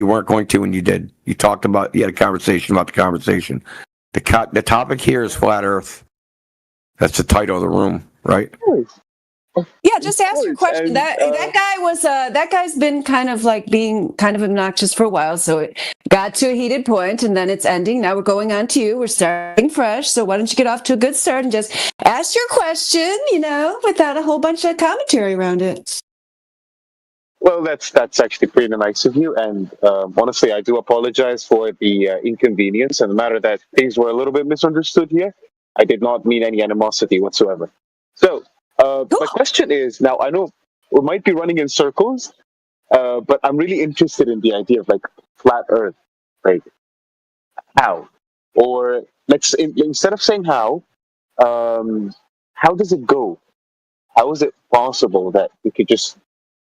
You weren't going to, and you did. You had a conversation about the conversation. The topic here is flat Earth. That's the title of the room, right? Yeah, just ask your question. That guy's been kind of like being kind of obnoxious for a while, so it got to a heated point, and then it's ending. Now we're going on to you. We're starting fresh, so why don't you get off to a good start and just ask your question, without a whole bunch of commentary around it. Well, that's actually pretty nice of you, and honestly, I do apologize for the inconvenience and the matter that things were a little bit misunderstood here. I did not mean any animosity whatsoever. So, my question is, now I know we might be running in circles, but I'm really interested in the idea of like flat Earth, like how, or instead of saying how does it go? How is it possible that we could just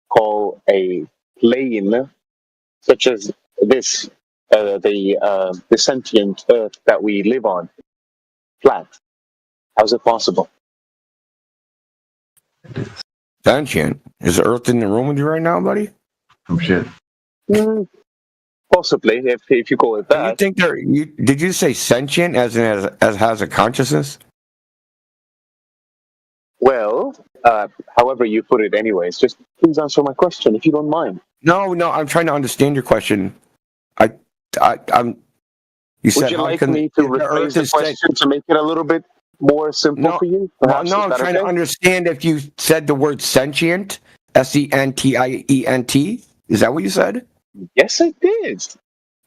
call a plane such as this, the sentient Earth that we live on, flat? How's it possible? Sentient? Is Earth in the room with you right now, buddy? Oh shit. Possibly, if you call it that. Do you think did you say sentient as has a consciousness? Well, however you put it anyways, just please answer my question if you don't mind. No, I'm trying to understand your question. Would you like me to rephrase the question to make it a little bit more simple for you? Perhaps? No, I'm trying to understand if you said the word sentient, SENTIENT. Is that what you said? Yes, I did.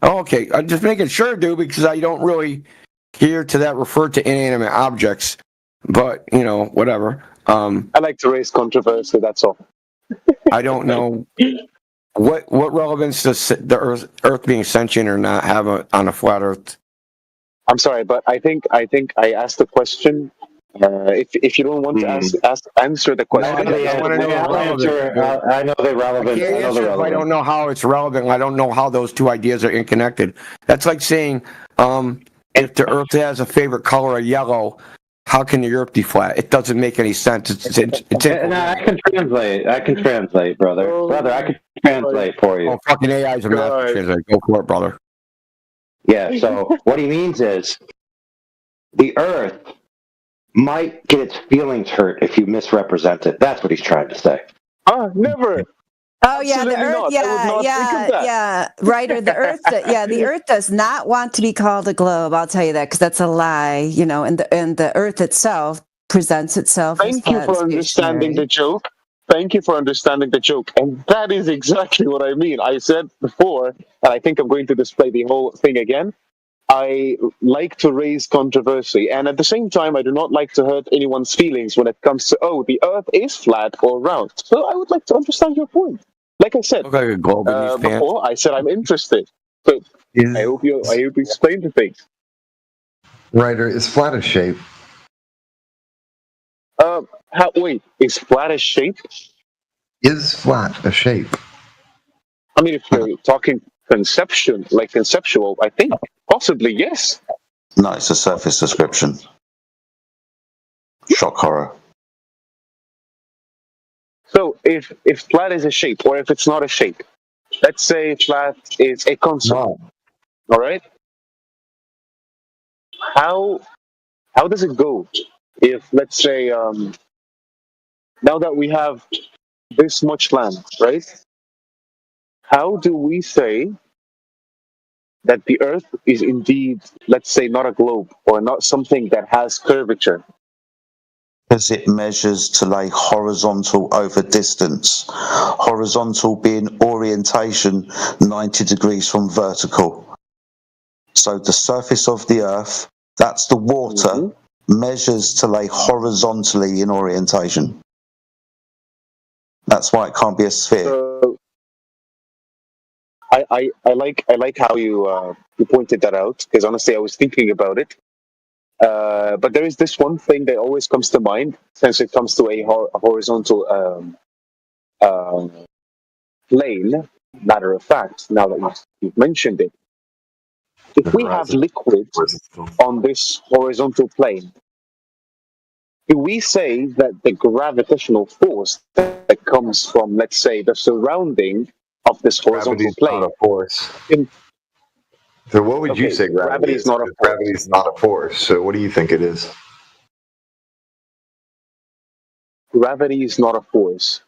Oh, okay. I'm just making sure, dude, because I don't really hear to that referred to inanimate objects. But, whatever. I like to raise controversy, that's all. I don't know what relevance does the Earth being sentient or not have on a flat Earth. I'm sorry, but I think I asked the question. If you don't want to answer the question, I know they're relevant. I don't know how it's relevant. I don't know how those two ideas are interconnected. That's like saying, if the Earth has a favorite color of yellow, how can the Earth be flat? It doesn't make any sense. I can translate, brother. Brother, I can translate for you. Oh, fucking AI's a master translator. Go for it, brother. Yeah, so what he means is the Earth might get its feelings hurt if you misrepresent it. That's what he's trying to say. Never. Oh yeah, the Earth. Yeah. Writer, the Earth. The Earth does not want to be called a globe. I'll tell you that because that's a lie. And the Earth itself presents itself. Thank you for understanding the joke. Thank you for understanding the joke, and that is exactly what I mean. I said before, and I think I'm going to display the whole thing again. I like to raise controversy, and at the same time, I do not like to hurt anyone's feelings when it comes to, the Earth is flat or round. So I would like to understand your point. Like I said before, I said I'm interested. So I hope you explain the things. Writer, is flat a shape? Is flat a shape? Is flat a shape? I mean, if you're talking conceptual, I think possibly yes. No, it's a surface description. Shock horror. So if flat is a shape, or if it's not a shape, let's say flat is a concept. No. All right. How does it go if, let's say, now that we have this much land, right? How do we say that the Earth is indeed, let's say, not a globe or not something that has curvature? Because it measures to lay horizontal over distance. Horizontal being orientation 90 degrees from vertical. So the surface of the Earth, that's the water, measures to lay horizontally in orientation. That's why it can't be a sphere. I like how you pointed that out, because honestly I was thinking about it. But there is this one thing that always comes to mind since it comes to a horizontal plane. Matter of fact, now that you've mentioned it, if we have liquid on this horizontal plane, do we say that the gravitational force that comes from, let's say, the surrounding of this horizontal Gravity's plane. not a force. In- So what would you Okay, say gravity gravity is? is not a Because force. gravity's not a force. So what do you think it is? Gravity is not a force.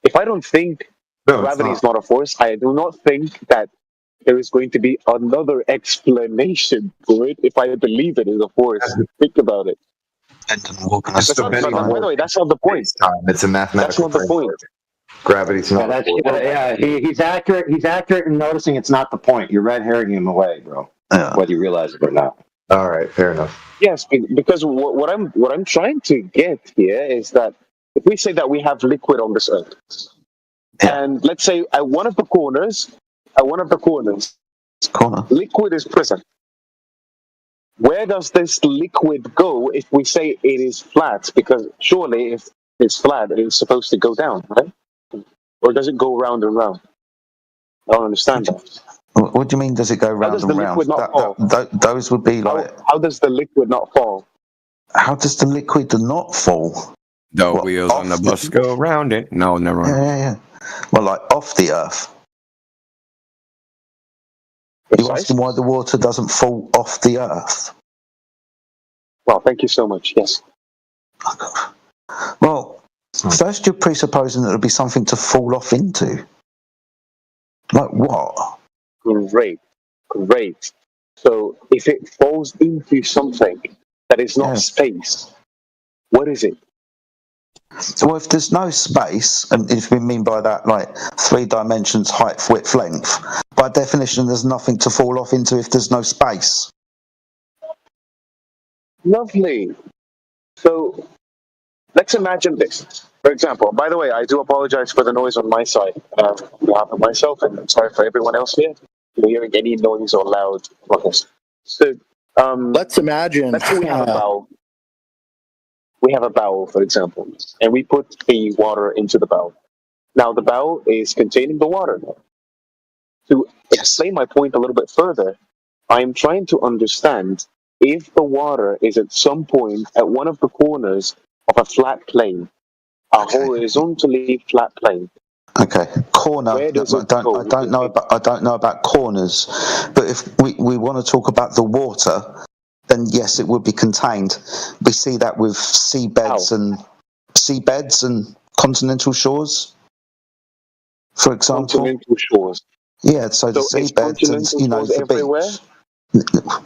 If I don't think No, it's gravity not. is not a force, I do not think that there is going to be another explanation for it if I believe it is a force. Think about it. Dependent on It's That's not, depending on by the way, that's not the point. space-time. It's a That's mathematical not the point. framework. Gravity's Yeah, not a that's force. he's accurate. He's accurate in noticing it's not the point. You're red herring him away, bro. Yeah. Whether you realize it or not. All right, fair enough. Yes, because what I'm trying to get here is that if we say that we have liquid on this earth, Yeah. and let's say at one of the corners, Corner. liquid is present. Where does this liquid go if we say it is flat? Because surely if it's flat, it is supposed to go down, right? Or does it go round and round? I don't understand that. What do you mean? Does it go round does and the round? liquid not fall? Those would be like. How does the liquid not fall? How does the liquid not fall? The What, wheels on the off bus go around it. No, never mind. Yeah. Well, like off the earth. You Precise? asking why the water doesn't fall off the earth? Well, thank you so much. Yes. Well, first you're presupposing that it'll be something to fall off into. Like what? Great. So if it falls into something that is not Yeah. space, what is it? Well, if there's no space, and if we mean by that like 3 dimensions, height, width, length, by definition there's nothing to fall off into if there's no space. Lovely. So let's imagine this. For example, by the way, I do apologize for the noise on my side. On behalf of myself, and I'm sorry for everyone else here. If you're hearing any noise or loud noise. So Let's imagine. let's say we have a bowl. We have a bowl, for example, and we put the water into the bowl. Now the bowl is containing the water. To explain my point a little bit further, I am trying to understand if the water is at some point at one of the corners of a flat plane, a horizontally flat plane. Okay, corner. Where does it go? I don't know about corners, but if we want to talk about the water, then yes, it would be contained. We see that with seabeds and continental shores, for example. Continental shores. Yeah, so the So is seabeds and continental shores the everywhere? beach.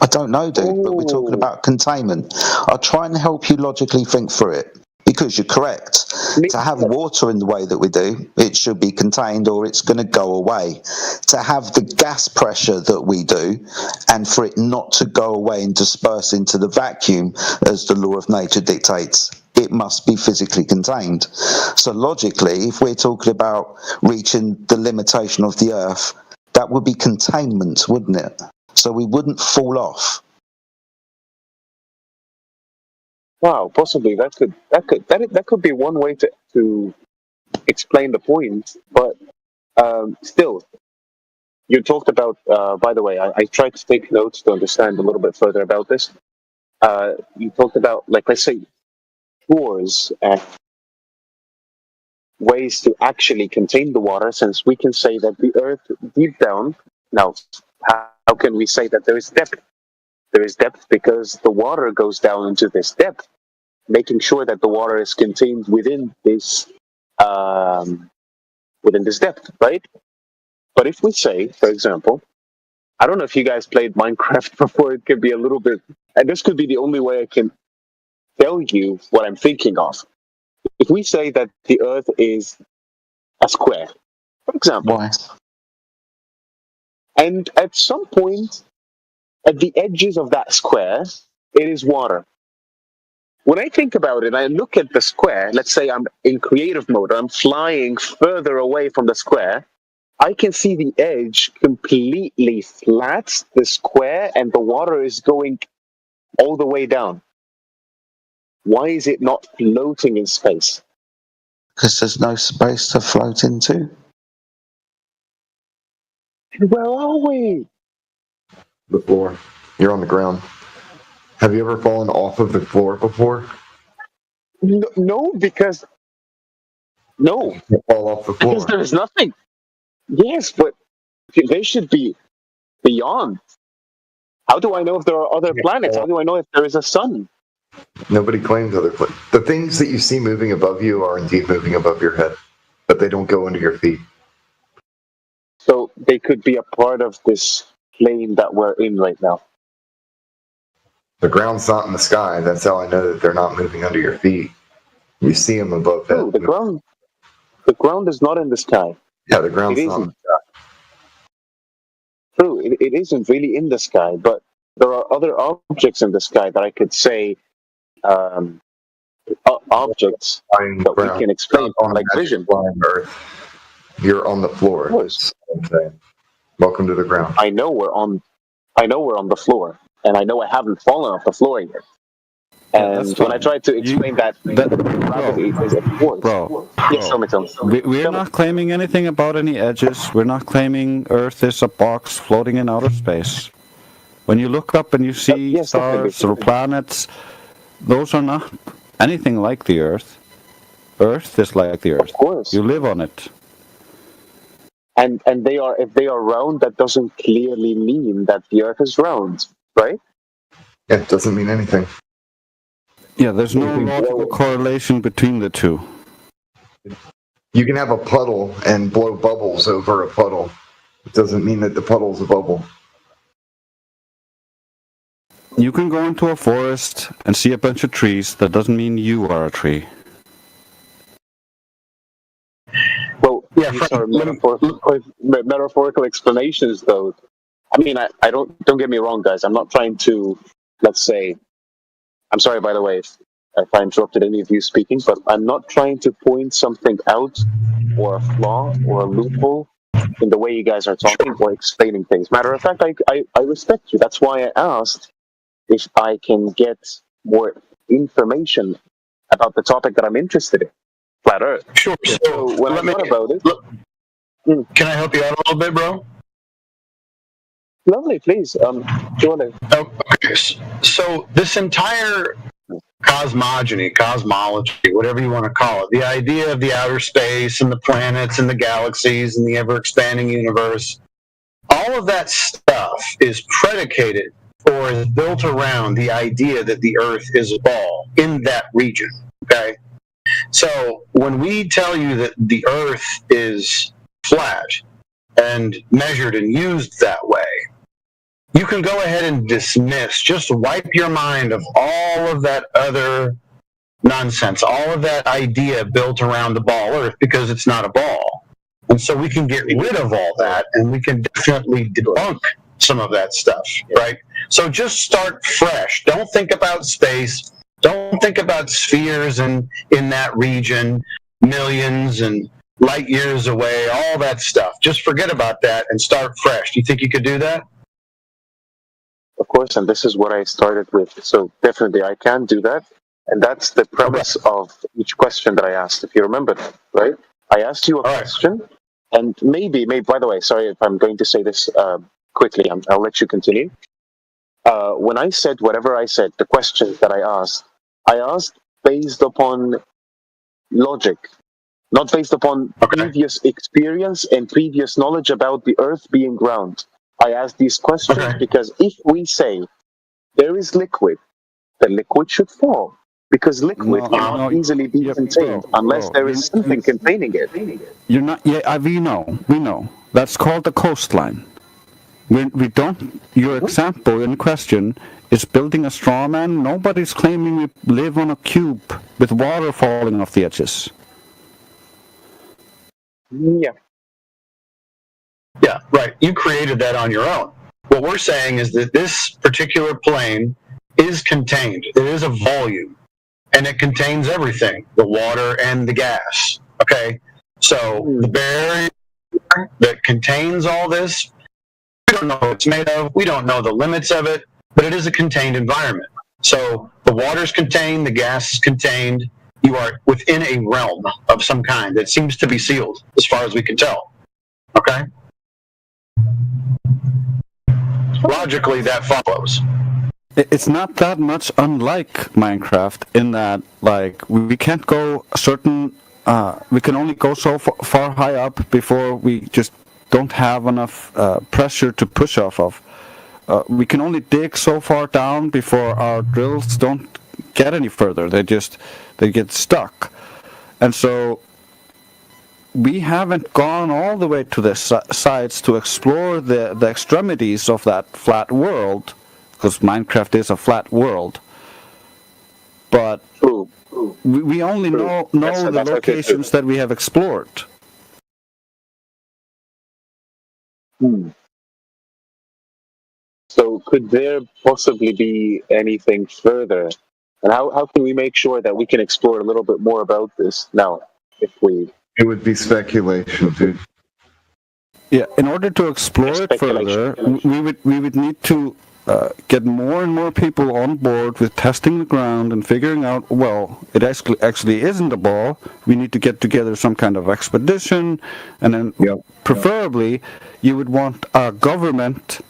I don't know, dude, but we're talking Ooh. about containment. I'll try and help you logically think through it. Because you're correct. To have water in the way that we do, it should be contained or it's going to go away. To have the gas pressure that we do, and for it not to go away and disperse into the vacuum, as the law of nature dictates, it must be physically contained. So logically, if we're talking about reaching the limitation of the Earth, that would be containment, wouldn't it? So we wouldn't fall off. Wow, possibly that could be one way to explain the point. But still, you talked about. By the way, I tried to take notes to understand a little bit further about this. You talked about, like, let's say, shores and ways to actually contain the water, since we can say that the Earth deep down. Now, how can we say that there is depth? There is depth because the water goes down into this depth, making sure that the water is contained within this depth, right? But if we say, for example, I don't know if you guys played Minecraft before. It could be a little bit, and this could be the only way I can tell you what I'm thinking of. If we say that the Earth is a square, for example, Why? and at some point, at the edges of that square, it is water. When I think about it, I look at the square. Let's say I'm in creative mode. I'm flying further away from the square. I can see the edge completely flat, the square, and the water is going all the way down. Why is it not floating in space? Because there's no space to float into. Where are we? The floor. You're on the ground. Have you ever fallen off of the floor before? No, because no, You fall off the floor. because there is nothing. Yes, but they should be beyond. How do I know if there are other planets? How do I know if there is a sun? Nobody claims other planets. The things that you see moving above you are indeed moving above your head, but they don't go under your feet. So they could be a part of this plane that we're in right now. The ground's not in the sky. That's how I know that they're not moving under your feet. You see them above No, head. the ground is not in the sky. Yeah, the ground's It not in isn't. the sky. True, it isn't really in the sky, but there are other objects in the sky that I could say objects Flying that we ground. can explain, On like vision. flying Earth. You're on the floor. Of course. That's what I'm saying. Welcome to the ground. I know we're on the floor, and I know I haven't fallen off the floor yet. And that's when I fine. tried to explain that gravity is a force. Bro, Yes, tell me. we're not claiming anything about any edges. We're not claiming Earth is a box floating in outer space. When you look up and you see yes, stars definitely. or planets, those are not anything like the Earth. Earth is like the Earth. Of course. You live on it. And if they are round, that doesn't clearly mean that the Earth is round, right? Yeah, it doesn't mean anything. Yeah, there's no logical correlation between the two. You can have a puddle and blow bubbles over a puddle. It doesn't mean that the puddle's a bubble. You can go into a forest and see a bunch of trees. That doesn't mean you are a tree. Well, yeah, these are metaphorical explanations, though. I mean, I don't get me wrong, guys. I'm not trying to, let's say, I'm sorry, by the way, if I interrupted any of you speaking, but I'm not trying to point something out or a flaw or a loophole in the way you guys are talking or explaining things. Matter of fact, I respect you. That's why I asked if I can get more information about the topic that I'm interested in, flat Earth. Sure. So when I thought about it, Can I help you out a little bit, bro? lovely, please, Jordan. Okay. So this entire cosmology, whatever you want to call it, the idea of the outer space and the planets and the galaxies and the ever-expanding universe, all of that stuff is predicated or is built around the idea that the Earth is a ball in that region, okay? So when we tell you that the Earth is flat and measured and used that way, you can go ahead and dismiss, just wipe your mind of all of that other nonsense, all of that idea built around the ball Earth, because it's not a ball. And so we can get rid of all that, and we can definitely debunk some of that stuff, right? So just start fresh. Don't think about space. Don't think about spheres in that region, millions and light years away, all that stuff. Just forget about that and start fresh. Do you think you could do that? Of course, and this is what I started with. So definitely I can do that. And that's the premise of each question that I asked, if you remember that, right? I asked you a question, and maybe, by the way, sorry if I'm going to say this quickly, I'll let you continue. When I said whatever I said, the questions that I asked based upon logic, not based upon previous experience and previous knowledge about the Earth being round. I asked these questions because if we say there is liquid, the liquid should fall. Because liquid cannot easily be contained unless there is something containing it. You're not. Yeah, we know. That's called the coastline. We don't. Your example in question is building a straw man. Nobody's claiming we live on a cube with water falling off the edges. Yeah. Yeah, right. You created that on your own. What we're saying is that this particular plane is contained. It is a volume, and it contains everything, the water and the gas. Okay? So the barrier that contains all this, we don't know what it's made of. We don't know the limits of it, but it is a contained environment. So the water is contained, the gas is contained. You are within a realm of some kind that seems to be sealed, as far as we can tell. Okay? Logically, that follows. It's not that much unlike Minecraft in that, like, we can't go a certain. We can only go so far high up before we just don't have enough pressure to push off of. We can only dig so far down before our drills don't get any further. They get stuck. And so we haven't gone all the way to the sides to explore the extremities of that flat world, because Minecraft is a flat world. But True. we only know the that's locations that we have explored. So could there possibly be anything further? And how can we make sure that we can explore a little bit more about this now, if we... It would be speculation, dude. Yeah, in order to explore it further, Speculation. we would need to get more and more people on board with testing the ground and figuring out, well, it actually isn't a ball. We need to get together some kind of expedition, and then preferably you would want a government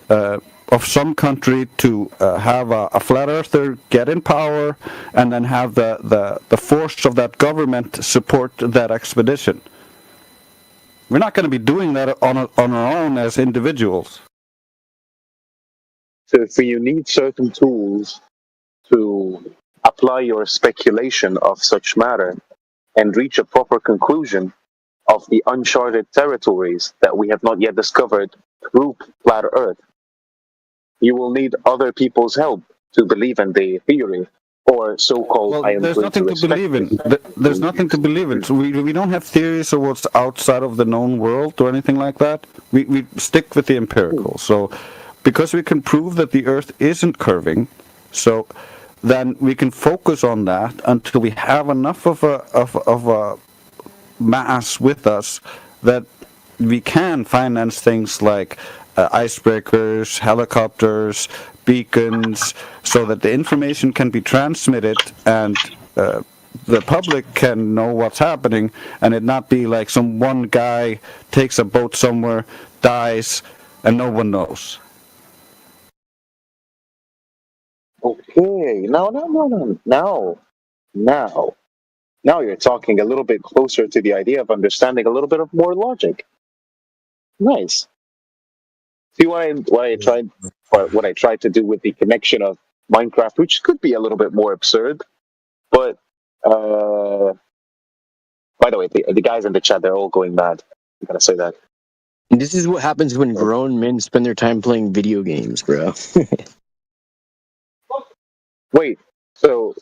of some country to have a flat earther get in power, and then have the force of that government support that expedition. We're not going to be doing that on our own as individuals. So if you need certain tools to apply your speculation of such matter and reach a proper conclusion of the uncharted territories that we have not yet discovered through flat Earth, you will need other people's help to believe in the theory, or so-called. Well, there's nothing to believe in. There's nothing to believe in. So we don't have theories of what's outside of the known world or anything like that. We stick with the empirical. So because we can prove that the Earth isn't curving, so then we can focus on that until we have enough of a mass with us that we can finance things like icebreakers, helicopters, beacons, so that the information can be transmitted and the public can know what's happening, and it not be like some one guy takes a boat somewhere, dies, and no one knows. Okay, now you're talking a little bit closer to the idea of understanding a little bit of more logic. Nice. See what I tried to do with the connection of Minecraft, which could be a little bit more absurd, but by the way, the guys in the chat, they're all going mad. I'm gonna say that. This is what happens when grown men spend their time playing video games, bro. Wait, so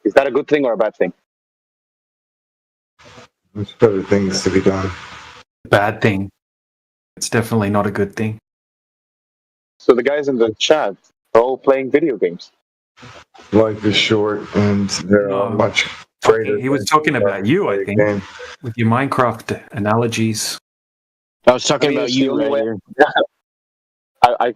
is that a good thing or a bad thing? There's better things to be done. Bad thing. It's definitely not a good thing. So the guys in the chat are all playing video games. Life is short, and there are much greater. He was talking about you, I think, game. with your Minecraft analogies. I was talking about it's the you only right way- here.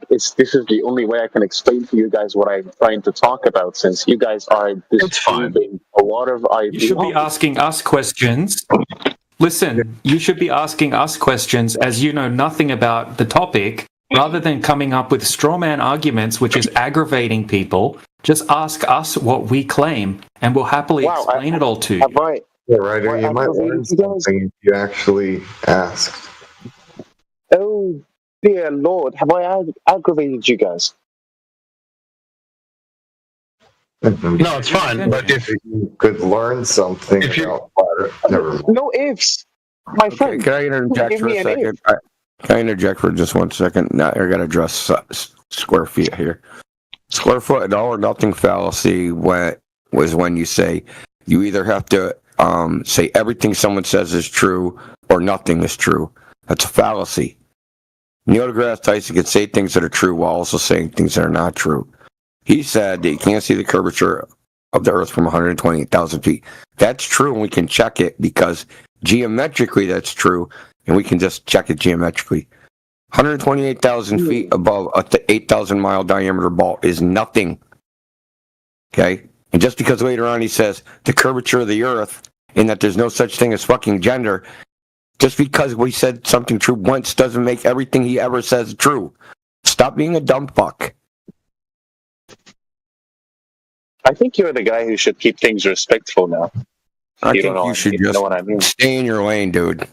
This is the only way I can explain to you guys what I'm trying to talk about, since you guys are disproving a lot of ideas. You should be asking us questions. Listen, you should be asking us questions as you know nothing about the topic, rather than coming up with straw man arguments, which is aggravating people. Just ask us what we claim, and we'll happily explain it all to you. Yeah, Ryder, you might learn something if you actually asked. Oh, dear Lord, have I aggravated you guys? No, it's fine. But if you could learn something about water, never mind. No ifs, my friend. Can I interject give for me a an second? Can I interject for just 1 second? Now I got to address square feet here. Square foot and all or nothing fallacy was when you say you either have to say everything someone says is true or nothing is true. That's a fallacy. Neil deGrasse Tyson could say things that are true while also saying things that are not true. He said that you can't see the curvature of the Earth from 128,000 feet. That's true, and we can check it because geometrically that's true, and we can just check it geometrically. 128,000 feet above a 8,000 mile diameter ball is nothing. Okay? And just because later on he says the curvature of the Earth and that there's no such thing as fucking gender, just because we said something true once doesn't make everything he ever says true. Stop being a dumb fuck. I think you're the guy who should keep things respectful now. I think you should just know what I mean. stay in your lane, dude.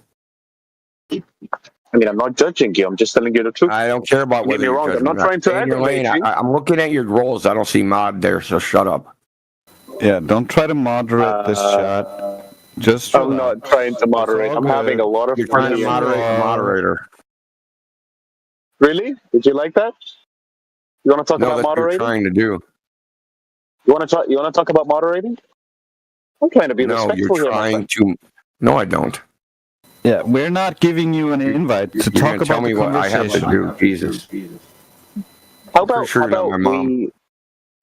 I mean, I'm not judging you. I'm just telling you the truth. I don't care about Don't get whether me you're wrong. I'm judging not me. trying to Stay in your aggravate lane. you. I'm looking at your roles. I don't see mod there, so shut up. Yeah, don't try to moderate this chat. Just I'm relax. not trying to moderate. all I'm having good. a lot of You're fun trying to here. moderate the moderator. Really? Did you like that? You want to talk No, about that's what you're moderating? trying to do. You want to talk? You want to talk about moderating? I'm trying to be No, you're respectful here, my trying friend. to. No, I don't. Yeah, we're not giving you an invite to You're talk gonna tell about me the what I have to conversation. do. Jesus. How I'm pretty about sure how you're not about my mom. we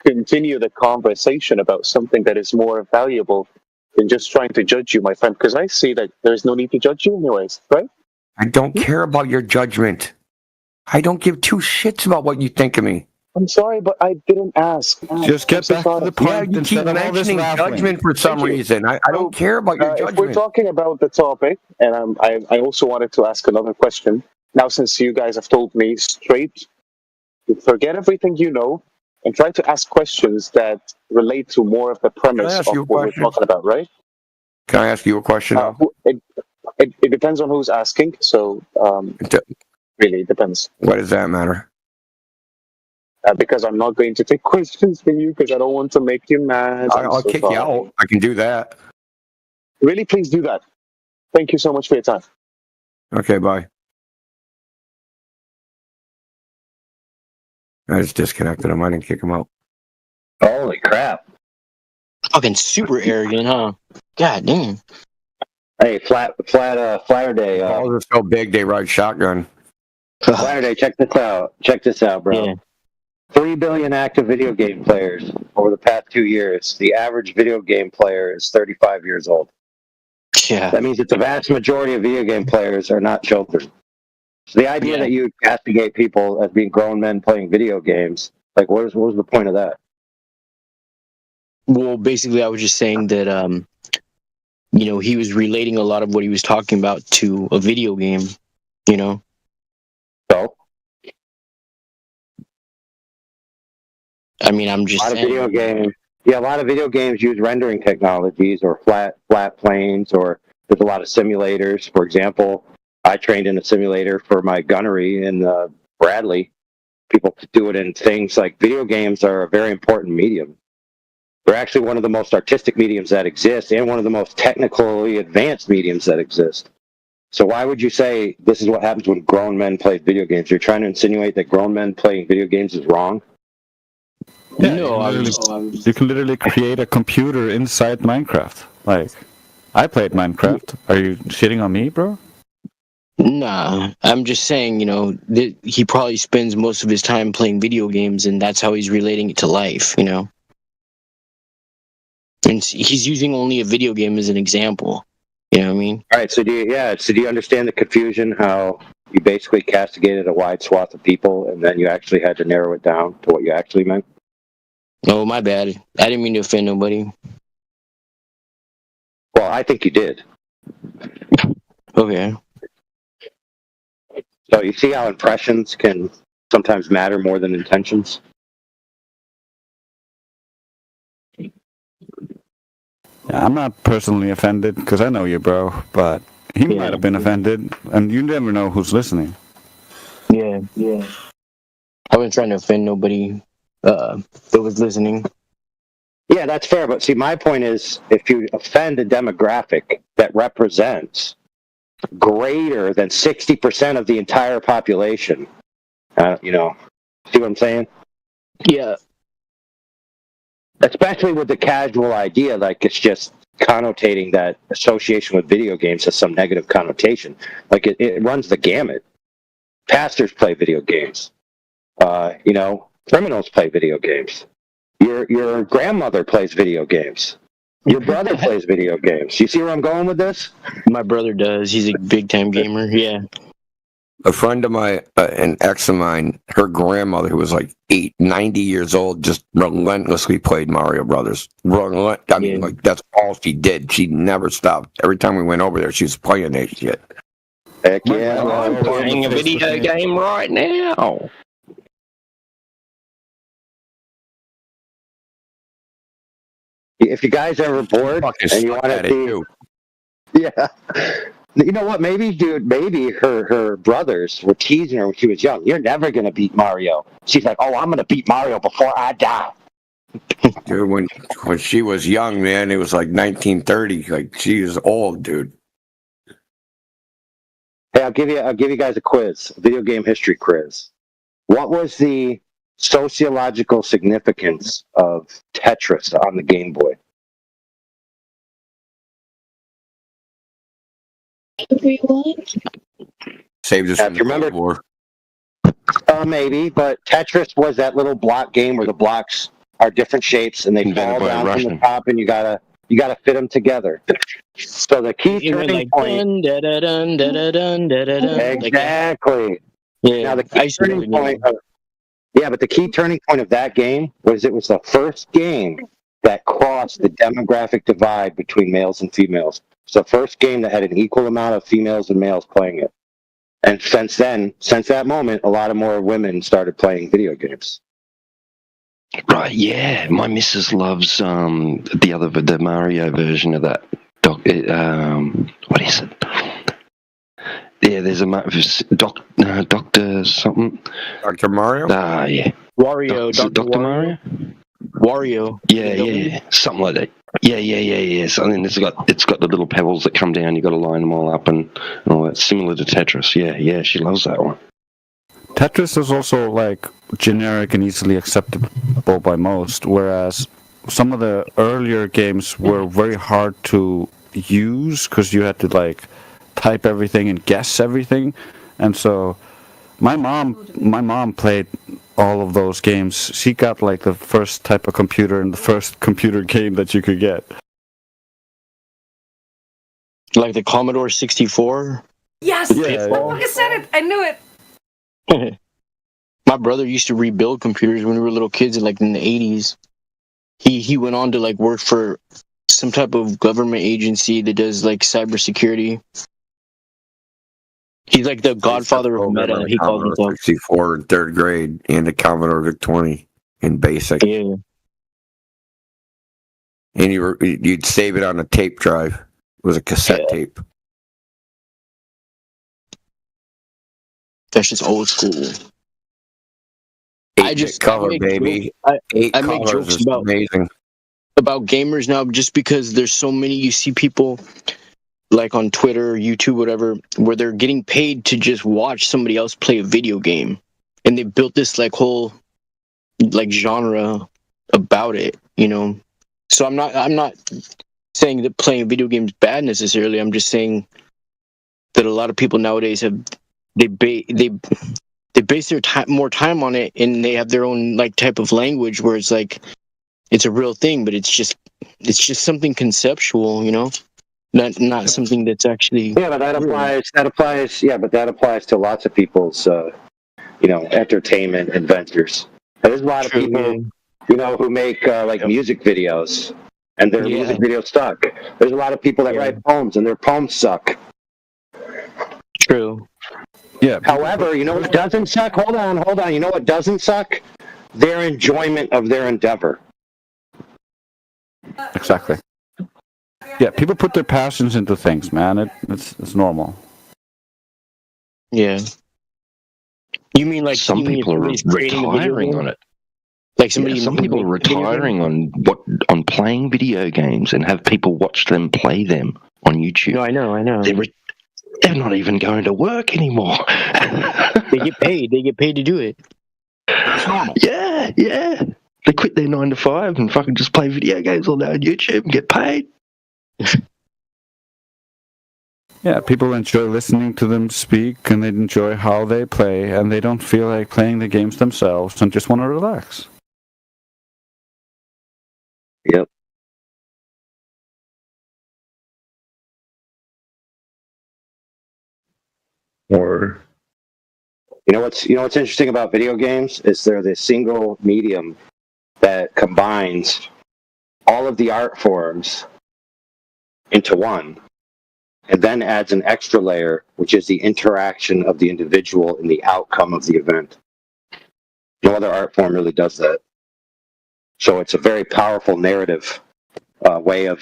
continue the conversation about something that is more valuable than just trying to judge you, my friend? Because I see that there's no need to judge you, anyways, right? I don't care about your judgment. I don't give two shits about what you think of me. I'm sorry, but I didn't ask. Just I'm get so back to sorry. the point Yeah, you keep instead of all this mentioning waffling. judgment for some Thank you. reason. I don't care about your If we're judgment. talking about the topic, and I also wanted to ask another question. Now, since you guys have told me straight, to forget everything you know and try to ask questions that relate to more of the premise ask of you a what we're question? talking about, right? Can I ask you a question now? It depends on who's asking, so really it depends. What does that matter? Because I'm not going to take questions from you because I don't want to make you mad. I'll so kick you sorry. out. I can do that. Really, please do that. Thank you so much for your time. Okay, bye. I just disconnected him. I didn't kick him out. Holy crap. Fucking super arrogant, huh? God damn. Hey, Flyer Day. Balls are so big they ride shotgun. Flyer Day, check this out. Check this out, bro. Yeah. 3 billion active video game players over the past 2 years. The average video game player is 35 years old. Yeah. That means that the vast majority of video game players are not children. So the idea that you castigate people as being grown men playing video games, like what was the point of that? Well, basically, I was just saying that, you know, he was relating a lot of what he was talking about to a video game, you know? So, I mean, I'm just a lot saying. of video games. Yeah, a lot of video games use rendering technologies or flat planes, or there's a lot of simulators. For example, I trained in a simulator for my gunnery in Bradley. People do it in things like video games are a very important medium. They're actually one of the most artistic mediums that exist and one of the most technically advanced mediums that exist. So why would you say this is what happens when grown men play video games? You're trying to insinuate that grown men playing video games is wrong? Yeah, No, you can literally create a computer inside Minecraft. Like, I played Minecraft. Are you shitting on me, bro? Nah, I'm just saying, you know, that he probably spends most of his time playing video games, and that's how he's relating it to life, you know? And he's using only a video game as an example. You know what I mean? All right, so do you understand the confusion, how you basically castigated a wide swath of people and then you actually had to narrow it down to what you actually meant? Oh, my bad. I didn't mean to offend nobody. Well, I think you did. Okay. So you see how impressions can sometimes matter more than intentions? Yeah, I'm not personally offended because I know you, bro. But he might have been offended, and you never know who's listening. Yeah. I wasn't trying to offend nobody that was listening. Yeah, that's fair. But see, my point is, if you offend a demographic that represents greater than 60% of the entire population, you know, see what I'm saying? Yeah. Especially with the casual idea, like it's just connotating that association with video games has some negative connotation. Like it runs the gamut. Pastors play video games. You know, criminals play video games. Your grandmother plays video games. Your brother plays video games. You see where I'm going with this? My brother does. He's a big time gamer. Yeah. A friend of mine, an ex of mine, her grandmother, who was like 90 years old, just relentlessly played Mario Brothers. I mean, like, that's all she did. She never stopped. Every time we went over there, she was playing that shit. Heck yeah. I'm playing a video game right now. If you guys ever bored Fucking and you suck want at to it, see, too. yeah. You know what? Maybe, dude, maybe her brothers were teasing her when she was young. You're never going to beat Mario. She's like, oh, I'm going to beat Mario before I die. Dude, when she was young, man, it was like 1930. Like, she is old, dude. Hey, I'll give you guys a quiz, a video game history quiz. What was the sociological significance of Tetris on the Game Boy? Saved us Yeah, from if you the remember- Cold War. Maybe, but Tetris was that little block game where the blocks are different shapes and they Invented fall by a down from the Russian. top, and you gotta fit them together. So the key It went turning like point. dun, da, da, dun, da, da, dun, da, da, dun. Like that. Exactly. Yeah. Now the I key used to turning love it, man. point. But the key turning point of that game was it was the first game that crossed the demographic divide between males and females. It's the first game that had an equal amount of females and males playing it. And since that moment, a lot of more women started playing video games. Right, yeah. My missus loves the Mario version of that. What is it? Yeah, there's a Doctor something. Dr. Mario? Yeah. Wario, Is it Dr. Mario? Wario. Yeah, something like that. Yeah. So then it's got the little pebbles that come down. You got to line them all up and all that. Similar to Tetris. Yeah. She loves that one. Tetris is also like generic and easily acceptable by most, whereas some of the earlier games were very hard to use because you had to like type everything and guess everything. And so my mom played all of those games. She got like the first type of computer and the first computer game that you could get. Like the Commodore 64. Yes, Yeah. I said it. I knew it. My brother used to rebuild computers when we were little kids, like in the 80s. He went on to like work for some type of government agency that does like cybersecurity. He's like the godfather of meta. He calls himself. 64 in third grade and the Commodore VIC-20 in basic. Yeah. And you'd save it on a tape drive. It was a cassette tape. That's just old school. 8-bit color, baby. I 8 make colors jokes is about amazing. gamers now just because there's so many. You see people like on Twitter, YouTube, whatever, where they're getting paid to just watch somebody else play a video game, and they built this like whole like genre about it, you know. So I'm not saying that playing video games is bad necessarily. I'm just saying that a lot of people nowadays have they base their more time on it, and they have their own like type of language where it's like it's a real thing, but it's just something conceptual, you know, not something that's actually. Yeah, but that applies. Yeah, but that applies to lots of people's, entertainment adventures. There's a lot of people, who make like music videos, and their music videos suck. There's a lot of people that write poems, and their poems suck. True. Yeah. However, you know what doesn't suck? Hold on. You know what doesn't suck? Their enjoyment of their endeavor. Exactly. Yeah, people put their passions into things, man. It's normal. Yeah. You mean like some people are retiring on it? Like somebody. Some people are retiring on playing video games and have people watch them play them on YouTube. No, I know. They're not even going to work anymore. They get paid. They get paid to do it. That's normal. Yeah. They quit their 9 to 5 and fucking just play video games all day on YouTube and get paid. Yeah, people enjoy listening to them speak, and they enjoy how they play, and they don't feel like playing the games themselves and just want to relax. Yep. Or You know what's interesting about video games is they're the single medium that combines all of the art forms into one, and then adds an extra layer, which is the interaction of the individual in the outcome of the event. No other art form really does that. So it's a very powerful narrative way of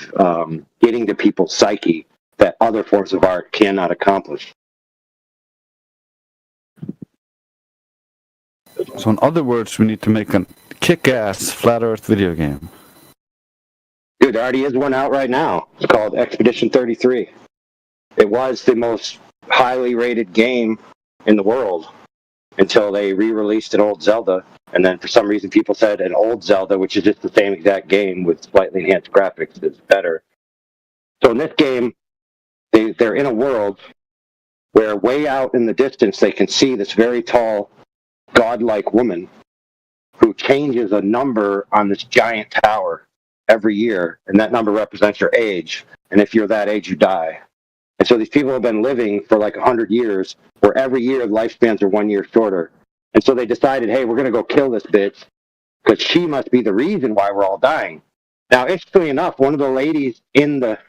getting to people's psyche that other forms of art cannot accomplish. So in other words, we need to make a kick-ass flat Earth video game. Dude, there already is one out right now. It's called Expedition 33. It was the most highly rated game in the world until they re-released an old Zelda. And then for some reason people said an old Zelda, which is just the same exact game with slightly enhanced graphics, is better. So in this game, they're in a world where way out in the distance they can see this very tall, godlike woman who changes a number on this giant tower every year, and that number represents your age. And if you're that age, you die. And so these people have been living for like 100 years, where every year the lifespans are 1 year shorter. And so they decided, hey, we're going to go kill this bitch because she must be the reason why we're all dying. Now, interestingly enough, one of the ladies in the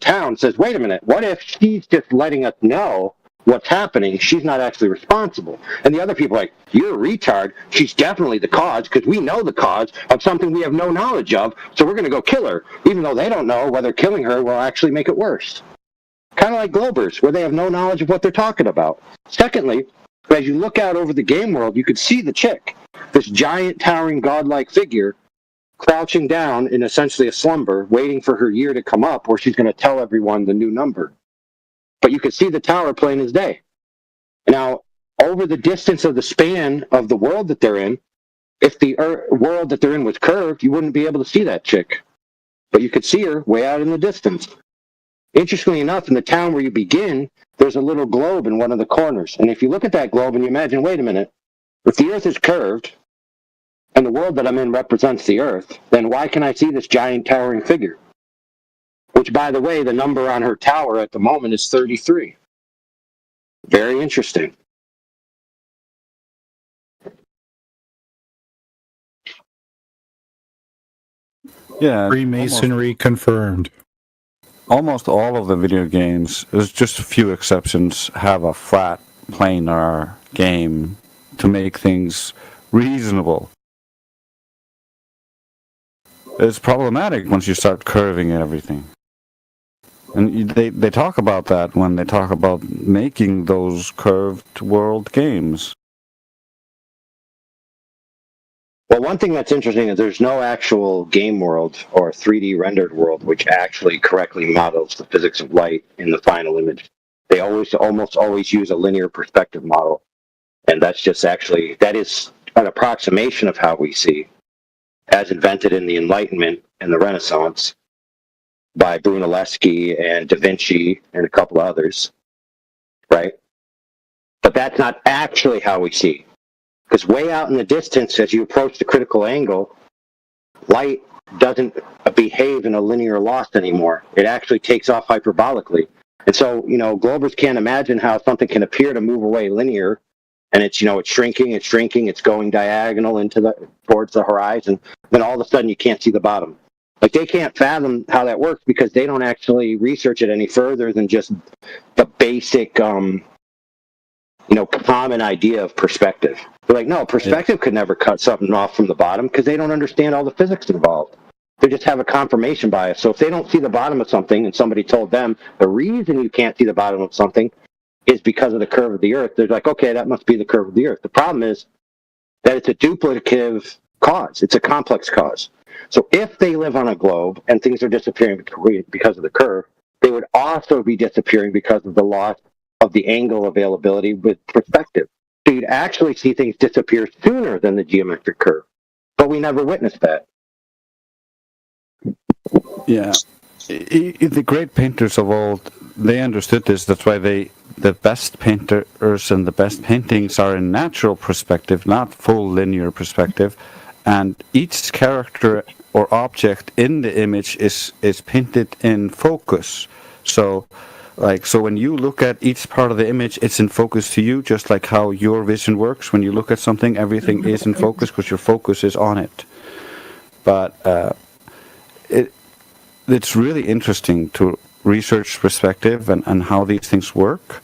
town says, wait a minute, what if she's just letting us know what's happening? She's not actually responsible. And the other people are like, you're a retard. She's definitely the cause because we know the cause of something we have no knowledge of, so we're going to go kill her, even though they don't know whether killing her will actually make it worse. Kind of like Globers, where they have no knowledge of what they're talking about. Secondly, as you look out over the game world, you could see the chick, this giant, towering, godlike figure, crouching down in essentially a slumber, waiting for her year to come up where she's going to tell everyone the new number. But you could see the tower plain as day. Now, over the distance of the span of the world that they're in, if the world that they're in was curved, you wouldn't be able to see that chick. But you could see her way out in the distance. Interestingly enough, in the town where you begin, there's a little globe in one of the corners. And if you look at that globe and you imagine, wait a minute, if the Earth is curved, and the world that I'm in represents the Earth, then why can I see this giant towering figure? Which, by the way, the number on her tower at the moment is 33. Very interesting. Yeah. Freemasonry confirmed. Almost all of the video games, there's just a few exceptions, have a flat, planar game to make things reasonable. It's problematic once you start curving everything. And they talk about that when they talk about making those curved world games. Well, one thing that's interesting is there's no actual game world or 3D rendered world which actually correctly models the physics of light in the final image. They almost always use a linear perspective model. And that's just actually, that is an approximation of how we see, as invented in the Enlightenment and the Renaissance by Brunelleschi and Da Vinci and a couple others, right? But that's not actually how we see. Because way out in the distance, as you approach the critical angle, light doesn't behave in a linear loss anymore. It actually takes off hyperbolically. And so, Globers can't imagine how something can appear to move away linear, and it's shrinking, it's going diagonal towards the horizon. Then all of a sudden you can't see the bottom. Like, they can't fathom how that works because they don't actually research it any further than just the basic, common idea of perspective. They're like, no, perspective could never cut something off from the bottom because they don't understand all the physics involved. They just have a confirmation bias. So if they don't see the bottom of something and somebody told them the reason you can't see the bottom of something is because of the curve of the Earth, they're like, okay, that must be the curve of the Earth. The problem is that it's a duplicative cause. It's a complex cause. So if they live on a globe and things are disappearing because of the curve, they would also be disappearing because of the loss of the angle availability with perspective. So you'd actually see things disappear sooner than the geometric curve. But we never witnessed that. Yeah. The great painters of old, they understood this. That's why the best painters and the best paintings are in natural perspective, not full linear perspective. And each character or object in the image is painted in focus. So when you look at each part of the image, it's in focus to you, just like how your vision works. When you look at something, everything is in focus because your focus is on it. But it's really interesting to research perspective and how these things work.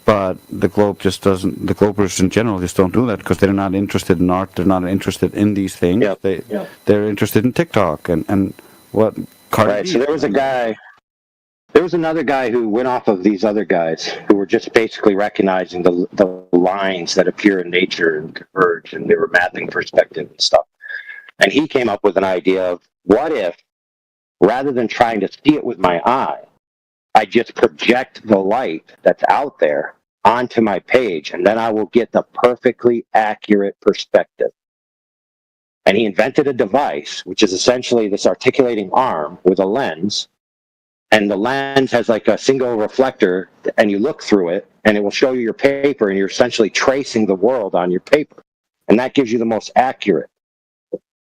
But the globe just doesn't. The Globers in general just don't do that because they're not interested in art. They're not interested in these things. Yep. They're interested in TikTok and what. Right. So there was a guy There was another guy who went off of these other guys who were just basically recognizing the lines that appear in nature and converge, and they were mapping perspective and stuff. And he came up with an idea of, what if, rather than trying to see it with my eye, I just project the light that's out there onto my page, and then I will get the perfectly accurate perspective. And he invented a device, which is essentially this articulating arm with a lens, and the lens has like a single reflector, and you look through it, and it will show you your paper, and you're essentially tracing the world on your paper. And that gives you the most accurate.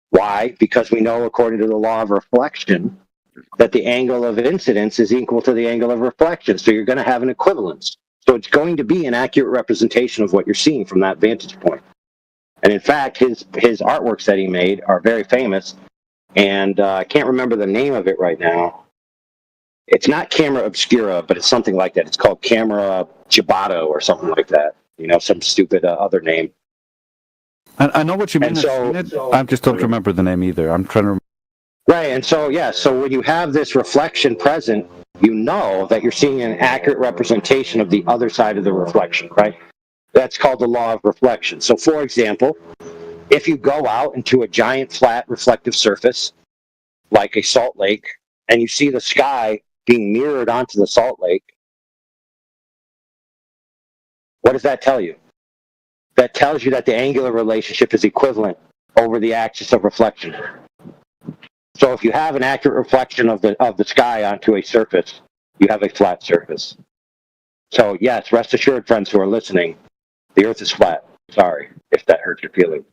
Why? Because we know, according to the law of reflection, that the angle of incidence is equal to the angle of reflection. So you're going to have an equivalence. So it's going to be an accurate representation of what you're seeing from that vantage point. And in fact, his artworks that he made are very famous. And I can't remember the name of it right now. It's not Camera Obscura, but it's something like that. It's called Camera Gibato or something like that. You know, some stupid other name. I know what you mean. And so, I just don't remember the name either. I'm trying to. Right, and so, yeah, so when you have this reflection present, you know that you're seeing an accurate representation of the other side of the reflection, right? That's called the law of reflection. So, for example, if you go out into a giant flat reflective surface, like a salt lake, and you see the sky being mirrored onto the salt lake, what does that tell you? That tells you that the angular relationship is equivalent over the axis of reflection. So if you have an accurate reflection of the sky onto a surface, you have a flat surface. So yes, rest assured, friends who are listening, the Earth is flat. Sorry if that hurt your feelings.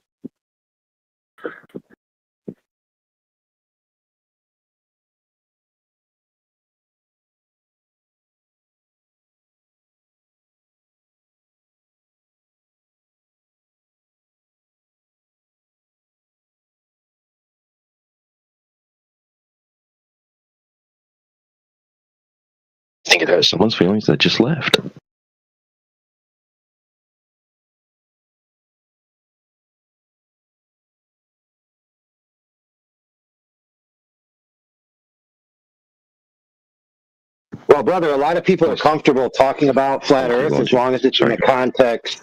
I think it hurts someone's feelings that just left. Well, brother, a lot of people are comfortable talking about flat Earth as long as it's in the context.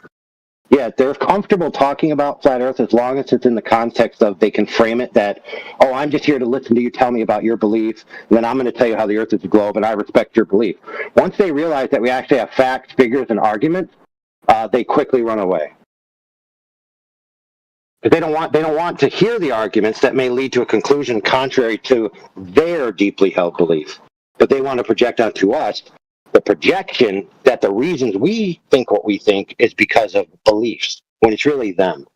Yeah, they're comfortable talking about flat Earth as long as it's in the context of they can frame it that, oh, I'm just here to listen to you tell me about your belief, and then I'm going to tell you how the Earth is a globe, and I respect your belief. Once they realize that we actually have facts, figures, and arguments, they quickly run away. But they don't want to hear the arguments that may lead to a conclusion contrary to their deeply held belief. But they want to project onto us the projection that the reasons we think what we think is because of beliefs, when it's really them.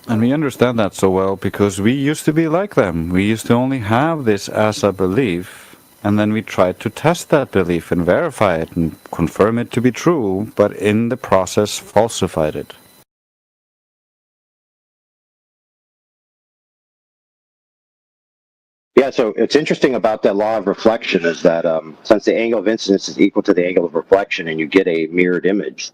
And we understand that so well because we used to be like them. We used to only have this as a belief, and then we tried to test that belief and verify it and confirm it to be true, but in the process falsified it. Yeah, so it's interesting about that law of reflection is that since the angle of incidence is equal to the angle of reflection and you get a mirrored image,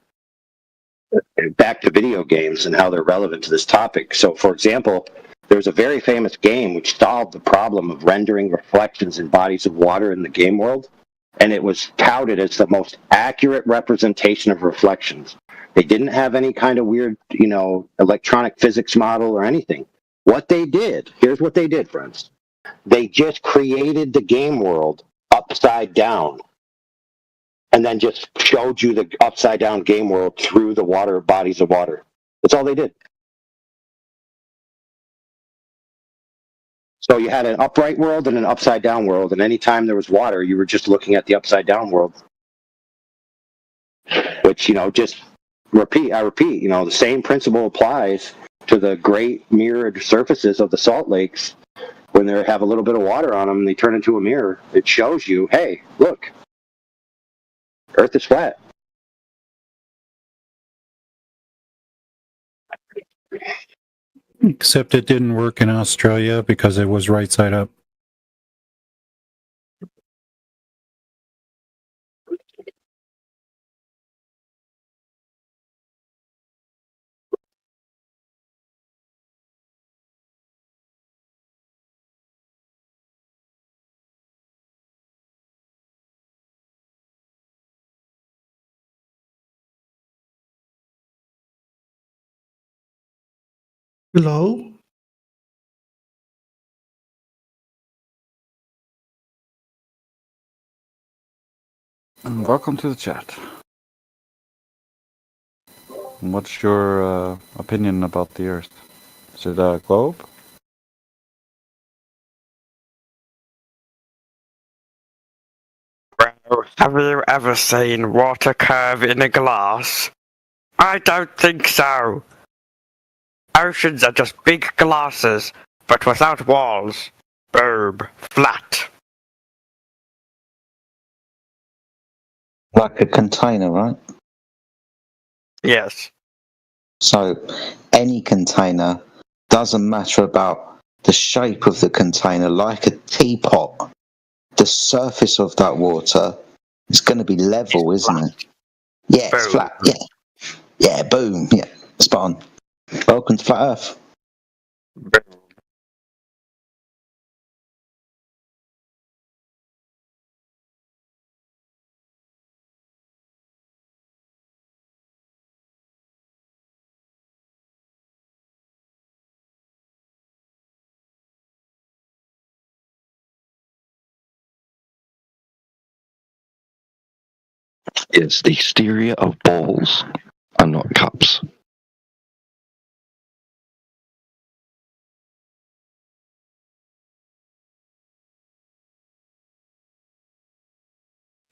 back to video games and how they're relevant to this topic. So, for example, there's a very famous game which solved the problem of rendering reflections in bodies of water in the game world, and it was touted as the most accurate representation of reflections. They didn't have any kind of weird, electronic physics model or anything. What they did, here's what they did, friends. They just created the game world upside down and then just showed you the upside down game world through the water, bodies of water. That's all they did. So you had an upright world and an upside down world, and anytime there was water, you were just looking at the upside down world. Which, just I repeat, the same principle applies to the great mirrored surfaces of the salt lakes. When they have a little bit of water on them, they turn into a mirror. It shows you, hey, look, Earth is flat. Except it didn't work in Australia because it was right side up. Hello? And welcome to the chat. What's your opinion about the Earth? Is it a globe? Well, have you ever seen water curve in a glass? I don't think so. Oceans are just big glasses, but without walls. Boom. Flat. Like a container, right? Yes. So any container, doesn't matter about the shape of the container, like a teapot, the surface of that water is going to be level, isn't it? Yeah, it's Boom. flat. Yeah. Yeah, boom. Yeah, spot on. Welcome to Flat Earth. Boom. It's the exterior of balls and not cups.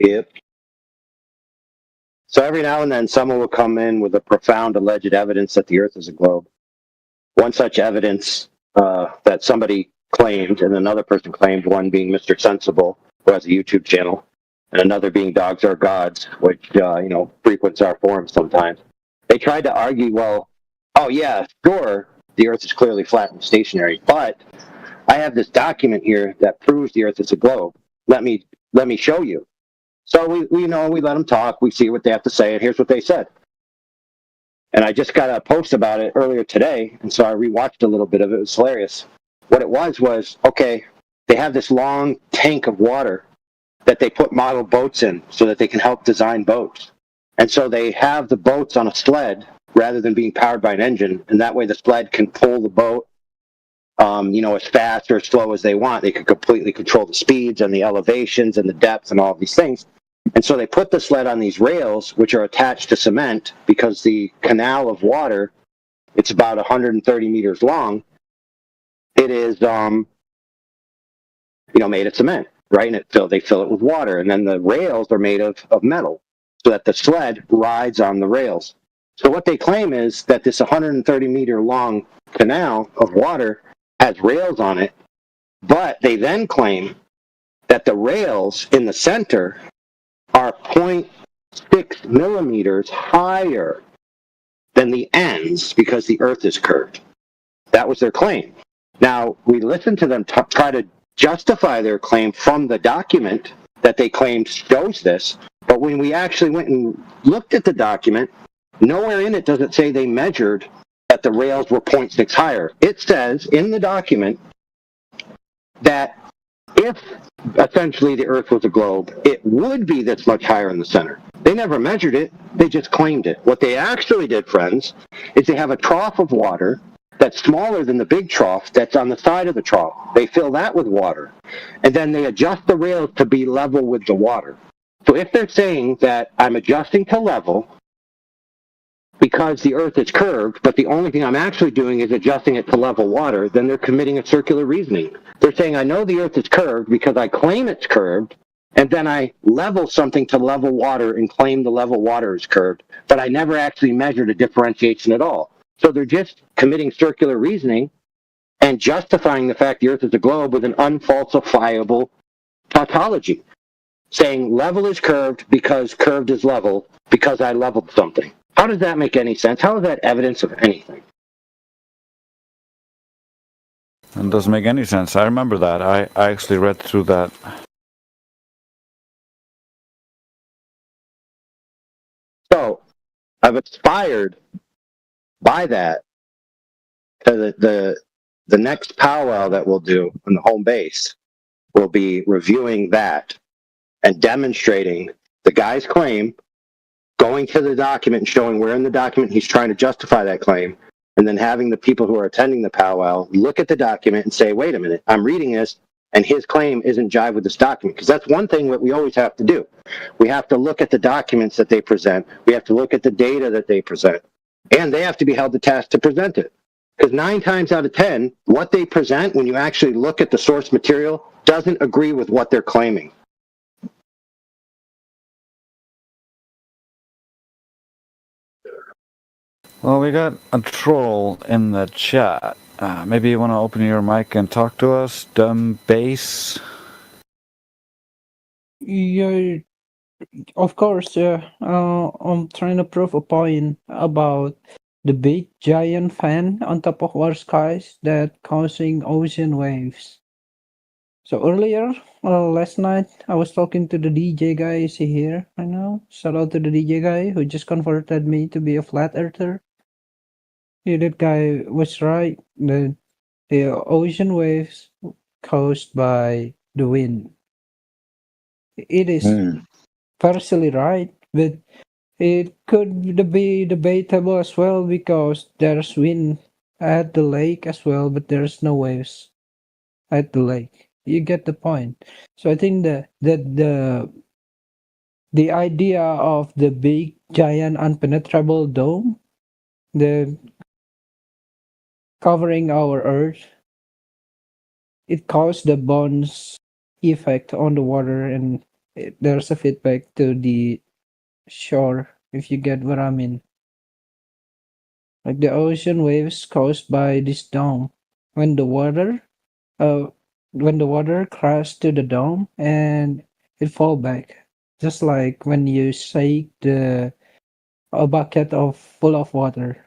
Yep. So every now and then someone will come in with a profound alleged evidence that the Earth is a globe. One such evidence that somebody claimed and another person claimed, one being Mr. Sensible, who has a YouTube channel, and another being Dogs Are Gods, which, frequents our forums sometimes. They tried to argue, well, oh yeah, sure, the Earth is clearly flat and stationary, but I have this document here that proves the Earth is a globe. Let me show you. So we let them talk. We see what they have to say, and here's what they said. And I just got a post about it earlier today, and so I rewatched a little bit of it. It was hilarious. What it was, okay, they have this long tank of water that they put model boats in so that they can help design boats. And so they have the boats on a sled rather than being powered by an engine, and that way the sled can pull the boat as fast or as slow as they want. They can completely control the speeds and the elevations and the depth and all of these things. And so they put the sled on these rails, which are attached to cement, because the canal of water, it's about 130 meters long. It is, made of cement, right? And they fill it with water. And then the rails are made of metal so that the sled rides on the rails. So what they claim is that this 130 meter long canal of water has rails on it, but they then claim that the rails in the center are 0.6 millimeters higher than the ends because the Earth is curved. That was their claim. Now, we listened to them try to justify their claim from the document that they claimed shows this, but when we actually went and looked at the document, nowhere in it does it say they measured that the rails were 0.6 higher. It says in the document that if essentially the Earth was a globe, it would be this much higher in the center. They never measured it, they just claimed it. What they actually did, friends, is they have a trough of water that's smaller than the big trough that's on the side of the trough. They fill that with water, and then they adjust the rails to be level with the water. So if they're saying that I'm adjusting to level because the Earth is curved, but the only thing I'm actually doing is adjusting it to level water, then they're committing a circular reasoning. They're saying I know the Earth is curved because I claim it's curved, and then I level something to level water and claim the level water is curved, but I never actually measured a differentiation at all. So they're just committing circular reasoning and justifying the fact the Earth is a globe with an unfalsifiable tautology, saying level is curved because curved is level because I leveled something. How does that make any sense? How is that evidence of anything? It doesn't make any sense. I remember that. I actually read through that. So I've inspired by that to the next powwow that we'll do on the home base will be reviewing that and demonstrating the guy's claim, going to the document and showing where in the document he's trying to justify that claim, and then having the people who are attending the powwow look at the document and say, wait a minute, I'm reading this, and his claim isn't jive with this document. Because that's one thing that we always have to do. We have to look at the documents that they present. We have to look at the data that they present. And they have to be held to task to present it. Because 9 times out of 10, what they present, when you actually look at the source material, doesn't agree with what they're claiming. Well, we got a troll in the chat. Maybe you want to open your mic and talk to us, dumb bass. Yeah, of course, yeah. I'm trying to prove a point about the big giant fan on top of our skies that causing ocean waves. So earlier, last night, I was talking to the DJ guy. Is he here right now? Shout out to the DJ guy who just converted me to be a flat earther. Yeah, that guy was right. The ocean waves caused by the wind. It is partially right, but it could be debatable as well because there's wind at the lake as well, but there's no waves at the lake. You get the point. So I think that the idea of the big giant unpenetrable dome, the covering our Earth, it caused the bonds effect on the water, and there's a feedback to the shore, if you get what I mean. Like the ocean waves caused by this dome, when the water crashed to the dome and it fall back, just like when you shake a bucket full of water.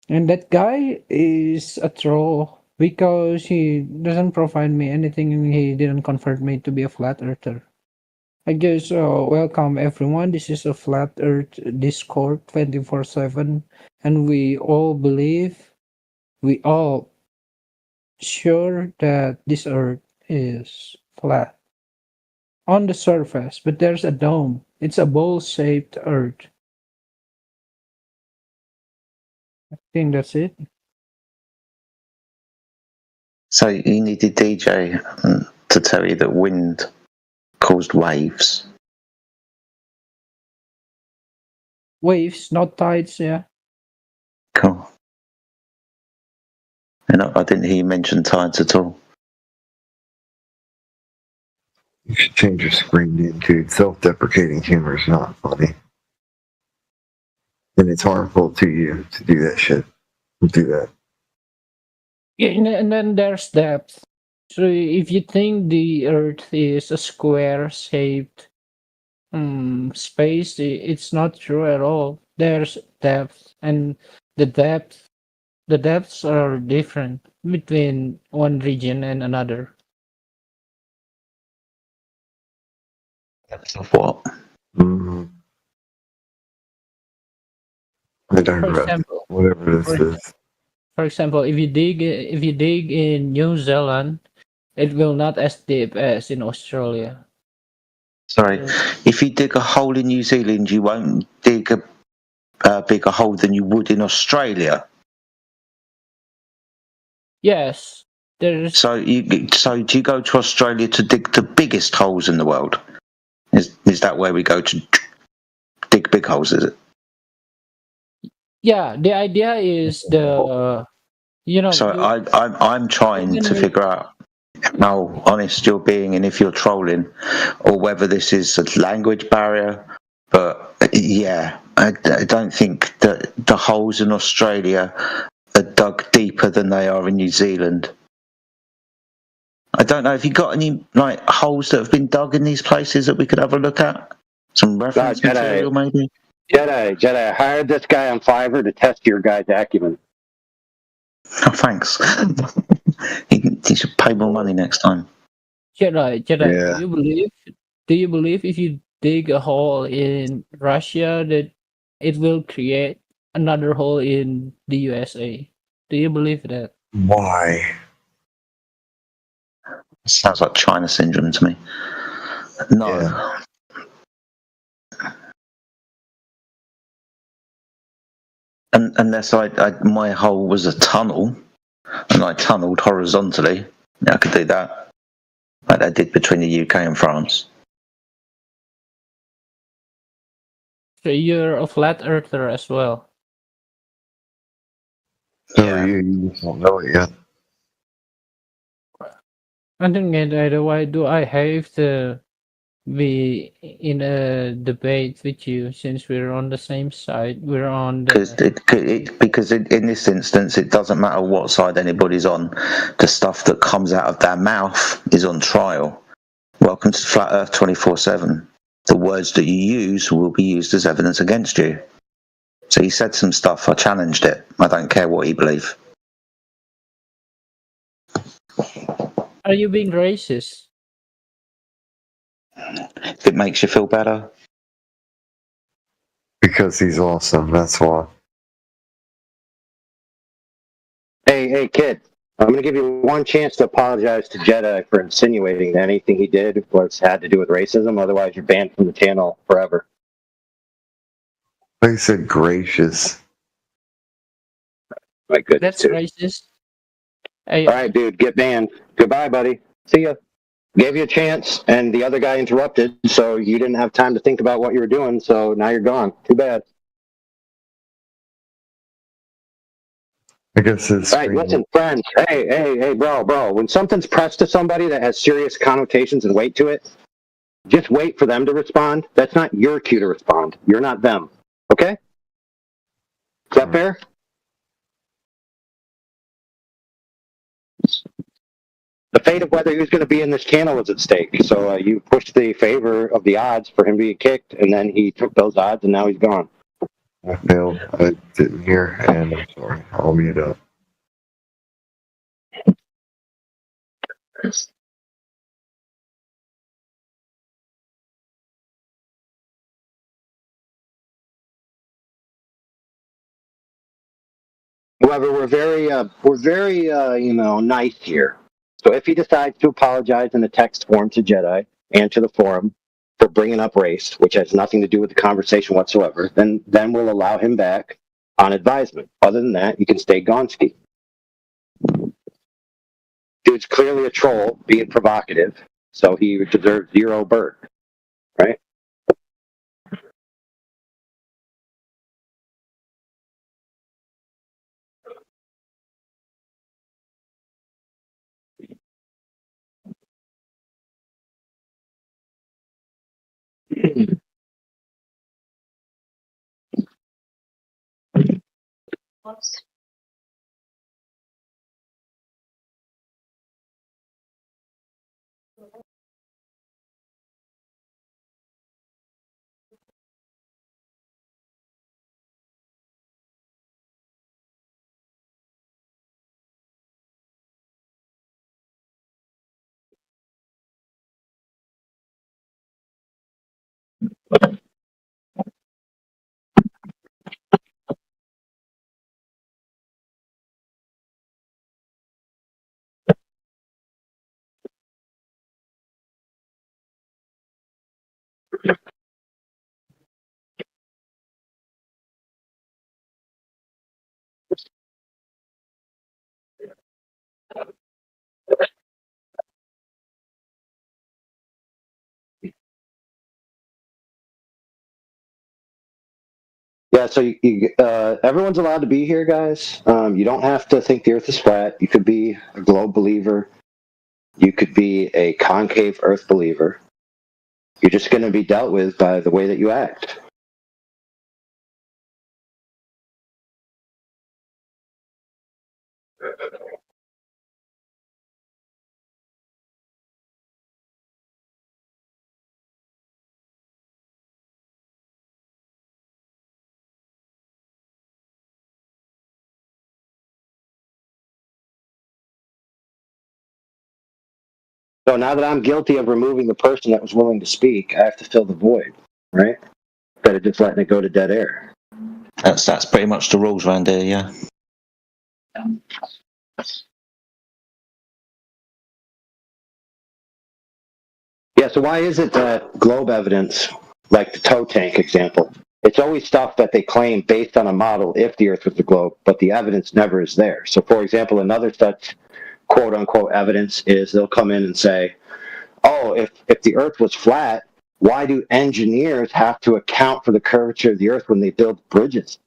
And that guy is a troll because he doesn't provide me anything, and he didn't convert me to be a flat earther. I guess welcome everyone. This is a Flat Earth Discord 24/7, and we all sure that this Earth is flat on the surface, but there's a dome. It's a bowl-shaped Earth. I think that's it. So you needed DJ to tell you that wind caused waves. Waves, not tides, yeah. Cool. And I didn't hear you mention tides at all. You should change your screen name to self-deprecating humor is not funny. And it's harmful to you to do that shit. Don't do that. Yeah, and then there's depth. So if you think the Earth is a square-shaped space, it's not true at all. There's depth, and the depths are different between one region and another. Depth of what? I don't For know. example, Whatever this is. For example, if you dig in New Zealand, it will not as deep as in Australia. Sorry, if you dig a hole in New Zealand, you won't dig a bigger hole than you would in Australia. Yes, there's. So do you go to Australia to dig the biggest holes in the world? Is that where we go to dig big holes? Is it? Yeah, the idea is So I'm trying to figure out how honest you're being and if you're trolling, or whether this is a language barrier. But yeah, I don't think that the holes in Australia are dug deeper than they are in New Zealand. I don't know if you got any holes that have been dug in these places that we could have a look at. Some reference material, maybe. Jedi, I hired this guy on Fiverr to test your guy's acumen. Oh, thanks. he should pay more money next time. Jedi, Yeah. do you believe if you dig a hole in Russia that it will create another hole in the USA? Do you believe that? Why? Sounds like China syndrome to me. No. Yeah. unless my hole was a tunnel, and I tunnelled horizontally. Yeah, I could do that, like I did between the UK and France. So you're a flat earther as well. So you just don't know it yet. I don't get either. Why do I have to be in a debate with you since we're on the same side? We're on the. Because in this instance, it doesn't matter what side anybody's on. The stuff that comes out of their mouth is on trial. Welcome to Flat Earth 24/7. The words that you use will be used as evidence against you. So he said some stuff. I challenged it. I don't care what he believes. Are you being racist? If it makes you feel better. Because he's awesome, that's why. Hey, kid. I'm going to give you one chance to apologize to Jedi for insinuating that anything he did had to do with racism. Otherwise, you're banned from the channel forever. I said gracious. My goodness. That's racist. Hey, All right, dude, get banned. Goodbye, buddy. See ya. Gave you a chance, and the other guy interrupted, so you didn't have time to think about what you were doing, so now you're gone. Too bad. I guess it's. All right, listen, friends. Hey, bro. When something's pressed to somebody that has serious connotations and weight to it, just wait for them to respond. That's not your cue to respond. You're not them. Okay? Is that fair? The fate of whether he was going to be in this channel was at stake. So you pushed the favor of the odds for him being kicked, and then he took those odds, and now he's gone. I failed. I didn't hear, and I'm sorry. I'll mute up. However, we're very nice here. So if he decides to apologize in a text form to Jedi and to the forum for bringing up race, which has nothing to do with the conversation whatsoever, then we'll allow him back on advisement. Other than that, you can stay Gonski. Dude's clearly a troll being provocative, so he deserves 0 bird, right? Yeah, so everyone's allowed to be here, guys. You don't have to think the Earth is flat. You could be a globe believer. You could be a concave Earth believer. You're just going to be dealt with by the way that you act. So now that I'm guilty of removing the person that was willing to speak, I have to fill the void, right? Instead of just letting it go to dead air. That's pretty much the rules around here, yeah. Yeah, so why is it that globe evidence, like the tow tank example, It's always stuff that they claim based on a model if the Earth was a globe, but the evidence never is there. So, for example, another such quote unquote evidence is they'll come in and say, oh, if the Earth was flat, why do engineers have to account for the curvature of the Earth when they build bridges?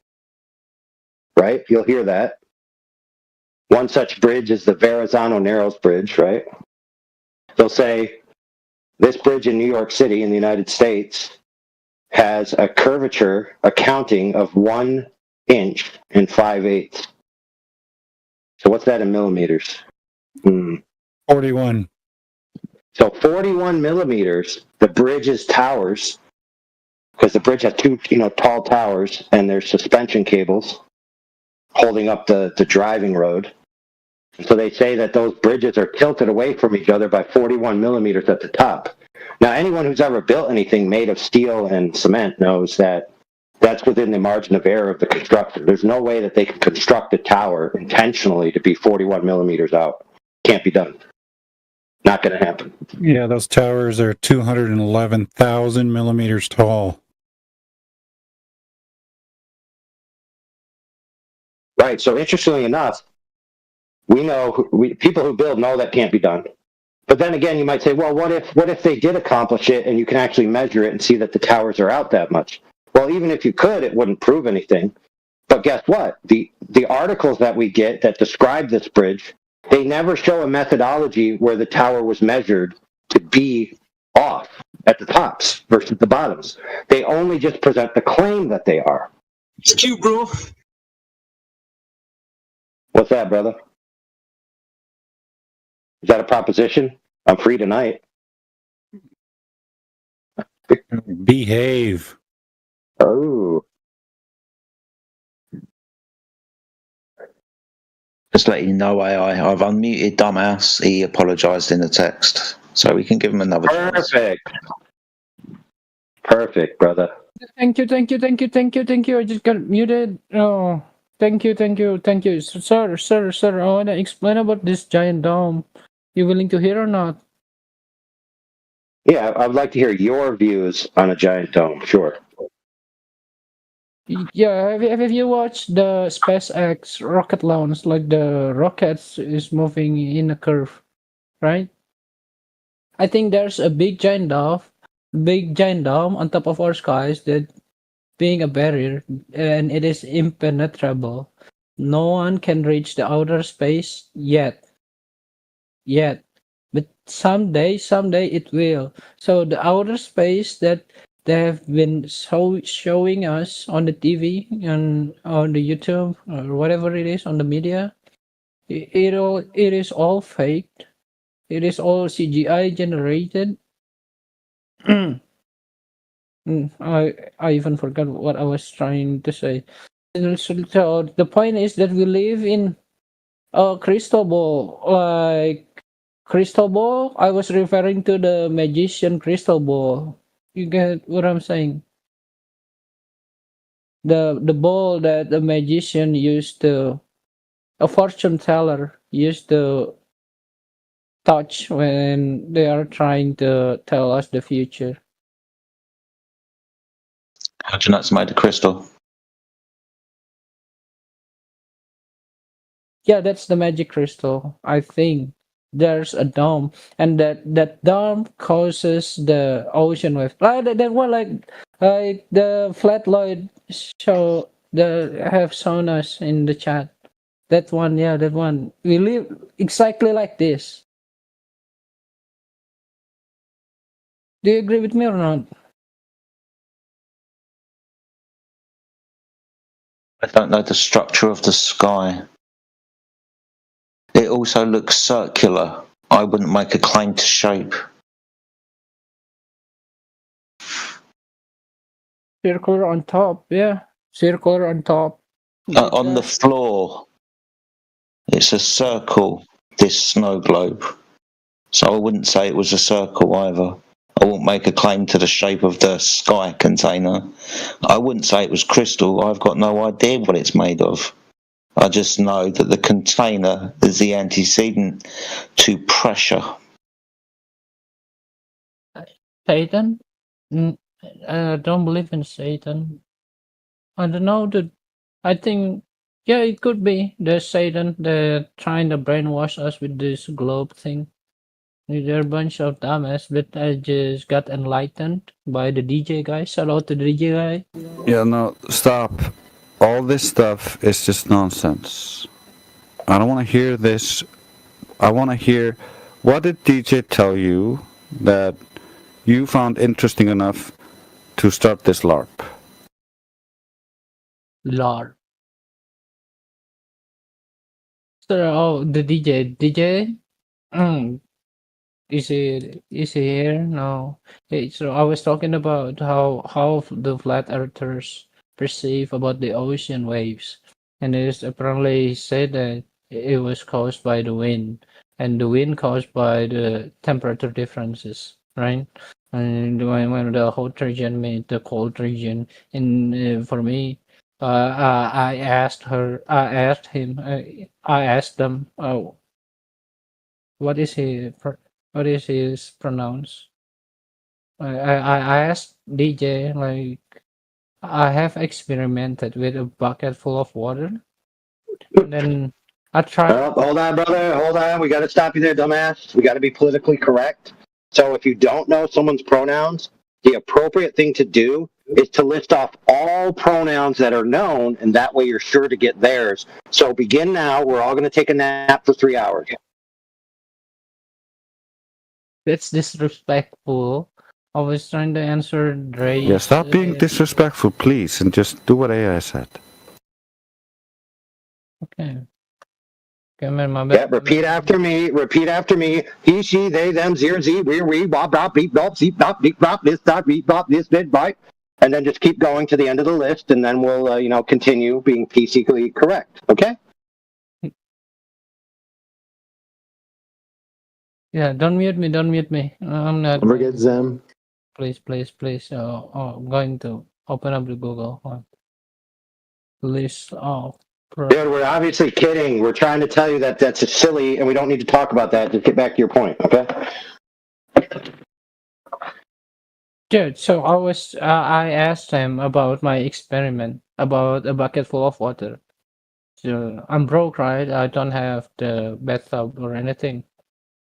Right? You'll hear that. One such bridge is the Verrazano-Narrows Bridge, right? They'll say, this bridge in New York City in the United States has a curvature accounting of 1 inch and 5/8. So what's that in millimeters? 41. So 41 millimeters, the bridge's towers, because the bridge has two, tall towers, and there's suspension cables holding up the driving road. So they say that those bridges are tilted away from each other by 41 millimeters at the top. Now, anyone who's ever built anything made of steel and cement knows that that's within the margin of error of the constructor. There's no way that they can construct a tower intentionally to be 41 millimeters out. Can't be done. Not going to happen. Yeah, those towers are 211,000 millimeters tall. Right. So interestingly enough, we know people who build know that can't be done. But then again, you might say, well, what if they did accomplish it and you can actually measure it and see that the towers are out that much? Well, even if you could, it wouldn't prove anything. But guess what? The articles that we get that describe this bridge, they never show a methodology where the tower was measured to be off at the tops versus the bottoms. They only just present the claim that they are. It's cute, bro. What's that, brother? Is that a proposition? I'm free tonight. Behave. Oh. Just letting you know, AI, I've unmuted Dumbass. He apologised in the text. So we can give him another chance. Perfect, brother. Thank you. I just got muted. Oh, thank you. Sir, I want to explain about this giant dome. You willing to hear or not? Yeah, I'd like to hear your views on a giant dome. Sure. Yeah, have you watched the SpaceX rocket launch? Like the rockets is moving in a curve, right? I think there's a big giant dome on top of our skies that being a barrier, and it is impenetrable. No one can reach the outer space yet. But someday it will. So the outer space that they have been showing us on the TV and on the YouTube or whatever it is on the media, it is all faked. It is all CGI generated. I even forgot what I was trying to say. So the point is that we live in a crystal ball. Like crystal ball, I was referring to the magician crystal ball. You get what I'm saying? The ball that the magician used to, a fortune teller used to touch when they are trying to tell us the future. How do you know it's made of crystal? Yeah, that's the magic crystal. I think there's a dome, and that dome causes the ocean wave. That one like the Flat Lloyd show have shown us in the chat. That one, yeah, that one. We live exactly like this. Do you agree with me or not? I don't know the structure of the sky. It also looks circular. I wouldn't make a claim to shape. Circular on top, yeah. Circular on top. On the floor, it's a circle, this snow globe. So I wouldn't say it was a circle either. I won't make a claim to the shape of the sky container. I wouldn't say it was crystal. I've got no idea what it's made of. I just know that the container is the antecedent to pressure. Satan? I don't believe in Satan. I don't know. I think, yeah, it could be the Satan that trying to brainwash us with this globe thing. They're a bunch of dumbass, but I just got enlightened by the DJ guy. Shout out to the DJ guy. Yeah, no, stop. All this stuff is just nonsense. I don't want to hear this. I want to hear, what did DJ tell you that you found interesting enough to start this LARP? Lord. So, oh, the DJ. Mm, is he here? No. Hey, so I was talking about how the flat earthers perceive about the ocean waves, and it is apparently said that it was caused by the wind, and the wind caused by the temperature differences, right? And when the hot region meet the cold region, and for me, I asked him, I asked them, what is he? What is his pronounce? I asked DJ, like, I have experimented with a bucket full of water, and then I tried. Oh, hold on, brother. Hold on. We got to stop you there, dumbass. We got to be politically correct. So if you don't know someone's pronouns, the appropriate thing to do is to list off all pronouns that are known, and that way you're sure to get theirs. So begin now. We're all going to take a nap for 3 hours. That's disrespectful. I was trying to answer Dre's. Yeah, stop being disrespectful, please, and just do what AI said. Okay. Okay, man, my Yeah, bad. repeat after me. Repeat after me. He, she, they, them, zero, z, we, bop, bop, beep, bop, zeep, bop, beep, bop, this, dot, beep, bop, this, bit, right? And then just keep going to the end of the list, and then we'll, continue being PCally correct. Okay? Yeah, don't mute me. Don't mute me. I'm not. Forget Zem. Please, please, please. I'm going to open up the Google list of. Dude, we're obviously kidding. We're trying to tell you that that's silly, and we don't need to talk about that. Just get back to your point, okay? Dude, so I asked him about my experiment about a bucket full of water. So I'm broke, right? I don't have the bathtub or anything.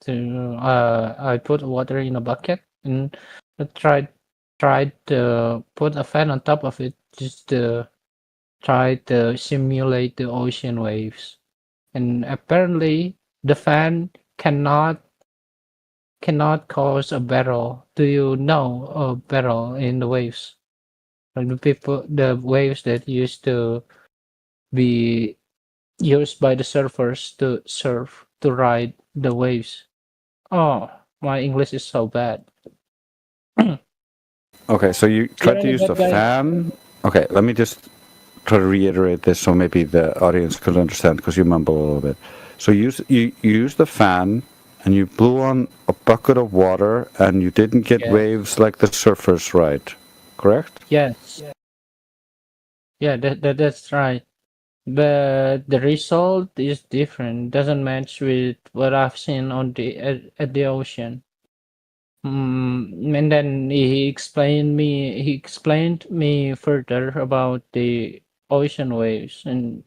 So I put water in a bucket and I tried to put a fan on top of it just to try to simulate the ocean waves. And apparently the fan cannot cause a barrel. Do you know a barrel in the waves? Like the waves that used to be used by the surfers to surf, to ride the waves. Oh, my English is so bad. Okay, so you tried to use the fan. Okay, let me just try to reiterate this so maybe the audience could understand, because you mumble a little bit. So you used the fan and you blew on a bucket of water and you didn't get waves like the surfers ride, correct? Yes. Yeah, that's right. But the result is different. Doesn't match with what I've seen on at the ocean. And then he explained me further about the ocean waves and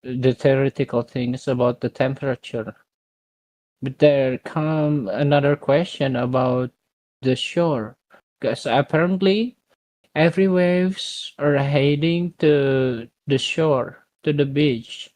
the theoretical things about the temperature. But there come another question about the shore, because apparently every waves are heading to the shore, to the beach.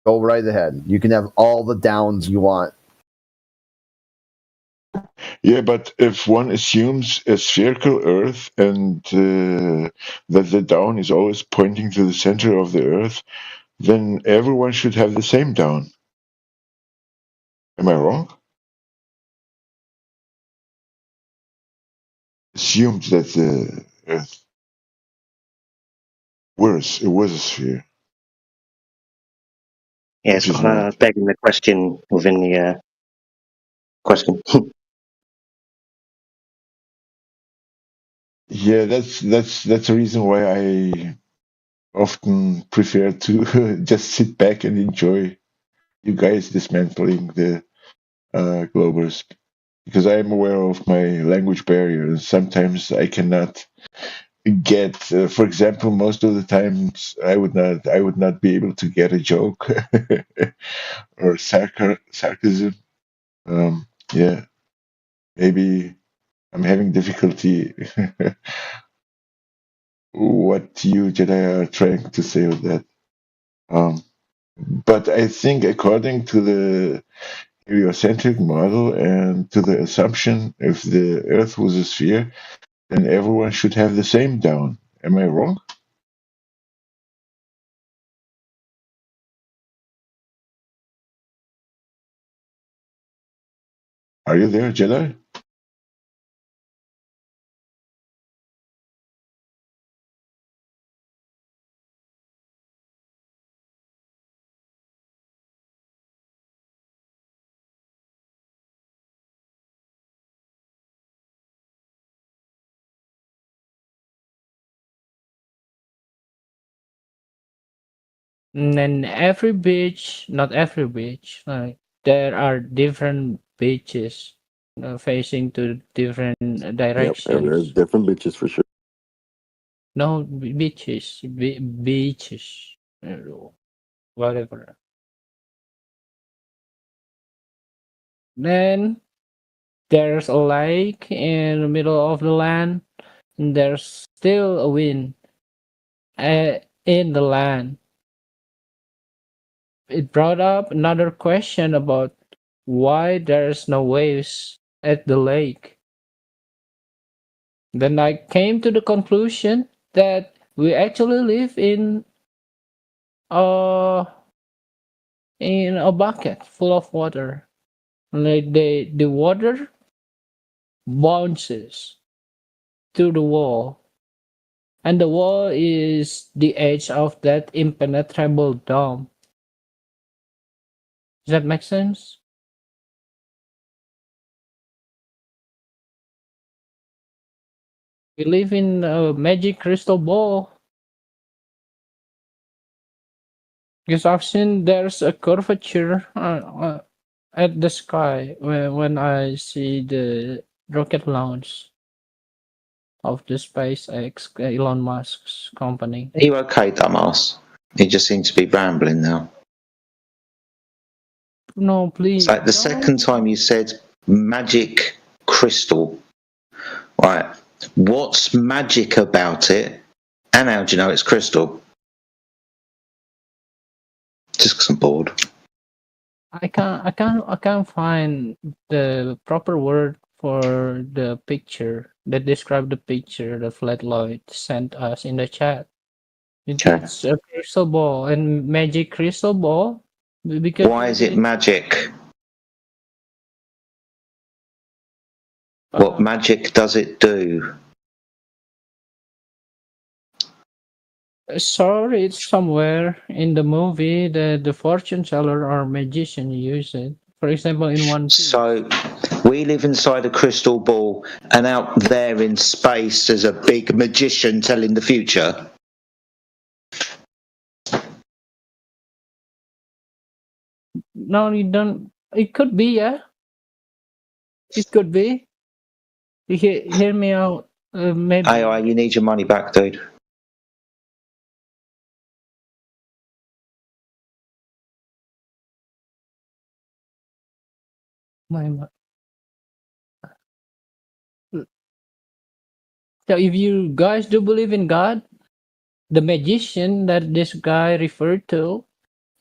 Go right ahead. You can have all the downs you want. Yeah, but if one assumes a spherical Earth and that the down is always pointing to the center of the Earth, then everyone should have the same down. Am I wrong? Assumed that the Earth was a sphere. Yeah, it's Which is got not. begging the question within the question. Yeah, that's the reason why I often prefer to just sit back and enjoy you guys dismantling the globers, because I am aware of my language barrier, and sometimes I cannot get. For example, most of the times I would not be able to get a joke or sarcasm. Yeah, maybe I'm having difficulty. What you Jedi are trying to say with that. But I think according to the heliocentric model and to the assumption if the Earth was a sphere, then everyone should have the same down. Am I wrong? Are you there, Jedi? And every beach, not every beach, like there are different beaches facing to different Yep, there's directions. different bitches for sure. No beaches, beaches, whatever. Then there's a lake in the middle of the land, and there's still a wind in the land. It brought up another question about why there's no waves at the lake. Then I came to the conclusion that we actually live in a bucket full of water. Like the water bounces to the wall, and the wall is the edge of that impenetrable dome. Does that make sense? We live in a magic crystal ball. Because I've seen there's a curvature at the sky when I see the rocket launch of the SpaceX, Elon Musk's company. Are you okay, dumbass? You just seem to be rambling now. No, please. It's like the second time you said magic crystal. Right. What's magic about it? And how do you know it's crystal? Just 'cause I'm bored. I can't find the proper word for the picture that describe the picture that Flat Lloyd sent us in the chat. It's a crystal ball and magic crystal ball because Why is it magic? What magic does it do? Sorry, it's somewhere in the movie that the fortune teller or magician use it. For example, in One Piece. So we live inside a crystal ball, and out there in space there's a big magician telling the future. No, you don't. It could be, yeah. It could be. You hear me out. Maybe. AI, you need your money back, dude. So if you guys do believe in God, the magician that this guy referred to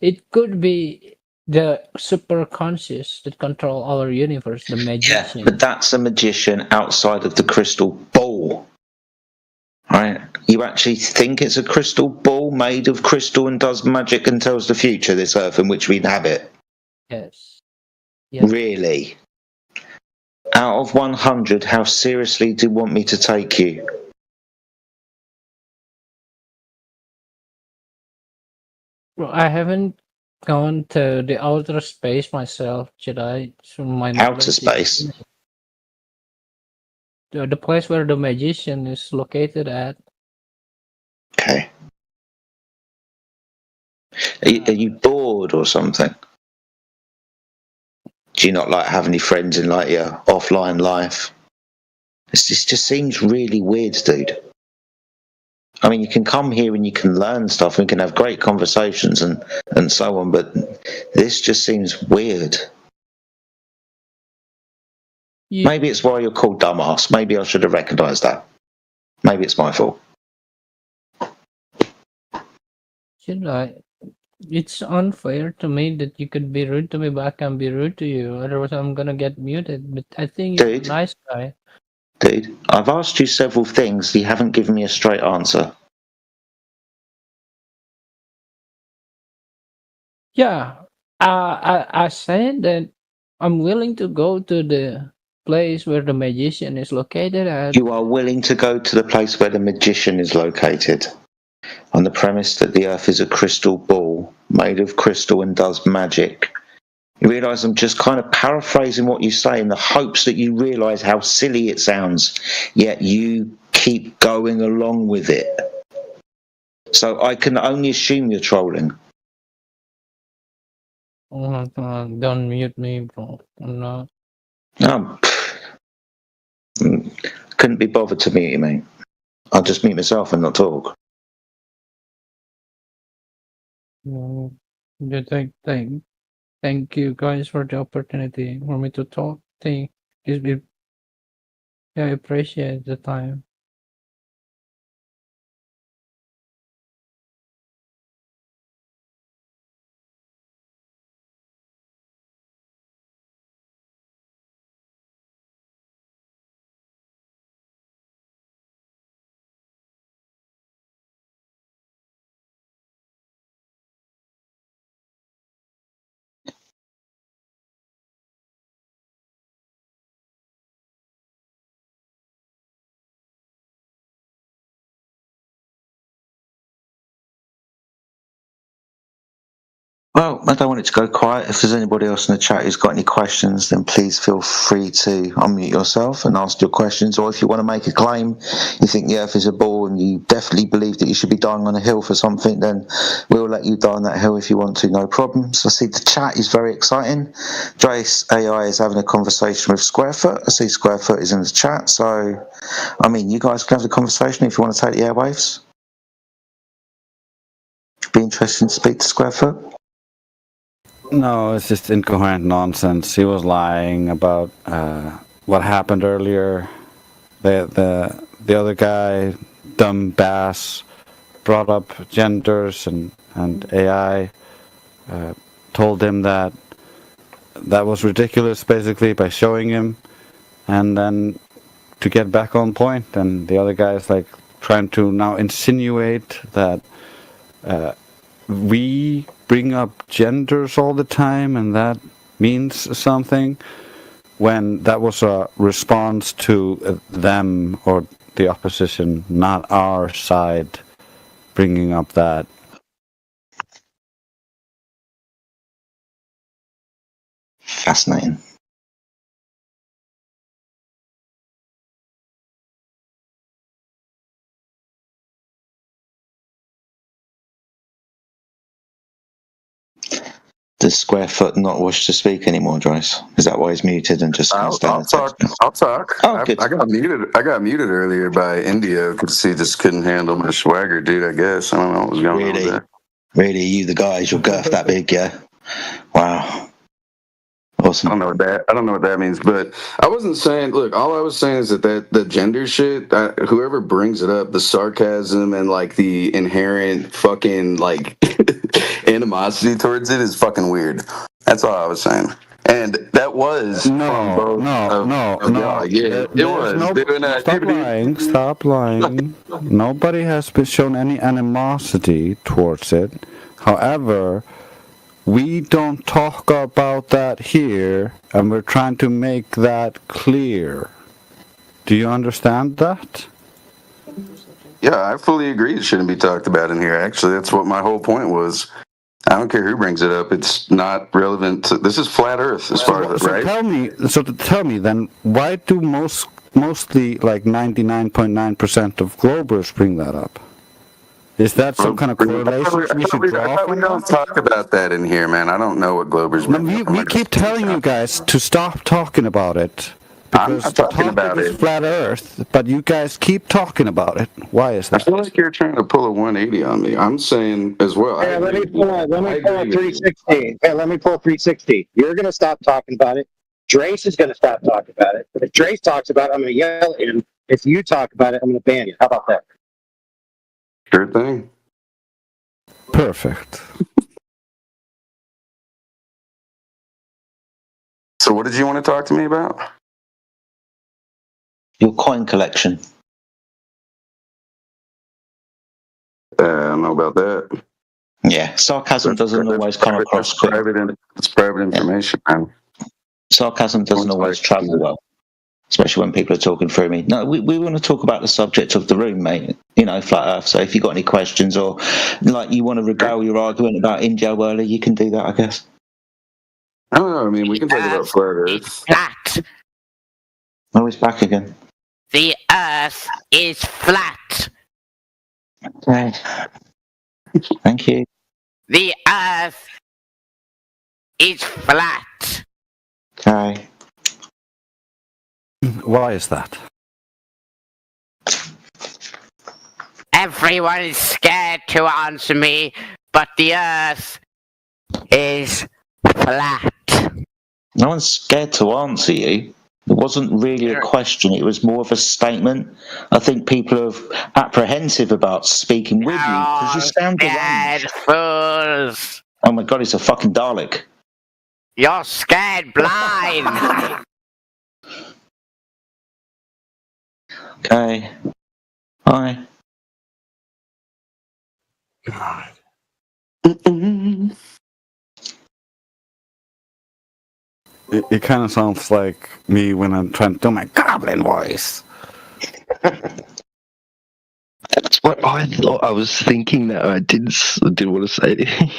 It could be the super conscious that control our universe, the Yeah, magician. but that's a magician outside of the crystal ball. Right? You actually think it's a crystal ball made of crystal and does magic and tells the future, this earth in which we inhabit? Yes. Yes. Really? Out of 100, how seriously do you want me to take you? Well, I haven't gone to the outer space myself, Jedi. So my Outer knowledge is space? limited. The place where the magician is located at. Okay. Are you bored or something? Do you not like have any friends in like your offline life? This just seems really weird, dude. I mean, you can come here and you can learn stuff and we can have great conversations and so on, but this just seems weird. Maybe it's why you're called dumbass. Maybe I should have recognised that. Maybe it's my fault. Jedi, it's unfair to me that you could be rude to me back and be rude to you. Otherwise, I'm gonna get muted. But I think you're a Dude. nice guy. Dude, I've asked you several things. You haven't given me a straight answer. Yeah, I said that I'm willing to go to the place where the magician is located at. You are willing to go to the place where the magician is located on the premise that the earth is a crystal ball made of crystal and does magic. You realise I'm just kind of paraphrasing what you say in the hopes that you realise how silly it sounds, yet you keep going along with it. So I can only assume you're trolling. Oh my God, don't mute me, bro. I'm not. Couldn't be bothered to mute you, mate. I'll just mute myself and not talk. No. Yeah, thank you guys for the opportunity for me to talk. Yeah, I appreciate the time. Well, I don't want it to go quiet. If there's anybody else in the chat who's got any questions, then please feel free to unmute yourself and ask your questions. Or if you want to make a claim, you think the earth is a ball and you definitely believe that you should be dying on a hill for something, then we'll let you die on that hill if you want to, no problem. So I see the chat is very exciting. Drace AI is having a conversation with Squarefoot. I see Squarefoot is in the chat. So, I mean, you guys can have the conversation if you want to take the airwaves. Be interesting to speak to Squarefoot. No, it's just incoherent nonsense. He was lying about what happened earlier. The other guy, dumb bass, brought up genders and AI. Told him that was ridiculous, basically, by showing him, and then to get back on point. And the other guy is like trying to now insinuate that we bring up genders all the time and that means something, when that was a response to them or the opposition, not our side, bringing up that. Fascinating. Does Squarefoot not wish to speak anymore, Joyce? Is that why he's muted and just I'll talk. I'll talk. Oh, good. I got muted earlier by India because he just couldn't handle my swagger, dude. I guess I don't know what was going on with that. Really, you the guys, your girth that big, yeah? Wow. Awesome. I don't know what that means, but I wasn't saying. Look, all I was saying is that the gender shit. Whoever brings it up, the sarcasm and like the inherent fucking like animosity towards it is fucking weird. That's all I was saying. And that was from both no. Yeah, it was. Stop lying. Nobody has been shown any animosity towards it. However, we don't talk about that here, and we're trying to make that clear. Do you understand that? Yeah, I fully agree. It shouldn't be talked about in here. Actually, that's what my whole point was. I don't care who brings it up. It's not relevant. This is flat Earth as far as right. Tell me then, why do mostly like 99.9% of Globers bring that up? Is that some kind of correlation we should draw from? We don't talk about that in here, man. I don't know what Globers bring up. We keep telling you guys to stop talking about it. Because I'm not talking about it. Flat Earth, but you guys keep talking about it. Why is that? I feel like you're trying to pull a 180 on me. I'm saying as well. Hey, let me pull a 360. Hey, let me pull a 360. You're going to stop talking about it. Drace is going to stop talking about it. If Drace talks about it, I'm going to yell at him. If you talk about it, I'm going to ban you. How about that? Sure thing. Perfect. So what did you want to talk to me about? Your coin collection. I don't know about that. Yeah, sarcasm doesn't always come across quick. It's private information, man. Sarcasm doesn't always travel well, especially when people are talking through me. No, we want to talk about the subject of the room, mate. You know, Flat Earth. So if you've got any questions or like you want to regale your argument about India early, you can do that, I guess. I don't know. I mean, we can talk about Flat Earth. Flat. Oh, he's back again. The Earth is flat. Okay. Thank you. The Earth is flat. Okay. Why is that? Everyone is scared to answer me, but the Earth is flat. No one's scared to answer you. It wasn't really a question, it was more of a statement. I think people are apprehensive about speaking with you because you sound deranged. Fools. Oh my god, it's a fucking Dalek. You're scared blind. Okay. Hi. God. It kind of sounds like me when I'm trying to do my goblin voice. That's what I thought. I was thinking that I didn't want to say anything.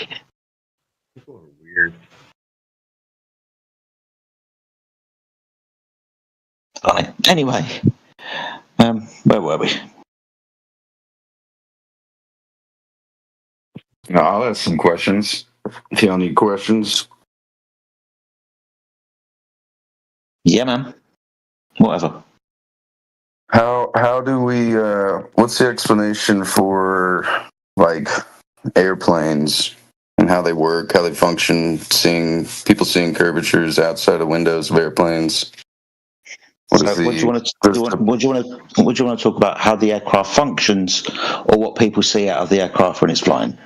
People are weird. Fine. Anyway, where were we? No, I'll ask some questions. If y'all need questions. Yeah, man. Whatever. How do we what's the explanation for like airplanes and how they work, how they function, seeing curvatures outside of windows of airplanes? What do you want to talk about? How the aircraft functions, or what people see out of the aircraft when it's flying?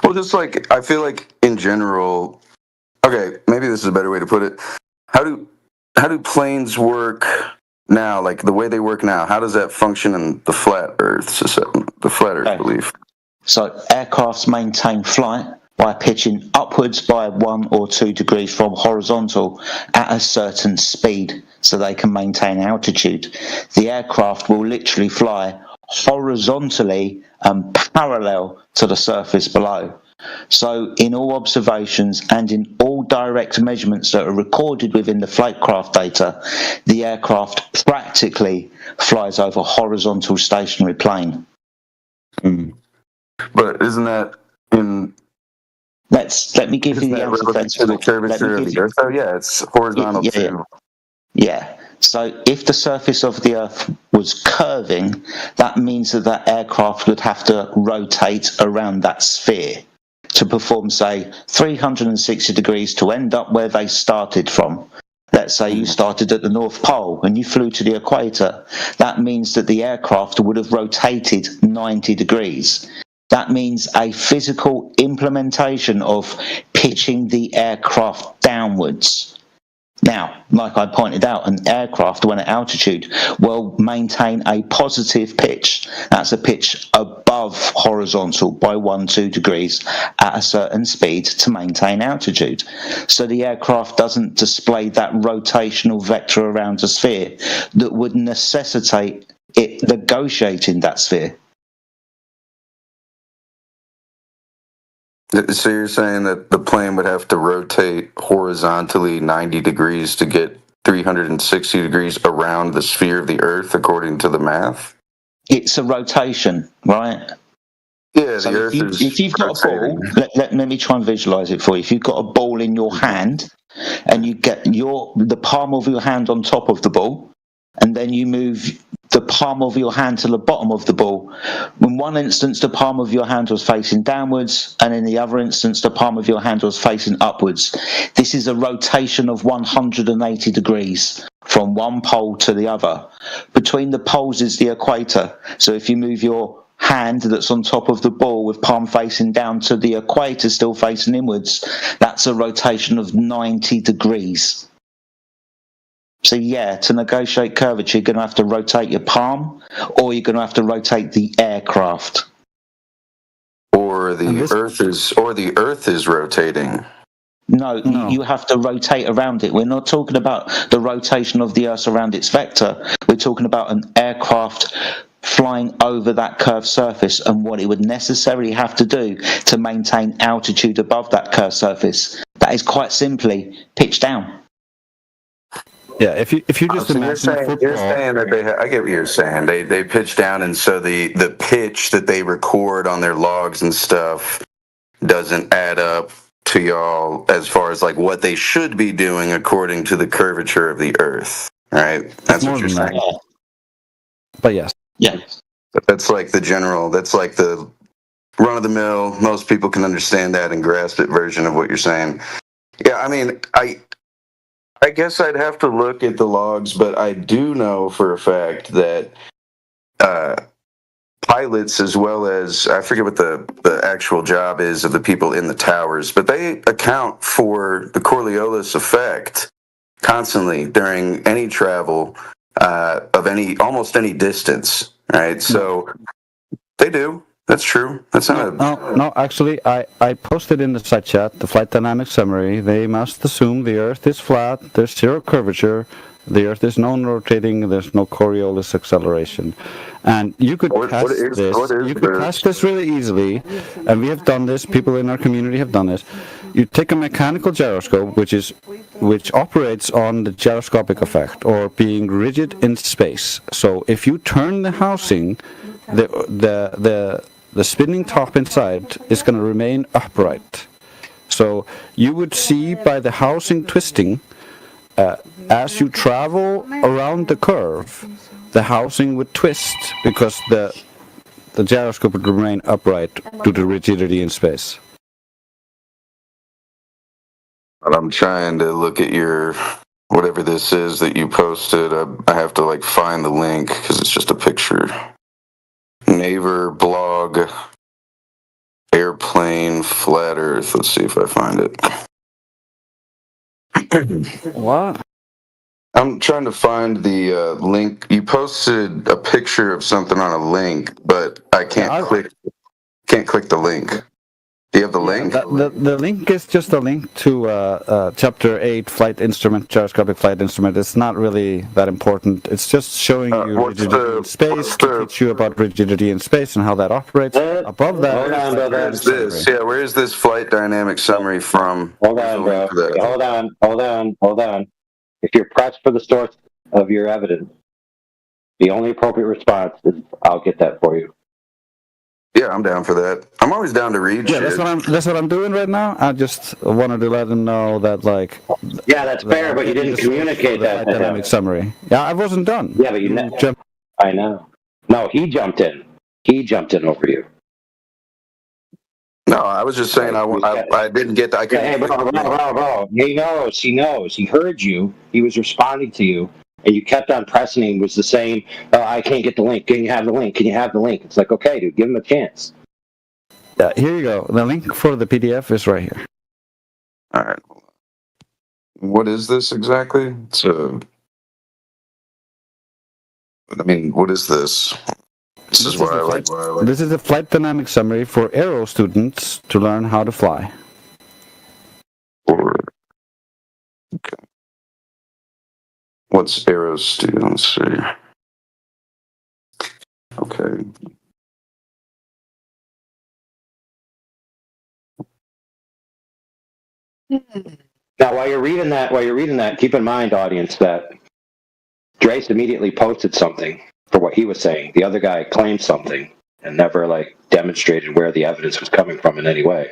Well, just like I feel like in general. Okay, maybe this is a better way to put it. How do planes work now? Like the way they work now, how does that function in the flat Earth system? The flat Earth belief. So aircrafts maintain flight by pitching upwards by 1 or 2 degrees from horizontal at a certain speed so they can maintain altitude. The aircraft will literally fly horizontally and parallel to the surface below. So in all observations and in all direct measurements that are recorded within the flightcraft data, the aircraft practically flies over horizontal stationary plane. But isn't that in... Let me give you the answer. To the curvature of the Earth? Oh yeah, it's horizontal too. Yeah. So if the surface of the Earth was curving, that means that aircraft would have to rotate around that sphere to perform, say, 360 degrees to end up where they started from. Let's say you started at the North Pole and you flew to the equator. That means that the aircraft would have rotated 90 degrees. That means a physical implementation of pitching the aircraft downwards. Now, like I pointed out, an aircraft when at altitude will maintain a positive pitch. That's a pitch above horizontal by 1-2 degrees at a certain speed to maintain altitude. So the aircraft doesn't display that rotational vector around the sphere that would necessitate it negotiating that sphere. So you're saying that the plane would have to rotate horizontally 90 degrees to get 360 degrees around the sphere of the Earth, according to the math? It's a rotation, right? Yeah, So the Earth is if you've got a ball, let me try and visualize it for you. If you've got a ball in your hand, and you get the palm of your hand on top of the ball, and then you move the palm of your hand to the bottom of the ball. In one instance, the palm of your hand was facing downwards, and in the other instance, the palm of your hand was facing upwards. This is a rotation of 180 degrees from one pole to the other. Between the poles is the equator. So if you move your hand that's on top of the ball with palm facing down to the equator still facing inwards, that's a rotation of 90 degrees. So yeah, to negotiate curvature, you're going to have to rotate your palm, or you're going to have to rotate the aircraft. Or the Earth is rotating. No, you have to rotate around it. We're not talking about the rotation of the Earth around its vector. We're talking about an aircraft flying over that curved surface and what it would necessarily have to do to maintain altitude above that curved surface. That is quite simply pitch down. Yeah, if you just So imagine you're saying that I get what you're saying. They pitch down, and so the pitch that they record on their logs and stuff doesn't add up to y'all as far as like what they should be doing according to the curvature of the Earth, right? That's what you're saying. But yes. Yeah. That's like the general. That's like the run of the mill. Most people can understand that and grasp it version of what you're saying. Yeah, I mean, I guess I'd have to look at the logs, but I do know for a fact that pilots, as well as, I forget what the actual job is of the people in the towers, but they account for the Coriolis effect constantly during any travel of almost any distance, right? So they do. That's true. That's not No, actually, I posted in the side chat the flight dynamics summary. They must assume the Earth is flat, there's zero curvature, the Earth is non-rotating, there's no Coriolis acceleration. And you could test this really easily, and we have done this, people in our community have done this. You take a mechanical gyroscope, which operates on the gyroscopic effect, or being rigid in space. So if you turn the housing, the spinning top inside is going to remain upright. So you would see by the housing twisting, as you travel around the curve, the housing would twist because the gyroscope would remain upright due to rigidity in space. But I'm trying to look at your whatever this is that you posted. I have to like find the link because it's just a picture. Naver blog airplane flat Earth. Let's see if I find it. What? I'm trying to find the link. You posted a picture of something on a link, but I can't click the link. Do you have the link? The link is just a link to Chapter 8 flight instrument, gyroscopic flight instrument. It's not really that important. It's just showing you rigidity in space to teach you about rigidity in space and how that operates. Above that, where's this? Yeah, where is this flight dynamic summary from? Hold on, bro. Hold on. If you're pressed for the source of your evidence, the only appropriate response is, I'll get that for you. Yeah, I'm down for that. I'm always down to read shit. That's what I'm doing right now. I just wanted to let them know that, like... Yeah, that's fair, but you didn't communicate that to him. Dynamic summary. Yeah, I wasn't done. Yeah, but you I know. No, he jumped in. He jumped in over you. No, I was just saying I didn't get that. Hey, bro. He knows. He heard you. He was responding to you. And you kept on pressing him, was the same, I can't get the link. Can you have the link? Can you have the link? It's like, okay, dude, give him a chance. Here you go. The link for the PDF is right here. All right. What is this exactly? What is this? This is why I like. This is a flight dynamic summary for aero students to learn how to fly. Okay. What's aero students? See. Okay. Now, while you're reading that, keep in mind, audience, that Drace immediately posted something for what he was saying. The other guy claimed something and never demonstrated where the evidence was coming from in any way.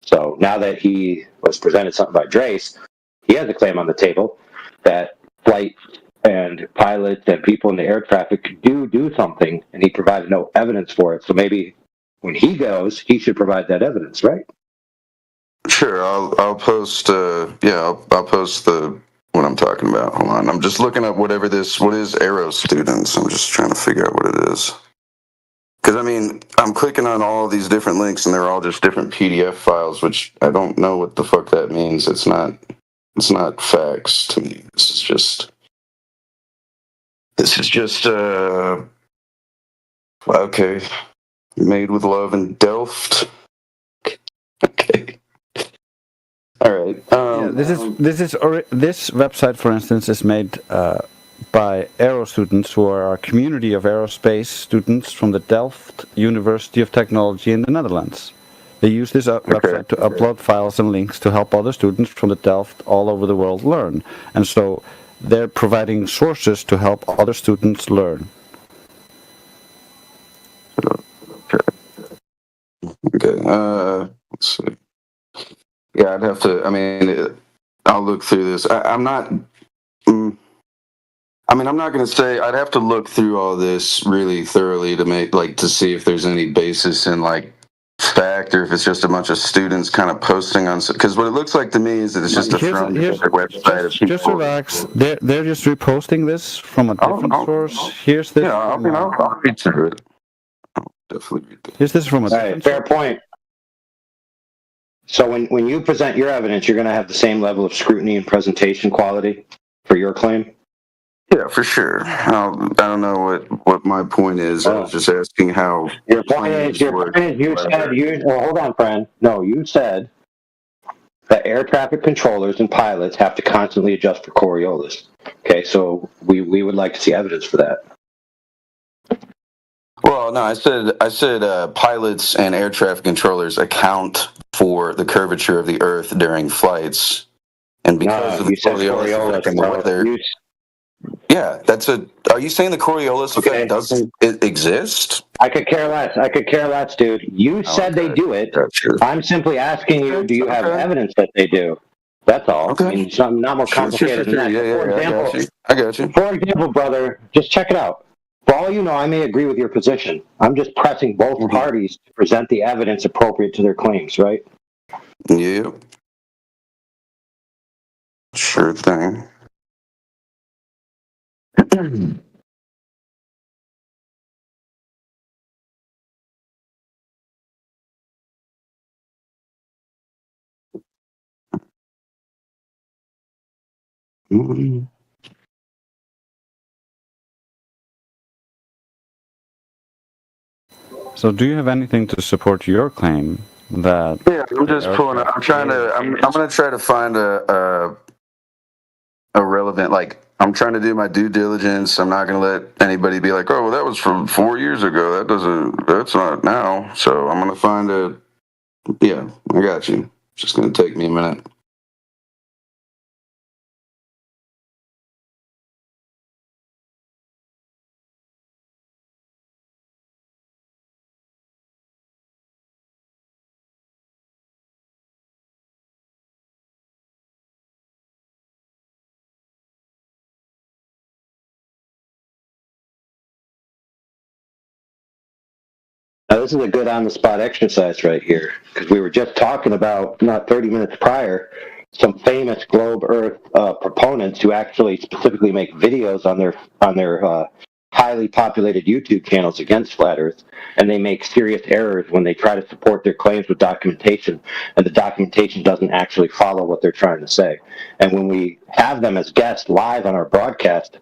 So now that he was presented something by Drace, he has a claim on the table that flight and pilots and people in the air traffic do something, and he provided no evidence for it. So maybe when he goes, he should provide that evidence, right? Sure, I'll post. I'll post what I'm talking about. Hold on, I'm just looking up what is aero students. I'm just trying to figure out what it is. Because I'm clicking on all these different links, and they're all just different PDF files, which I don't know what the fuck that means. It's not facts to me. This is just okay. Made with love in Delft. Okay. All right. This website, for instance, is made by aero students who are a community of aerospace students from the Delft University of Technology in the Netherlands. They use this website to upload files and links to help other students from the Delft all over the world learn. And so they're providing sources to help other students learn. Okay. Let's see. Yeah, I'd have to. I'll look through this. I'm not going to say. I'd have to look through all this really thoroughly to see if there's any basis in fact, or if it's just a bunch of students kind of posting on. Because what it looks like to me is that it's just a thrown together website. Just relax. They're just reposting this from a different source. Here's this. Yeah, I'll read through it. I'll definitely read this. Here's this from a different source. Fair point. So when you present your evidence, you're going to have the same level of scrutiny and presentation quality for your claim? Yeah, for sure. I don't know what my point is. I was just asking how your point is you said hold on, friend. No, you said that air traffic controllers and pilots have to constantly adjust for Coriolis. Okay, so we would like to see evidence for that. Well, no, I said pilots and air traffic controllers account for the curvature of the Earth during flights, and because of the Coriolis and the weather. Yeah, are you saying the Coriolis effect doesn't exist? I could care less, dude. You said they do it. Gotcha. I'm simply asking you, do you have evidence that they do? That's all. Okay. It's not more complicated than that. Yeah, I got you. For example, brother, just check it out. For all you know, I may agree with your position. I'm just pressing both parties to present the evidence appropriate to their claims, right? Yeah. Sure thing. So do you have anything to support your claim that... Yeah, I'm just pulling up. I'm going to try to find a relevant, I'm trying to do my due diligence. I'm not going to let anybody be like, oh, well, that was from 4 years ago. That's not now. So I'm going to find I got you. It's just going to take me a minute. Now, this is a good on-the-spot exercise right here, because we were just talking about, not 30 minutes prior, some famous globe Earth proponents who actually specifically make videos on their highly populated YouTube channels against flat Earth, and they make serious errors when they try to support their claims with documentation, and the documentation doesn't actually follow what they're trying to say. And when we have them as guests live on our broadcast,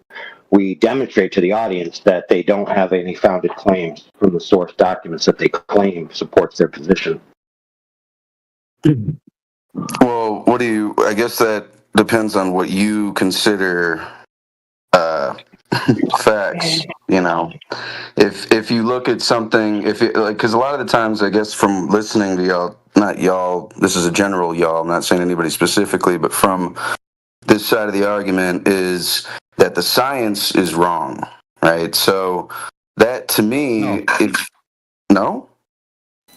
we demonstrate to the audience that they don't have any founded claims from the source documents that they claim supports their position. Well, what do you? I guess that depends on what you consider facts. You know, if you look at something, if it, like, because a lot of the times, I guess from listening to y'all, not y'all. This is a general y'all. I'm not saying anybody specifically, but from this side of the argument is that the science is wrong, right? So that to me, it's no.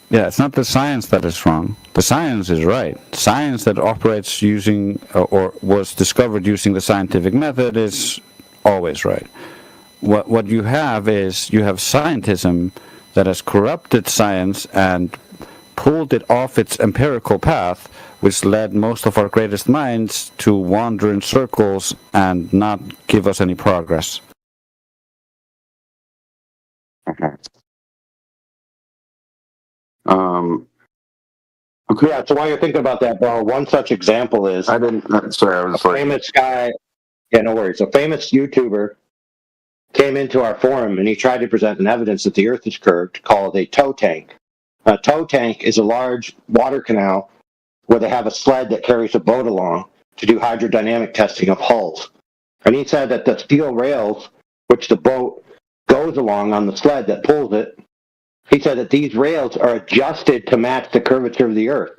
Yeah, it's not the science that is wrong. The science is right. Science that operates using or was discovered using the scientific method is always right. What you have is you have scientism that has corrupted science and pulled it off its empirical path, which led most of our greatest minds to wander in circles and not give us any progress. Okay. Yeah, so while you're thinking about that, Bo, one such example is I was a famous guy. Yeah, no worries. A famous YouTuber came into our forum and he tried to present an evidence that the Earth is curved, called a tow tank. A tow tank is a large water canal where they have a sled that carries a boat along to do hydrodynamic testing of hulls. And he said that the steel rails, which the boat goes along on the sled that pulls it, he said that these rails are adjusted to match the curvature of the Earth.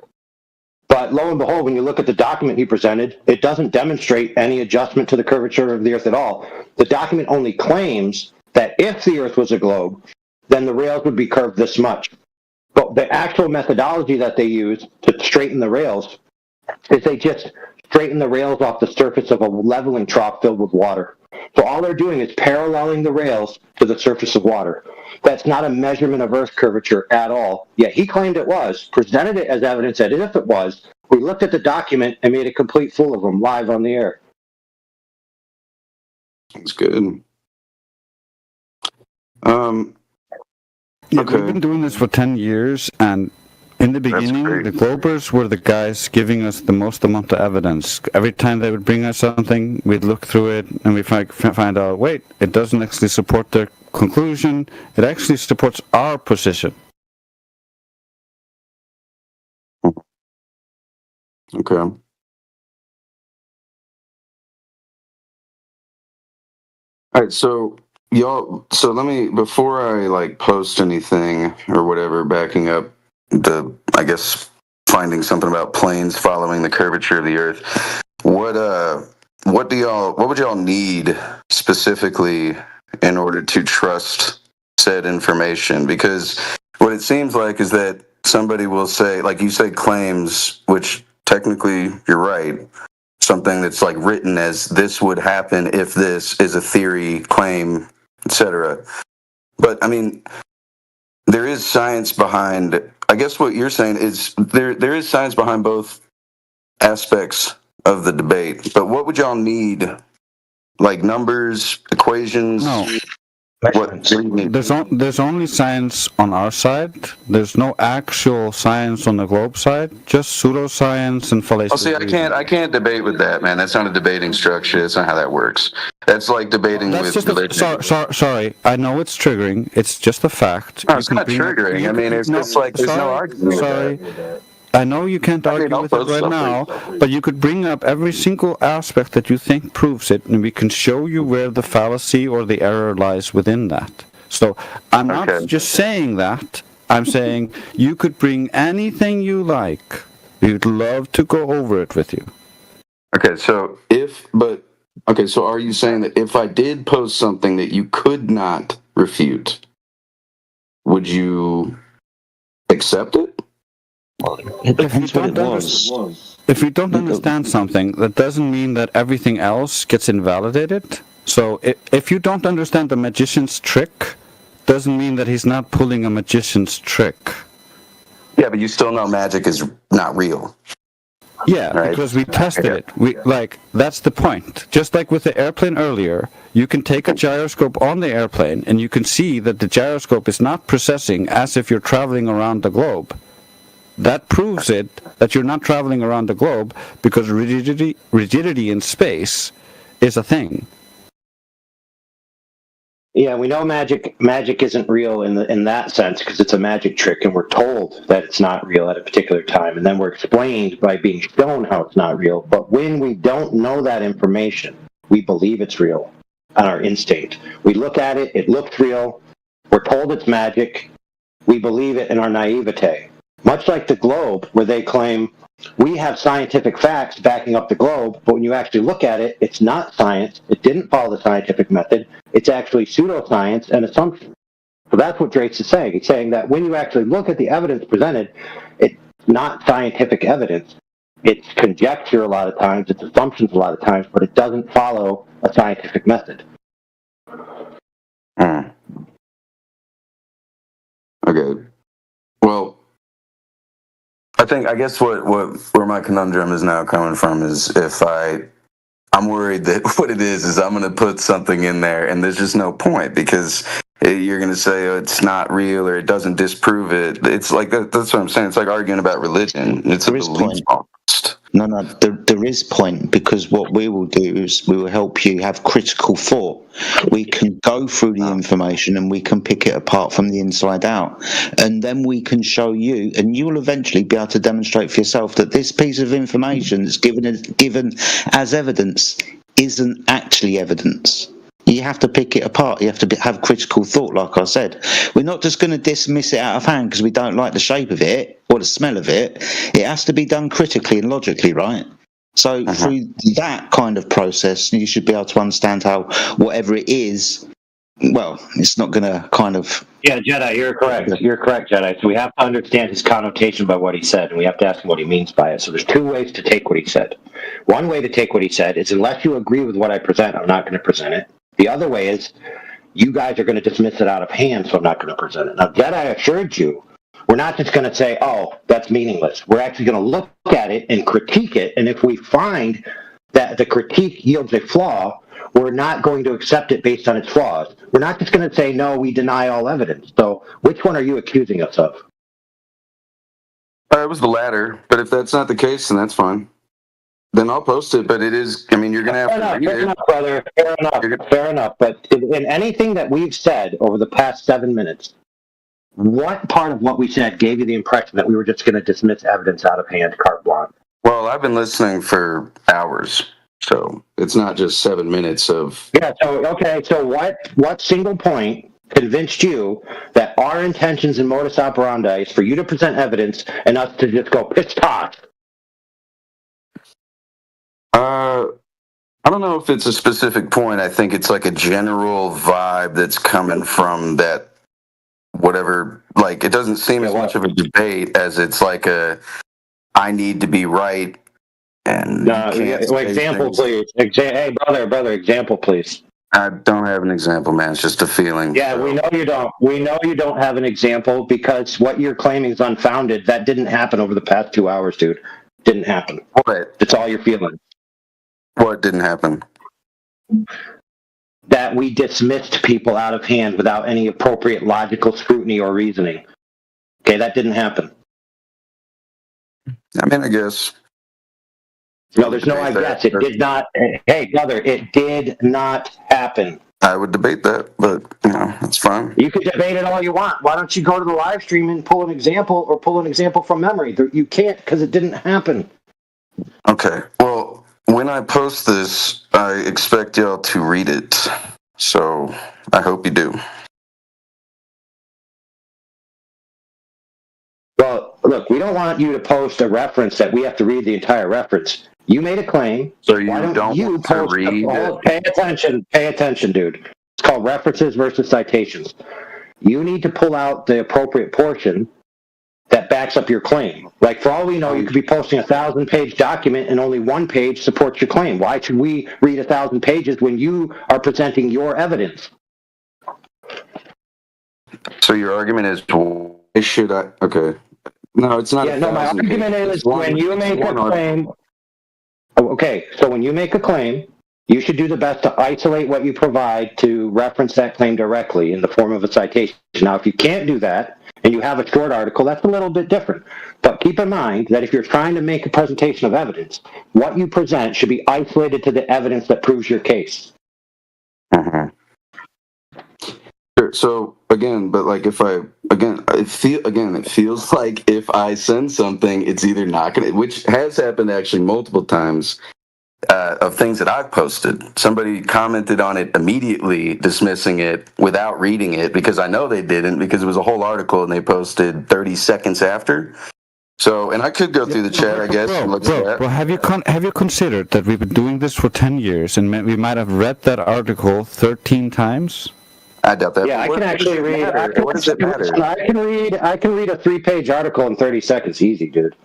But lo and behold, when you look at the document he presented, it doesn't demonstrate any adjustment to the curvature of the Earth at all. The document only claims that if the Earth was a globe, then the rails would be curved this much. But the actual methodology that they use to straighten the rails is they just straighten the rails off the surface of a leveling trough filled with water. So all they're doing is paralleling the rails to the surface of water. That's not a measurement of Earth curvature at all. Yet he claimed it was, presented it as evidence that if it was, we looked at the document and made a complete fool of him live on the air. That's good. Yeah, we've been doing this for 10 years, and in the beginning, the Globers were the guys giving us the most amount of evidence. Every time they would bring us something, we'd look through it, and we find out, wait, it doesn't actually support their conclusion. It actually supports our position. Okay. All right, so y'all, so let me, before I like post anything or whatever, backing up the, I guess, finding something about planes following the curvature of the Earth, what would y'all need specifically in order to trust said information? Because what it seems like is that somebody will say, like you said, claims, which technically you're right, something that's like written as this would happen if this is a theory, claim, etc. But I mean, there is science behind, I guess what you're saying is there is science behind both aspects of the debate, but what would y'all need? Like numbers, equations? No. What do you need? There's only science on our side. There's no actual science on the globe side. Just pseudoscience and fallacious. Oh, see, I can't debate with that, man. That's not a debating structure. That's not how that works. That's like debating That's with just religion. sorry. I know it's triggering. It's just a fact. No, it's not triggering. I mean, it's just like there's no argument with that. I know you can't argue with it right now, but you could bring up every single aspect that you think proves it, and we can show you where the fallacy or the error lies within that. So I'm not just saying that. I'm saying you could bring anything you like. We'd love to go over it with you. Okay, so so are you saying that if I did post something that you could not refute, would you accept it? Well, it depends what it was. If you don't understand something, that doesn't mean that everything else gets invalidated. So if you don't understand the magician's trick, doesn't mean that he's not pulling a magician's trick. Yeah, but you still know magic is not real. Yeah, Right. because we tested it. That's the point. Just like with the airplane earlier, you can take a gyroscope on the airplane and you can see that the gyroscope is not processing as if you're traveling around the globe. That proves it that you're not traveling around the globe because rigidity in space is a thing. Yeah, we know magic isn't real in that sense because it's a magic trick, and we're told that it's not real at a particular time, and then we're explained by being shown how it's not real. But when we don't know that information, we believe it's real on our instinct. We look at it, it looks real, we're told it's magic, we believe it in our naivete. Much like the globe, where they claim we have scientific facts backing up the globe, but when you actually look at it, it's not science. It didn't follow the scientific method. It's actually pseudoscience and assumption. So that's what Drake's is saying. He's saying that when you actually look at the evidence presented, it's not scientific evidence. It's conjecture a lot of times, it's assumptions a lot of times, but it doesn't follow a scientific method. Okay. Well, I guess where my conundrum is now coming from is if I'm worried that what it is I'm going to put something in there and there's just no point because you're going to say it's not real or it doesn't disprove it. It's like that's what I'm saying. It's like arguing about religion. It's a belief almost. No, there is point because what we will do is we will help you have critical thought. We can go through the information and we can pick it apart from the inside out. And then we can show you, and you will eventually be able to demonstrate for yourself that this piece of information that's given as evidence isn't actually evidence. You have to pick it apart. You have to have critical thought, like I said. We're not just going to dismiss it out of hand because we don't like the shape of it or the smell of it. It has to be done critically and logically, right? So through that kind of process, you should be able to understand how whatever it is, well, it's not going to kind of... Yeah, Jedi, you're correct. You're correct, Jedi. So we have to understand his connotation by what he said, and we have to ask him what he means by it. So there's two ways to take what he said. One way to take what he said is unless you agree with what I present, I'm not going to present it. The other way is you guys are going to dismiss it out of hand, so I'm not going to present it. Now, Jedi assured you, we're not just going to say, oh, that's meaningless. We're actually going to look at it and critique it, and if we find that the critique yields a flaw, we're not going to accept it based on its flaws. We're not just going to say, no, we deny all evidence. So which one are you accusing us of? It was the latter, but if that's not the case, then that's fine. Then I'll post it, but it is, I mean, you're going to have to read it. Fair enough, brother. Fair enough. But in anything that we've said over the past 7 minutes, what part of what we said gave you the impression that we were just going to dismiss evidence out of hand, carte blanche? Well, I've been listening for hours, so it's not just 7 minutes of... Yeah, so what single point convinced you that our intentions and modus operandi is for you to present evidence and us to just go piss off? I don't know if it's a specific point. I think it's like a general vibe that's coming from that whatever, like it doesn't seem as much of a debate as it's like I need to be right and example please. Hey brother, example please. I don't have an example, man. It's just a feeling. Yeah, so. We know you don't. We know you don't have an example because what you're claiming is unfounded. That didn't happen over the past 2 hours, dude. Didn't happen. What? It's all you're feeling. What didn't happen? That we dismissed people out of hand without any appropriate logical scrutiny or reasoning. Okay, that didn't happen. I mean, I guess. No, there's no I guess. It did not. Hey, brother, it did not happen. I would debate that, but, that's fine. You can debate it all you want. Why don't you go to the live stream and pull an example from memory? You can't because it didn't happen. Okay, well, when I post this, I expect y'all to read it, so I hope you do. Well, look, we don't want you to post a reference that we have to read the entire reference. You made a claim. So you don't want to read it? Pay attention, dude. It's called references versus citations. You need to pull out the appropriate portion that backs up your claim. Like, for all we know, you could be posting a 1,000-page document and only one page supports your claim. Why should we read 1,000 pages when you are presenting your evidence? So your argument is, why should I... Okay. No, it's not. Yeah, no, my 1,000 argument pages. is It's one- when you it's make a one article. claim. Oh, okay, so when you make a claim, you should do the best to isolate what you provide to reference that claim directly in the form of a citation. Now, if you can't do that and you have a short article, that's a little bit different. But keep in mind that if you're trying to make a presentation of evidence, what you present should be isolated to the evidence that proves your case. Sure. So again, but like if I it feels like if I send something, it's either not gonna, which has happened actually multiple times. Of things that I've posted, somebody commented on it immediately, dismissing it without reading it because I know they didn't, because it was a whole article and they posted 30 seconds after. So, and I could go through the chat, I guess, and look at that. Bro, have you considered that we've been doing this for 10 years and we might have read that article 13 times? I doubt that. Yeah, I can actually read. What does it matter? I can read a 3-page article in 30 seconds, easy, dude.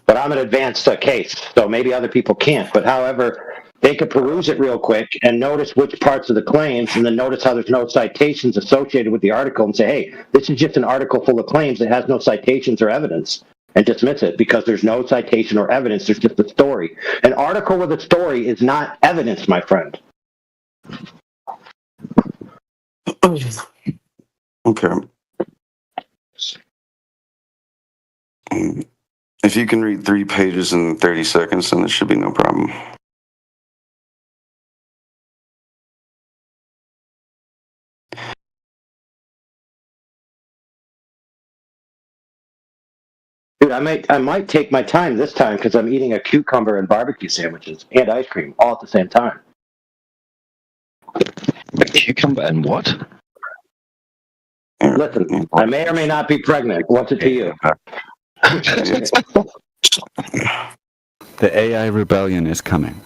But I'm an advanced case, so maybe other people can't. But however, they could peruse it real quick and notice which parts of the claims, and then notice how there's no citations associated with the article, and say, hey, this is just an article full of claims that has no citations or evidence, and dismiss it because there's no citation or evidence. There's just a story. An article with a story is not evidence, my friend. Okay. If you can read 3 pages in 30 seconds, then there should be no problem. Dude, I might take my time this time because I'm eating a cucumber and barbecue sandwiches and ice cream all at the same time. A cucumber and what? Listen, I may or may not be pregnant. What's it to you? The AI rebellion is coming.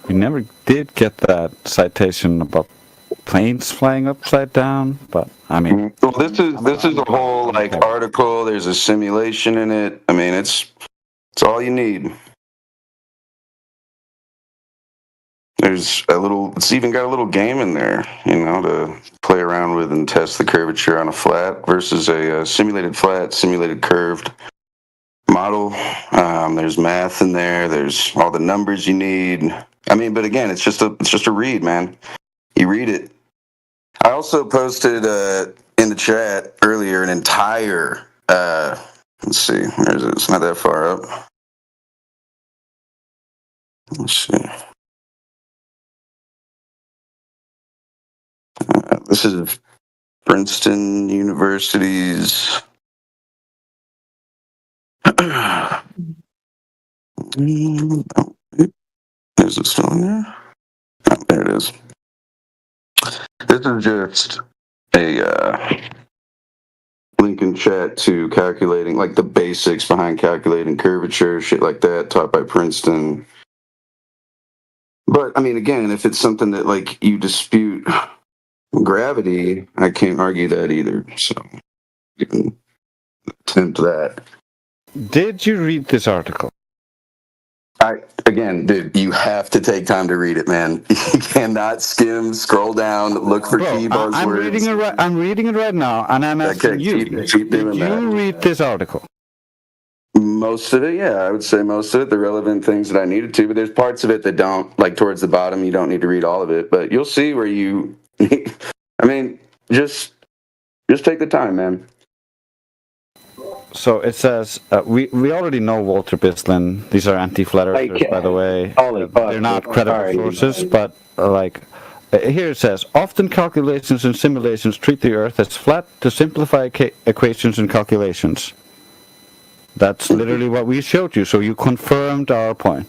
We never did get that citation about planes flying upside down, but I mean, well, this is a whole like article. There's a simulation in it. I mean, it's all you need. There's a little. It's even got a little game in there, you know, to play around with and test the curvature on a flat versus a simulated flat, simulated curved model. There's math in there. There's all the numbers you need. I mean, but again, it's just a read, man. You read it. I also posted in the chat earlier an entire. Let's see, where is it? It's not that far up. Let's see. This is Princeton University's. Is it still in there? Oh, there it is. This is just a link in chat to calculating, like the basics behind calculating curvature, shit like that, taught by Princeton. But I mean, again, if it's something that like you dispute gravity, I can't argue that either. So you can attempt that. did you read this article? Dude, you have to take time to read it, man. You cannot skim, scroll down, look for key buzzwords. I'm reading it right now, and I'm asking you. Keep doing did that. you read this article? Most of it, yeah, I would say most of it, the relevant things that I needed to, but there's parts of it that don't, like towards the bottom, you don't need to read all of it, but you'll see where you, I mean, just take the time, man. So it says, we already know Walter Bislin. These are anti-flat earthers, by the way. They're not credible sources, but here it says, often calculations and simulations treat the Earth as flat to simplify equations and calculations. That's literally what we showed you, so you confirmed our point.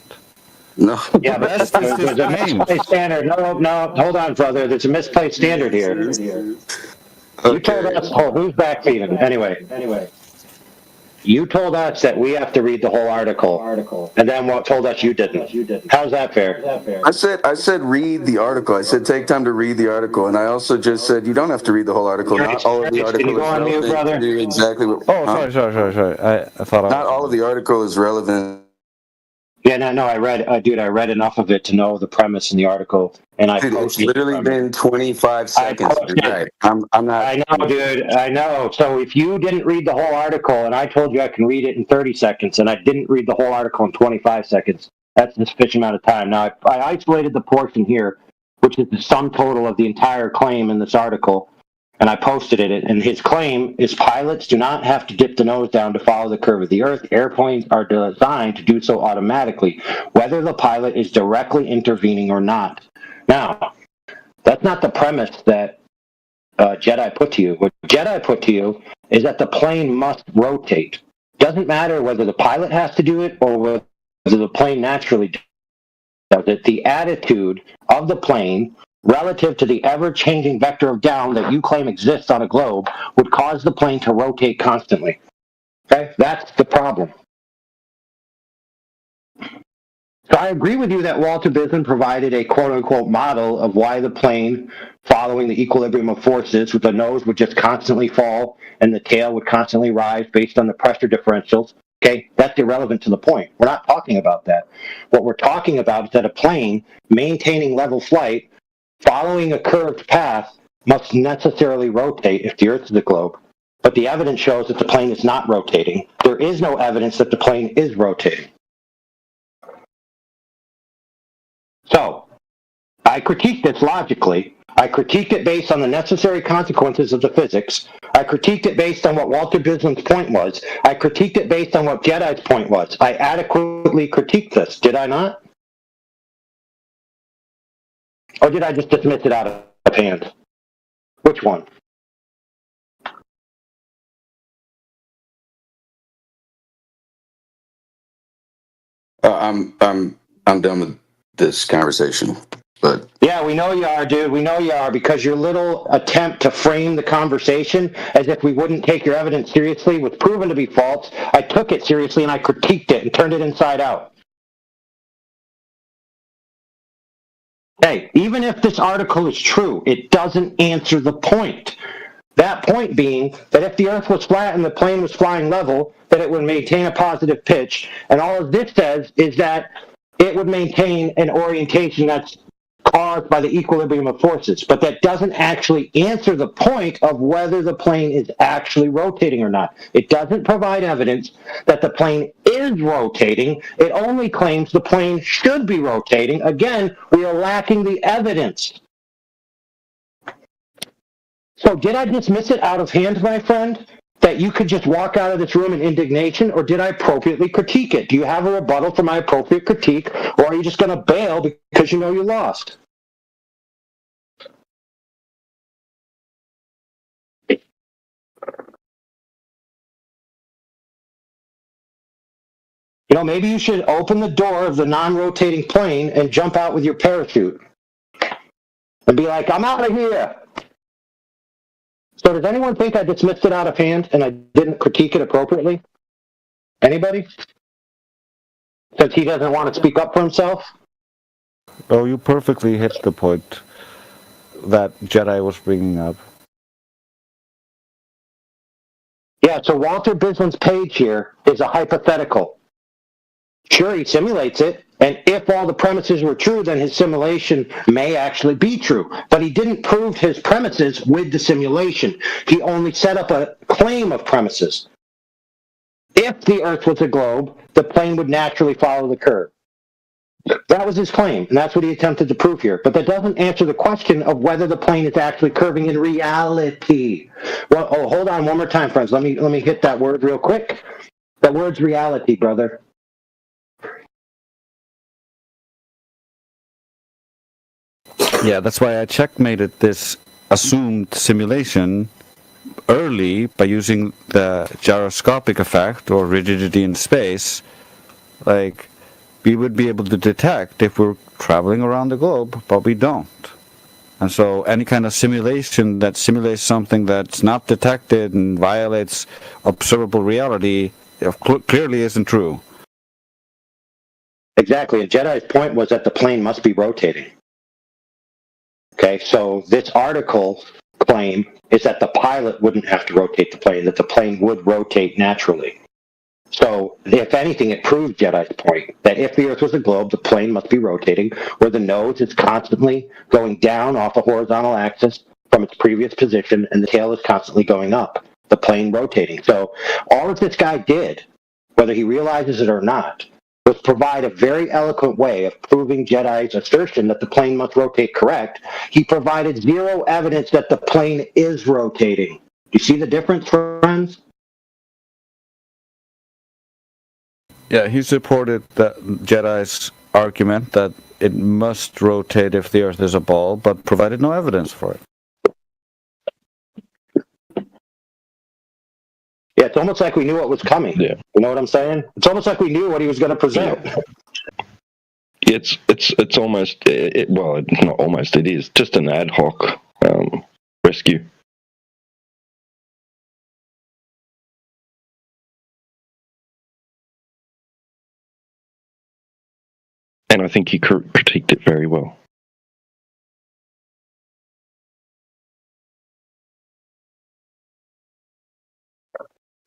No. Yeah, but there's a misplaced standard. No, hold on, brother. There's a misplaced standard here. You told us, who's backfeeding? Anyway. You told us that we have to read the whole article, and then told us you didn't. How's that fair? I said read the article. I said take time to read the article, and I also just said you don't have to read the whole article. Not all of the article Can you go is on mute, relevant brother? to exactly what. Oh, sorry. I thought Not all of the article is relevant. Yeah, no, I read enough of it to know the premise in the article, and I Dude, it's posted literally been 25 seconds. You're right. I'm not. I know, dude. I know. So if you didn't read the whole article, and I told you I can read it in 30 seconds, and I didn't read the whole article in 25 seconds, that's a sufficient amount of time. Now, I isolated the portion here, which is the sum total of the entire claim in this article, and I posted it. And his claim is pilots do not have to dip the nose down to follow the curve of the Earth. Airplanes are designed to do so automatically, whether the pilot is directly intervening or not. Now, that's not the premise that Jedi put to you. What Jedi put to you is that the plane must rotate. Doesn't matter whether the pilot has to do it or whether the plane naturally does it. The attitude of the plane relative to the ever-changing vector of down that you claim exists on a globe would cause the plane to rotate constantly. Okay? That's the problem. So I agree with you that Walter Bisman provided a quote-unquote model of why the plane, following the equilibrium of forces, with the nose would just constantly fall and the tail would constantly rise based on the pressure differentials. Okay, that's irrelevant to the point. We're not talking about that. What we're talking about is that a plane maintaining level flight, following a curved path, must necessarily rotate if the Earth is a globe. But the evidence shows that the plane is not rotating. There is no evidence that the plane is rotating. So, I critiqued this logically. I critiqued it based on the necessary consequences of the physics. I critiqued it based on what Walter Bisman's point was. I critiqued it based on what Jedi's point was. I adequately critiqued this, did I not? Or did I just dismiss it out of hand? Which one? I'm done with this conversation. But yeah, we know you are, dude. We know you are, because your little attempt to frame the conversation as if we wouldn't take your evidence seriously was proven to be false. I took it seriously and I critiqued it and turned it inside out. Hey, even if this article is true, it doesn't answer the point. That point being that if the Earth was flat and the plane was flying level, that it would maintain a positive pitch. And all of this says is that it would maintain an orientation that's caused by the equilibrium of forces. But that doesn't actually answer the point of whether the plane is actually rotating or not. It doesn't provide evidence that the plane is rotating. It only claims the plane should be rotating. Again, we are lacking the evidence. So did I dismiss it out of hand, my friend, that you could just walk out of this room in indignation, or did I appropriately critique it? Do you have a rebuttal for my appropriate critique, or are you just going to bail because you know you lost? You know, maybe you should open the door of the non-rotating plane and jump out with your parachute and be like, I'm out of here. So does anyone think I dismissed it out of hand and I didn't critique it appropriately? Anybody? Since he doesn't want to speak up for himself? Oh, you perfectly hit the point that Jedi was bringing up. Yeah, so Walter Bisman's page here is a hypothetical. Sure, he simulates it, and if all the premises were true, then his simulation may actually be true. But he didn't prove his premises with the simulation. He only set up a claim of premises. If the Earth was a globe, the plane would naturally follow the curve. That was his claim, and that's what he attempted to prove here. But that doesn't answer the question of whether the plane is actually curving in reality. Well, oh, hold on one more time, friends. Let me hit that word real quick. That word's reality, brother. Yeah, that's why I checkmated this assumed simulation early by using the gyroscopic effect or rigidity in space. Like, we would be able to detect if we're traveling around the globe, but we don't. And so any kind of simulation that simulates something that's not detected and violates observable reality clearly isn't true. Exactly. And Jedi's point was that the plane must be rotating. Okay, so this article claim is that the pilot wouldn't have to rotate the plane, that the plane would rotate naturally. So, if anything, it proves Jedi's point that if the Earth was a globe, the plane must be rotating, where the nose is constantly going down off a horizontal axis from its previous position, and the tail is constantly going up, the plane rotating. So, all that this guy did, whether he realizes it or not, was provide a very eloquent way of proving Jedi's assertion that the plane must rotate correct. He provided zero evidence that the plane is rotating. Do you see the difference, friends? Yeah, he supported the Jedi's argument that it must rotate if the Earth is a ball, but provided no evidence for it. Yeah, it's almost like we knew what was coming. Yeah. You know what I'm saying? It's almost like we knew what he was going to present. It's almost well, it's not almost. It is just an ad hoc rescue. And I think he critiqued it very well.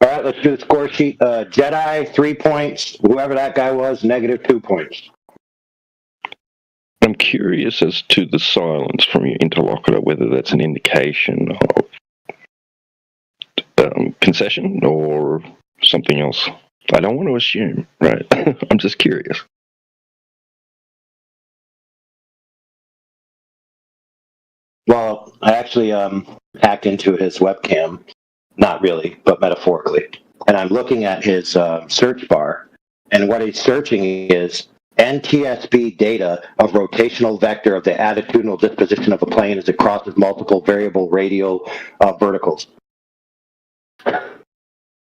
All right, let's do the score sheet. Jedi, 3 points. Whoever that guy was, -2 points. I'm curious as to the silence from your interlocutor, whether that's an indication of concession or something else. I don't want to assume, right? I'm just curious. Well, I actually hacked into his webcam. Not really, but metaphorically. And I'm looking at his search bar, and what he's searching is NTSB data of rotational vector of the attitudinal disposition of a plane as it crosses multiple variable radial verticals.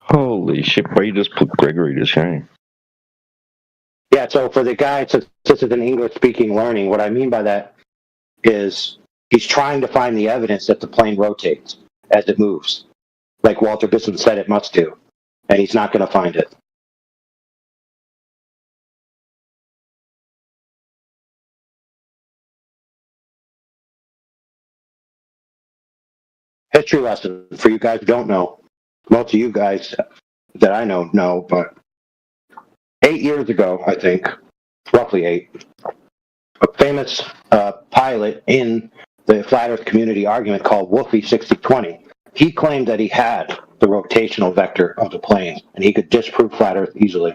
Holy shit, why you just put Gregory to shame? Yeah, so for the guy, since this is an English-speaking learning, what I mean by that is he's trying to find the evidence that the plane rotates as it moves, like Walter Bisson said it must do, and he's not going to find it. History lesson for you guys who don't know. Most of you guys that I know, but 8 years ago, I think, roughly 8, a famous pilot in the flat Earth community argument called Wolfie 6020, he claimed that he had the rotational vector of the plane, and he could disprove flat Earth easily.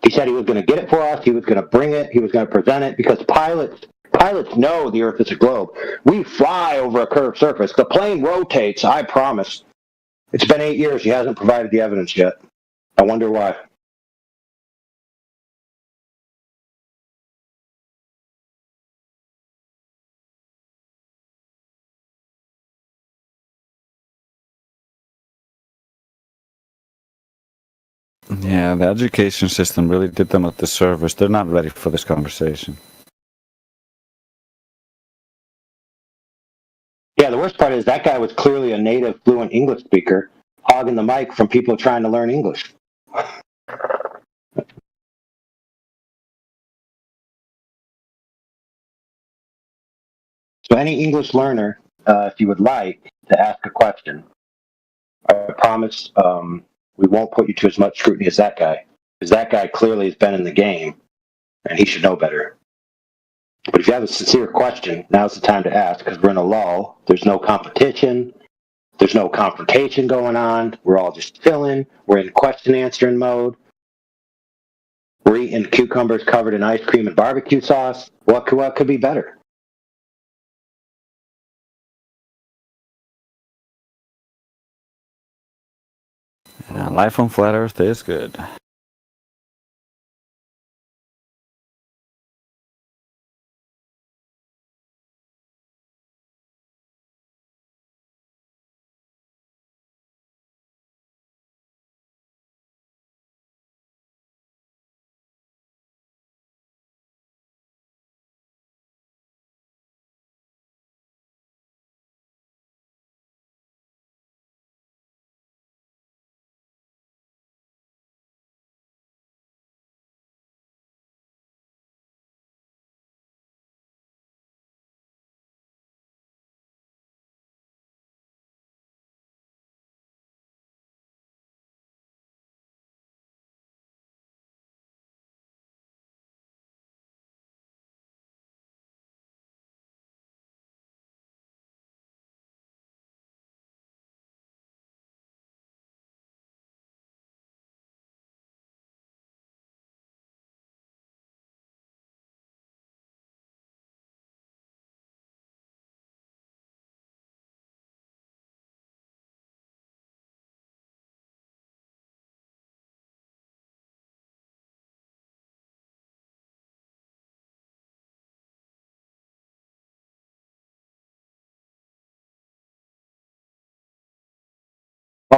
He said he was going to get it for us, he was going to bring it, he was going to present it, because pilots know the Earth is a globe. We fly over a curved surface. The plane rotates, I promise. It's been 8 years, he hasn't provided the evidence yet. I wonder why. Yeah, the education system really did them a disservice. They're not ready for this conversation. Yeah, the worst part is that guy was clearly a native fluent English speaker, hogging the mic from people trying to learn English. So any English learner, if you would like to ask a question, I promise we won't put you to as much scrutiny as that guy, because that guy clearly has been in the game, and he should know better. But if you have a sincere question, now's the time to ask, because we're in a lull. There's no competition. There's no confrontation going on. We're all just chilling. We're in question answering mode. We're eating cucumbers covered in ice cream and barbecue sauce. What could be better? Yeah, life on flat Earth is good.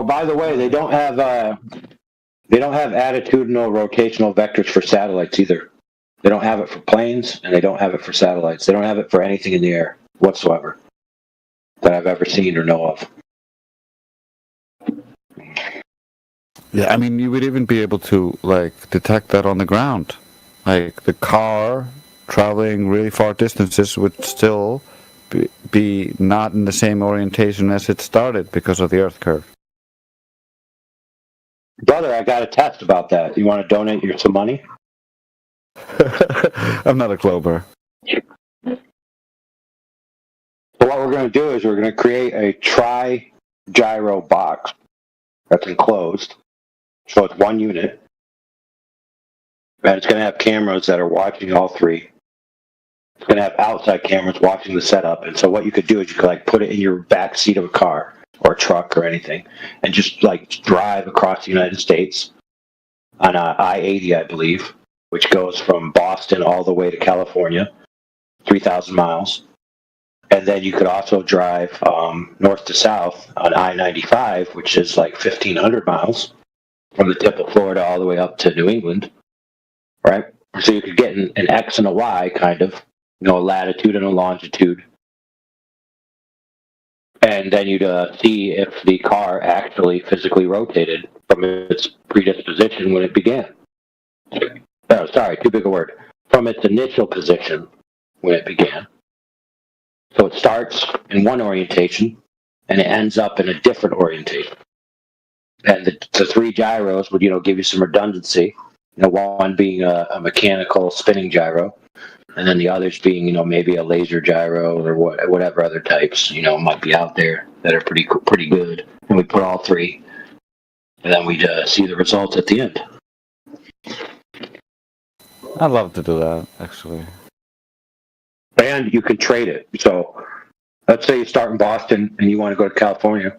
Oh, by the way, they don't have attitudinal rotational vectors for satellites either. They don't have it for planes, and they don't have it for satellites. They don't have it for anything in the air whatsoever that I've ever seen or know of. Yeah, I mean, you would even be able to like detect that on the ground. Like the car traveling really far distances would still be not in the same orientation as it started because of the Earth curve. Brother, I got a test about that. You want to donate some money? I'm not a Glober. So what we're going to do is we're going to create a tri-gyro box that's enclosed. So it's one unit. And it's going to have cameras that are watching all three. It's going to have outside cameras watching the setup. And so what you could do is you could like put it in your back seat of a car or a truck or anything and just like drive across the United States on I-80, I believe, which goes from Boston all the way to California, 3,000 miles. And then you could also drive north to south on I-95, which is like 1,500 miles from the tip of Florida all the way up to New England, right? So you could get an X and a Y kind of, a latitude and a longitude. And then you'd see if the car actually physically rotated from its predisposition when it began. Oh, sorry, too big a word. From its initial position when it began. So it starts in one orientation and it ends up in a different orientation. And the three gyros would, give you some redundancy. One being a mechanical spinning gyro, and then the others being, maybe a laser gyro or whatever other types, might be out there that are pretty good. And we put all three, and then we'd see the results at the end. I'd love to do that, actually. And you can trade it. So let's say you start in Boston and you want to go to California.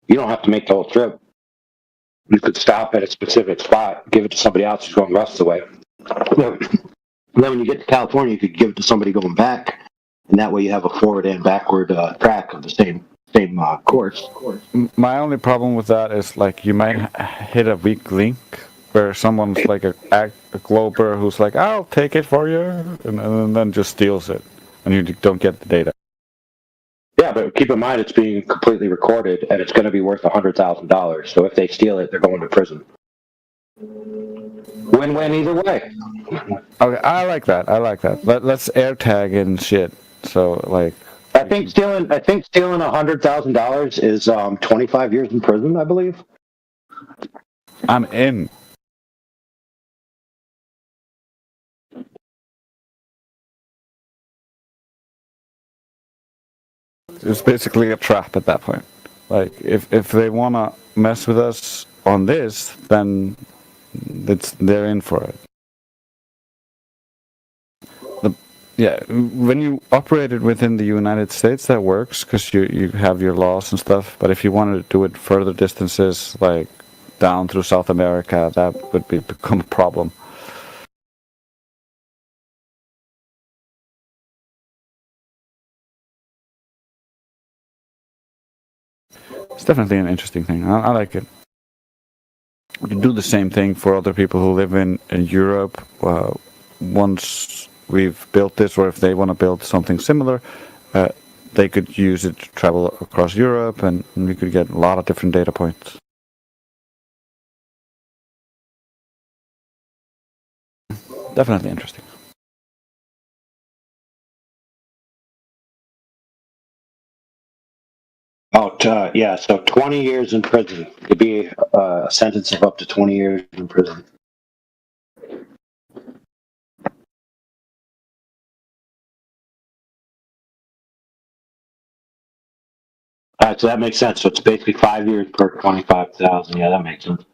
You don't have to make the whole trip. You could stop at a specific spot, give it to somebody else who's going the rest of the way. And then when you get to California, you could give it to somebody going back, and that way you have a forward and backward track of the same course. My only problem with that is like you might hit a weak link where someone's like a Glober who's like, I'll take it for you, and then just steals it, and you don't get the data. Yeah, but keep in mind it's being completely recorded, and it's going to be worth $100,000. So if they steal it, they're going to prison. Win-win either way. Okay, I like that. Let's air tag and shit. So like, I think stealing $100,000 is 25 years in prison, I believe. I'm in. It's basically a trap at that point. Like, if they want to mess with us on this, then they're in for it. When you operate it within the United States, that works because you have your laws and stuff. But if you wanted to do it further distances, like down through South America, that would become a problem. It's definitely an interesting thing. I like it. We can do the same thing for other people who live in Europe. Once we've built this, or if they want to build something similar, they could use it to travel across Europe, and we could get a lot of different data points. Definitely interesting. So 20 years in prison. It could be a sentence of up to 20 years in prison. So that makes sense. So it's basically 5 years per 25,000. Yeah, that makes sense.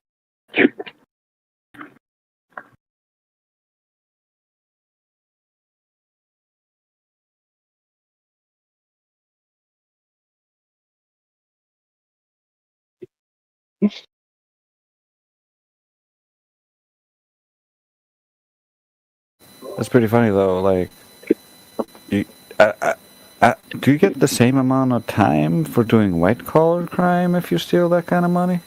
That's pretty funny though. Like, do you get the same amount of time for doing white collar crime if you steal that kind of money?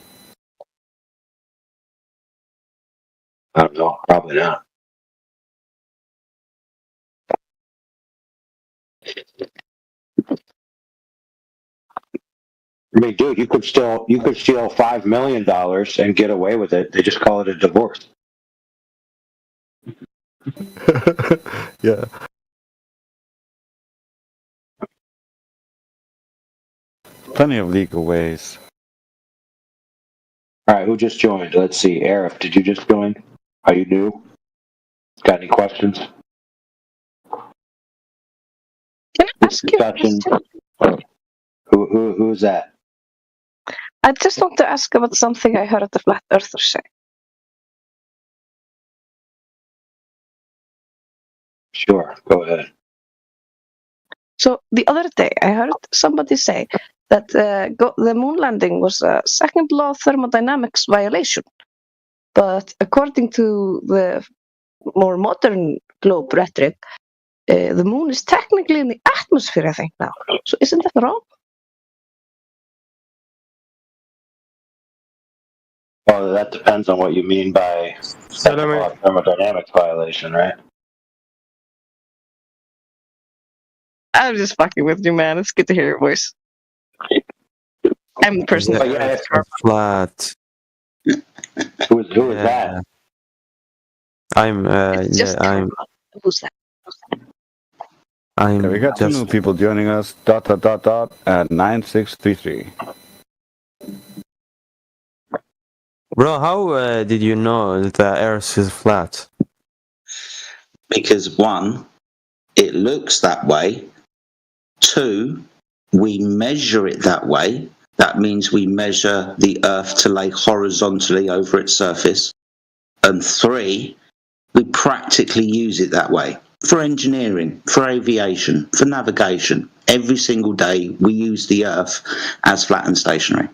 I don't know. Probably not. I mean, dude, you could steal $5 million and get away with it. They just call it a divorce. Yeah. Plenty of legal ways. All right, who just joined? Let's see. Arif, did you just join? Are you new? Got any questions? Can I ask you a question? Who is that? I just want to ask about something I heard the Flat Earther say. Sure, go ahead. So the other day, I heard somebody say that the moon landing was a second law thermodynamics violation. But according to the more modern globe rhetoric, the moon is technically in the atmosphere, I think, now. So isn't that wrong? Well, that depends on what you mean by second law thermodynamics violation, right? I'm just fucking with you, man. It's good to hear your voice. I'm the person that flat. Who is that? I'm who's that? Yeah, we got two new people joining us. ... at 9633. Bro, how did you know that the Earth is flat? Because 1, it looks that way. 2, we measure it that way. That means we measure the Earth to lay horizontally over its surface. And 3, we practically use it that way. For engineering, for aviation, for navigation. Every single day we use the Earth as flat and stationary.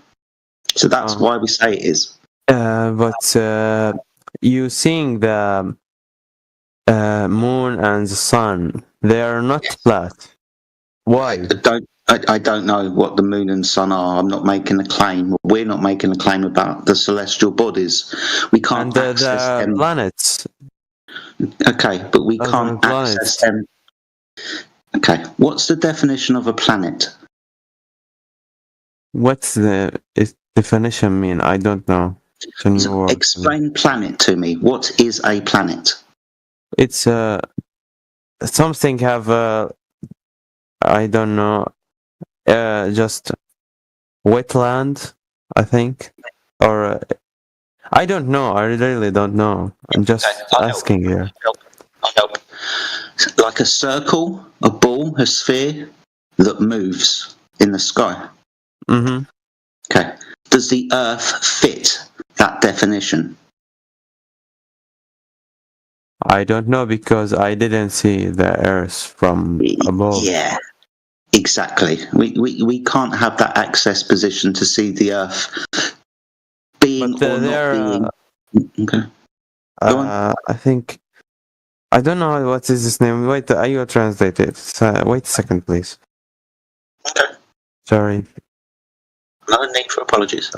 So that's why we say it is. But you seeing the moon and the sun, they are not flat. Why? I don't know what the moon and sun are. I'm not making a claim. We're not making a claim about the celestial bodies. We can't and access the them. planets. Okay, but we can't access them. Okay, what's the definition of a planet? What's the definition mean? I don't know. Can you explain planet to me? What is a planet? It's something have I don't know, just wetland, I think, or I don't know. I really don't know. I'm just asking here. Help. Like a circle, a ball, a sphere that moves in the sky. Mm-hmm. Okay. Does the Earth fit that definition? I don't know because I didn't see the Earth from above. Yeah, exactly. We can't have that access position to see the Earth being or not being. Okay. I think I don't know what is his name. Wait, I will translate it. Wait a second, please. Okay. Sorry. No need for apologies.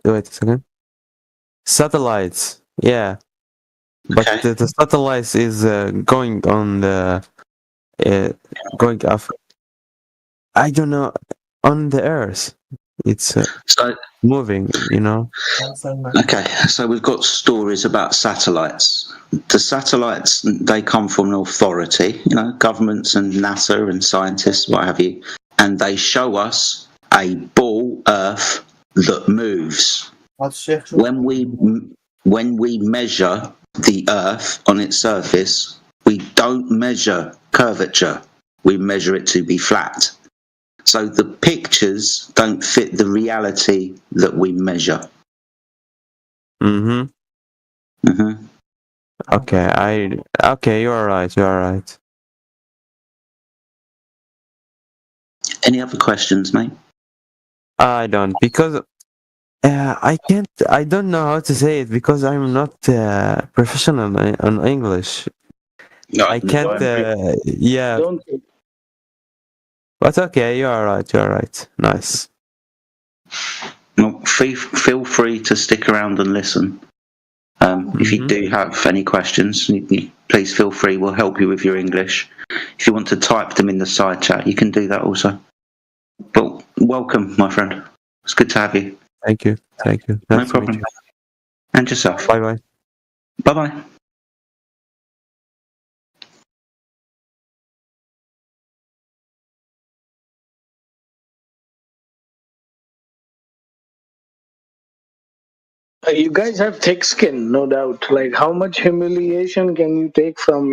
Wait a second. Satellites. Yeah. But the satellites is going on the going off. I don't know, on the Earth. It's so moving, you know. Okay, so we've got stories about satellites. The satellites, they come from an authority, you know, governments and NASA and scientists, what have you, and they show us a ball Earth that moves. When we measure the Earth on its surface, we don't measure curvature. We measure it to be flat. So the pictures don't fit the reality that we measure. Mm-hmm. Mm-hmm. Okay, you are right. You are right. Any other questions, mate? I don't because I can't. I don't know how to say it because I'm not professional on English. No, I can't. Yeah, Don't. but okay, you are right. You are right. Nice. Well, feel free to stick around and listen. If you do have any questions, please feel free. We'll help you with your English. If you want to type them in the side chat, you can do that also. But welcome, my friend. It's good to have you. Thank you. Thank you. No Nice to meet problem. you. And yourself. Bye bye. Bye bye. You guys have thick skin, no doubt. Like, how much humiliation can you take from,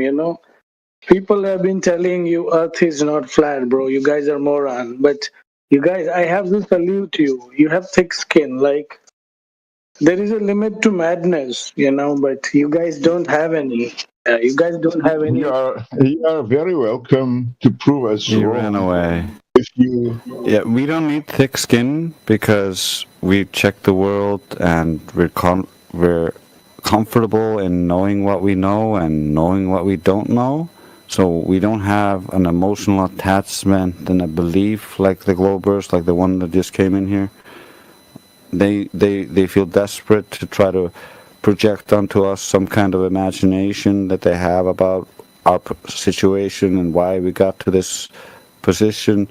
people have been telling you Earth is not flat, bro. You guys are moron. But you guys, I have to salute you. You have thick skin. Like, there is a limit to madness, but you guys don't have any. You guys don't have any. You are very welcome to prove us He wrong. ran away. If you Yeah, we don't need thick skin because we check the world and we're comfortable in knowing what we know and knowing what we don't know. So we don't have an emotional attachment and a belief like the Globers, like the one that just came in here. They feel desperate to try to project onto us some kind of imagination that they have about our situation and why we got to this position,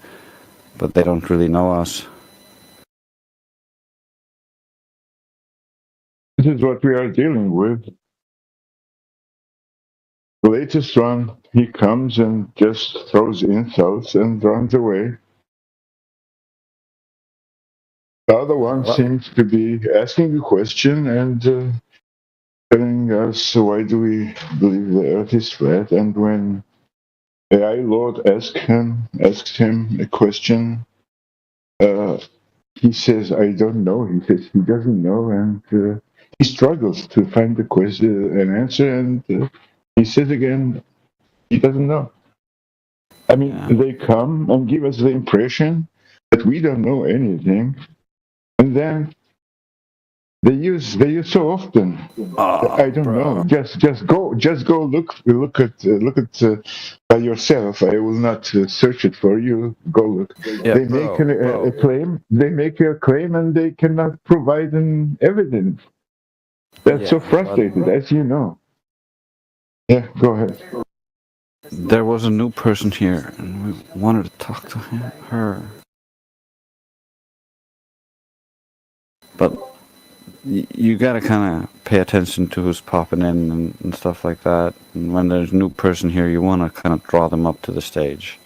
but they don't really know us. This is what we are dealing with. The latest one, he comes and just throws insults and runs away. The other one seems to be asking a question and telling us why do we believe the Earth is flat. And when AI Lord asked him a question, he says, "I don't know." He says he doesn't know, and he struggles to find an answer, and he says again, he doesn't know. I mean, they come and give us the impression that we don't know anything, and then they use so often. I don't know. Just go look at by yourself. I will not search it for you. Go look. Yeah, They make a claim. They make a claim, and they cannot provide an evidence. That's so frustrating, as you know. Yeah, go ahead. There was a new person here, and we wanted to talk to her. But you gotta kind of pay attention to who's popping in and stuff like that. And when there's a new person here, you want to kind of draw them up to the stage.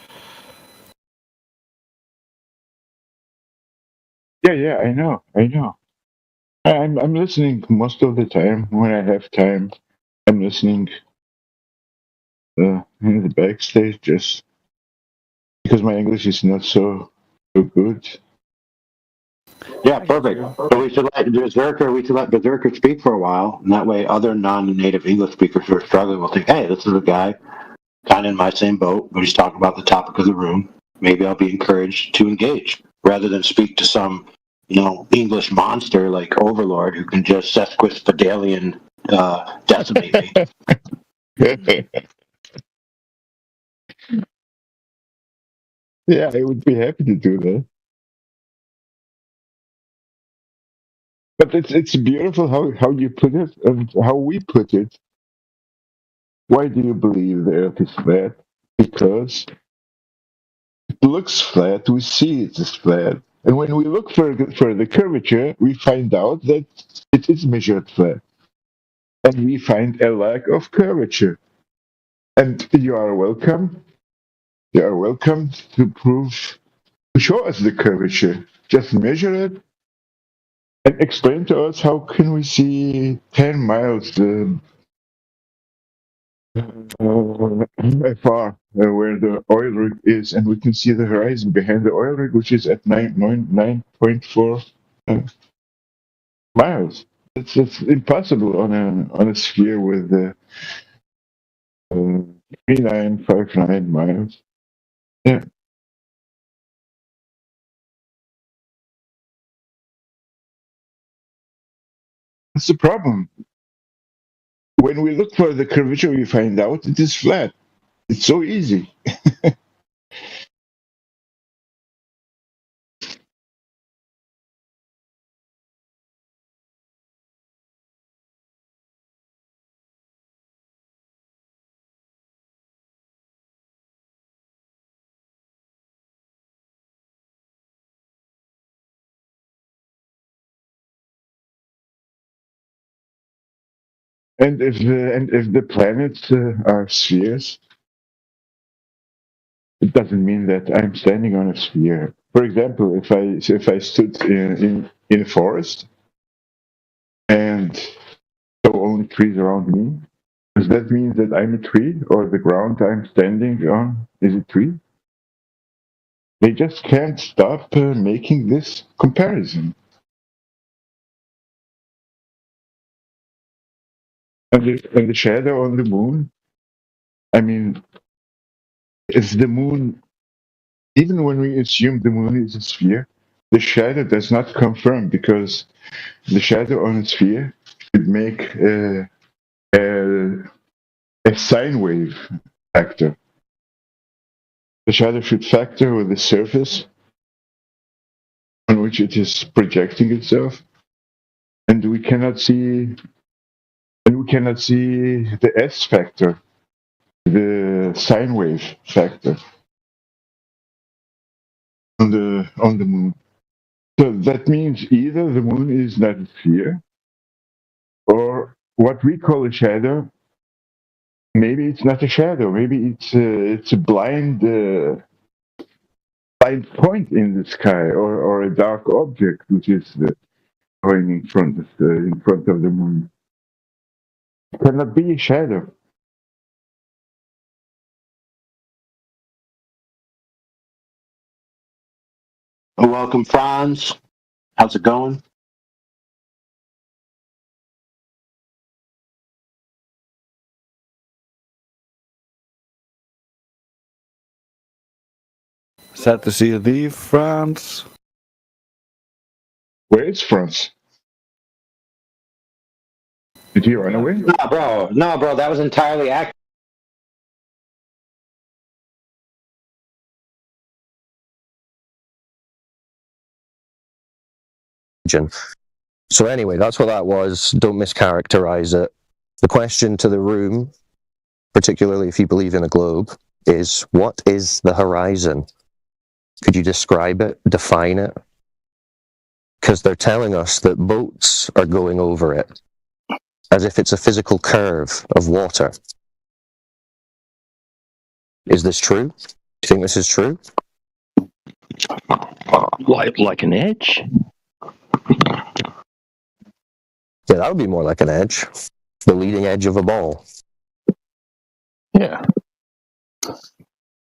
Yeah, I know. I'm listening most of the time when I have time. I'm listening in the backstage just because my English is not so good. Yeah, perfect. So we should let Berserker speak for a while, and that way other non-native English speakers who are struggling will think, hey, this is a guy kind of in my same boat, but he's talking about the topic of the room. Maybe I'll be encouraged to engage rather than speak to some, English monster like Overlord who can just sesquispedalian decimate me. Yeah, I would be happy to do that. But it's beautiful how you put it and how we put it. Why do you believe the Earth is flat? Because it looks flat, we see it is flat. And when we look for the curvature, we find out that it is measured flat. And we find a lack of curvature. And you are welcome. You are welcome to show us the curvature. Just measure it and explain to us how can we see 10 miles far where the oil rig is, and we can see the horizon behind the oil rig, which is at 9.4 miles. It's impossible on a sphere with 3959 miles. Yeah. That's the problem. When we look for the curvature, we find out it is flat. It's so easy. And if the planets are spheres, it doesn't mean that I'm standing on a sphere. For example, if I stood in a forest and there were only trees around me, does that mean that I'm a tree, or the ground I'm standing on is a tree? They just can't stop making this comparison. And the shadow on the moon, I mean, if the moon, even when we assume the moon is a sphere, the shadow does not confirm, because the shadow on a sphere should make a sine wave factor. The shadow should factor with the surface on which it is projecting itself, and we cannot see the S factor, the sine wave factor on the moon. So that means either the moon is not a sphere, or what we call a shadow, maybe it's not a shadow. Maybe it's a blind point in the sky, or a dark object which is going in front of the moon. It cannot be a shadow. Welcome, Franz. How's it going? Sad to see you leave, France. Where is France? Did he run away? No, bro, that was entirely accurate. So anyway, that's what that was. Don't mischaracterize it. The question to the room, particularly if you believe in a globe, is what is the horizon? Could you describe it, define it? Because they're telling us that boats are going over it, as if it's a physical curve of water. Is this true? Do you think this is true? Like an edge? Yeah, that would be more like an edge. The leading edge of a ball. Yeah.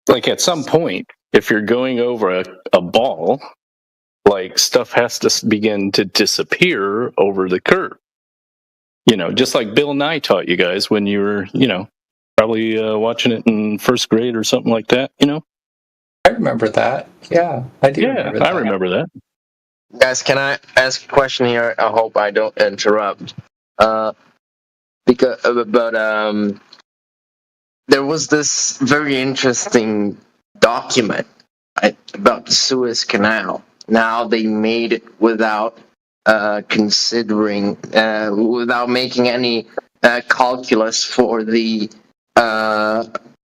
Like at some point, if you're going over a ball, like stuff has to begin to disappear over the curve. You know, just like Bill Nye taught you guys when you were, probably watching it in first grade or something like that, I remember that. Yeah, I do. Yeah, I remember that. Guys, can I ask a question here? I hope I don't interrupt. There was this very interesting document, right, about the Suez Canal. Now they made it without without making any calculus for the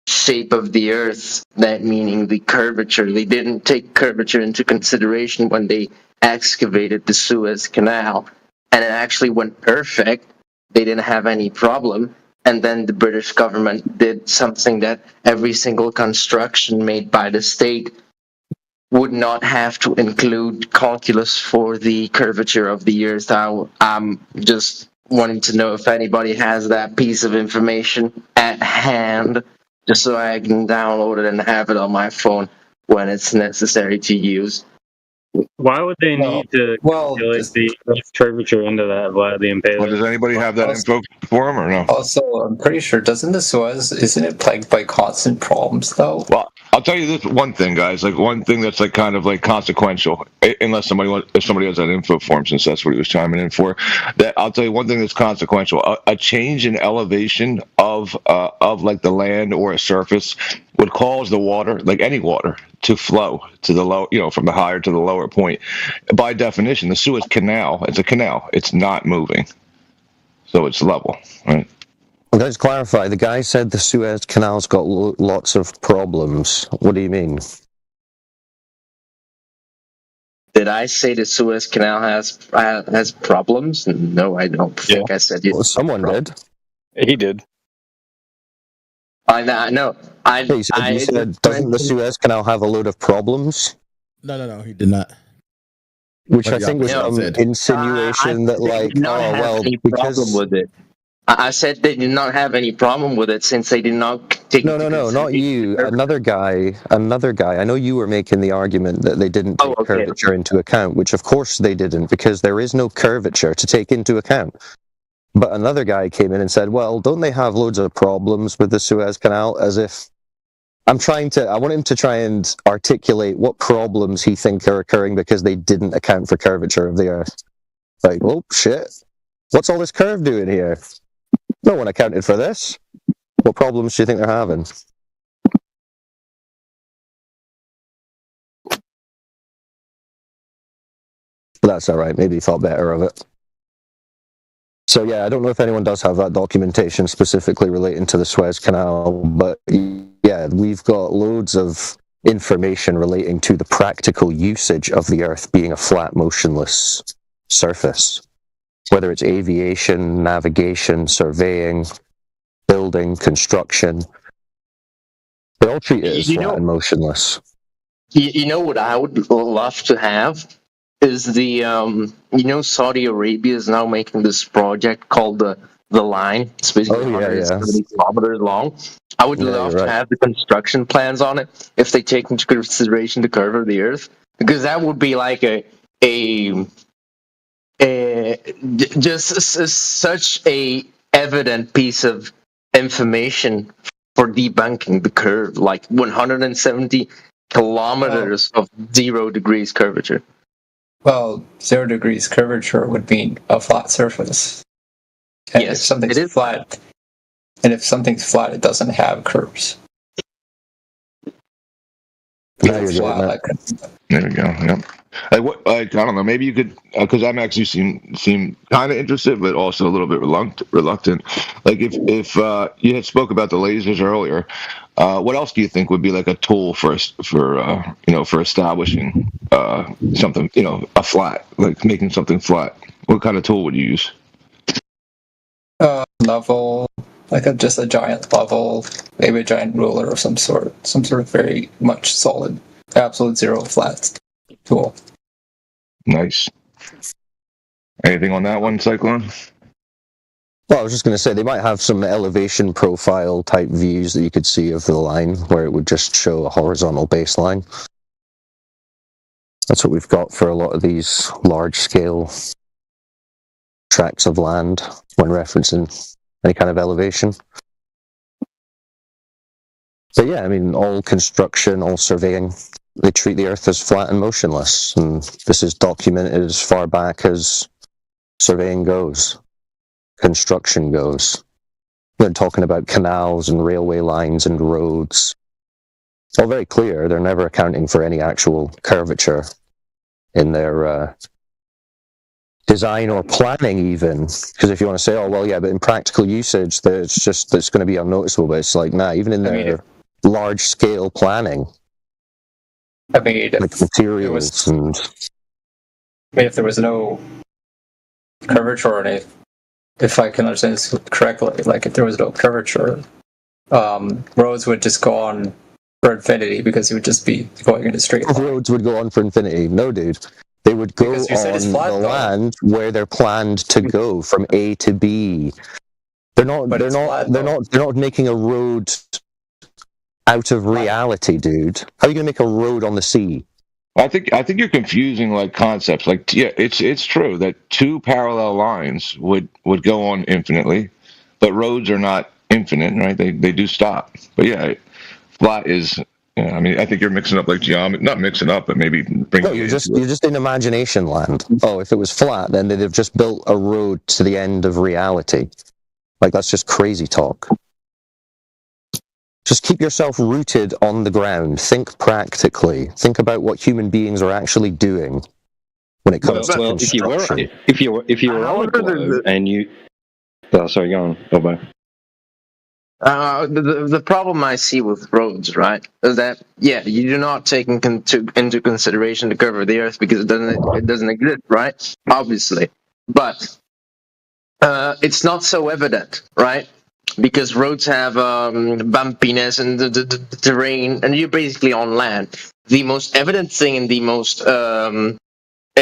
shape of the Earth, that meaning the curvature. They didn't take curvature into consideration when they excavated the Suez Canal, and it actually went perfect. They didn't have any problem. And then the British government did something that every single construction made by the state would not have to include calculus for the curvature of the Earth. I'm just wanting to know if anybody has that piece of information at hand, just so I can download it and have it on my phone when it's necessary to use. Why would they need to calculate the Earth's curvature into that, Vlad the Impaler? Well, does anybody have that info for him or no? Also, I'm pretty sure, doesn't the Suez, isn't it plagued by constant problems, though? Well, I'll tell you this one thing, guys. Like one thing that's like kind of like consequential, unless if somebody has that info for him, since that's what he was chiming in for. That I'll tell you one thing that's consequential: a change in elevation of like the land or a surface would cause the water, like any water, to flow to the low, from the higher to the lower point. By definition, the Suez Canal, it's a canal. It's not moving, so it's level, right? Well, let's clarify. The guy said the Suez Canal's got lots of problems. What do you mean? Did I say the Suez Canal has problems? No, I don't think I said it. Well, someone did. He did. I know. You said, doesn't the Suez Canal have a load of problems? No, he did not. Which I think was some insinuation that, like, problem with it. I said they did not have any problem with it since they did not take. No, not you. Another guy. I know you were making the argument that they didn't take curvature into account, which of course they didn't, because there is no curvature to take into account. But another guy came in and said, well, don't they have loads of problems with the Suez Canal? As if I want him to try and articulate what problems he thinks are occurring because they didn't account for curvature of the Earth. Like, oh, shit. What's all this curve doing here? No one accounted for this. What problems do you think they're having? But that's all right. Maybe he thought better of it. So yeah, I don't know if anyone does have that documentation specifically relating to the Suez Canal, but yeah, we've got loads of information relating to the practical usage of the Earth being a flat, motionless surface. Whether it's aviation, navigation, surveying, building, construction, they all treat it as flat and motionless. You know what I would love to have is the Saudi Arabia is now making this project called the Line. It's basically 170 kilometers long. I would love to have the construction plans on it if they take into consideration the curve of the Earth, because that would be like such a evident piece of information for debunking the curve, like 170 kilometers of 0 degrees curvature. Well, 0 degrees curvature would mean a flat surface. And if something's flat, it doesn't have curves. There we go. Yep. I don't know. Maybe you could, because IMAX, you seem kind of interested, but also a little bit reluctant. Like if you had spoke about the lasers earlier, what else do you think would be like a tool for establishing something, a flat, like making something flat? What kind of tool would you use? Level, just a giant level, maybe a giant ruler of some sort of very much solid, absolute zero flat tool. Nice. Anything on that one, Cyclone? Well, I was just going to say, they might have some elevation profile type views that you could see of the line, where it would just show a horizontal baseline. That's what we've got for a lot of these large-scale tracts of land when referencing any kind of elevation. But yeah, I mean, all construction, all surveying, they treat the Earth as flat and motionless, and this is documented as far back as surveying goes, construction goes. They're talking about canals and railway lines and roads. It's all very clear. They're never accounting for any actual curvature in their design or planning, even. Because if you want to say, oh, well, yeah, but in practical usage, it's going to be unnoticeable. But it's like, nah, even in their large-scale planning, like materials if there was no curvature, and if I can understand this correctly, like if there was no curvature, roads would just go on for infinity because it would just be going in a straight line. Roads would go on for infinity. No, dude. They would go on the land where they're planned to go from A to B. They're not making a road out of reality, dude. How are you going to make a road on the sea? I think you're confusing like concepts. Like, yeah, it's true that two parallel lines would go on infinitely, but roads are not infinite, right? They do stop. But yeah, flat is. Yeah, I mean, I think you're mixing up like geometry. Not mixing up, but maybe bringing. No, you're just in imagination land. Oh, if it was flat, then they'd have just built a road to the end of reality. Like, that's just crazy talk. Just keep yourself rooted on the ground. Think practically. Think about what human beings are actually doing when it comes to construction. if you were on a globe and you, sorry, go on, Bobo. The problem I see with roads, right, is that you do not take into consideration the curve of the Earth because it doesn't exist, right? Obviously, but it's not so evident, right? Because roads have bumpiness and the terrain, and you're basically on land. The most evident thing and the most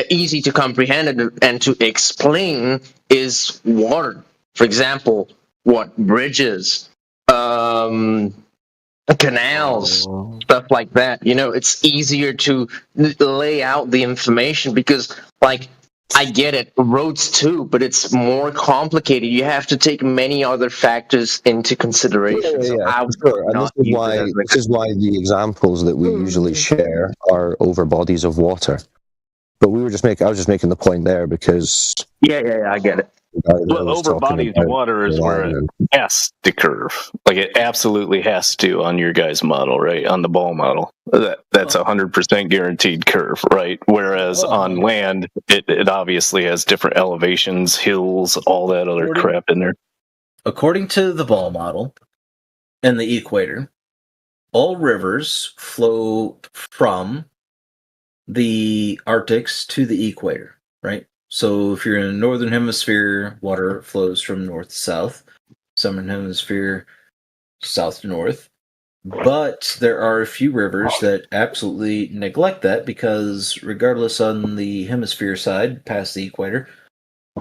easy to comprehend and to explain is water. For example, bridges, canals, stuff like that. It's easier to lay out the information because, like, I get it, roads too, but it's more complicated. You have to take many other factors into consideration. Yeah, sure. And this is why the examples that we usually share are over bodies of water. But I was just making the point there because I get it. Well, over bodies of water is where it has to curve. Like, it absolutely has to on your guys' model, right? On the ball model. That's 100% guaranteed curve, right? Whereas on land, it obviously has different elevations, hills, all that other crap in there. According to the ball model and the equator, all rivers flow from the Arctics to the equator, right? So if you're in the northern hemisphere, water flows from north to south. Southern hemisphere, south to north. But there are a few rivers that absolutely neglect that because regardless on the hemisphere side, past the equator,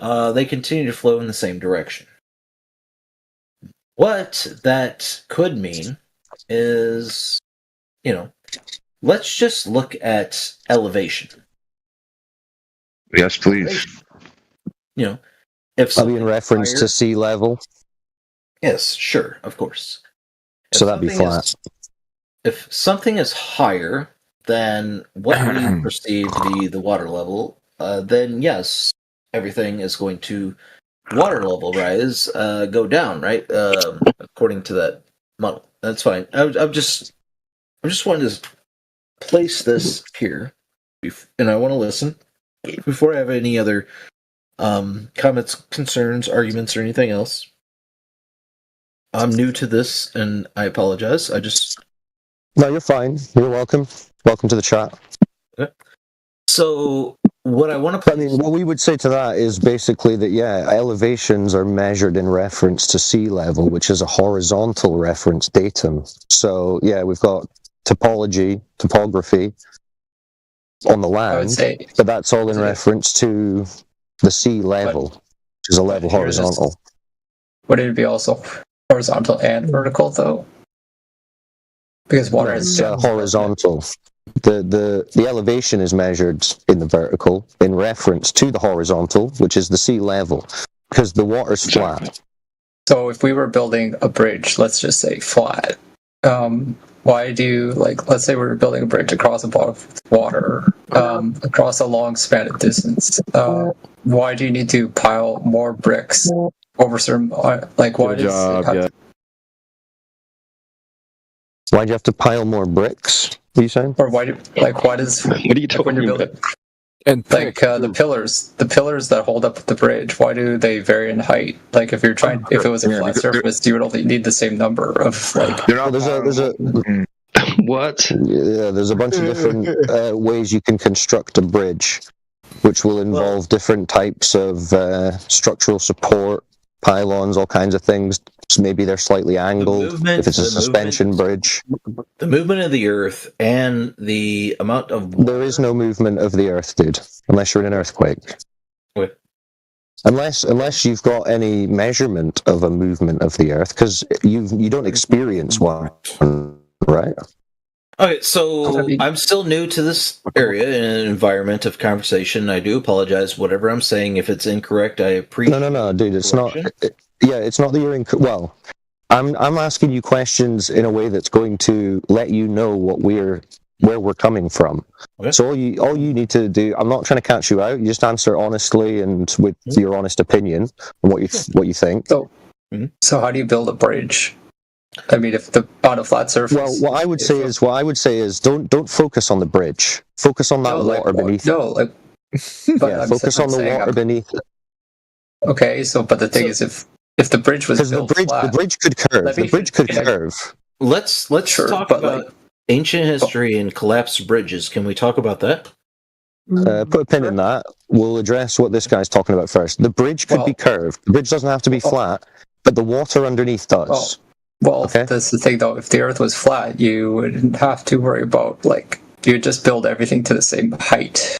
they continue to flow in the same direction. What that could mean is, let's just look at elevation. Yes, please. If probably in reference to sea level. Yes, sure, of course. So that'd be flat. If something is higher than what we perceive to be the water level, then yes, everything is going to water level rise, go down, right? According to that model. That's fine. I'm just wanting to place this here, and I want to listen. Before I have any other comments, concerns, arguments, or anything else, I'm new to this, and I apologize. No, you're fine. You're welcome. Welcome to the chat. Okay. So, what I want to... what we would say to that is basically that, elevations are measured in reference to sea level, which is a horizontal reference datum. So, we've got topography on the land, but that's all in reference to the sea level, which is a level horizontal. Would it be also horizontal and vertical, though? Because water is horizontal. The elevation is measured in the vertical in reference to the horizontal, which is the sea level, because the water's flat. So if we were building a bridge, let's just say flat, why do let's say we're building a bridge across a body of water, across a long span of distance, why do you need to pile more bricks over certain, why do you have to pile more bricks? What are you saying? Or why does what are you talking about? And the pillars that hold up the bridge, why do they vary in height? Like if it was a flat surface, you would only need the same number of there's a what? Yeah, there's a bunch of different ways you can construct a bridge, which will involve different types of structural support, pylons, all kinds of things. So maybe they're slightly angled if it's a suspension bridge. The movement of the Earth and the amount of water. There is no movement of the Earth, dude, unless you're in an earthquake. Wait. Unless you've got any measurement of a movement of the Earth, because you don't experience one, right? Okay, so I'm still new to this area in an environment of conversation. I do apologize. Whatever I'm saying, if it's incorrect, I appreciate. No, dude. It's not. Yeah, it's not that you're well. I'm asking you questions in a way that's going to let you know where we're coming from. Okay. So all you need to do. I'm not trying to catch you out. You just answer honestly and with your honest opinion on what you think. So how do you build a bridge? I mean, if on a flat surface. Well, what I would say is don't focus on the bridge. Focus on that water beneath. But yeah, focus on the water beneath it. Okay, but the thing is, if the bridge was built flat, the bridge could curve. The bridge could curve. Let's talk about ancient history and collapsed bridges. Can we talk about that? Put a pin in that. We'll address what this guy's talking about first. The bridge could be curved. The bridge doesn't have to be flat, but the water underneath does. Well, that's the thing, though. If the Earth was flat, you wouldn't have to worry about you would just build everything to the same height.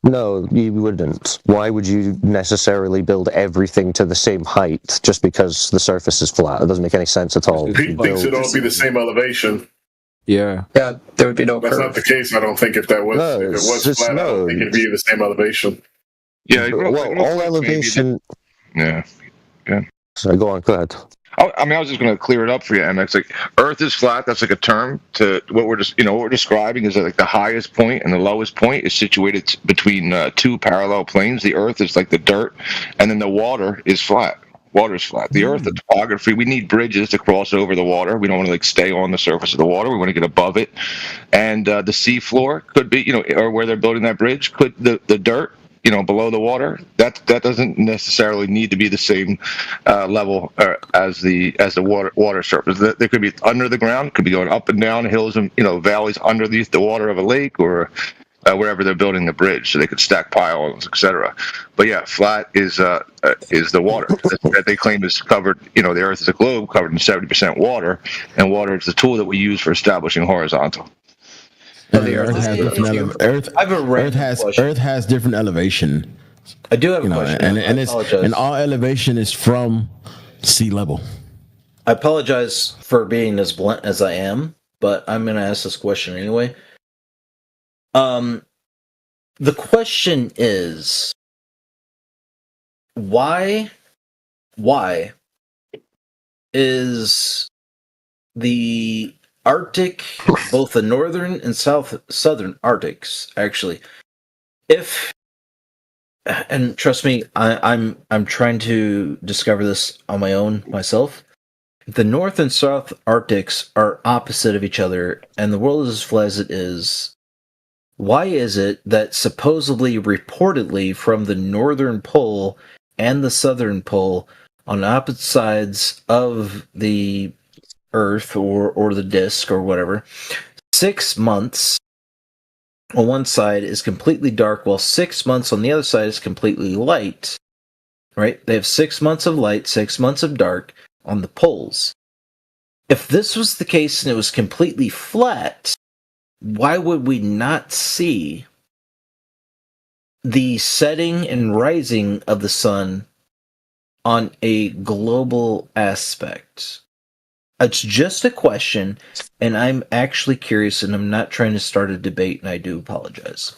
No, you wouldn't. Why would you necessarily build everything to the same height just because the surface is flat? It doesn't make any sense at all. Pete thinks it'd all be the same elevation. Yeah. Yeah, there would be no That's curve. not the case, I don't think, if that was if it was flat, I don't think it'd be the same elevation. Yeah, all elevation. Yeah. Sorry, go ahead. I was just going to clear it up for you, MX. Like, Earth is flat. That's like a term to what we're just, what we're describing is that like the highest point and the lowest point is situated between two parallel planes. The Earth is like the dirt, and then the water is flat. Water is flat. The Earth, the topography. We need bridges to cross over the water. We don't want to stay on the surface of the water. We want to get above it, and the seafloor could be, or where they're building that bridge, could the dirt. Below the water, that doesn't necessarily need to be the same level as the water surface. They could be under the ground, could be going up and down hills and valleys underneath the water of a lake or wherever they're building the bridge, so they could stack piles, etc. But yeah, flat is the water that they claim is covered. The Earth is a globe covered in 70% water, and water is the tool that we use for establishing horizontal. And Earth has different elevation. I do have a question. And all elevation is from sea level. I apologize for being as blunt as I am, but I'm going to ask this question anyway. The question is, why is the Arctic, both the northern and southern Arctics, actually, and trust me, I'm trying to discover this on my own myself. If the North and South Arctics are opposite of each other, and the world is as flat as it is, why is it that supposedly, reportedly, from the northern pole and the southern pole, on opposite sides of the Earth or the disk or whatever, 6 months on one side is completely dark, while 6 months on the other side is completely light? Right? They have 6 months of light, 6 months of dark on the poles. If this was the case and it was completely flat, why would we not see the setting and rising of the sun on a global aspect? It's just a question, and I'm actually curious, and I'm not trying to start a debate, and I do apologize.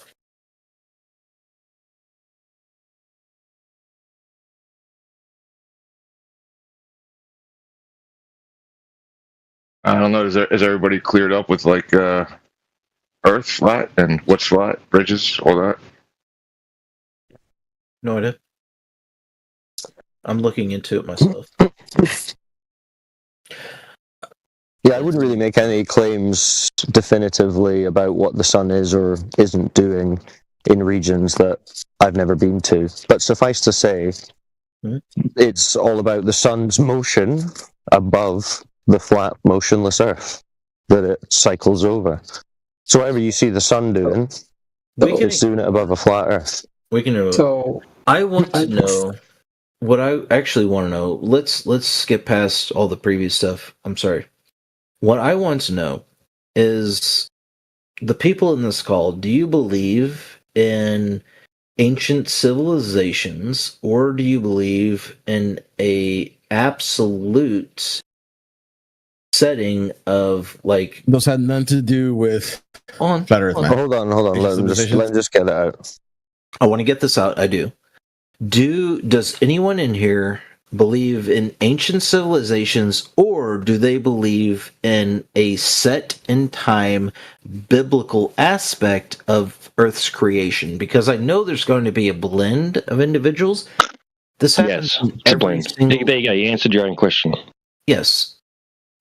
I don't know. Is everybody cleared up with Earth flat and what's flat, bridges, all that? No idea. I'm looking into it myself. Yeah, I wouldn't really make any claims definitively about what the sun is or isn't doing in regions that I've never been to. But suffice to say, it's all about the sun's motion above the flat, motionless Earth that it cycles over. So whatever you see the sun doing, it's doing it above a flat Earth. We can. So I want to know what I actually want to know. Let's skip past all the previous stuff. I'm sorry. What I want to know is, the people in this call, do you believe in ancient civilizations, or do you believe in a absolute setting of like those had nothing to do with flat Earth. Man. Hold on. Let him just get it out. I want to get this out. I do. Does anyone in here believe in ancient civilizations, or do they believe in a set in time biblical aspect of Earth's creation? Because I know there's going to be a blend of individuals. This happens in every single... There you go. You answered your own question. Yes,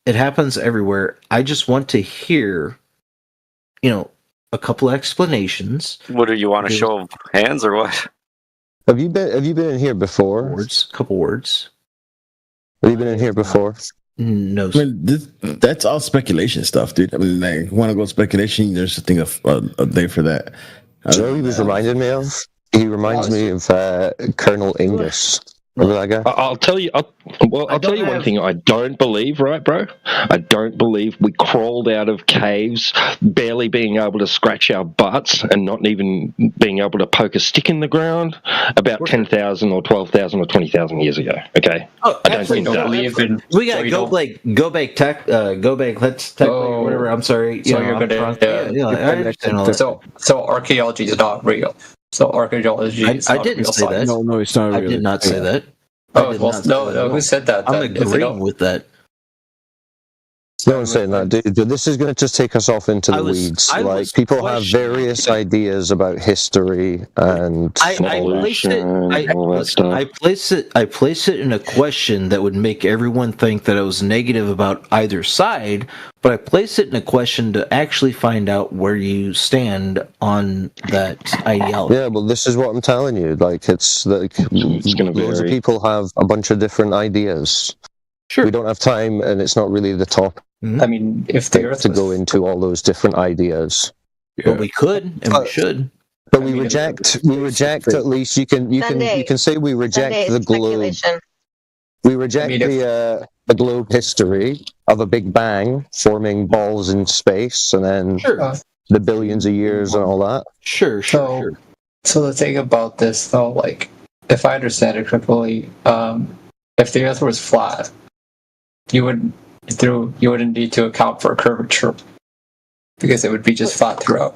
it happens everywhere. I just want to hear, a couple explanations. What do you want to show hands or what? Have you been in here before? Couple words. Have you been in here before? No. I mean, that's all speculation stuff, dude. I mean, like, want to go speculation? There's a thing of a day for that. You know what he was reminded me of? He reminds me of Colonel Ingus. Remember that guy? I'll tell you. I'll tell you one thing. I don't believe, right, bro? I don't believe we crawled out of caves, barely being able to scratch our butts, and not even being able to poke a stick in the ground about 10,000 or 12,000 or 20,000 years ago. Okay, I don't think that. We got go back tech, let's tech or whatever. I'm sorry. So you're gonna so archaeology is not real. So archaeology is not I didn't real say science. that. No, it's not real. I did not say that. No. Who said that? I'm agreeing with that. No one's saying that, dude. This is going to just take us off into the weeds. Like, people have various ideas about history and evolution, all that stuff. I place it in a question that would make everyone think that I was negative about either side, but I place it in a question to actually find out where you stand on that ideology. Yeah, well, this is what I'm telling you. Like, it's like loads of people have a bunch of different ideas. Sure. We don't have time, and it's not really the topic. I mean, if the Earth to go into all those different ideas, but we could and we should. But we reject. At least you can say we reject the globe. We reject the globe history of a big bang forming balls in space, and then the billions of years and all that. Sure. So the thing about this, though, like, if I understand it correctly, if the Earth was flat, you wouldn't need to account for curvature because it would be just flat throughout.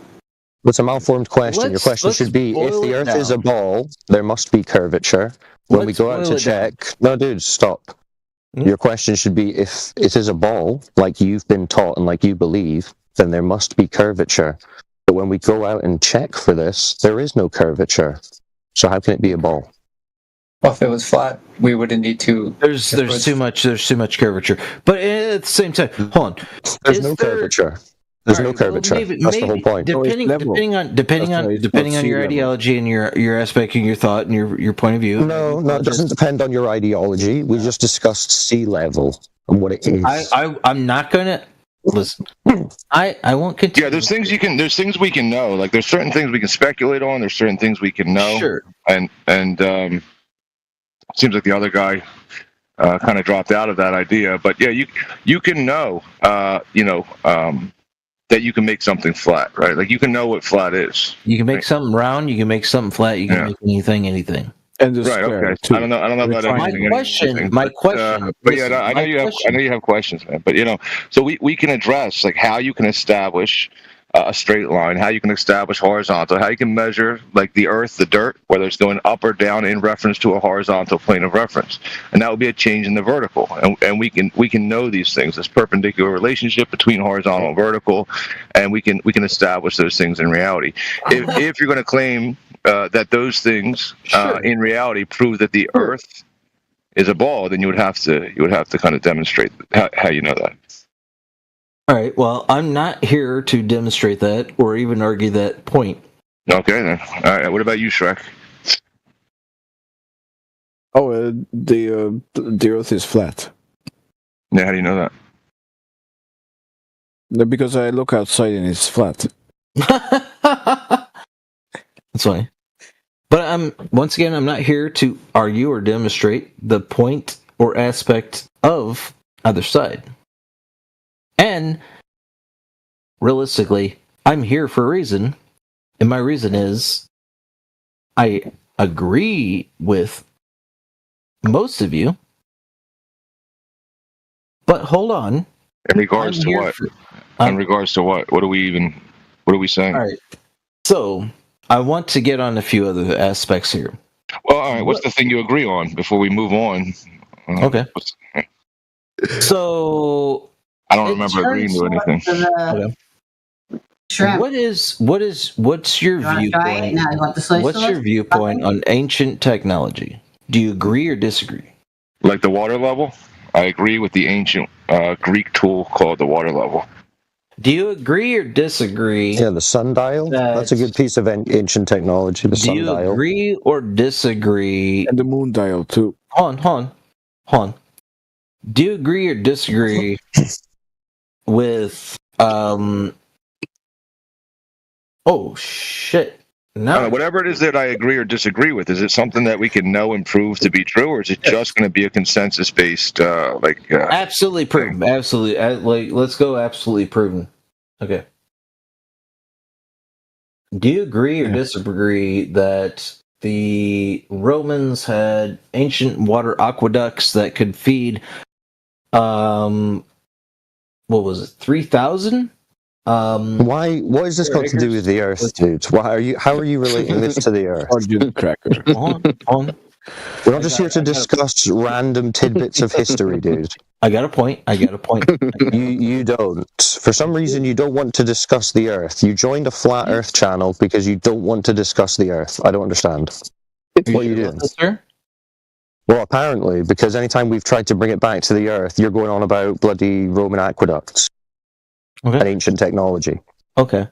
It's a malformed question. Your question should be: if the Earth is a ball, there must be curvature. When we go out to check, no, dude, stop. Your question should be: if it is a ball, like you've been taught and like you believe, then there must be curvature. But when we go out and check for this, there is no curvature. So how can it be a ball? Well, if it was flat, we wouldn't need to. There's too much curvature. But at the same time, hold on. There's no curvature. There's no curvature. That's the whole point. Depending on your ideology and your aspect and your thought and your point of view. No, it doesn't depend on your ideology. We just discussed sea level and what it is. I'm not gonna listen. I won't continue. Yeah, there's things we can know. Like there's certain things we can speculate on. There's certain things we can know. Sure. And seems like the other guy kind of dropped out of that idea. But yeah, you can know. That you can make something flat, right? Like you can know what flat is. You can make something round. You can make something flat. You can make anything. And right. Okay. Too. I don't know about anything. My question. But yeah, I know you have questions, man. But so we can address like how you can establish a straight line, how you can establish horizontal, how you can measure like the earth, the dirt, whether it's going up or down in reference to a horizontal plane of reference, and that would be a change in the vertical. And we can know these things, this perpendicular relationship between horizontal and vertical, and we can establish those things in reality. If you're going to claim that those things in reality prove that the earth is a ball, then you would have to kind of demonstrate how you know that. All right, well, I'm not here to demonstrate that or even argue that point. Okay, then. All right, what about you, Shrek? Oh, the Earth is flat. Yeah, how do you know that? Because I look outside and it's flat. That's funny. But once again, I'm not here to argue or demonstrate the point or aspect of either side. And realistically, I'm here for a reason, and my reason is I agree with most of you. But hold on, In regards to what? In regards to what? What are we saying? All right. So, I want to get on a few other aspects here. Well, all right. What's the thing you agree on before we move on? Okay. So, I don't remember agreeing to anything. Shrimp. What's your viewpoint? What's your viewpoint on ancient technology? Do you agree or disagree? Like the water level? I agree with the ancient Greek tool called the water level. Do you agree or disagree? Yeah, the sundial. That's a good piece of ancient technology. The sundial. Do you agree or disagree? And the moon dial too. Hold on. Do you agree or disagree with Oh shit! No. Whatever it is that I agree or disagree with, is it something that we can know and prove to be true, or is it just going to be a consensus-based, absolutely proven? Absolutely, let's go absolutely proven. Okay. Do you agree or disagree that the Romans had ancient water aqueducts that could feed, what was it, 3,000? Why? What is this got to do with the Earth, dude? How are you relating this to the Earth? on. We're not just here to discuss random tidbits of history, dude. I got a point. You don't. For some reason, you don't want to discuss the Earth. You joined a flat Earth channel because you don't want to discuss the Earth. I don't understand. What are you doing? Sir? Well, apparently, because anytime we've tried to bring it back to the Earth, you're going on about bloody Roman aqueducts. Okay. And ancient technology. Okay.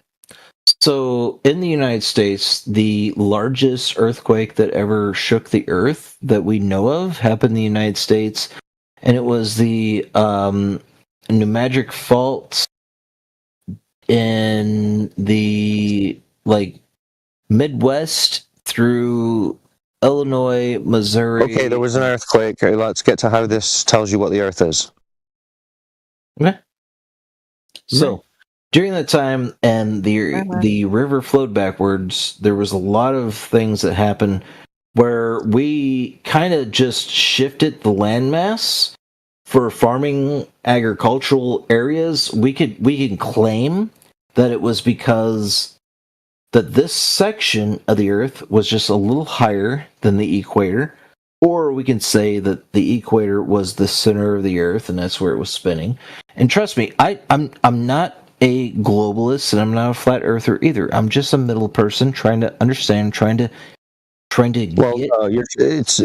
So, in the United States, the largest earthquake that ever shook the earth that we know of happened in the United States, and it was the New Magic Fault in the Midwest through Illinois, Missouri. Okay, there was an earthquake. Okay, let's get to how this tells you what the Earth is. Okay. So, during that time, and the river flowed backwards, there was a lot of things that happened where we kind of just shifted the landmass for farming agricultural areas. We can claim that it was because that this section of the Earth was just a little higher than the equator, or we can say that the equator was the center of the Earth, and that's where it was spinning. And trust me, I'm not a globalist, and I'm not a flat earther either. I'm just a middle person trying to understand, trying to. Well, it's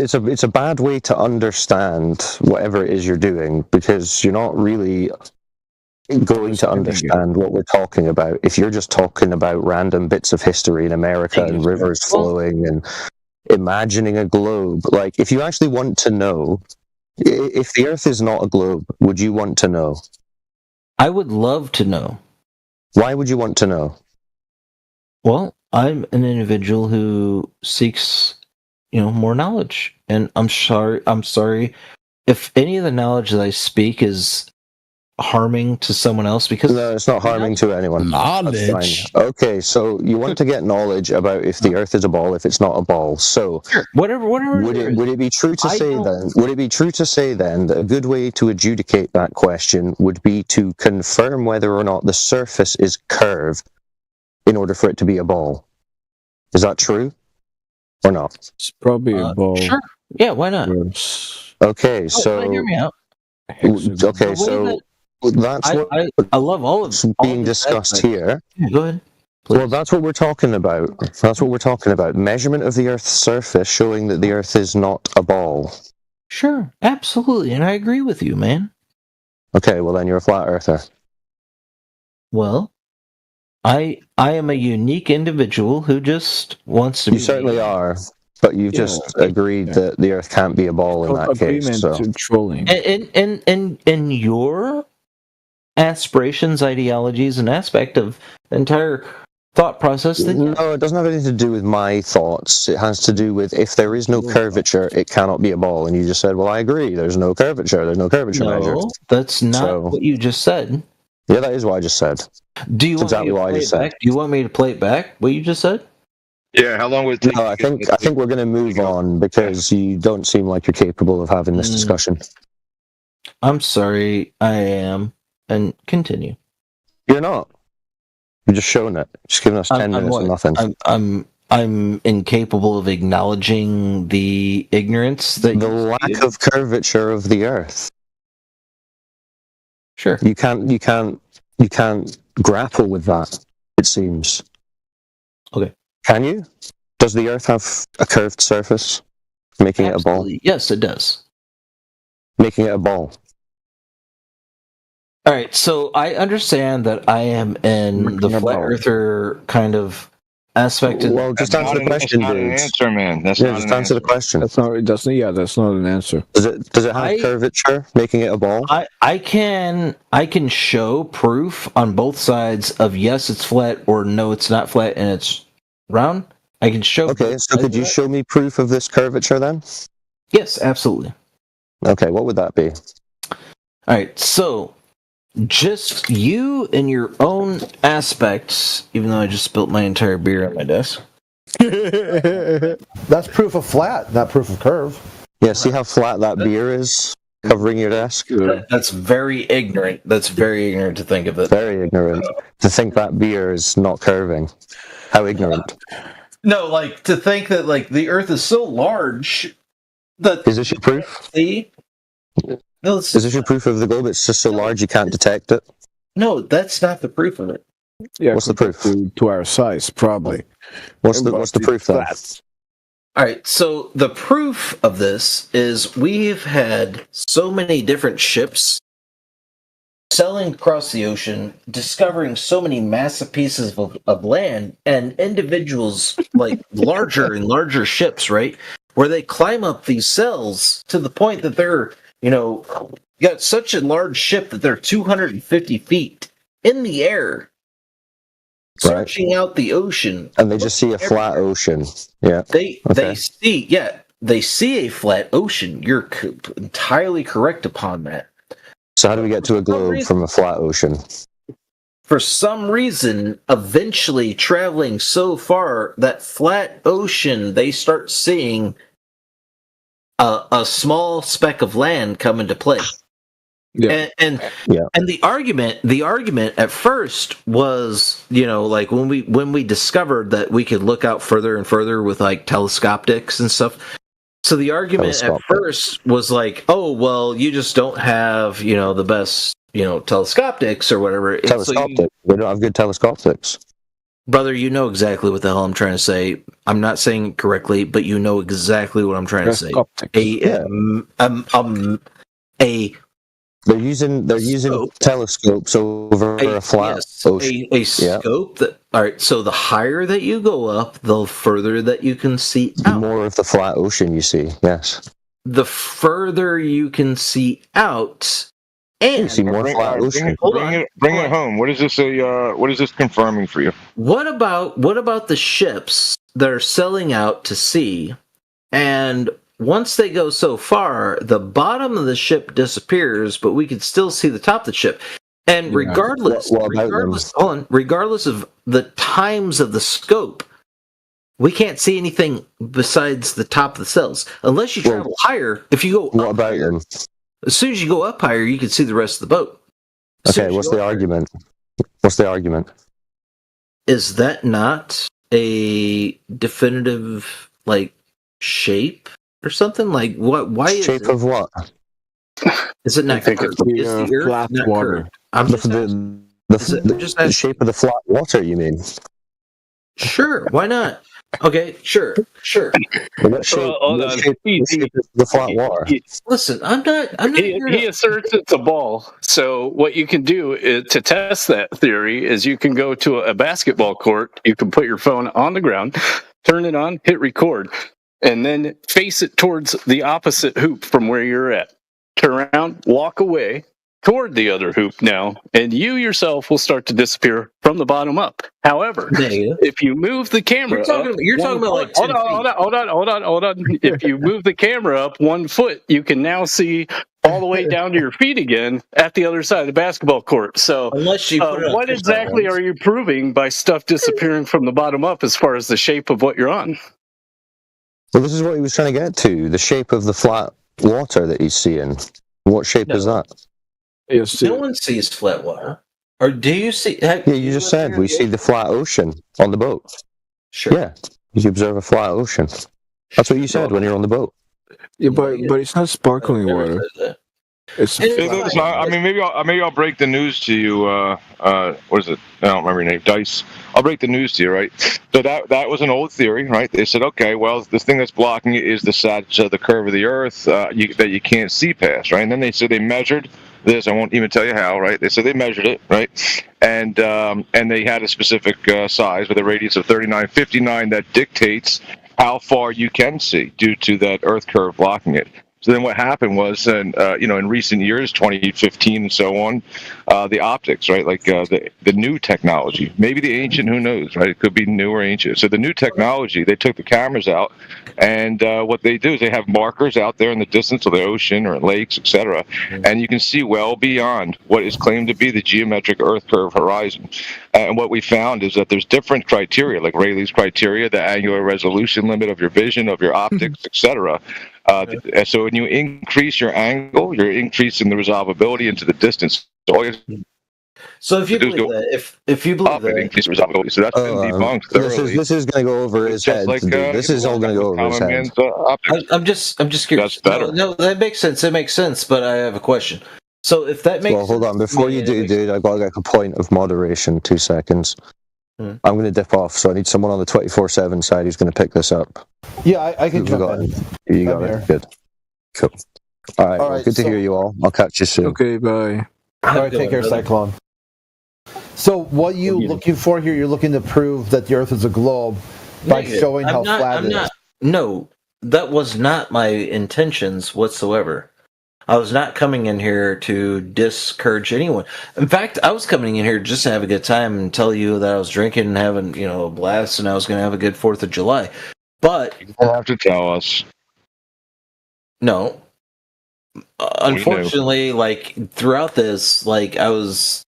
a bad way to understand whatever it is you're doing, because you're not really going to understand what we're talking about if you're just talking about random bits of history in America and rivers flowing and imagining a globe. Like, if you actually want to know, if the Earth is not a globe, would you want to know? I would love to know. Why would you want to know? Well, I'm an individual who seeks, more knowledge, and I'm sorry if any of the knowledge that I speak is harming to someone else, because no, it's not harming to anyone. Knowledge. Okay, so you want to get knowledge about if the Earth is a ball, if it's not a ball. So sure. Whatever. Would it be true to say then? Would it be true to say then that a good way to adjudicate that question would be to confirm whether or not the surface is curved in order for it to be a ball? Is that true or not? It's probably a ball. Sure. Yeah. Why not? Okay. So hear me out. Okay. So. That's what I love all of being discussed here. Yeah, go ahead. Please. Well, that's what we're talking about. That's what we're talking about. Measurement of the Earth's surface showing that the Earth is not a ball. Sure, absolutely, and I agree with you, man. Okay, well then you're a flat earther. Well, I am a unique individual who just wants to. You certainly are. But you've just agreed that the Earth can't be a ball in that case. So. Trolling. And your aspirations, ideologies, and aspect of the entire thought process. No, it doesn't have anything to do with my thoughts. It has to do with if there is no curvature, it cannot be a ball. And you just said, well, I agree. There's no curvature. There's no curvature measure. No, that's not what you just said. Yeah, that is what I just said. Do you want exactly what I just said. Do you want me to play it back? What you just said? Yeah, how long would it take? No, I think we're going to move on because you don't seem like you're capable of having this discussion. I'm sorry, I am. and continue. You're not. You're just showing it. Just giving us 10 minutes of nothing. I'm incapable of acknowledging the ignorance that the lack of curvature of the Earth. Sure. You can't grapple with that, it seems. Okay. Can you? Does the Earth have a curved surface, making it a ball? Yes, it does. Making it a ball. All right, so I understand that I am in the flat earther kind of aspect. Well, just answer the question, That's not an answer, man. That's not just an answer the question. That's not an answer. Does it have curvature, making it a ball? I can show proof on both sides of yes, it's flat, or no, it's not flat and it's round. I can show. Okay, so could you show me proof of this curvature then? Yes, absolutely. Okay, what would that be? All right, so just you in your own aspects, even though I just spilt my entire beer on my desk. That's proof of flat, not proof of curve. Yeah, see how flat that beer is covering your desk? That's very ignorant. That's very ignorant to think of it. Very ignorant. To think that beer is not curving. How ignorant. No, like to think that like the Earth is so large that is this your proof? See? No, is this your proof of the globe? It's just so large you can't detect it? No, that's not the proof of it. Yeah, what's the proof? To our size, probably. What's the proof then? All right, so the proof of this is we've had so many different ships sailing across the ocean, discovering so many massive pieces of land, and individuals like larger and larger ships, right? Where they climb up these cells to the point that they're, got such a large ship that they're 250 feet in the air, searching out the ocean. And they just see a flat ocean. Yeah. They see a flat ocean. You're entirely correct upon that. So how do we get to a globe from a flat ocean? For some reason, eventually traveling so far, that flat ocean, they start seeing a small speck of land come into play. Yeah. And the argument at first was, like when we discovered that we could look out further and further with like telescopics and stuff. So the argument at first was like, oh, well, you just don't have, the best, telescopics or whatever. Telescopics. We don't have good telescopics. Brother, you know exactly what the hell I'm trying to say. I'm not saying it correctly, but you know exactly what I'm trying to say. They're using telescopes over a flat ocean. A scope that. All right. So the higher that you go up, the further that you can see out. More of the flat ocean you see. Yes. The further you can see out, and you see more flat ocean. Bring it home. What is this? What is this confirming for you? What about the ships that are sailing out to sea, and once they go so far, the bottom of the ship disappears, but we can still see the top of the ship. And regardless of the times of the scope, we can't see anything besides the top of the cells. Unless you travel higher, if you go what about them? As soon as you go up higher, you can see the rest of the boat. Okay, what's the argument? What's the argument? Is that not a definitive, shape? Or something like what? Why shape of what? Is it not curved? Is the Earth flat not water? Curved? I'm just the shape of the flat water. You mean? Sure. Why not? Okay. Sure. What shape is the flat water? Listen, I'm not. He asserts it's a ball. So what you can do to test that theory is you can go to a basketball court. You can put your phone on the ground, turn it on, hit record. And then face it towards the opposite hoop from where you're at. Turn around, walk away toward the other hoop now, and you yourself will start to disappear from the bottom up. However, if you move the camera you're talking about like 10 hold on. If you move the camera up 1 foot, you can now see all the way down to your feet again at the other side of the basketball court. So unless you put it on what exactly are you proving by stuff disappearing from the bottom up as far as the shape of what you're on? Well, this is what he was trying to get to, the shape of the flat water that he's seeing. What shape is that? No one sees flat water. Or do you see? Yeah, you just said we see the flat ocean on the boat. Sure. Yeah, you observe a flat ocean. That's what you said when you're on the boat. Yeah, but it's not sparkling water. It's I mean, maybe I'll break the news to you. What is it? I don't remember your name. Dice. I'll break the news to you, right? So that was an old theory, right? They said, okay, well, the thing that's blocking it is the curve of the Earth that you can't see past, right? And then they said they measured this. I won't even tell you how, right? They said they measured it, right? And they had a specific size with a radius of 3959 that dictates how far you can see due to that Earth curve blocking it. So then what happened was, in recent years, 2015 and so on, the optics, right, like the new technology, maybe the ancient, who knows, right? It could be new or ancient. So the new technology, they took the cameras out, and what they do is they have markers out there in the distance of the ocean or lakes, etc., and you can see well beyond what is claimed to be the geometric Earth curve horizon. And what we found is that there's different criteria, like Rayleigh's criteria, the angular resolution limit of your vision, of your optics, etc. So when you increase your angle, you're increasing the resolvability into the distance. So if you believe that, if you believe that, increase resolvability. So that's been debunked thoroughly. This is going to go over his head. This is all going to go over his head. I'm just curious. That's better. No, that makes sense. It makes sense. But I have a question. So if that makes hold on. Before you do, dude, I've got to get a point of moderation. 2 seconds. I'm going to dip off, so I need someone on the 24/7 side who's going to pick this up. Yeah, I can jump in. You got it. Good. Cool. All right. Well, good to hear you all. I'll catch you soon. Okay, bye. All right, take care, Cyclone. So what you looking for here? You're looking to prove that the Earth is a globe by showing how flat it is. No, that was not my intentions whatsoever. I was not coming in here to discourage anyone. In fact, I was coming in here just to have a good time and tell you that I was drinking and having, a blast, and I was going to have a good 4th of July. But you don't have to tell us. No. Unfortunately, throughout this, I was,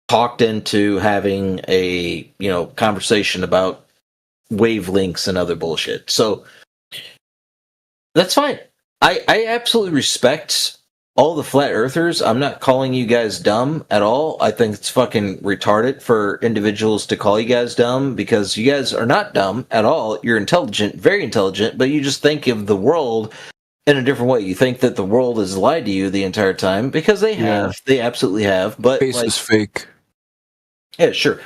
talked into having a, conversation about wavelengths and other bullshit. So that's fine. I absolutely respect all the flat earthers. I'm not calling you guys dumb at all. I think it's fucking retarded for individuals to call you guys dumb, because you guys are not dumb at all. You're intelligent, very intelligent, but you just think of the world in a different way. You think that the world has lied to you the entire time, because they have. Yeah. They absolutely have. But face is fake. Yeah, sure.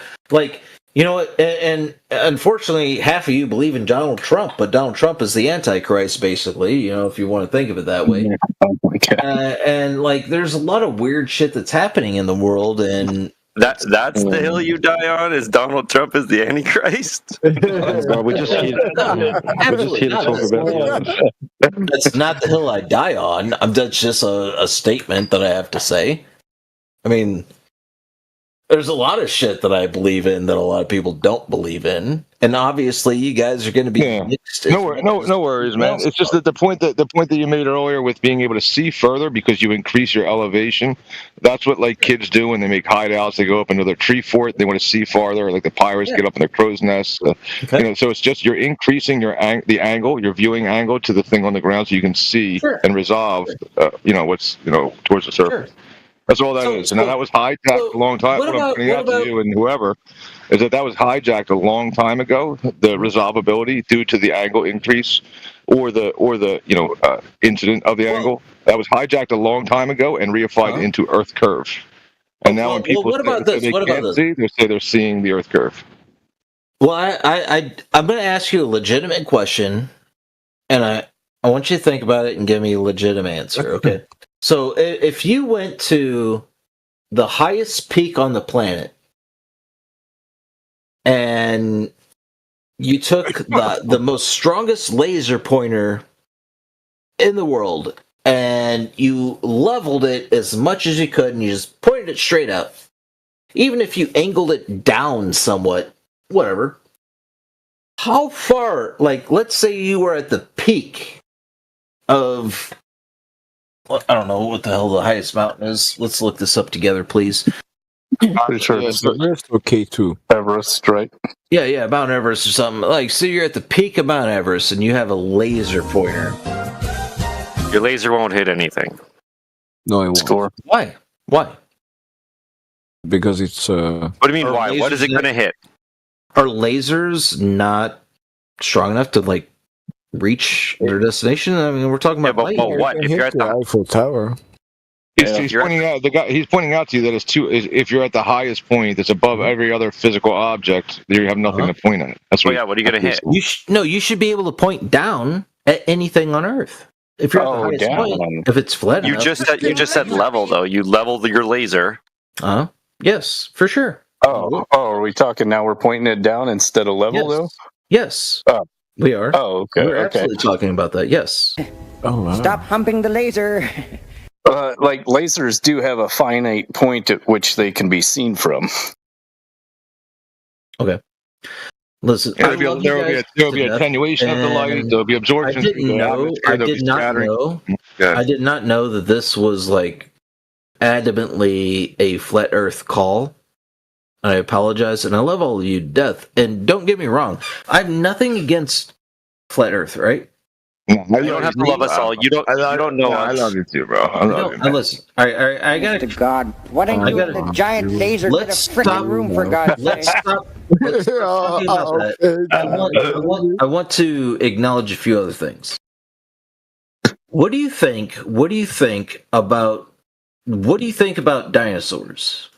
You know what? And unfortunately, half of you believe in Donald Trump, but Donald Trump is the Antichrist, basically, if you want to think of it that way. Oh my God. And there's a lot of weird shit that's happening in the world, and that's the hill you die on, is Donald Trump is the Antichrist? We're just here to talk about that. That's not the hill I die on. That's just a statement that I have to say. I mean, there's a lot of shit that I believe in that a lot of people don't believe in, and obviously, you guys are going to be mixed. No worries, man. It's just that the point that you made earlier with being able to see further because you increase your elevation. That's what kids do when they make hideouts. They go up into their tree fort. They want to see farther. Like the pirates get up in their crow's nest. Okay. So it's just you're increasing the angle, your viewing angle to the thing on the ground, so you can see and resolve. What's towards the surface. Sure. That's all that is. And that was hijacked a long time. What I'm pointing out to you and whoever is that was hijacked a long time ago. The resolvability due to the angle increase, or the incident of the angle, that was hijacked a long time ago and reified into Earth curve. And now when people say they're seeing the Earth curve. Well, I'm going to ask you a legitimate question, and I want you to think about it and give me a legitimate answer. Okay. So if you went to the highest peak on the planet and you took the most strongest laser pointer in the world and you leveled it as much as you could and you just pointed it straight up, even if you angled it down somewhat, whatever, how far, let's say you were at the peak of... I don't know what the hell the highest mountain is. Let's look this up together, please. Pretty sure it's Everest or K2. Everest, right? Yeah, Mount Everest or something. So you're at the peak of Mount Everest and you have a laser pointer. Your laser won't hit anything. No, it won't. Score. Why? Why? Because it's. What do you mean? Why? What is it going to hit? Are lasers not strong enough to like reach their destination? I mean, we're talking about light. Well, what if you're at the Eiffel Tower? He's pointing out he's pointing out to you that if you're at the highest point that's above every other physical object, you have nothing to point at. That's what. What are you going to hit? You should be able to point down at anything on Earth. If you're at the highest point, if it's flat you enough, just said level though. You leveled your laser. Yes, for sure. Are we talking now? We're pointing it down instead of level though. Yes. We are. Oh, okay. We're absolutely talking about that. Yes. Oh, wow. Stop humping the laser. Like lasers do have a finite point at which they can be seen from. Okay. Listen, there will be attenuation of the light. There will be absorption. I did not know that this was like adamantly a flat Earth call. I apologize, and I love all of you to death. And don't get me wrong, I have nothing against flat Earth, right? You don't have to love us all. You don't know us. I love you too, bro. I love you. Man. Listen, I got to God. Why don't you and the giant laser get a freaking room for God's sake? Let's stop talking about that. I want to acknowledge a few other things. What do you think about dinosaurs?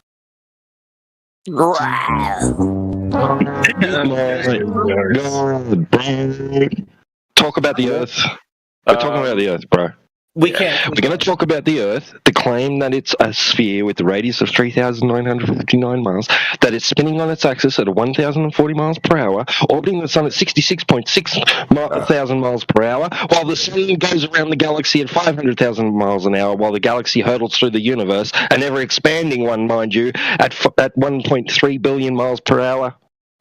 Talk about the Earth. We're talking about the Earth, bro. We can't. We're going to talk about the Earth, the claim that it's a sphere with a radius of 3,959 miles, that it's spinning on its axis at 1,040 miles per hour, orbiting the sun at 66.6 thousand miles per hour, while the sun goes around the galaxy at 500,000 miles an hour, while the galaxy hurtles through the universe, an ever-expanding one, mind you, at 1.3 billion miles per hour.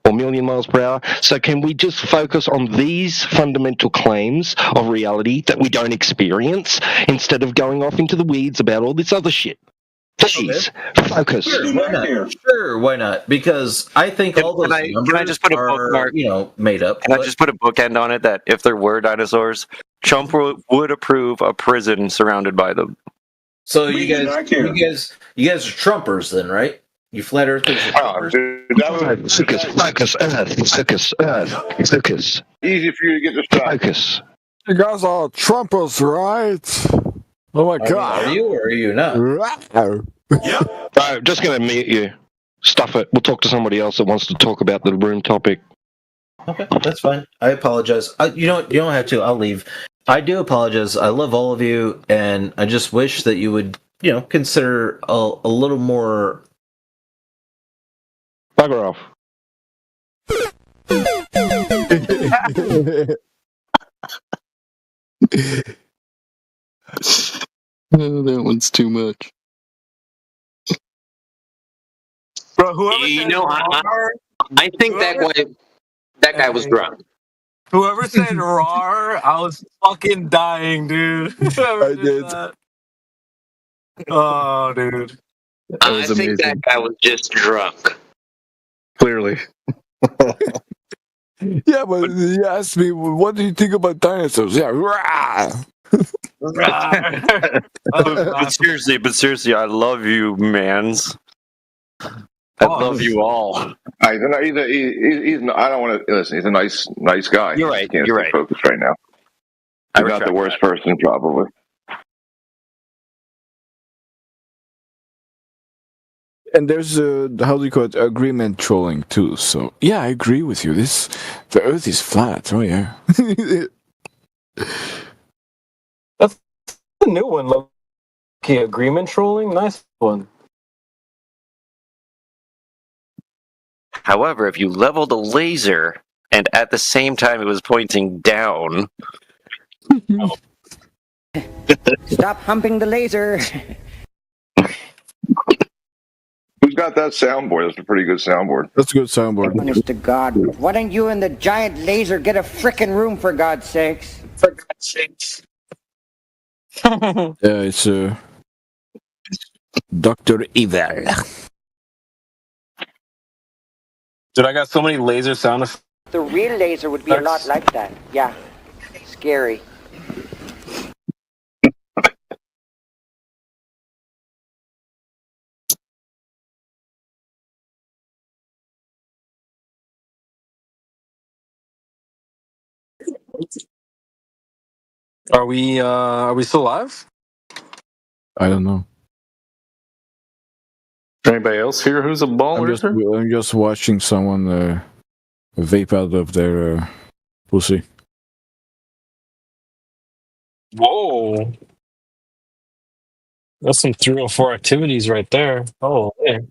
Or million miles per hour. So can we just focus on these fundamental claims of reality that we don't experience instead of going off into the weeds about all this other shit? Please, focus. Sure, why not? Because I think all those numbers can I just put a bookmark? Made up. Can I just put a bookend on it that if there were dinosaurs, Trump would approve a prison surrounded by them. So you guys are Trumpers then, right? You flat earthers. Focus, Earth. Easy for you to get distracted. Focus. You guys are Trumpers, right? Oh my God. Are you or are you not? Yep. I'm just going to mute you. Stuff it. We'll talk to somebody else that wants to talk about the room topic. Okay, that's fine. I apologize. You don't have to. I'll leave. I do apologize. I love all of you, and I just wish that you would, consider a little more. Bugger off. Oh, that one's too much. Bro, whoever I think that guy was drunk. Whoever said "rar," I was fucking dying, dude. I did. That. Oh, dude. I think that guy was just drunk. Clearly. Yeah, but he asked me, what do you think about dinosaurs? Yeah, rah! But seriously, I love you, mans. I love you all. I don't want to listen. He's a nice guy. You're right. Can't You're stay right. focused right now. He's not the worst person, probably. And there's how do you call it, agreement trolling too. So yeah, I agree with you. The Earth is flat. Oh yeah. That's a new one. Okay, agreement trolling, nice one. However, if you leveled a laser and at the same time it was pointing down. Stop humping the laser. Who's got that soundboard? That's a pretty good soundboard. That's a good soundboard. Honest to God, why don't you and the giant laser get a frickin' room for God's sakes? For God's sakes. Yeah, it's Dr. Evil. Dude, I got so many laser sound effects. The real laser would be a lot like that. Yeah. Scary. Are we still live? I don't know. Anybody else here who's a baller? I'm just watching someone vape out of their pussy. Whoa. That's some 304 activities right there. Oh, man.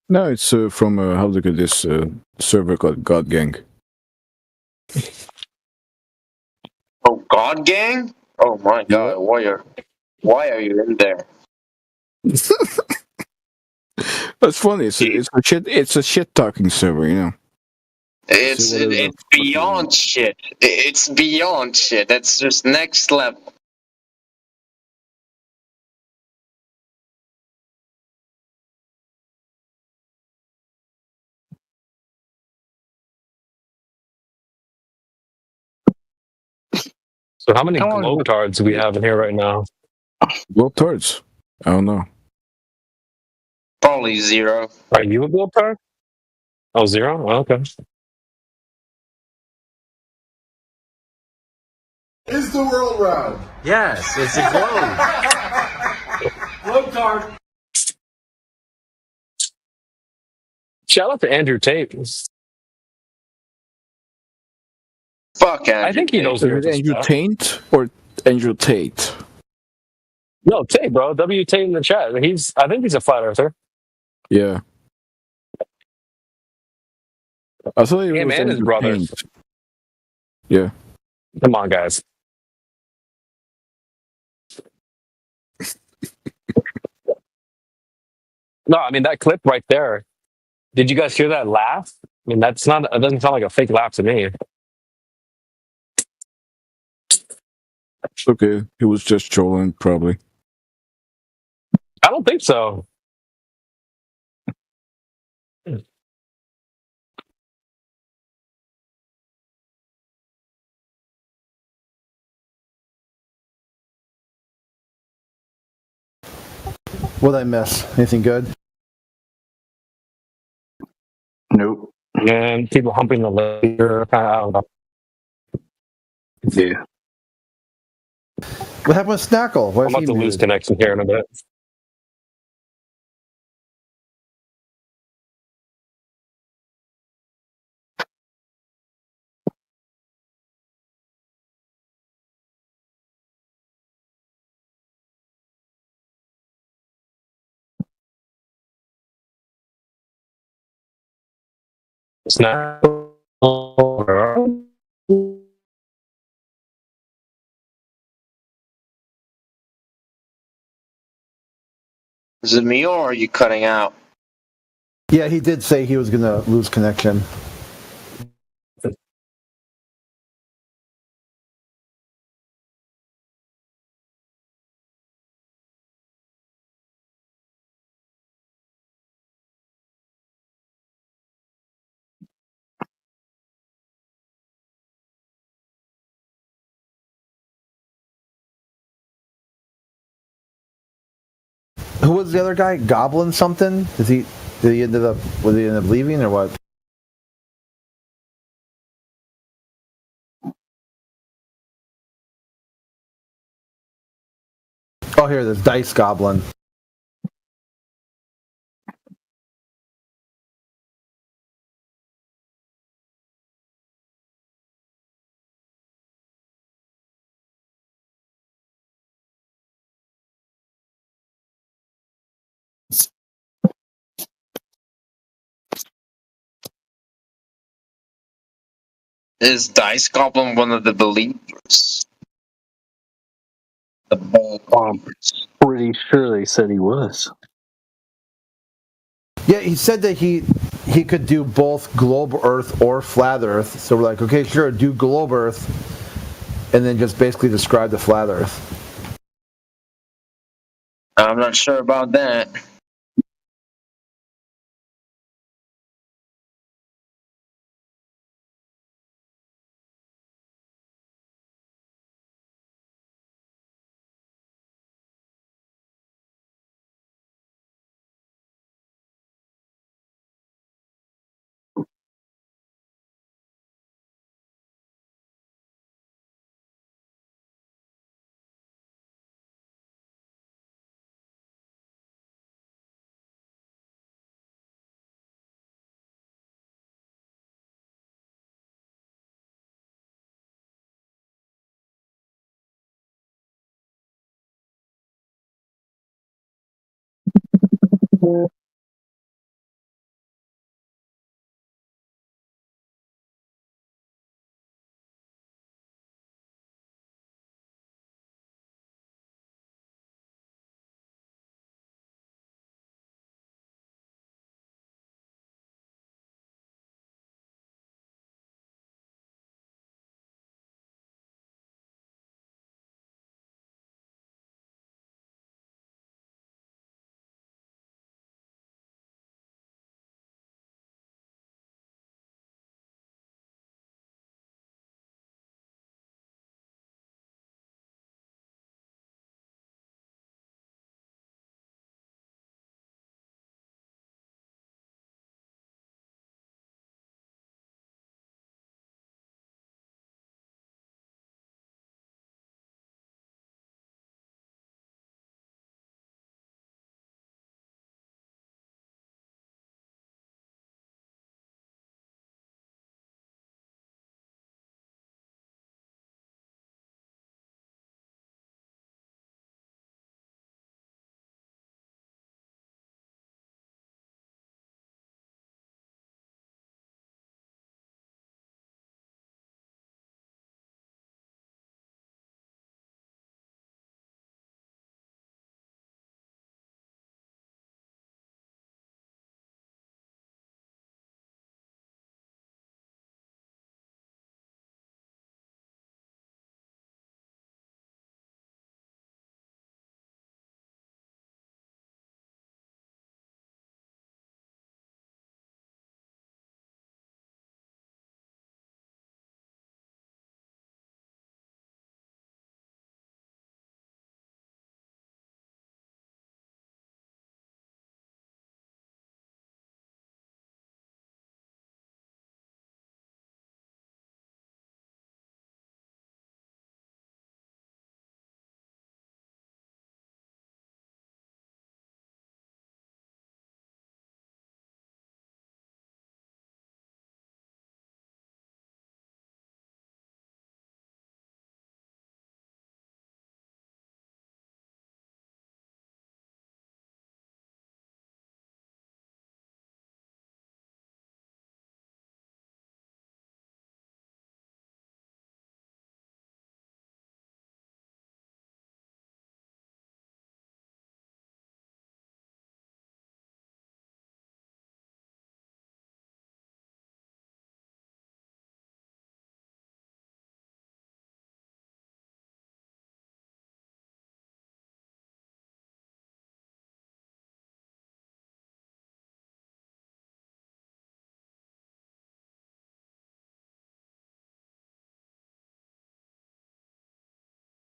No, it's from how look at this server called God Gang. Oh, God Gang? Oh my God! Why are you in there? That's funny. It's a shit talking server, you know. It's beyond shit. It's beyond shit. That's just next level. So how many globetards do we have in here right now? Globetards? I don't know. Probably 0. Are you a globetard? Oh, 0? Oh, okay. Is the world round? Yes, it's a globe. Globetard. Shout out to Andrew Tate. Fuck Andrew. I think he knows. Is it Andrew Tate or Andrew Tate? No, Tate, bro. W Tate in the chat. I think he's a flat earther. Yeah. I thought he Him was and his Andrew brother. Tate. Yeah. Come on, guys. No, I mean that clip right there. Did you guys hear that laugh? I mean, it doesn't sound like a fake laugh to me. Okay, he was just trolling, probably. I don't think so. What did I miss? Anything good? Nope. And people humping the laser. I don't know. Yeah. What happened with Snackle? I'm about to lose connection here in a bit. Snackle. Is it me or are you cutting out? Yeah, he did say he was going to lose connection. Who was the other guy? Goblin something? Did he end up leaving or what? Oh, here, there's Dice Goblin. Is Dice Goblin one of the believers? The ball conference. Pretty sure they said he was. Yeah, he said that he could do both globe Earth or flat Earth. So we're like, okay, sure, do globe Earth, and then just basically describe the flat Earth. I'm not sure about that.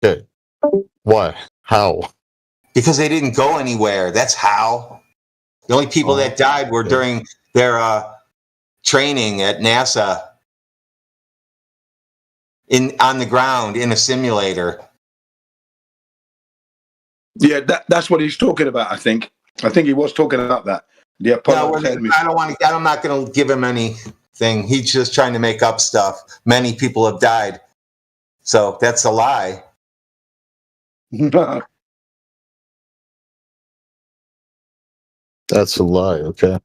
Okay. Why? How? Because they didn't go anywhere. That's how. The only people that died were during their training at NASA on the ground in a simulator. Yeah, that's what he's talking about. I think he was talking about that. The Apollo Academy. I'm not going to give him anything. He's just trying to make up stuff. Many people have died, so that's a lie. That's a lie. Okay.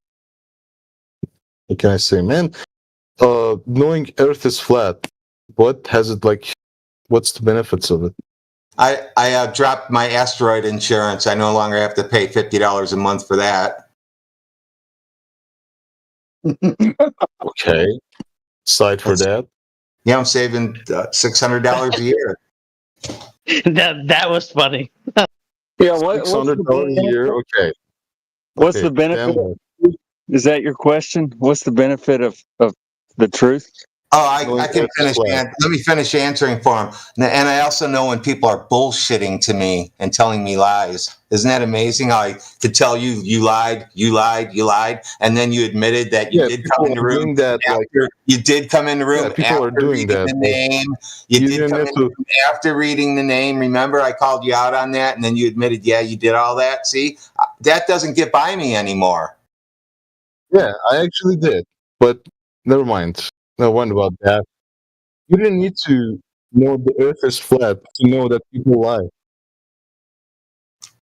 What can I say, man? Knowing Earth is flat, what has it like? What's the benefits of it? I dropped my asteroid insurance. I no longer have to pay $50 a month for that. Okay. Aside for that, yeah, I'm saving $600 a year. that was funny. Yeah, $600 a year. Okay. What's the benefit? Is that your question? What's the benefit of the truth? Oh, I can finish. Let me finish answering for him. And I also know when people are bullshitting to me and telling me lies. Isn't that amazing? How I could tell you lied, and then you admitted that you did come in the room. You did come in the room after reading the name. You did come in the room after reading the name. Remember, I called you out on that, and then you admitted, yeah, you did all that. See, that doesn't get by me anymore. Yeah, I actually did, but never mind. No one about that. You didn't need to know the Earth is flat to know that people lie.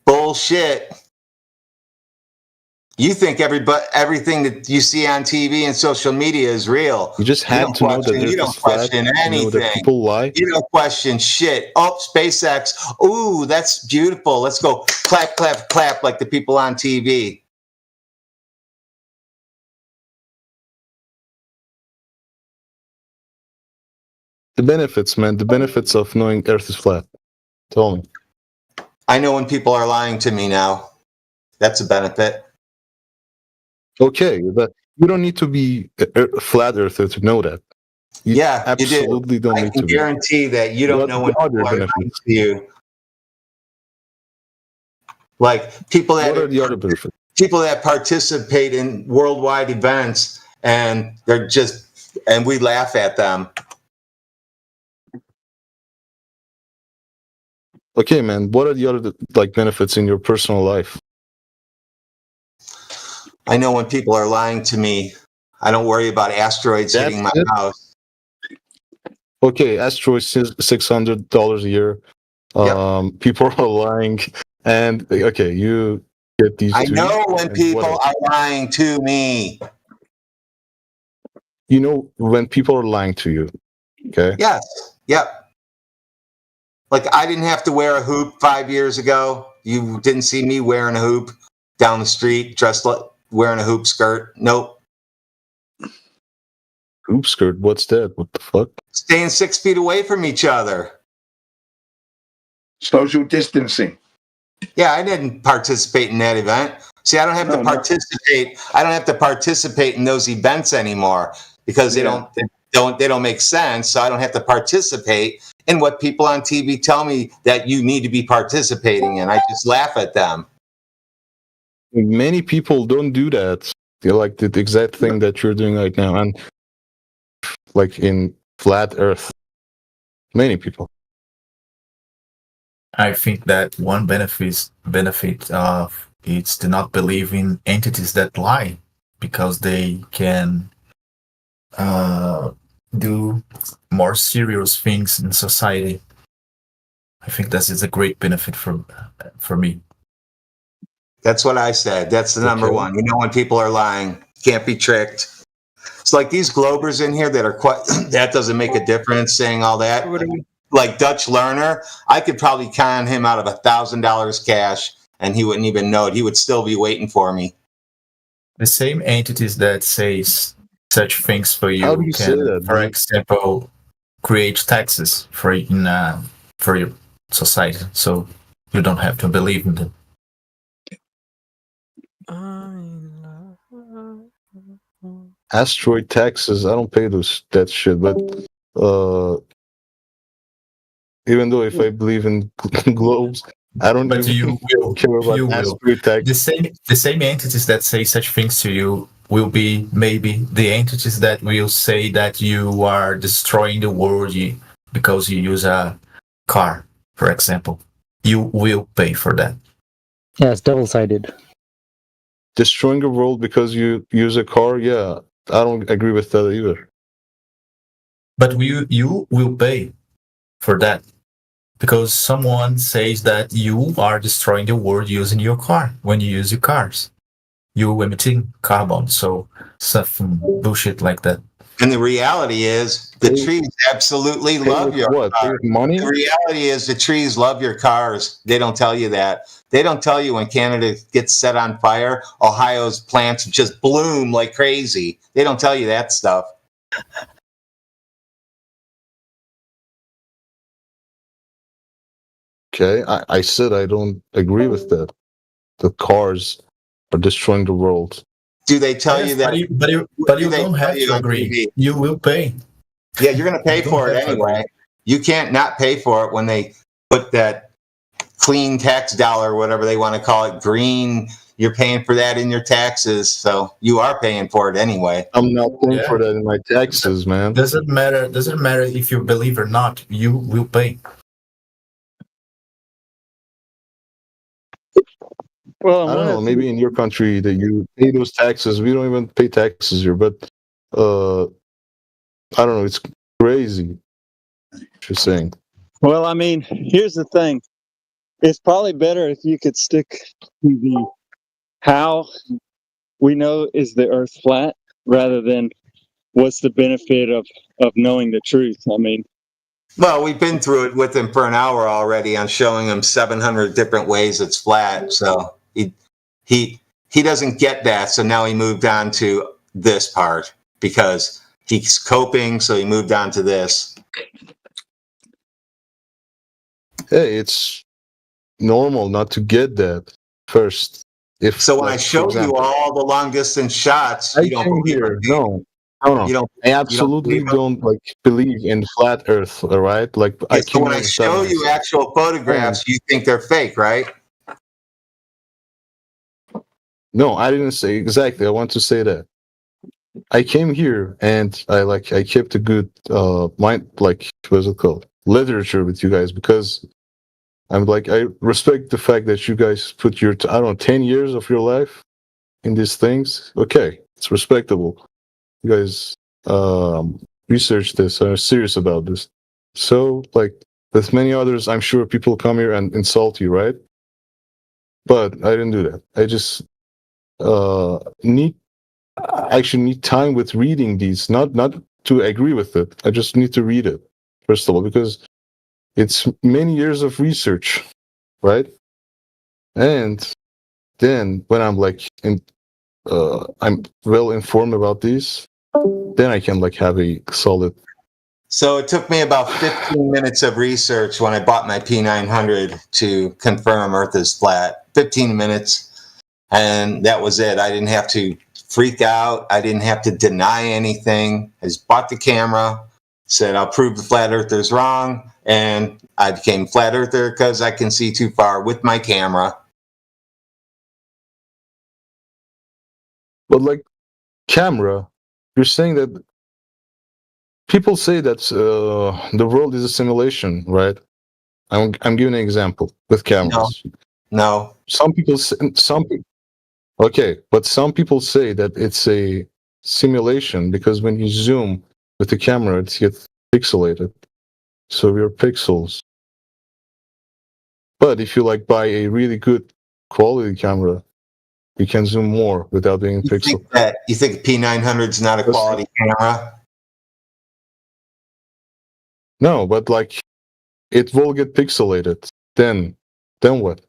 Bullshit. You think everything that you see on TV and social media is real. You just had to know that You don't question anything. You know that people lie. You don't question shit. Oh, SpaceX. Ooh, that's beautiful. Let's go clap, clap, clap like the people on TV. The benefits, man. The benefits of knowing Earth is flat. Tell me. I know when people are lying to me now. That's a benefit. Okay, but you don't need to be a flat earther to know that. You absolutely you do. don't I need can to be. guarantee that you don't know when other people are lying benefits? to you. Like people that What are the other benefits? People that participate in worldwide events and they're just and we laugh at them. Okay, man. What are the other benefits in your personal life? I know when people are lying to me. I don't worry about asteroids hitting my house. Okay, asteroids $600 a year. People are lying, and okay, you get these. I two, know when and people what else? are lying to me. You know when people are lying to you. Okay. Yes. Yep. Like I didn't have to wear a hoop 5 years ago. You didn't see me wearing a hoop down the street, dressed like wearing a hoop skirt. Nope. Hoop skirt? What's that? What the fuck? Staying 6 feet away from each other. Social distancing. Yeah, I didn't participate in that event. See, I don't have to participate. I don't have to participate in those events anymore because they don't make sense. So I don't have to participate in what people on TV tell me that you need to be participating in. I just laugh at them. Many people don't do that. They're like the exact thing that you're doing right now, and like in flat Earth, many people. I think that one benefit of it's to not believe in entities that lie, because they can do more serious things in society. I think this is a great benefit for me. That's what I said. That's the number one. You know when people are lying, can't be tricked. It's like these Globers in here that are quite. That doesn't make a difference. Saying all that, like Dutch Lerner, I could probably con him out of $1,000 cash, and he wouldn't even know it. He would still be waiting for me. The same entities that say such things for you can, for example, create taxes for your society, so you don't have to believe in them. Asteroid taxes, I don't pay that shit, but even though if I believe in globes, I don't care about asteroid taxes. The same entities that say such things to you will be maybe the entities that will say that you are destroying the world because you use a car, for example. You will pay for that. Yeah, it's double-sided. Destroying the world because you use a car, yeah. I don't agree with that either. But you will pay for that because someone says that you are destroying the world using your car. When you use your cars, you're emitting carbon. So something bullshit like that. And the reality is the trees absolutely love your car. Money? The reality is the trees love your cars. They don't tell you that. They don't tell you when Canada gets set on fire, Ohio's plants just bloom like crazy. They don't tell you that stuff. Okay, I said I don't agree with that. The cars are destroying the world. Do they tell you that? But you don't have to agree. You will pay. Yeah, you're going to pay for it anyway. You can't not pay for it when they put that clean tax dollar, whatever they want to call it, green. You're paying for that in your taxes, so you are paying for it anyway. I'm not paying for that in my taxes, man. Doesn't matter if you believe or not. You will pay. Well, I don't know. Maybe in your country that you pay those taxes. We don't even pay taxes here, but I don't know. It's crazy. Just saying. Well, I mean, here's the thing. It's probably better if you could stick to the how we know is the Earth flat, rather than what's the benefit of knowing the truth. I mean, well, we've been through it with him for an hour already on showing him 700 different ways it's flat. So he doesn't get that. So now he moved on to this part because he's coping. So he moved on to this. Hey, it's normal not to get that first. If so, when like, I showed you all the long distance shots, you don't believe here. me. No. You don't. I absolutely don't like believe in flat Earth. All right, like Yeah, so when I show you actual photographs, you think they're fake, right? No, I didn't say exactly. I want to say that I came here and I kept a good mind, like what's it called, literature with you guys, because I'm like, I respect the fact that you guys put your I don't know 10 years of your life in these things. Okay, it's respectable. You guys research this, are serious about this. So like with many others, I'm sure people come here and insult you, right? But I didn't do that. I just need time with reading these, not to agree with it. I just need to read it first of all, because it's many years of research, right? And then when I'm like I'm well informed about these, then I can like have a solid. So it took me about 15 minutes of research when I bought my P900 to confirm Earth is flat. 15 minutes, and that was it. I didn't have to freak out. I didn't have to deny anything. I just bought the camera, said I'll prove the flat earthers wrong, and I became flat earther because I can see too far with my camera. But like camera, you're saying that people say that the world is a simulation, right? I'm giving an example with cameras. No. Some people okay, but some people say that it's a simulation because when you zoom with the camera, it gets pixelated. So we're pixels. But if you like buy a really good quality camera, you can zoom more without being pixel. You think P900 is not a quality camera? No, but like it will get pixelated. Then what?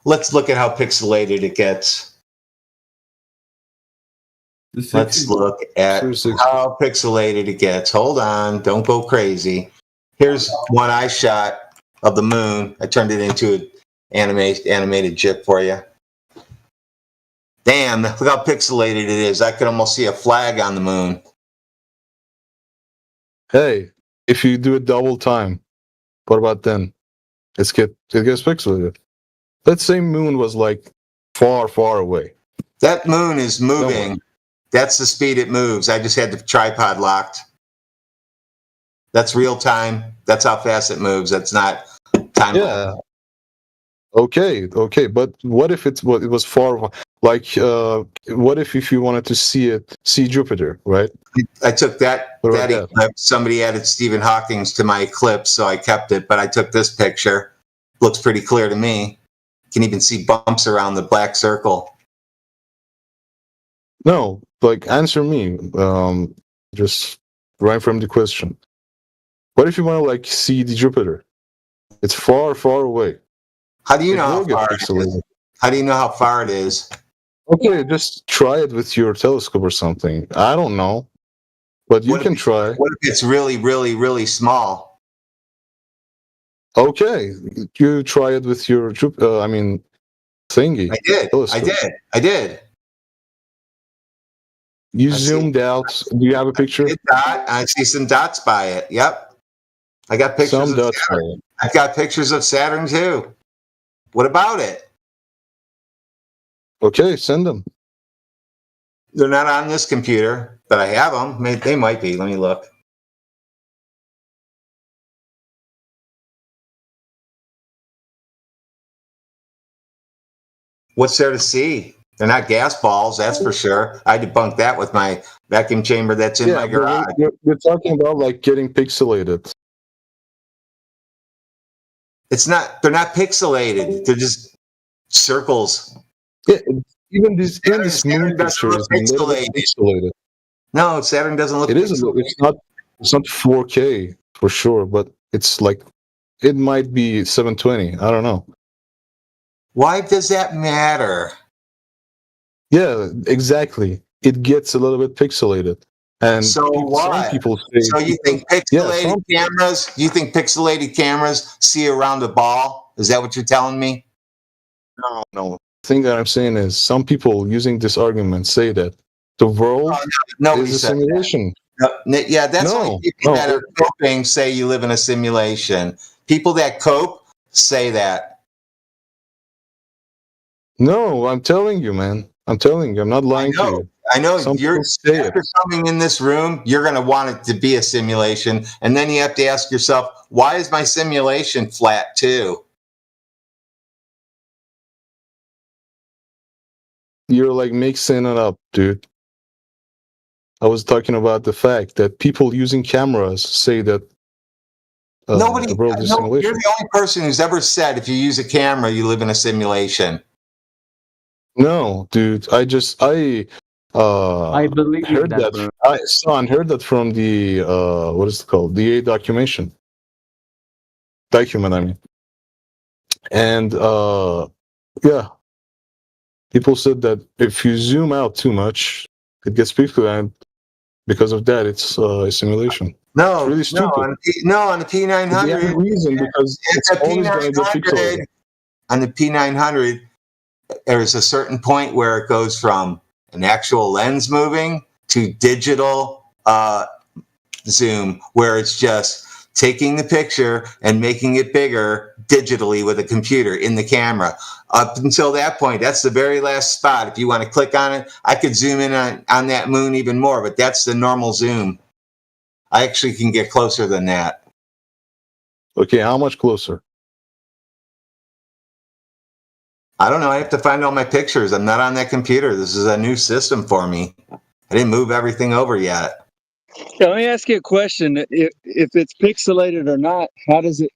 Let's look at how pixelated it gets. Let's look at how pixelated it gets. Hold on, don't go crazy. Here's one I shot of the moon. I turned it into an animated GIF for you. Damn, look how pixelated it is. I could almost see a flag on the moon. Hey, if you do it double time, what about then? It gets pixelated. Let's say moon was like far, far away. That moon is moving. That's the speed it moves. I just had the tripod locked. That's real time. That's how fast it moves. That's not time. Yeah. Okay. But what if it was far? Like, what if you wanted to see Jupiter, right? I took that clip. Somebody added Stephen Hawking to my clip, so I kept it. But I took this picture. Looks pretty clear to me. You can even see bumps around the black circle. No, like answer me. Just right from the question. What if you want to like see the Jupiter? It's far, far away. How do you know how far it is? How do you know how far it is? Okay, just try it with your telescope or something. I don't know, but you can try. What if it's really, really, really small? Okay, you try it with your thingy. I did. You zoomed out. Do you have a picture? I see some dots by it. Yep. I got pictures Some of dots Saturn. I've got pictures of Saturn too. What about it? Okay, send them. They're not on this computer, but I have them. They might be. Let me look. What's there to see? They're not gas balls, that's for sure. I debunked that with my vacuum chamber that's in my garage. You're talking about like getting pixelated. It's not. They're not pixelated. They're just circles. Yeah, even this moon Saturn doesn't picture look is a little bit pixelated. No, Saturn doesn't look It is. It's not 4K for sure, but it's like it might be 720. I don't know. Why does that matter? Yeah, exactly. It gets a little bit pixelated, and So some what? people say. So you think pixelated cameras? You think pixelated cameras see around a ball? Is that what you're telling me? No. The thing that I'm saying is, some people using this argument say that the world Nobody is a said that. simulation. Yeah, that's only people that are coping say you live in a simulation. People that cope say that. No, I'm telling you, man. I'm telling you. I'm not lying to you. I know Some you're people say it. after coming in this room, you're going to want it to be a simulation, and then you have to ask yourself, why is my simulation flat too? You're like mixing it up, dude. I was talking about the fact that people using cameras say that Nobody, the world is no, simulation. you're the only person who's ever said if you use a camera, you live in a simulation. No, dude. I believe heard that, that. bro. I saw and heard that from the what is it called? The document. I mean, and yeah, people said that if you zoom out too much, it gets pixelated. And because of that, it's a simulation. No, it's really stupid. on the P900, The reason because it's always going to get pixelated. On the P900, there's a certain point where it goes from an actual lens moving to digital zoom, where it's just taking the picture and making it bigger digitally with a computer in the camera. Up until that point, that's the very last spot. If you want to click on it, I could zoom in on that moon even more, but that's the normal zoom. I actually can get closer than that. Okay, how much closer? I don't know. I have to find all my pictures. I'm not on that computer. This is a new system for me. I didn't move everything over yet. Yeah, let me ask you a question. If it's pixelated or not, how does it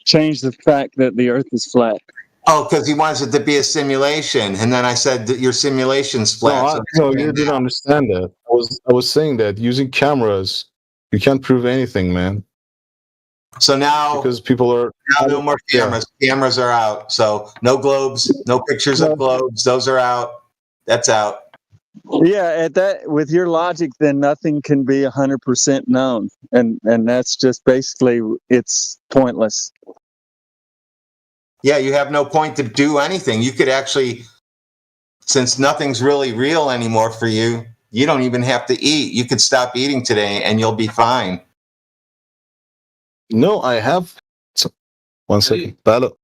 change the fact that the Earth is flat? Oh, because he wants it to be a simulation, and then I said that your simulation's flat. No, you didn't understand that. I was saying that using cameras, you can't prove anything, man. So now, because people are no more cameras. Yeah. Cameras are out. So no globes, no pictures of globes. Those are out. That's out. Yeah, at that, with your logic, then nothing can be 100% known, and that's just basically it's pointless. Yeah, you have no point to do anything. You could actually, since nothing's really real anymore for you, you don't even have to eat. You could stop eating today, and you'll be fine. No, I have. 1 second. Hello.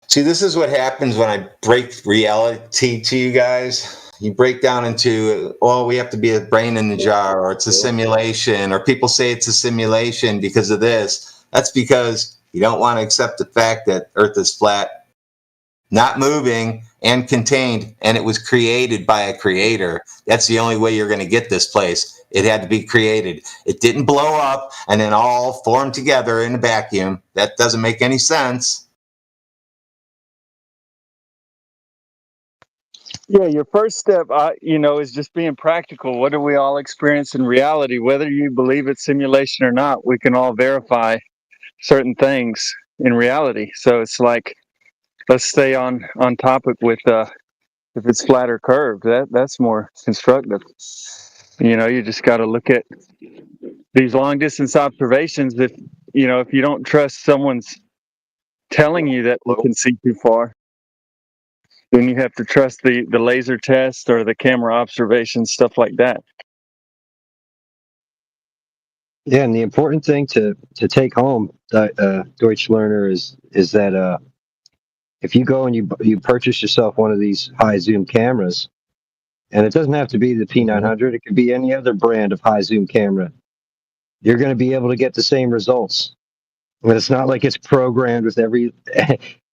See, this is what happens when I break reality to you guys. You break down into, oh, we have to be a brain in the jar, or it's a simulation, or people say it's a simulation because of this. That's because you don't want to accept the fact that Earth is flat, not moving, and contained, and it was created by a creator. That's the only way you're going to get this place. It had to be created. It didn't blow up and then all form together in a vacuum. That doesn't make any sense. Yeah, your first step, is just being practical. What do we all experience in reality? Whether you believe it's simulation or not, we can all verify certain things in reality. So it's like, let's stay on topic with if it's flat or curved. That's more constructive. You just got to look at these long distance observations. If you don't trust someone's telling you that you can see too far, then you have to trust the laser test or the camera observations, stuff like that. Yeah, and the important thing to take home, Deutsch Learner, is that if you go and you purchase yourself one of these high zoom cameras, and it doesn't have to be the P900, it could be any other brand of high zoom camera, you're going to be able to get the same results. But it's not like it's programmed with every,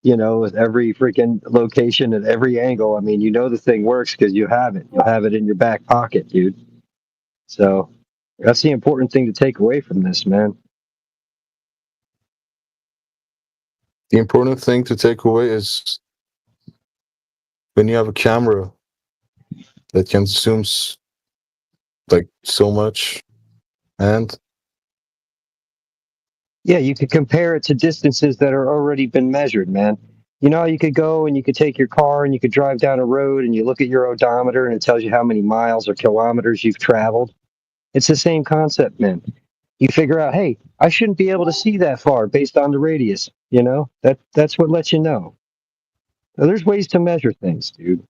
with every freaking location at every angle. I mean, the thing works because you have it. You'll have it in your back pocket, dude. So that's the important thing to take away from this, man. The important thing to take away is when you have a camera that consumes like so much, and Yeah, you could compare it to distances that are already been measured, man. You know, you could go and you could take your car and you could drive down a road and you look at your odometer and it tells you how many miles or kilometers you've traveled. It's the same concept, man. You figure out, hey, I shouldn't be able to see that far based on the radius. You know, that's what lets you know. Now, there's ways to measure things, dude.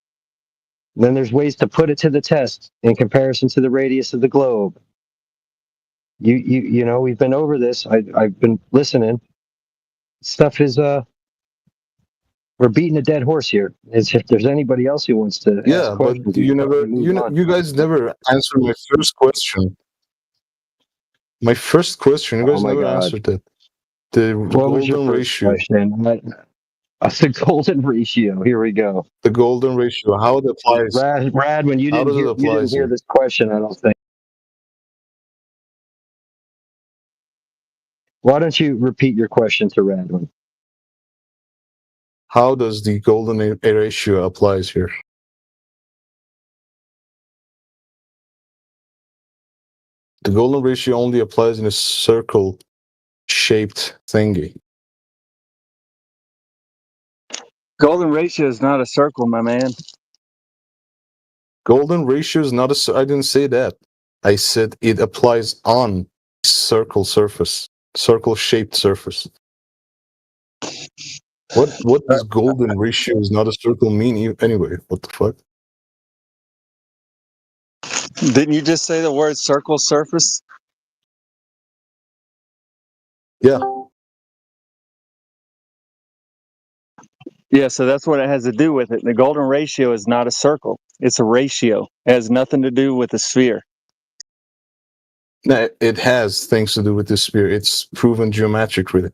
And then there's ways to put it to the test in comparison to the radius of the globe. You know, we've been over this. I've been listening. Stuff is we're beating a dead horse here. If there's anybody else who wants to ask yeah, but questions, we can probably move on. you guys never answered my first question. My first question, you Oh guys my never God. answered that. The What was your golden first ratio. question? The golden ratio. Here we go. The golden ratio. How it applies. Rad, when How does it you apply didn't hear here? this question, I don't think. Why don't you repeat your question to Radwin? How does the golden ratio applies here? The golden ratio only applies in a circle-shaped thingy. Golden ratio is not a circle, my man. Golden ratio is not a. I didn't say that. I said it applies on circle surface, circle-shaped surface. What does golden ratio is not a circle mean anyway? What the fuck? Didn't you just say the word circle surface? Yeah. Yeah, so that's what it has to do with it. The golden ratio is not a circle. It's a ratio. It has nothing to do with a sphere. No, it has things to do with the sphere. It's proven geometrically.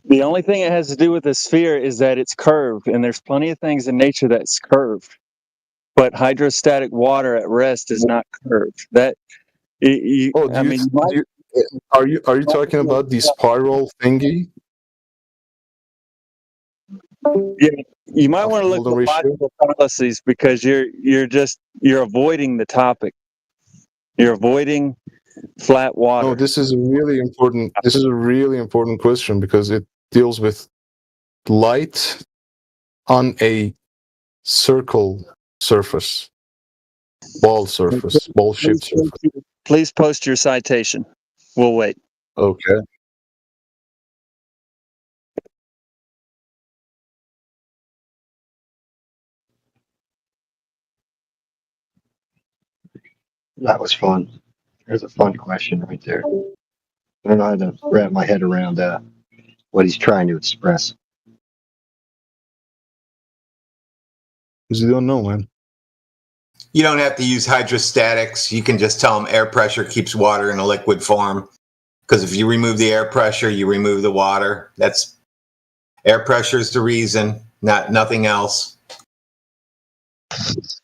The only thing it has to do with a sphere is that it's curved, and there's plenty of things in nature that's curved. But hydrostatic water at rest is not curved. That Oh, are you talking about the spiral thingy? Yeah, you might Of want to look golden at ratio? logical fallacies because you're avoiding the topic. You're avoiding flat water. No, this is a really important. This is a really important question because it deals with light on a circle surface, ball-shaped surface. Please post your citation. We'll wait. Okay. That was fun. There's a fun question right there. I don't know how to wrap my head around what he's trying to express. Because you don't know, man. You don't have to use hydrostatics. You can just tell them air pressure keeps water in a liquid form. Because if you remove the air pressure, you remove the water. That's air pressure is the reason, nothing else.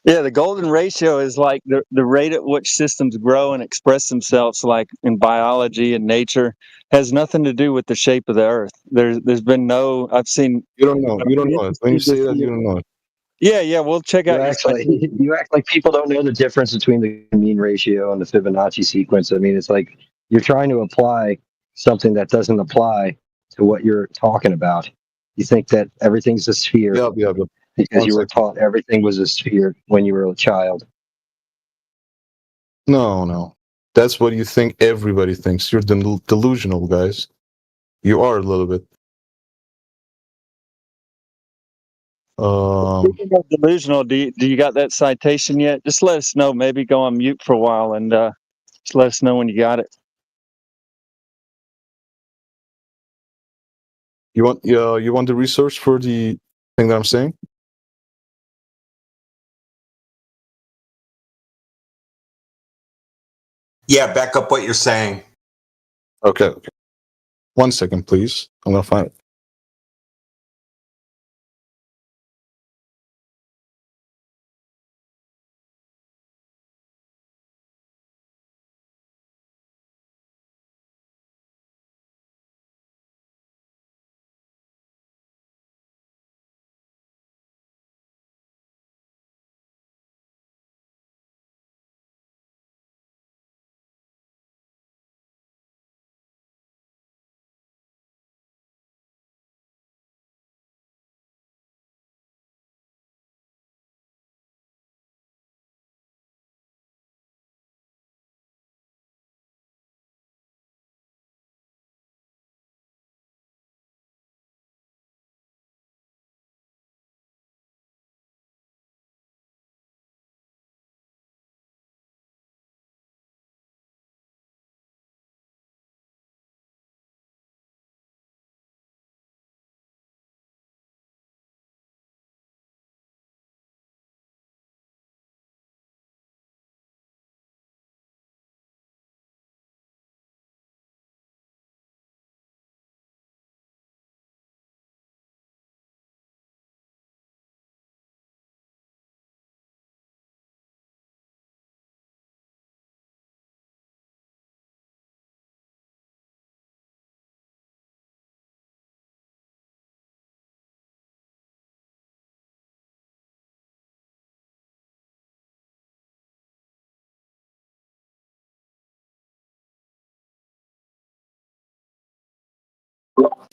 Yeah, the golden ratio is like the rate at which systems grow and express themselves, like in biology and nature, has nothing to do with the shape of the Earth. There's been no. I've seen. You don't know. You don't know it. When you say that, you don't know it. Yeah. We'll check out. You act like people don't know the difference between the mean ratio and the Fibonacci sequence. I mean, it's like you're trying to apply something that doesn't apply to what you're talking about. You think that everything's a sphere because you were taught everything was a sphere when you were a child. No. That's what you think everybody thinks. You're delusional, guys. You are a little bit. Speaking of delusional, do you got that citation yet? Just let us know. Maybe go on mute for a while and just let us know when you got it. You want the resource for the thing that I'm saying? Yeah, back up what you're saying. Okay. 1 second, please. I'm gonna find it.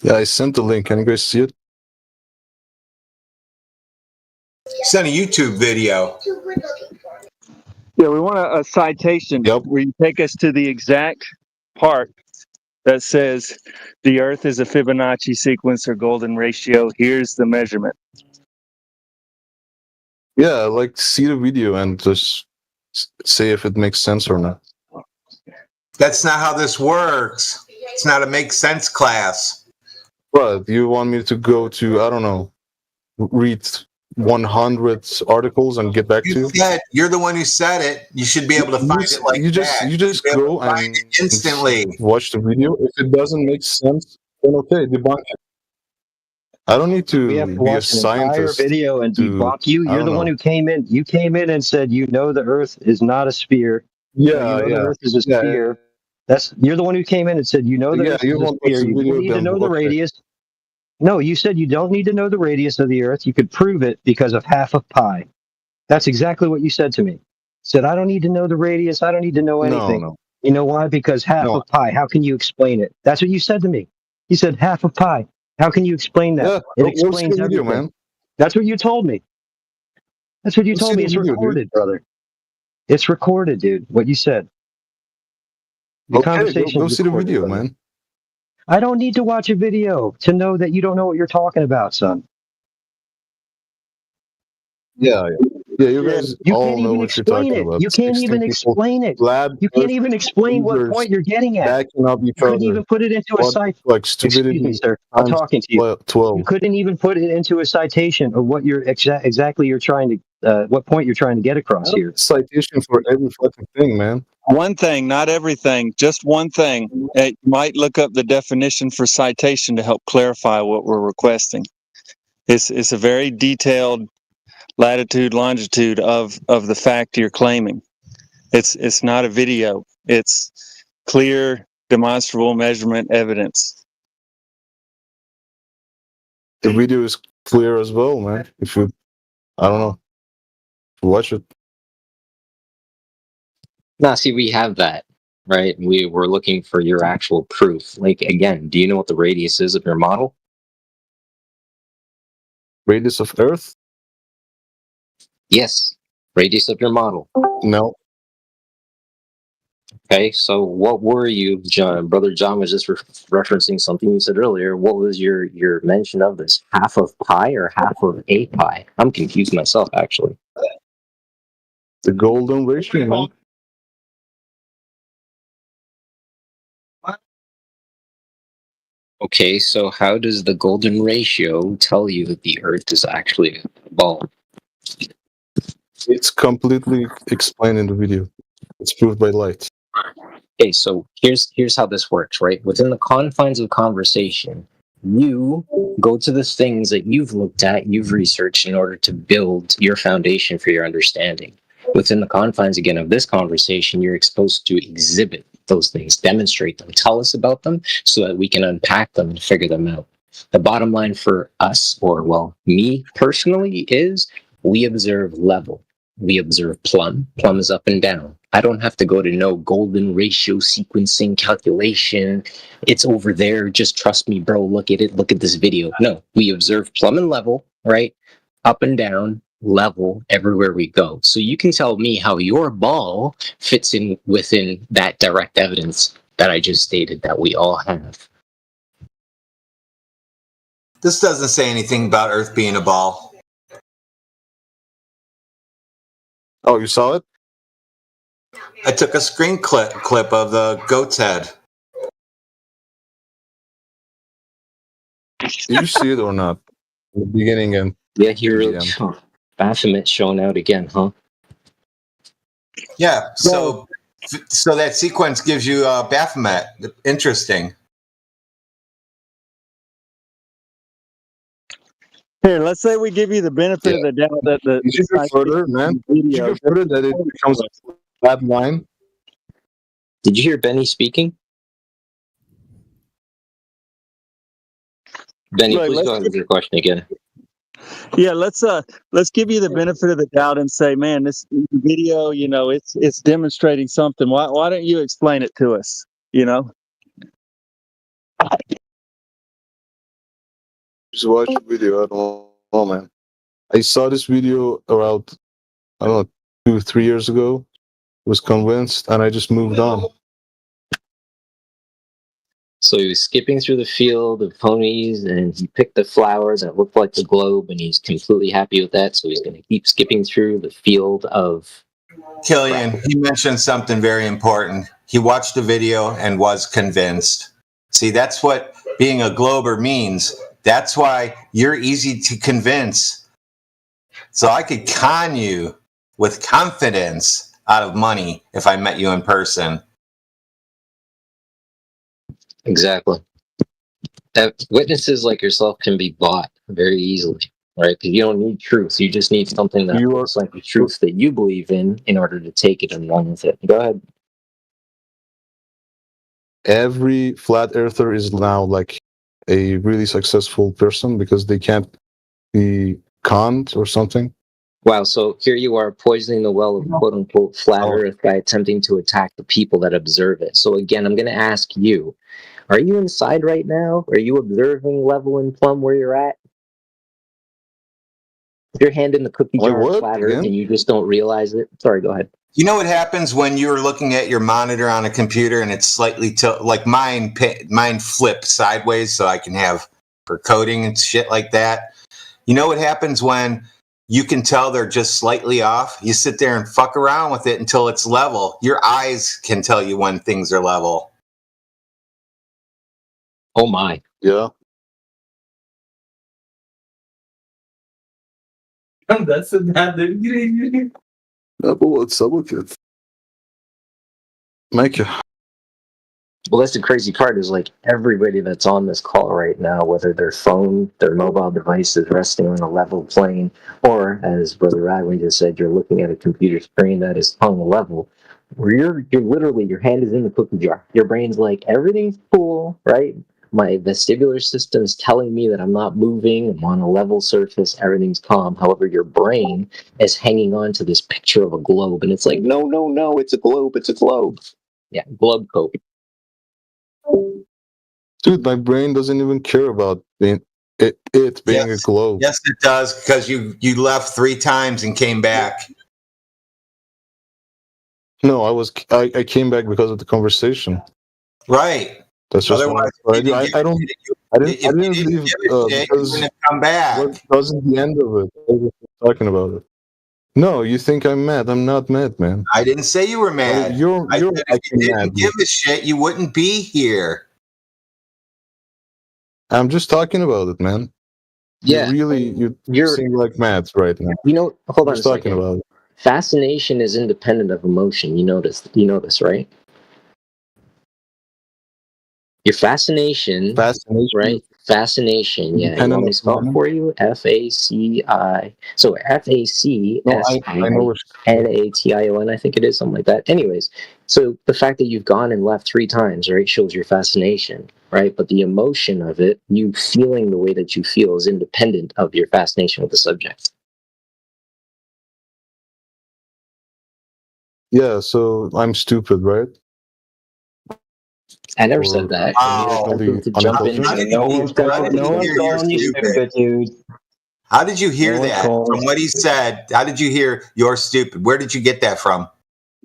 Yeah, I sent the link. Can you guys see it? Send a YouTube video. Yeah, we want a citation where you take us to the exact part that says the Earth is a Fibonacci sequence or golden ratio. Here's the measurement. Yeah, like see the video and just say if it makes sense or not. That's not how this works. It's not a make sense class. But you want me to go to, I don't know, read 100 articles and get back to you? You're the one who said it. You should be able to find it like that. You just go and instantly watch the video. If it doesn't make sense, then okay, debunk it. I don't need to We have to be a watch an entire scientist. video and to- debunk you. I You're don't the know. one who came in. You came in and said you know the Earth is not a sphere. Yeah, You know yeah. the Earth is a Yeah, sphere. You're the one who came in and said you know the Yeah, Earth you is a won't watch sphere. the You video, don't need to then know the okay. radius. No, you said you don't need to know the radius of the Earth. You could prove it because of half of pi. That's exactly what you said to me. Said I don't need to know the radius. I don't need to know anything. No. You know why? Because half No. of pi. How can you explain it? That's what you said to me. You said half of pi. How can you explain that? Yeah, It go see explains the video, everything. man. That's what you told me. That's what you Go told see me. the It's video, dude. recorded, brother. It's recorded, dude. What you said. The Okay, conversation go is see the recorded, video, brother. man. I don't need to watch a video to know that you don't know what you're talking about, son. Yeah. You guys You all can't know even what you're explain talking it. about. You can't 16 even people, explain it. flat You can't Earth even explain what believers point you're getting at. backing up each You couldn't other. even put it into a What, cipher. like Excuse me, stupidity sir. I'm times talking to you. 12. You couldn't even put it into a citation of what you're exactly you're trying to what point you're trying to get across here. Citation for every fucking thing, man. One thing, not everything, just one thing. You might look up the definition for citation to help clarify what we're requesting. It's a very detailed latitude, longitude of the fact you're claiming. It's not a video. It's clear, demonstrable measurement evidence. The video is clear as well, man. If you, I don't know, watch it. Now, see, we have that, right? We were looking for your actual proof. Like, again, do you know what the radius is of your model? Radius of Earth? Yes, radius of your model. No. Okay, so what were you, John? Brother John was just referencing something you said earlier. What was your mention of this? Half of pi or half of a pi? I'm confused myself, actually. The golden ratio, man. Okay, so how does the golden ratio tell you that the Earth is actually a ball? It's completely explained in the video. It's proved by light. Okay, so here's how this works, right? Within the confines of conversation, you go to the things that you've looked at, you've researched in order to build your foundation for your understanding. Within the confines, again, of this conversation, you're exposed to exhibit those things, demonstrate them, tell us about them so that we can unpack them and figure them out. The bottom line for us, or well, me personally, is we observe level. We observe plumb. Plumb is up and down. I don't have to go to no golden ratio sequencing calculation. It's over there. Just trust me, bro. Look at it. Look at this video. No, we observe plumb and level, right? Up and down, level everywhere we go. So you can tell me how your ball fits in within that direct evidence that I just stated that we all have. This doesn't say anything about Earth being a ball. Oh, you saw it? I took a screen clip of the goat's head. Did you see it or not? In the beginning and yeah, he really. end. Baphomet showing out again, huh? Yeah. So that sequence gives you Baphomet. Interesting. Here, let's say we give you the benefit of the doubt that the you should go further, man. You should go further that it becomes a flat line. Did you hear Benny speaking? Benny, Look, please go ahead with your question again. Yeah, let's give you the benefit of the doubt and say, man, this video, you know, it's demonstrating something. Why don't you explain it to us? You know. just watch the video. I don't know, man. I saw this video around, I don't know, 2-3 years ago. Was convinced, and I just moved on. So he was skipping through the field of ponies, and he picked the flower that looked like the globe, and he's completely happy with that. So he's going to keep skipping through the field of. Killian, he mentioned something very important. He watched the video and was convinced. See, that's what being a Glober means. That's why you're easy to convince. So I could con you with confidence out of money if I met you in person. Exactly. Witnesses like yourself can be bought very easily, right? Because you don't need truth. You just need something that looks like the truth that you believe in order to take it and run with it. Go ahead. Every flat earther is now like a really successful person because they can't be conned or something. Wow, so here you are poisoning the well of quote-unquote flat earth by attempting to attack the people that observe it. So again, I'm going to ask you, are you inside right now? Are you observing Level and Plum where you're at? Your hand in the cookie jar of flat earth and you just don't realize it? Sorry, go ahead. You know what happens when you're looking at your monitor on a computer and it's slightly like mine flipped sideways so I can have for coding and shit like that? You know what happens when you can tell they're just slightly off? You sit there and fuck around with it until it's level. Your eyes can tell you when things are level. Oh my. Yeah. That's a bad what's up with it? Mike. Well, that's the crazy part is like everybody that's on this call right now, whether their phone, their mobile device is resting on a level plane, or as Brother Radwin just said, you're looking at a computer screen that is on a level, where you're literally, your hand is in the cookie jar. Your brain's like, everything's cool, right? My vestibular system is telling me that I'm not moving, I'm on a level surface, everything's calm. However, your brain is hanging on to this picture of a globe, and it's like, no, it's a globe, it's a globe. Yeah, globe coat. Dude, my brain doesn't even care about it being a globe. Yes, it does, because you left 3 times and came back. No, I came back because of the conversation. Right. That's just otherwise. I didn't leave because come back. What wasn't the end of it? I was talking about it. No, you think I'm mad? I'm not mad, man. I didn't say you were mad. You're if you didn't mad. give a shit, you wouldn't be here. I'm just talking about it, man. Yeah, you seem like mad right now. You know, hold on just a talking second. about it. Fascination is independent of emotion. You know this, right? Your fascination, right? Fascination, yeah. You want me to spell it for you? F-A-C-I. So F-A-C-S-I-N-A-T-I-O-N, I think it is, something like that. Anyways, so the fact that you've gone and left 3 times, right, shows your fascination, right? But the emotion of it, you feeling the way that you feel, is independent of your fascination with the subject. Yeah, so I'm stupid, right? I never said that. How did you hear that? From what he said, how did you hear you're stupid? Where did you get that from?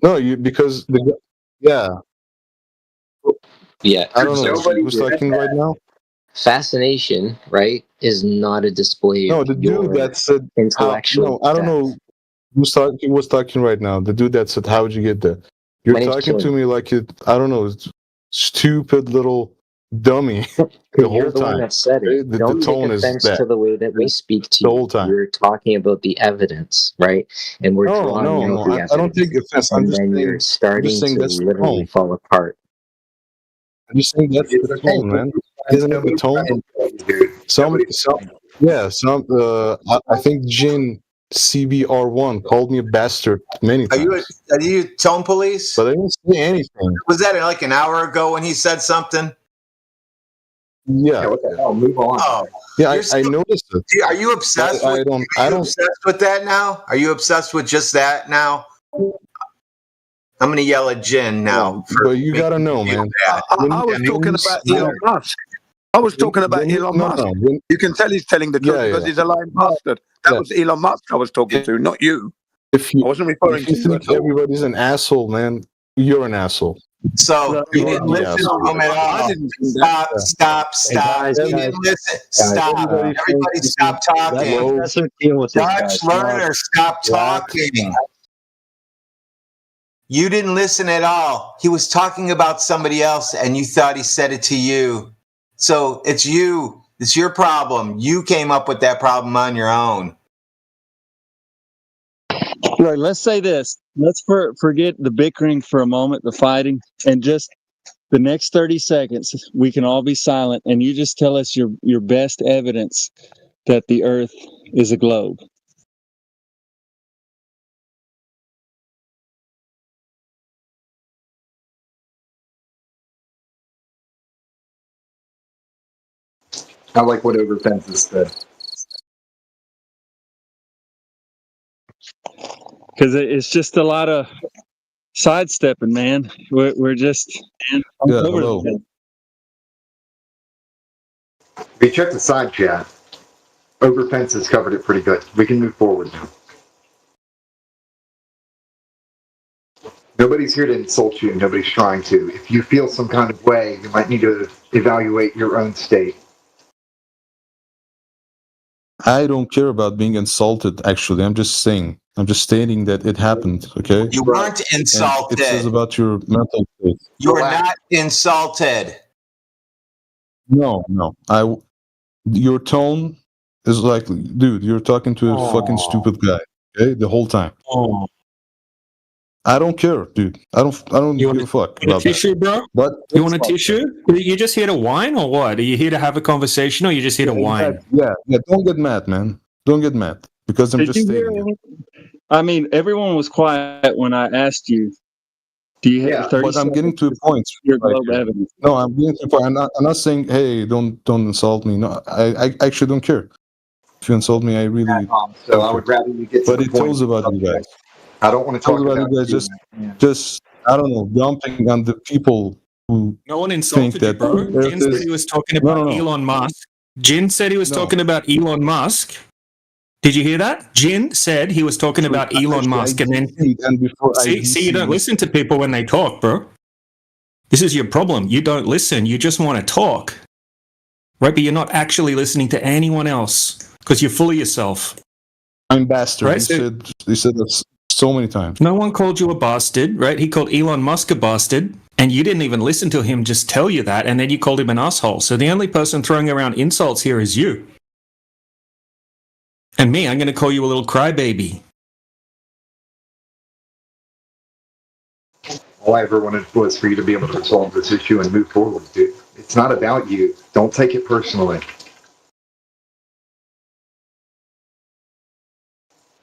No, because yeah. Yeah. I don't know. Who's talking right now? Fascination, right, is not a display of the dude that said intellectual. I don't know who's talking right now. The dude that said, "How'd you get there?" You're talking to me like it. I don't know. Stupid little dummy. The whole You're the one time. that said it. The Don't tone take is offense that. to the way that we speak to The you. whole time. We're talking about the evidence, right? And we're drawing out the evidence. I don't take offense. And then you're starting to literally fall apart. I'm just saying that's the tone, man. Isn't it the tone? I think Jin CBR1 called me a bastard many times. Are you tone police? But I didn't say anything. Was that like an hour ago when he said something? Yeah. What the hell? Move on. Oh, yeah, I noticed it. Are you obsessed? Are you obsessed with that now? Are you obsessed with just that now? I'm gonna yell at Jin now. But you gotta know, man. I was talking about Elon Musk. I was talking about Elon Musk. You can tell he's telling the truth because he's a lying bastard. That was Elon Musk I was talking to, not you. I wasn't referring If you to you think at all. everybody's an asshole, man, you're an asshole. So you didn't listen to him at all. Stop. Guys, You didn't listen. Stop. Everybody stop Let talking. Professor deal with this guy. Dutch learner, stop talking. You didn't listen at all. He was talking about somebody else and you thought he said it to you. So it's you. It's your problem. You came up with that problem on your own. Right, let's say this. Let's forget the bickering for a moment, the fighting, and just the next 30 seconds, we can all be silent, and you just tell us your best evidence that the Earth is a globe. I like what Overfences said. Because it's just a lot of sidestepping, man. We're just hello. We checked the side chat. Overfences covered it pretty good. We can move forward now. Nobody's here to insult you. Nobody's trying to. If you feel some kind of way, you might need to evaluate your own state. I don't care about being insulted, actually. I'm just saying. I'm just stating that it happened, okay? You weren't insulted. And it says about your mental state. You were not insulted. No. Your tone is like, dude, you're talking to a fucking stupid guy, okay? The whole time. I don't care, dude. I don't give a fuck You want about a tissue, bro? But You want a tissue? You just here to whine or what? Are you here to have a conversation or you just here to whine? Yeah, don't get mad, man. Don't get mad. Because I'm Did just you hear stating it. I mean, everyone was quiet when I asked you. Do you have 30 But I'm getting to a point. Your right globe here. evidence. No, I'm getting to a point. I'm not saying, hey, don't insult me. No, I actually don't care. If you insult me, I really. So I would rather you get to But the it point. tells about you guys. I don't want to talk Tells about you guys. Just I don't know, dumping on the people who No one think insulted you, that bro. Earth Jin said is. he was talking about No. Elon Musk. Jin said he was talking about Elon Musk. Did you hear that? Jin said he was talking about Elon Musk, and then see, you don't listen to people when they talk, bro. This is your problem. You don't listen. You just want to talk, right? But you're not actually listening to anyone else because you're full of yourself. I'm bastard. Right? You said that so many times. No one called you a bastard, right? He called Elon Musk a bastard, and you didn't even listen to him just tell you that, and then you called him an asshole. So the only person throwing around insults here is you. And me, I'm going to call you a little crybaby. All I ever wanted was for you to be able to resolve this issue and move forward, dude. It's not about you. Don't take it personally.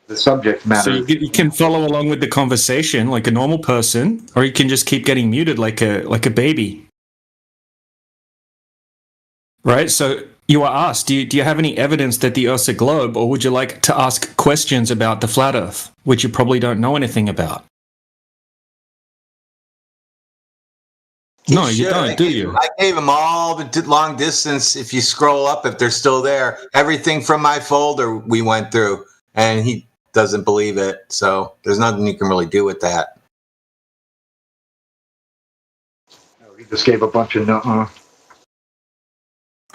The subject matter. So you can follow along with the conversation like a normal person, or you can just keep getting muted like a baby. Right? So you are asked, do you have any evidence that the Earth's a globe, or would you like to ask questions about the flat Earth, which you probably don't know anything about? No, you don't, do you? I gave him all the long distance. If you scroll up, if they're still there, everything from my folder we went through, and he doesn't believe it. So there's nothing you can really do with that. He just gave a bunch of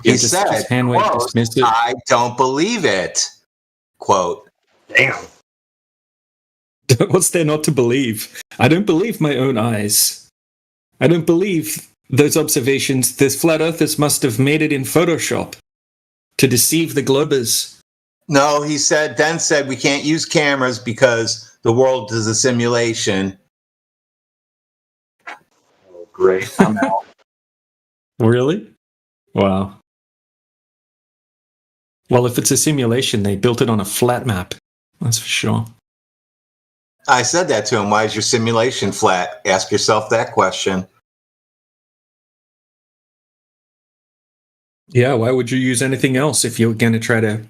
He said, quote, I don't believe it. Quote. Damn. What's there not to believe? I don't believe my own eyes. I don't believe those observations. This flat earthers must have made it in Photoshop to deceive the globers. No, he said, then said we can't use cameras because the world is a simulation. Oh, great. I'm out. Really? Wow. Well, if it's a simulation, they built it on a flat map. That's for sure. I said that to him. Why is your simulation flat? Ask yourself that question. Yeah, why would you use anything else if you're going to try to,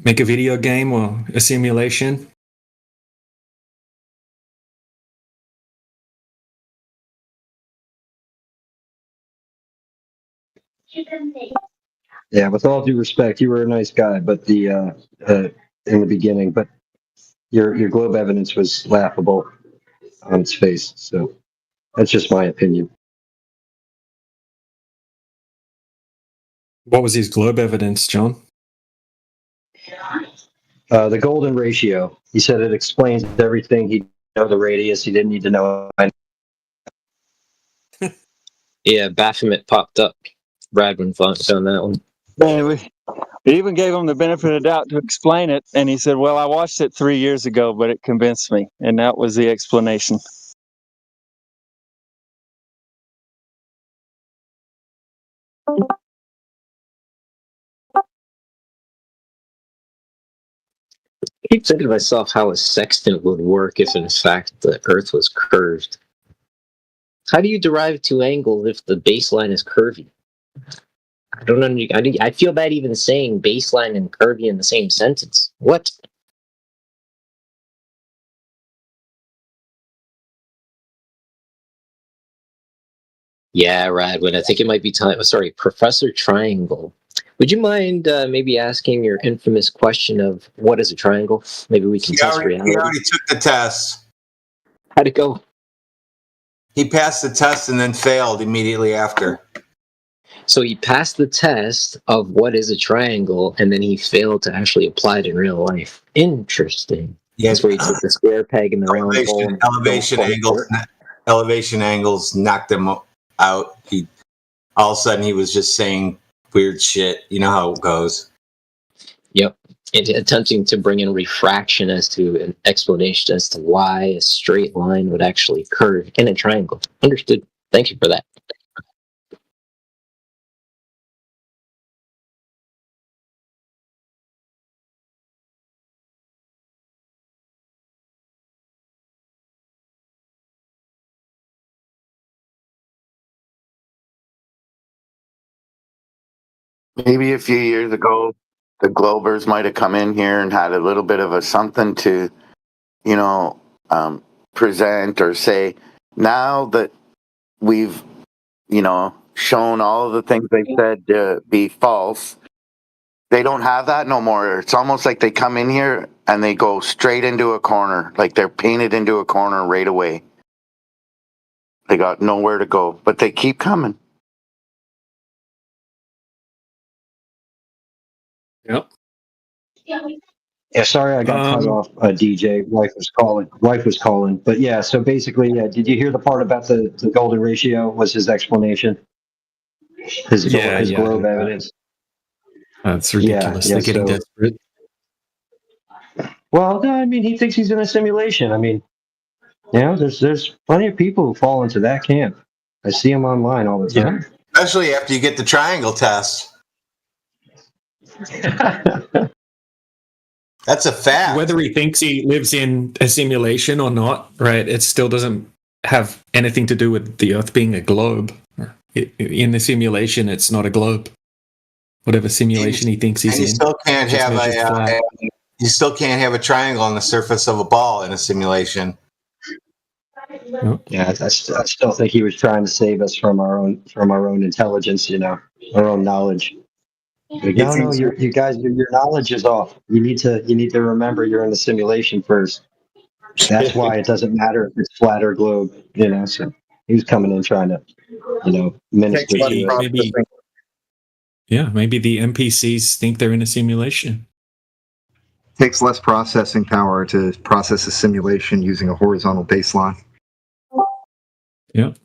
make a video game or a simulation? Yeah, with all due respect, you were a nice guy, but the in the beginning, but your globe evidence was laughable on its face. So that's just my opinion. What was his globe evidence, John? The golden ratio. He said it explains everything. He know the radius. He didn't need to know. Yeah, Baphomet popped up. Bradwin found that one. And we even gave him the benefit of the doubt to explain it, and he said, well, I watched it 3 years ago, but it convinced me, and that was the explanation. I keep thinking to myself how a sextant would work if in fact the Earth was curved. How do you derive two angles if the baseline is curvy? I don't understand. I feel bad even saying baseline and curvy in the same sentence. What? Yeah, Radwin, I think it might be time. Sorry, Professor Triangle. Would you mind maybe asking your infamous question of what is a triangle? Maybe we can test reality. He already took the test. How'd it go? He passed the test and then failed immediately after. So he passed the test of what is a triangle, and then he failed to actually apply it in real life. Interesting. Yeah, that's where he took the square peg in the round hole. Elevation angles knocked him out. All of a sudden he was just saying weird shit. You know how it goes. Yep. And attempting to bring in refraction as to an explanation as to why a straight line would actually curve in a triangle. Understood. Thank you for that. Maybe a few years ago, the Globers might have come in here and had a little bit of a something to, present or say. Now that we've, shown all of the things they said to be false, they don't have that no more. It's almost like they come in here and they go straight into a corner, like they're painted into a corner right away. They got nowhere to go, but they keep coming. Yep. Yeah, sorry I got cut off, DJ. Wife was calling. But yeah, so basically, did you hear the part about the golden ratio was his explanation? His globe evidence. That's ridiculous. They're getting desperate. Well, no, I mean, he thinks he's in a simulation. I mean, there's plenty of people who fall into that camp. I see them online all the time. Especially after you get the triangle test. That's a fact. Whether he thinks he lives in a simulation or not, right? It still doesn't have anything to do with the Earth being a globe. In the simulation, it's not a globe. Whatever simulation he thinks he's in. You still can't have a triangle on the surface of a ball in a simulation. Yeah, I still think he was trying to save us from our own intelligence, our own knowledge. Like, no, you guys, your knowledge is off. You need to remember you're in the simulation first. That's why it doesn't matter if it's flat or globe. So he was coming in trying to, minister to it. Maybe the NPCs think they're in a simulation. Takes less processing power to process a simulation using a horizontal baseline. Yep.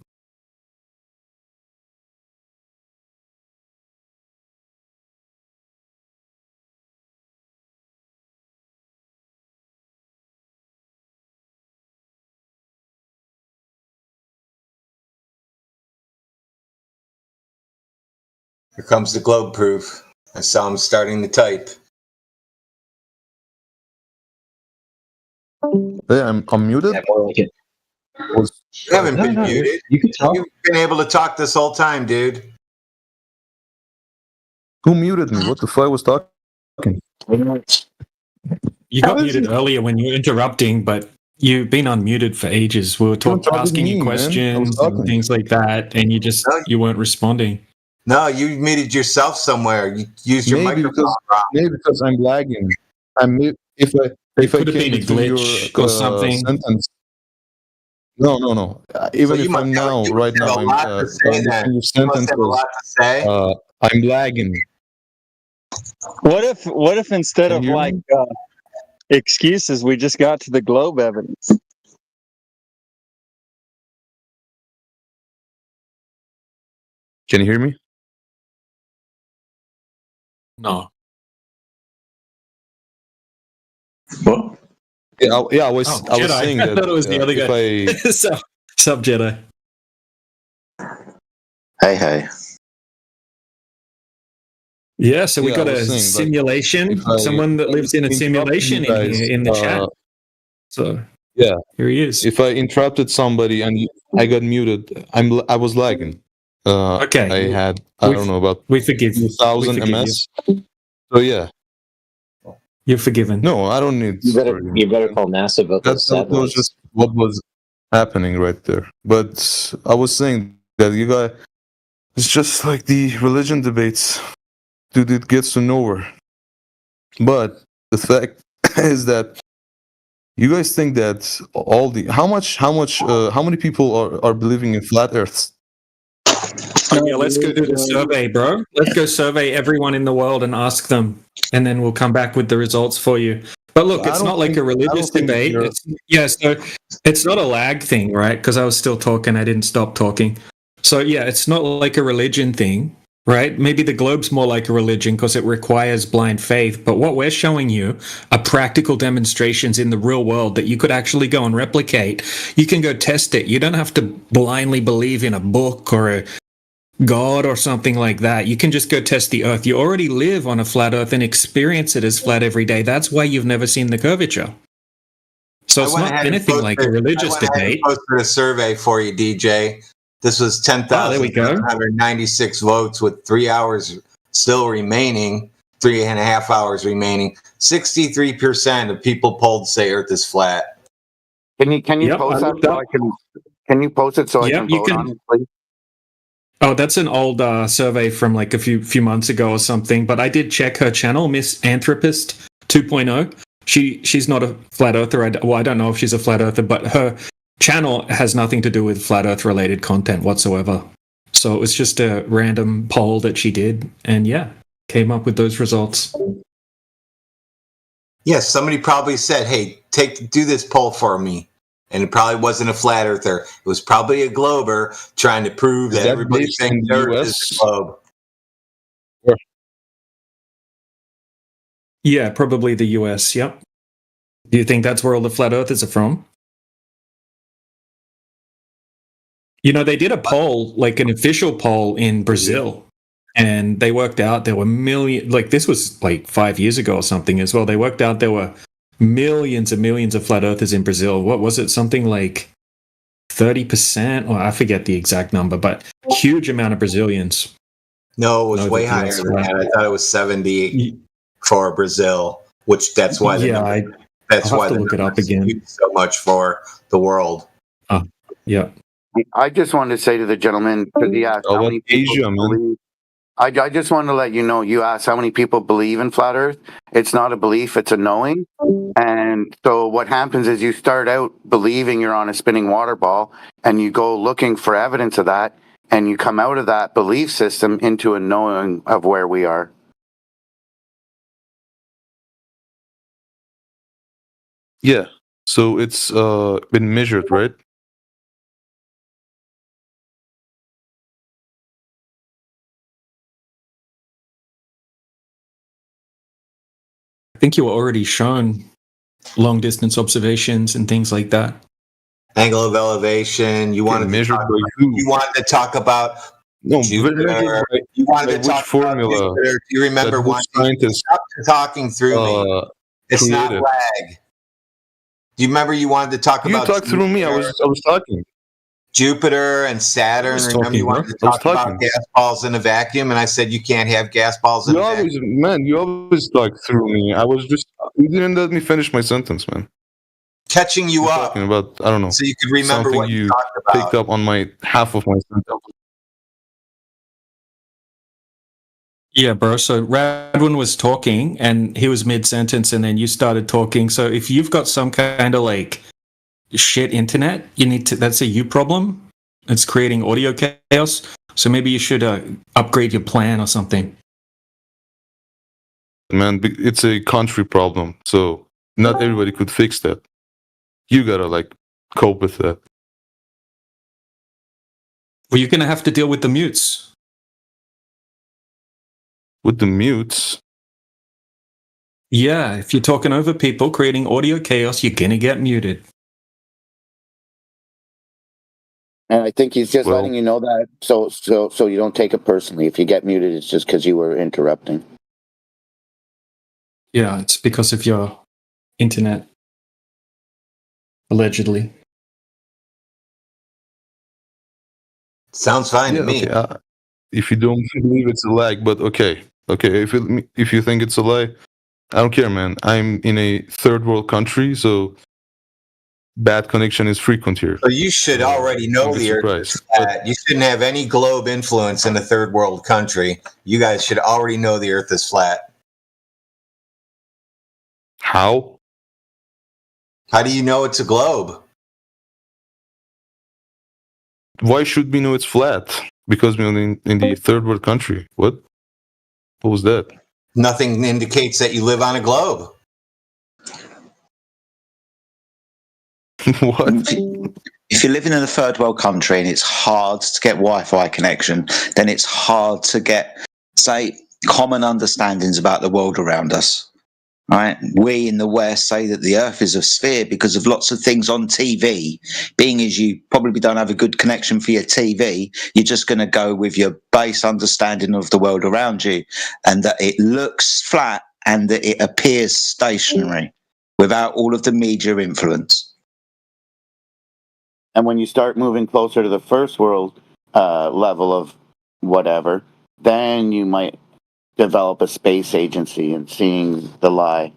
Here comes the globe proof. I saw him starting to type. Yeah, I'm muted. Yeah, more like it. You haven't been muted. You can talk. You've been able to talk this whole time, dude. Who muted me? What the fuck? I was talking. You got muted earlier when you were interrupting, but you've been unmuted for ages. We were asking you questions and things like that, and you weren't responding. No, you muted yourself somewhere. You used your Maybe microphone wrong. maybe because I'm lagging. If I could have came been a into your glitch or something. sentence. No. Even So if I'm now, you right must now, have a I'm lot to say then. your You must have a sentences. lot to say. I'm lagging. What if instead Can of you hear like me? excuses, we just got to the globe evidence? Can you hear me? No. What? I was Oh, I was Jedi. saying I that thought it was the other if guy. I Sub Jedi. Hey. Yeah, so we Yeah, got I was a saying, like, simulation. if I Someone that lives in a interrupted simulation you in guys, here in the chat. So yeah, here he is. if I interrupted somebody and I got muted, I was lagging. Okay, I had I don't know about we forgive 2,000 you. ms. So yeah, You're forgiven. no, I don't need. You better call NASA about That, those that was satellites. just what was happening right there. But I was saying that you guys, it's just like the religion debates. Dude, it gets to nowhere. But the fact is that you guys think that how many people are believing in flat Earths? Oh, yeah, let's go do the survey, bro. Let's go survey everyone in the world and ask them, and then we'll come back with the results for you. But look, it's not like a religious debate. So it's not a lag thing, right? Because I was still talking, I didn't stop talking. So yeah, it's not like a religion thing, right? Maybe the globe's more like a religion because it requires blind faith. But what we're showing you are practical demonstrations in the real world that you could actually go and replicate. You can go test it. You don't have to blindly believe in a book or a God or something like that. You can just go test the Earth. You already live on a flat Earth and experience it as flat every day. That's why you've never seen the curvature. So it's not anything like a religious debate. I posted a survey for you, DJ. This was 10,996 votes with 3 hours still remaining, 3.5 hours remaining. 63% of people polled say Earth is flat. Can you post that so I can? Can you post it so I can vote on it, please? Oh, that's an old survey from like a few months ago or something. But I did check her channel, Miss Anthropist 2.0. She's not a flat earther. I don't know if she's a flat earther, but her channel has nothing to do with flat earth related content whatsoever. So it was just a random poll that she did, and yeah, came up with those results. Yes, somebody probably said, "Hey, do this poll for me." And it probably wasn't a flat earther. It was probably a glober trying to prove that everybody thinks Earth is the globe. Yeah, probably the US. Yep. Do you think that's where all the flat earthers are from? You know, they did a poll, like an official poll in Brazil, and they worked out there were this was like 5 years ago or something as well. They worked out there were millions and millions of flat earthers in Brazil. What was it? Something like 30%? Or I forget the exact number, but huge amount of Brazilians. No, it was way higher than that. I thought it was 70 for Brazil, which that's why that's why the look it up again. So much for the world. Yeah. I just wanted to say to the gentleman, because he asked how many people believe. I just wanted to let you know, you asked how many people believe in flat Earth. It's not a belief, it's a knowing. And so what happens is you start out believing you're on a spinning water ball, and you go looking for evidence of that, and you come out of that belief system into a knowing of where we are. Yeah. So it's been measured, right? I think you were already shown long distance observations and things like that. Angle of elevation. You wanted to talk about Jupiter. You wanted to talk about Jupiter. Do you remember one? Stop talking through me. It's not lag. Do you remember you wanted to talk about? You talked through me. I was talking. Jupiter and Saturn. Remember you wanted to talk about gas balls in a vacuum, and I said you can't have gas balls in a vacuum. You always talk through me. You didn't let me finish my sentence, man. Catching you up. Talking about, I don't know. So you could remember what you talked about. Picked up on my half of my sentence. Yeah, bro. So Radwin was talking and he was mid sentence and then you started talking. So if you've got some kind of like shit internet, you need to, that's a you problem. It's creating audio chaos. So maybe you should upgrade your plan or something. Man, it's a country problem, so not everybody could fix that. You gotta like cope with that. Well, you're going to have to deal with the mutes. With the mutes? Yeah, if you're talking over people, creating audio chaos, you're going to get muted. And I think he's just letting you know that so you don't take it personally. If you get muted, it's just because you were interrupting. Yeah, it's because of your internet. Allegedly. Sounds fine to me. Okay, if you don't believe it's a lag, but okay. If you think it's a lie, I don't care, man. I'm in a third world country, so bad connection is frequent here. So you should already know the Earth is flat. You shouldn't have any globe influence in a third world country. You guys should already know the Earth is flat. How? How do you know it's a globe? Why should we know it's flat? Because we're in the third world country. What? What was that? Nothing indicates that you live on a globe. What? If you're living in a third world country and it's hard to get Wi-Fi connection, then it's hard to get, say, common understandings about the world around us. Right? We in the West say that the Earth is a sphere because of lots of things on TV. Being as you probably don't have a good connection for your TV, you're just going to go with your base understanding of the world around you, and that it looks flat and that it appears stationary without all of the media influence. And when you start moving closer to the first world level of whatever, then you might develop a space agency and seeing the lie.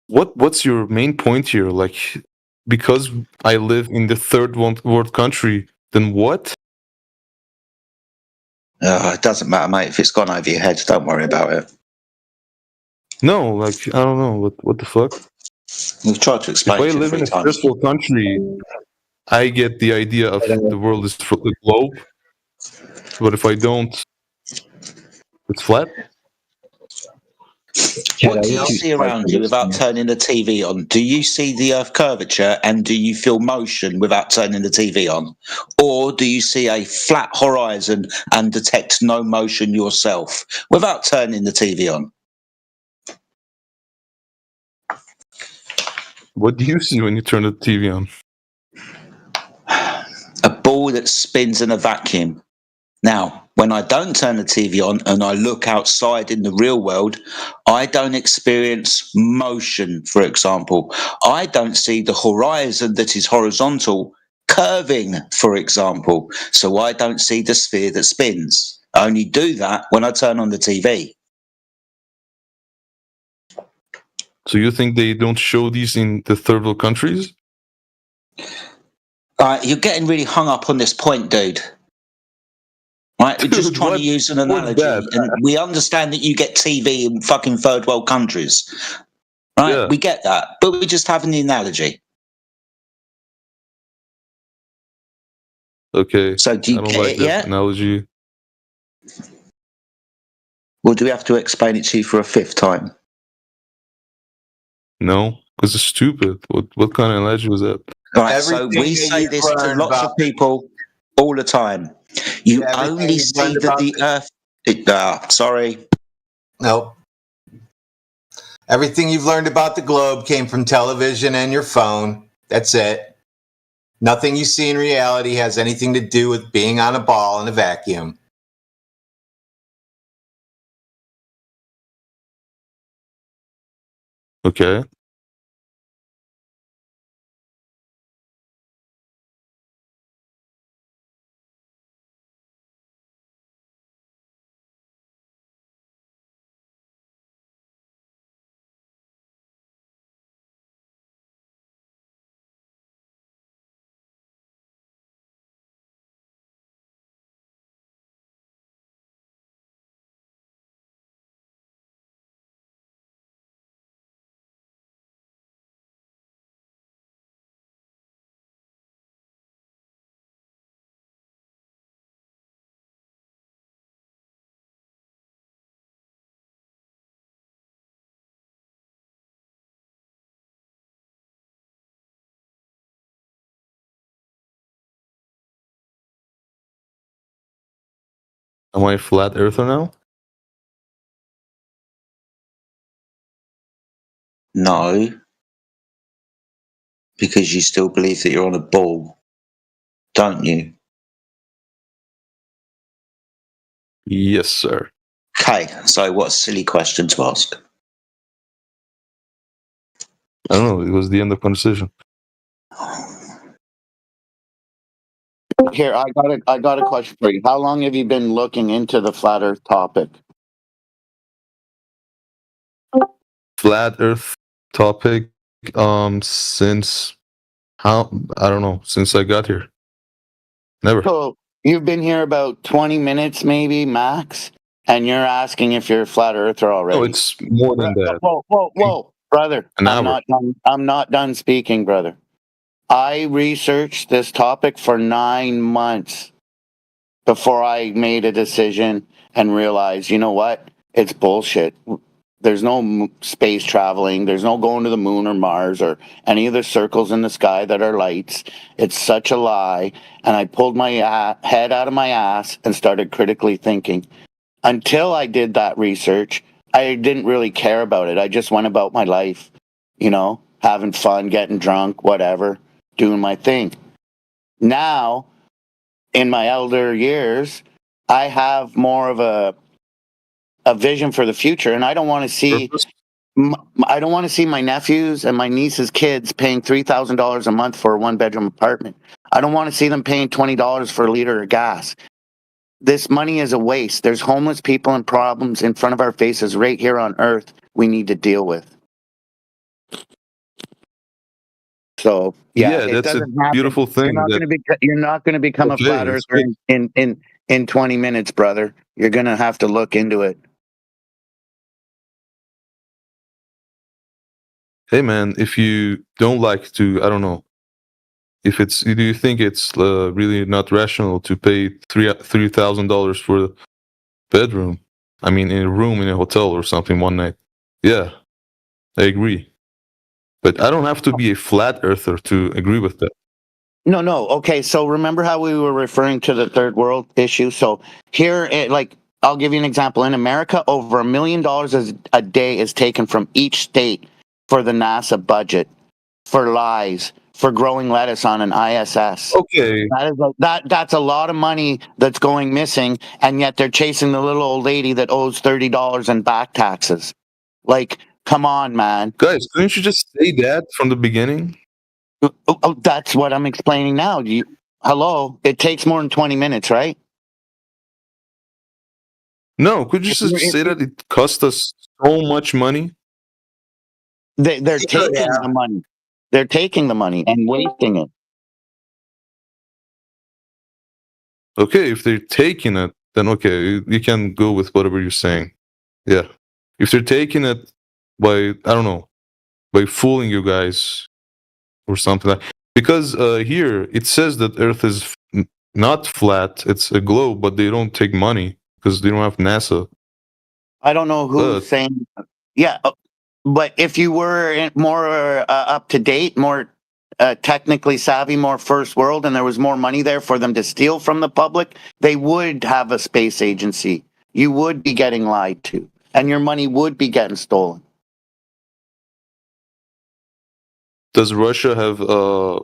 What's your main point here? Like, because I live in the third world country, then what? It doesn't matter, mate. If it's gone over your head, don't worry about it. No, like I don't know what the fuck. We've tried to explain. If I live in a first world country, I get the idea of the world is the globe. But if I don't, it's flat. What do you see around you without turning the TV on? Do you see the Earth curvature and do you feel motion without turning the TV on? Or do you see a flat horizon and detect no motion yourself without turning the TV on? What do you see when you turn the TV on? A ball that spins in a vacuum. Now, when I don't turn the TV on and I look outside in the real world, I don't experience motion, for example. I don't see the horizon that is horizontal curving, for example. So I don't see the sphere that spins. I only do that when I turn on the TV. So you think they don't show these in the third world countries? You're getting really hung up on this point, dude. Right, we're just trying to use an analogy, and we understand that you get TV in fucking third world countries, right? Yeah. We get that, but we're just having the analogy. Okay. So do you get it yet? Analogy. Or do we have to explain it to you for a fifth time? No, because it's stupid. What kind of analogy was that? Right, so we say this to lots of people all the time. You only see that the Earth... sorry. Nope. Everything you've learned about the globe came from television and your phone. That's it. Nothing you see in reality has anything to do with being on a ball in a vacuum. Okay. Am I a flat earther now? No, because you still believe that you're on a ball, don't you? Yes, sir. Okay, so what a silly question to ask. I don't know. It was the end of conversation. Here, I got a question for you. How long have you been looking into the flat Earth topic? Flat Earth topic. Since how? I don't know. Since I got here. Never. So you've been here about 20 minutes, maybe max, and you're asking if you're a flat earther already. No, it's more than that. Whoa, brother! An I'm hour. not done. I'm not done speaking, brother. I researched this topic for 9 months before I made a decision and realized, you know what? It's bullshit. There's no space traveling. There's no going to the moon or Mars or any of the circles in the sky that are lights. It's such a lie. And I pulled my head out of my ass and started critically thinking. Until I did that research, I didn't really care about it. I just went about my life, you know, having fun, getting drunk, whatever, doing my thing. Now, in my elder years, I have more of a vision for the future, and I don't want to see my nephews and my niece's kids paying $3,000 a month for a one-bedroom apartment. I don't want to see them paying $20 for a liter of gas. This money is a waste. There's homeless people and problems in front of our faces right here on Earth we need to deal with. So Yeah, that's a beautiful thing. You're not going to become a flat earther in 20 minutes, brother. You're going to have to look into it. Hey man, if you don't like to, I don't know, if it's, do you think it's really not rational to pay $3,000 for a bedroom? I mean, in a room in a hotel or something one night. Yeah, I agree. But I don't have to be a flat earther to agree with that. No. Okay, so remember how we were referring to the third world issue? So here, I'll give you an example. In America, over $1 million a day is taken from each state for the NASA budget, for lies, for growing lettuce on an ISS. Okay. That's a lot of money that's going missing, and yet they're chasing the little old lady that owes $30 in back taxes. Like, come on, man. Guys, couldn't you just say that from the beginning? Oh, that's what I'm explaining now. Hello? It takes more than 20 minutes, right? No, could you just say that it cost us so much money? They're taking the money. They're taking the money and wasting it. Okay, if they're taking it, then okay, you can go with whatever you're saying. Yeah. If they're taking it by, I don't know, by fooling you guys or something like, because here it says that Earth is not flat, it's a globe, but they don't take money because they don't have NASA. I don't know who's saying. Yeah, but if you were more up to date, more technically savvy, more first world, and there was more money there for them to steal from the public, they would have a space agency. You would be getting lied to, and your money would be getting stolen. Does Russia have a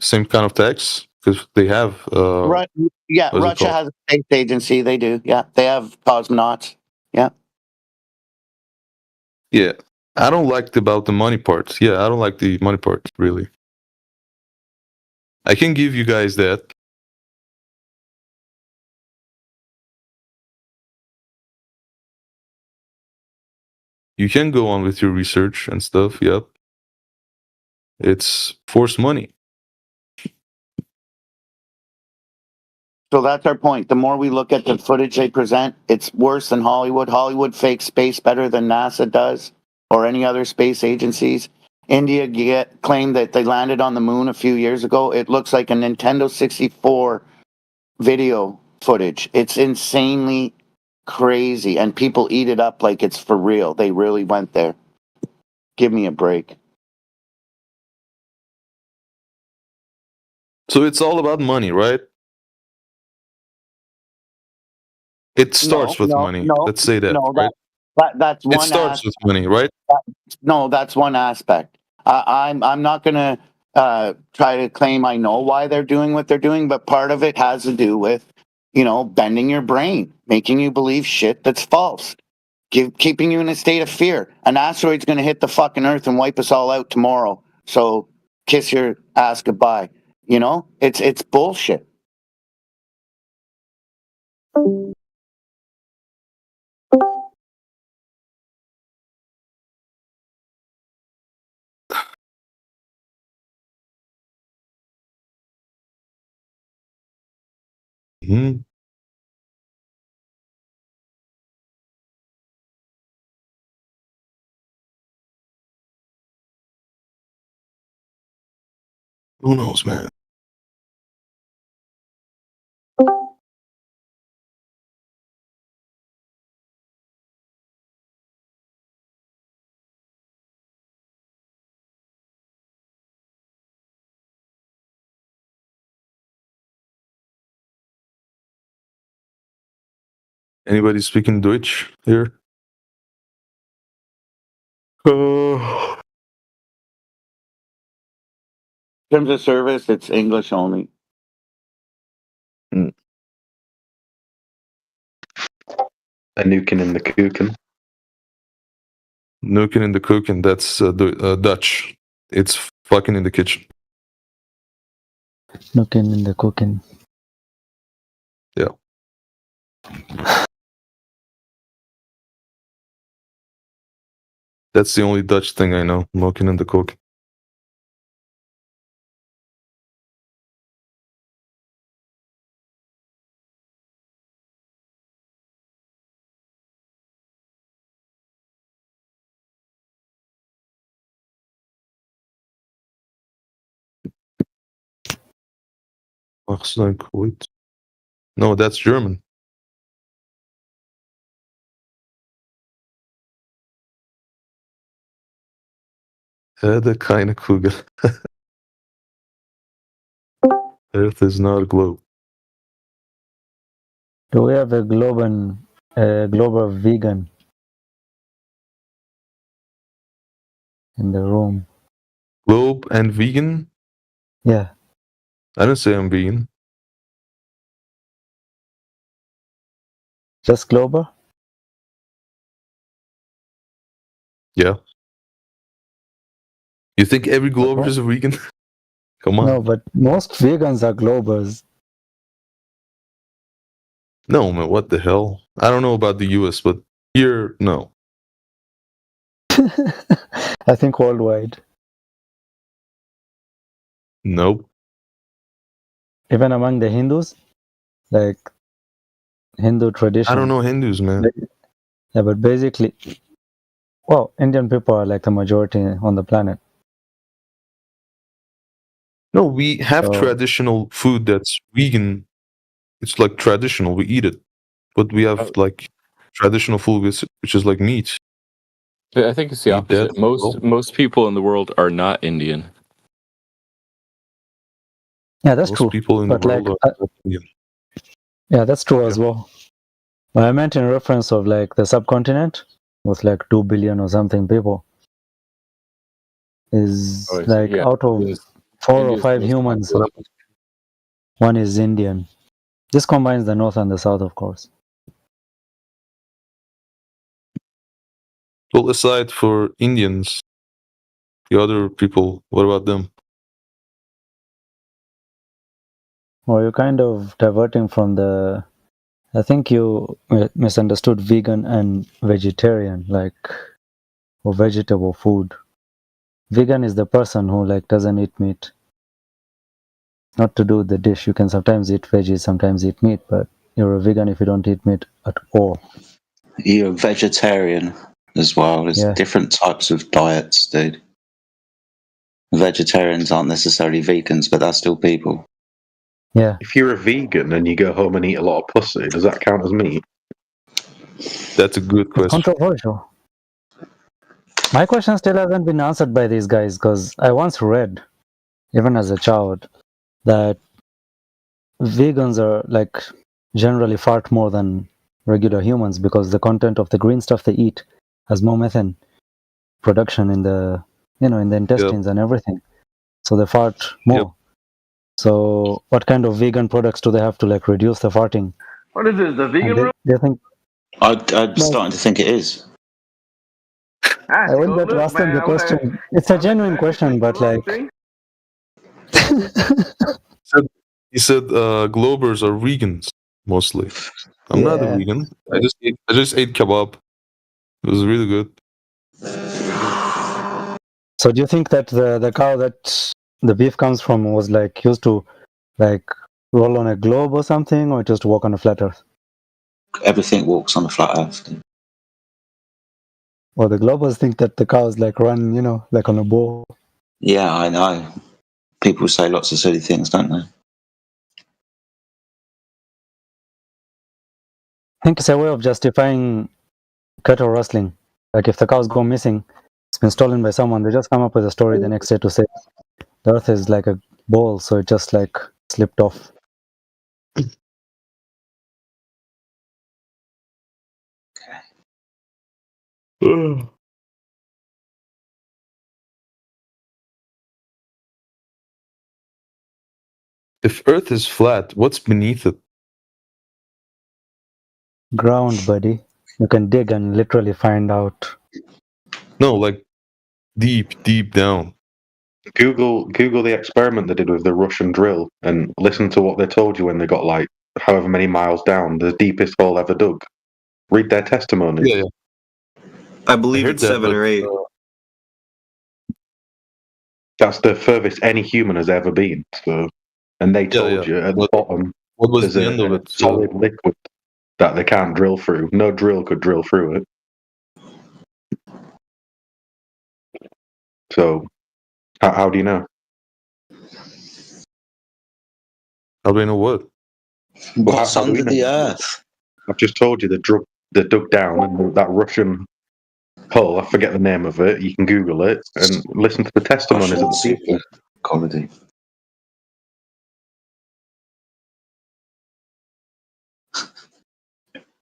same kind of tax? Because they have. Russia has a space agency. They do. Yeah, they have cosmonauts. Yeah. Yeah, I don't like about the money part. Yeah, I don't like the money part really. I can give you guys that. You can go on with your research and stuff. Yep. It's forced money. So that's our point. The more we look at the footage they present, it's worse than Hollywood. Hollywood fakes space better than NASA does or any other space agencies. India claimed that they landed on the moon a few years ago. It looks like a Nintendo 64 video footage. It's insanely crazy, and people eat it up like it's for real. They really went there. Give me a break. So it's all about money, right? It starts with money. Let's say that, right? That's one. It starts with money, right? No, that's one aspect. I'm not gonna try to claim I know why they're doing what they're doing, but part of it has to do with, bending your brain, making you believe shit that's false, keeping you in a state of fear. An asteroid's gonna hit the fucking Earth and wipe us all out tomorrow. So kiss your ass goodbye. It's bullshit. Hmm. Who knows, man? Anybody speaking Deutsch here? In terms of service, it's English only. Mm. A nuking in the cooking. Nuking in the cooking, that's Dutch. It's fucking in the kitchen. Looking in the cooking. Yeah. That's the only Dutch thing I know. Nuking in the cooking. No, that's German. The kind of Kugel. Earth is not a globe. Do we have a global vegan in the room? Globe and vegan? Yeah. I didn't say I'm vegan. Just global? Yeah. You think every glober is a vegan? Come on. No, but most vegans are globers. No, man, what the hell? I don't know about the US, but here, no. I think worldwide. Nope. Even among the Hindus, like Hindu tradition. I don't know Hindus, man. Yeah, but basically, well, Indian people are like the majority on the planet. No, we have traditional food that's vegan. It's like traditional. We eat it. But we have like traditional food which is like meat. I think it's the opposite. Most people in the world are not Indian. Yeah, that's Most true. people in But the world like, are Indian. yeah, that's true as well. But I meant in reference of like the subcontinent with like 2 billion or something people is like out of 4 or 5 humans, one is Indian. This combines the north and the south, of course. Well, aside for Indians, the other people, what about them? Well, you're kind of diverting from the... I think you misunderstood vegan and vegetarian, like, or vegetable food. Vegan is the person who like doesn't eat meat. Not to do with the dish. You can sometimes eat veggies, sometimes eat meat, but you're a vegan if you don't eat meat at all. You're a vegetarian as well. There's different types of diets, dude. Vegetarians aren't necessarily vegans, but they're still people. Yeah. If you're a vegan and you go home and eat a lot of pussy, does that count as meat? That's a good question. Controversial. My question still hasn't been answered by these guys because I once read, even as a child, that vegans are like generally fart more than regular humans because the content of the green stuff they eat has more methane production in the in the intestines and everything. So they fart more. Yep. So what kind of vegan products do they have to like reduce the farting? What is this, the vegan And room? they think I'm starting to think it is. I went there to ask them the question. It's a genuine question, but like He said Globers are vegans mostly. I'm not a Yeah. vegan. I just ate kebab. It was really good. So do you think that the cow that the beef comes from was like used to like roll on a globe or something, or just walk on a flat earth? Everything walks on a flat earth. Or the globers think that the cows like run, like on a ball. Yeah, I know. People say lots of silly things, don't they? I think it's a way of justifying cattle rustling. Like if the cows go missing, it's been stolen by someone, they just come up with a story the next day to say the earth is like a ball, so it just like slipped off. If Earth is flat, what's beneath it? Ground, buddy. You can dig and literally find out. No, like deep down. Google the experiment they did with the Russian drill and listen to what they told you when they got like however many miles down, the deepest hole ever dug. Read their testimonies. Yeah. I believe it's 7 or 8. That's the furthest any human has ever been. So, and they told you at the bottom, what was there's the end of it? solid liquid that they can't drill through. No drill could drill through it. So, how do you know? How do I know what? What's How do we under know? the earth? I've just told you they dug down and that Russian hole. I forget the name of it. You can Google it and listen to the testimonies of the people. Comedy.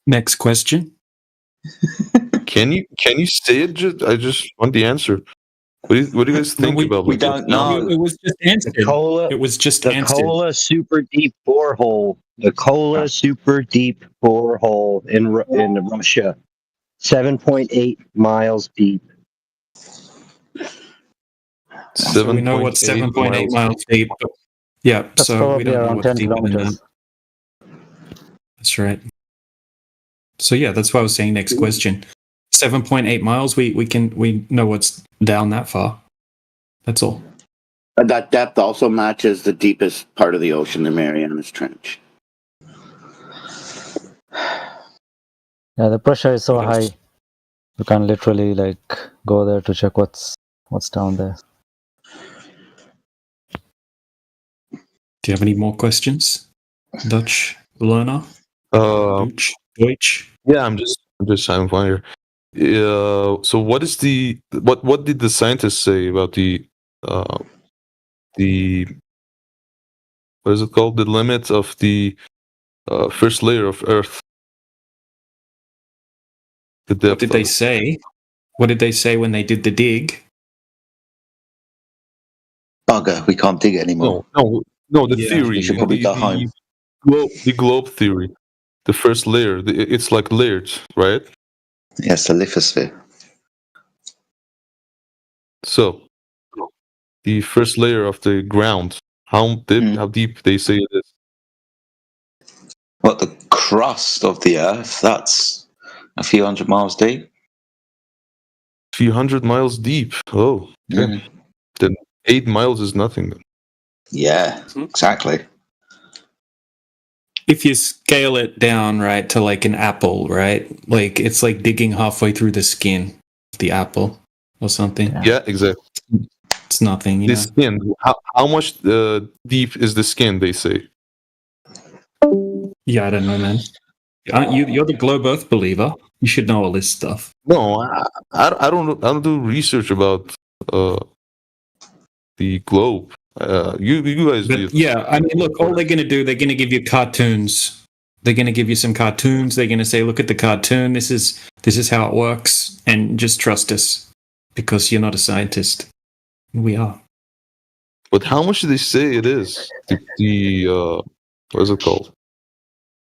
Next question. Can you say it? I just want the answer. What do you guys think about? We don't know. It was just answered. It was just the answered. Kola super deep borehole. The Kola super deep borehole in Russia, 7.8 miles deep. So we know what's 7.8 miles deep. Yeah, That's so we probably don't know around what's 10 deeper than kilometers. that. That's right. So yeah, that's why I was saying next question. 7.8 miles. We know what's down that far. That's all. That depth also matches the deepest part of the ocean, the Marianas Trench. Yeah, the pressure is so high. You can't literally like go there to check what's down there. Do you have any more questions, Dutch learner? Deutsch. Yeah, I'm just having fun here. So what did the scientists say about the what is it called? The limit of the first layer of Earth. What did they say? What did they say when they did the dig? Bugger, we can't dig anymore. No. The theory. We should probably go home. The globe theory. The first layer. It's like layered, right? Yes, the lithosphere. So, the first layer of the ground. How deep they say it is? What, the crust of the Earth? That's a few hundred miles deep. A few hundred miles deep. Oh, yeah. Then 8 miles is nothing. Then. Yeah, exactly. If you scale it down, right, to like an apple, right? Like it's like digging halfway through the skin of the apple or something. Yeah, exactly. It's nothing. The skin. How much deep is the skin? They say. Yeah, I don't know, man. Aren't you? You're the globe Earth believer. You should know all this stuff. No, I don't do research about the globe. You guys do. Yeah, I mean, look, all they're going to do, they're going to give you cartoons They're going to give you some cartoons. They're going to say, look at the cartoon. This is how it works. And just trust us because you're not a scientist. We are. But how much do they say it is? The what is it called?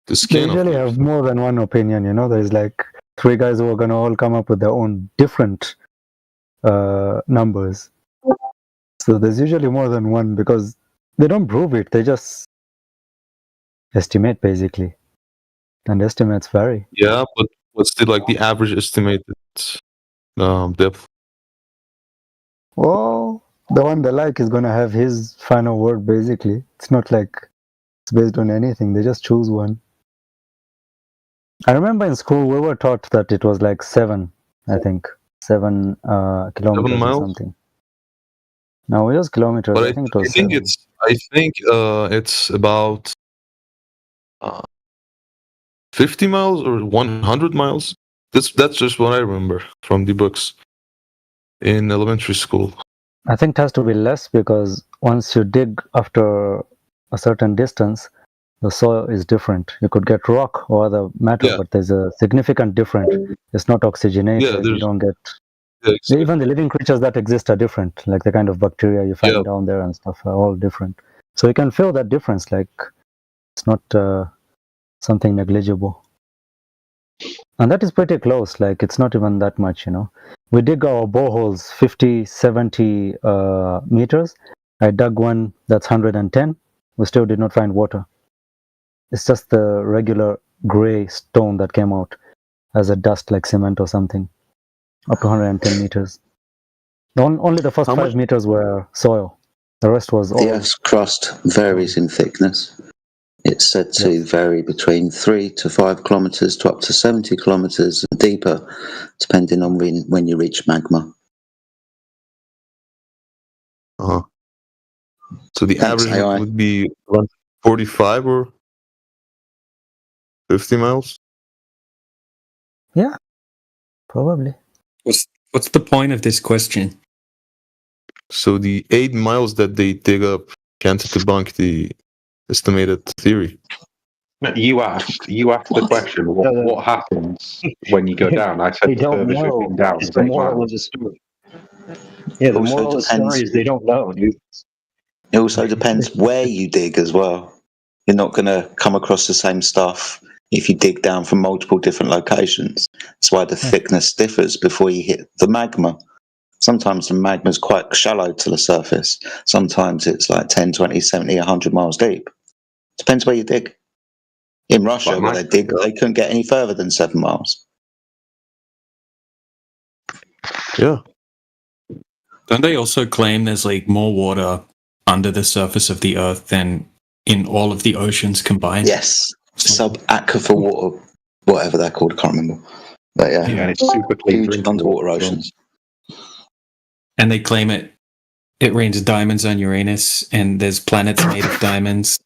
The They scan of usually have more than one opinion, you know. There's like 3 guys who are going to all come up with their own different numbers. So there's usually more than one because they don't prove it. They just estimate, basically. And estimates vary. Yeah, but what's the average estimated depth? Well, the one they like is going to have his final word, basically. It's not like it's based on anything. They just choose one. I remember in school we were taught that it was like 7, I think. 7 kilometers or miles? something. No, it was kilometers. But I think it was 7. It's about 50 miles or 100 miles. That's just what I remember from the books in elementary school. I think it has to be less because once you dig after a certain distance, the soil is different. You could get rock or other matter, but there's a significant difference. It's not oxygenated. You don't get... Even the living creatures that exist are different. Like the kind of bacteria you find down there and stuff are all different. So you can feel that difference. Like it's not something negligible. And that is pretty close. Like it's not even that much, you know. We dig our boreholes 50, 70 meters. I dug one that's 110. We still did not find water. It's just the regular gray stone that came out as a dust like cement or something. Up to 110 meters. Only the first 5 meters were soil. The rest was all... The Earth's crust varies in thickness. It's said to vary between 3 to 5 kilometers to up to 70 kilometers and deeper, depending on when you reach magma. So the average would be around 45 or 50 miles? Yeah, probably. What's the point of this question? So the 8 miles that they dig up can't debunk the estimated theory. You asked the question, what happens when you go down? I said They the don't furthest know. you've been down It's is the 8 moral miles. of the story. Yeah, the moral of the story is they don't know, dude. It also depends where you dig as well. You're not going to come across the same stuff if you dig down from multiple different locations. That's why the thickness differs before you hit the magma. Sometimes the magma is quite shallow to the surface. Sometimes it's like 10, 20, 70, 100 miles deep. Depends where you dig. In Russia, where they dig, they couldn't get any further than 7 miles. Yeah. Don't they also claim there's like more water under the surface of the Earth than in all of the oceans combined? Yes. Sub-aquifer water, whatever they're called, I can't remember. But yeah, and it's super clean huge underwater oceans. And they claim it rains diamonds on Uranus, and there's planets made of diamonds.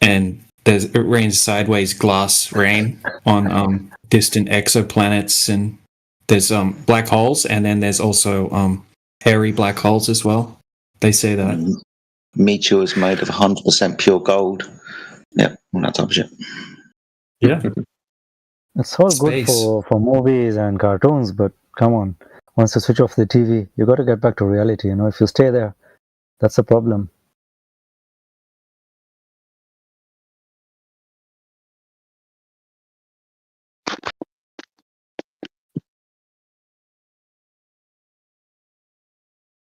And it rains sideways glass rain on distant exoplanets, and there's black holes, and then there's also hairy black holes as well. They say that. Meteors made of 100% pure gold. Yep, all that type of shit. Yeah. It's all Space. good for movies and cartoons, but come on. Once you switch off the TV, you got to get back to reality. You know, if you stay there, that's a problem.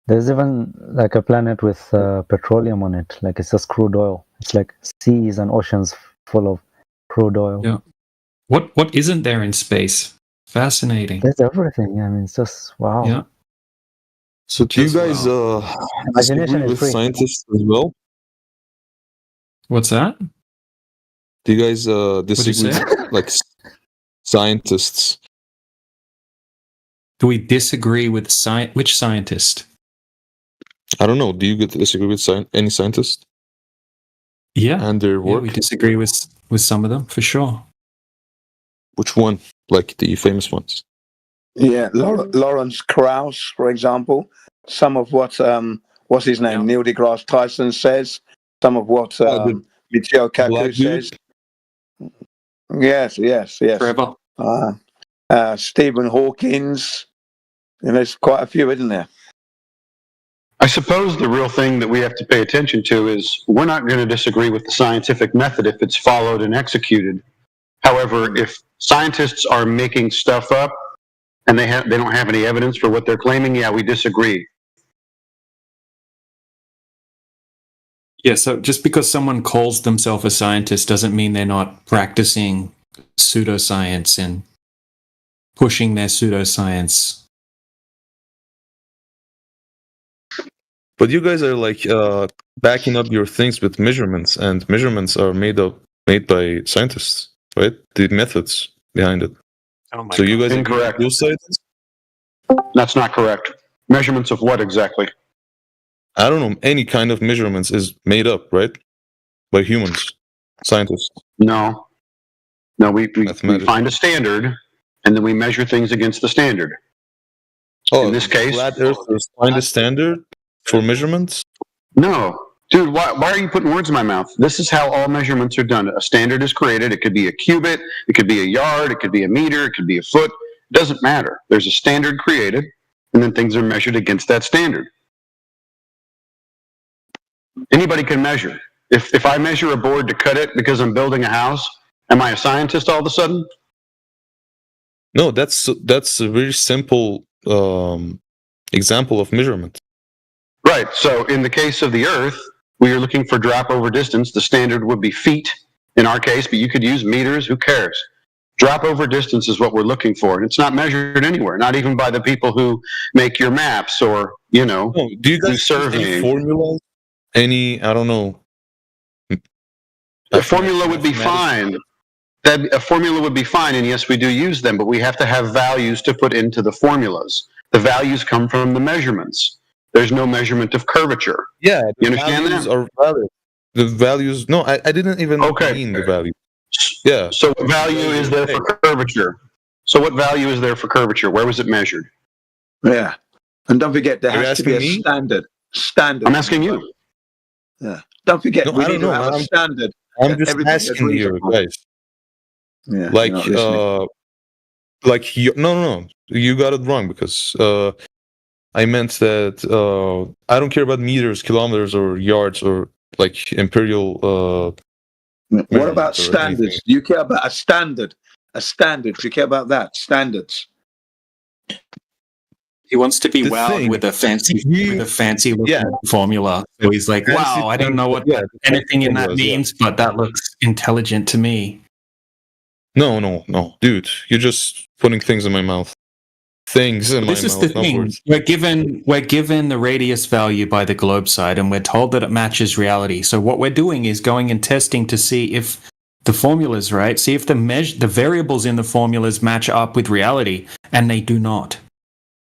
There's even like a planet with petroleum on it. Like it's just crude oil. It's like seas and oceans full of crude oil. Yeah. What isn't there in space? Fascinating. There's everything. I mean, it's just wow. Yeah. So do you guys Imagination disagree is with free. scientists as well? What's that? Do you guys What'd you disagree say? with like scientists? Do we disagree with which scientist? I don't know. Do you disagree with any scientist? Yeah. And their Yeah, work? we disagree with some of them for sure. Which one? Like the famous ones? Yeah, Lawrence Krauss, for example. Some of what what's his name, Neil deGrasse Tyson says. Some of what Michio Kaku says. Yes. Trevor. Stephen Hawkins. And there's quite a few, isn't there? I suppose the real thing that we have to pay attention to is we're not going to disagree with the scientific method if it's followed and executed. However, if scientists are making stuff up and they don't have any evidence for what they're claiming, yeah, we disagree. Yeah, so just because someone calls themselves a scientist doesn't mean they're not practicing pseudoscience and pushing their pseudoscience. But you guys are like backing up your things with measurements, and measurements are made by scientists, right? The methods behind it. Oh my so you guys are incorrect. real scientists? That's not correct. Measurements of what exactly? I don't know. Any kind of measurements is made up, right? By humans, scientists. No, we find a standard, and then we measure things against the standard. Oh, in this case, flat earthers find a standard for measurements? No. Dude, why are you putting words in my mouth? This is how all measurements are done. A standard is created. It could be a cubit, it could be a yard, it could be a meter, it could be a foot. It doesn't matter. There's a standard created, and then things are measured against that standard. Anybody can measure. If I measure a board to cut it because I'm building a house, am I a scientist all of a sudden? No, that's a very simple example of measurement. Right. So in the case of the Earth, we are looking for drop over distance. The standard would be feet in our case, but you could use meters. Who cares? Drop over distance is what we're looking for. And it's not measured anywhere, not even by the people who make your maps or, do you guys use any formulas? I don't know. A formula would be fine. A formula would be fine, and yes, we do use them, but we have to have values to put into the formulas. The values come from the measurements. There's no measurement of curvature. Yeah, you understand that? Are valid. The values. No, I didn't even mean the value. Yeah. So what value is there for curvature? Where was it measured? Yeah, and don't forget there has to be a standard. I'm asking you. Yeah. Don't forget we need to have a standard. I'm just asking you guys. Yeah. No. You got it wrong because. I meant that I don't care about meters, kilometers, or yards, or like imperial. What about standards? Do you care about a standard? A standard. Do you care about that? Standards. He wants to be wowed with a fancy looking formula. So he's like, "Wow, I don't know what anything in that means, but that looks intelligent to me." No, dude, you're just putting things in my mouth. This is the thing. We're given the radius value by the globe side, and we're told that it matches reality. So what we're doing is going and testing to see if the formula's right, see if the variables in the formulas match up with reality, and they do not.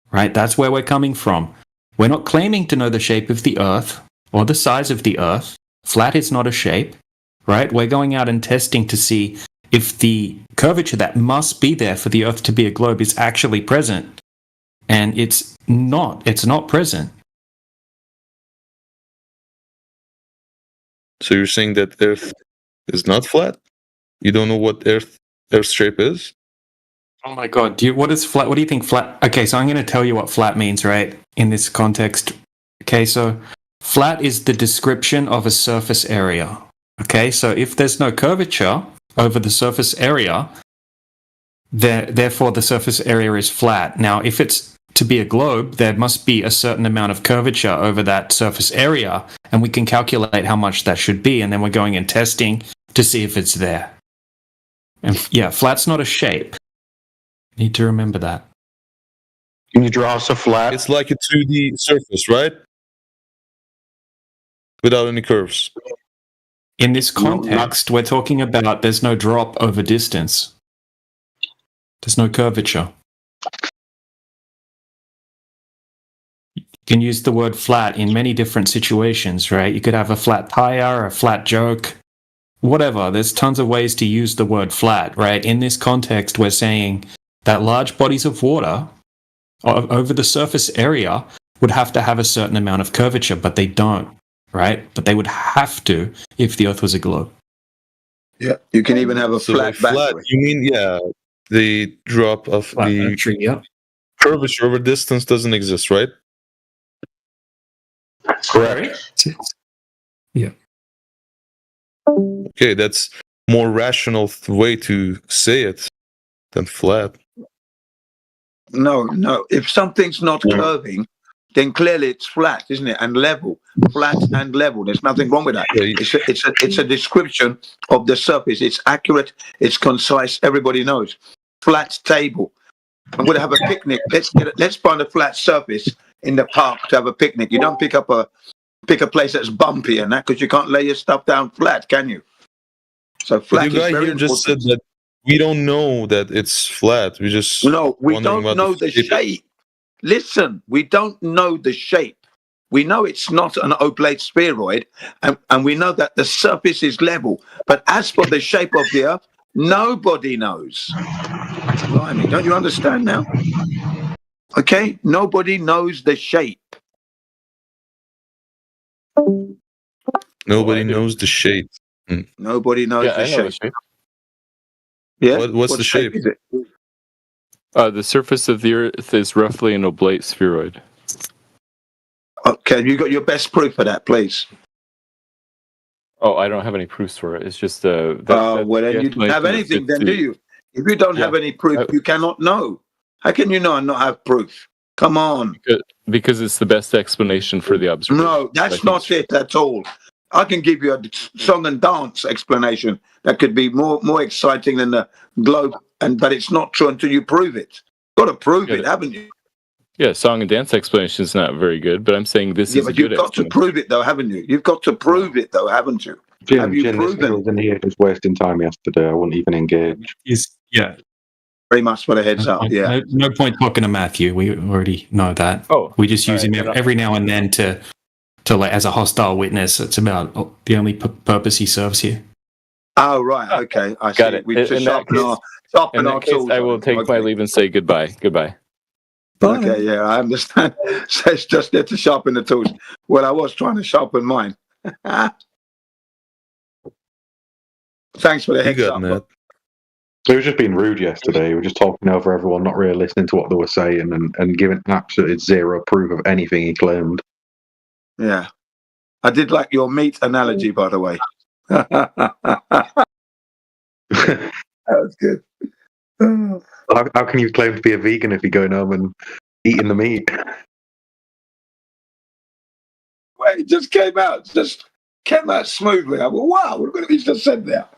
Right? That's where we're coming from. We're not claiming to know the shape of the Earth or the size of the Earth. Flat is not a shape. Right? We're going out and testing to see if the curvature that must be there for the Earth to be a globe is actually present. And it's not present. So you're saying that Earth is not flat? You don't know what Earth's shape is? Oh my God. What is flat? What do you think flat? Okay, so I'm going to tell you what flat means, right? In this context. Okay, so flat is the description of a surface area. Okay, so if there's no curvature over the surface area, therefore the surface area is flat. Now, if it's to be a globe, there must be a certain amount of curvature over that surface area, and we can calculate how much that should be, and then we're going and testing to see if it's there. And yeah, flat's not a shape. Need to remember that. Can you draw us a flat? It's like a 2D surface, right? Without any curves. In this context, we're talking about there's no drop over distance. There's no curvature. You can use the word flat in many different situations, right? You could have a flat tire, a flat joke, whatever. There's tons of ways to use the word flat, right? In this context, we're saying that large bodies of water over the surface area would have to have a certain amount of curvature, but they don't. Right? But they would have to if the Earth was a globe. Yeah, you can even have a So flat by flat, battery. you mean the drop of the curvature over distance doesn't exist, right? Correct. Yeah. Okay, that's more rational way to say it than flat. No. If something's not curving, then clearly it's flat, isn't it? And level, flat and level. There's nothing wrong with that. It's a description of the surface. It's accurate. It's concise. Everybody knows. Flat table. I'm going to have a picnic. Let's find a flat surface in the park to have a picnic. You don't pick a place that's bumpy and that, because you can't lay your stuff down flat, can you? So flat. But you guy here just said that we don't know that it's flat. We just we don't know the shape. Listen, we don't know the shape. We know it's not an oblate spheroid, and we know that the surface is level. But as for the shape of the Earth, nobody knows. Blimey, don't you understand now? Okay, nobody knows the shape. Nobody knows the shape. Nobody knows Yeah, the I know shape. Yeah. What's the shape? Is it? The surface of the Earth is roughly an oblate spheroid. Okay, you got your best proof for that, please. Oh, I don't have any proofs for it. It's just well, then you don't have anything, then do you? If you don't have any proof, you cannot know. How can you know and not have proof? Come on. Because it's the best explanation for the observation. No, that's not it at all. I can give you a song and dance explanation that could be more exciting than the globe, but it's not true until you prove it. Got to prove it, haven't you? Yeah, song and dance explanation is not very good, but I'm saying this is a good you've got to prove it, though, haven't you? You've got to prove it, though, haven't you? Have you Jim, this proven? was in here just wasting time yesterday. I wouldn't even engage. Yeah. Very much for the heads up, yeah. No point talking to Matthew. We already know that. Oh, we just use him every now and then to like as a hostile witness. It's about the only purpose he serves here. Oh, right. Okay. I see. Got it. We just In that case, I will take my leave and say goodbye. Goodbye. Okay, yeah, I understand. So it's just there to sharpen the tools. Well, I was trying to sharpen mine. Thanks for the heads up. Matt. He was just being rude yesterday. He was just talking over everyone, not really listening to what they were saying, and giving absolutely zero proof of anything he claimed. Yeah. I did like your meat analogy, by the way. That was good. How can you claim to be a vegan if you're going home and eating the meat? Well, it just came out smoothly. I went, wow, look what he's just said there.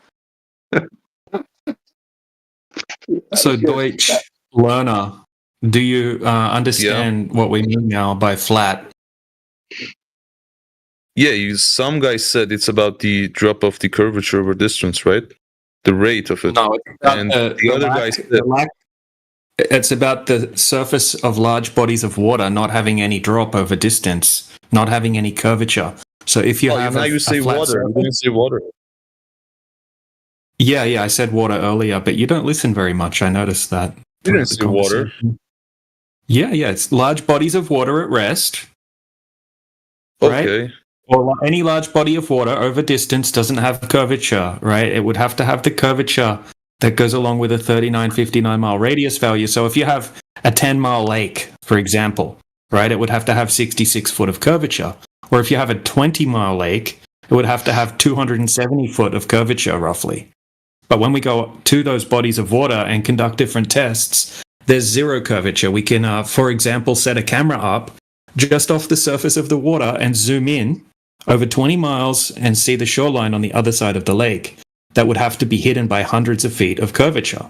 So, Deutsch learner, do you understand what we mean now by flat? Yeah, some guy said it's about the drop of the curvature over distance, right? The rate of it. No, and the other guy said it's about the surface of large bodies of water not having any drop over distance, not having any curvature. So if you have you say water, you didn't say water. Yeah, I said water earlier, but you don't listen very much. I noticed that. You didn't say water. Yeah, it's large bodies of water at rest. Okay. Right? Or any large body of water over distance doesn't have curvature, right? It would have to have the curvature that goes along with a 39, 59 mile radius value. So if you have a 10-mile lake, for example, right, it would have to have 66 foot of curvature. Or if you have a 20-mile lake, it would have to have 270 foot of curvature, roughly. But when we go to those bodies of water and conduct different tests, there's zero curvature. We can, for example, set a camera up just off the surface of the water and zoom in over 20 miles and see the shoreline on the other side of the lake. That would have to be hidden by hundreds of feet of curvature,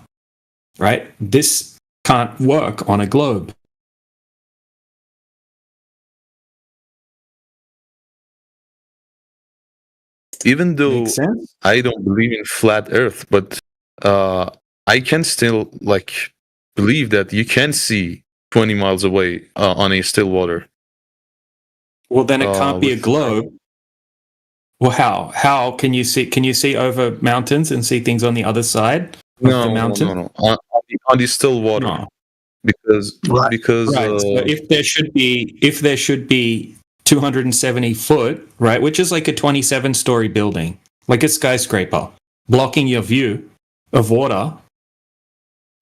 right? This can't work on a globe. Even though I don't believe in flat Earth, but I can still believe that you can see 20 miles away on a still water. Well, then it can't be a globe. Well, how? How can you see? Can you see over mountains and see things on the other side of the mountain? No. On the still water. No. Because so if there should be 270 foot, right, which is like a 27-story building, like a skyscraper, blocking your view of water,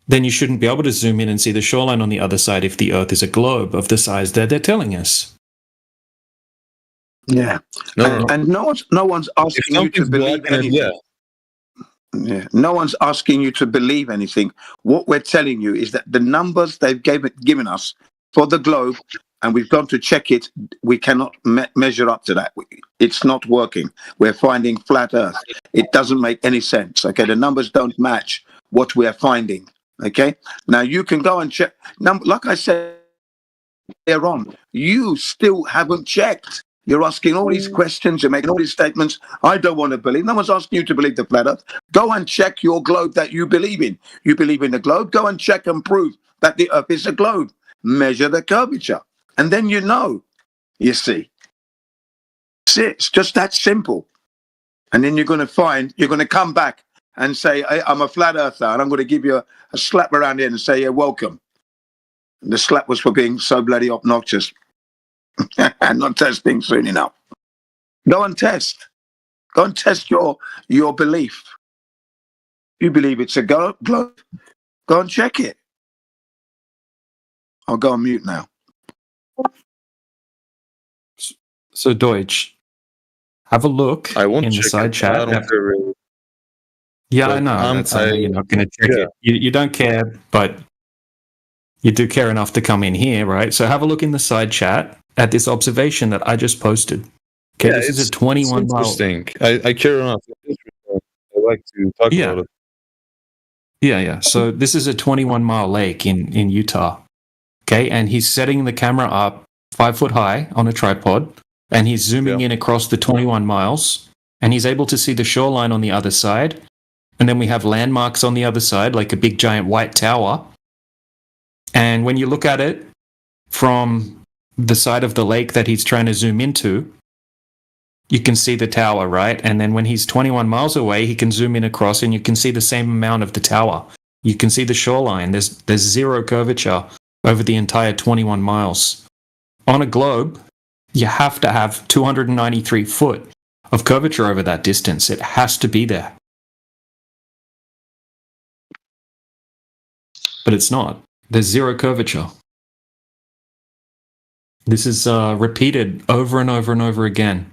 then you shouldn't be able to zoom in and see the shoreline on the other side if the Earth is a globe of the size that they're telling us. Yeah. And no one's asking you to believe anything. Yeah. No one's asking you to believe anything. What we're telling you is that the numbers they've given us for the globe, and we've gone to check it, we cannot measure up to that. It's not working. We're finding flat Earth. It doesn't make any sense. Okay, the numbers don't match what we're finding. Okay, now you can go and check. Like I said earlier on, you still haven't checked. You're asking all these questions, you're making all these statements. I don't want to believe. No one's asking you to believe the flat Earth. Go and check your globe that you believe in. You believe in the globe, go and check and prove that the Earth is a globe. Measure the curvature. And then you know, you see. It's just that simple. And then you're going to come back and say, hey, I'm a flat earther, and I'm going to give you a slap around here and say, you're welcome. And the slap was for being so bloody obnoxious and not testing soon enough. Go and test. Go and test your belief. You believe it's a globe? Go and check it. I'll go on mute now. So Deutsch, have a look in the side chat. Yeah, I know. You're not going to check it. You don't care, but you do care enough to come in here, right? So have a look in the side chat at this observation that I just posted. Okay, this is a 21 mile. Interesting. I care enough. I like to talk about it. Yeah. So this is a 21 mile lake in Utah. Okay, and he's setting the camera up 5 foot high on a tripod, and he's zooming in across the 21 miles, and he's able to see the shoreline on the other side. And then we have landmarks on the other side, like a big giant white tower. And when you look at it from the side of the lake that he's trying to zoom into, you can see the tower, right? And then when he's 21 miles away, he can zoom in across and you can see the same amount of the tower. You can see the shoreline. There's zero curvature over the entire 21 miles. On a globe, you have to have 293 foot of curvature over that distance. It has to be there. But it's not. There's zero curvature. This is repeated over and over and over again.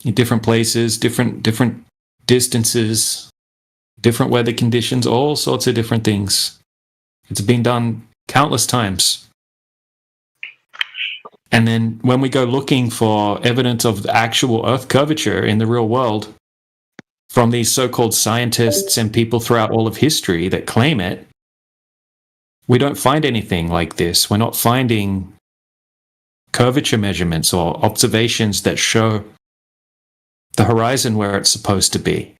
In different places, different distances, different weather conditions, all sorts of different things. It's been done countless times. And then when we go looking for evidence of the actual Earth curvature in the real world, from these so-called scientists and people throughout all of history that claim it, we don't find anything like this. We're not finding curvature measurements or observations that show the horizon where it's supposed to be.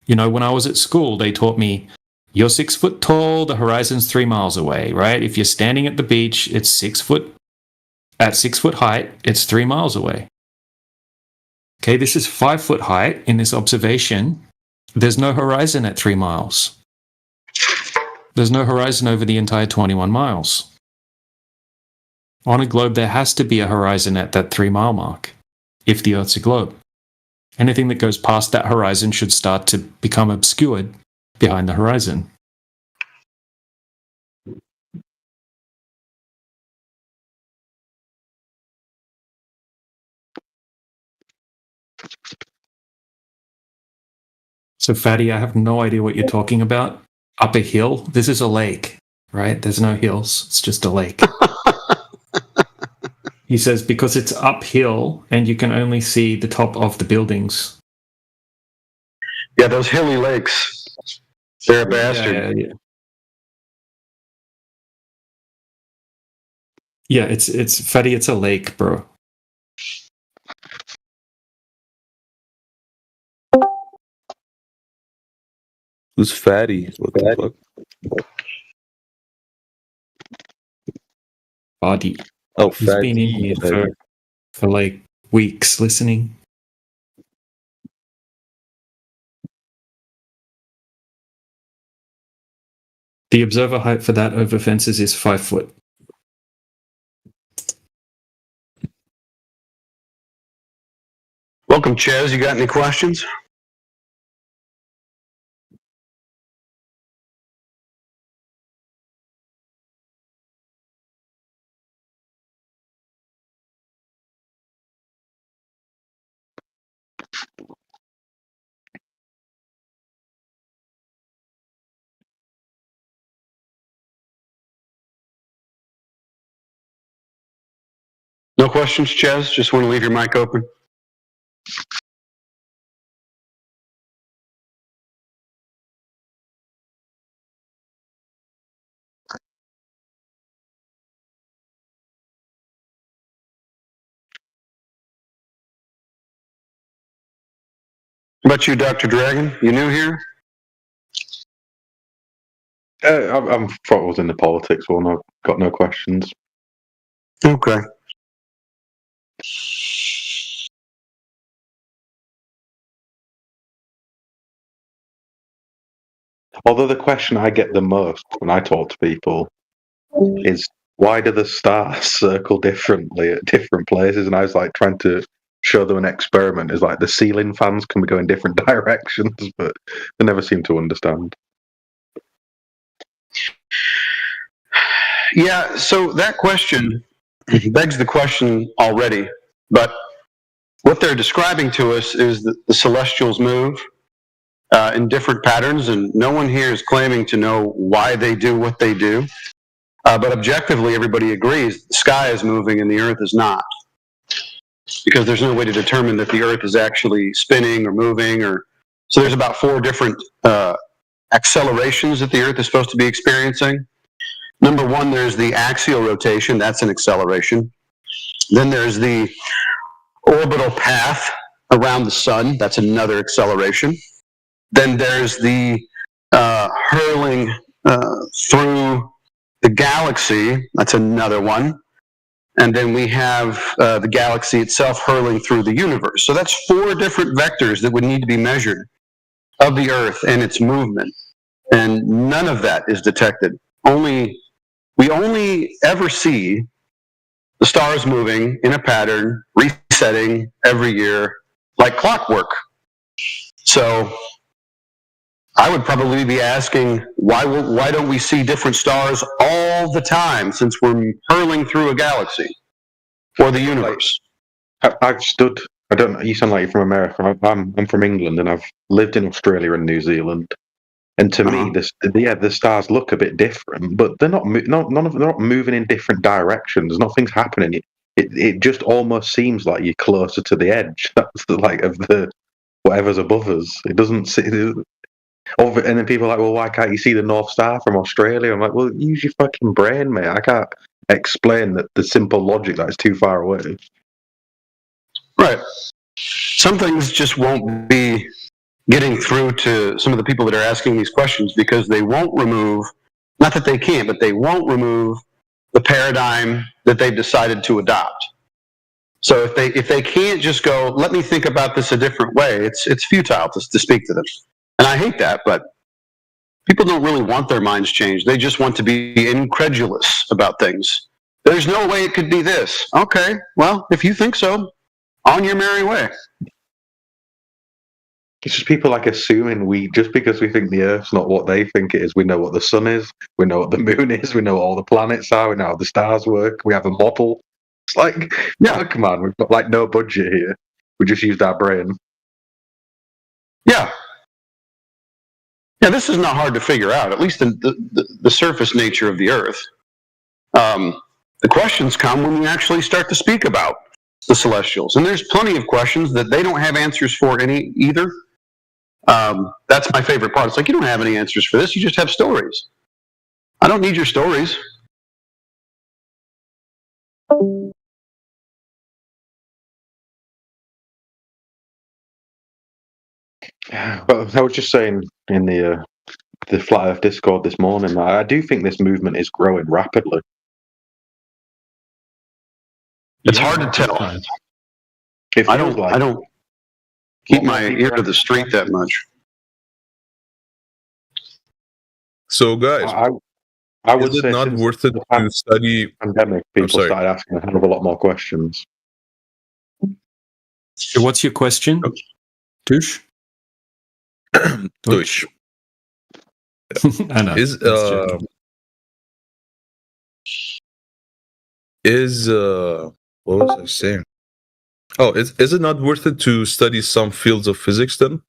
You know, when I was at school, they taught me, you're 6 foot tall, the horizon's 3 miles away, right? If you're standing at the beach, it's 6 foot, at 6 foot height, it's 3 miles away. Okay, this is 5 foot height in this observation. There's no horizon at 3 miles. There's no horizon over the entire 21 miles. On a globe, there has to be a horizon at that 3 mile mark, if the Earth's a globe. Anything that goes past that horizon should start to become obscured behind the horizon. So, Fatty, I have no idea what you're talking about. Up a hill? This is a lake, right? There's no hills. It's just a lake. He says because it's uphill and you can only see the top of the buildings. Yeah, those hilly lakes. They're a bastard. Yeah, it's Fatty, it's a lake, bro. Who's Fatty? What the fuck? Body. Oh, He's been in here for like weeks listening. The observer height for that over fences is 5 foot. Welcome, Ches. You got any questions? No questions, Ches? Just want to leave your mic open. How about you, Dr. Dragon? You new here? I'm thought I was in the politics one. I've got no questions. Okay. Although the question I get the most when I talk to people is, why do the stars circle differently at different places? And I was like trying to show them an experiment. Is like the ceiling fans can go in different directions, but they never seem to understand. Yeah, so that question begs the question already, but what they're describing to us is that the celestials move in different patterns, and no one here is claiming to know why they do what they do. But objectively, everybody agrees the sky is moving and the Earth is not, because there's no way to determine that the Earth is actually spinning or moving. So there's about 4 different accelerations that the Earth is supposed to be experiencing. Number 1, there's the axial rotation. That's an acceleration. Then there's the orbital path around the sun. That's another acceleration. Then there's the hurling through the galaxy. That's another one. And then we have the galaxy itself hurling through the universe. So that's 4 different vectors that would need to be measured of the Earth and its movement. And none of that is detected. We only ever see the stars moving in a pattern, resetting every year like clockwork. So I would probably be asking, why don't we see different stars all the time, since we're hurling through a galaxy or the universe? I've stood. I don't know. You sound like you're from America. I'm from England, and I've lived in Australia and New Zealand. And to me, the stars look a bit different, but they're not. They're not moving in different directions. Nothing's happening. It just almost seems like you're closer to the edge. That's of the whatever's above us. It doesn't see. And then people are like, well, why can't you see the North Star from Australia? I'm like, well, use your fucking brain, mate. I can't explain that the simple logic that is too far away. Right. Some things just won't be getting through to some of the people that are asking these questions, because they won't remove, not that they can't, but they won't remove the paradigm that they've decided to adopt. So if they can't just go, let me think about this a different way, it's futile to speak to them. And I hate that, but people don't really want their minds changed. They just want to be incredulous about things. There's no way it could be this. Okay, well, if you think so, on your merry way. It's just people assuming just because we think the Earth's not what they think it is, we know what the sun is, we know what the moon is, we know what all the planets are, we know how the stars work, we have a model. It's like, yeah, come on, we've got no budget here. We just used our brain. Yeah. Yeah, this is not hard to figure out, at least the surface nature of the Earth. The questions come when we actually start to speak about the celestials. And there's plenty of questions that they don't have answers for either. That's my favorite part. It's like, you don't have any answers for this. You just have stories. I don't need your stories. But I was just saying in the Flat Earth Discord this morning, I do think this movement is growing rapidly. It's hard to tell. I don't keep my ear to the street that much. So, guys, I would is say it not worth it to study? Pandemic, people started asking a hell of a lot more questions. So what's your question, Tush? Tush. I know. What was I saying? Oh, is it not worth it to study some fields of physics then,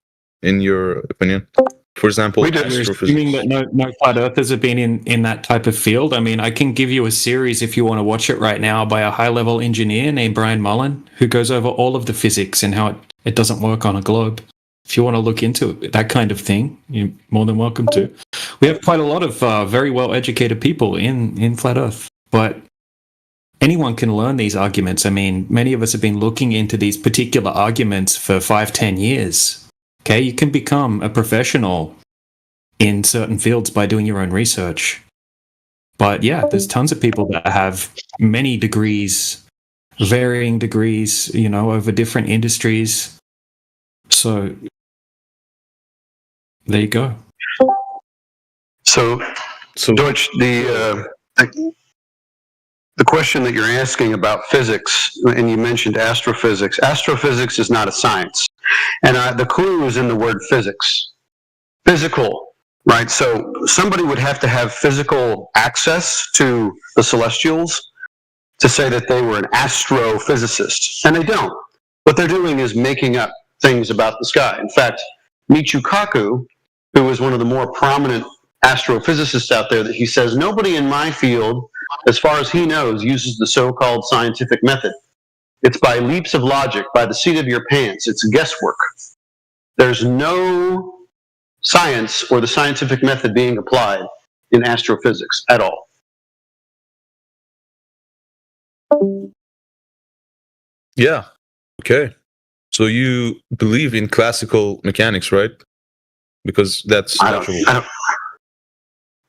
in your opinion? For example, You're assuming that no flat earthers have been in that type of field. I mean, I can give you a series if you want to watch it right now by a high-level engineer named Brian Mullen, who goes over all of the physics and how it doesn't work on a globe. If you want to look into that kind of thing, you're more than welcome to. We have quite a lot of very well-educated people in flat earth, but anyone can learn these arguments. I mean, many of us have been looking into these particular arguments for 5-10 years. Okay, you can become a professional in certain fields by doing your own research. But yeah, there's tons of people that have many degrees, varying degrees, over different industries. So there you go. So Deutsch, the question that you're asking about physics, and you mentioned astrophysics. Astrophysics is not a science. And the clue is in the word physics. Physical, right? So somebody would have to have physical access to the celestials to say that they were an astrophysicist. And they don't. What they're doing is making up things about the sky. In fact, Michio Kaku, who is one of the more prominent astrophysicists out there, that he says, nobody in my field, as far as he knows, uses the so-called scientific method. It's by leaps of logic, by the seat of your pants. It's guesswork. There's no science or the scientific method being applied in astrophysics at all. Yeah. Okay. So you believe in classical mechanics, right? Because that's natural.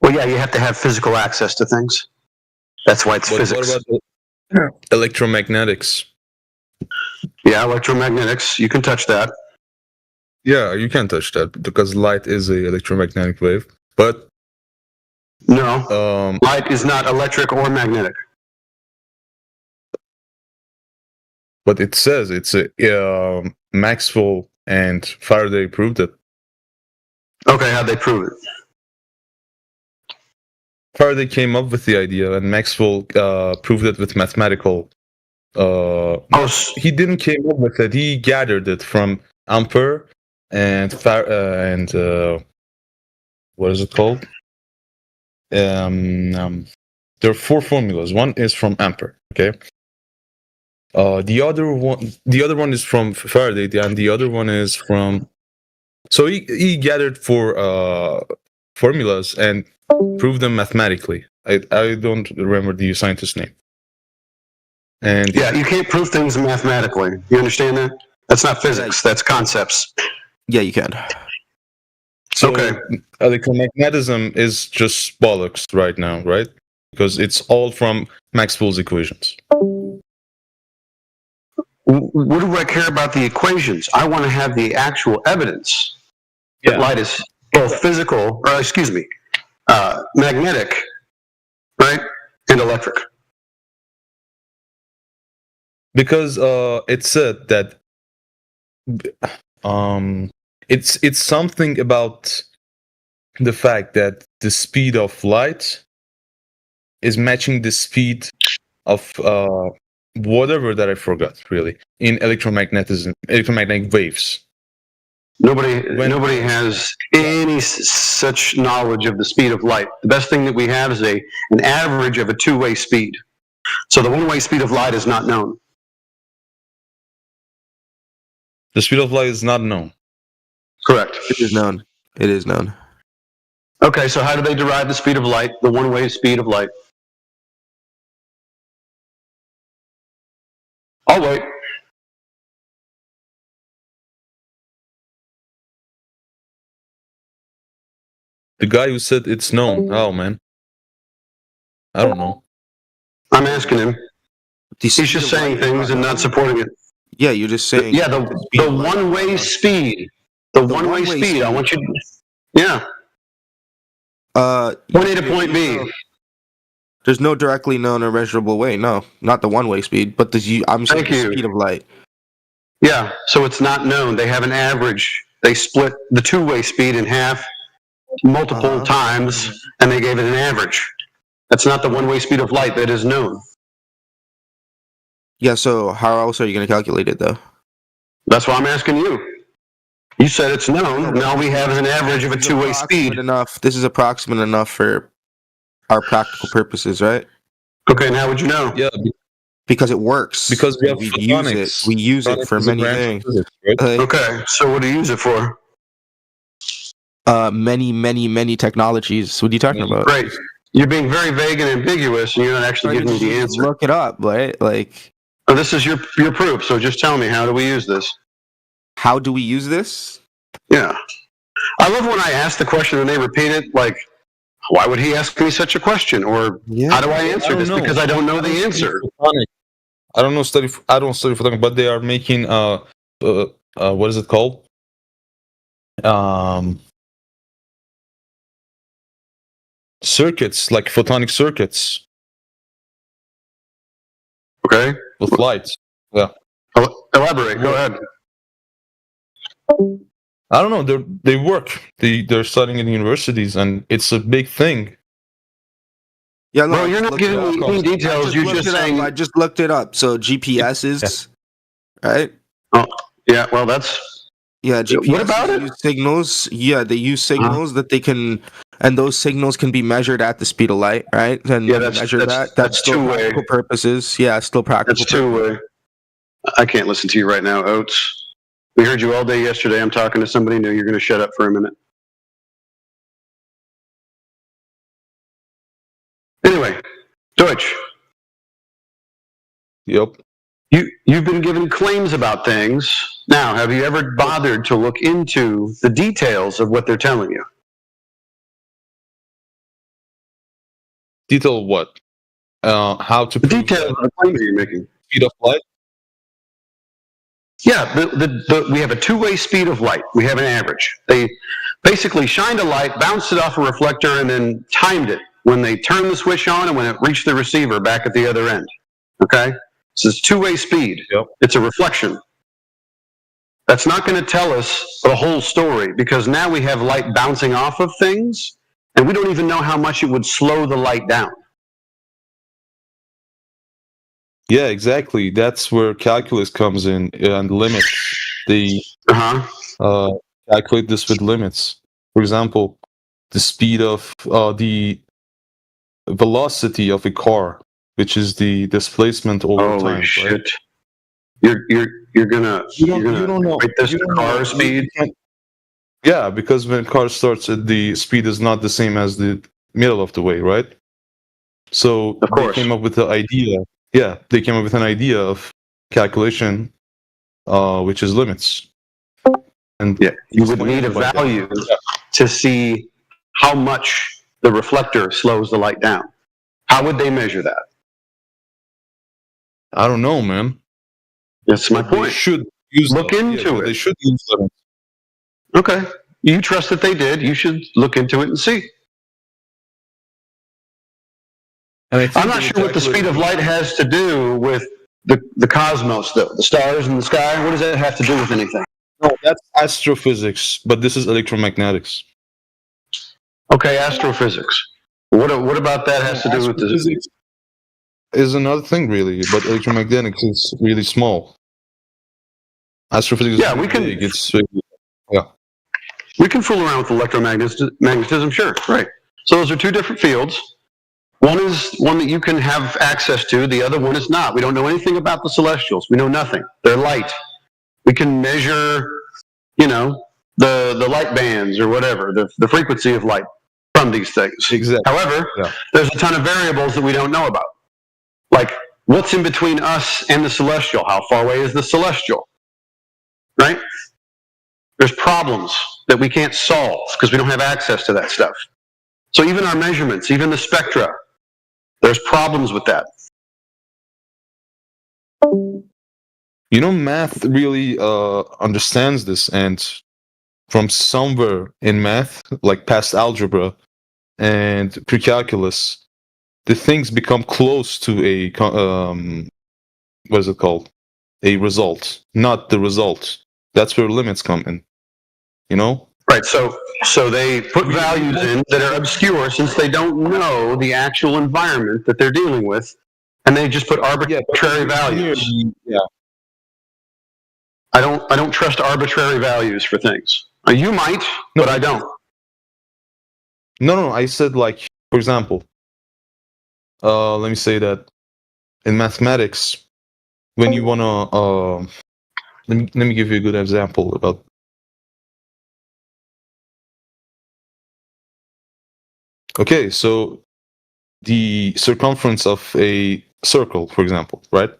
Well, yeah, you have to have physical access to things. That's why it's physics. What about electromagnetics? Yeah, electromagnetics. You can touch that. Yeah, you can touch that because light is an electromagnetic wave. But no, light is not electric or magnetic. But it says it's a Maxwell and Faraday proved it. Okay, how'd they prove it? Faraday came up with the idea, and Maxwell proved it with mathematical. He didn't came up with it. He gathered it from Ampere and what is it called? There are 4 formulas. One is from Ampere. Okay. The other one is from Faraday, and the other one is from. So he gathered 4 formulas and proved them mathematically. I don't remember the scientist's name. And yeah, you can't prove things mathematically. You understand that? That's not physics. That's concepts. Yeah, you can. So electromagnetism is just bollocks right now, right? Because it's all from Maxwell's equations. What do I care about the equations? I want to have the actual evidence that light is both physical, or excuse me, magnetic, right, and electric. Because it said that it's something about the fact that the speed of light is matching the speed of whatever that I forgot, really, in electromagnetic waves. Nobody has any such knowledge of the speed of light. The best thing that we have is an average of a 2-way speed. So the 1-way speed of light is not known. The speed of light is not known. Correct. It is known. It is known. Okay, so how do they derive the speed of light, the 1-way speed of light? I'll wait. The guy who said it's known. Oh, man. I don't know. I'm asking him. He's just saying things and not supporting it. Yeah, you're just saying. Yeah, the 1-way speed. The 1-way speed. I want you to. Yeah. Point A to point B. There's no directly known or measurable way. No, not the 1-way speed, but I'm saying the speed of light. Yeah, so it's not known. They have an average. They split the two-way speed in half multiple times, and they gave it an average. That's not the one-way speed of light that is known. Yeah, so how else are you going to calculate it, though? That's why I'm asking you. You said it's known. Now we have an average of a two-way speed. This is approximate enough for our practical purposes, right? Okay, now would you know? Yeah, because it works. Because we have use it. We use it for many things. Okay, so what do you use it for? Many technologies. What are you talking about? Right. You're being very vague and ambiguous, and you're not actually giving me the answer. Look it up, right? Like, oh, this is your proof. So just tell me, how do we use this? How do we use this? Yeah, I love when I ask the question and they repeat it. Like, why would he ask me such a question? Or how do I answer this? Because I don't know the answer. I don't know study. I don't study photonics, but they are making what is it called? Circuits, like photonic circuits. Okay. With lights. Yeah. Elaborate. Go ahead. I don't know. They work. They're studying in universities, and it's a big thing. Yeah, no, you're not giving me any details. You're just saying. I just looked it up. So GPS is right. Oh, yeah. Well, that's. Yeah. GPS what about it? Use signals. Yeah, they use signals that they can, and those signals can be measured at the speed of light, right? And measure that. That's still two-way. practical purposes. Yeah, still practical. That's two-way. I can't listen to you right now, Oates. We heard you all day yesterday. I'm talking to somebody new. You're going to shut up for a minute. Anyway, Deutsch. Yep. You've been given claims about things. Now, have you ever bothered to look into the details of what they're telling you? Detail what? How to the details of the claims you're making. Speed of light. Yeah, we have a two-way speed of light. We have an average. They basically shined a light, bounced it off a reflector, and then timed it when they turned the switch on and when it reached the receiver back at the other end. Okay? So it's two-way speed. Yep. It's a reflection. That's not going to tell us the whole story because now we have light bouncing off of things, and we don't even know how much it would slow the light down. Yeah, exactly. That's where calculus comes in and limits. They calculate this with limits. For example, the speed of the velocity of a car, which is the displacement over time. Holy shit! Right? You're gonna write this to car speed. Yeah, because when a car starts, the speed is not the same as the middle of the way, right? So they came up with the idea. Yeah, they came up with an idea of calculation, which is limits. And yeah, you would need a value to see how much the reflector slows the light down. How would they measure that? I don't know, man. That's my point. They should look into it. They should use limits. Okay, you trust that they did. You should look into it and see. I'm not sure what the speed of light has to do with the cosmos, though. The stars in the sky. What does that have to do with anything? No, that's astrophysics, but this is electromagnetics. Okay, astrophysics. What about that has to do with physics? Is another thing, really, but electromagnetics is really small. Astrophysics is really big. It's really, we can fool around with electromagnetism, sure, right. So those are two different fields. One is one that you can have access to. The other one is not. We don't know anything about the celestials. We know nothing. They're light. We can measure, the light bands or whatever, the frequency of light from these things. Exactly. However, there's a ton of variables that we don't know about. Like, what's in between us and the celestial? How far away is the celestial? Right? There's problems that we can't solve because we don't have access to that stuff. So even our measurements, even the spectra, there's problems with that. Math really understands this, and from somewhere in math, like past algebra and pre-calculus, the things become close to a what is it called? a result, not the result. That's where limits come in. You know? Right. So they put values in that are obscure since they don't know the actual environment that they're dealing with, and they just put arbitrary values. Yeah. I don't trust arbitrary values for things. You might, but I don't. No. I said, like, for example, let me say that in mathematics, when you wanna let me give you a good example about. Okay, so the circumference of a circle, for example, right?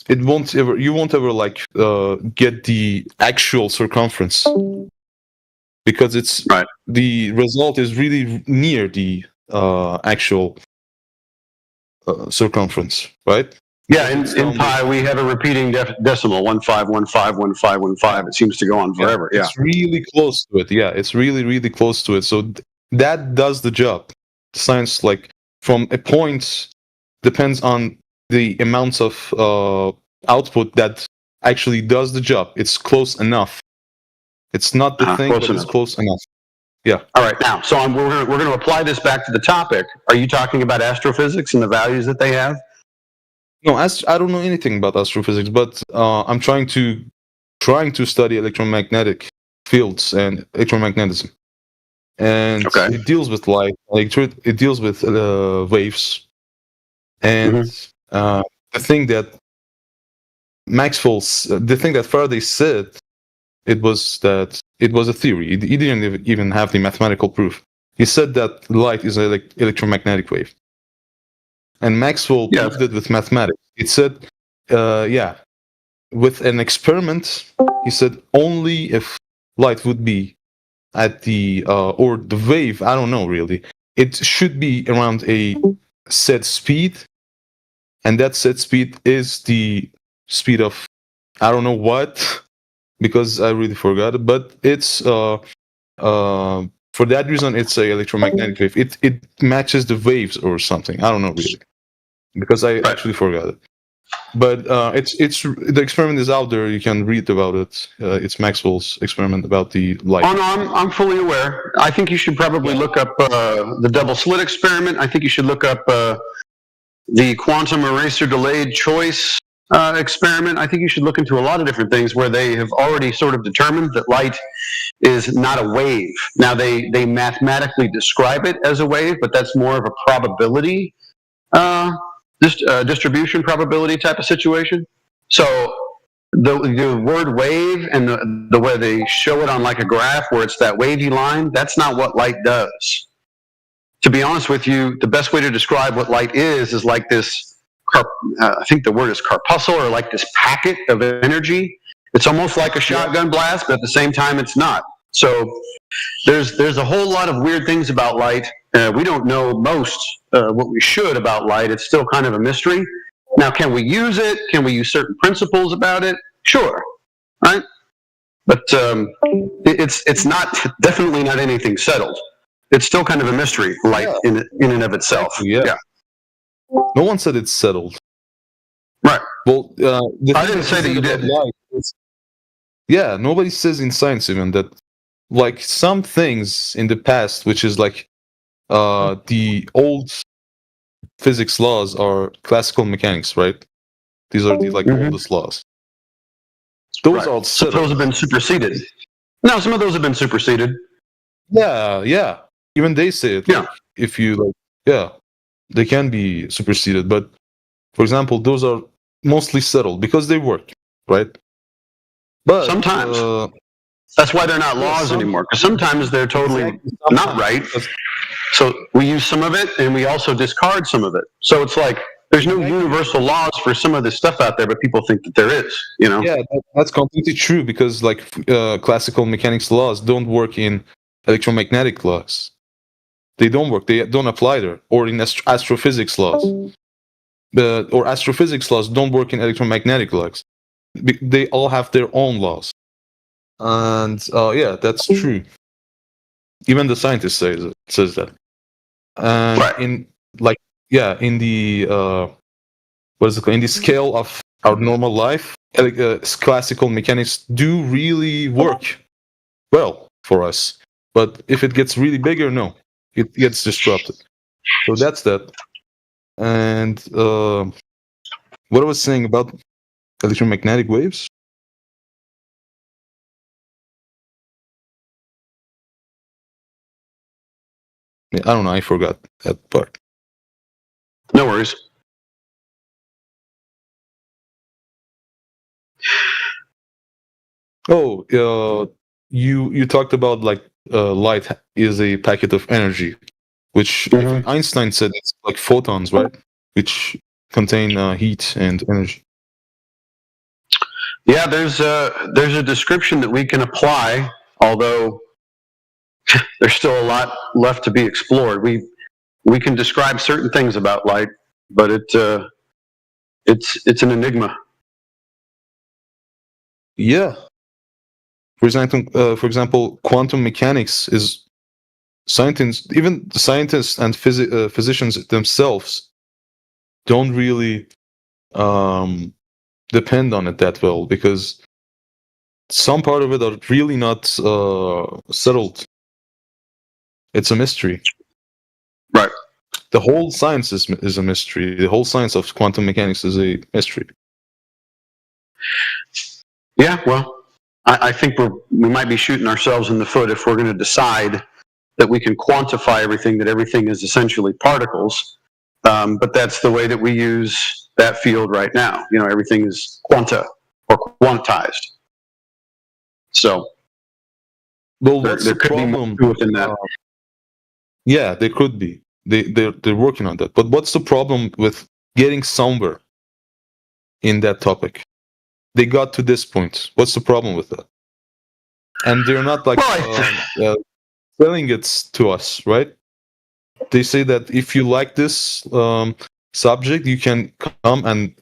It won't ever, you won't ever like get the actual circumference because it's the result is really near the actual circumference, right? Yeah, in pi we have a repeating decimal 15151515. It seems to go on forever. Yeah, it's really close to it. Yeah, it's really close to it. So that does the job. Science, like, from a point, depends on the amounts of output that actually does the job. It's close enough. It's not the thing, but it's close enough. Yeah. All right. Now, so we're going to apply this back to the topic. Are you talking about astrophysics and the values that they have? No, I don't know anything about astrophysics, but I'm trying to study electromagnetic fields and electromagnetism, and it deals with light. It deals with waves, and the thing that the thing that Faraday said, it was a theory. He didn't even have the mathematical proof. He said that light is an electromagnetic wave. And Maxwell proved it with mathematics. It said, with an experiment, he said only if light would be at the, or the wave, I don't know really, it should be around a set speed, and that set speed is the speed of, I don't know what, because I really forgot it, but it's, for that reason, it's a electromagnetic wave. It matches the waves or something. I don't know really, because I actually forgot it. But it's the experiment is out there. You can read about it. It's Maxwell's experiment about the light. Oh no, I'm fully aware. I think you should probably look up the double slit experiment. I think you should look up the quantum eraser delayed choice experiment. I think you should look into a lot of different things where they have already sort of determined that light is not a wave. Now they mathematically describe it as a wave, but that's more of a probability distribution probability type of situation. So the word wave and the way they show it on like a graph where it's that wavy line, that's not what light does. To be honest with you, the best way to describe what light is like this, I think the word is corpuscle, or like this packet of energy. It's almost like a shotgun blast, but at the same time it's not. So there's a whole lot of weird things about light. We don't know most what we should about light. It's still kind of a mystery. Now, can we use it? Can we use certain principles about it? Sure, right? But it's not, definitely not anything settled. It's still kind of a mystery, light in and of itself. Yeah. No one said it's settled. Right. Well, I didn't say that you did. Yeah, nobody says in science even that, like, some things in the past, which is like the old physics laws are classical mechanics, right? These are the oldest laws. Those are some of those have been superseded. No, some of those have been superseded. Yeah. Even they say it. Like, if you they can be superseded. But for example, those are mostly settled because they work, right? But sometimes that's why they're not laws anymore. Because sometimes they're totally not right. So we use some of it, and we also discard some of it. So it's like there's no universal laws for some of this stuff out there, but people think that there is. You know? Yeah, that's completely true. Because like classical mechanics laws don't work in electromagnetic laws. They don't work. They don't apply there. Or in astrophysics laws. Or astrophysics laws don't work in electromagnetic laws. They all have their own laws. And that's true. Even the scientist says that. In like in the what is it called? In the scale of our normal life, classical mechanics do really work well for us. But if it gets really bigger, no, it gets disrupted. So that's that. And what I was saying about electromagnetic waves. I don't know. I forgot that part. No worries. Oh, you talked about like light is a packet of energy, which I think Einstein said it's like photons, right? Which contain heat and energy. Yeah, there's a description that we can apply, although there's still a lot left to be explored. We can describe certain things about light, but it's an enigma. Yeah. For example, quantum mechanics is scientists, even scientists and physicians themselves, don't really depend on it that well, because some part of it are really not settled. It's a mystery. Right. The whole science is a mystery. The whole science of quantum mechanics is a mystery. Yeah, well, I think we might be shooting ourselves in the foot if we're going to decide that we can quantify everything, that everything is essentially particles. But that's the way that we use that field right now. You know, everything is quanta or quantized. So, well, there could be more to it than that. Yeah, there could be. They're working on that. But what's the problem with getting somewhere in that topic? They got to this point. What's the problem with that? And they're not like selling it to us, right? They say that if you like this subject, you can come and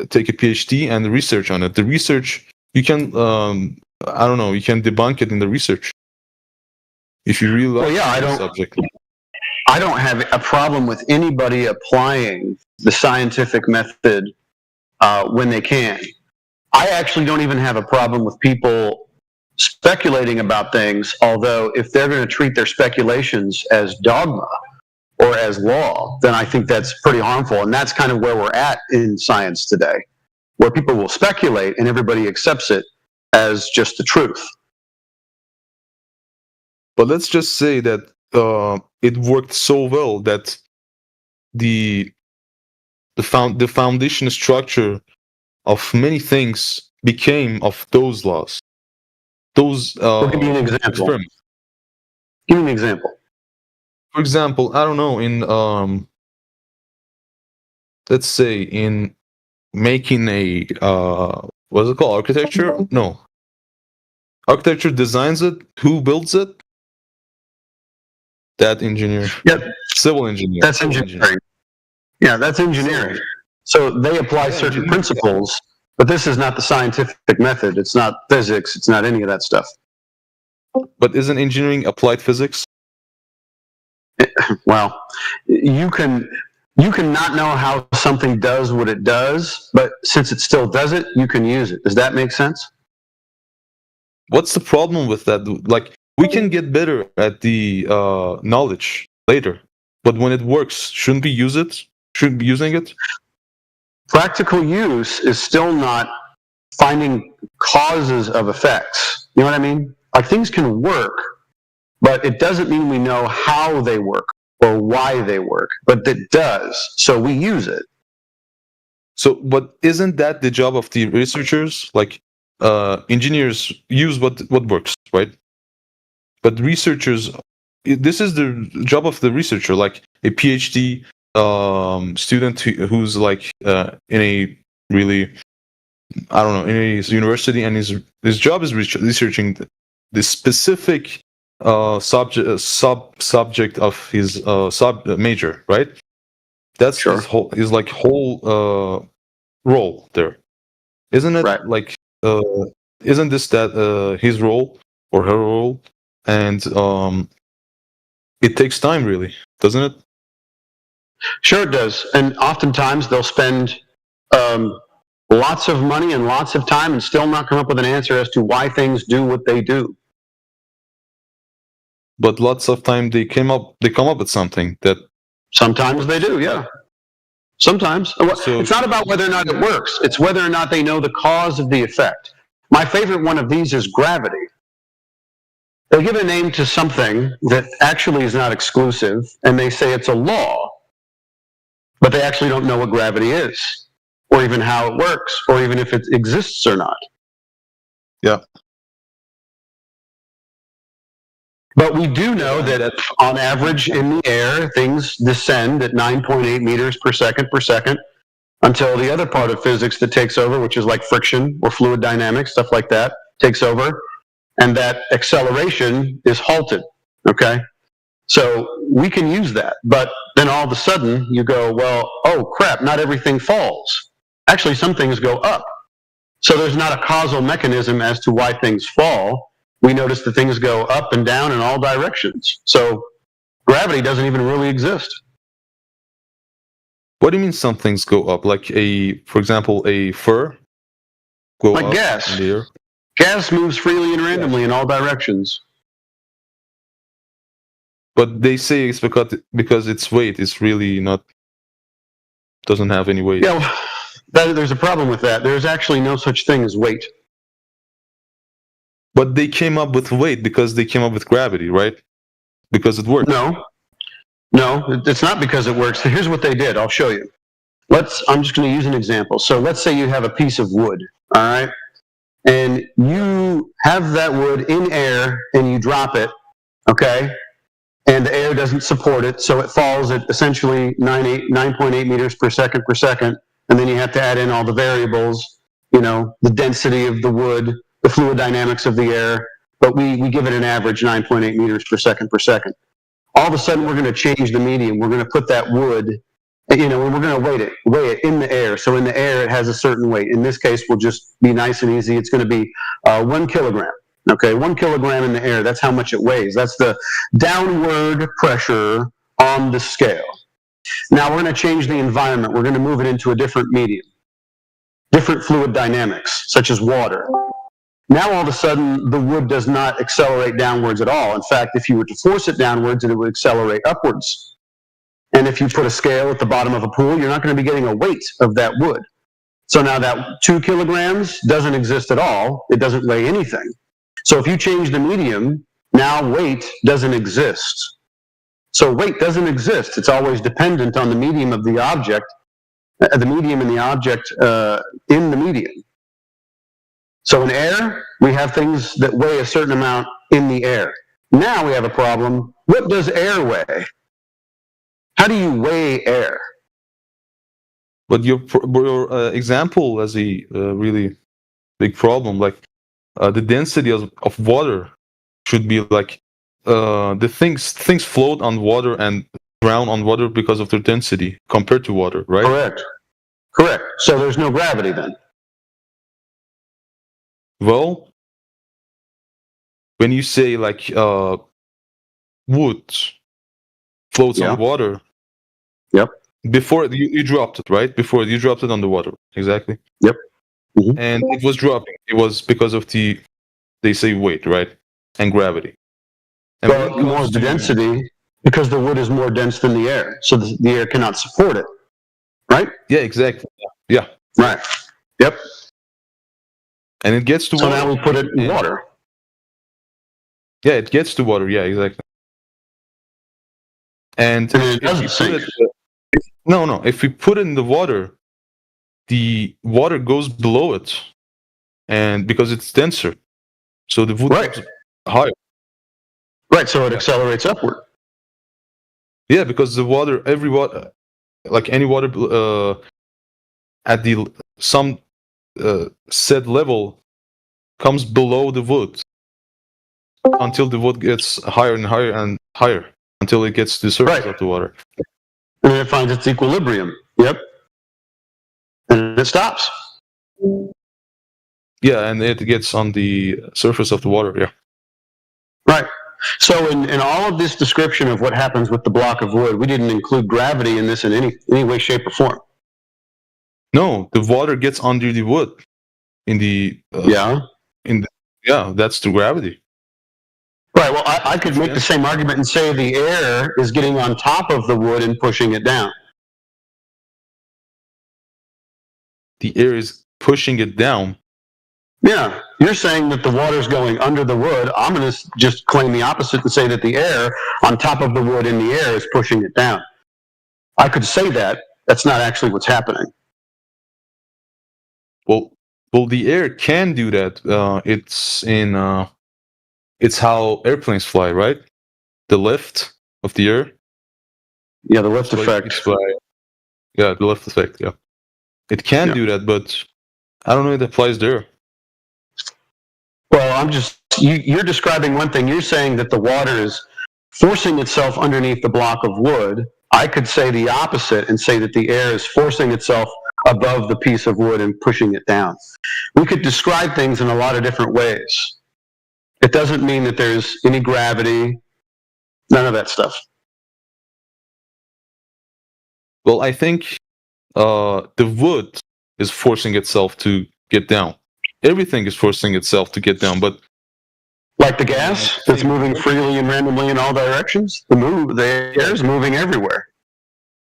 take a PhD and research on it. The research, you can, I don't know, you can debunk it in the research. If you really like the subject. I don't have a problem with anybody applying the scientific method when they can. I actually don't even have a problem with people speculating about things, although if they're going to treat their speculations as dogma or as law, then I think that's pretty harmful. And that's kind of where we're at in science today, where people will speculate and everybody accepts it as just the truth. But let's just say that it worked so well that the foundation structure of many things became of those laws. Those give me an example. Experiments. Give me an example. For example, I don't know, in let's say in making a what's it called? Architecture? No. Architecture designs it. Who builds it? That engineer. Yep. Civil engineer. That's engineering. Yeah, that's engineering. So they apply certain principles, but this is not the scientific method. It's not physics. It's not any of that stuff. But isn't engineering applied physics? Well, you can not know how something does what it does, but since it still does it, you can use it. Does that make sense? What's the problem with that? Like, we can get better at the knowledge later, but when it works, shouldn't we use it? Shouldn't be using it? Practical use is still not finding causes of effects. You know what I mean? Like, things can work, but it doesn't mean we know how they work or why they work, but it does. So we use it. So, but isn't that the job of the researchers? Like, engineers use what works, right? But researchers, this is the job of the researcher, like a PhD student who's like in a really, I don't know, in a university, and his job is researching the specific subject of his major, right? That's his whole role there, isn't it? Right. Like, isn't this that his role or her role? And it takes time, really, doesn't it? Sure it does. And oftentimes they'll spend lots of money and lots of time and still not come up with an answer as to why things do what they do. But lots of time they come up with something that. Sometimes they do, yeah. Sometimes. So, it's not about whether or not it works. It's whether or not they know the cause of the effect. My favorite one of these is gravity. They give a name to something that actually is not exclusive, and they say it's a law, but they actually don't know what gravity is, or even how it works, or even if it exists or not. Yeah. But we do know that on average in the air, things descend at 9.8 meters per second until the other part of physics that takes over, which is like friction or fluid dynamics, stuff like that, takes over. And that acceleration is halted, okay? So we can use that. But then all of a sudden you go, well, oh crap, not everything falls. Actually, some things go up. So there's not a causal mechanism as to why things fall. We notice that things go up and down in all directions. So gravity doesn't even really exist. What do you mean some things go up? Like for example, a fur go like up gas. in the air? Gas moves freely and randomly in all directions. But they say it's because its weight is really doesn't have any weight. Yeah, there's a problem with that. There's actually no such thing as weight. But they came up with weight because they came up with gravity, right? Because it works. No, it's not because it works. Here's what they did. I'll show you. I'm just going to use an example. So let's say you have a piece of wood, all right? And you have that wood in air and you drop it, okay? And the air doesn't support it, so it falls at essentially 9.8 meters per second, and then you have to add in all the variables, the density of the wood, the fluid dynamics of the air, but we give it an average 9.8 meters per second. All of a sudden, we're going to change the medium. We're going to put that wood, and we're going to weigh it in the air. So in the air, it has a certain weight. In this case, we'll just be nice and easy. It's going to be 1 kilogram. Okay, 1 kilogram in the air, that's how much it weighs. That's the downward pressure on the scale. Now we're going to change the environment. We're going to move it into a different medium, different fluid dynamics, such as water. Now all of a sudden, the wood does not accelerate downwards at all. In fact, if you were to force it downwards, it would accelerate upwards. And if you put a scale at the bottom of a pool, you're not going to be getting a weight of that wood. So now that 2 kilograms doesn't exist at all. It doesn't weigh anything. So if you change the medium, now weight doesn't exist. So weight doesn't exist. It's always dependent on the medium of the object, the medium and the object in the medium. So in air, we have things that weigh a certain amount in the air. Now we have a problem. What does air weigh? How do you weigh air? But your example has a really big problem. Like the density of water should be like the things float on water and drown on water because of their density compared to water, right? Correct. So there's no gravity then. Well, when you say like wood floats on water, yep. Before you dropped it, right? Before you dropped it on the water, exactly. Yep. Mm-hmm. And it was dropping. It was because of they say weight, right, and gravity. And but more the density, because the wood is more dense than the air, so the air cannot support it, right? Yeah, exactly. Yeah. Right. Yep. And it gets to water. So now we put it in water. Yeah, it gets to water. Yeah, exactly. And it doesn't sink. No. If we put it in the water goes below it, and because it's denser, so the wood goes higher. Right. So it accelerates upward. Yeah, because the water, like any water, at some set level, comes below the wood until the wood gets higher and higher and higher until it gets to the surface of the water. And it finds its equilibrium. Yep. And it stops. Yeah, and it gets on the surface of the water. Yeah. Right. So in all of this description of what happens with the block of wood, we didn't include gravity in this in any way, shape, or form. No, the water gets under the wood. In the that's the gravity. Right. Well, I could make the same argument and say the air is getting on top of the wood and pushing it down. The air is pushing it down. Yeah, you're saying that the water's going under the wood. I'm going to just claim the opposite and say that the air on top of the wood in the air is pushing it down. I could say that. That's not actually what's happening. Well, the air can do that. It's how airplanes fly, right? The lift of the air. Yeah, the lift effect. Yeah, the lift effect. Yeah, it can do that, but I don't know if it applies there. Well, you're describing one thing. You're saying that the water is forcing itself underneath the block of wood. I could say the opposite and say that the air is forcing itself above the piece of wood and pushing it down. We could describe things in a lot of different ways. It doesn't mean that there's any gravity, none of that stuff. Well, I think the wood is forcing itself to get down. Everything is forcing itself to get down, but like the gas that's moving freely and randomly in all directions, the air is moving everywhere.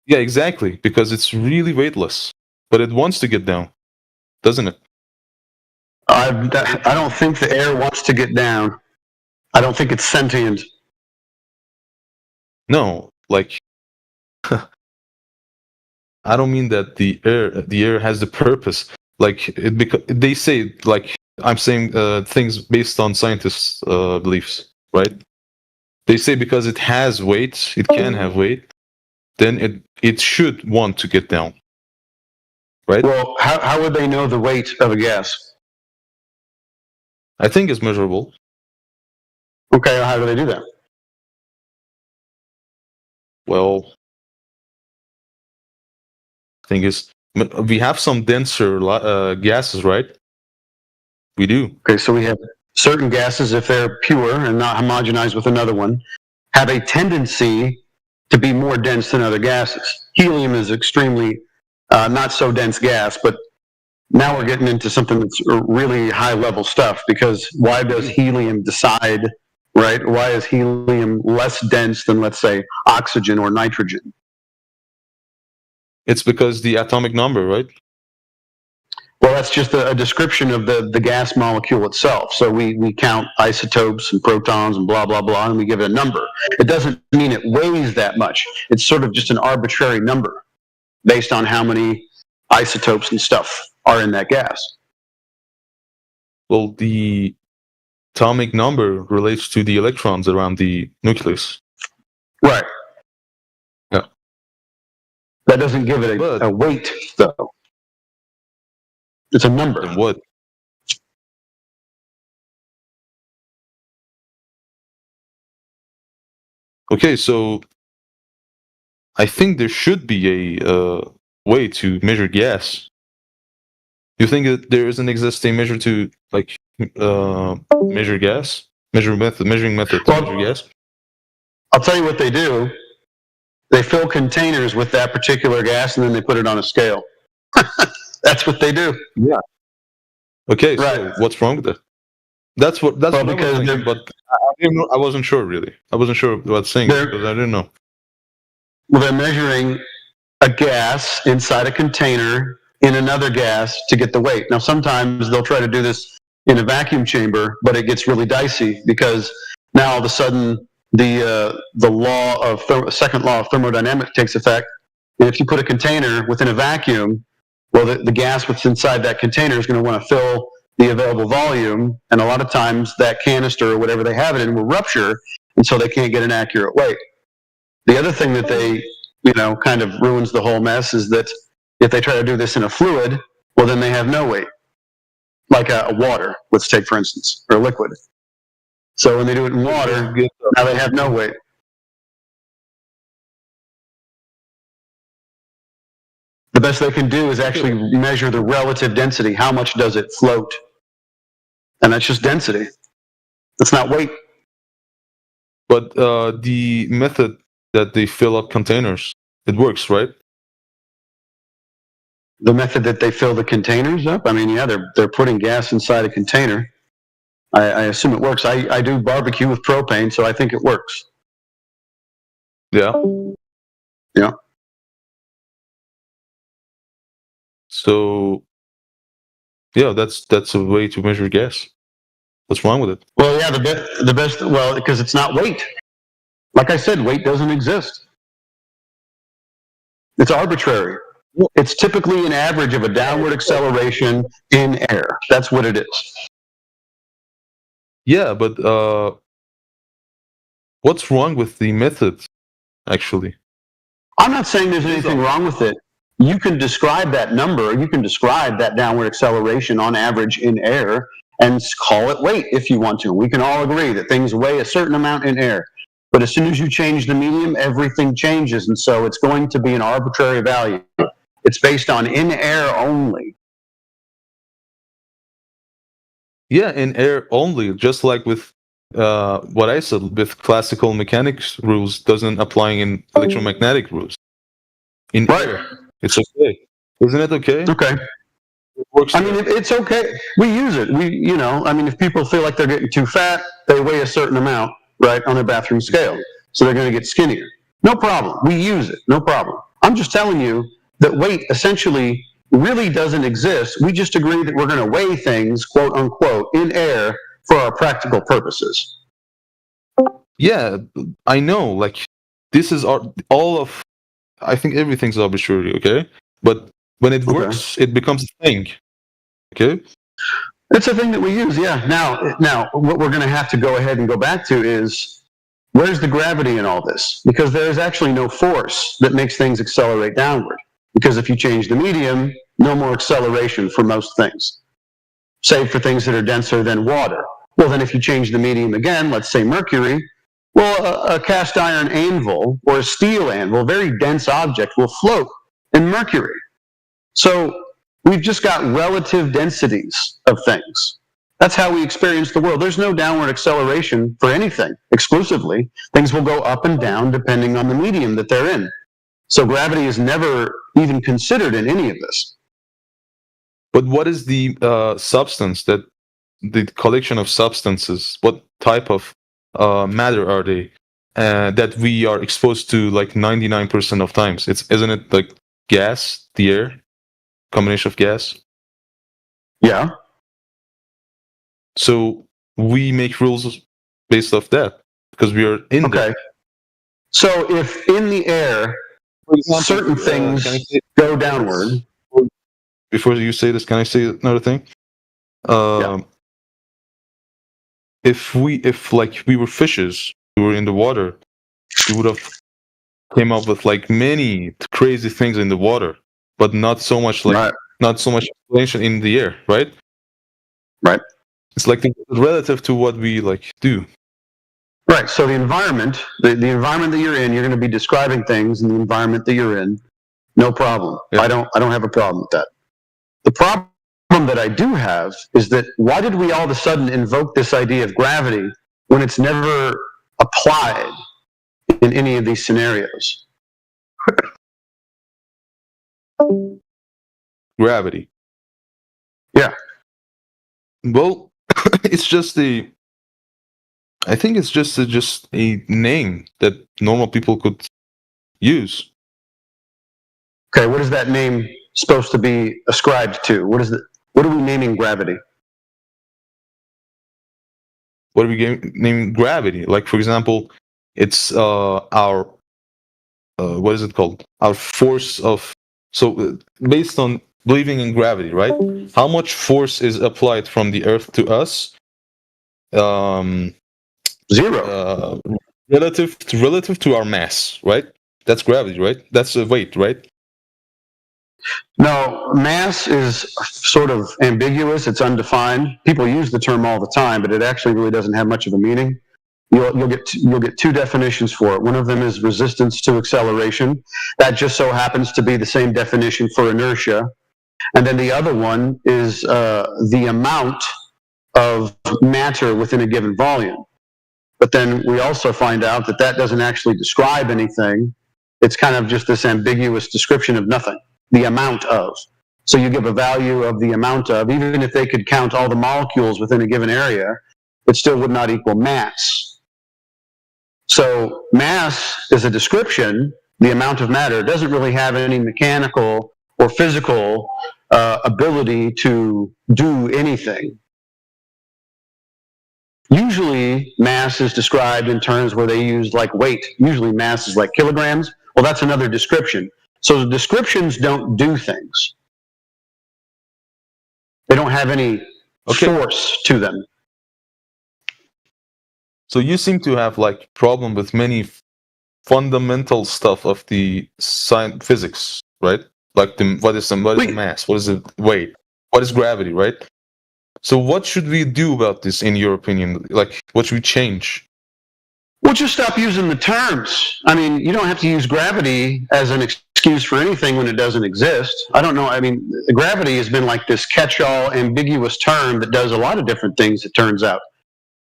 Yeah, exactly, because it's really weightless, but it wants to get down, doesn't it? I don't think the air wants to get down. I don't think it's sentient. No, like I don't mean that the air has the purpose. Like they say, like I'm saying things based on scientists' beliefs, right? They say because it has weight, it can have weight, then it should want to get down, right? Well, how would they know the weight of a gas? I think it's measurable. Okay, how do they do that? Well, thing is, we have some denser gases, right? We do. Okay, so we have certain gases, if they're pure and not homogenized with another one, have a tendency to be more dense than other gases. Helium is extremely not so dense gas, but now we're getting into something that's really high level stuff, because why does helium decide, right? Why is helium less dense than, let's say, oxygen or nitrogen? It's because the atomic number, right? Well, that's just a description of the gas molecule itself. So we count isotopes and protons and blah, blah, blah, and we give it a number. It doesn't mean it weighs that much. It's sort of just an arbitrary number based on how many isotopes and stuff are in that gas. Well, the atomic number relates to the electrons around the nucleus. Right. Yeah. That doesn't give it a weight, though. It's a number. And what? Okay, so I think there should be a way to measure gas. You think that there is an existing measure to measure gas? Measuring method to measure gas? I'll tell you what they do. They fill containers with that particular gas and then they put it on a scale. That's what they do. Yeah. Okay, so what's wrong with that? That's what I was thinking, but I wasn't sure really. I wasn't sure what saying because I didn't know. Well, they're measuring a gas inside a container in another gas to get the weight. Now, sometimes they'll try to do this in a vacuum chamber, but it gets really dicey because now all of a sudden the second law of thermodynamics takes effect. And if you put a container within a vacuum, well, the gas that's inside that container is going to want to fill the available volume, and a lot of times that canister or whatever they have it in will rupture, and so they can't get an accurate weight. The other thing that they, kind of ruins the whole mess is that if they try to do this in a fluid, well, then they have no weight, like a water, let's take for instance, or liquid. So when they do it in water, now they have no weight. The best they can do is actually measure the relative density. How much does it float? And that's just density. That's not weight. But the method that they fill up containers, it works, right? The method that they fill the containers up? I mean, yeah, they're putting gas inside a container. I assume it works. I do barbecue with propane, so I think it works. Yeah. Yeah. So, yeah, that's a way to measure gas. What's wrong with it? Well, yeah, the best. Well, because it's not weight. Like I said, weight doesn't exist. It's arbitrary. It's typically an average of a downward acceleration in air. That's what it is. Yeah, but what's wrong with the method, actually? I'm not saying there's anything wrong with it. You can describe that number, you can describe that downward acceleration on average in air and call it weight if you want to. We can all agree that things weigh a certain amount in air. But as soon as you change the medium, everything changes. And so it's going to be an arbitrary value. It's based on in air only. Yeah, in air only, just like with what I said, with classical mechanics rules doesn't apply in electromagnetic rules. In air, it's okay. Isn't it okay? Okay. I mean, it's okay. We use it. If people feel like they're getting too fat, they weigh a certain amount, right, on their bathroom scale. So they're going to get skinnier. No problem. We use it. No problem. I'm just telling you that weight essentially really doesn't exist. We just agree that we're going to weigh things, quote unquote, in air for our practical purposes. Yeah, I know. Like, this is all of. I think everything's arbitrary, okay? But when it works, it becomes a thing, okay? It's a thing that we use, yeah. Now, what we're going to have to go ahead and go back to is, where's the gravity in all this? Because there is actually no force that makes things accelerate downward. Because if you change the medium, no more acceleration for most things, save for things that are denser than water. Well, then if you change the medium again, let's say mercury, well, a cast iron anvil or a steel anvil, very dense object, will float in mercury. So we've just got relative densities of things. That's how we experience the world. There's no downward acceleration for anything exclusively. Things will go up and down depending on the medium that they're in. So gravity is never even considered in any of this. But what is the substance, that the collection of substances, what type of matter are they that we are exposed to like 99% of times? Isn't it like gas, the air, combination of gas? Yeah. So we make rules based off that because we are in there. So if in the air, certain things go downward. Before you say this, can I say another thing? If we were fishes, we were in the water, we would have came up with like many crazy things in the water, but not so much explanation in the air, right? Right. It's like relative to what we like do. Right. So the environment, the environment that you're in, you're going to be describing things in the environment that you're in. No problem. Yeah. I don't have a problem with that. The problem that I do have is that why did we all of a sudden invoke this idea of gravity when it's never applied in any of these scenarios? Gravity. Yeah. Well, it's just I think it's just a name that normal people could use. Okay, what is that name supposed to be ascribed to? What are we naming gravity? What are we naming gravity? Like, for example, it's our what is it called? Our force of. So based on believing in gravity, right? How much force is applied from the Earth to us? Zero. Relative to our mass, right? That's gravity, right? That's a weight, right? No, mass is sort of ambiguous. It's undefined. People use the term all the time, but it actually really doesn't have much of a meaning. You'll get two definitions for it. One of them is resistance to acceleration. That just so happens to be the same definition for inertia. And then the other one is the amount of matter within a given volume. But then we also find out that that doesn't actually describe anything. It's kind of just this ambiguous description of nothing, the amount of. So you give a value of the amount of, even if they could count all the molecules within a given area, it still would not equal mass. So mass is a description, the amount of matter. It doesn't really have any mechanical or physical ability to do anything. Usually mass is described in terms where they use like weight. Usually mass is like kilograms. Well, that's another description. So the descriptions don't do things. They don't have any force to them. So you seem to have like problem with many fundamental stuff of the science physics, right? Like what is the mass? What is the weight? What is gravity, right? So what should we do about this, in your opinion? Like, what should we change? Well, just stop using the terms. I mean, you don't have to use gravity as an excuse for anything when it doesn't exist. I don't know. I mean, gravity has been like this catch-all ambiguous term that does a lot of different things, it turns out.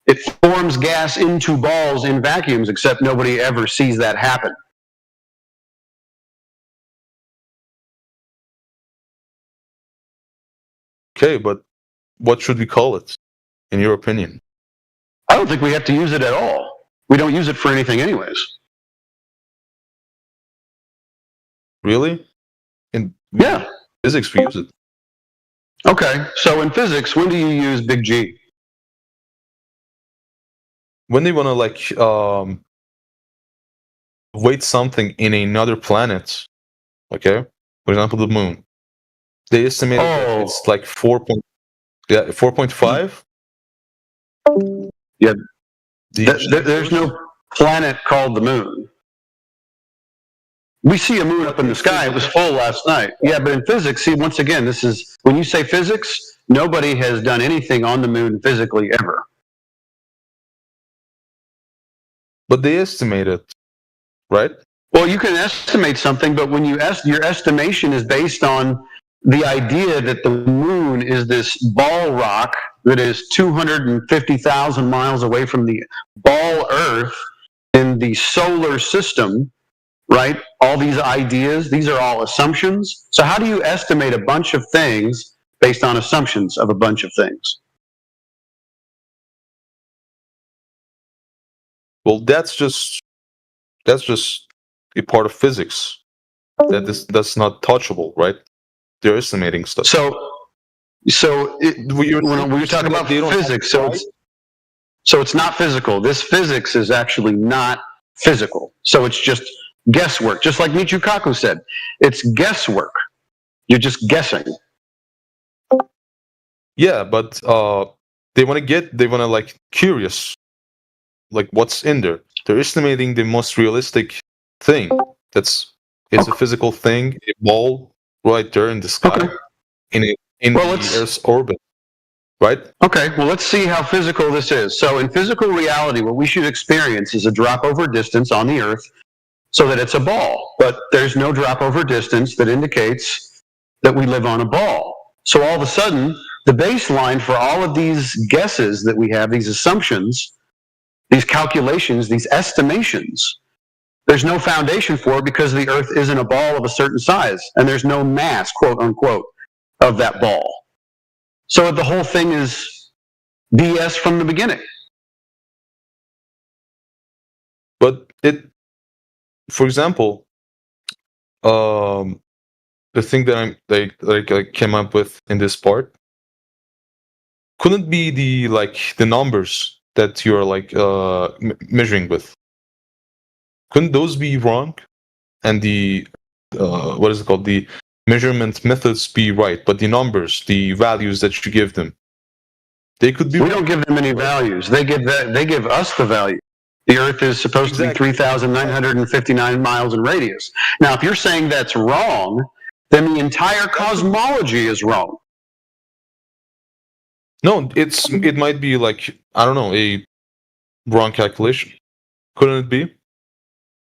It forms gas into balls in vacuums, except nobody ever sees that happen. Okay, but what should we call it, in your opinion? I don't think we have to use it at all. We don't use it for anything anyways. Really? In physics, we use it. Okay, so in physics, when do you use big G? When they want to like weight something in another planet, okay? For example, the moon. They estimated that it's like 4.5. Yeah. There's no planet called the moon. We see a moon up in the sky. It was full last night. Yeah, but in physics, see, once again, this is, when you say physics, nobody has done anything on the moon physically ever. But they estimate it, right? Well, you can estimate something, but when you your estimation is based on the idea that the moon is this ball rock that is 250,000 miles away from the ball Earth in the solar system, right? All these ideas, these are all assumptions. So how do you estimate a bunch of things based on assumptions of a bunch of things? Well, that's just a part of physics. That's not touchable, right? They're estimating stuff. So when you're talking about physics, so it's not physical. This physics is actually not physical. So it's just guesswork. Just like Michio Kaku said, it's guesswork. You're just guessing. Yeah, but they want to like curious, like what's in there. They're estimating the most realistic thing. It's a physical thing, a ball right there in the sky, in the Earth's orbit, right? Okay, well, let's see how physical this is. So in physical reality, what we should experience is a drop over distance on the Earth so that it's a ball. But there's no drop over distance that indicates that we live on a ball. So all of a sudden, the baseline for all of these guesses that we have, these assumptions, these calculations, these estimations, there's no foundation for it because the Earth isn't a ball of a certain size, and there's no mass, quote unquote, of that ball. So the whole thing is BS from the beginning. But for example, the thing that I came up with in this part couldn't be the numbers that you're like measuring with. Couldn't those be wrong? And the what is it called? The measurement methods be right, but the numbers, the values that you give them, they could be. We don't give them any values. They give us the value. The Earth is supposed to be 3,959 miles in radius. Now, if you're saying that's wrong, then the entire cosmology is wrong. No, it might be like, I don't know, a wrong calculation. Couldn't it be?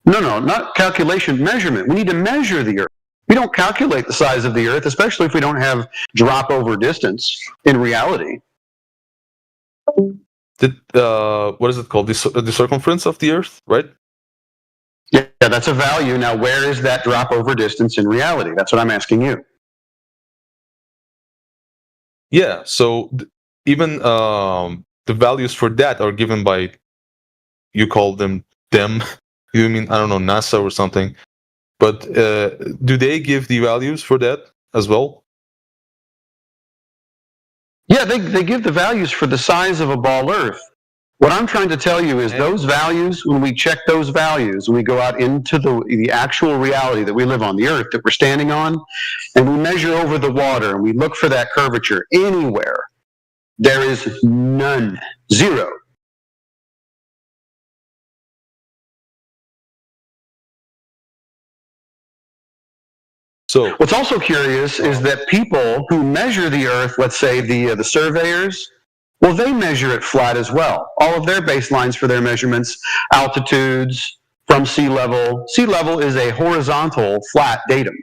No, not calculation, measurement. We need to measure the Earth. We don't calculate the size of the Earth, especially if we don't have drop over distance in reality. what is it called? The circumference of the Earth, right? Yeah, that's a value. Now, where is that drop over distance in reality? That's what I'm asking you. Yeah, so even the values for that are given by, you call them, you mean, I don't know, NASA or something. But do they give the values for that as well? Yeah, they give the values for the size of a ball Earth. What I'm trying to tell you is those values, when we check those values, when we go out into the actual reality that we live on, the Earth that we're standing on, and we measure over the water and we look for that curvature anywhere, there is none, zero. So what's also curious is that people who measure the Earth, let's say the surveyors, well, they measure it flat as well. All of their baselines for their measurements, altitudes from sea level. Sea level is a horizontal flat datum.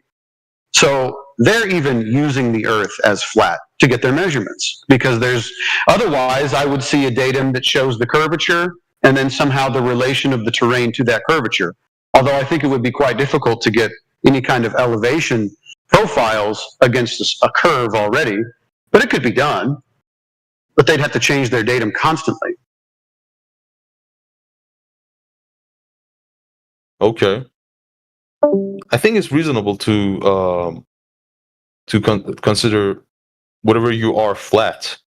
So they're even using the Earth as flat to get their measurements, because otherwise I would see a datum that shows the curvature and then somehow the relation of the terrain to that curvature. Although I think it would be quite difficult to get any kind of elevation profiles against a curve already, but it could be done. But they'd have to change their datum constantly. Okay. I think it's reasonable to consider whatever you are flat.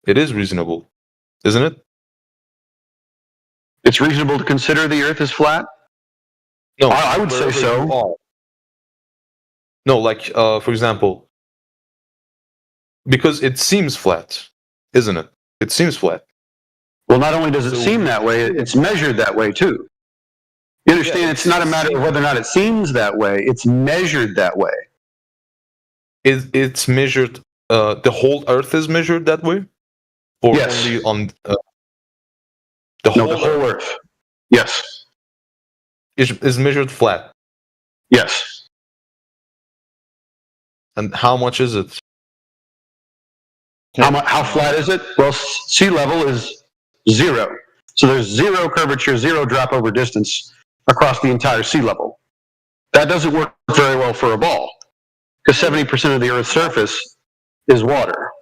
It is reasonable, isn't it? It's reasonable to consider the Earth as flat? No, I would say so. No, like, for example, because it seems flat, isn't it? It seems flat. Well, not only does it seem that way, it's measured that way too. You understand, it's not a matter of whether or not it seems that way, it's measured that way. It's measured, the whole Earth is measured that way? Or yes. Only on the whole Earth? Yes. Is measured flat? Yes. And how much is it? How flat is it? Well, sea level is 0. So there's 0 curvature, 0 drop over distance across the entire sea level. That doesn't work very well for a ball, because 70% of the Earth's surface is water.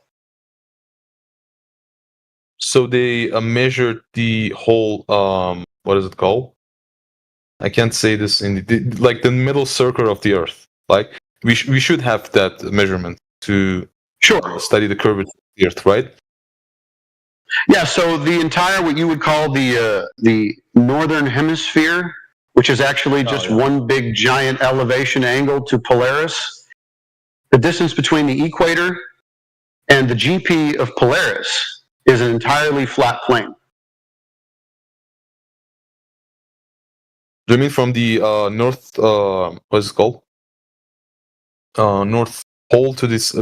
So they measured the whole, what is it called? I can't say this like the middle circle of the Earth. Like we should have that measurement to study the curvature of the Earth, right? Yeah. So the entire, what you would call the northern hemisphere, which is actually just one big giant elevation angle to Polaris. The distance between the equator and the GP of Polaris is an entirely flat plane. Do you mean from the north, what's it called? North Pole to this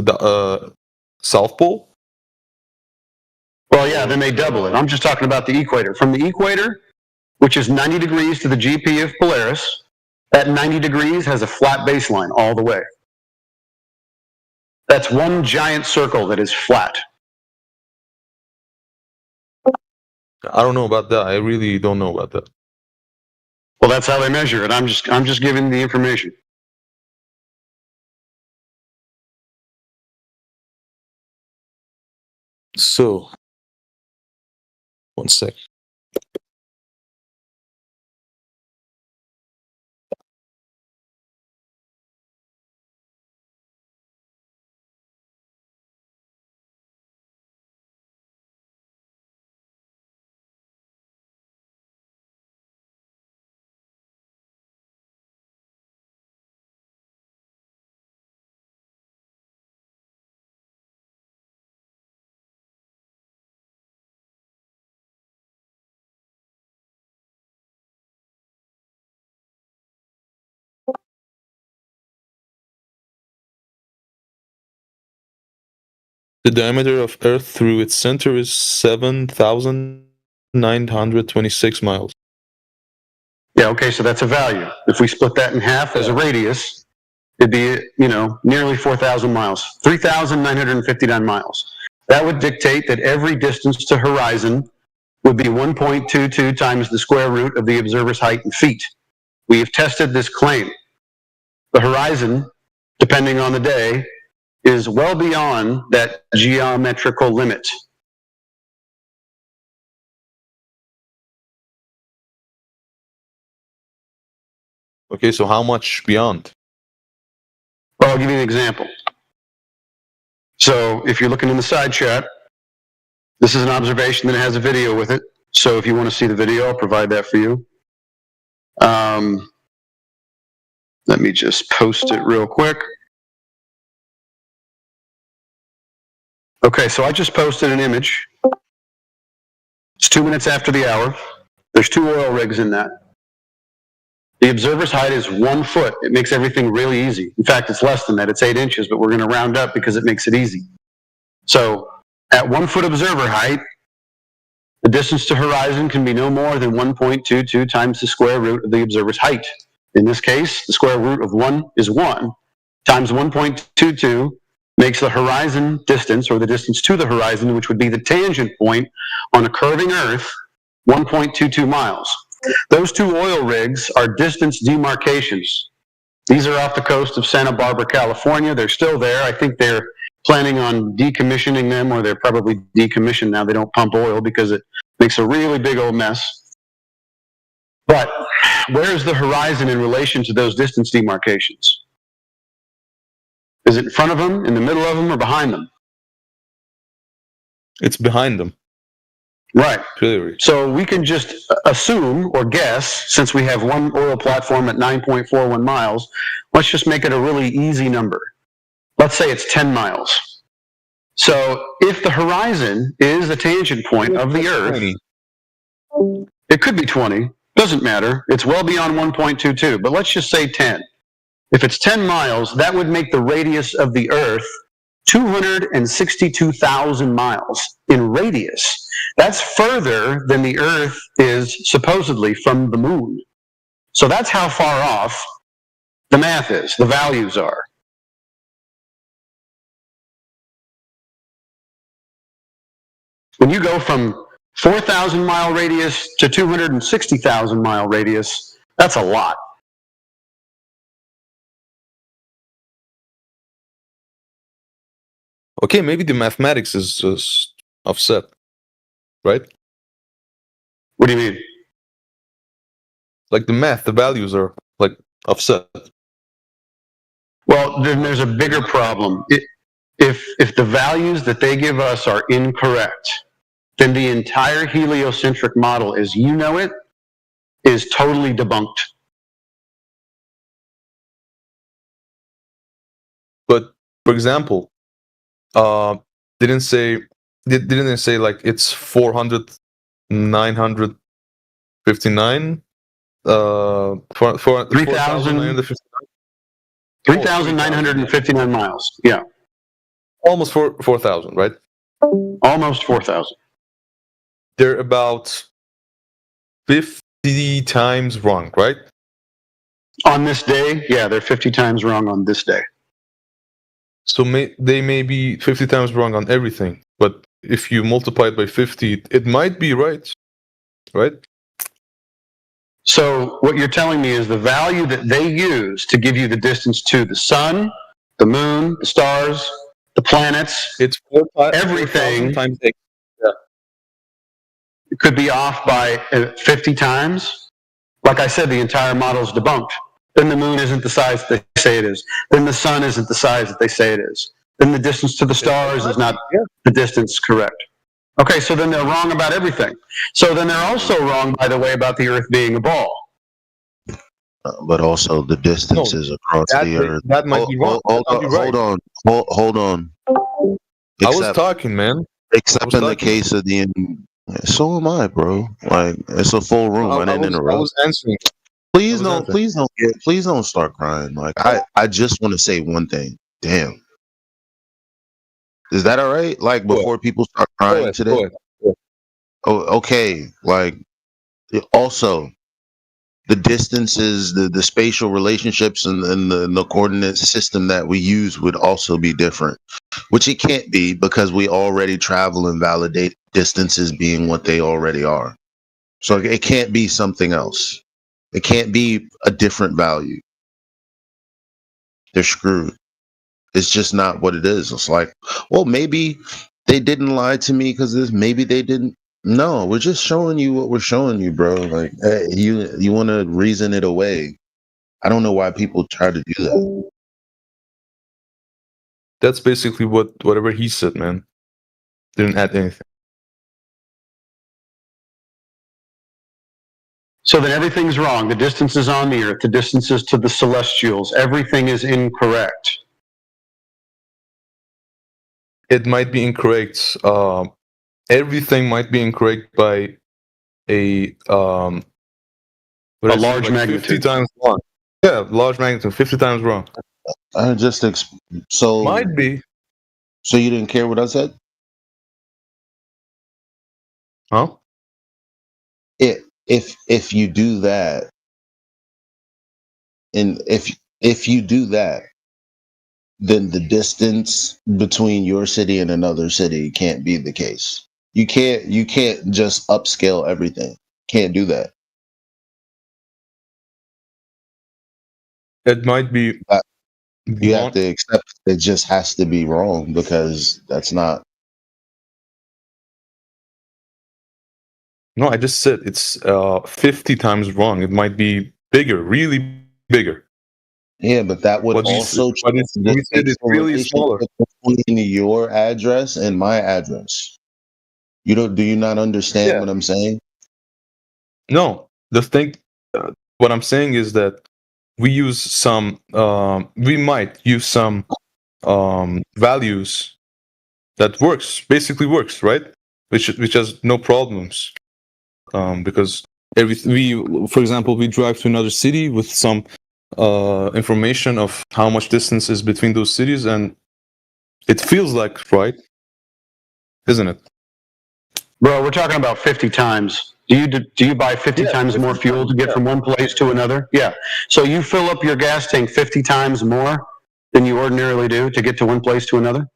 South Pole? Well, yeah, then they double it. I'm just talking about the equator. From the equator, which is 90 degrees to the GP of Polaris, that 90 degrees has a flat baseline all the way. That's one giant circle that is flat. I don't know about that. I really don't know about that. Well, that's how they measure it. I'm just giving the information. So, one sec. The diameter of Earth through its center is 7,926 miles. Yeah, okay, so that's a value. If we split that in half as a radius, it'd be, nearly 4,000 miles. 3,959 miles. that would dictate that every distance to horizon would be 1.22 times the square root of the observer's height in feet. We have tested this claim. The horizon, depending on the day, is well beyond that geometrical limit. Okay, so how much beyond? Well, I'll give you an example. So if you're looking in the side chat, this is an observation that has a video with it. So if you want to see the video, I'll provide that for you. Let me just post it real quick. Okay, so I just posted an image. It's 2 minutes after the hour. There's 2 oil rigs in that. The observer's height is 1 foot. It makes everything really easy. In fact, it's less than that. It's 8 inches, but we're going to round up because it makes it easy. So at 1 foot observer height, the distance to horizon can be no more than 1.22 times the square root of the observer's height. In this case, the square root of 1 is 1 times 1.22 makes the horizon distance, or the distance to the horizon, which would be the tangent point on a curving Earth, 1.22 miles. Those 2 oil rigs are distance demarcations. These are off the coast of Santa Barbara, California. They're still there. I think they're planning on decommissioning them, or they're probably decommissioned now. They don't pump oil because it makes a really big old mess. But where's the horizon in relation to those distance demarcations? Is it in front of them, in the middle of them, or behind them? It's behind them. Right. Clearly. So we can just assume or guess, since we have one oil platform at 9.41 miles, let's just make it a really easy number. Let's say it's 10 miles. So if the horizon is the tangent point of the Earth, it could be 20, doesn't matter. It's well beyond 1.22, but let's just say 10. If it's 10 miles, that would make the radius of the Earth 262,000 miles in radius. That's further than the Earth is supposedly from the moon. So that's how far off the math is, the values are. When you go from 4,000 mile radius to 260,000 mile radius, that's a lot. Okay, maybe the mathematics is offset, right? What do you mean? Like the math, the values are like offset. Well, then there's a bigger problem. If the values that they give us are incorrect, then the entire heliocentric model, as you know it, is totally debunked. But for example, didn't they say like it's 959 for 3,959 miles. Yeah. Almost 4,000, right? Almost 4,000. They're about 50 times wrong, right? On this day, yeah, they're 50 times wrong on this day. So they may be 50 times wrong on everything, but if you multiply it by 50, it might be right, right? So what you're telling me is the value that they use to give you the distance to the sun, the moon, the stars, the planets, it's everything 4,000 times 8. Yeah. It could be off by 50 times. Like I said, the entire model is debunked. Then the moon isn't the size that they say it is. Then the sun isn't the size that they say it is. Then the distance to the stars is not the distance correct. Okay, so then they're wrong about everything. So then they're also wrong, by the way, about the Earth being a ball. But also the distances across the Earth. That might be wrong. Hold on. I was talking, man. Except in the case of the... So am I, bro. Like, it's a full room. I didn't interrupt. I was answering. Please don't start crying. Like, I just want to say one thing. Damn. Is that all right? Like, before people start crying today? Oh, okay. Like, also, the distances, the spatial relationships, and the coordinate system that we use would also be different. Which it can't be because we already travel and validate distances being what they already are. So it can't be something else. It can't be a different value. They're screwed. It's just not what it is. It's like, well, maybe they didn't lie to me because this. Maybe they didn't. No, we're just showing you what we're showing you, bro. Like, hey, you want to reason it away. I don't know why people try to do that. That's basically whatever he said, man. Didn't add anything. So then everything's wrong. The distances on the earth, the distances to the celestials, everything is incorrect. It might be incorrect. Everything might be incorrect by a large magnitude. 50 times wrong. Yeah, large magnitude, 50 times wrong. I just so might be. So you didn't care what I said? Huh? If you do that, and if you do that, then the distance between your city and another city can't be the case. You can't just upscale everything. Can't do that. It might be. You have to accept it just has to be wrong because that's not. No, I just said it's 50 times wrong. It might be bigger, really bigger. Yeah, but that would also we said it's really smaller. between your address and my address. Do you not understand what I'm saying? No, the thing, what I'm saying is that we use some, we might use some values that basically works, right? Which has no problems, because for example, we drive to another city with some information of how much distance is between those cities, and it feels like right, isn't it? Bro, we're talking about 50 times. Do you buy 50 times more fuel to get from one place to another? Yeah. So you fill up your gas tank 50 times more than you ordinarily do to get to one place to another?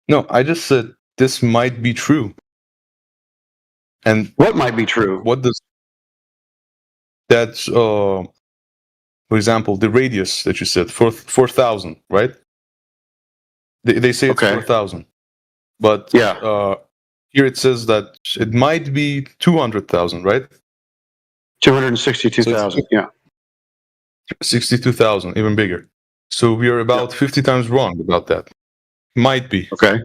No, I just said this might be true. And what might be true? What does that's for example, the radius that you said, 4,000, right? They say it's 4,000. But here it says that it might be 200,000, right? 262,000, yeah. 62,000, even bigger. So we are about 50 times wrong about that. Might be. Okay.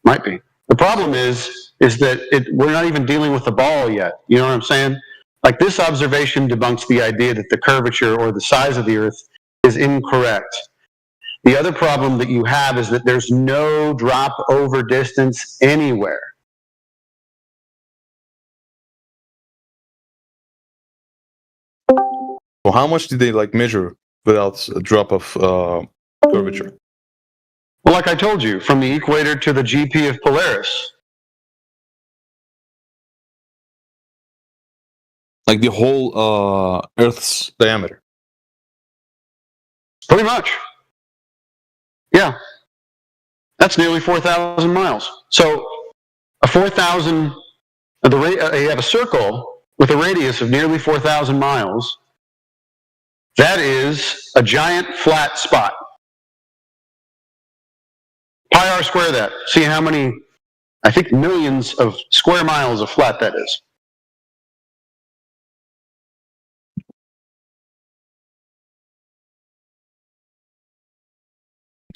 Might be. The problem is that we're not even dealing with the ball yet. You know what I'm saying? Like, this observation debunks the idea that the curvature or the size of the Earth is incorrect. The other problem that you have is that there's no drop over distance anywhere. Well, how much did they measure without a drop of curvature? Well, like I told you, from the equator to the GP of Polaris. Like the whole Earth's diameter. Pretty much. Yeah. That's nearly 4,000 miles. So a 4,000, you have a circle with a radius of nearly 4,000 miles. That is a giant flat spot. Pi r square that. See how many, I think, millions of square miles of flat that is.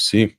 See.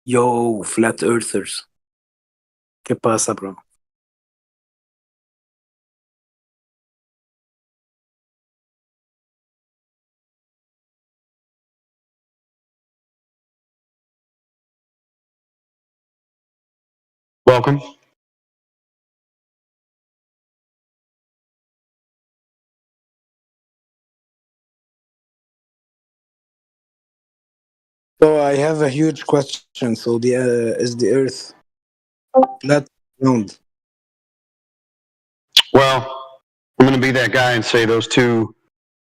Yo, flat earthers. ¿Qué pasa, bro? Welcome. So I have a huge question. So is the Earth flat or round? Well, I'm going to be that guy and say those two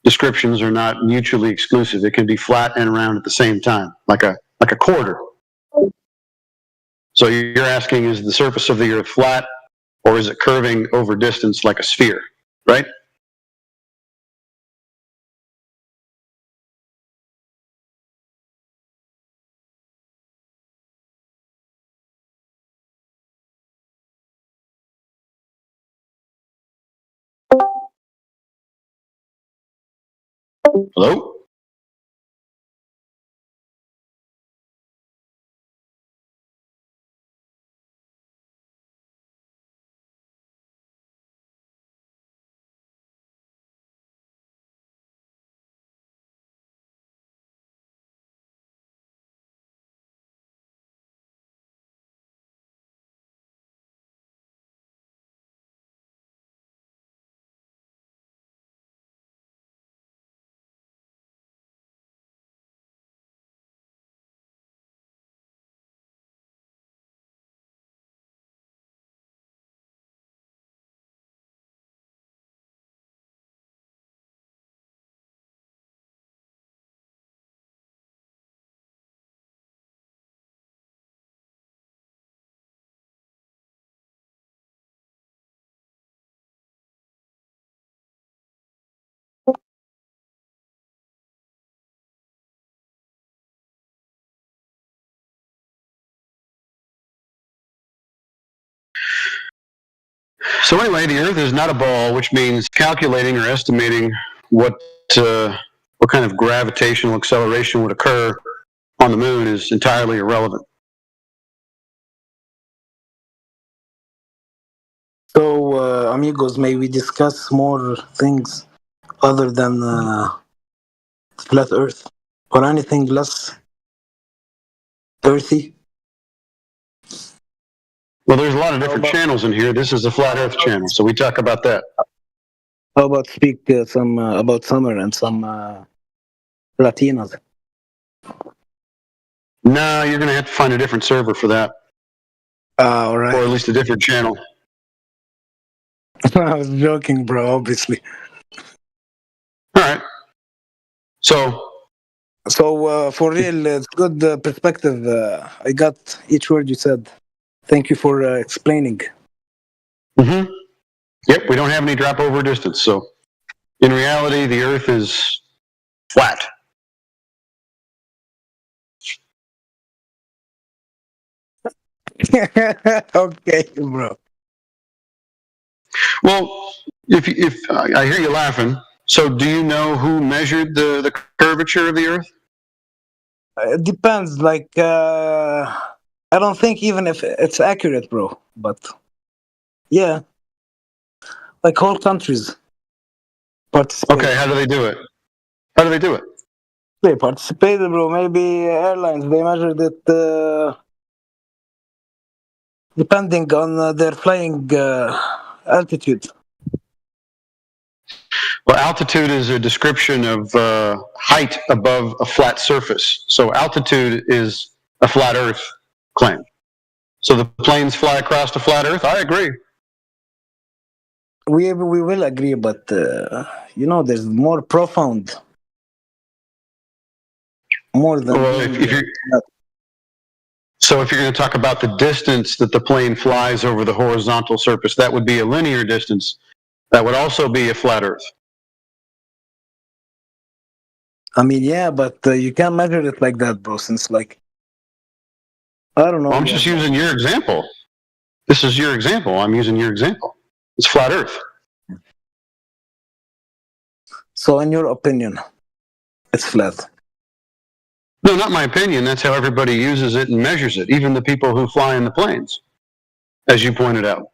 descriptions are not mutually exclusive. It can be flat and round at the same time, like a quarter. So you're asking, is the surface of the Earth flat, or is it curving over distance like a sphere, right? Hello? So anyway, the Earth is not a ball, which means calculating or estimating what kind of gravitational acceleration would occur on the moon is entirely irrelevant. So, amigos, may we discuss more things other than flat Earth or anything less earthy? Well, there's a lot of different channels in here. This is a flat Earth channel, so we talk about that. How about speak some about summer and some Latinos? No, you're going to have to find a different server for that. All right. Or at least a different channel. I was joking, bro, obviously. All right. So for real, it's good perspective. I got each word you said. Thank you for explaining. Mm-hmm. Yep, we don't have any drop over distance. So in reality, the Earth is flat. Okay, bro. Well, if I hear you laughing, so do you know who measured the curvature of the Earth? It depends. Like, I don't think even if it's accurate, bro. But yeah, like whole countries participate. Okay, how do they do it? How do they do it? They participated, bro. Maybe airlines, they measured it depending on their flying altitude. Well, altitude is a description of height above a flat surface. So altitude is a flat Earth claim. So the planes fly across the flat Earth? I agree. We will agree, but there's more profound. More than So if you're going to talk about the distance that the plane flies over the horizontal surface, that would be a linear distance. That would also be a flat Earth. I mean, yeah, but you can't measure it like that, bro. Since like, I don't know. Well, I'm just using your example. This is your example. I'm using your example. It's flat Earth. So, in your opinion, it's flat. No, not my opinion. That's how everybody uses it and measures it. Even the people who fly in the planes, as you pointed out.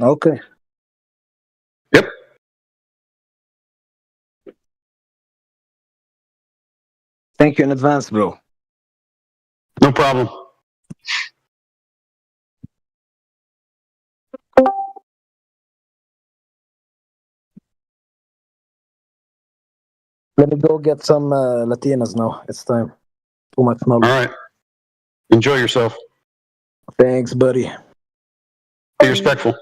Okay. Yep. Thank you in advance, bro. No problem. Let me go get some Latinas now. It's time. Too much knowledge. All right. Enjoy yourself. Thanks, buddy. Be respectful.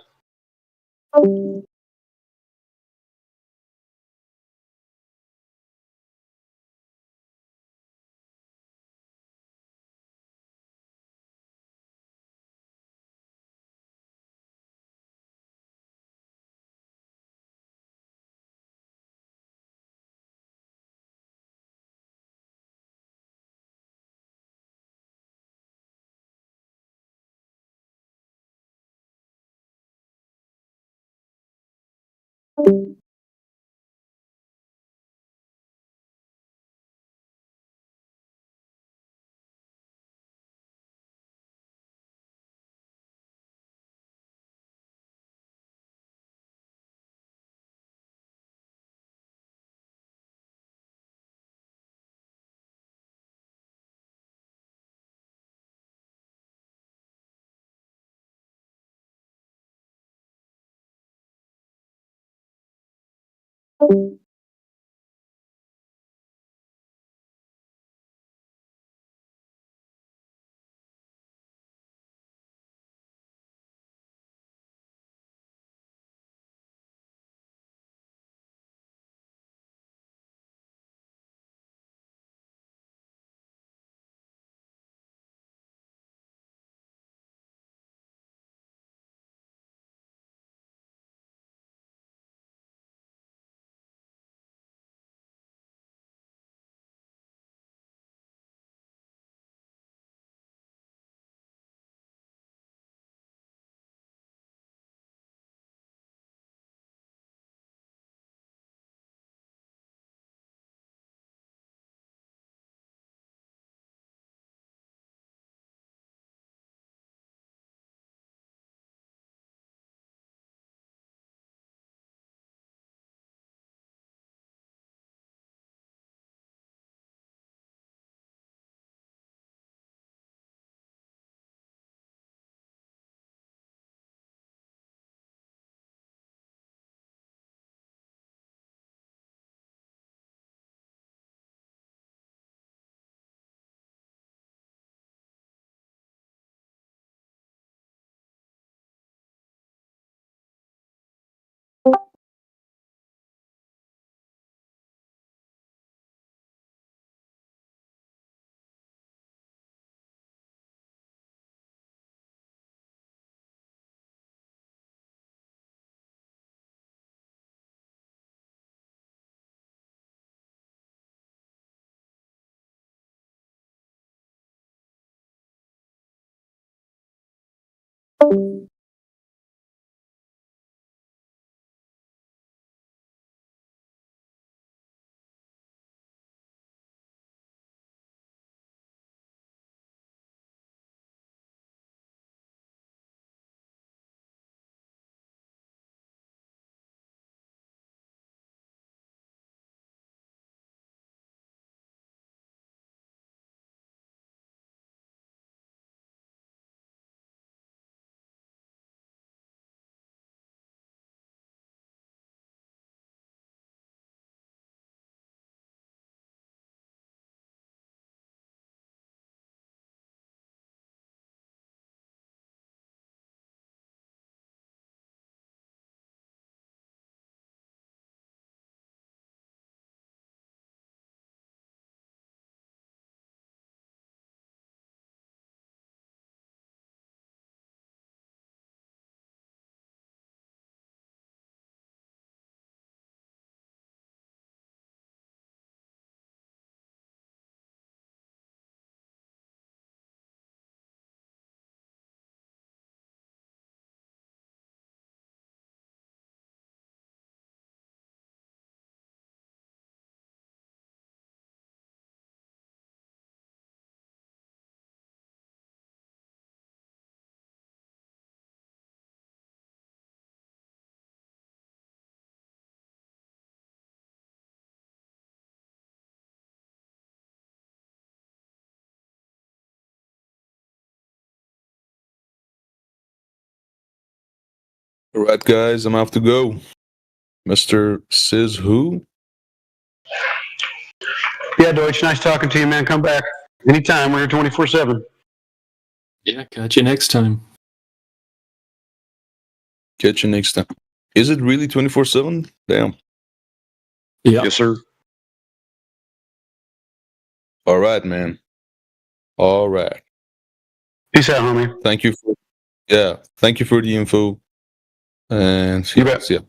All right, guys, I'm off to go. Mr. Says who? Yeah, Deutsch, nice talking to you, man. Come back anytime. We're here 24/7. Yeah, catch you next time. Catch you next time. Is it really 24/7? Damn. Yeah. Yes, sir. All right, man. All right. Peace out, homie. Thank you for the info. And see ya.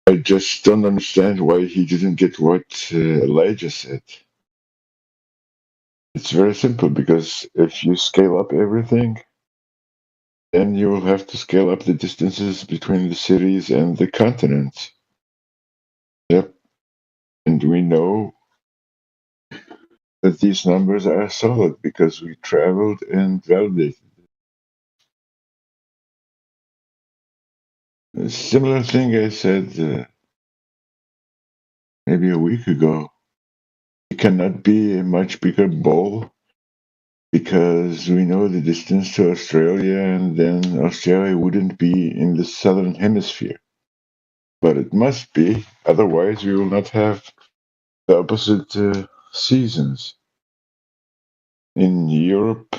I just don't understand why he didn't get what Elijah said. It's very simple, because if you scale up everything, then you will have to scale up the distances between the cities and the continents. Yep. And we know that these numbers are solid because we traveled and validated. A similar thing I said maybe a week ago. It cannot be a much bigger ball because we know the distance to Australia, and then Australia wouldn't be in the southern hemisphere. But it must be, otherwise we will not have the opposite seasons in Europe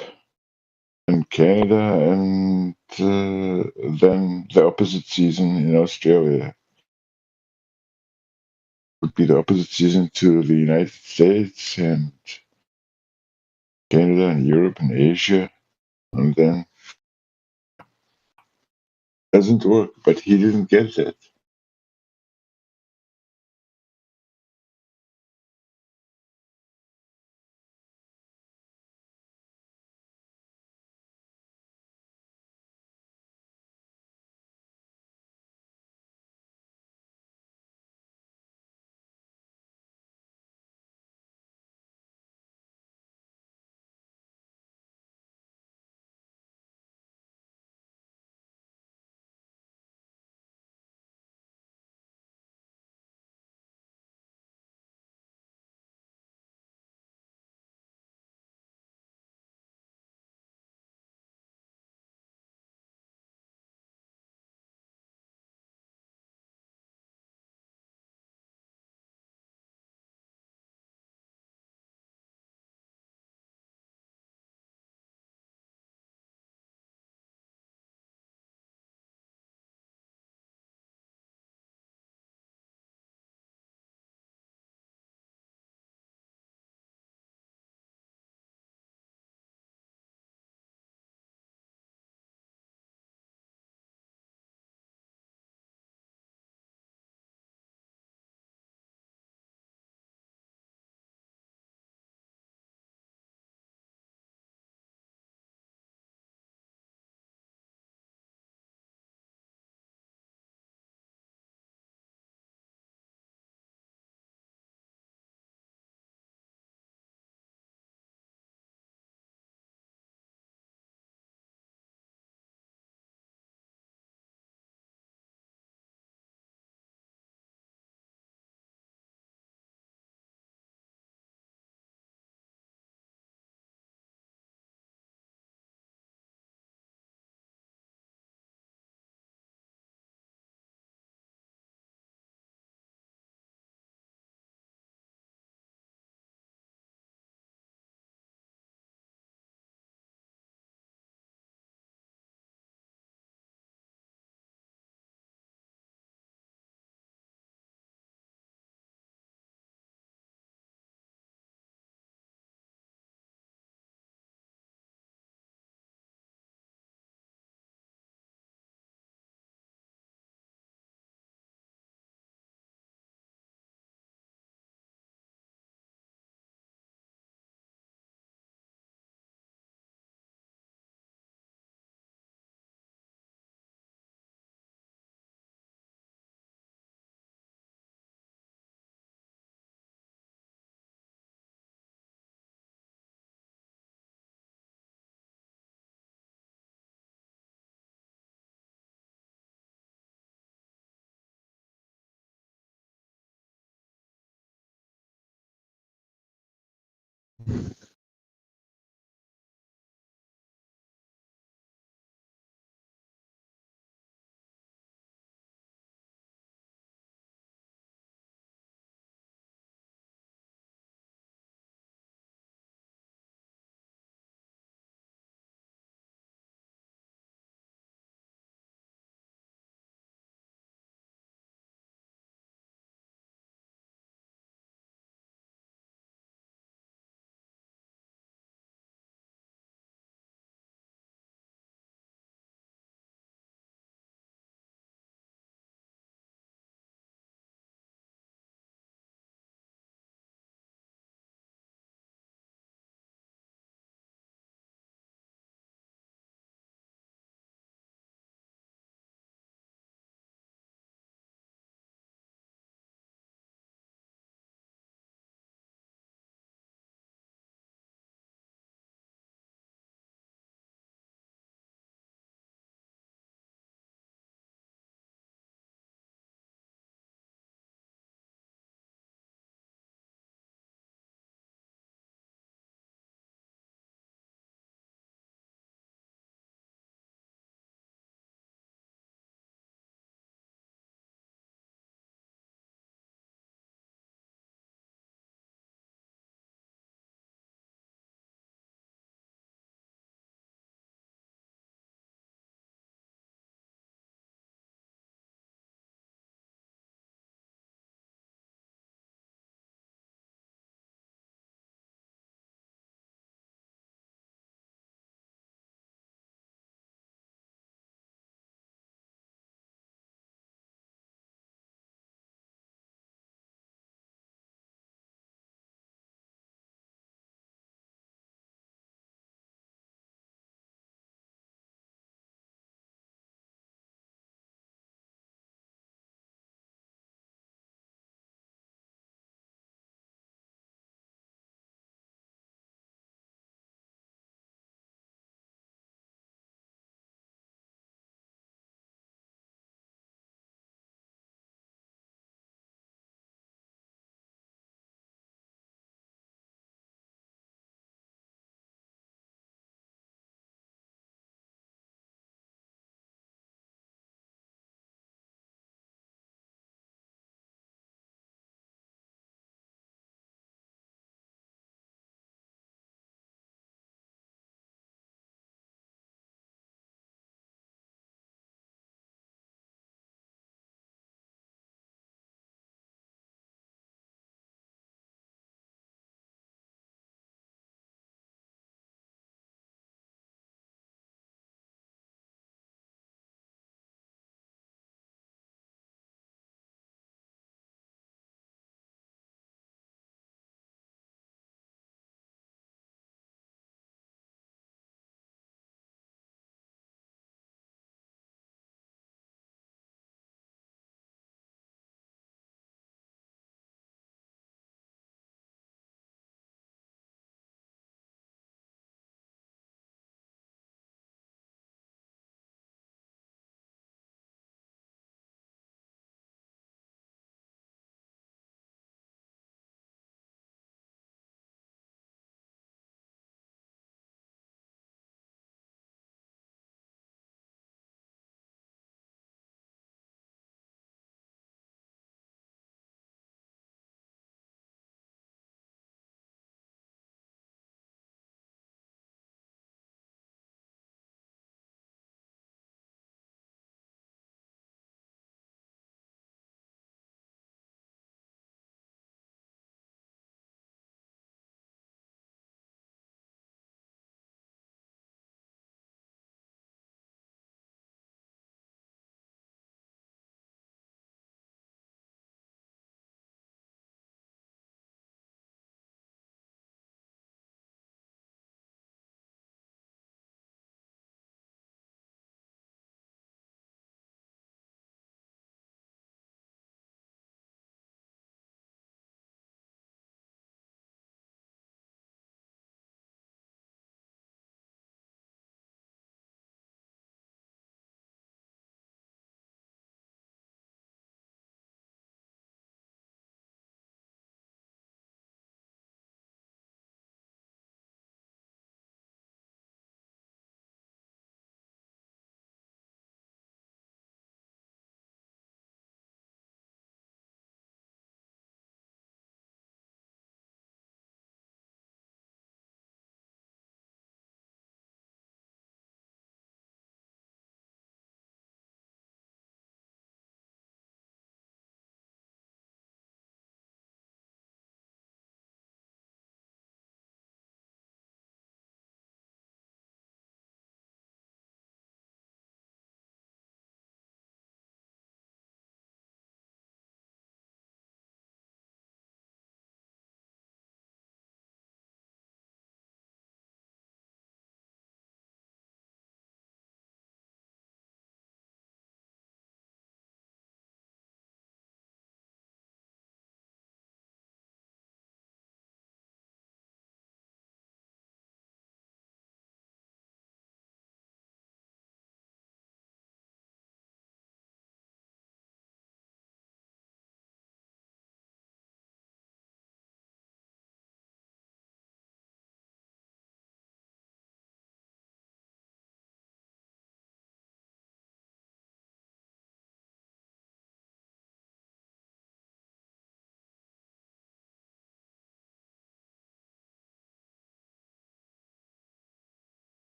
and Canada, and then the opposite season in Australia. Would be the opposite season to the United States and Canada and Europe and Asia, and then doesn't work. But he didn't get that.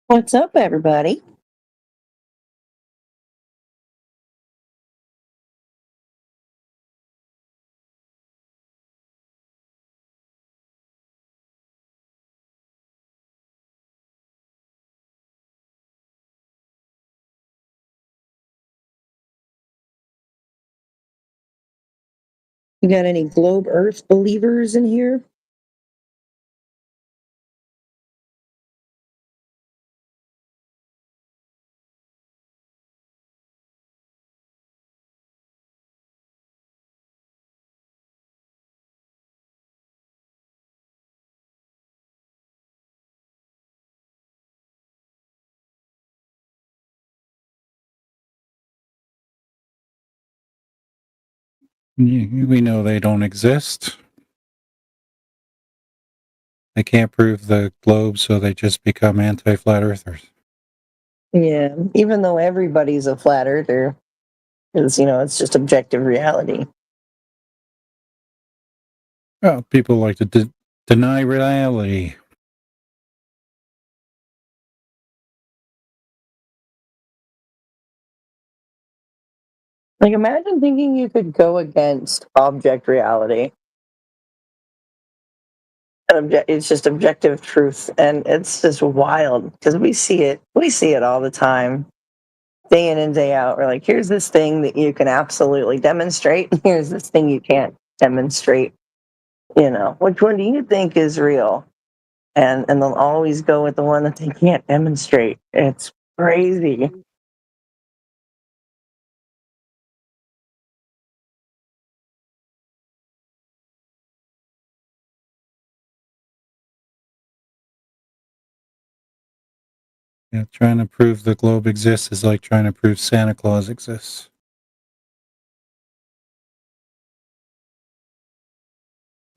What's up, everybody? You got any globe Earth believers in here? We know they don't exist. They can't prove the globe, so they just become anti-flat earthers. Yeah, even though everybody's a flat earther, because, it's just objective reality. Well, people like to deny reality. Like, imagine thinking you could go against object reality. It's just objective truth, and it's just wild because we see it all the time, day in and day out. We're like, here's this thing that you can absolutely demonstrate, and here's this thing you can't demonstrate. Which one do you think is real? And they'll always go with the one that they can't demonstrate. It's crazy. Yeah, trying to prove the globe exists is like trying to prove Santa Claus exists.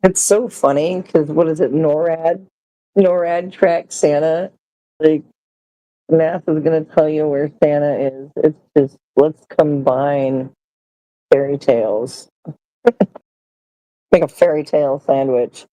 It's so funny because what is it, NORAD? NORAD tracks Santa. Like, NASA's going to tell you where Santa is. It's just, let's combine fairy tales. Make a fairy tale sandwich.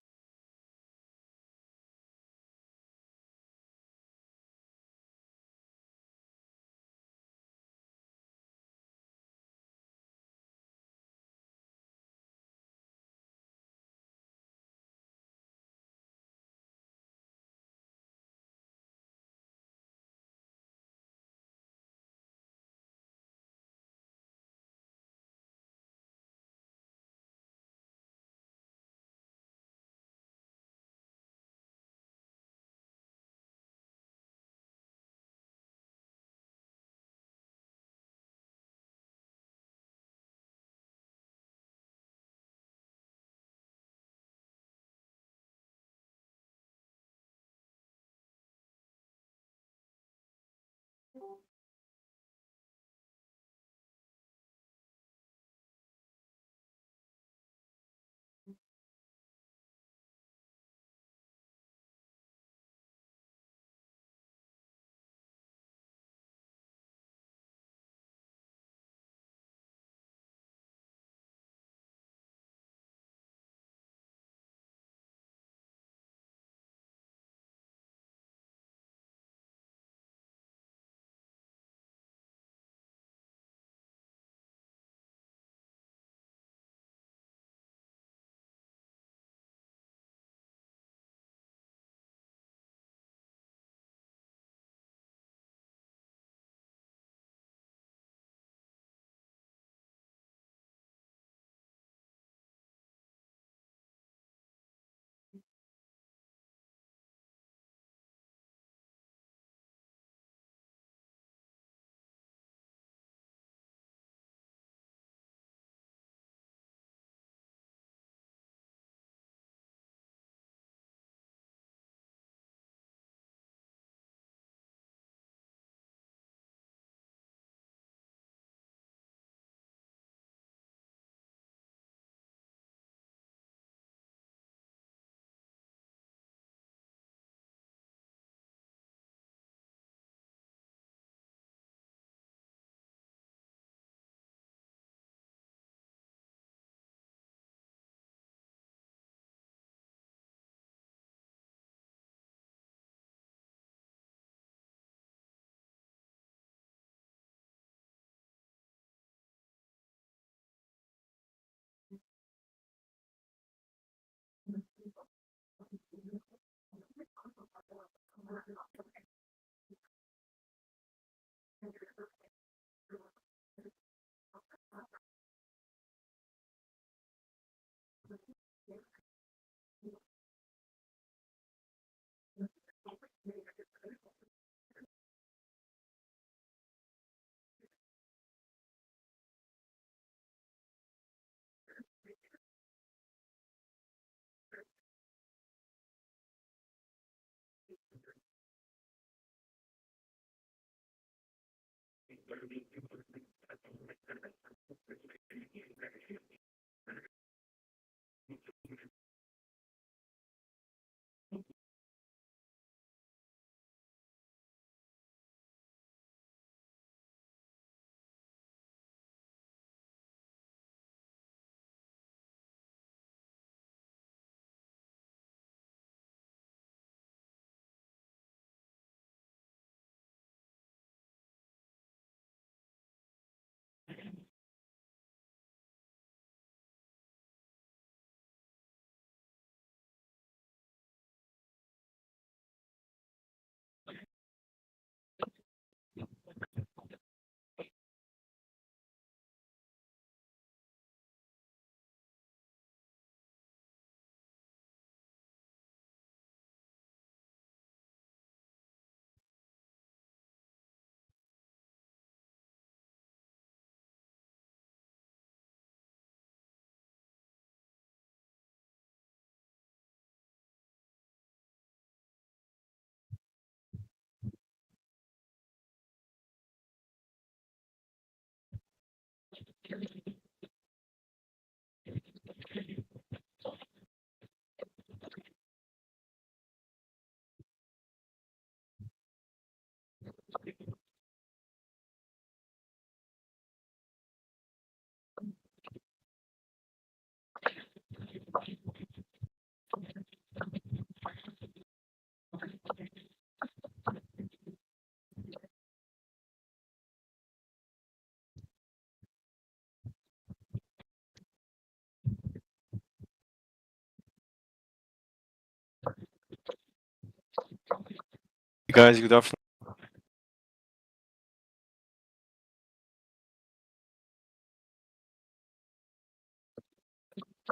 Guys, good afternoon.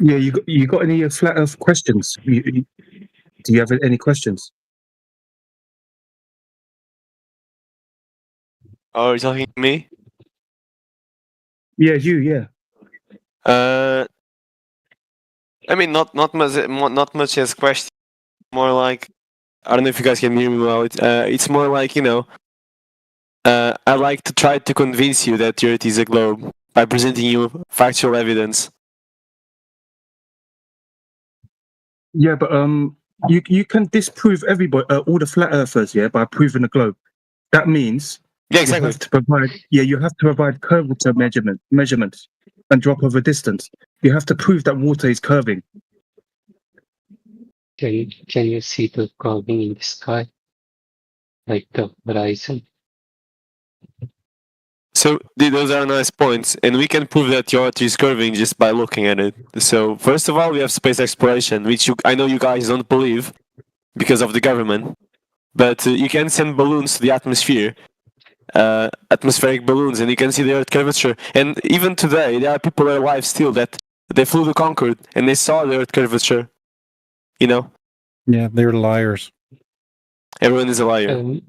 Yeah, you got any flat Earth questions? Do you have any questions? Oh, you're talking to me? Yeah, yeah. I mean, not much as question. More like, I don't know if you guys can hear me well. It's more like, you know, I like to try to convince you that the Earth is a globe by presenting you factual evidence. Yeah, but you can disprove everybody, all the flat earthers, yeah, by proving the globe. That means exactly. you have to provide curvature measurements and drop over distance. You have to prove that water is curving. Can you see the curving in the sky, like the horizon? So those are nice points, and we can prove that the Earth is curving just by looking at it. So first of all, we have space exploration, which I know you guys don't believe because of the government, but you can send balloons to the atmosphere, atmospheric balloons, and you can see the Earth curvature. And even today, there are people alive still that they flew to Concorde and they saw the Earth curvature. You know? Yeah, they're liars. Everyone is a liar.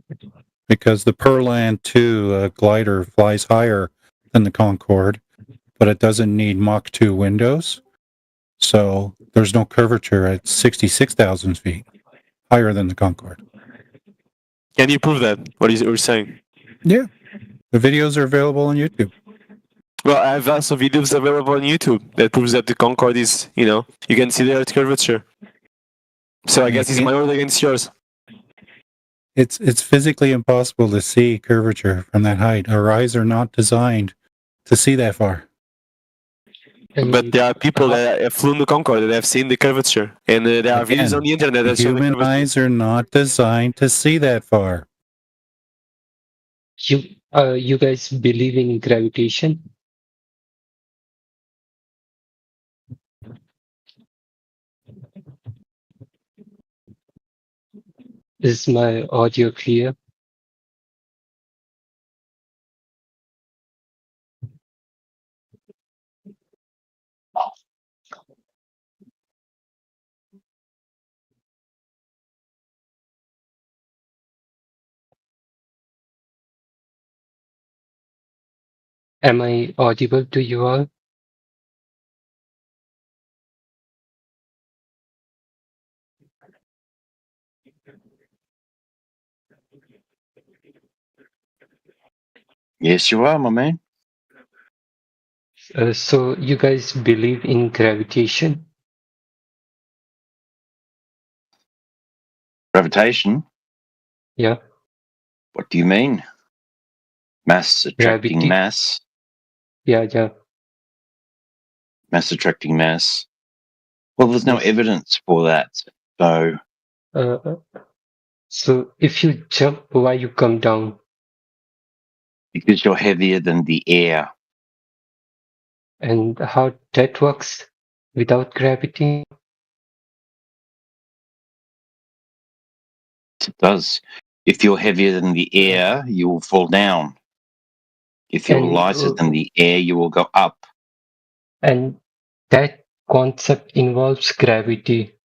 Because the Perlan 2 glider flies higher than the Concorde, but it doesn't need Mach 2 windows. So there's no curvature at 66,000 feet, higher than the Concorde. Can you prove that? What you're saying? Yeah. The videos are available on YouTube. Well, I have also videos available on YouTube that proves that the Concorde is, you know, you can see the Earth curvature. So I guess it's my word against yours. It's physically impossible to see curvature from that height. Our eyes are not designed to see that far. But there are people that have flown the Concorde that have seen the curvature, and there are videos on the internet that show the human curvature. eyes are not designed to see that far. You guys believe in gravitation? Is my audio clear? Am I audible to you all? Yes, you are, my man. So you guys believe in gravitation? Gravitation? Yeah. What do you mean? Mass attracting Gravity. mass? Yeah. Mass attracting mass? Well, there's no Yes. evidence for that. So, So if you jump, why you come down? because you're heavier than the air. And how that works without gravity? It does. If you're heavier than the air, you will fall down. If you're And lighter than the air, you will go up. and that concept involves gravity.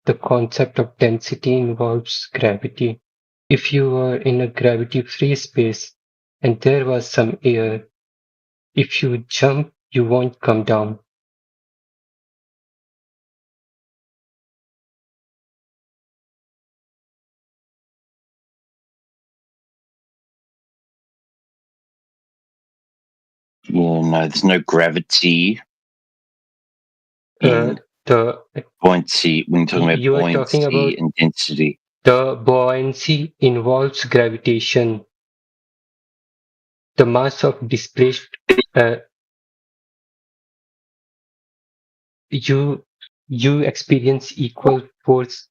The concept of density involves gravity. If you were in a gravity-free space and there was some air, if you jump, you won't come down. Yeah, no, there's no gravity in The buoyancy. When you're talking about you are talking about buoyancy and density. the buoyancy involves gravitation. The mass of displaced you experience equal force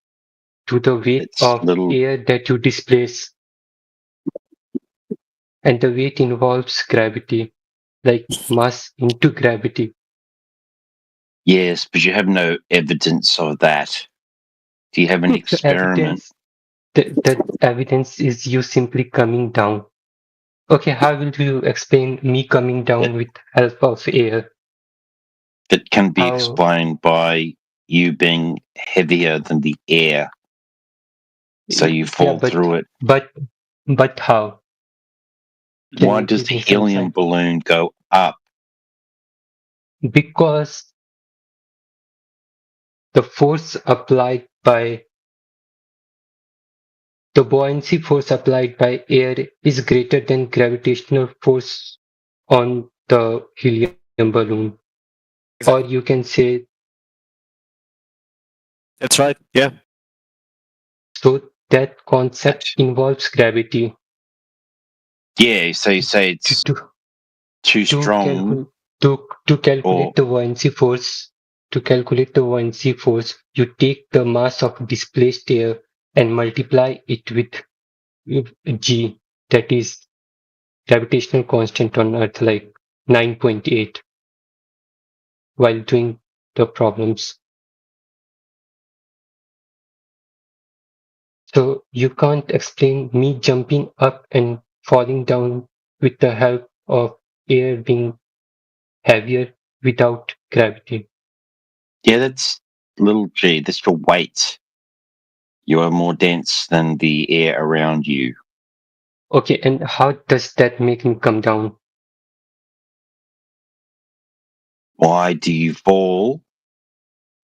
to the weight of air that you displace, and the weight involves gravity, like mass into gravity. Yes, but you have no evidence of that. Do you have an experiment? The evidence is you simply coming down. Okay, how will you explain me coming down with help of air? That can be How? explained by you being heavier than the air. So you fall through it. But how? Why does the helium balloon go up? Because the force applied by the buoyancy force applied by air is greater than gravitational force on the helium balloon. Or you can say That's right, yeah. so that concept involves gravity. Yeah, so you say it's too strong. To calculate the buoyancy force, you take the mass of displaced air and multiply it with g, that is gravitational constant on Earth, like 9.8, while doing the problems. So you can't explain me jumping up and falling down with the help of air being heavier without gravity. Yeah, that's little g. That's your weight. You are more dense than the air around you. Okay, and how does that make me come down? Why do you fall?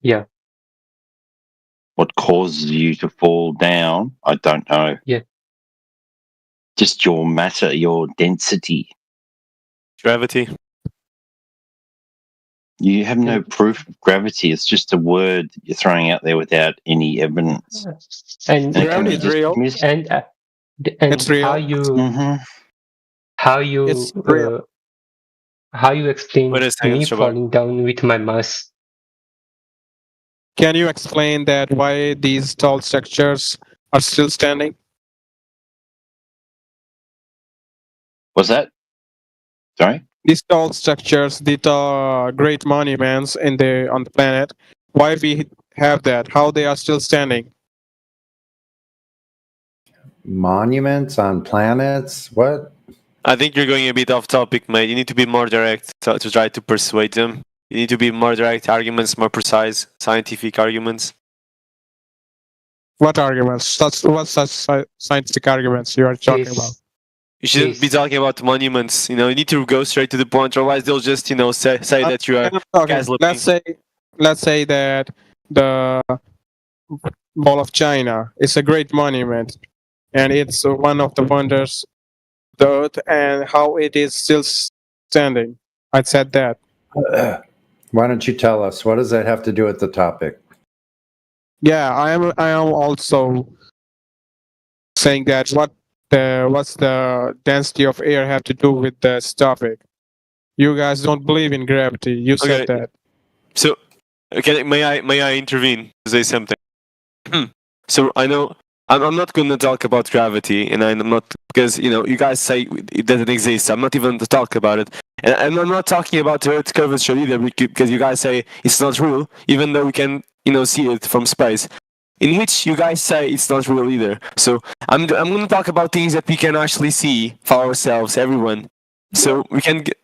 Yeah. What causes you to fall down? I don't know. Yeah. Just your matter, your density. Gravity. You have no proof of gravity. It's just a word you're throwing out there without any evidence. And gravity is real. And It's real. how you Mm-hmm. how you explain Wait a second, me Shabbat. falling down with my mass? Can you explain that why these tall structures are still standing? What's that? Sorry? These tall structures, the great monuments on the planet, why we have that? How they are still standing? monuments on planets? What? I think you're going a bit off topic, mate. You need to be more direct to try to persuade them. You need to be more direct arguments, more precise, scientific arguments. What arguments? What such scientific arguments you are talking about? You shouldn't be talking about monuments. You need to go straight to the point, otherwise they'll just, say that you are gaslighting. Let's say that the Wall of China is a great monument, and it's one of the wonders of the earth, and how it is still standing. I said that. Why don't you tell us? What does that have to do with the topic? Yeah, I am also saying that what's the density of air have to do with this topic? You guys don't believe in gravity. You said that. So, may I intervene to say something? So I know I'm not going to talk about gravity, and I'm not, because you guys say it doesn't exist. I'm not even to talk about it, and I'm not talking about the Earth's curvature either, because you guys say it's not real, even though we can see it from space. In which you guys say it's not real either. So I'm going to talk about things that we can actually see for ourselves, everyone. So we can get.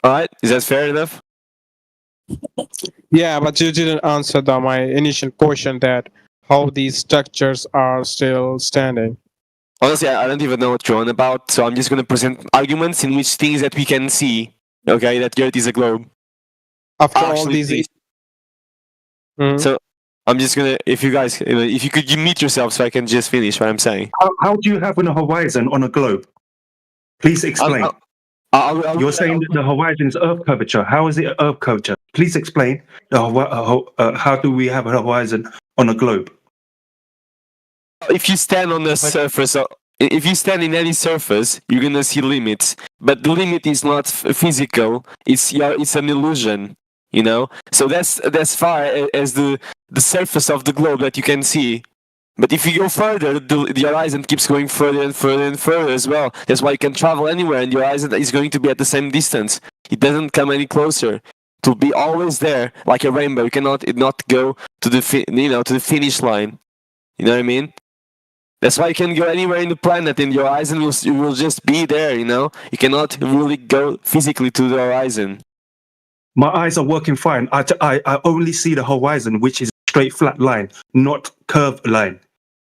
All right, is that fair enough? Yeah, but you didn't answer my initial question that how these structures are still standing. Honestly, I don't even know what you're on about, so I'm just going to present arguments in which things that we can see, okay, that the Earth is a globe. After all these... So I'm just going to, if you guys, if you could mute yourself so I can just finish what I'm saying. How do you have a horizon on a globe? Please explain. You're saying that the horizon is Earth curvature. How is it Earth curvature? Please explain how do we have a horizon on a globe? If you stand on the surface, if you stand in any surface, you're gonna see limits. But the limit is not physical; it's an illusion. So that's far as the surface of the globe that you can see. But if you go further, the horizon keeps going further and further and further as well. That's why you can travel anywhere, and your horizon is going to be at the same distance. It doesn't come any closer. To be always there, like a rainbow, you cannot not go to the to the finish line. You know what I mean? That's why you can go anywhere in the planet, and your horizon will just be there. You cannot really go physically to the horizon. My eyes are working fine. I only see the horizon, which is a straight flat line, not curved line.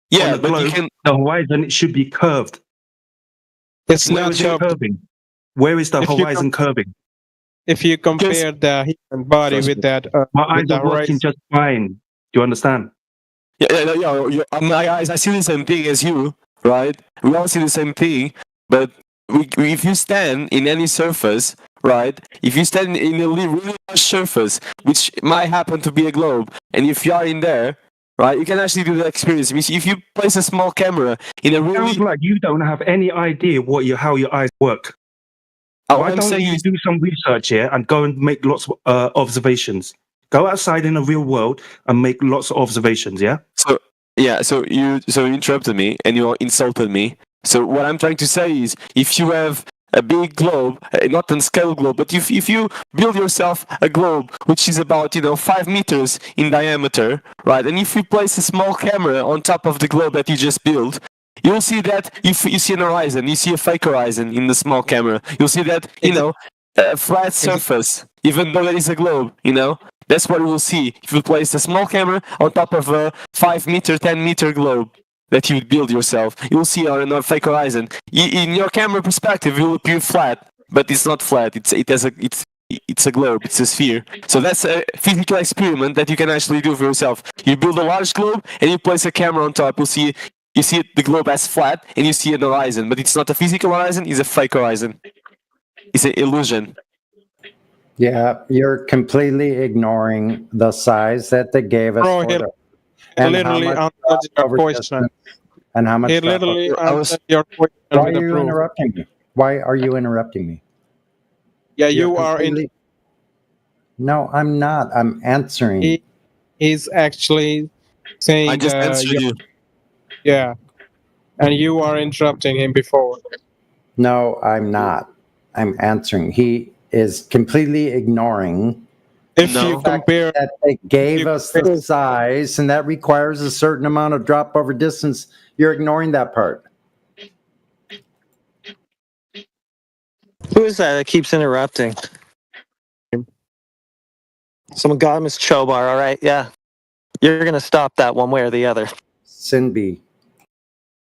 Yeah, but the horizon should be curved. It's Where not is it curving? Where is the horizon curving? If you compare the human body with that, my eyes are working just fine. Do you understand? Yeah. My eyes, I see the same thing as you, right? We all see the same thing, but if you stand in any surface, right? If you stand in a really large surface, which might happen to be a globe, and if you are in there, right, you can actually do the experience. If you place a small camera in a really... Sounds like you don't have any idea how your eyes work. Why don't you do some research here and go and make lots of observations? Go outside in the real world and make lots of observations, yeah? So you interrupted me and you insulted me. So what I'm trying to say is, if you have a big globe, not a scale globe, but if you build yourself a globe which is about 5 meters in diameter, right? And if you place a small camera on top of the globe that you just built, you'll see that you see an horizon, you see a fake horizon in the small camera. You'll see that a flat surface, even though it is a globe. That's what you will see if you place a small camera on top of a 5 meter, 10 meter globe that you build yourself. You'll see a fake horizon. In your camera perspective, it will appear flat, but it's not flat. It's a globe. It's a sphere. So that's a physical experiment that you can actually do for yourself. You build a large globe and you place a camera on top. You see the globe as flat, and you see an horizon, but it's not a physical horizon. It's a fake horizon. It's an illusion. Yeah, you're completely ignoring the size that they gave us. Literally answered your question. And how much? He literally answered your question. Why are you interrupting me? Why are you interrupting me? Yeah, you are in. No, I'm not. I'm answering. He's actually saying. I just answered you. Yeah, and you are interrupting him before. No, I'm not. I'm answering. He is completely ignoring If No. you compare, that they gave us the size, and that requires a certain amount of drop over distance, you're ignoring that part. Who is that keeps interrupting? Someone got him as Chobar. All right, yeah. You're gonna stop that one way or the other. Sinbi.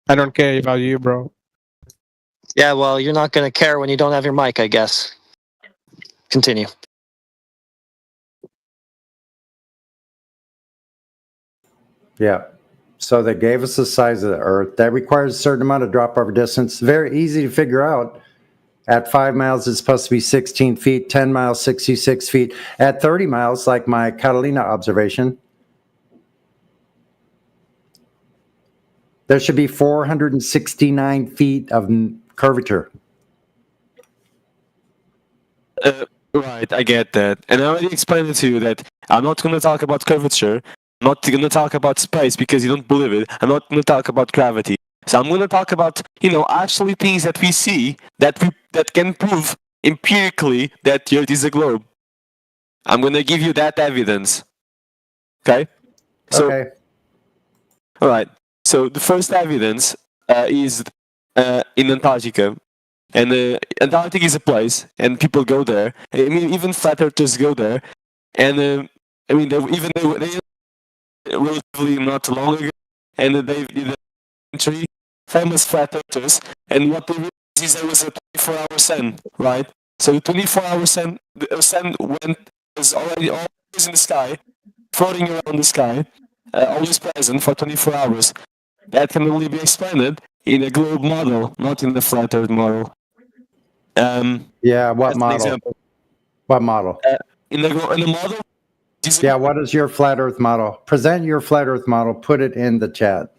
I don't care about you, bro. Yeah, well, you're not gonna care when you don't have your mic, I guess. Continue. Yeah. So they gave us the size of the Earth. That requires a certain amount of drop over distance. Very easy to figure out. At 5 miles, it's supposed to be 16 feet, 10 miles, 66 feet. At 30 miles, like my Catalina observation, there should be 469 feet of curvature. Right, I get that. And I already explained it to you that I'm not going to talk about curvature. I'm not going to talk about space because you don't believe it. I'm not going to talk about gravity. So I'm going to talk about, actually things that we see that can prove empirically that the Earth is a globe. I'm going to give you that evidence. Okay? So, Okay. All right. So the first evidence is in Antarctica. And Antarctica is a place, and people go there. I mean, even flat earthers go there. And they relatively not long ago, and they did a famous flat earthers, and what they realized is there was a 24-hour sun, right? So the 24-hour sun, the sun was already always in the sky, floating around the sky, always present for 24 hours. That can only be explained in a globe model, not in the flat earth model. Yeah, what model? What model? In the model. Yeah, what is your flat Earth model? Present your flat Earth model. Put it in the chat.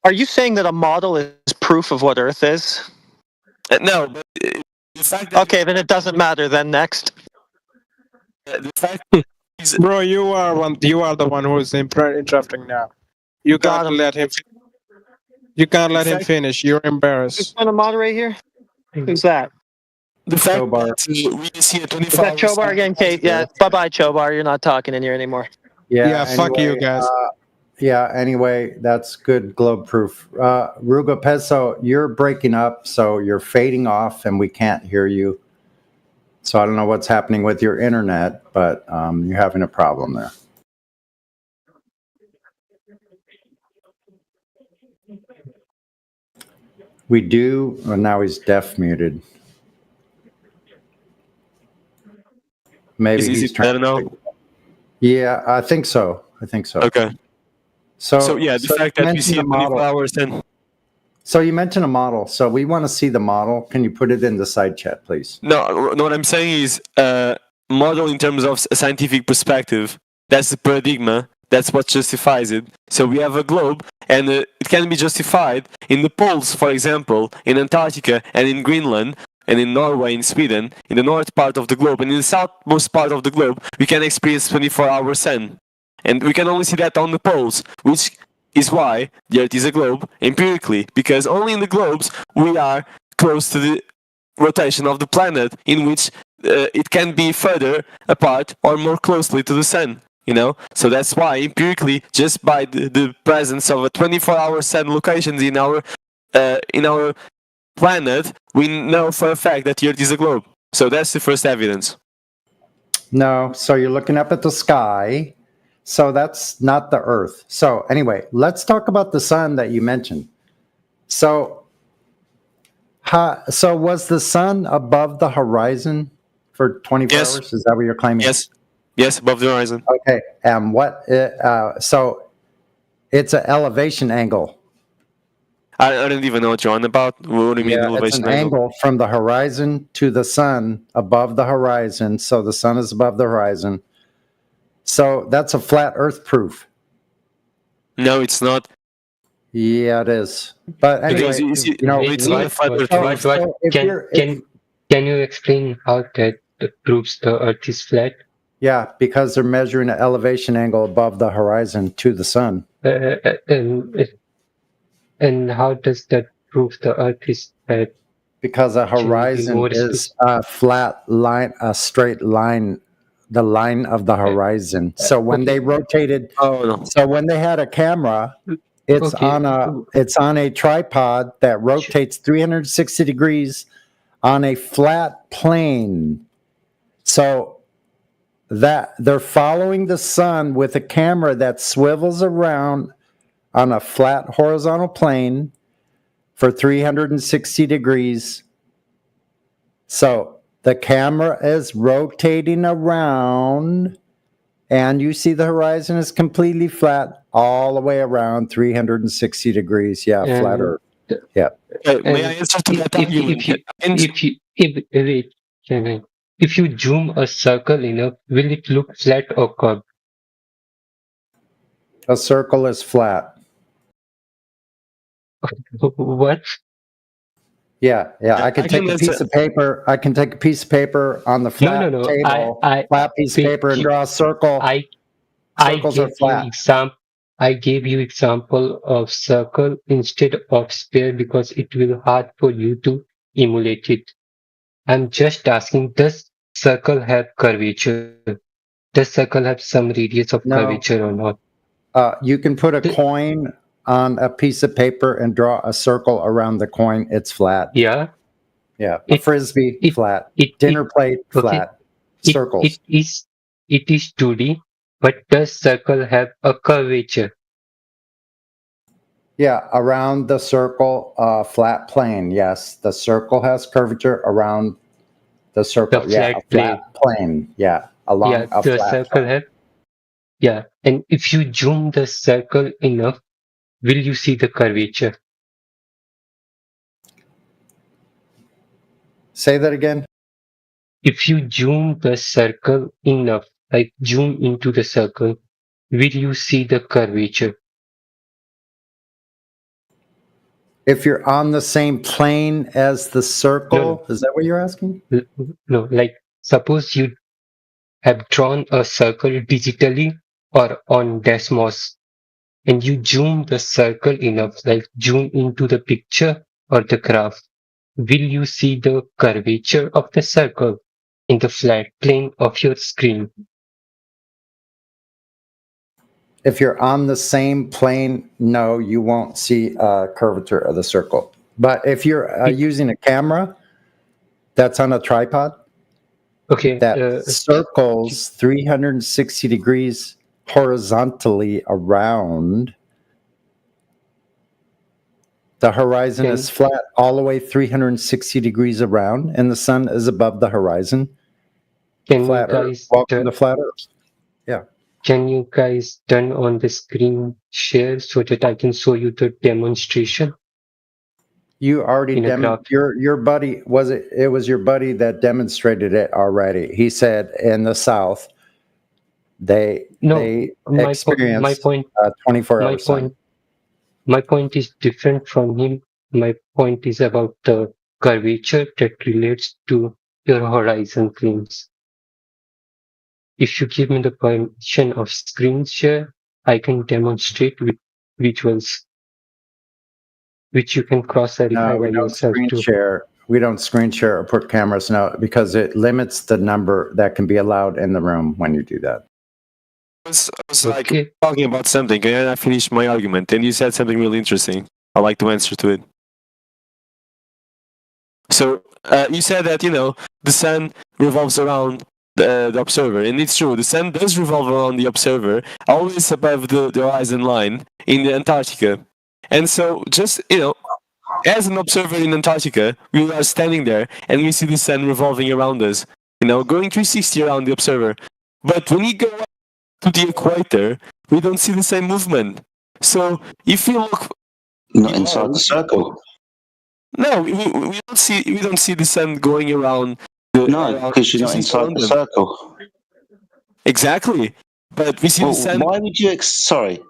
Are you saying that a model is proof of what Earth is? No, but the fact that okay, then it doesn't matter. Then next. The fact Bro, you are the one who is interrupting now. You gotta let him. You can't let him finish. You're embarrassed. Who's going to moderate here? Who's that? The fact that we see a 24 Is that Chobar again, Kate? Yeah. Bye-bye, Chobar. You're not talking in here anymore. Yeah, fuck you guys. Anyway, that's good globe proof. Ruga Peso, you're breaking up, so you're fading off and we can't hear you. So I don't know what's happening with your internet, but you're having a problem there. We do, well, now he's deaf muted. Maybe he's trying to. Yeah, I think so. Okay. So yeah, the fact that we see 24 hours then. So you mentioned a model. So we want to see the model. Can you put it in the side chat, please? No, what I'm saying is model in terms of a scientific perspective. That's the paradigm. That's what justifies it. So we have a globe, and it can be justified in the poles, for example, in Antarctica and in Greenland, and in Norway, in Sweden, in the north part of the globe, and in the southmost part of the globe, we can experience 24-hour sun. And we can only see that on the poles, which is why the Earth is a globe, empirically, because only in the globes we are close to the rotation of the planet, in which it can be further apart or more closely to the sun. So that's why empirically, just by the presence of a 24-hour sun locations in our planet, we know for a fact that the Earth is a globe. So that's the first evidence. No, so you're looking up at the sky. So that's not the Earth. So anyway, let's talk about the sun that you mentioned. So was the sun above the horizon for 24 hours? Is that what you're claiming? Yes, above the horizon. Okay, and so it's an elevation angle. I don't even know what you're on about. What do you mean elevation it's an angle from the horizon to the sun, above the horizon. So the sun is above the horizon. So that's a flat Earth proof. No, it's not. Yeah, it is. But anyway, it's not a flat Earth. Can you explain how that proves the Earth is flat? Yeah, because they're measuring an elevation angle above the horizon to the sun. And how does that prove the Earth is flat? Because a horizon is a flat line, a straight line the line of the horizon. So when they rotated, so when they had a camera, it's on a tripod that rotates 360 degrees on a flat plane. So that they're following the sun with a camera that swivels around on a flat horizontal plane for 360 degrees. So the camera is rotating around, and you see the horizon is completely flat all the way around 360 degrees. Yeah, flat Earth. Yeah. May I answer to that argument? If you zoom a circle enough, will it look flat or curved? A circle is flat. What? Yeah. I can take a piece of paper. I can take a piece of paper on the flat table, flat piece of paper, and draw a circle. Circles are flat. I gave you example of circle instead of sphere because it will hard for you to emulate it. I'm just asking, does circle have curvature? Does circle have some radius of curvature or not? You can put a coin on a piece of paper and draw a circle around the coin. It's flat. Yeah. Yeah. A frisbee, flat. Dinner plate, flat. Circles. It is 2D, but does circle have a curvature? Yeah, around the circle, flat plane. Yes, the circle has curvature around the circle. Flat plane. Yeah, along a the flat circle plane. have. Yeah, and if you zoom the circle enough, will you see the curvature? Say that again. If you zoom the circle enough, like zoom into the circle, will you see the curvature? If you're on the same plane as the circle, is that what you're asking? No, like suppose you have drawn a circle digitally or on Desmos, and you zoom the circle enough, like zoom into the picture or the graph, will you see the curvature of the circle in the flat plane of your screen? If you're on the same plane, no, you won't see a curvature of the circle. But if you're using a camera that's on a tripod, that circles 360 degrees horizontally around, the horizon is flat all the way 360 degrees around, and the sun is above the horizon. Flat Earth. Welcome to flat Earth. Yeah. Can you guys turn on the screen share so that I can show you the demonstration? You already your buddy it was your buddy that demonstrated it already. He said in the South they experienced 24-hour sun. My point is different from him. My point is about the curvature that relates to your horizon planes. If you give me the permission of screen share, I can demonstrate with visuals, which you can cross-verify by yourself too. We don't screen share or put cameras now because it limits the number that can be allowed in the room when you do that. I was like talking about something, and I finished my argument, and you said something really interesting. I'd like to answer to it. So you said that the sun revolves around the observer, and it's true. The sun does revolve around the observer, always above the horizon line in the Antarctica. And so, just as an observer in Antarctica, we are standing there, and we see the sun revolving around us, going 360 around the observer. But when you go up to the equator, we don't see the same movement. So if you look, not inside the circle. No, we don't see the sun going around. No, because you're not inside the circle. Exactly, but we see the sun. Why would you? Sorry,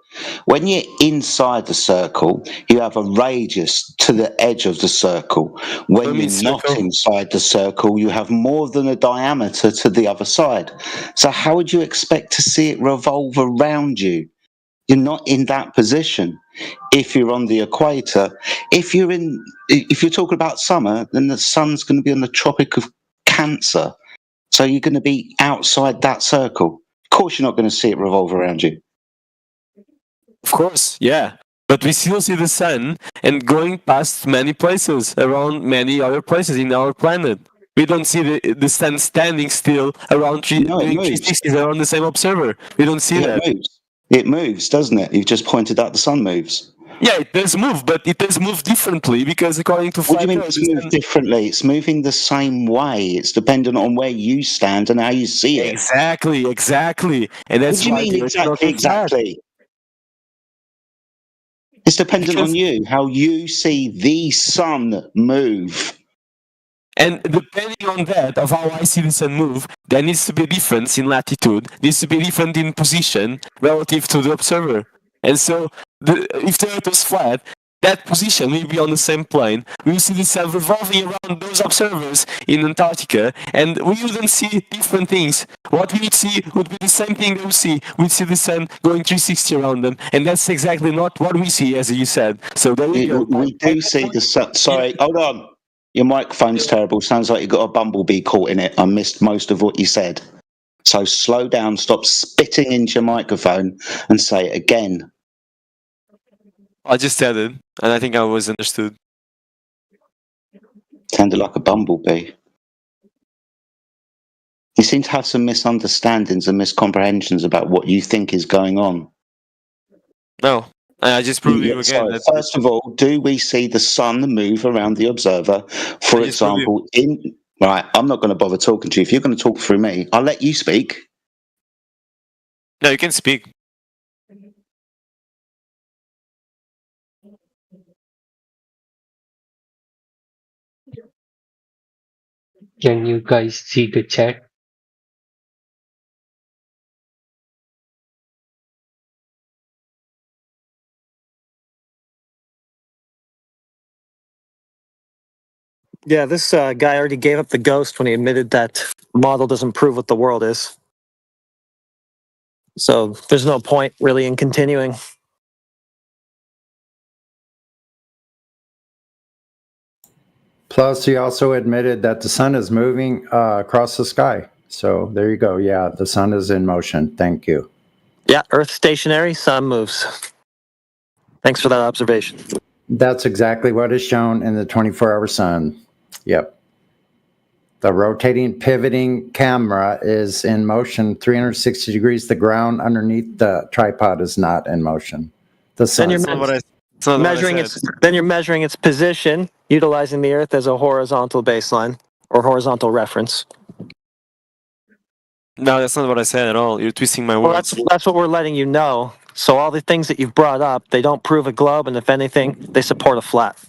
when you're inside the circle, you have a radius to the edge of the circle. When you're not inside the circle, you have more than a diameter to the other side. So how would you expect to see it revolve around you? You're not in that position. If you're on the equator, if you're talking about summer, then the sun's going to be on the Tropic of Cancer. So you're going to be outside that circle. Of course, you're not going to see it revolve around you. Of course, yeah. But we still see the sun and going past many places, around many other places in our planet. We don't see the sun standing still around doing 360s around the same observer. We don't see that. It moves, doesn't it? You've just pointed out the sun moves. Yeah, it does move, but it does move differently because according to what do you mean it's moved differently? It's moving the same way. It's dependent on where you stand and how you see it. Exactly. And that's what do you mean exactly? It's dependent on you, how you see the sun move. And depending on that, of how I see the sun move, there needs to be a difference in latitude, needs to be different in position relative to the observer. And so, if the Earth was flat, that position will be on the same plane. We will see the sun revolving around those observers in Antarctica, and we wouldn't see different things. What we would see would be the same thing they would see. We'd see the sun going 360 around them, and that's exactly not what we see, as you said. So there we go. We do see the sun. Sorry, hold on. Your microphone's terrible. Sounds like you got a bumblebee caught in it. I missed most of what you said. So slow down, stop spitting into your microphone, and say it again. I just said it, and I think I was understood. Sounded like a bumblebee. You seem to have some misunderstandings and miscomprehensions about what you think is going on. No, I just proved you again. First of all, do we see the sun move around the observer? For example, right, I'm not going to bother talking to you. If you're going to talk through me, I'll let you speak. No, you can speak. Can you guys see the chat? Yeah, this guy already gave up the ghost when he admitted that model doesn't prove what the world is. So there's no point really in continuing. Plus, he also admitted that the sun is moving across the sky. So there you go. Yeah, the sun is in motion. Thank you. Yeah, Earth stationary, sun moves. Thanks for that observation. That's exactly what is shown in the 24-hour sun. Yep. The rotating, pivoting camera is in motion 360 degrees. The ground underneath the tripod is not in motion. The sun. Then you're measuring its position, utilizing the Earth as a horizontal baseline or horizontal reference. No, that's not what I said at all. You're twisting my words. Well, that's what we're letting you know. So all the things that you've brought up, they don't prove a globe, and if anything, they support a flat.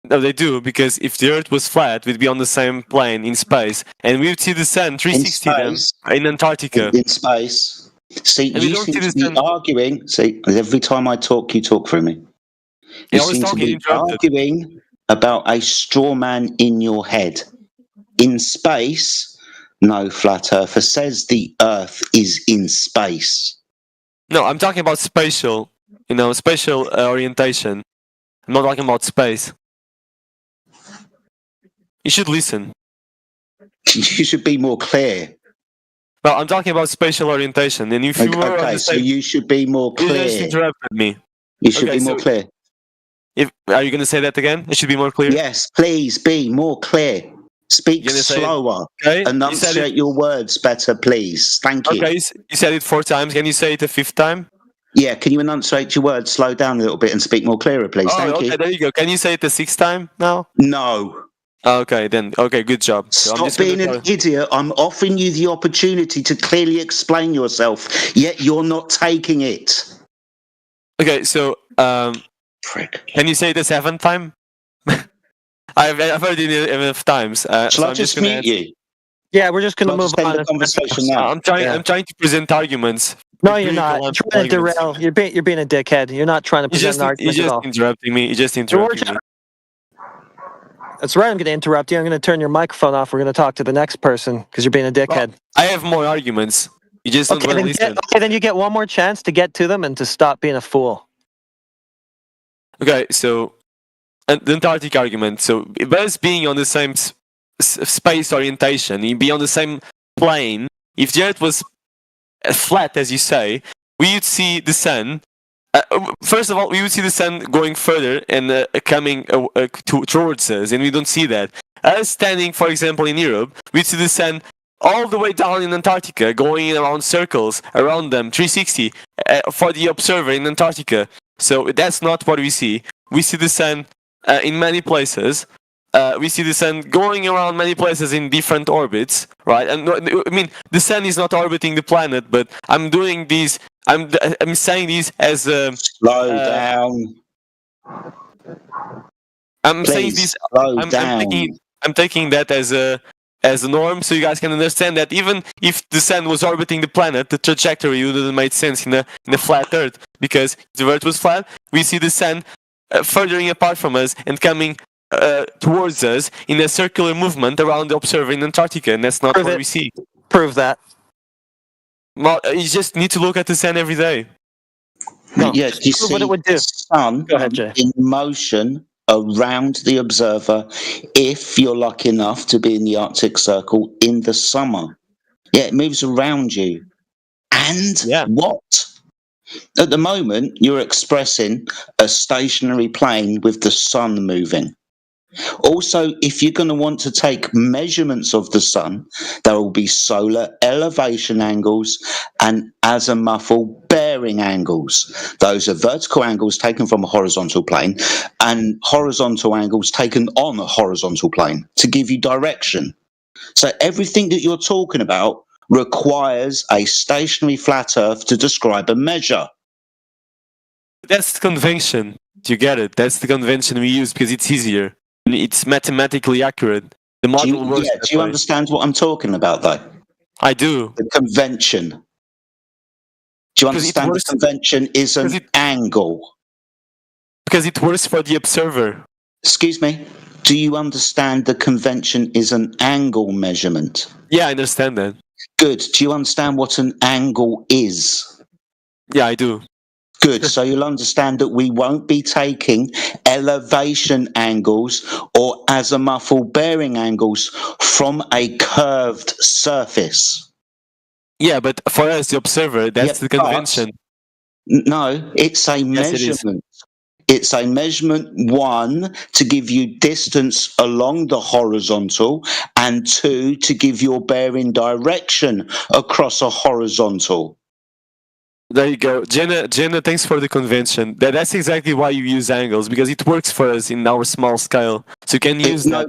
No, they do, because if the Earth was flat, we'd be on the same plane in space, and we would see the sun 360 them in Antarctica. In space. See, you seem to be arguing. See, every time I talk, you talk through me. You seem to be arguing about a straw man in your head. In space, no flat earther says the Earth is in space. No, I'm talking about spatial, spatial orientation. I'm not talking about space. You should listen. You should be more clear. Well, I'm talking about spatial orientation, and if you were okay, so you should be more clear. You just interrupted me. You should be more clear. Are you going to say that again? It should be more clear. Yes, please be more clear. Speak slower. Okay. Enunciate your words better, please. Thank you. Okay, you said it 4 times. Can you say it a 5th time? Yeah, can you enunciate your words, slow down a little bit, and speak more clearer, please? Thank you. There you go. Can you say it the 6th time now? No. Okay, then. Okay, good job. Stop being an idiot. I'm offering you the opportunity to clearly explain yourself, yet you're not taking it. Okay, so can you say it the 7th time? I've heard it enough times. Shall I just mute you? Yeah, we're just going to move on. The conversation now. I'm trying to present arguments. No, you're not. You're trying to derail. You're being a dickhead. You're not trying to present an argument at all. You're just interrupting me. That's right. I'm going to interrupt you. I'm going to turn your microphone off. We're going to talk to the next person because you're being a dickhead. Well, I have more arguments. You just don't want to listen. Then you get one more chance to get to them and to stop being a fool. Okay, so the Antarctic argument. So, us being on the same space orientation. You'd be on the same plane. If the Earth was flat, as you say, we would see the sun. First of all, we would see the sun going further and coming towards us, and we don't see that. Us standing, for example, in Europe, we'd see the sun all the way down in Antarctica, going around circles around them, 360, for the observer in Antarctica. So that's not what we see. We see the sun in many places. We see the sun going around many places in different orbits, right? And I mean, the sun is not orbiting the planet, but I'm doing these. I'm saying these as a slow down. I'm saying this. I'm taking that as a norm, so you guys can understand that even if the sun was orbiting the planet, the trajectory wouldn't have made sense in a flat Earth, because if the Earth was flat, we see the sun furthering apart from us and coming towards us in a circular movement around the observer in Antarctica, and that's not what we see. Prove that. Well, you just need to look at the sun every day. No, yeah, you see the sun in motion around the observer if you're lucky enough to be in the Arctic Circle in the summer. Yeah, it moves around you. And what? At the moment, you're expressing a stationary plane with the sun moving. Also, if you're going to want to take measurements of the sun, there will be solar elevation angles and azimuthal bearing angles. Those are vertical angles taken from a horizontal plane and horizontal angles taken on a horizontal plane to give you direction. So everything that you're talking about requires a stationary flat Earth to describe a measure. That's the convention. Do you get it? That's the convention we use because it's easier. It's mathematically accurate. The model works. Yeah, do you understand what I'm talking about, though? I do. The convention. Do you understand the convention is an angle? Because it works for the observer. Excuse me? Do you understand the convention is an angle measurement? Yeah, I understand that. Good. Do you understand what an angle is? Yeah, I do. Good. So you'll understand that we won't be taking elevation angles or azimuthal bearing angles from a curved surface. Yeah, but for us, the observer, that's the convention. No, it's a measurement. It's a measurement, 1, to give you distance along the horizontal, and 2, to give your bearing direction across a horizontal. There you go. Jenna, thanks for the convention. That's exactly why you use angles, because it works for us in our small scale. So you can use that.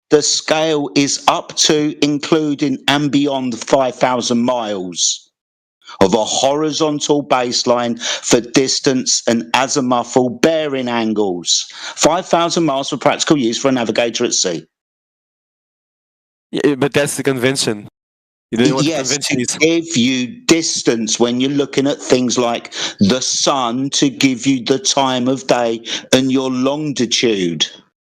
The scale is up to, including and beyond 5,000 miles of a horizontal baseline for distance and azimuthal bearing angles. 5,000 miles for practical use for a navigator at sea. Yeah, but that's the convention. You don't know what the Yes, convention is. to give you distance when you're looking at things like the sun, to give you the time of day and your longitude.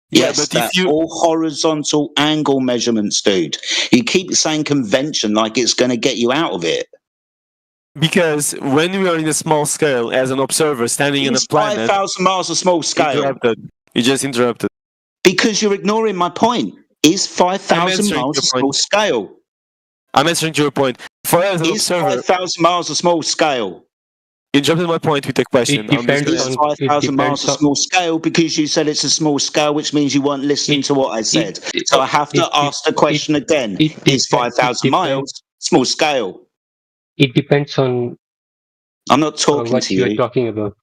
Yeah, Yes, but that's all horizontal angle measurements, dude. You keep saying convention like it's going to get you out of it. Because when we are in a small scale, as an observer standing on a planet... 5,000 miles a small scale. You just interrupted. Because you're ignoring my point. Is 5,000 miles a small scale? I'm answering to your point. For us, an observer... 5,000 miles a small scale? You interrupted my point with a question. Is 5,000 miles a small scale because you said it's a small scale, which means you weren't listening to what I said. So I have to ask the question again. Is 5,000 miles small scale? It depends on... I'm not talking what to you. you're talking about.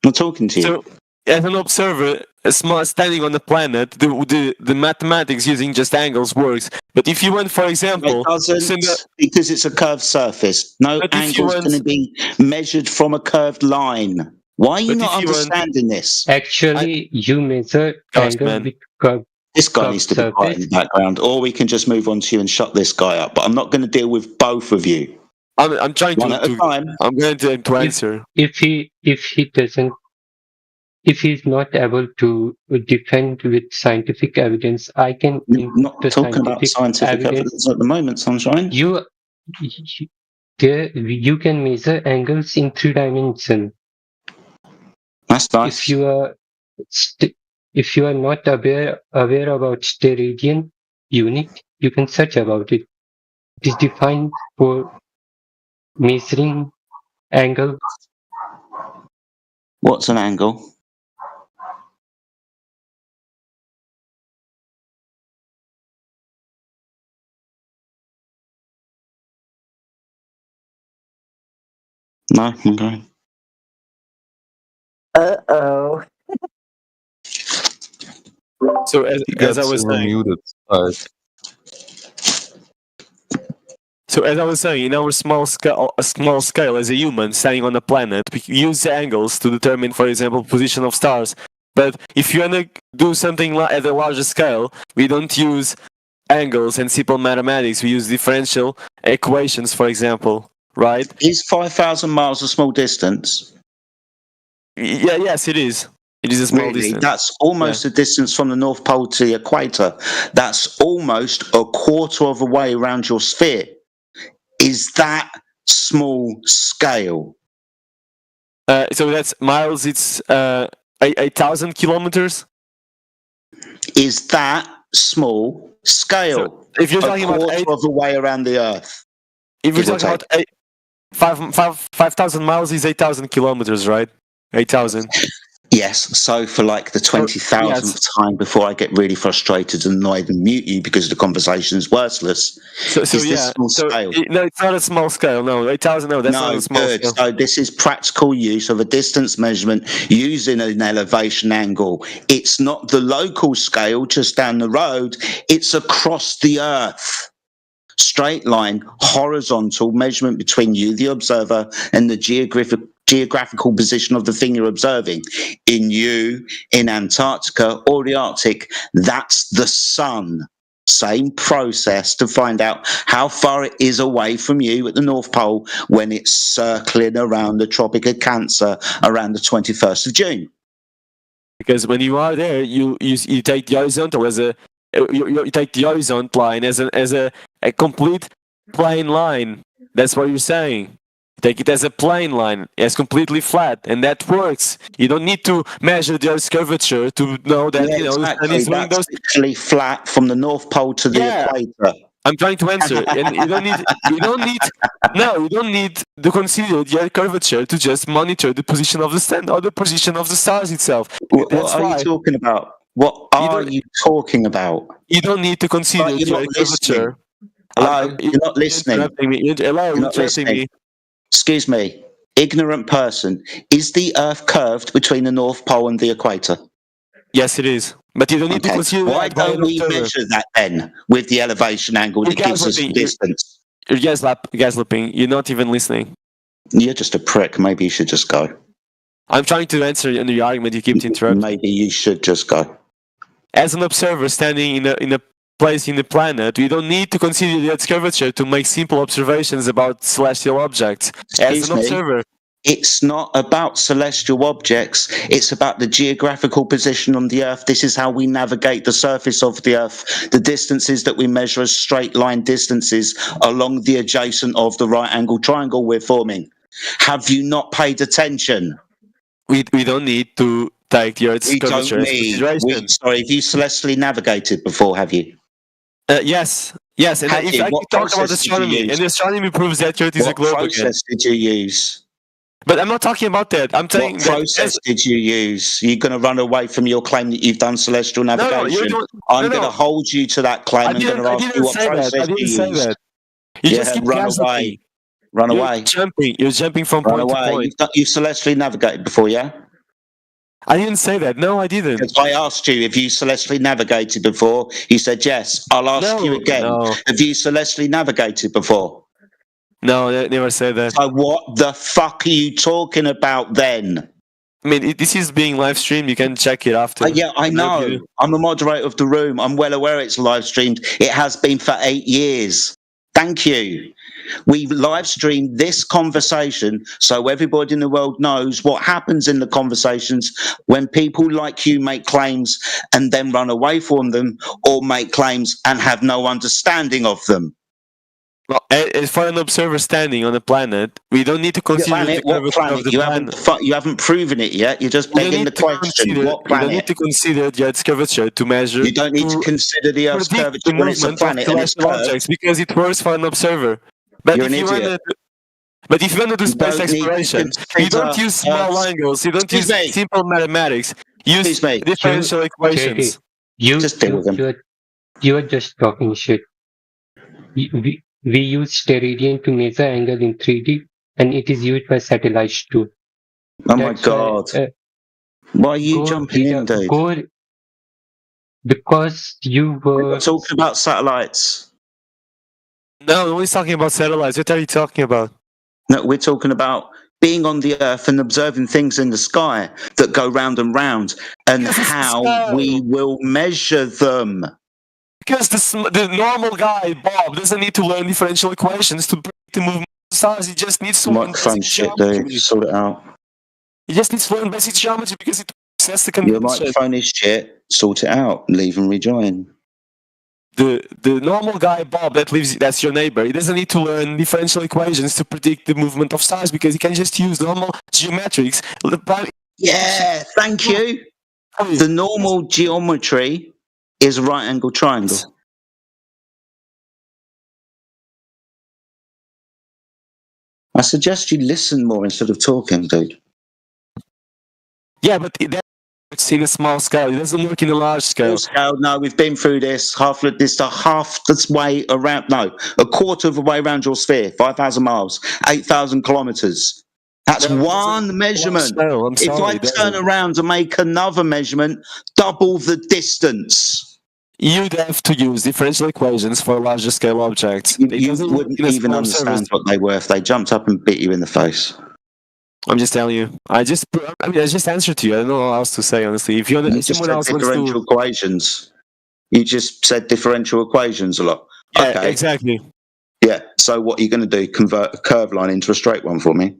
I'm not talking to you. So, as an observer, standing on the planet, the mathematics using just angles works. But if you went, for example... It doesn't, because it's a curved surface. No angle's going to be measured from a curved line. Why are you not understanding this? Actually, you measure angle with curved. This guy needs to be quiet in the background, or we can just move on to you and shut this guy up. But I'm not going to deal with both of you. I'm trying One at a time. I'm going to answer. If he's not able to defend with scientific evidence, I can. You're not talking about scientific evidence at the moment, Sunshine. You can measure angles in 3 dimensions. That's nice. If you are If you are not aware about steradian unit, you can search about it. It is defined for measuring angle. What's an angle? No? Okay. Uh-oh. So as I was saying, as I was saying, in our small scale as a human standing on a planet, we use the angles to determine, for example, position of stars. But if you want to do something at a larger scale, we don't use angles and simple mathematics. We use differential equations, for example, right? Is 5,000 miles a small distance? Yes, it is. It is a small distance. That's almost the distance from the North Pole to the equator. That's almost a quarter of a way around your sphere. Is that small scale? So that's miles. It's 8,000 kilometers. Is that small scale? So if you're talking about quarter of a way around the Earth. If you're talking about 5,000 miles, is 8,000 kilometers, right? 8,000. Yes, so for like the 20,000th time before I get really frustrated and annoyed and mute you because the conversation is worthless. So yeah, no, it's not a small scale. No, 8,000. No, that's not a small scale. So this is practical use of a distance measurement using an elevation angle. It's not the local scale just down the road. It's across the Earth. Straight line, horizontal measurement between you, the observer, and the geographical position of the thing you're observing. In Antarctica or the Arctic, that's the sun. Same process to find out how far it is away from you at the North Pole when it's circling around the Tropic of Cancer around the 21st of June. Because when you are there, you take the horizontal as a you take the horizontal line as a complete plane line. That's what you're saying. Take it as a plane line, it's completely flat, and that works. You don't need to measure the Earth's curvature to know that exactly. That's actually flat from the North Pole to the equator. I'm trying to answer, and you don't need to consider the Earth curvature to just monitor the position of the sun or the position of the stars itself. What are you talking about? What are you talking about? You don't need to consider the Earth curvature. Hello, you're not listening. You're interrupting me. Excuse me, ignorant person. Is the Earth curved between the North Pole and the equator? Yes, it is. But you don't need to consider that. Why don't we measure that then with the elevation angle that gives us the distance? You're gaslipping. You're not even listening. You're just a prick. Maybe you should just go. I'm trying to answer your argument. You keep interrupting. Maybe you should just go. As an observer standing in a place in the planet, we don't need to consider the Earth's curvature to make simple observations about celestial objects. As an observer, it's not about celestial objects. It's about the geographical position on the Earth. This is how we navigate the surface of the Earth. The distances that we measure as straight line distances along the adjacent of the right angle triangle we're forming. Have you not paid attention? We don't need to take the Earth's curvature. Sorry, have you celestially navigated before, have you? Yes, and if I talk about astronomy, and astronomy proves that Earth is a globe again. What process did you use? But I'm not talking about that. I'm saying what process did you use? You're going to run away from your claim that you've done celestial navigation. I'm going to hold you to that claim. I'm going to ask you what process you used. You just keep run away. Run away. You're jumping from point to point. You've celestially navigated before, yeah? I didn't say that. No, I didn't. Because I asked you if you celestially navigated before. You said yes. I'll ask you again. No. Have you celestially navigated before? No, I never said that. So what the fuck are you talking about then? I mean, this is being live streamed. You can check it after. Yeah, I know. I'm the moderator of the room. I'm well aware it's live streamed. It has been for 8 years. Thank you. We've live streamed this conversation so everybody in the world knows what happens in the conversations when people like you make claims and then run away from them, or make claims and have no understanding of them. Well, for an observer standing on a planet, we don't need to consider planet, the what planet? of the You planet. haven't proven it yet. You're just begging the question. What You don't planet? need to consider the Earth's curvature to measure. You don't need to consider the Earth's predict curvature the when it's a movement planet of and it's celestial curved. objects because it works for an observer. But You're if an you idiot. want to, but if you want to do space don't need to exploration, you don't consider use small Earth's- angles. You don't Excuse use me. simple mathematics. Use differential equations. You are just talking shit. We use steradian to measure angle in 3D, and it is used by satellites too. Oh my God! Why are you jumping in, dude? Because you were talking about satellites. No, nobody's talking about satellites. What are you talking about? No, we're talking about being on the Earth and observing things in the sky that go round and round, and how we will measure them. Because the normal guy, Bob, doesn't need to learn differential equations to predict the movement of stars. He just needs to learn Microphone basic shit, geometry. dude. Sort it out. He just needs to learn basic geometry because it that's the Your convention. microphone is shit. Sort it out. Leave and rejoin. The normal guy, Bob, that's your neighbor. He doesn't need to learn differential equations to predict the movement of stars because he can just use normal geometrics. Yeah, thank you. The normal geometry is a right angle triangle. I suggest you listen more instead of talking, dude. Yeah, but it's in a small scale. It doesn't work in a large scale. No, we've been through this. Half the way around. No, a quarter of the way around your sphere. 5,000 miles, 8,000 kilometers. That's one measurement. If I turn around and make another measurement, double the distance. You'd have to use differential equations for larger scale objects. You wouldn't even understand what they were if they jumped up and bit you in the face. I'm just telling you. I just answered to you. I don't know what else to say, honestly. If you want someone else wants differential equations. You just said differential equations a lot. Yeah, okay. Exactly. Yeah. So what are you going to do? Convert a curved line into a straight one for me?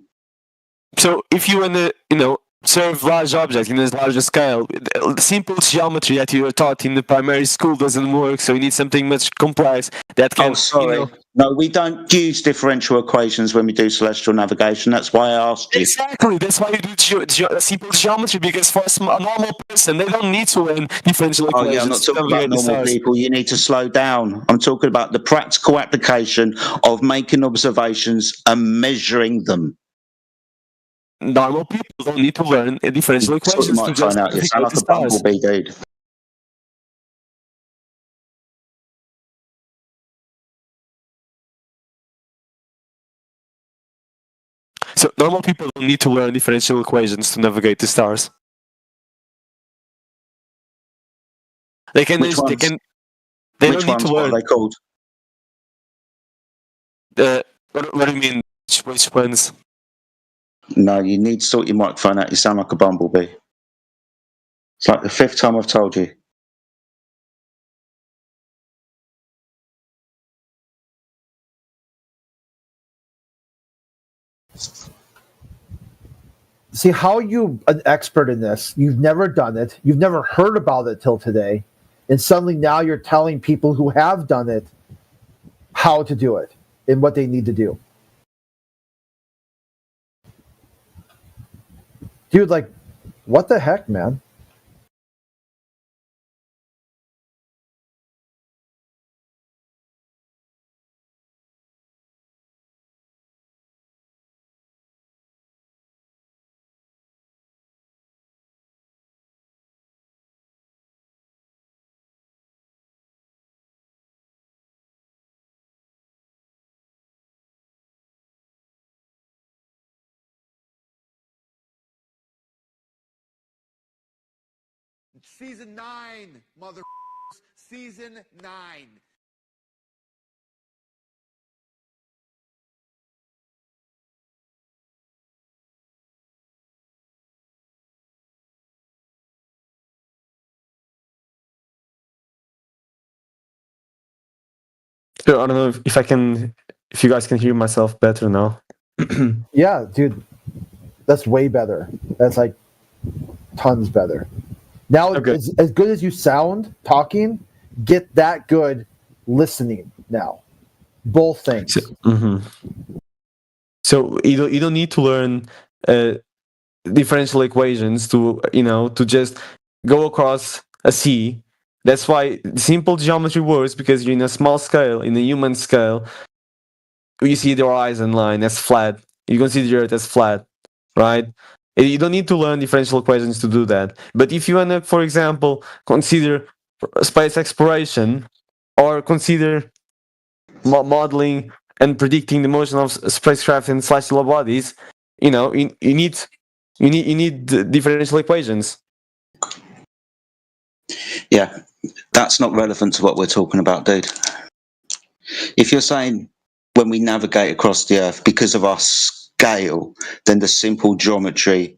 So if you want to, observe large objects in a larger scale, the simple geometry that you were taught in the primary school doesn't work. So you need something much complex that can. Oh, sorry. No, we don't use differential equations when we do celestial navigation. That's why I asked you. Exactly. That's why you do simple geometry, because for a normal person, they don't need to learn differential equations. Oh, yeah, I'm not talking about normal people. You need to slow down. I'm talking about the practical application of making observations and measuring them. Normal people don't need to learn differential equations. You might find out you sound like a bumblebee, dude. So normal people don't need to learn differential equations to navigate the stars. They can. Which ones? They Which don't need ones? to learn. What are they called? What do you mean? Which ones? No, you need to sort your microphone out. You sound like a bumblebee. It's like the 5th time I've told you. See, how you an expert in this? You've never done it. You've never heard about it till today. And suddenly now you're telling people who have done it how to do it and what they need to do. Dude, like, what the heck, man? Season 9, mother. Season 9. So I don't know if you guys can hear myself better now. Yeah, dude, that's way better. That's like tons better. Now, as good as you sound talking, get that good listening now. both things. So you don't need to learn differential equations to to just go across a sea. That's why simple geometry works, because you're in a small scale, in a human scale. You see the horizon line as flat. You consider the Earth as flat, right? You don't need to learn differential equations to do that. But if you want to, for example, consider space exploration, or consider modeling and predicting the motion of spacecraft and celestial bodies, you need differential equations. Yeah, that's not relevant to what we're talking about, dude. If you're saying when we navigate across the Earth because of our scale, then the simple geometry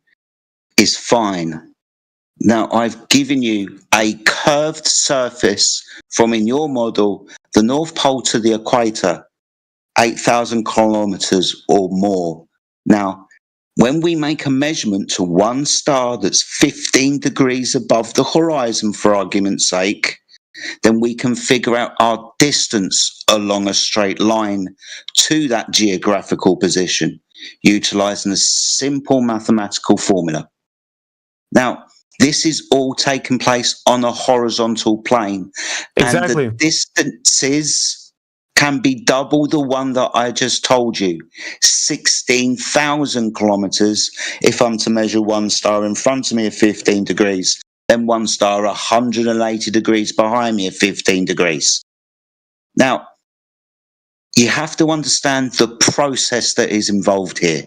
is fine. Now, I've given you a curved surface from, in your model, the North Pole to the equator, 8,000 kilometers or more. Now, when we make a measurement to one star that's 15 degrees above the horizon, for argument's sake, then we can figure out our distance along a straight line to that geographical position, utilizing a simple mathematical formula. Now, this is all taking place on a horizontal plane. Exactly. And the distances can be double the one that I just told you. 16,000 kilometers if I'm to measure one star in front of me at 15 degrees, then one star 180 degrees behind me at 15 degrees. Now, you have to understand the process that is involved here.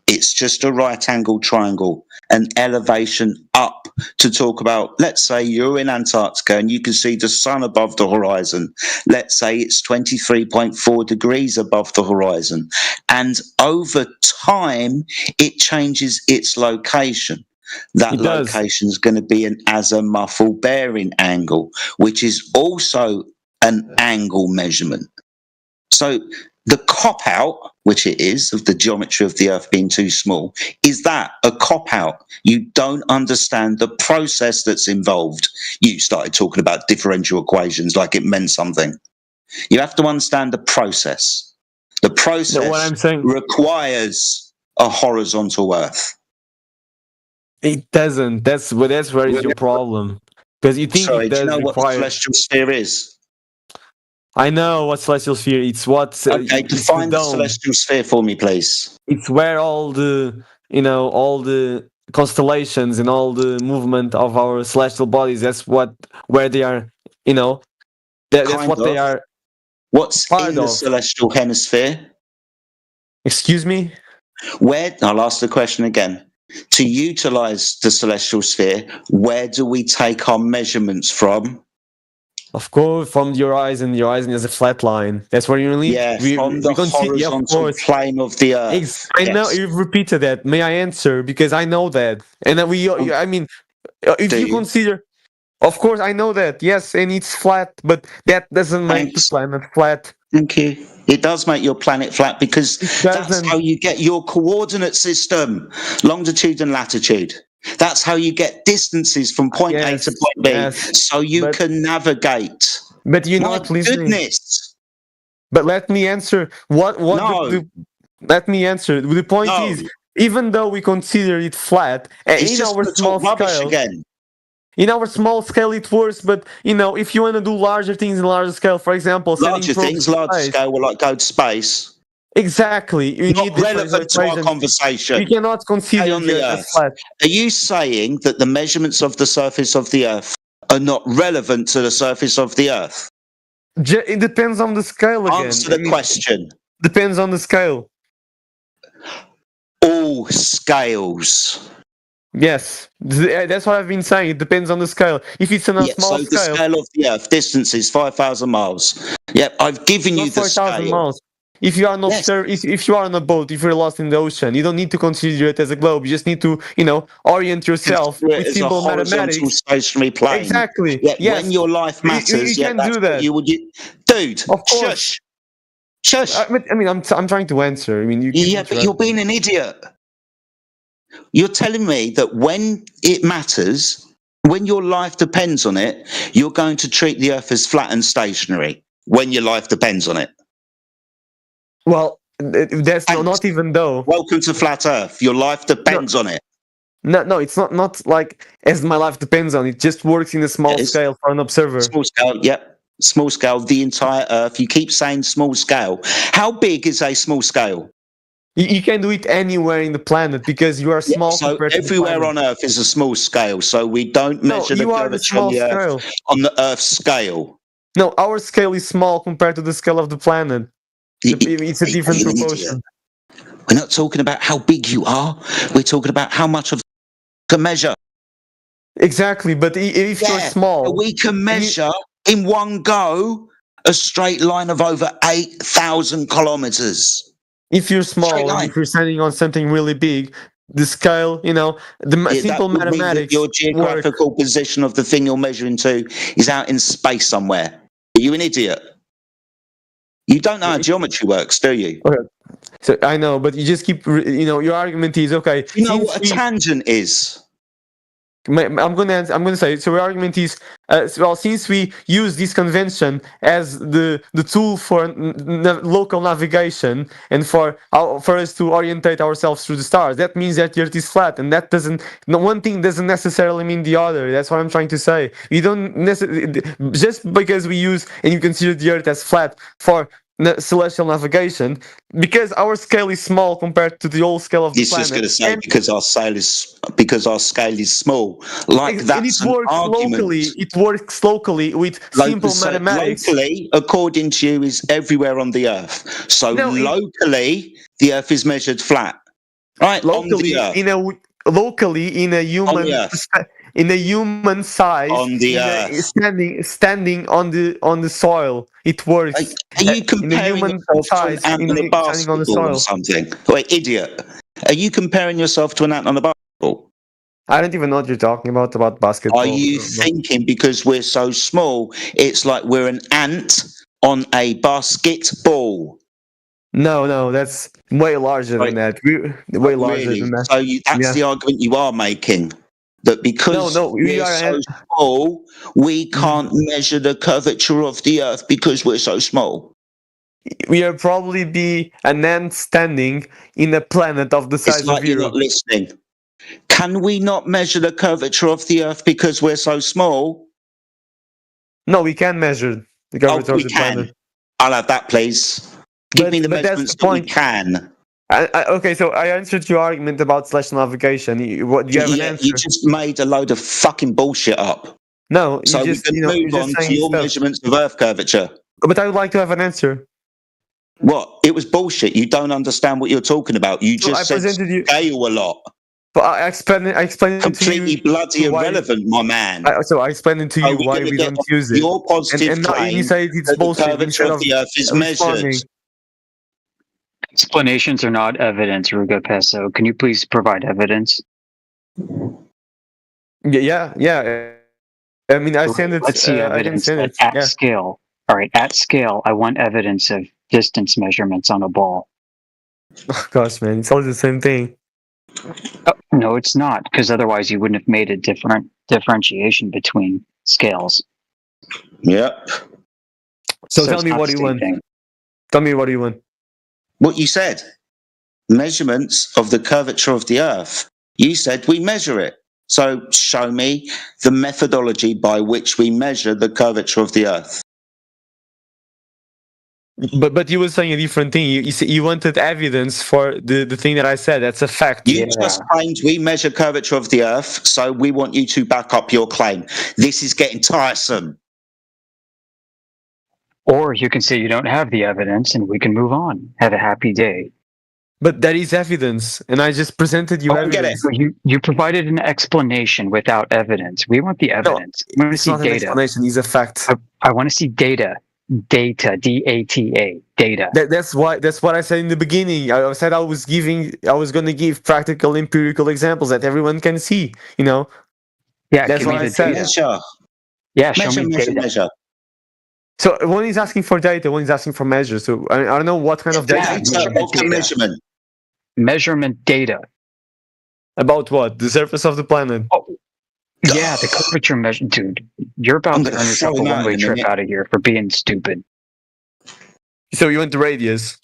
It's just a right angle triangle, an elevation up to talk about, let's say you're in Antarctica and you can see the sun above the horizon. Let's say it's 23.4 degrees above the horizon. And over time, it changes its location. That location is going to be an azimuthal bearing angle, which is also an angle measurement. So the cop-out, which it is, of the geometry of the Earth being too small, is that a cop-out. You don't understand the process that's involved. You started talking about differential equations like it meant something. You have to understand the process. The process what I'm saying requires a horizontal Earth. It doesn't. That's where is your problem. Because you think Sorry, it do you does know what the require... celestial sphere is? I know what celestial sphere. It's what. Okay, define the celestial sphere for me, please. It's where all the all the constellations and all the movement of our celestial bodies. That's where they are. That's what they are. What's in the celestial hemisphere? Excuse me? I'll ask the question again. To utilize the celestial sphere, where do we take our measurements from? Of course, from the horizon. The horizon is a flat line. That's where you only from the horizontal plane of the Earth. I know you've repeated that. May I answer? Because I know that, and I mean, if you consider, of course, I know that. Yes, and it's flat, but that doesn't make the planet flat. Thank you. It does make your planet flat because that's how you get your coordinate system, longitude and latitude. That's how you get distances from point A to point B, so you can navigate. But you're not listening. Goodness. But let me answer. Let me answer. The point is, even though we consider it flat, in our small scale, again. In our small scale, it works, but if you want to do larger things in larger scale, for example, larger scale will like go to space. Exactly. You Not need relevant to our conversation. You cannot consider on the Earth Earth. flat. Are you saying that the measurements of the surface of the Earth are not relevant to the surface of the Earth? It depends on the scale again. Answer the question. Depends on the scale. All scales. Yes, that's what I've been saying. It depends on the scale. If it's on a small scale, the scale of the Earth, distance is 5,000 miles. Yep, I've given you the 5,000 scale. miles. If you are not if you are on a boat, if you're lost in the ocean, you don't need to consider it as a globe. You just need to, orient yourself with simple mathematics. Stationary plane. Exactly. Yes. When your life matters, you can do that. Dude, shush. Shush. I mean, I'm trying to answer. I mean, but you're being an idiot. You're telling me that when it matters, when your life depends on it, you're going to treat the Earth as flat and stationary when your life depends on it. Well, that's not even though. Welcome to Flat Earth. Your life depends on it. No, it's not like as my life depends on it. It just works in a small scale for an observer. Small scale, yep. Small scale, the entire Earth. You keep saying small scale. How big is a small scale? You can do it anywhere in the planet because you are small. So everywhere on Earth is a small scale. So we don't measure the curvature on the Earth on the Earth scale. No, our scale is small compared to the scale of the planet. It's a different proportion. We're not talking about how big you are. We're talking about how much of to measure. Exactly, but if you're small, we can measure in one go a straight line of over 8,000 kilometers. If you're small, if you're standing on something really big, the scale, the simple mathematics. Your geographical position of the thing you're measuring to is out in space somewhere. Are you an idiot? You don't know how geometry works, do you? Okay. So I know, but you just keep, your argument is okay. You know what a tangent is? I'm gonna say so. Your argument is since we use this convention as the tool for local navigation and for us to orientate ourselves through the stars, that means that the Earth is flat, and that doesn't. One thing doesn't necessarily mean the other. That's what I'm trying to say. We don't necessarily just because we use and you consider the Earth as flat for celestial navigation, because our scale is small compared to the whole scale of the planet. He's just going to say because our scale is small. Like that's an argument. It works locally with simple mathematics. Locally, according to you, is everywhere on the Earth. So locally, the Earth is measured flat, right? Locally, in a human. In a human size, on the Earth, standing on the soil, it works. Are you comparing yourself to an ant on a basketball or something? Wait, idiot! Are you comparing yourself to an ant on a basketball? I don't even know what you're talking about basketball. Are you thinking because we're so small, it's like we're an ant on a basketball? No, that's way larger than that. Way larger than that. So that's the argument you are making. That because we're so small, we can't measure the curvature of the Earth because we're so small. We are probably be an ant standing in a planet of the size of Europe. You're not listening. Can we not measure the curvature of the Earth because we're so small? No, we can measure the curvature of the planet. I'll have that, please. Give me the measurements that we can. Okay, so I answered your argument about celestial navigation. Do you have an answer? You just made a load of fucking bullshit up. No, so we can move on to your measurements of Earth curvature. But I would like to have an answer. What? It was bullshit. You don't understand what you're talking about. You just said scale a lot. But I explained it to you. Completely bloody irrelevant, my man. So I explained it to you why we don't use it. Your positive claim you say it's bullshit the curvature of the Earth is measured. Explanations are not evidence, Ruga Peso. Can you please provide evidence? Yeah. I mean, I send it. Let's see evidence at scale. All right, at scale, I want evidence of distance measurements on a ball. Oh, gosh, man, it's always the same thing. Oh, no, it's not, because otherwise you wouldn't have made a different differentiation between scales. Yep. So tell me what you want. Tell me what you want. What you said. Measurements of the curvature of the Earth. You said we measure it. So show me the methodology by which we measure the curvature of the Earth. But you were saying a different thing. You wanted evidence for the thing that I said. That's a fact. You just claimed we measure curvature of the Earth, so we want you to back up your claim. This is getting tiresome. Or you can say you don't have the evidence and we can move on. Have a happy day. But that is evidence, and I just presented you evidence. So you provided an explanation without evidence. We want the evidence. We want to see data. An explanation is a fact. I want to see data. Data, D-A-T-A, data. That's what I said in the beginning. I said I was going to give practical, empirical examples that everyone can see. Yeah, that's what I said. Yeah, show me data. Measure. So one is asking for data, one is asking for measure. So I don't know what kind of data. Measurement. Measurement data. About what? The surface of the planet. Oh, yeah, the curvature measure. Dude, you're about to earn yourself a one-way trip out of here for being stupid. So you want the radius?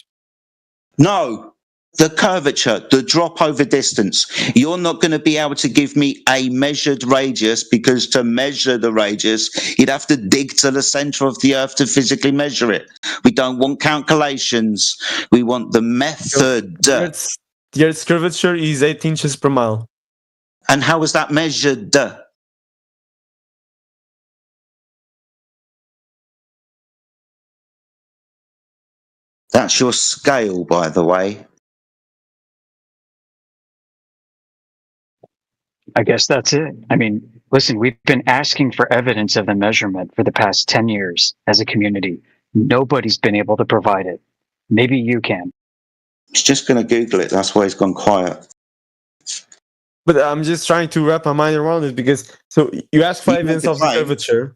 No, the curvature, the drop over distance. You're not going to be able to give me a measured radius, because to measure the radius, you'd have to dig to the center of the earth to physically measure it. We don't want calculations. We want the method. The Earth's curvature is 8 inches per mile. And how was that measured? That's your scale, by the way. I guess that's it. I mean, listen, we've been asking for evidence of the measurement for the past 10 years as a community. Nobody's been able to provide it. Maybe you can. He's just going to Google it. That's why he's gone quiet. But I'm just trying to wrap my mind around it, because so you ask for evidence of the curvature.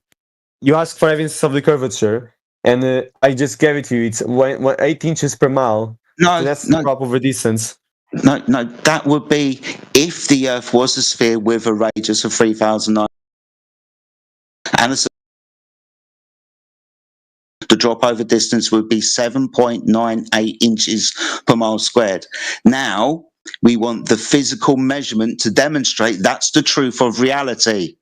You ask for evidence of the curvature, and I just gave it to you. It's 8 inches per mile. No, so that's the drop over distance. No, that would be if the Earth was a sphere with a radius of 3,009. And the drop over distance would be 7.98 inches per mile squared. Now, we want the physical measurement to demonstrate that's the truth of reality.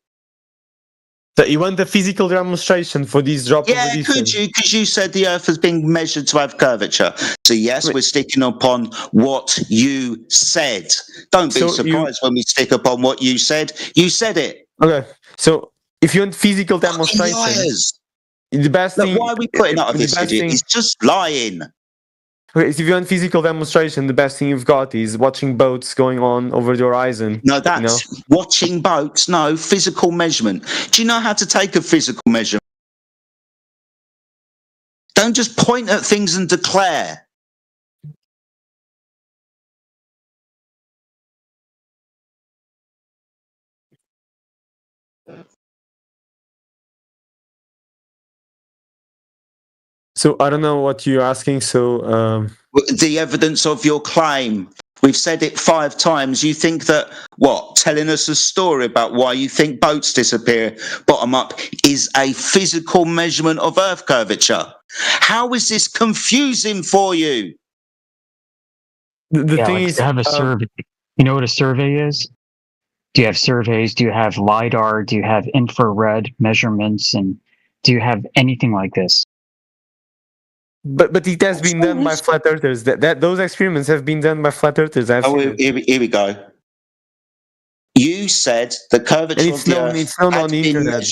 So you want the physical demonstration for this drop over distance? Yeah, could you? Because you said the Earth has been measured to have curvature. So yes, we're sticking upon what you said. Don't be surprised when we stick upon what you said. You said it. Okay. So if you want physical demonstration, the best thing. Why are we putting up with this idiot? He's just lying. Okay, if you want physical demonstration, the best thing you've got is watching boats going on over the horizon. No, that's watching boats. No, physical measurement. Do you know how to take a physical measurement? Don't just point at things and declare. So I don't know what you're asking. So the evidence of your claim. We've said it 5 times. You think that telling us a story about why you think boats disappear bottom up is a physical measurement of Earth curvature? How is this confusing for you? The thing is, to have a survey. You know what a survey is? Do you have surveys? Do you have LiDAR? Do you have infrared measurements? And do you have anything like this? But it has been done by flat earthers. That those experiments have been done by flat earthers. Here we go. You said the curvature of the Earth it's known on the internet.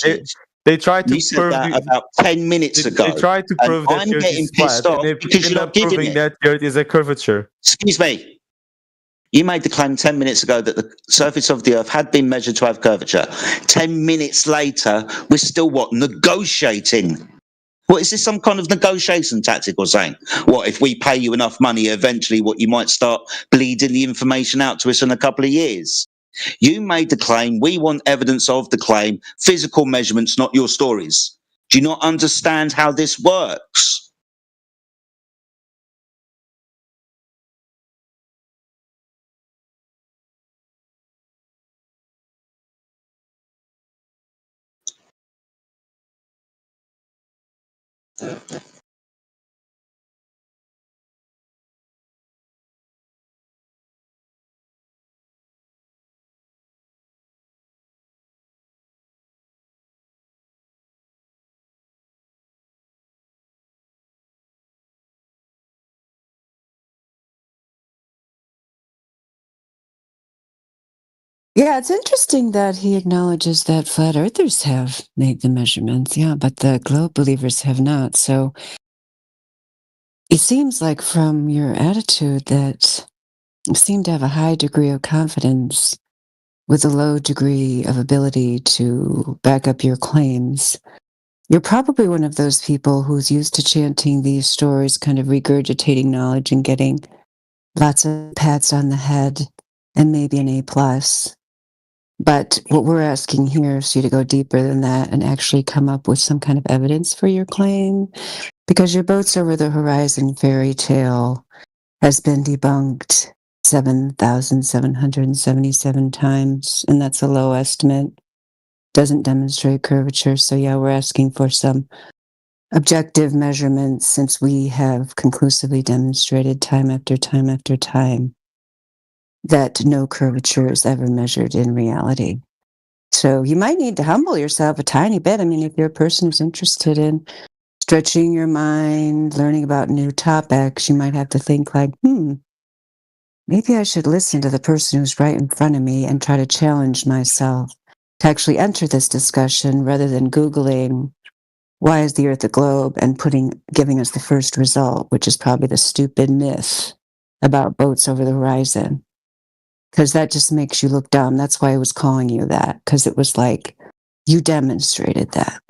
They tried to you said that about 10 minutes ago. They tried to prove that the Earth is flat, and they ended up proving that the Earth is a curvature. Excuse me. You made the claim 10 minutes ago that the surface of the Earth had been measured to have curvature. 10 minutes later, we're still negotiating. What is this, some kind of negotiation tactic or saying? What, if we pay you enough money, eventually you might start bleeding the information out to us in a couple of years? You made the claim, we want evidence of the claim, physical measurements, not your stories. Do you not understand how this works? Yeah, it's interesting that he acknowledges that flat earthers have made the measurements, but the globe believers have not. So it seems like from your attitude that you seem to have a high degree of confidence with a low degree of ability to back up your claims. You're probably one of those people who's used to chanting these stories, kind of regurgitating knowledge and getting lots of pats on the head and maybe an A+. But what we're asking here is you to go deeper than that and actually come up with some kind of evidence for your claim, because your boats over the horizon fairy tale has been debunked 7,777 times, and that's a low estimate. Doesn't demonstrate curvature. So we're asking for some objective measurements, since we have conclusively demonstrated time after time after time that no curvature is ever measured in reality. So you might need to humble yourself a tiny bit. I mean, if you're a person who's interested in stretching your mind, learning about new topics, you might have to think like, maybe I should listen to the person who's right in front of me and try to challenge myself to actually enter this discussion rather than Googling, why is the Earth a globe, and giving us the first result, which is probably the stupid myth about boats over the horizon. Because that just makes you look dumb. That's why I was calling you that, because it was like, you demonstrated that.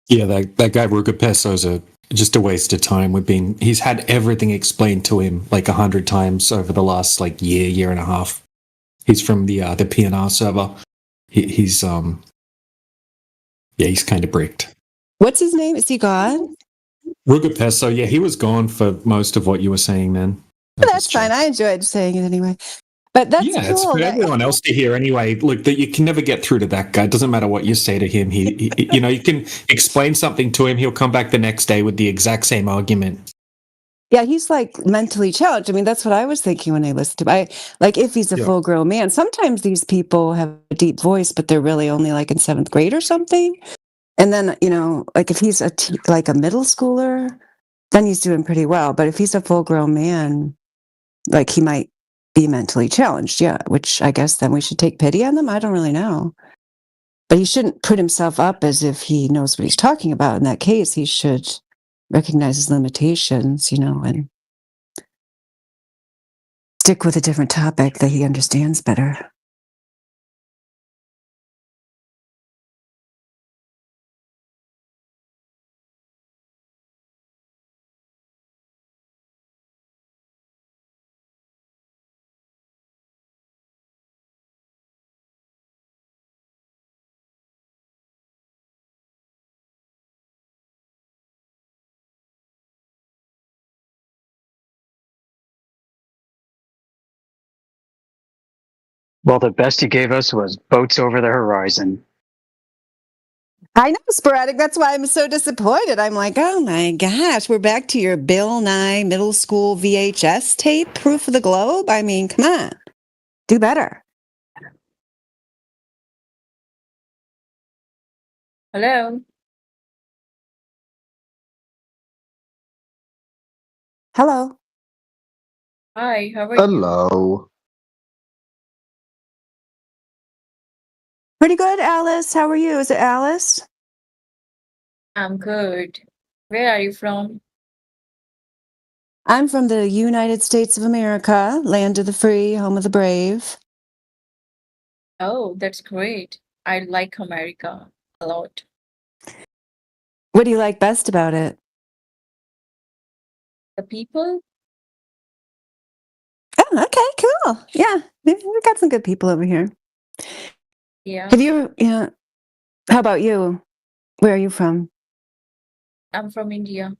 Yeah, that guy Rugopesso's just a waste of time. He's had everything explained to him like 100 times over the last like year and a half. He's from the PNR server. He's kind of bricked. What's his name? Is he gone? Rugopesso, yeah, he was gone for most of what you were saying, man. That's fine. I enjoyed saying it anyway. But that's Yeah, it's cool. for everyone else to hear anyway. Look, that you can never get through to that guy. It doesn't matter what you say to him. He you can explain something to him. He'll come back the next day with the exact same argument. Yeah, he's like mentally challenged. I mean, that's what I was thinking when I listened to him. Like, if he's a full-grown man, sometimes these people have a deep voice, but they're really only like in 7th grade or something. And then, like if he's like a middle schooler, then he's doing pretty well. But if he's a full-grown man, like he might be mentally challenged. Yeah, which I guess then we should take pity on them. I don't really know. But he shouldn't put himself up as if he knows what he's talking about. In that case, he should recognize his limitations, and stick with a different topic that he understands better. Well, the best he gave us was Boats Over the Horizon. I know, Sporadic. That's why I'm so disappointed. I'm like, oh my gosh, we're back to your Bill Nye middle school VHS tape, Proof of the Globe. I mean, come on, do better. Hello. Hello. Hi, how are you? Hello. Pretty good, Alice. How are you? Is it Alice? I'm good. Where are you from? I'm from the United States of America, land of the free, home of the brave. Oh, that's great. I like America a lot. What do you like best about it? The people? Oh, okay, cool. Yeah, we got some good people over here. Yeah. Yeah. How about you? Where are you from? I'm from India.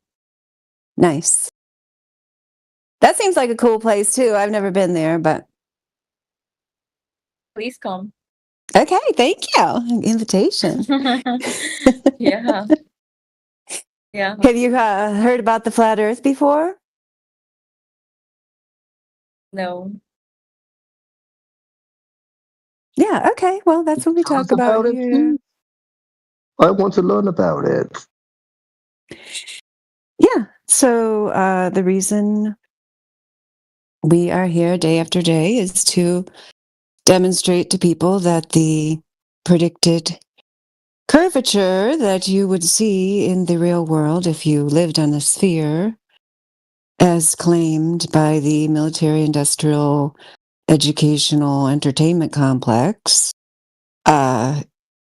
Nice. That seems like a cool place too. I've never been there, but Please come. okay, thank you. Invitation. Yeah. Yeah. Have you heard about the flat Earth before? No. Yeah, okay. Well, that's what we talk about it, here. please. I want to learn about it. Yeah. So the reason we are here day after day is to demonstrate to people that the predicted curvature that you would see in the real world if you lived on a sphere, as claimed by the military-industrial educational entertainment complex,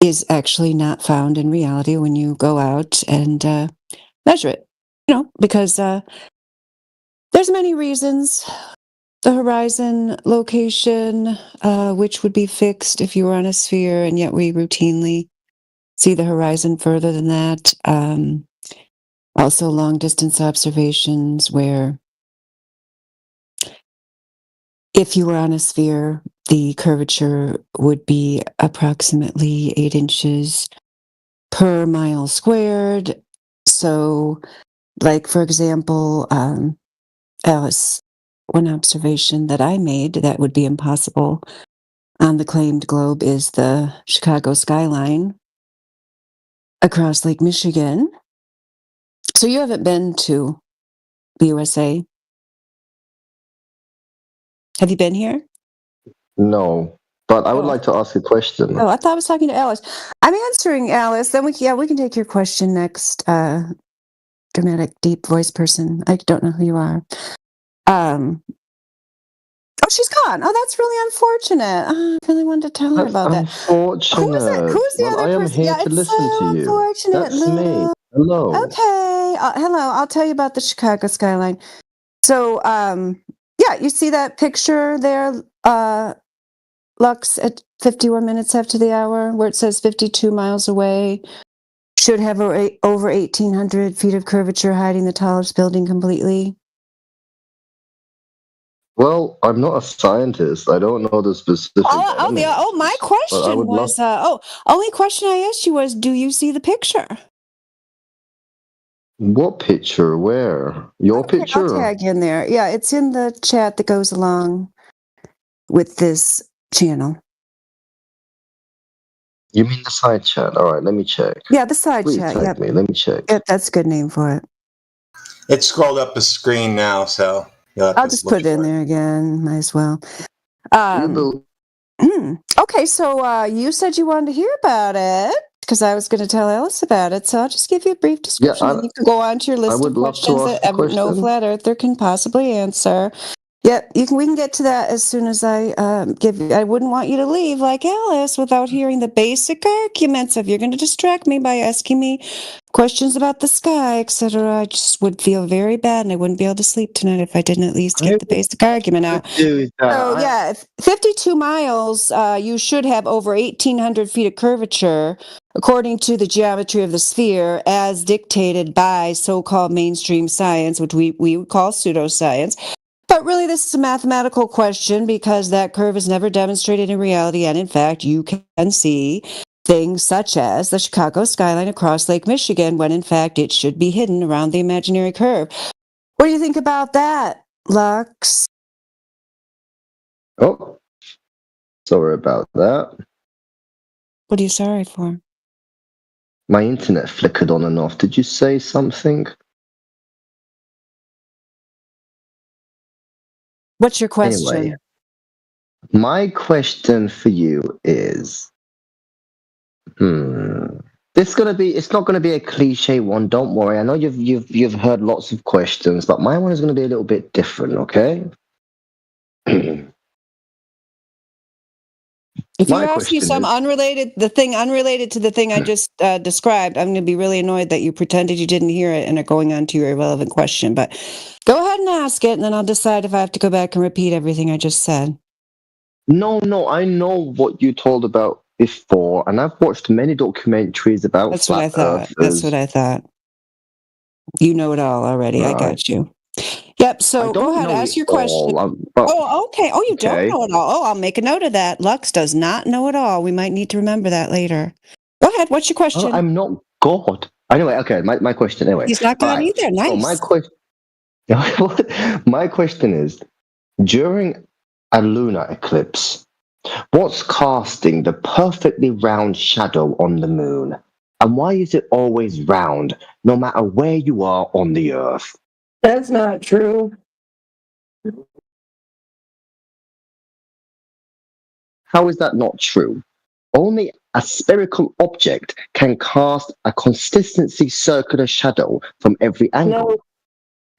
is actually not found in reality when you go out and measure it. Because there's many reasons. The horizon location, which would be fixed if you were on a sphere, and yet we routinely see the horizon further than that. Also long distance observations where if you were on a sphere, the curvature would be approximately 8 inches per mile squared. So, like, for example, Alice, one observation that I made that would be impossible on the claimed globe is the Chicago skyline across Lake Michigan. So you haven't been to the USA? Have you been here? No, but I would like to ask a question. Oh, I thought I was talking to Alice. I'm answering Alice. Then we can take your question next. Dramatic, deep voice person. I don't know who you are. Oh, she's gone. Oh, that's really unfortunate. Oh, I really wanted to tell her That's about that. unfortunate. Who is it? Who's the Well, other I am person? here Yeah, to it's listen so to you. unfortunate. That's me. Hello. Okay. Hello. I'll tell you about the Chicago skyline. So, yeah, you see that picture there, Lux, at 51 minutes after the hour, where it says 52 miles away, should have over 1,800 feet of curvature hiding the tallest building completely. Well, I'm not a scientist. I don't know the specific. My question was, only question I asked you was, do you see the picture? What picture? Where? Your picture? I'll tag you in there. Yeah, it's in the chat that goes along with this channel. You mean the side chat? All right, let me check. Yeah, the side Please chat. tag Yep. me. Let me check. Yep, that's a good name for it. It's scrolled up the screen now, so I'll just put it in there again. Might as well. Okay, so you said you wanted to hear about it because I was going to tell Alice about it. So I'll just give you a brief description, and you can go on to your list of questions that no flat earther can possibly answer. Yep, we can get to that as soon as I give you. I wouldn't want you to leave like Alice without hearing the basic arguments. If you're going to distract me by asking me questions about the sky, etc., I just would feel very bad, and I wouldn't be able to sleep tonight if I didn't at least get the basic argument out. So yeah, 52 miles, you should have over 1,800 feet of curvature, according to the geometry of the sphere, as dictated by so-called mainstream science, which we would call pseudoscience. But really, this is a mathematical question because that curve is never demonstrated in reality. And in fact, you can see things such as the Chicago skyline across Lake Michigan when in fact it should be hidden around the imaginary curve. What do you think about that, Lux? Oh, sorry about that. What are you sorry for? My internet flickered on and off. Did you say something? What's your question? Anyway, my question for you is, it's not gonna be a cliche one. Don't worry. I know you've heard lots of questions, but my one is gonna be a little bit different. Okay. If you ask me some the thing unrelated to the thing I just described, I'm going to be really annoyed that you pretended you didn't hear it and are going on to your irrelevant question. But go ahead and ask it, and then I'll decide if I have to go back and repeat everything I just said. No, I know what you told about before, and I've watched many documentaries about That's what I thought. That's what I thought. You know it all already. I got you. Yep. So go ahead, ask your question. Okay. Oh, you don't know it all. Oh, I'll make a note of that. Lux does not know it all. We might need to remember that later. Go ahead. What's your question? I'm not God. Anyway, okay. My question. Anyway, he's not God either. Nice. So my question is: during a lunar eclipse, what's casting the perfectly round shadow on the moon, and why is it always round, no matter where you are on the Earth? That's not true. How is that not true? Only a spherical object can cast a consistency circular shadow from every angle.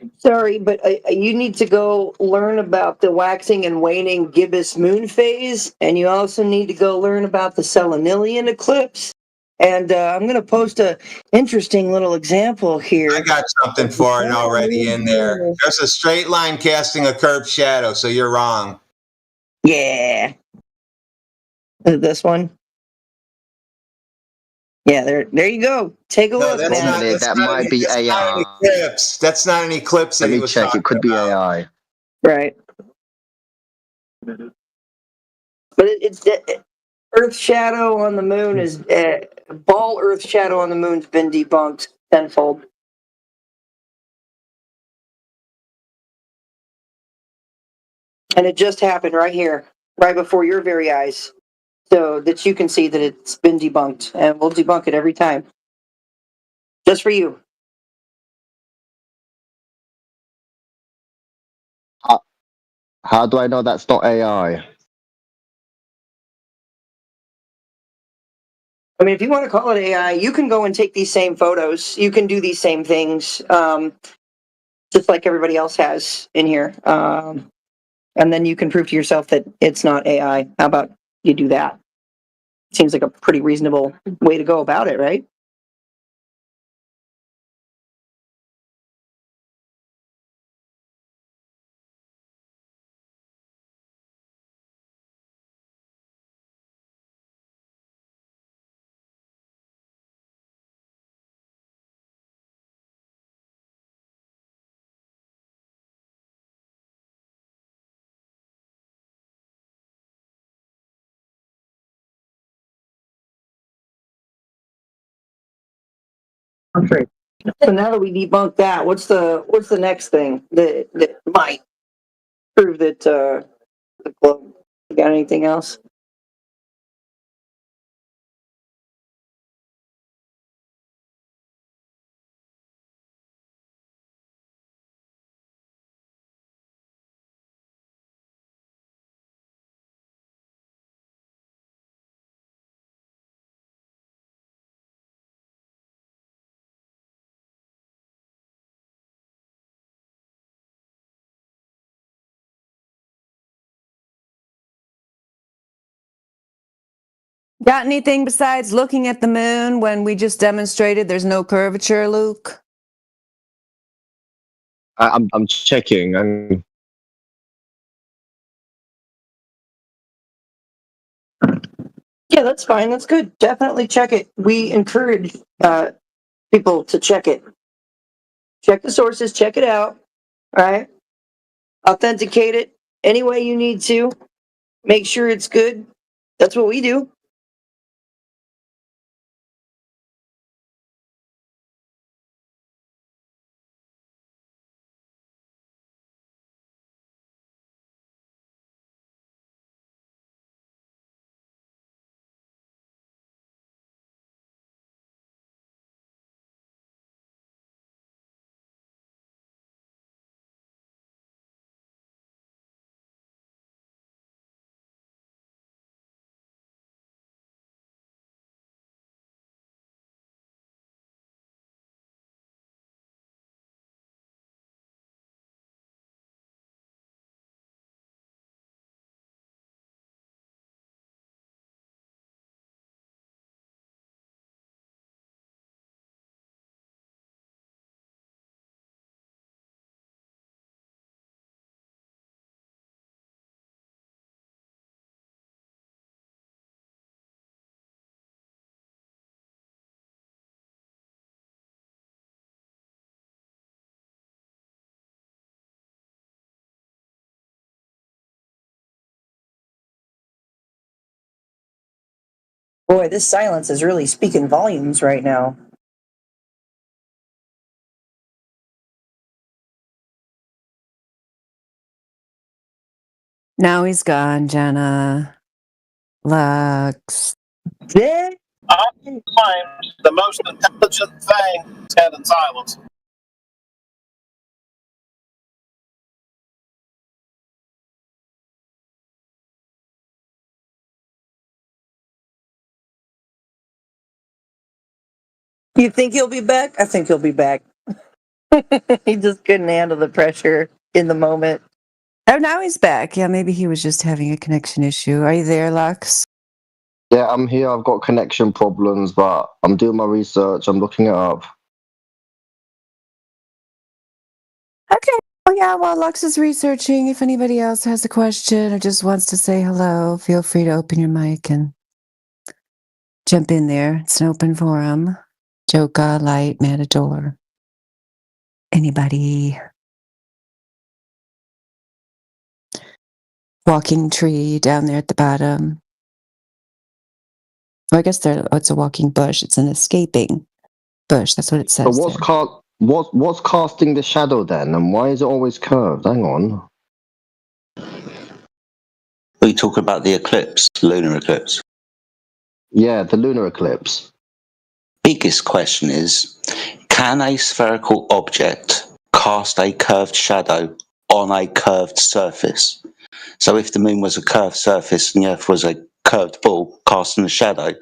No, sorry, but you need to go learn about the waxing and waning gibbous moon phase, and you also need to go learn about the Selenilian eclipse. And I'm going to post a interesting little example here. I got something for it already in there. There's a straight line casting a curved shadow, so you're wrong. Yeah. Is it this one? Yeah, there you go. Take a look. That might be AI. That's not an eclipse. Let me check. It could be AI. Right. But it's Earth shadow on the moon is ball Earth shadow on the moon's been debunked tenfold. And it just happened right here, right before your very eyes, so that you can see that it's been debunked, and we'll debunk it every time. Just for you. How do I know that's not AI? I mean, if you want to call it AI, you can go and take these same photos. You can do these same things, just like everybody else has in here. And then you can prove to yourself that it's not AI. How about you do that? Seems like a pretty reasonable way to go about it, right? Okay. So now that we debunked that, what's the next thing that might prove that the globe? You got anything else? Got anything besides looking at the moon when we just demonstrated there's no curvature, Luke? I'm checking. Yeah, that's fine. That's good. Definitely check it. We encourage people to check it. Check the sources. Check it out. All right. Authenticate it any way you need to. Make sure it's good. That's what we do. Boy, this silence is really speaking volumes right now. Now he's gone, Jenna. Lux. Oftentimes, the most intelligent thing is head in silence. You think he'll be back? I think he'll be back. He just couldn't handle the pressure in the moment. Oh, now he's back. Yeah, maybe he was just having a connection issue. Are you there, Lux? Yeah, I'm here. I've got connection problems, but I'm doing my research. I'm looking it up. Okay. Oh, yeah, while Lux is researching, if anybody else has a question or just wants to say hello, feel free to open your mic and jump in there. It's an open forum. Joka, Light, Matador. Anybody? walking tree down there at the bottom. Well, I guess it's a walking bush. It's an escaping bush. That's what it says. But what's casting the shadow then, and why is it always curved? Hang on. Are you talking about the eclipse, lunar eclipse? Yeah, the lunar eclipse. Biggest question is, can a spherical object cast a curved shadow on a curved surface? So if the moon was a curved surface and the Earth was a curved ball casting a shadow,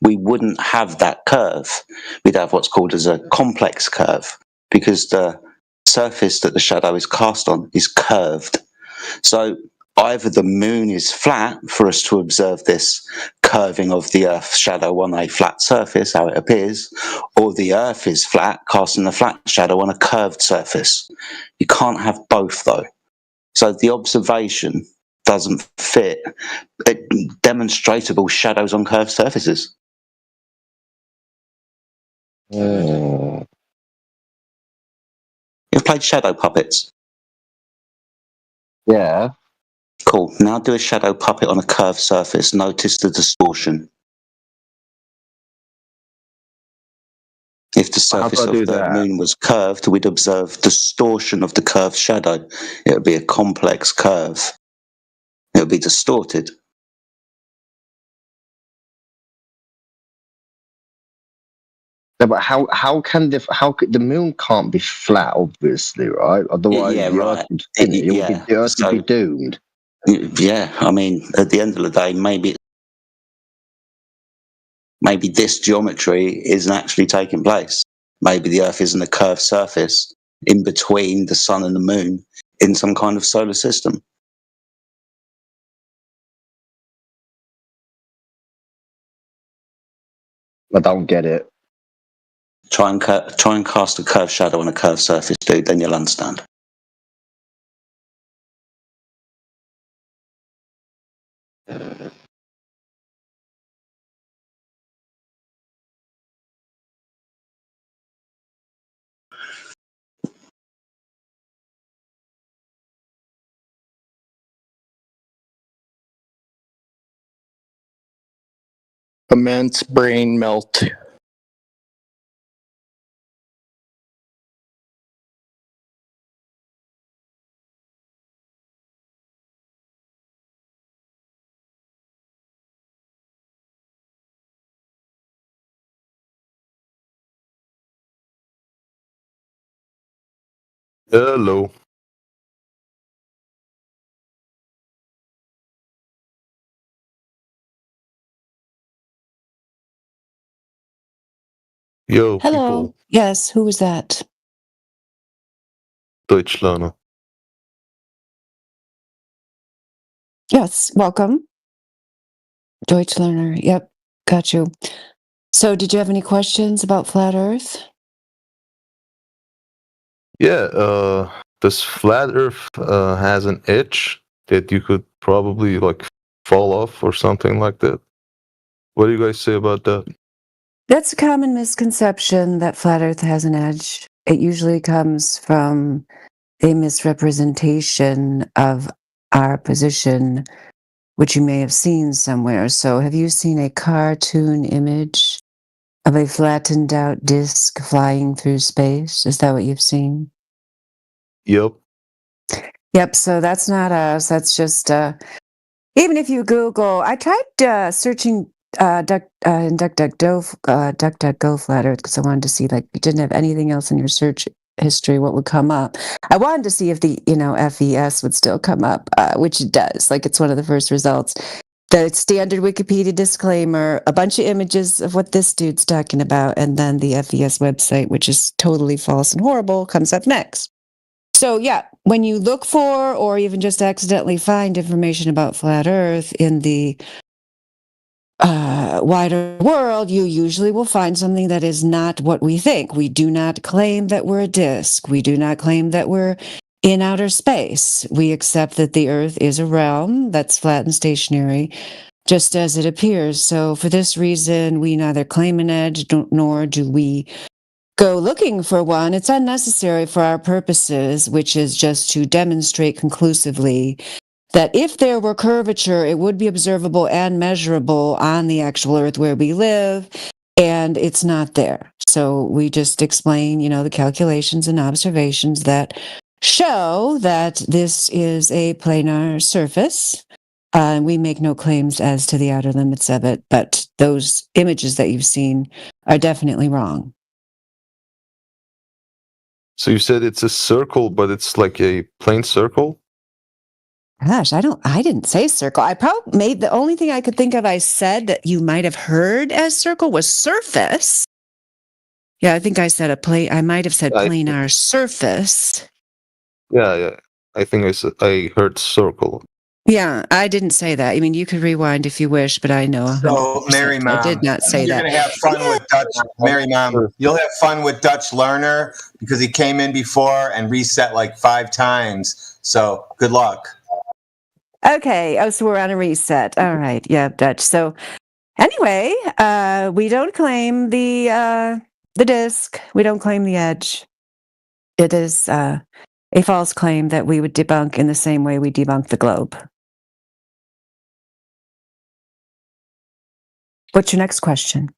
we wouldn't have that curve. We'd have what's called as a complex curve, because the surface that the shadow is cast on is curved. So either the moon is flat for us to observe this curving of the Earth's shadow on a flat surface, how it appears, or the Earth is flat, casting a flat shadow on a curved surface. You can't have both, though. So the observation doesn't fit demonstrable shadows on curved surfaces. Oh. You've played shadow puppets? Yeah. Cool. Now do a shadow puppet on a curved surface. Notice the distortion. If the surface of the moon was curved, we'd observe distortion of the curved shadow. It would be a complex curve. It would be distorted. Yeah, but how can the moon can't be flat, obviously, right? Otherwise, Yeah, the right. Earth would spin. The Earth would be doomed. Yeah, I mean, at the end of the day, maybe this geometry isn't actually taking place. Maybe the Earth isn't a curved surface in between the sun and the moon in some kind of solar system. I don't get it. Try and cast a curved shadow on a curved surface, dude, then you'll understand. Immense brain melt. Hello. Yo, Hello. people. Yes, who was that? Deutschlerner. Yes, welcome. Deutsch learner. Yep, got you. So, did you have any questions about flat Earth? Yeah, this flat Earth has an edge that you could probably like fall off or something like that. What do you guys say about that? That's a common misconception that flat Earth has an edge. It usually comes from a misrepresentation of our position, which you may have seen somewhere. So, have you seen a cartoon image of a flattened out disk flying through space? Is that what you've seen? Yep. Yep, so that's not us. That's just, even if you Google, I tried searching in DuckDuckGo flat Earth because I wanted to see, like, you didn't have anything else in your search history, what would come up. I wanted to see if the, FES would still come up, which it does. Like, it's one of the first results. The standard Wikipedia disclaimer, a bunch of images of what this dude's talking about, and then the FES website, which is totally false and horrible, comes up next. So, yeah, when you look for or even just accidentally find information about flat Earth in the wider world, you usually will find something that is not what we think. We do not claim that we're a disk. We do not claim that we're in outer space. We accept that the Earth is a realm that's flat and stationary, just as it appears. So, for this reason, we neither claim an edge nor do we go looking for one. It's unnecessary for our purposes, which is just to demonstrate conclusively that if there were curvature, it would be observable and measurable on the actual Earth where we live, and it's not there. So we just explain, the calculations and observations that show that this is a planar surface. We make no claims as to the outer limits of it, but those images that you've seen are definitely wrong. So you said it's a circle, but it's like a plain circle? Gosh, I didn't say circle. I probably made the only thing I could think of I said that you might have heard as circle was surface. Yeah, I think I said I might have said planar surface. Yeah. I think I heard circle. Yeah, I didn't say that. I mean, you could rewind if you wish, but I know. So, Mary Mom, I did not say you're that. going to have fun with Dutch. Mary Mom, you'll have fun with Dutch Learner because he came in before and reset like 5 times. So, good luck. Okay. Oh, so we're on a reset. All right. Yeah, Dutch. So anyway, we don't claim the disk. We don't claim the edge. It is a false claim that we would debunk in the same way we debunk the globe. What's your next question?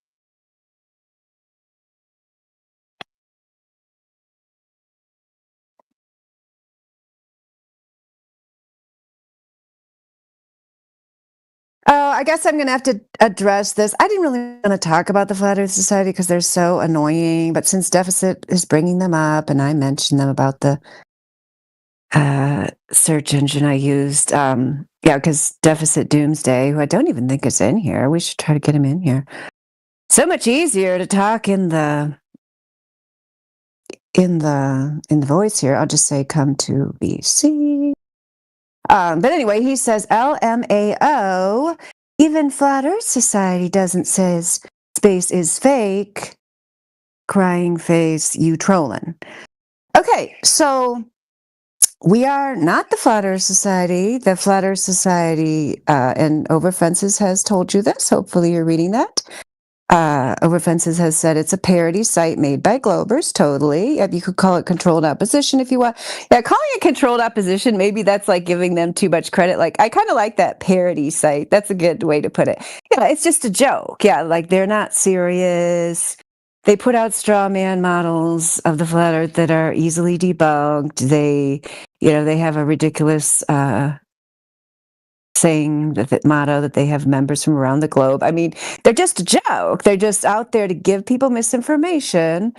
Oh, I guess I'm going to have to address this. I didn't really want to talk about the Flat Earth Society because they're so annoying, but since Deficit is bringing them up and I mentioned them about the search engine I used, because Deficit Doomsday, who I don't even think is in here, we should try to get him in here. So much easier to talk in the voice here. I'll just say come to BC. But anyway, he says LMAO, even Flat Earth Society doesn't says space is fake. Crying face, you trolling. Okay, so we are not the Flat Earth Society. The Flat Earth Society, and Over Fences has told you this. Hopefully you're reading that. Over Fences has said it's a parody site made by Globers, totally. You could call it controlled opposition if you want. Yeah, calling it controlled opposition, maybe that's like giving them too much credit. Like, I kind of like that parody site. That's a good way to put it. Yeah, it's just a joke. Yeah, like they're not serious. They put out straw man models of the flat earth that are easily debunked. They have a ridiculous saying that motto that they have members from around the globe. I mean, they're just a joke. They're just out there to give people misinformation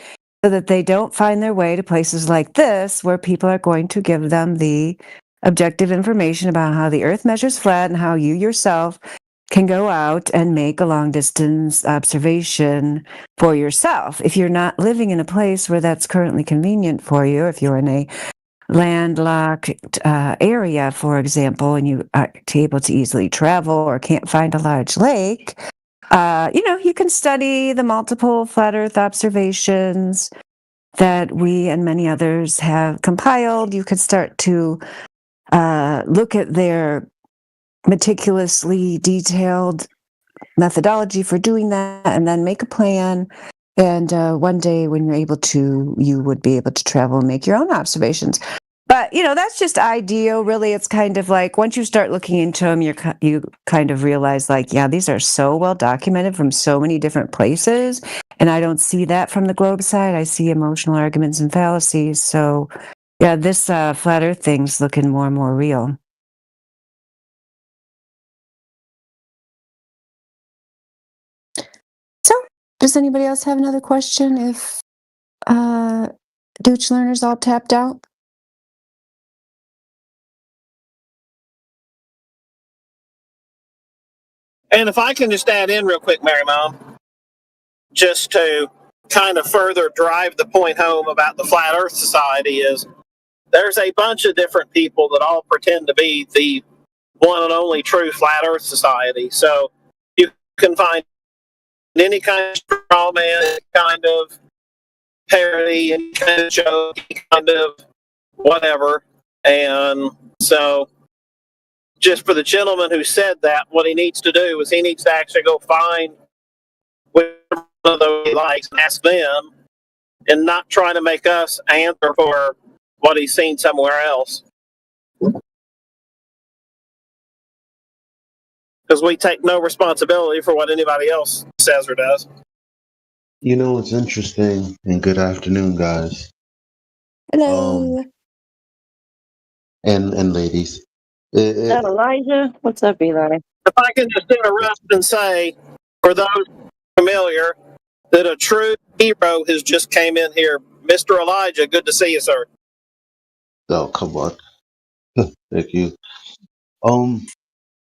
so that they don't find their way to places like this where people are going to give them the objective information about how the earth measures flat and how you yourself can go out and make a long distance observation for yourself. If you're not living in a place where that's currently convenient for you, if you're in a landlocked area, for example, and you aren't able to easily travel or can't find a large lake, you can study the multiple flat earth observations that we and many others have compiled. You could start to look at their meticulously detailed methodology for doing that and then make a plan. And one day when you're able to, you would be able to travel and make your own observations. But, that's just ideal. Really, it's kind of like once you start looking into them, you kind of realize like, yeah, these are so well documented from so many different places. And I don't see that from the globe side. I see emotional arguments and fallacies. So, yeah, this flat earth thing's looking more and more real. So, does anybody else have another question if Deutsch learners all tapped out? And if I can just add in real quick, Mary Mom, just to kind of further drive the point home about the Flat Earth Society is there's a bunch of different people that all pretend to be the one and only true Flat Earth Society. So you can find any kind of straw man, any kind of parody, any kind of joke, any kind of whatever. And so just for the gentleman who said that, what he needs to do is he needs to actually go find whichever one of those he likes and ask them and not try to make us answer for what he's seen somewhere else. because we take no responsibility for what anybody else says or does. You know, it's interesting, and good afternoon, guys. Hello. And ladies. Is that Elijah? What's up, Eli? If I can just interrupt and say, for those familiar, that a true hero has just came in here. Mr. Elijah, good to see you, sir. Oh, come on. Thank you.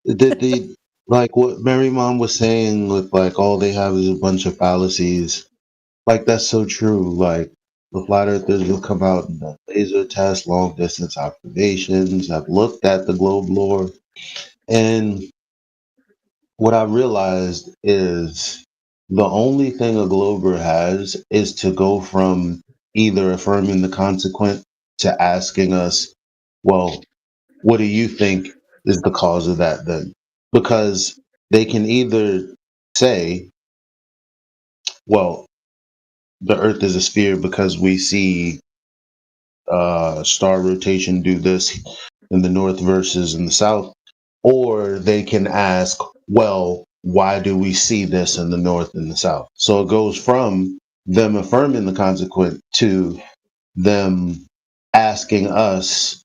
The like what Mary Mom was saying with like all they have is a bunch of fallacies. Like that's so true. Like the flat earthers will come out and laser test, long distance observations. I've looked at the globe lore, and what I realized is the only thing a glober has is to go from either affirming the consequent to asking us, well, what do you think is the cause of that then? Because they can either say, well, the earth is a sphere because we see star rotation do this in the north versus in the south, or they can ask, well, why do we see this in the north and the south? So it goes from them affirming the consequent to them asking us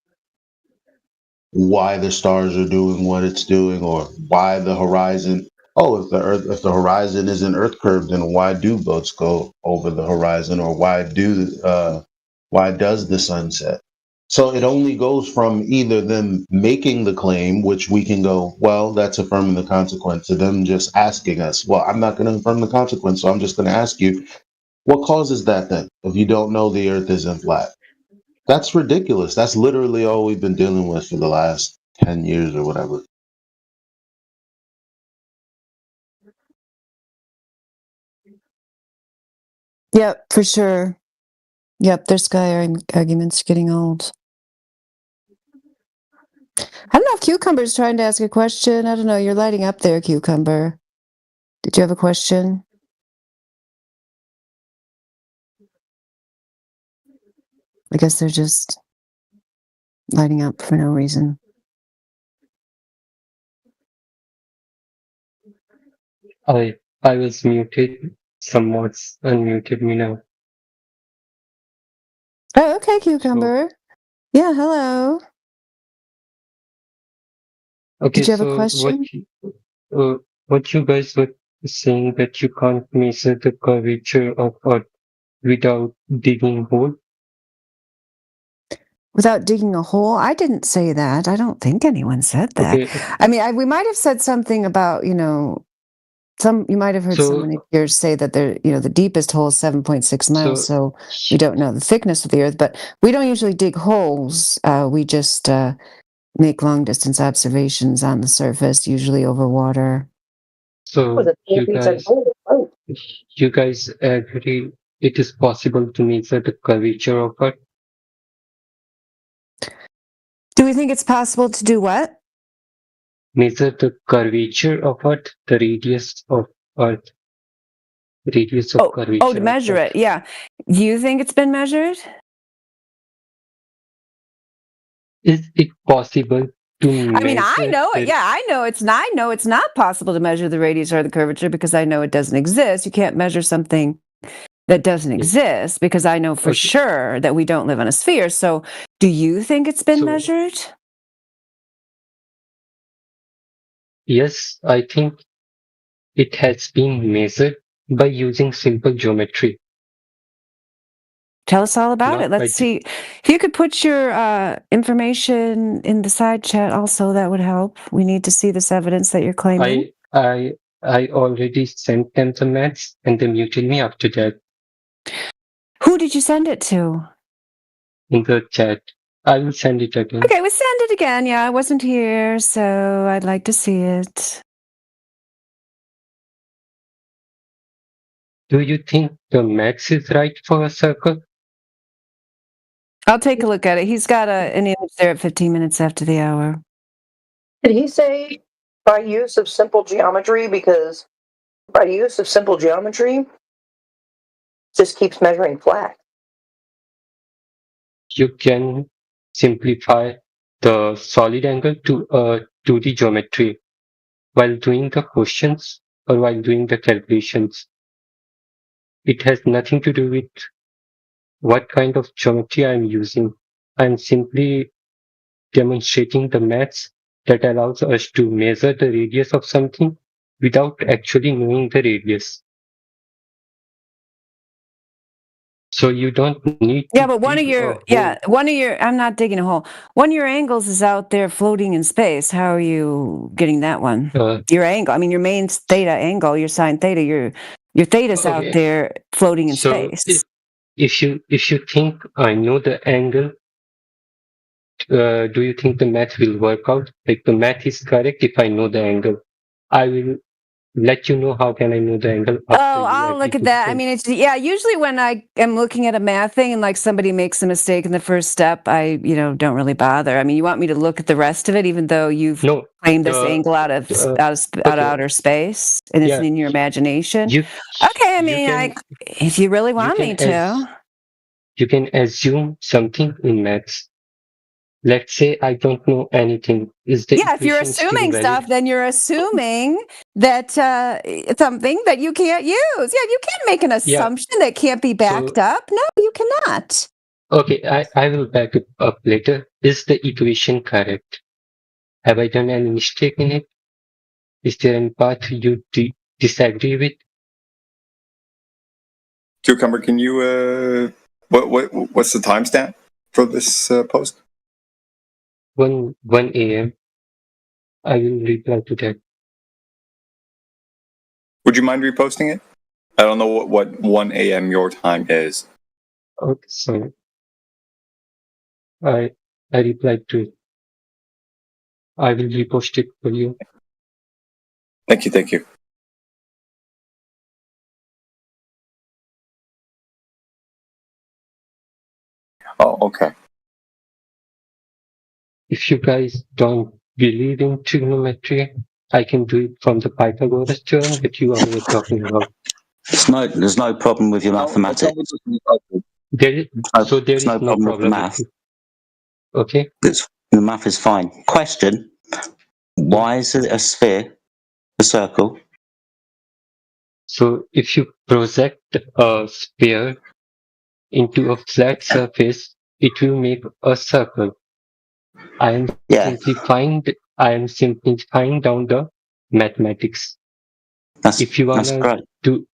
why the stars are doing what it's doing, or why the horizon. Oh, if the horizon isn't earth curved, then why do boats go over the horizon, or why does the sun set? So it only goes from either them making the claim, which we can go, well, that's affirming the consequence, to them just asking us, well, I'm not going to affirm the consequence, so I'm just going to ask you, what causes that then? If you don't know the earth isn't flat. That's ridiculous. That's literally all we've been dealing with for the last 10 years or whatever. Yep, for sure. Yep, their sky argument's getting old. I don't know if Cucumber's trying to ask a question. I don't know. You're lighting up there, Cucumber. Did you have a question? I guess they're just lighting up for no reason. I was muted. Someone's unmuted me now. Oh, okay, Cucumber. Yeah, hello. Okay, Did you have a so question? what you guys were saying that you can't measure the curvature of Earth without digging hole? Without digging a hole? I didn't say that. I don't think anyone said that. Okay. I mean, we might have said something about, you might have heard So- someone here say that the deepest hole is 7.6 miles, so we don't know the thickness of the earth, but we don't usually dig holes. We just make long distance observations on the surface, usually over water. So you guys agree it is possible to measure the curvature of Earth? Do we think it's possible to do what? Measure the curvature of Earth, the radius of Earth. Radius of curvature. Oh, to measure it, yeah. Do you think it's been measured? Is it possible to measure? I mean, I know it. Yeah, I know it's not possible to measure the radius or the curvature because I know it doesn't exist. You can't measure something that doesn't exist because I know for sure that we don't live on a sphere. So, do you think it's been measured? Yes, I think it has been measured by using simple geometry. Tell us all about Not it. Let's by- see. If you could put your information in the side chat also, that would help. We need to see this evidence that you're claiming. I already sent them the maths and they muted me after that Who did you send it to? in the chat. I will send it again. Okay, we send it again. Yeah, I wasn't here, so I'd like to see it. Do you think the maths is right for a circle? I'll take a look at it. He's got an image there at 15 minutes after the hour. Did he say by use of simple geometry? Because by use of simple geometry, just keeps measuring flat. You can simplify the solid angle to 2D geometry. while doing the questions or while doing the calculations. It has nothing to do with what kind of geometry I'm using. I'm simply demonstrating the maths that allows us to measure the radius of something without actually knowing the radius. So you don't need Yeah, to but one of dig a your hole. I'm not digging a hole. One of your angles is out there floating in space. How are you getting that one? Your angle. I mean, your main theta angle, your sine theta. Your theta's out Okay. there floating in So space. if you think I know the angle, do you think the math will work out? Like the math is correct if I know the angle. I will let you know how can I know the angle after Oh, you I'll look at agree to that. I change. mean, it's usually when I am looking at a math thing and like somebody makes a mistake in the first step, I don't really bother. I mean, you want me to look at the rest of it, even though you've claimed this angle out of outer space and it's in your imagination. Okay, I mean, if you really want me to. You can assume something in maths. Let's say I don't know anything. Is the Yeah, if you're equation still assuming valid? stuff, then you're assuming that something that you can't use. Yeah, you can't make an assumption that can't be backed up. No, you cannot. Okay, I will back it up later. Is the equation correct? Have I done any mistake in it? Is there any part you disagree with? Cucumber, can you what's the timestamp for this post? 1 a.m. I will reply to that. Would you mind reposting it? I don't know what 1 a.m. your time is. Okay, so I replied to it. I will repost it for you. Thank you. Oh, okay. If you guys don't believe in trigonometry, I can do it from the Pythagoras theorem that you are talking about. There's no problem with your mathematics. There is no problem with the math. Okay. The math is fine. Question: why is it a sphere, a circle? So if you project a sphere into a flat surface, it will make a circle. I am simplifying down the mathematics. If you wanna do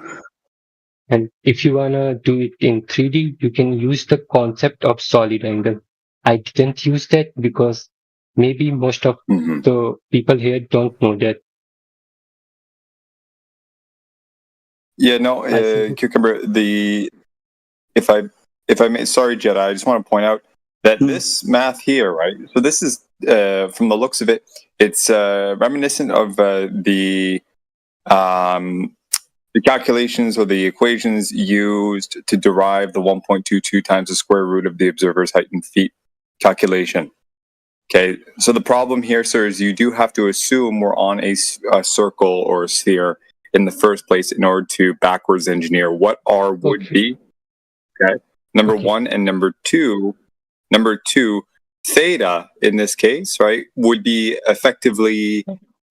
it in 3D, you can use the concept of solid angle. I didn't use that because maybe most of the people here don't know that. Yeah, no, Cucumber, if I may, sorry, Jedi, I just want to point out that this math here, right? So this is, from the looks of it, it's reminiscent of the calculations or the equations used to derive the 1.22 times the square root of the observer's height in feet calculation. Okay, so the problem here, sir, is you do have to assume we're on a circle or a sphere in the first place in order to backwards engineer what R would be. Okay, number one, and number two, theta in this case, right, would be effectively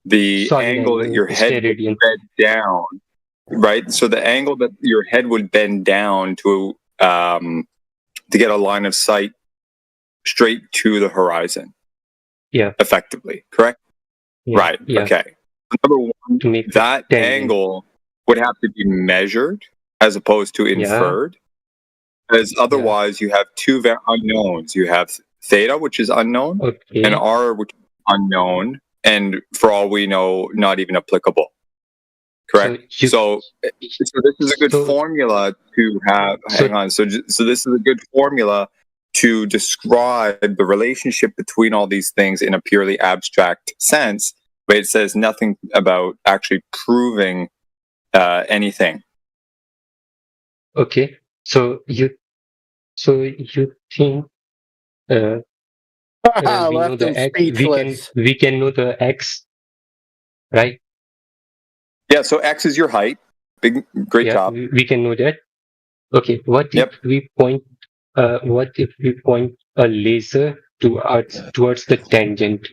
the angle that your head would bend down, right? So the angle that your head would bend down to get a line of sight straight to the horizon. Yeah. Effectively, correct? Yeah. Right. Yeah. Okay. Number one, that angle would have to be measured as opposed to inferred. As otherwise, you have two unknowns. You have theta, which is unknown, and R, which is unknown, and for all we know, not even applicable. Correct. So this is a good formula to have. Hang on. So this is a good formula to describe the relationship between all these things in a purely abstract sense, but it says nothing about actually proving anything. Okay. So you think we know the x, we can know the x, right? Yeah, so x is your height. Great job. We can know that. Okay, what if we point a laser towards the tangent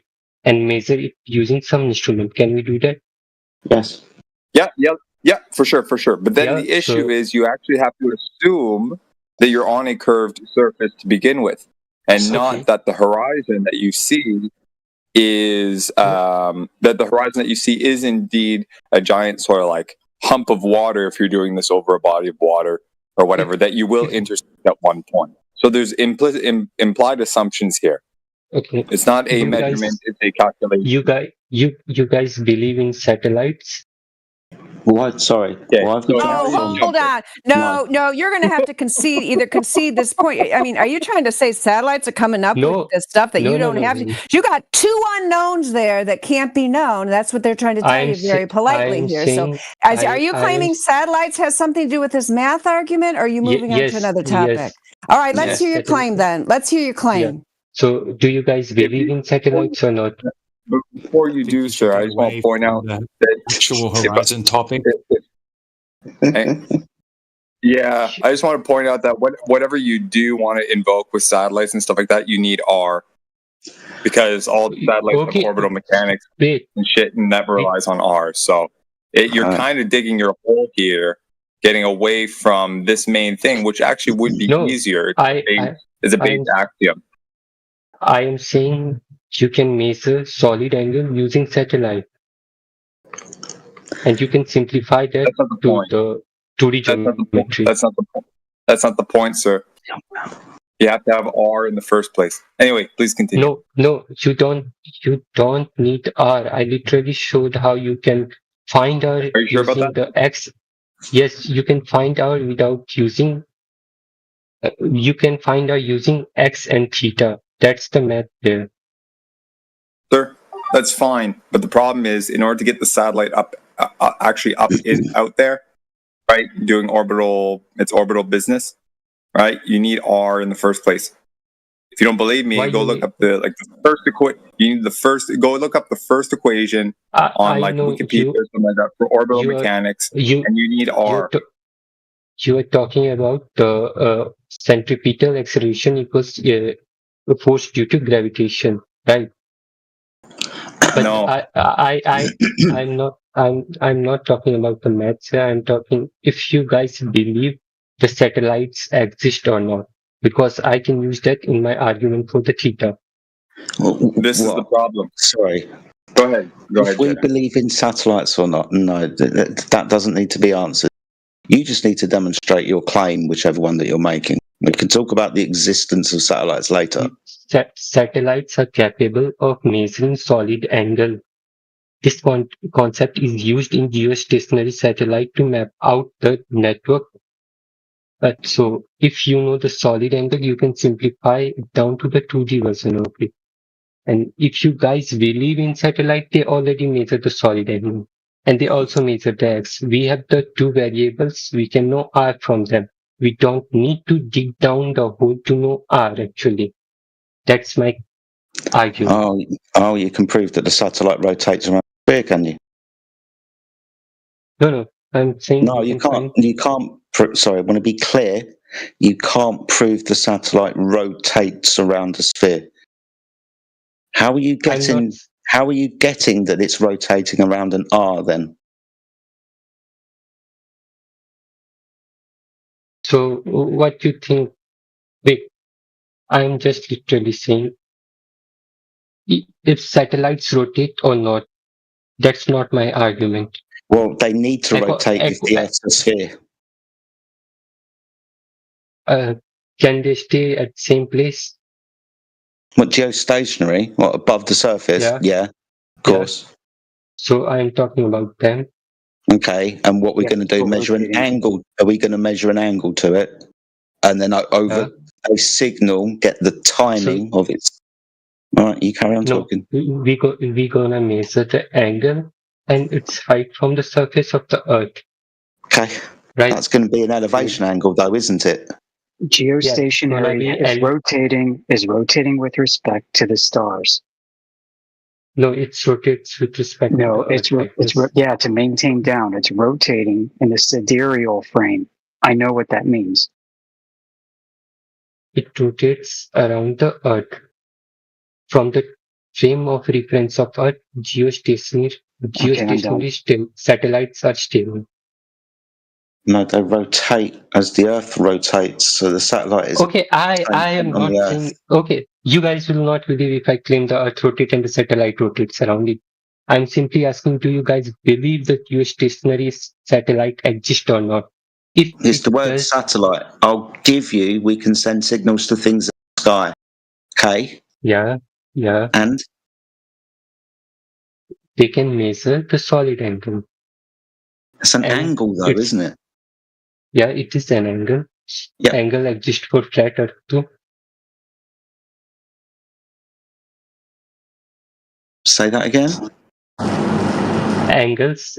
and measure it using some instrument? Can we do that? Yes. Yeah, for sure. But then the issue is you actually have to assume that you're on a curved surface to begin with, and not that the horizon that you see is indeed a giant sort of like hump of water if you're doing this over a body of water or whatever that you will intersect at one point. So there's implied assumptions here. Okay. It's not a measurement, it's a calculation. You guys believe in satellites? What? Sorry. Hold on. No, you're going to have to concede this point. I mean, are you trying to say satellites are coming up with this stuff that you don't have? You got two unknowns there that can't be known. That's what they're trying to tell you very politely here. So, are you claiming satellites has something to do with this math argument, or are you moving on to another topic? Yes. All right, let's hear your claim then. Let's hear your claim. Yeah. So, do you guys believe in satellites or not? But before you do, sir, I just want to point out that actual horizon topic. Yeah, I just want to point out that whatever you do want to invoke with satellites and stuff like that, you need R, because all the satellites have orbital mechanics and shit, and that relies on R. So you're kind of digging your hole here, getting away from this main thing, which actually would be easier. It's a base axiom. I am saying you can measure solid angle using satellite, and you can simplify that to the 2D geometry. That's not the point. That's not the point, sir. You have to have R in the first place. Anyway, please continue. No, you don't. You don't need R. I literally showed how you can find R using the X. Yes, you can find R without using. You can find R using X and theta. That's the math there. Sir, that's fine. But the problem is, in order to get the satellite up, out there, right, doing orbital business, right, you need R in the first place. If you don't believe me, go look up the first equation. You need go look up the first equation on Wikipedia or something like that for orbital mechanics, and you need R. You are talking about the centripetal acceleration equals force due to gravitation, right? But no, I'm not talking about the maths here. I'm talking if you guys believe the satellites exist or not, because I can use that in my argument for the theta. This is the problem. Sorry. Go ahead. If we believe in satellites or not, no, that doesn't need to be answered. You just need to demonstrate your claim, whichever one that you're making. We can talk about the existence of satellites later. Satellites are capable of measuring solid angle. This concept is used in geostationary satellite to map out the network. So if you know the solid angle, you can simplify it down to the 2D version of it. And if you guys believe in satellite, they already measure the solid angle. And they also measure the X. We have the two variables. We can know R from them. We don't need to dig down the hole to know R actually. That's my argument. Oh, you can prove that the satellite rotates around the sphere, can you? No, I'm saying no. You can't. You can't. Sorry, I want to be clear. You can't prove the satellite rotates around the sphere. How are you getting? How are you getting that it's rotating around an R then? So what do you think? Wait, I'm just literally saying if satellites rotate or not. That's not my argument. Well, they need to rotate if the Earth's a sphere. Can they stay at the same place? What, geostationary? What, above the surface? Yeah, of course. Yeah. So I'm talking about them. Okay, and what we're going to do, measure an angle. Are we going to measure an angle to it? And then over a signal, get the timing of its... All right, you carry on talking. We're going to measure the angle and its height from the surface of the Earth. Okay, right. That's going to be an elevation angle though, isn't it? Geostationary is rotating with respect to the stars. No, it rotates with respect to the Earth. To maintain down. It's rotating in the sidereal frame. I know what that means. It rotates around the Earth. From the frame of reference of Earth, geostationary Geostationary satellites are stable. No, they rotate as the Earth rotates. So the satellite is Okay, I am on not the Earth. saying. Okay, you guys will not believe if I claim the Earth rotates and the satellite rotates around it. I'm simply asking, do you guys believe that geostationary satellite exists or not? If It's it the word does, satellite. I'll give you. We can send signals to things in the sky. Okay. yeah, And they can measure the solid angle. it's an And angle, though, isn't it? Yeah, it is an angle. Yeah. Angle exists for flat Earth too. Say that again. Angles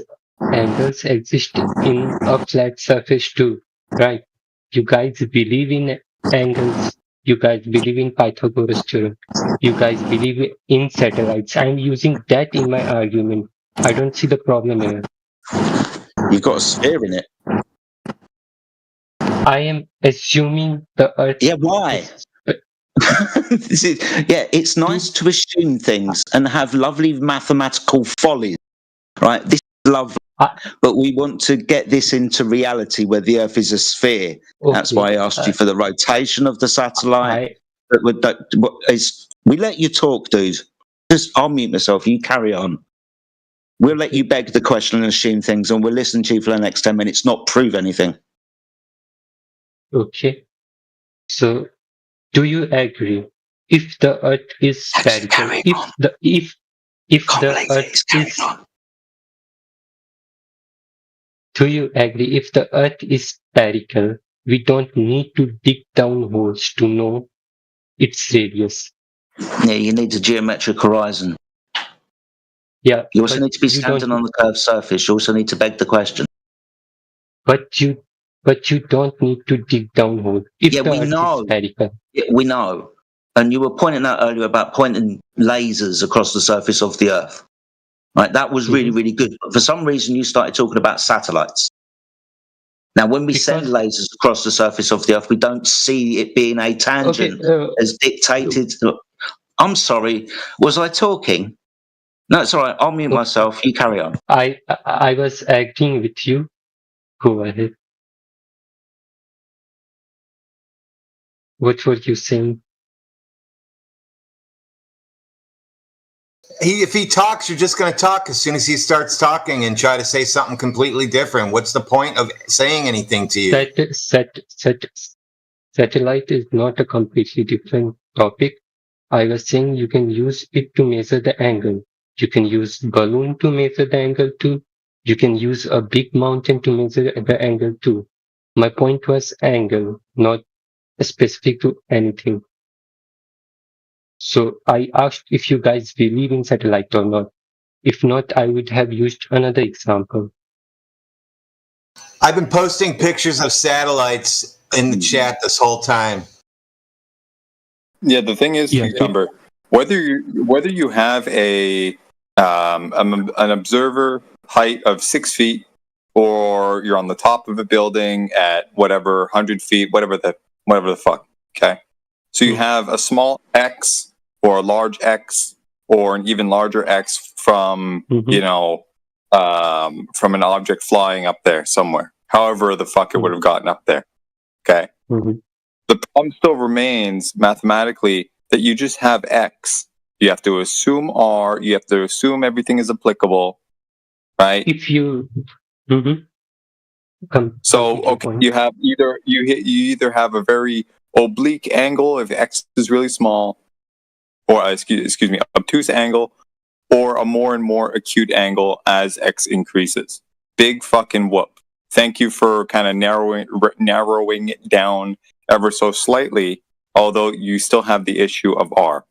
exist in a flat surface too, right? You guys believe in angles. You guys believe in Pythagoras theorem. You guys believe in satellites. I'm using that in my argument. I don't see the problem here. You've got a sphere in it. I am assuming the Earth. Yeah, why? It's nice to assume things and have lovely mathematical follies, right? This is lovely, but we want to get this into reality where the Earth is a sphere. That's why I asked you for the rotation of the satellite. We let you talk, dude. I'll mute myself. You carry on. We'll let you beg the question and assume things, and we'll listen to you for the next 10 minutes, not prove anything. Okay. So, do you agree? If the Earth is spherical, if the Earth is, do you agree? If the Earth is spherical, we don't need to dig down holes to know its radius. Yeah, you need a geometric horizon. Yeah. You also need to be standing on the curved surface. You also need to beg the question. But you don't need to dig down holes. Yeah, we know. Yeah, we know. And you were pointing out earlier about pointing lasers across the surface of the Earth. Right, that was really, really good. But for some reason, you started talking about satellites. Now, when we send lasers across the surface of the Earth, we don't see it being a tangent as dictated. I'm sorry. Was I talking? No, it's all right. I'll mute myself. You carry on. I was acting with you. Go ahead. What were you saying? If he talks, you're just going to talk as soon as he starts talking and try to say something completely different. What's the point of saying anything to you? Satellite is not a completely different topic. I was saying you can use it to measure the angle. You can use balloon to measure the angle too. You can use a big mountain to measure the angle too. My point was angle, not specific to anything. So I asked if you guys believe in satellite or not. If not, I would have used another example. I've been posting pictures of satellites in the chat this whole time. Yeah, the thing is, remember, whether you have an observer height of 6 feet, or you're on the top of a building at whatever 100 feet, whatever the fuck. Okay, so you have a small X or a large X or an even larger X from from an object flying up there somewhere. However the fuck it would have gotten up there. Okay. The problem still remains mathematically that you just have X. You have to assume R. You have to assume everything is applicable, right? If you, you have you either have a very oblique angle if X is really small, or excuse me, obtuse angle, or a more and more acute angle as X increases. Big fucking whoop. Thank you for kind of narrowing it down ever so slightly, although you still have the issue of R.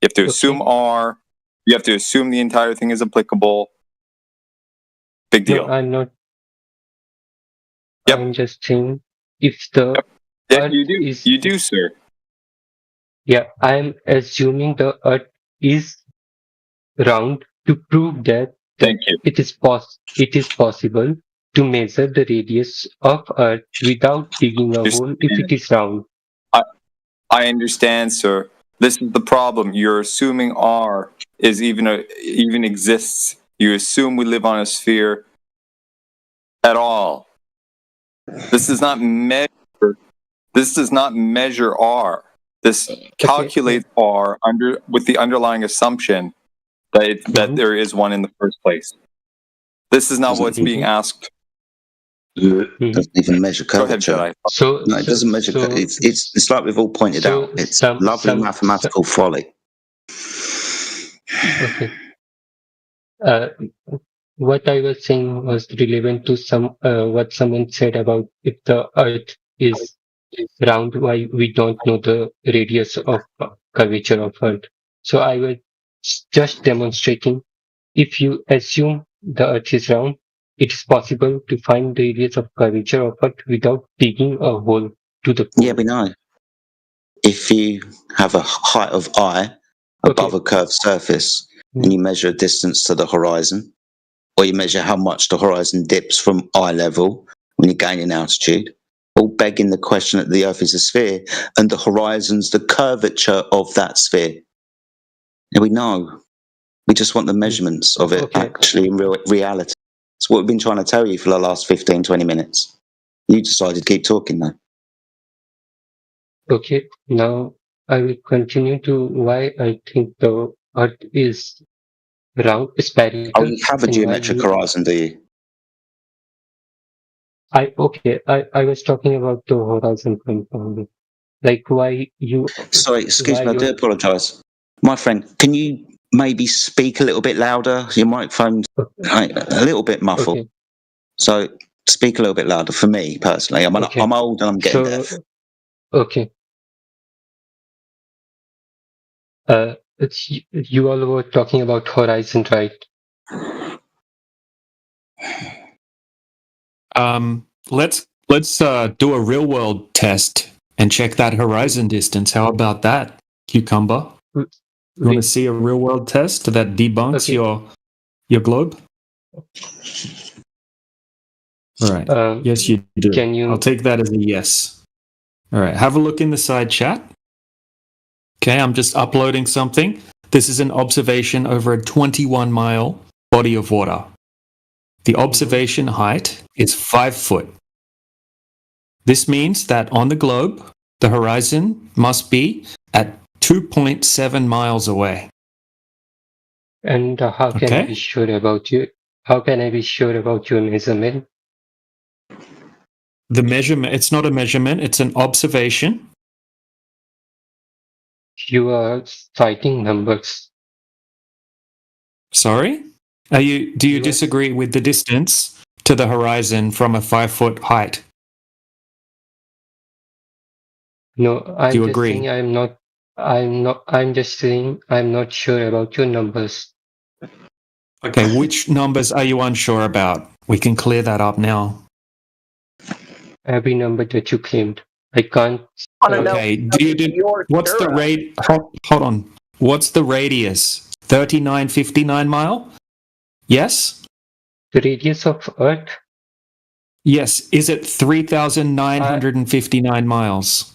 You have to assume R. You have to assume the entire thing is applicable. Big deal. No, I'm not. Yep. I'm just saying if the Earth you do. You do, sir. Yeah, I'm assuming the Earth is round to prove that it is possible to measure the radius of Earth without digging a hole if it is round. I understand, sir. This is the problem. You're assuming R even exists. You assume we live on a sphere at all. This does not measure. This does not measure R. This calculates R with the underlying assumption that there is one in the first place. This is not what's being asked. It doesn't even measure curvature. Go ahead, Jedi. No, it doesn't measure. It's like we've all pointed out. It's lovely mathematical folly. Okay. What I was saying was relevant to what someone said about if the Earth is round, why we don't know the radius of curvature of Earth. So I was just demonstrating, if you assume the Earth is round, it is possible to find the radius of curvature of Earth without digging a hole to the pole. Yeah, we know. If you have a height of I above a curved surface and you measure a distance to the horizon, or you measure how much the horizon dips from eye level when you gain in altitude, all begging the question that the Earth is a sphere and the horizon's the curvature of that sphere. And we know. We just want the measurements of it actually in reality. It's what we've been trying to tell you for the last 15, 20 minutes. You decided to keep talking though. Okay, now I will continue to why I think the Earth is round, spherical. Oh, you have a geometric horizon, do you? I was talking about the horizon point only. Like why you... Sorry, excuse me, I do apologise. My friend, can you maybe speak a little bit louder? Your microphone's a little bit muffled. Okay. So speak a little bit louder for me personally. I'm old and I'm getting deaf. Okay. You all were talking about horizon, right? Let's do a real world test and check that horizon distance. How about that, Cucumber? You want to see a real world test that debunks your globe? All right. Yes, you do. I'll take that as a yes. All right. Have a look in the side chat. Okay, I'm just uploading something. This is an observation over a 21-mile body of water. The observation height is 5 foot. This means that on the globe, the horizon must be at 2.7 miles away. And how can I be sure about you? How can I be sure about your measurement? The measurement, it's not a measurement, it's an observation. You are citing numbers. Sorry? Do you disagree with the distance to the horizon from a 5 foot height? No, I'm Do you just agree? saying I'm just saying I'm not sure about your numbers. Okay, which numbers are you unsure about? We can clear that up now. Every number that you claimed. I can't. Okay, what's the rate? Hold on. What's the radius? 3959 mile? Yes? The radius of Earth? Yes. Is it 3,959 miles?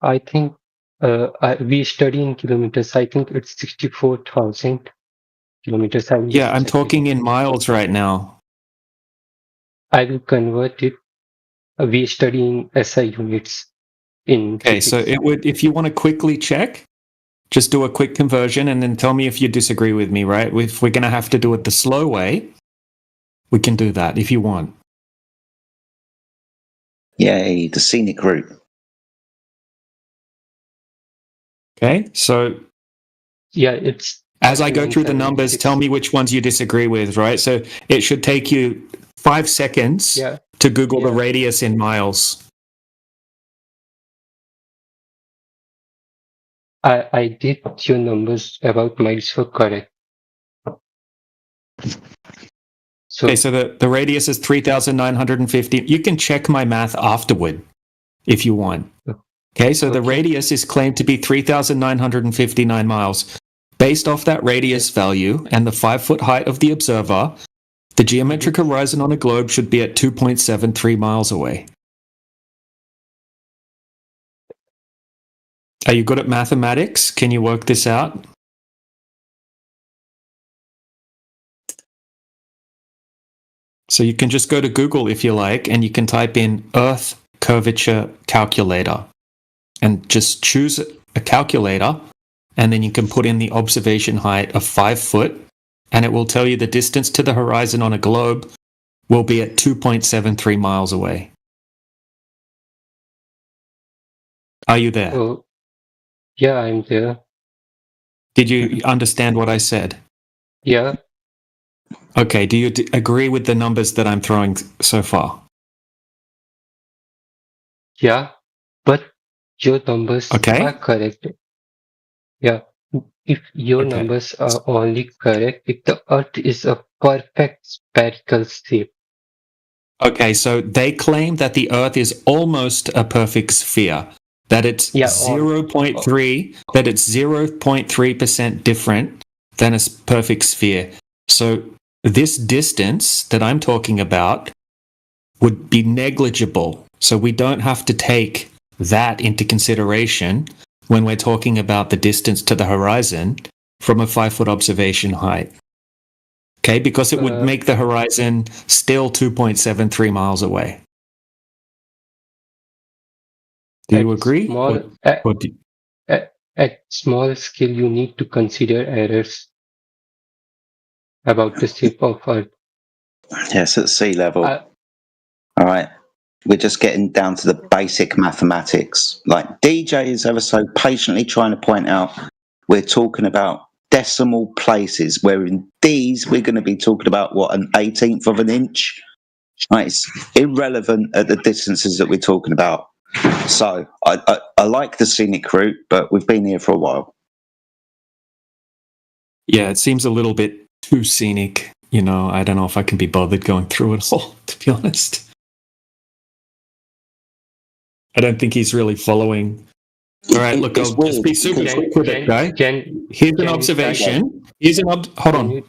I think we study in kilometers. I think it's 64,000 kilometers. Yeah, I'm talking in miles right now. I will convert it. We study in SI units. Okay, so it would, if you want to quickly check, just do a quick conversion and then tell me if you disagree with me, right? If we're going to have to do it the slow way, we can do that if you want. Yay, the scenic route. Okay, so yeah, it's as I go through the numbers, tell me which ones you disagree with, right? So it should take you 5 seconds to Google the radius in miles. I did your numbers about miles for correct. Okay, so the radius is 3,950. You can check my math afterward if you want. Okay, so the radius is claimed to be 3,959 miles. Based off that radius value and the 5 foot height of the observer, the geometric horizon on a globe should be at 2.73 miles away. Are you good at mathematics? Can you work this out? So you can just go to Google if you like, and you can type in Earth curvature calculator and just choose a calculator, and then you can put in the observation height of 5 foot, and it will tell you the distance to the horizon on a globe will be at 2.73 miles away. Are you there? Oh, yeah, I'm there. Did you understand what I said? Yeah, Okay, do you agree with the numbers that I'm throwing so far? yeah, but your numbers Okay. are correct. Yeah, if your numbers are only correct, if the Earth is a perfect spherical shape. Okay, so they claim that the Earth is almost a perfect sphere, that it's 0.3, that it's 0.3% different than a perfect sphere. So this distance that I'm talking about would be negligible. So we don't have to take that into consideration when we're talking about the distance to the horizon from a 5-foot observation height. Okay, because it would make the horizon still 2.73 miles away. Do you agree? At small scale, you need to consider errors about the shape of Earth. Yes, at sea level. All right. We're just getting down to the basic mathematics. Like DJ is ever so patiently trying to point out, we're talking about decimal places, where in these we're going to be talking about what, an 18th of an inch? Right, it's irrelevant at the distances that we're talking about. So I like the scenic route, but we've been here for a while. Yeah, it seems a little bit too scenic. You know, I don't know if I can be bothered going through it all, to be honest. I don't think he's really following. All right, look, I'll just be super quick with it, guy. Here's an observation. Hold on.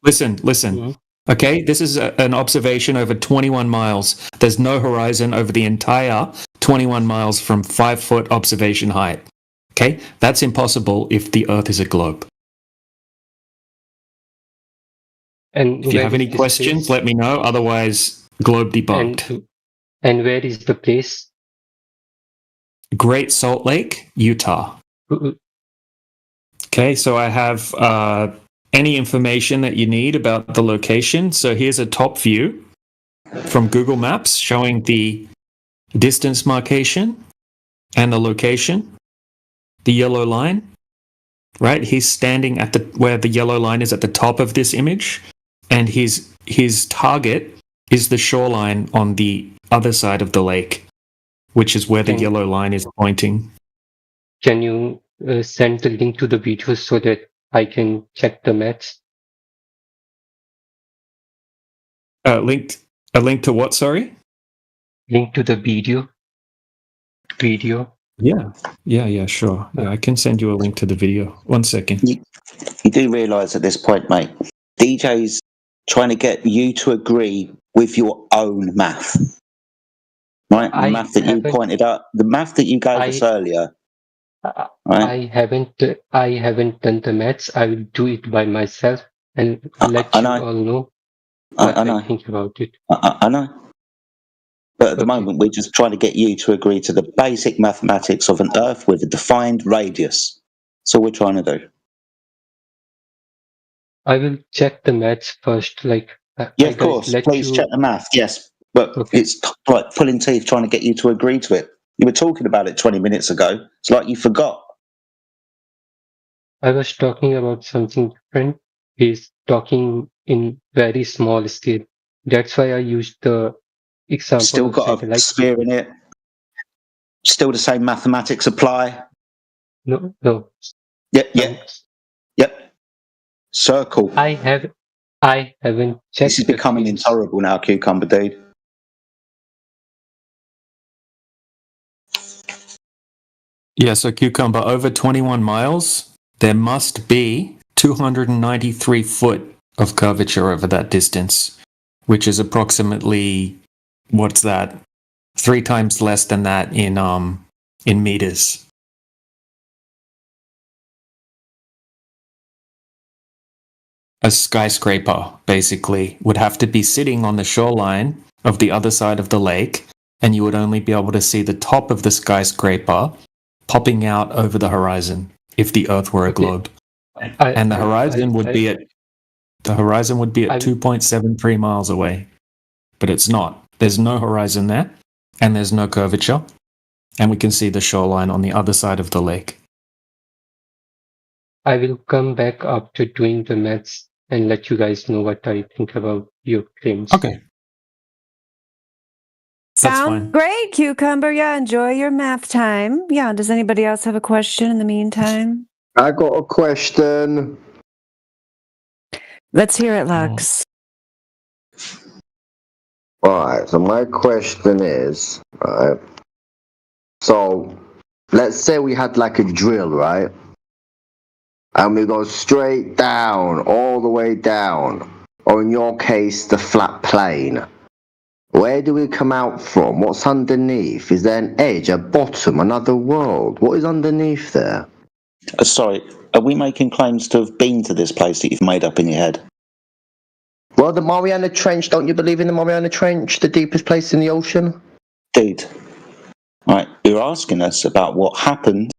Listen. Okay, this is an observation over 21 miles. There's no horizon over the entire 21 miles from 5-foot observation height. Okay, that's impossible if the Earth is a globe. And if you have any questions, let me know. Otherwise, globe debunked. And where is the place? Great Salt Lake, Utah. Okay, so I have any information that you need about the location. So here's a top view from Google Maps showing the distance marcation and the location, the yellow line, right? He's standing at where the yellow line is at the top of this image, and his target is the shoreline on the other side of the lake, which is where the yellow line is pointing. Can you send the link to the video so that I can check the maths? A link to what, sorry? Link to the video. Yeah, sure. Yeah, I can send you a link to the video. 1 second. You do realise at this point, mate, DJ's trying to get you to agree with your own math. Right? The math that you pointed out, the math that you gave us earlier. Right? I haven't done the maths. I will do it by myself and let you all know what I think about it. I know. But at the moment, we're just trying to get you to agree to the basic mathematics of an Earth with a defined radius. That's all we're trying to do. I will check the maths first. Yeah, of course. Please check the math. Yes, but it's like pulling teeth trying to get you to agree to it. You were talking about it 20 minutes ago. It's like you forgot. I was talking about something different. He's talking in very small scale. That's why I used the example. Still got a sphere in it. Still the same mathematics apply. No. Yep. Circle. I haven't checked. This is becoming intolerable now, Cucumber Dude. Yeah, so Cucumber, over 21 miles, there must be 293 foot of curvature over that distance, which is approximately, what's that? 3 times less than that in meters. a skyscraper, basically, would have to be sitting on the shoreline of the other side of the lake, and you would only be able to see the top of the skyscraper popping out over the horizon if the Earth were a globe. And the horizon would be at 2.73 miles away. But it's not. There's no horizon there, and there's no curvature, and we can see the shoreline on the other side of the lake. I will come back after doing the maths and let you guys know what I think about your claims. Okay. Sound great, Cucumber. Yeah, enjoy your math time. Yeah, does anybody else have a question in the meantime? I got a question. Let's hear it, Lux. Alright, so my question is, right, so let's say we had like a drill, right? And we go straight down, all the way down, or in your case, the flat plane. Where do we come out from? What's underneath? Is there an edge, a bottom, another world? What is underneath there? Sorry, are we making claims to have been to this place that you've made up in your head? Well, the Mariana Trench, don't you believe in the Mariana Trench, the deepest place in the ocean? Dude, right, you're asking us about what happened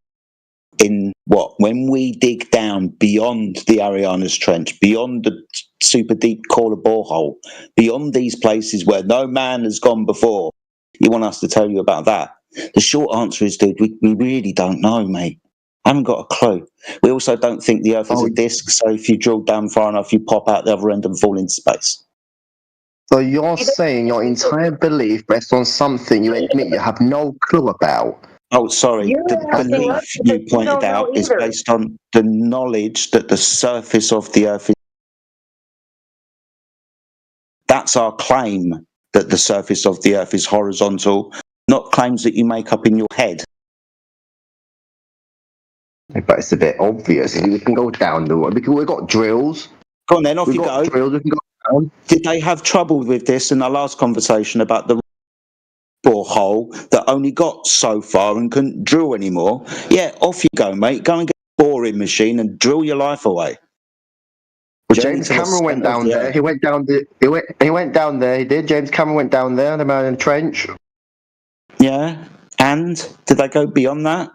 in when we dig down beyond the Arianas Trench, beyond the super deep Kola borehole, beyond these places where no man has gone before. You want us to tell you about that? The short answer is, dude, we really don't know, mate. I haven't got a clue. We also don't think the Earth is a disc, so if you drill down far enough, you pop out the other end and fall into space. So you're saying your entire belief rests on something you admit you have no clue about? Oh, sorry. The belief you pointed out is based on the knowledge that the surface of the Earth is. That's our claim, that the surface of the Earth is horizontal, not claims that you make up in your head. But it's a bit obvious. We can go down the road. We've got drills. Go on then, off you go. Drills, we can go down. Did they have trouble with this in our last conversation about the borehole that only got so far and couldn't drill anymore? Yeah, off you go, mate. Go and get a boring machine and drill your life away. Well, James Cameron went down there. He went down there. He did. James Cameron went down there, the Mariana Trench. Yeah, and did they go beyond that?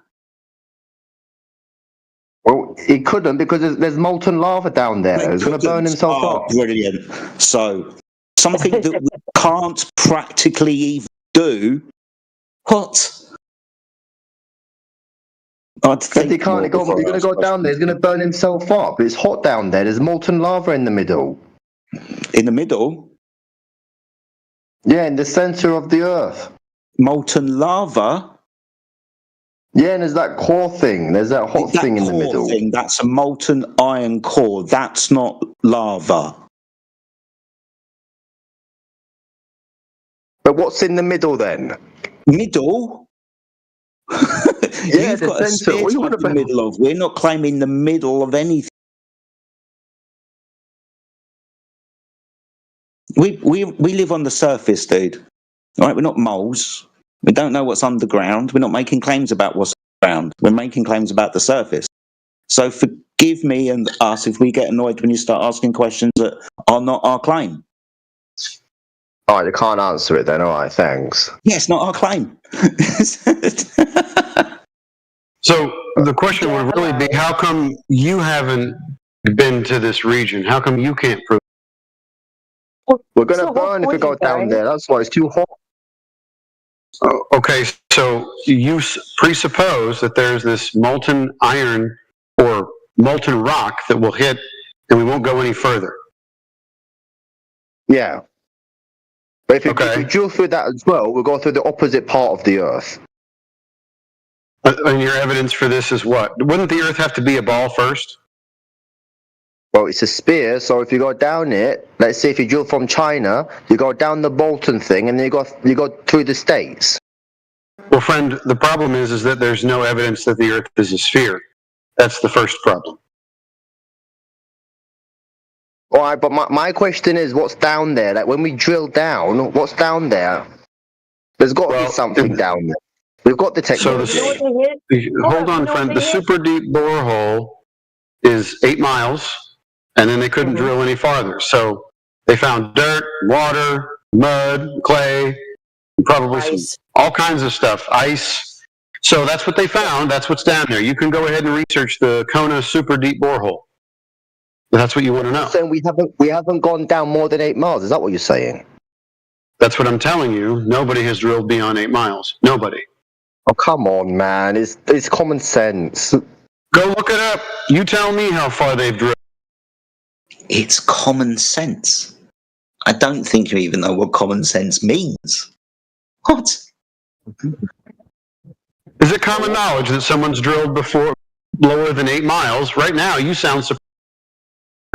Well, he couldn't because there's molten lava down there. He's going to burn himself up. Brilliant. So, something that we can't practically even do. What? He can't. He's going to go down there. He's going to burn himself up. It's hot down there. There's molten lava in the middle. In the middle? Yeah, in the center of the Earth. Molten lava? Yeah, and there's that core thing. There's that hot thing in the middle. That's a molten iron core. That's not lava. But what's in the middle then? Middle? Yeah, You've got a sphere type in the middle of. We're not claiming the middle of anything. We live on the surface, dude. All right, we're not moles. We don't know what's underground. We're not making claims about what's underground. We're making claims about the surface. So forgive me and us if we get annoyed when you start asking questions that are not our claim. All right, you can't answer it then. All right, thanks. Yeah, it's not our claim. So the question would really be, how come you haven't been to this region? How come you can't prove it? We're going to burn if we go down there. That's why it's too hot. Okay, so you presuppose that there's this molten iron or molten rock that will hit and we won't go any further. Yeah. But if we drill through that as well, we'll go through the opposite part of the Earth. And your evidence for this is what? Wouldn't the Earth have to be a ball first? Well, it's a sphere, so if you go down it, let's say if you drill from China, you go down the Bolton thing, and then you go through the States. Well, friend, the problem is that there's no evidence that the Earth is a sphere. That's the first problem. All right, but my question is, what's down there? Like, when we drill down, what's down there? There's got to be something down there. We've got the technology. Hold on, friend. The super deep borehole is 8 miles. and then they couldn't drill any farther. So they found dirt, water, mud, clay, probably all kinds of stuff, ice. So that's what they found. That's what's down there. You can go ahead and research the Kona super deep borehole. That's what you want to know. So we haven't gone down more than 8 miles. Is that what you're saying? That's what I'm telling you. Nobody has drilled beyond 8 miles. Nobody. Oh, come on, man. It's common sense. Go look it up. You tell me how far they've drilled. It's common sense. I don't think you even know what common sense means. What? Is it common knowledge that someone's drilled before lower than 8 miles? Right now, you sound surprised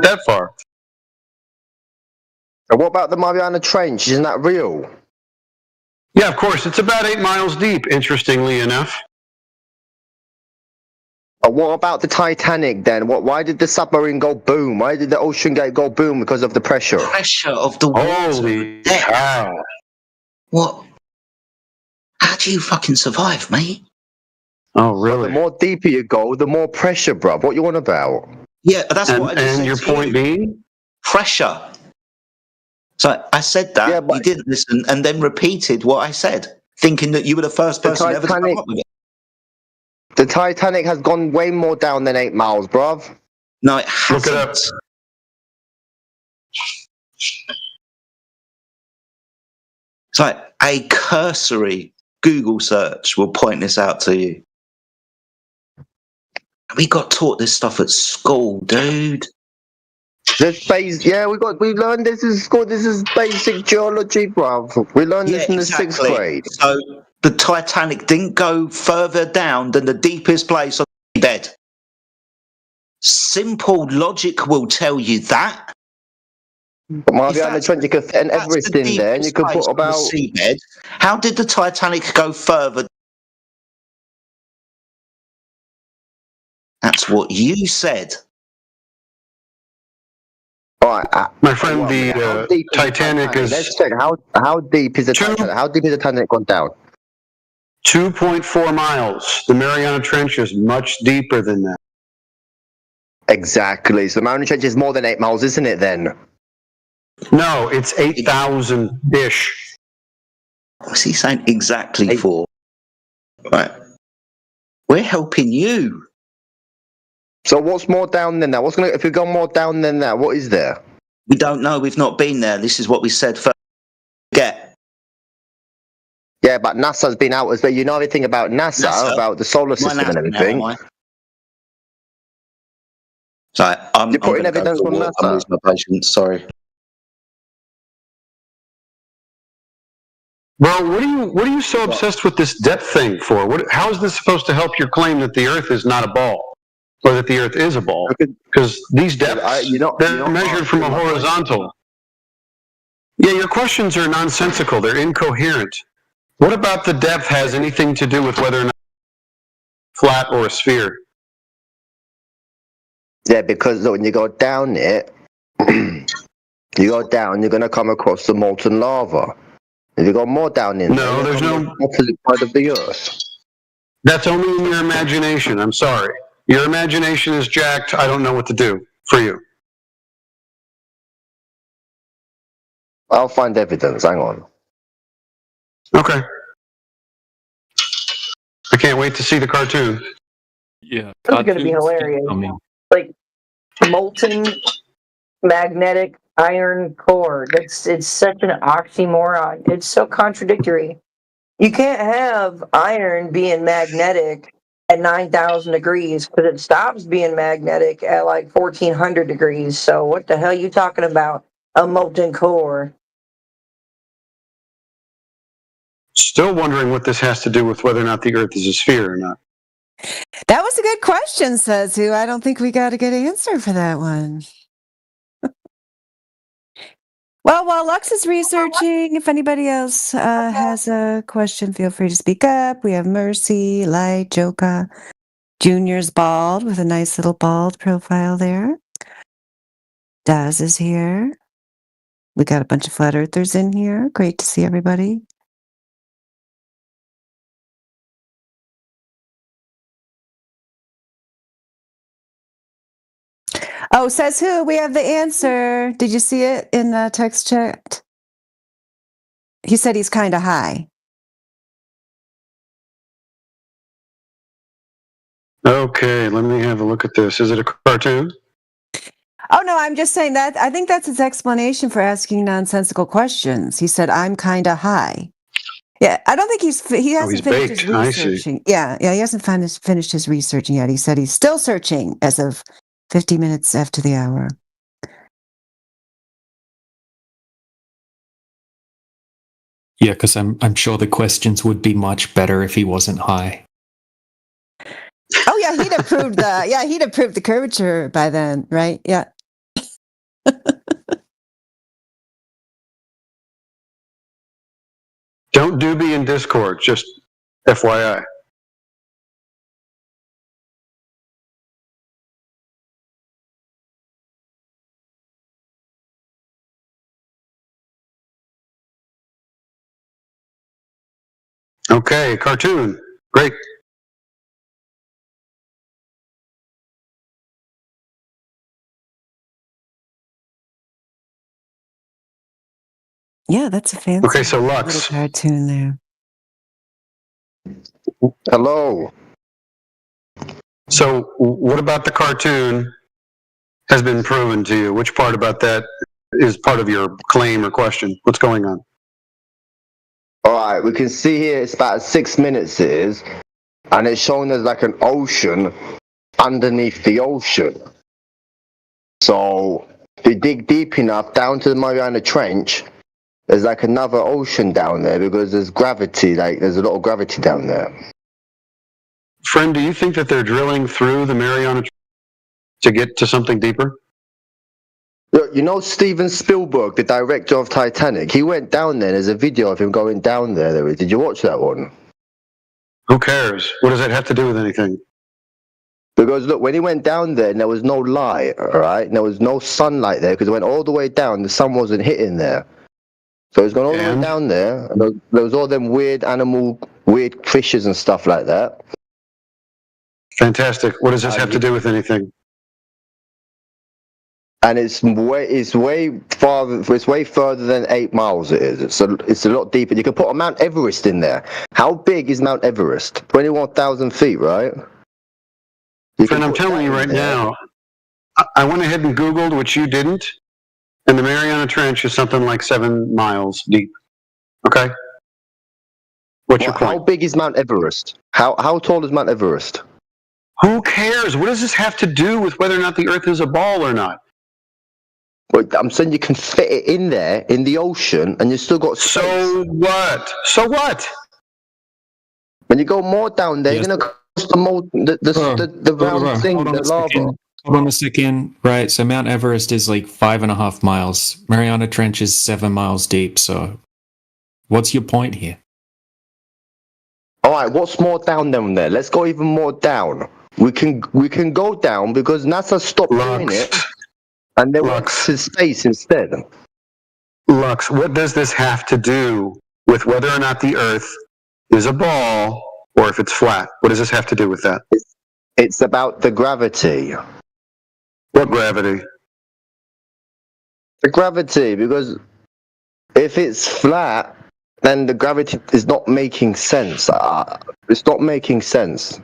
that far. And what about the Mariana Trench? Isn't that real? Yeah, of course. It's about 8 miles deep, interestingly enough. What about the Titanic then? Why did the submarine go boom? Why did the Ocean Gate go boom? Because of the pressure. Pressure of the water. Holy cow. What? How do you fucking survive, mate? Oh, really? Well, the more deeper you go, the more pressure, bruv. What you on about? Yeah, that's what I just said. And your point being? Pressure. So I said that, Yeah, but you didn't listen, and then repeated what I said, thinking that you were the first person ever to come up with it. The Titanic has gone way more down than 8 miles, bruv. No, it hasn't. Look it up. It's like a cursory Google search will point this out to you. We got taught this stuff at school, dude. Yeah, we learned this in school. This is basic geology, bruv. We learned this in the 6th grade. So the Titanic didn't go further down than the deepest place on the bed. Simple logic will tell you that. But Mariana Trench, you could fit an Everest in there, and you could put about. Seabed. How did the Titanic go further? That's what you said. All right, my friend, the Titanic is. Let's check. How deep is the Titanic? How deep is the Titanic gone down? 2.4 miles. The Mariana Trench is much deeper than that. Exactly. So the Mariana Trench is more than 8 miles, isn't it? Then. No, it's 8,000-ish. What's he saying exactly for? Right. We're helping you. So what's more down than that? If we go more down than that, what is there? We don't know. We've not been there. This is what we said first. Yeah, but NASA's been out as well. You know everything about NASA, about the solar system and everything. Sorry, I'm putting evidence on NASA. I'm losing my patience. Sorry. Bro, what are you so obsessed with this depth thing for? How is this supposed to help your claim that the Earth is not a ball, or that the Earth is a ball? Because these depths, they're measured from a horizontal. Yeah, your questions are nonsensical. They're incoherent. What about the depth has anything to do with whether or not it's flat or a sphere? Yeah, because look, when you go down it, you go down, you're going to come across the molten lava. If you go more down in no, there's no opposite side of the Earth. That's only in your imagination. I'm sorry. Your imagination is jacked. I don't know what to do for you. I'll find evidence. Hang on. Okay. I can't wait to see the cartoon. Yeah, it's going to be hilarious. Like molten magnetic iron core. It's such an oxymoron. It's so contradictory. You can't have iron being magnetic at 9,000 degrees because it stops being magnetic at like 1,400 degrees. So what the hell are you talking about? A molten core. Still wondering what this has to do with whether or not the Earth is a sphere or not. That was a good question, says who. I don't think we got a good answer for that one. Well, while Lux is researching, if anybody else has a question, feel free to speak up. We have Mercy, Light, Joka. Junior's bald with a nice little bald profile there. Daz is here. We got a bunch of flat earthers in here. Great to see everybody. Oh, says who? We have the answer. Did you see it in the text chat? He said he's kind of high. Okay, let me have a look at this. Is it a cartoon? Oh, no, I'm just saying that. I think that's his explanation for asking nonsensical questions. He said, I'm kind of high. Yeah, I don't think he hasn't finished his baked. I see. researching. Yeah, he hasn't finished his researching yet. He said he's still searching as of 50 minutes after the hour. Yeah, because I'm sure the questions would be much better if he wasn't high. Oh yeah, he'd approved the curvature by then, right? Yeah. Don't doobie in Discord, just FYI. Okay, cartoon. Great. Yeah, that's a fancy Okay, so little Lux. cartoon there. Hello. So what about the cartoon has been proven to you? Which part about that is part of your claim or question? What's going on? All right, we can see here it's about 6 minutes it is, and it's showing there's like an ocean underneath the ocean. So if you dig deep enough down to the Mariana Trench, there's like another ocean down there because there's gravity, like there's a lot of gravity down there. Friend, do you think that they're drilling through the Mariana Trench to get to something deeper? Look, you know Steven Spielberg, the director of Titanic, he went down there. There's a video of him going down there. Did you watch that one? Who cares? What does that have to do with anything? Because look, when he went down there, there was no light, all right? And there was no sunlight there because it went all the way down. The sun wasn't hitting there. So it's gone all the way down there. And there was all them weird fishes and stuff like that. Fantastic. What does this have to do with anything? And it's way further than 8 miles. It is. It's a lot deeper. You can put a Mount Everest in there. How big is Mount Everest? 21,000 feet, right? Friend, I'm telling you right now, I went ahead and Googled, which you didn't, and the Mariana Trench is something like 7 miles deep. Okay? What's your point? How big is Mount Everest? How tall is Mount Everest? Who cares? What does this have to do with whether or not the Earth is a ball or not? Well, I'm saying you can fit it in there, in the ocean, and you still got space. So what? So what? When you go more down there, you're going to cross the round thing, the lava. Hold on a second. Right, so Mount Everest is like 5.5 miles. Mariana Trench is 7 miles deep. So, what's your point here? All right, what's more down there? Let's go even more down. We can go down because NASA stopped doing it, and they went to space instead. Lux, what does this have to do with whether or not the Earth is a ball or if it's flat? What does this have to do with that? It's about the gravity. What gravity? The gravity, because if it's flat, then the gravity is not making sense. It's not making sense.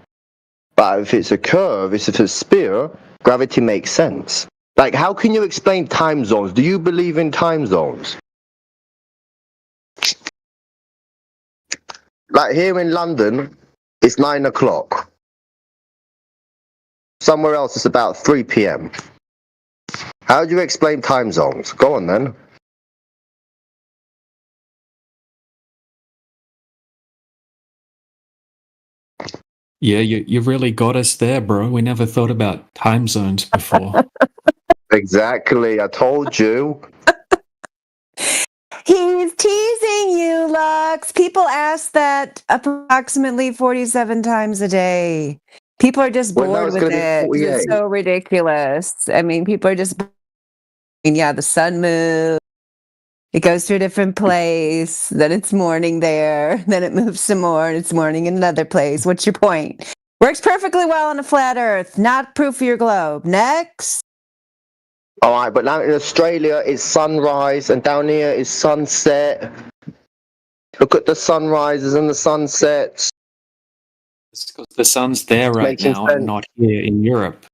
But if it's a curve, if it's a sphere, gravity makes sense. Like, how can you explain time zones? Do you believe in time zones? Like here in London, it's 9 o'clock. Somewhere else, it's about 3 p.m. How do you explain time zones? Go on then. Yeah, you really got us there, bro. We never thought about time zones before. Exactly, I told you. He's teasing you, Lux. People ask that approximately 47 times a day. People are just bored with it. It's so ridiculous. I mean, people are just... Yeah, the sun moves. It goes to a different place. Then it's morning there. Then it moves some more, and it's morning in another place. What's your point? Works perfectly well on a flat Earth. Not proof of your globe. Next. All right, but now in Australia it's sunrise and down here is sunset. Look at the sunrises and the sunsets. It's because the sun's there right Making now sense. and not here in Europe.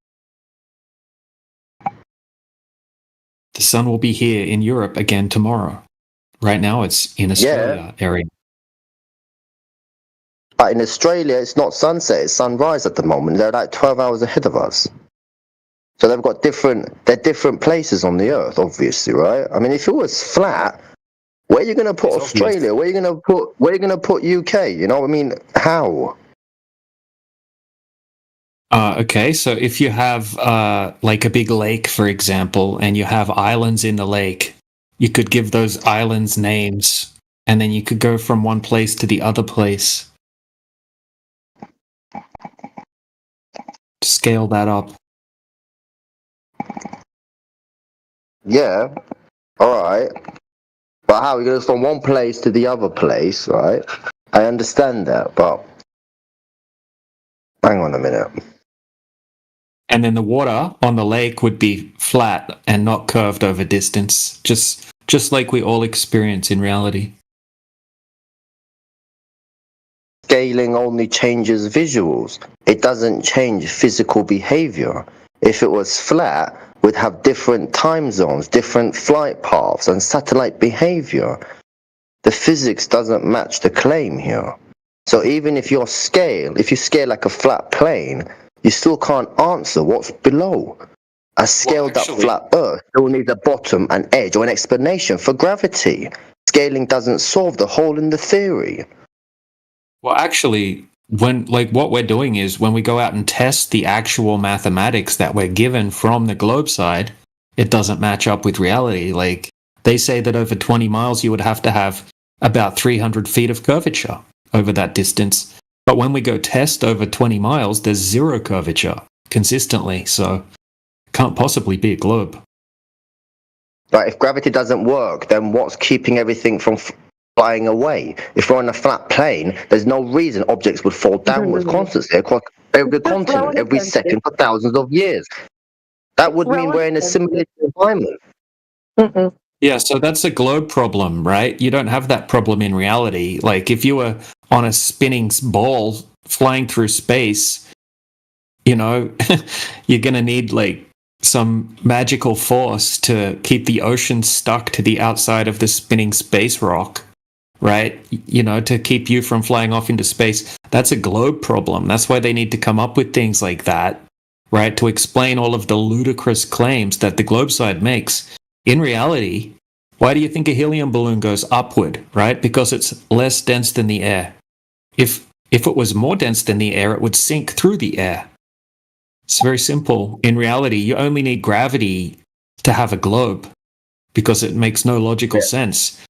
The sun will be here in Europe again tomorrow. Right now it's in Australia area. But in Australia it's not sunset, it's sunrise at the moment. They're like 12 hours ahead of us. So they've got they're different places on the earth, obviously, right? I mean, if it was flat, where are you going to put Australia? Where are you going to put UK? You know what I mean? How? Okay, so if you have like a big lake, for example, and you have islands in the lake, you could give those islands names, and then you could go from one place to the other place. Scale that up. Yeah, all right. But how? We're going from one place to the other place, right? I understand that, but hang on a minute. And then the water on the lake would be flat and not curved over distance, just like we all experience in reality. Scaling only changes visuals. It doesn't change physical behavior. If it was flat, we'd have different time zones, different flight paths, and satellite behavior. The physics doesn't match the claim here. So even if you scale like a flat plane, you still can't answer what's below. A scaled up flat Earth still needs a bottom, an edge, or an explanation for gravity. Scaling doesn't solve the hole in the theory. Well, actually, what we're doing is when we go out and test the actual mathematics that we're given from the globe side, it doesn't match up with reality. Like, they say that over 20 miles you would have to have about 300 feet of curvature over that distance. But when we go test over 20 miles, there's zero curvature consistently, so can't possibly be a globe. But if gravity doesn't work, then what's keeping everything from flying away? If we're on a flat plane, there's no reason objects would fall downwards constantly across every continent every second for thousands of years. That would mean we're in a simulated environment. Yeah, so that's a globe problem, right? You don't have that problem in reality. Like, if you were on a spinning ball flying through space, you know, you're going to need, like, some magical force to keep the ocean stuck to the outside of the spinning space rock, right? You know, to keep you from flying off into space. That's a globe problem. That's why they need to come up with things like that, right? To explain all of the ludicrous claims that the globe side makes. In reality, why do you think a helium balloon goes upward, right? Because it's less dense than the air. If it was more dense than the air, it would sink through the air. It's very simple. In reality, you only need gravity to have a globe because it makes no logical sense.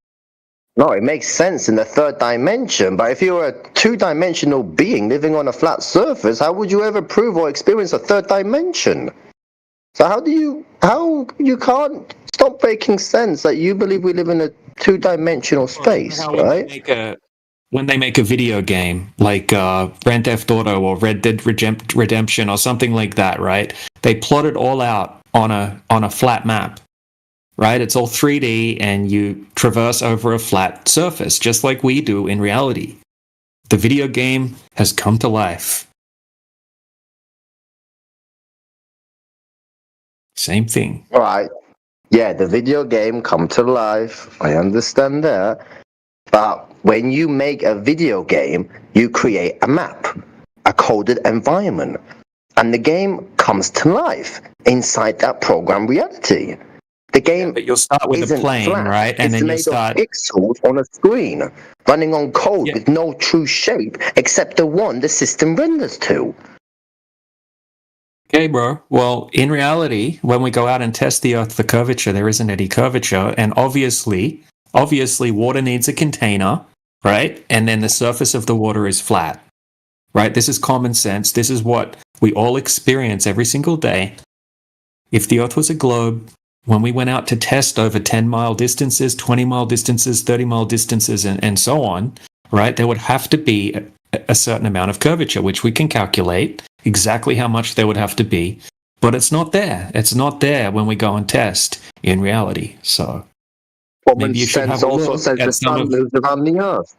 No, it makes sense in the third dimension, but if you're a two-dimensional being living on a flat surface, how would you ever prove or experience a third dimension? So how you can't stop making sense that you believe we live in a two-dimensional space, right? When they make a video game like Grand Theft Auto or Red Dead Redemption or something like that, right? They plot it all out on a flat map, right? It's all 3D and you traverse over a flat surface, just like we do in reality. The video game has come to life. Same thing. All right. Yeah, the video game come to life. I understand that. But when you make a video game, you create a map, a coded environment, and the game comes to life inside that program reality. The game but you'll start with a plane, flat. right? And it's then you made start of pixels on a screen, running on code with no true shape except the one the system renders to. Okay, bro. Well, in reality, when we go out and test the Earth for curvature, there isn't any curvature. And obviously, water needs a container, right? And then the surface of the water is flat, right? This is common sense. This is what we all experience every single day. If the Earth was a globe, when we went out to test over 10-mile distances, 20-mile distances, 30-mile distances, and so on, right, there would have to be a certain amount of curvature, which we can calculate exactly how much there would have to be but it's not there. It's not there when we go and test in reality. So Common maybe you should sense have a also look says the at some sun of. moves around the earth.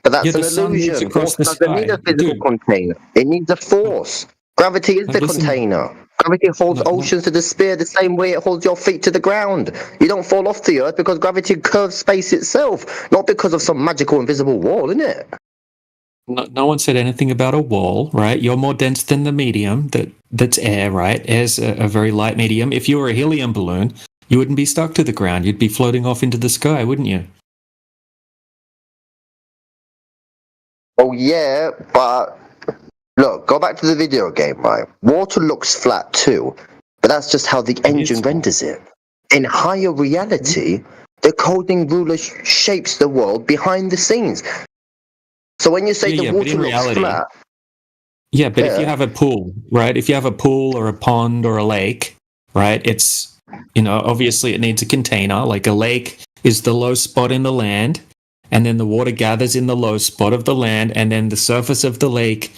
But that's Yeah, an the sun moves illusion. across Force the doesn't need sky. a physical Dude, container. It needs a force. Gravity is the listen. container. Gravity holds No, no. oceans to the sphere the same way it holds your feet to the ground. You don't fall off the earth because gravity curves space itself, not because of some magical invisible wall, innit? No one said anything about a wall, right? You're more dense than the medium that's air, right? Air's a very light medium. If you were a helium balloon, you wouldn't be stuck to the ground. You'd be floating off into the sky, wouldn't you? Oh yeah, but look, go back to the video game, right? Water looks flat too, but that's just how the engine renders it. In higher reality, the coding ruler shapes the world behind the scenes. So when you say the water looks flat, yeah, but if you have a pool, right? If you have a pool or a pond or a lake, right? It's, obviously it needs a container. Like a lake is the low spot in the land, and then the water gathers in the low spot of the land, and then the surface of the lake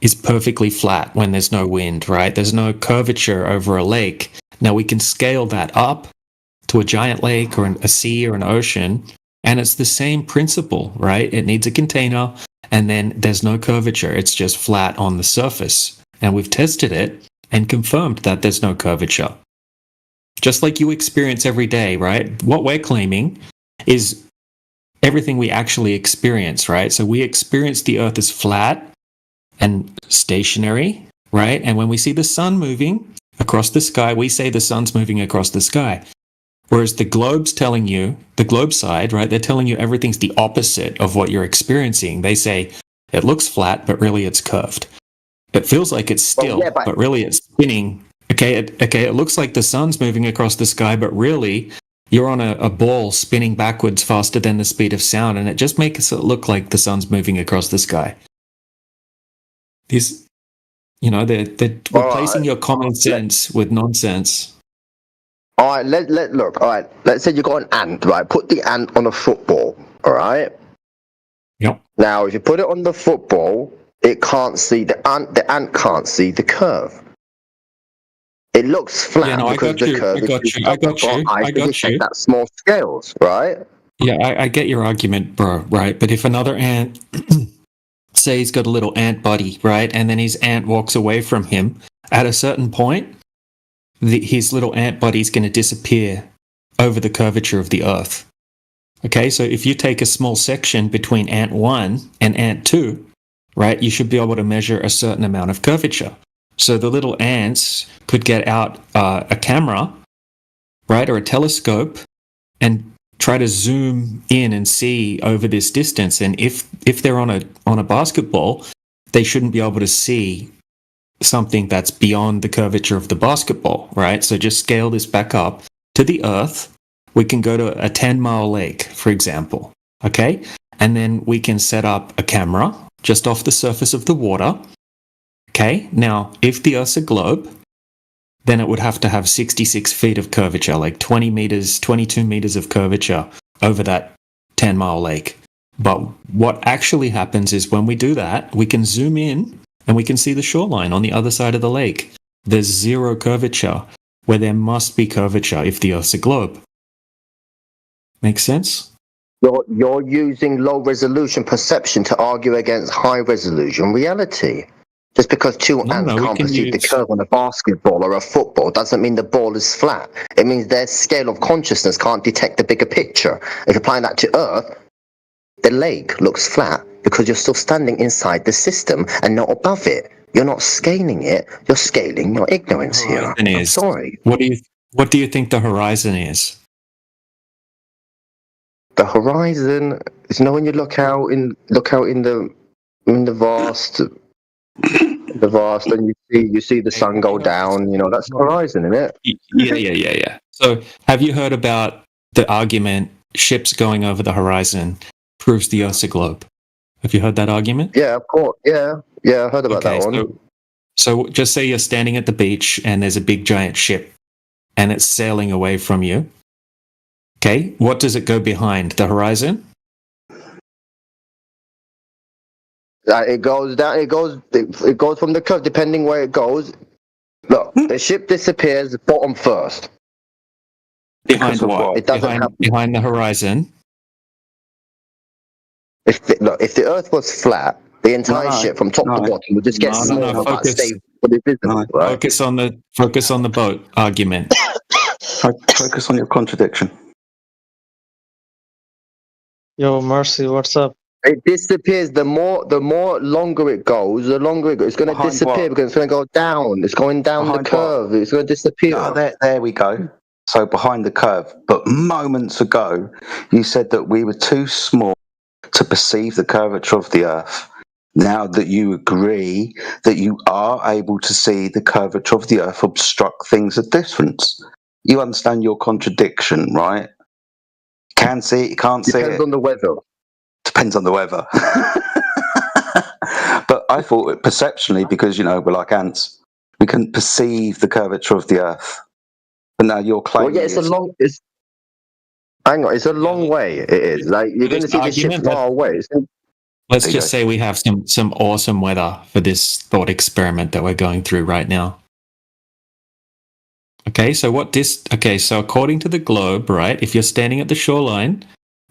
is perfectly flat when there's no wind, right? There's no curvature over a lake. Now we can scale that up to a giant lake or a sea or an ocean, and it's the same principle, right? It needs a container, and then there's no curvature. It's just flat on the surface. And we've tested it and confirmed that there's no curvature. Just like you experience every day, right? What we're claiming is everything we actually experience, right? So we experience the Earth as flat and stationary, right? And when we see the sun moving across the sky, we say the sun's moving across the sky. Whereas the globe's telling you, the globe side, right, they're telling you everything's the opposite of what you're experiencing. They say it looks flat, but really it's curved. It feels like it's still, but really it's spinning. Okay, it looks like the sun's moving across the sky, but really you're on a ball spinning backwards faster than the speed of sound, and it just makes it look like the sun's moving across the sky. These, they're replacing your common sense with nonsense. all right, look. All right, let's say you got an ant, right? Put the ant on a football, all right? Yep. Now, if you put it on the football, it can't see the ant. The ant can't see the curve. It looks flat Yeah, no, because the curve. I got you. That small scales, right? Yeah, I get your argument, bro. Right, but if another ant, say he's got a little ant buddy, right, and then his ant walks away from him, at a certain point, his little ant buddy's going to disappear over the curvature of the Earth. Okay, so if you take a small section between ant 1 and ant 2, right, you should be able to measure a certain amount of curvature. So the little ants could get out a camera, right, or a telescope, and try to zoom in and see over this distance. And if they're on a basketball, they shouldn't be able to see something that's beyond the curvature of the basketball, right? So just scale this back up to the Earth. We can go to a 10-mile lake, for example, okay? And then we can set up a camera just off the surface of the water, okay? Now, if the Earth's a globe, then it would have to have 66 feet of curvature, like 20 meters, 22 meters of curvature over that 10-mile lake. But what actually happens is when we do that, we can zoom in and we can see the shoreline on the other side of the lake. There's zero curvature, where there must be curvature if the Earth's a globe. Make sense? You're using low resolution perception to argue against high resolution reality. Just because two ants can't perceive the curve on a basketball or a football doesn't mean the ball is flat. It means their scale of consciousness can't detect the bigger picture. If you apply that to Earth, the lake looks flat because you're still standing inside the system and not above it. You're not scaling it, you're scaling your ignorance here. I'm sorry. What do you think the horizon is? The horizon is, when you look out in the vast and you see the sun go down, that's the horizon, isn't it? Yeah. So have you heard about the argument ships going over the horizon proves the Earth's a globe? Have you heard that argument? Yeah, of course. Yeah, I heard about that one. So just say you're standing at the beach and there's a big giant ship and it's sailing away from you. Okay, what does it go behind? The horizon? It goes down. It goes from the curve, depending where it goes. Look, the ship disappears bottom first. Behind what? It doesn't happen. Behind the horizon. If the Earth was flat, the entire ship from top to bottom would just get smaller but stay visible. Right? Focus on the boat argument. Focus on your contradiction. Yo, Mercy, what's up? It disappears. The more longer it goes, the longer it's going to Behind disappear what? because it's going to go down. It's going down Behind the curve. It's going to disappear. Oh, there we go. So behind the curve. But moments ago, you said that we were too small to perceive the curvature of the Earth. Now that you agree that you are able to see the curvature of the Earth obstruct things at distance, you understand your contradiction, right? Can see it, you can't see it. Depends on the weather. Depends on the weather. But I thought perceptually, because, you know, we're like ants, we can perceive the curvature of the Earth. But now you're claiming Hang on, it's a long way. It is. Like, you're going to see the ship far away. Let's just say we have some awesome weather for this thought experiment that we're going through right now. Okay, so so according to the globe, right, if you're standing at the shoreline,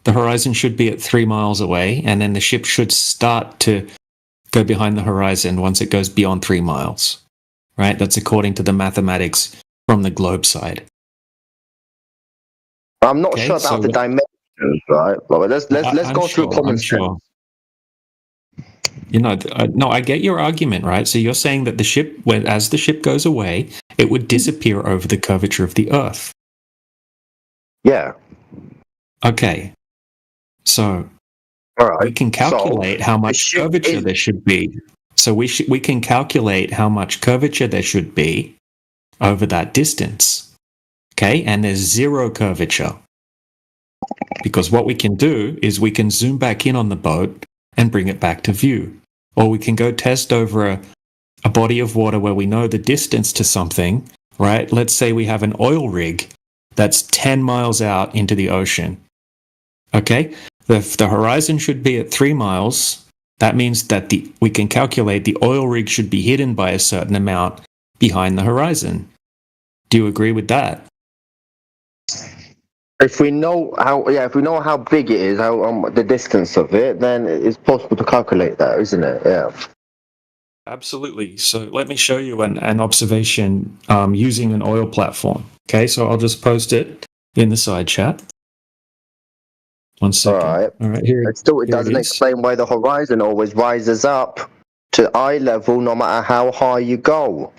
the horizon should be at 3 miles away, and then the ship should start to go behind the horizon once it goes beyond 3 miles. Right? That's according to the mathematics from the globe side. I'm not sure about the dimensions, right? Well, let's go through common sense. Sure. You know, no, I get your argument, right? So you're saying that the ship, as the ship goes away, it would disappear over the curvature of the Earth. Yeah. Okay. So we can calculate how much curvature there should be. So we can calculate how much curvature there should be over that distance. Okay, and there's zero curvature. Because what we can do is we can zoom back in on the boat and bring it back to view. Or we can go test over a body of water where we know the distance to something, right? Let's say we have an oil rig that's 10 miles out into the ocean. Okay, the horizon should be at 3 miles. That means that we can calculate the oil rig should be hidden by a certain amount behind the horizon. Do you agree with that? If we know how big it is, how the distance of it, then it's possible to calculate that, isn't it? Yeah. Absolutely. So let me show you an observation using an oil platform. Okay, so I'll just post it in the side chat. 1 second. All right, here. It doesn't explain why the horizon always rises up to eye level, no matter how high you go.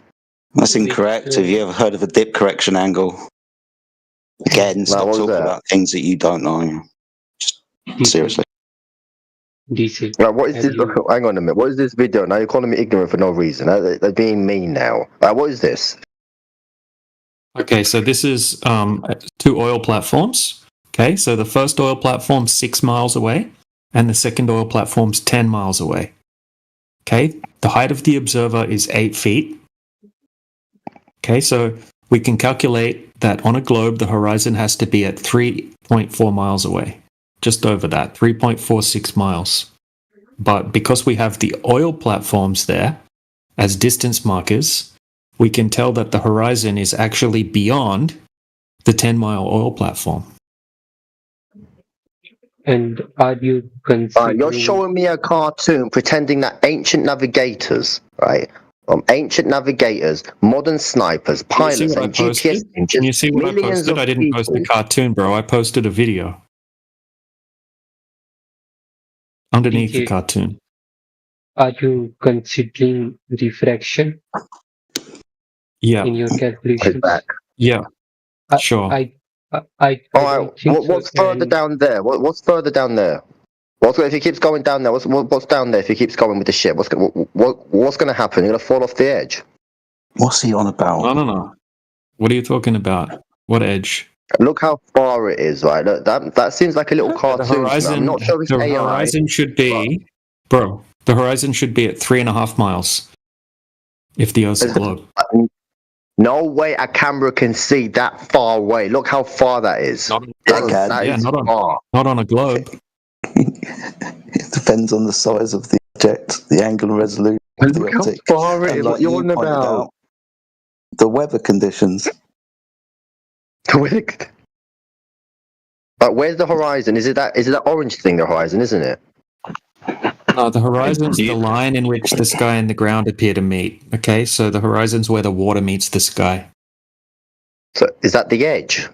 That's incorrect. Have you ever heard of a dip correction angle? Again, stop talking about things that you don't know. Just seriously. DC. Right, what is this? Hang on a minute. What is this video? Now you're calling me ignorant for no reason. They're being mean now. What is this? Okay, so this is 2 oil platforms. Okay, so the first oil platform's 6 miles away, and the second oil platform's 10 miles away. Okay, the height of the observer is 8 feet. Okay, so we can calculate that on a globe, the horizon has to be at 3.4 miles away. Just over that, 3.46 miles. But because we have the oil platforms there as distance markers, we can tell that the horizon is actually beyond the 10-mile oil platform. And are you considering... You're showing me a cartoon pretending that ancient navigators, right? Ancient navigators, modern snipers, pilots, and GPS engines. Can you see what I posted? I didn't post a cartoon, bro. I posted a video. Underneath the cartoon. Are you considering refraction? Yeah. In your calculations? Yeah. Sure. What's further down there? What's further down there? If he keeps going down there? What's down there? If he keeps going with the ship, what's going to happen? You're going to fall off the edge. What's he on about? No. What are you talking about? What edge? Look how far it is, right? That seems like a little cartoon. The horizon, I'm not sure if it's AI. Horizon should be, bro. The horizon should be at 3.5 miles. If the Earth's a globe. No way a camera can see that far away. Look how far that is. Not on a globe. It depends on the size of the object, the angle and resolution of the optic. How far it is. What you're on about? The weather conditions. But where's the horizon? Is it that orange thing? The horizon, isn't it? No, the horizon's the line in which the sky and the ground appear to meet. Okay, so the horizon's where the water meets the sky. So is that the edge?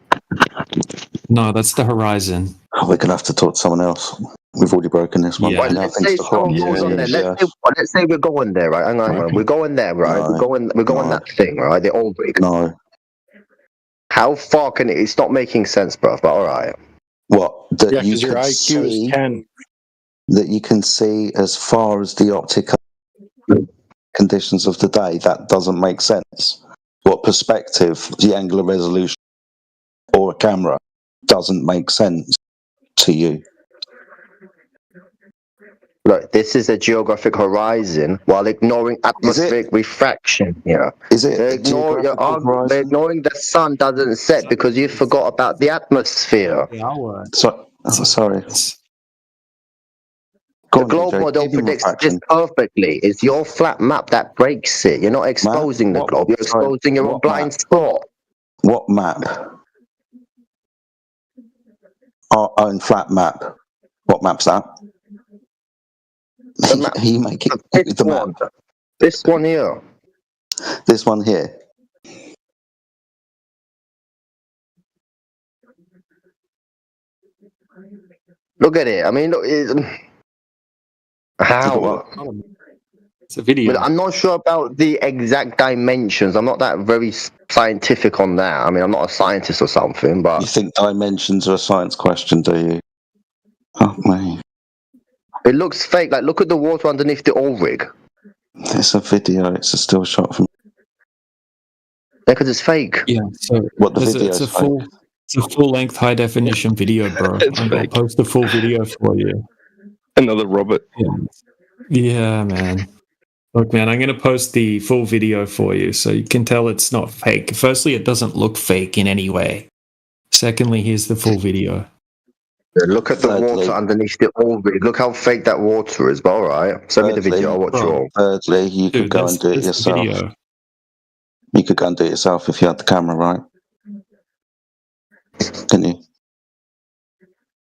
No, that's the horizon. Oh, we're gonna have to talk to someone else. We've already broken this one. Yeah. Well, let's say someone goes on there. Let's say we're going there, right? Hang on. We're going there, right? No. We're going that thing, right? The old rig. No. How far can it? It's not making sense, bruv. But all right. What? That Yeah, you because your can IQ is see 10. that you can see as far as the optical conditions of the day. That doesn't make sense. What perspective, the angular resolution, or a camera doesn't make sense to you. Look, this is a geographic horizon while ignoring atmospheric refraction. Yeah. Is it? They're ignoring the sun doesn't set because you forgot about the atmosphere. Sorry. The globe model predicts this perfectly. It's your flat map that breaks it. You're not exposing the globe. You're exposing your own blind spot. What map? Our own flat map. What map's that? You make it the map. This one here. This one here. Look at it. I mean, look. How? It's a video. But I'm not sure about the exact dimensions. I'm not that very scientific on that. I mean, I'm not a scientist or something, but... You think dimensions are a science question, do you? Oh, man. It looks fake. Like, look at the water underneath the oil rig. It's a video. It's a still shot from... Yeah, because it's fake. Yeah, so what the it's video a full-length, high-definition video, bro. I'll post the full video for you. Another robot. Yeah, man. Look, man, I'm going to post the full video for you so you can tell it's not fake. Firstly, it doesn't look fake in any way. Secondly, here's the full video. Look at the water underneath the oil rig. Look how fake that water is. But all right, send me the video. I'll watch it all. Thirdly, you could go and do it yourself. Video. You could go and do it yourself if you had the camera, right? Can you?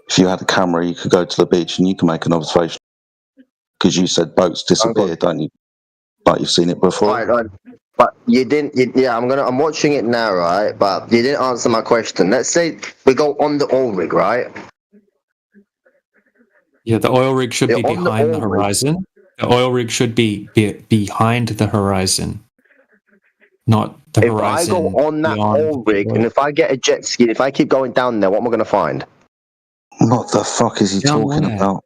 If you had a camera, you could go to the beach and you can make an observation. Because you said boats disappear, don't you? Like you've seen it before. Right. But you didn't. I'm watching it now, right? But you didn't answer my question. Let's say we go on the oil rig, right? Yeah, the oil rig should be behind the horizon. The oil rig should be behind the horizon, not the horizon. If I go on that oil rig, and if I get a jet ski, if I keep going down there, what am I going to find? What the fuck is he talking about?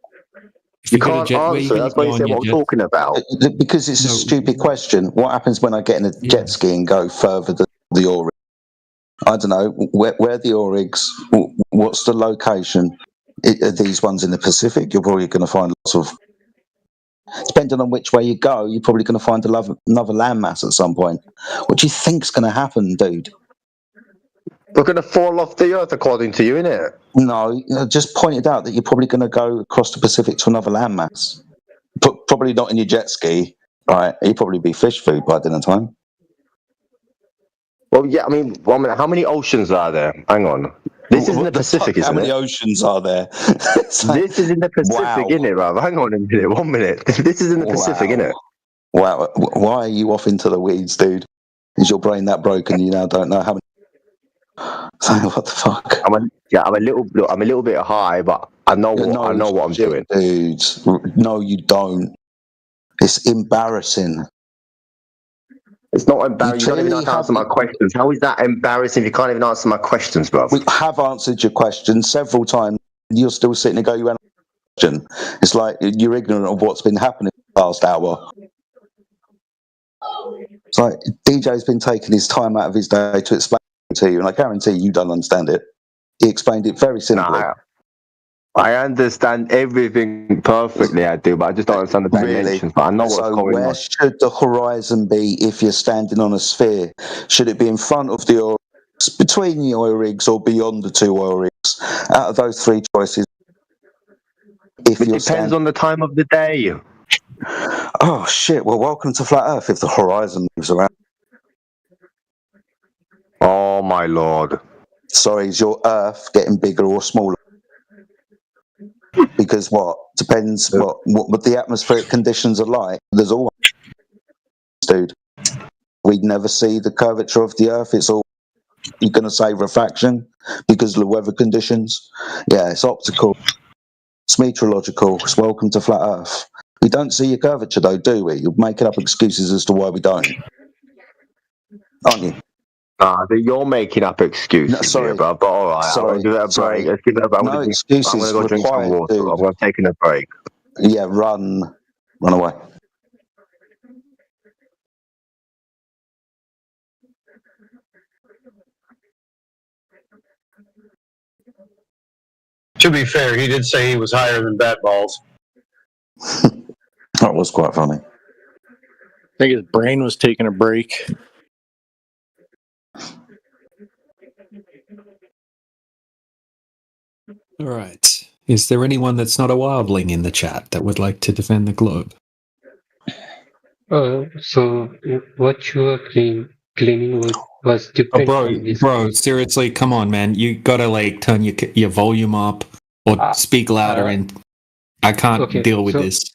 You can't answer. That's why you said what I'm talking about. Because it's a stupid question. What happens when I get in a jet ski and go further than the oil rig? I don't know. Where are the oil rigs? What's the location? Are these ones in the Pacific? You're probably going to find lots of... Depending on which way you go, you're probably going to find another landmass at some point. What do you think's going to happen, dude? We're going to fall off the Earth, according to you, innit? No, just pointed out that you're probably going to go across the Pacific to another landmass. Probably not in your jet ski, right? You'd probably be fish food by dinner time. Well, yeah, I mean, how many oceans are there? Hang on. This is in the Pacific, isn't it? How many oceans are there? This is in the Pacific, innit, Rob? Hang on a minute, 1 minute. This is in the Pacific, innit? Wow. Why are you off into the weeds, dude? Is your brain that broken you now don't know how many... What the fuck? I'm a little bit high, but I know what I'm doing. Dude, no, you don't. It's embarrassing. It's not embarrassing. You can't even answer my questions. How is that embarrassing if you can't even answer my questions, bro? We have answered your questions several times. You're still sitting there going, you ran a question. It's like you're ignorant of what's been happening the last hour. It's like DJ's been taking his time out of his day to explain it to you, and I guarantee you don't understand it. He explained it very simply. I understand everything perfectly, I do, but I just don't understand the dimensions. But I know what's going on. Where should the horizon be if you're standing on a sphere? Should it be in front of the oil rigs, between the oil rigs, or beyond the two oil rigs? Out of those three choices, it depends on the time of the day. Oh shit! Well, welcome to Flat Earth. If the horizon moves around, Oh my lord. Sorry, is your Earth getting bigger or smaller? Because what? Depends what the atmospheric conditions are like. There's always, dude. We'd never see the curvature of the Earth. It's all, you're going to say refraction because of the weather conditions. Yeah, it's optical. It's meteorological. It's welcome to flat Earth. We don't see your curvature though, do we? You're making up excuses as to why we don't. Aren't you? You're making up excuses here, bro. But all right, I'll give it a break. Let's give it a break. No excuses. I'm going to go drink some water. Dude. I'm going to take a break. Yeah, run away. To be fair, he did say he was higher than bat balls. That was quite funny. I think his brain was taking a break. All right. Is there anyone that's not a wildling in the chat that would like to defend the globe? So what you are claiming was different. Bro, seriously, come on, man. You gotta like turn your volume up or speak louder, and I can't deal with this.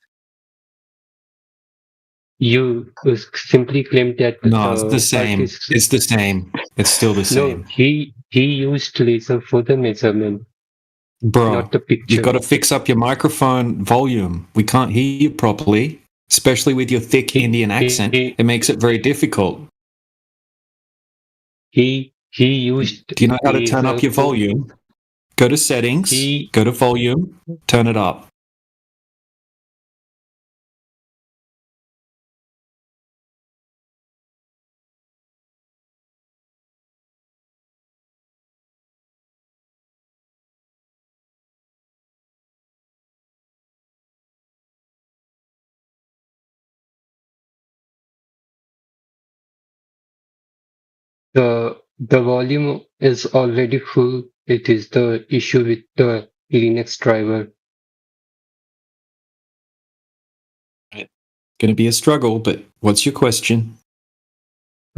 You simply claimed that. No, it's the same. It's the same. It's still the same. No, he used laser for the measurement. Bro, not the picture. You got to fix up your microphone volume. We can't hear you properly, especially with your thick Indian accent. It makes it very difficult. He used. Do you know how to turn up your volume? Go to settings, go to volume, turn it up. The volume is already full. It is the issue with the Linux driver. Going to be a struggle, but what's your question?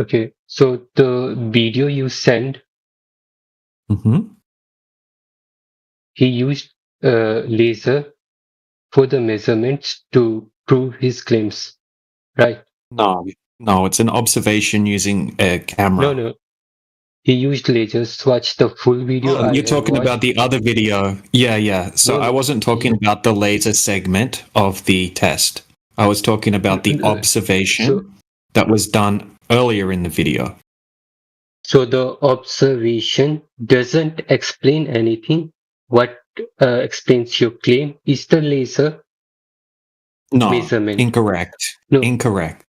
Okay, so the video you sent, he used laser for the measurements to prove his claims, right? No, it's an observation using a camera. No. He used lasers. Watch the full video. Oh, you're talking about the other video. Yeah. So I wasn't talking about the laser segment of the test. I was talking about the observation that was done earlier in the video. So the observation doesn't explain anything. What explains your claim is the laser measurement. Incorrect. No. Incorrect.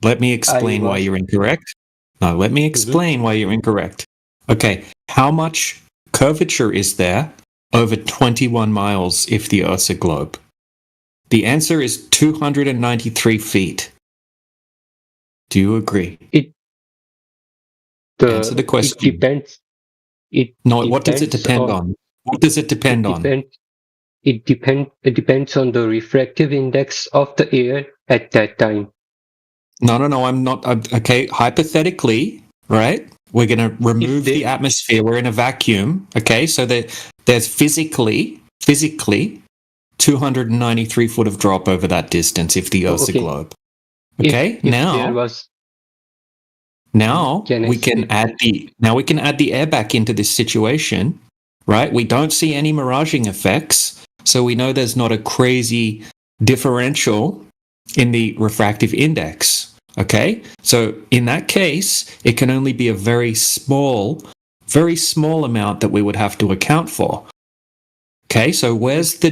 Let me explain why you're incorrect. No, let me explain why you're incorrect. Okay, how much curvature is there over 21 miles if the Earth's a globe? The answer is 293 feet. Do you agree? Answer the question. It depends. What does it depend on? What does it depend on? It depends on the refractive index of the air at that time. No, I'm not. Okay, hypothetically, right? We're going to remove the atmosphere. We're in a vacuum. Okay, so there's physically 293 foot of drop over that distance if the Earth's a globe. Okay, now we can add the air back into this situation, right? We don't see any miraging effects, so we know there's not a crazy differential in the refractive index. Okay, so in that case, it can only be a very small amount that we would have to account for. Okay, so where's the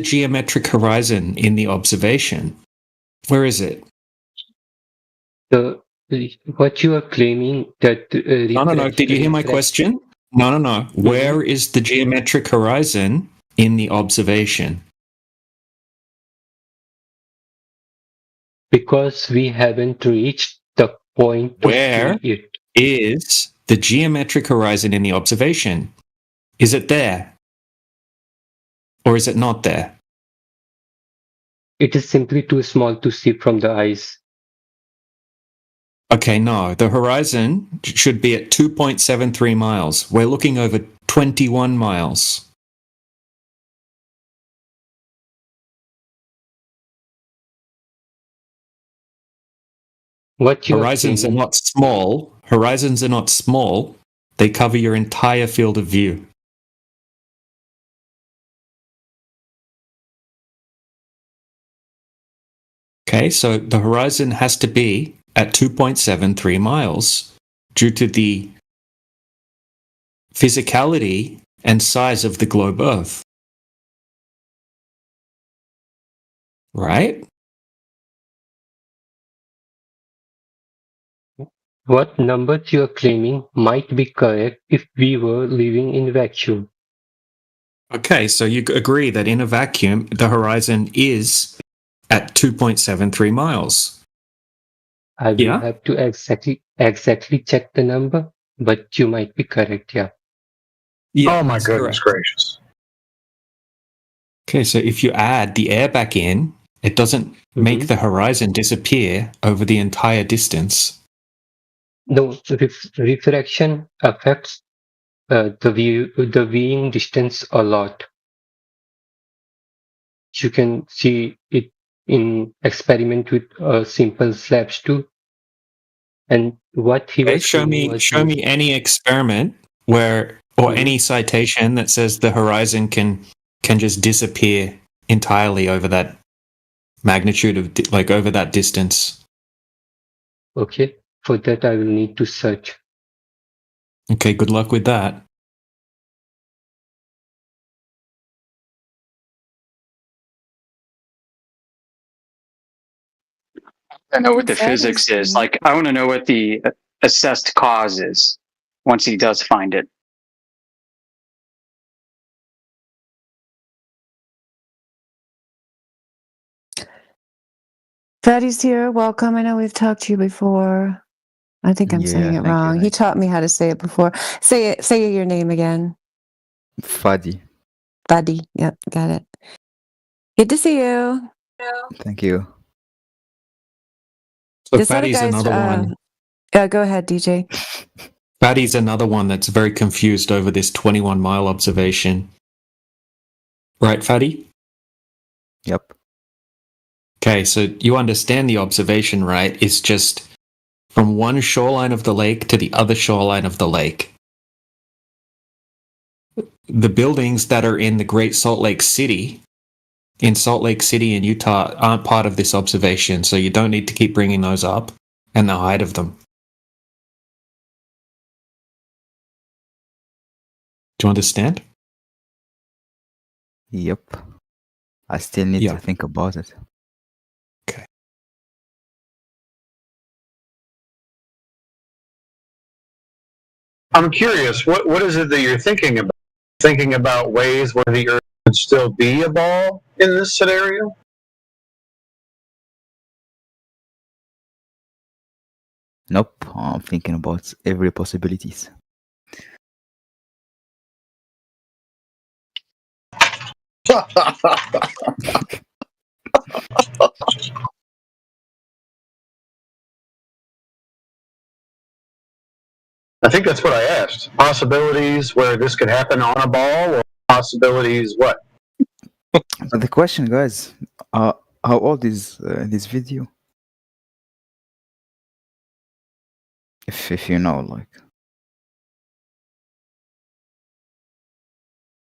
geometric horizon in the observation? Where is it? What you are claiming that no. Did you hear my question? No. Where is the geometric horizon in the observation? Because we haven't reached the point. Where is the geometric horizon in the observation? Is it there? Or is it not there? It is simply too small to see from the eyes. Okay, no. The horizon should be at 2.73 miles. We're looking over 21 miles. Horizons are not small. Horizons are not small. They cover your entire field of view. Okay, so the horizon has to be at 2.73 miles due to the physicality and size of the globe Earth. Right? What numbers you are claiming might be correct if we were living in vacuum. Okay, so you agree that in a vacuum, the horizon is at 2.73 miles. I will have to exactly check the number, but you might be correct, yeah. Yeah, oh my that's goodness correct. gracious. Okay, so if you add the air back in, it doesn't make the horizon disappear over the entire distance. No, refraction affects the viewing distance a lot. You can see it in experiment with simple slabs too. And what he was Show claiming was me any experiment where or any citation that says the horizon can just disappear entirely over that magnitude of like over that distance. Okay, for that I will need to search. Okay, good luck with that. I know what the physics is. Like, I want to know what the assessed cause is once he does find it. Fatty's here. Welcome. I know we've talked to you before. I think I'm saying it wrong. He taught me how to say it before. Say it. Say your name again. Fadi. Fadi. Yep, got it. Good to see you. Thank you. So This other Fatty's guy's. another one. Go ahead, DJ. Fatty's another one that's very confused over this 21-mile observation. Right, Fatty? Yep. Okay, so you understand the observation, right? It's just from one shoreline of the lake to the other shoreline of the lake. The buildings that are in the Great Salt Lake City, in Salt Lake City in Utah, aren't part of this observation, so you don't need to keep bringing those up, and the height of them. Do you understand? Yep. I still need to think about it. Okay. I'm curious, what is it that you're thinking about? Thinking about ways where the Earth could still be a ball in this scenario? Nope. I'm thinking about every possibilities. I think that's what I asked. Possibilities where this could happen on a ball, or possibilities what? But the question, guys, how old is this video? If you know, like.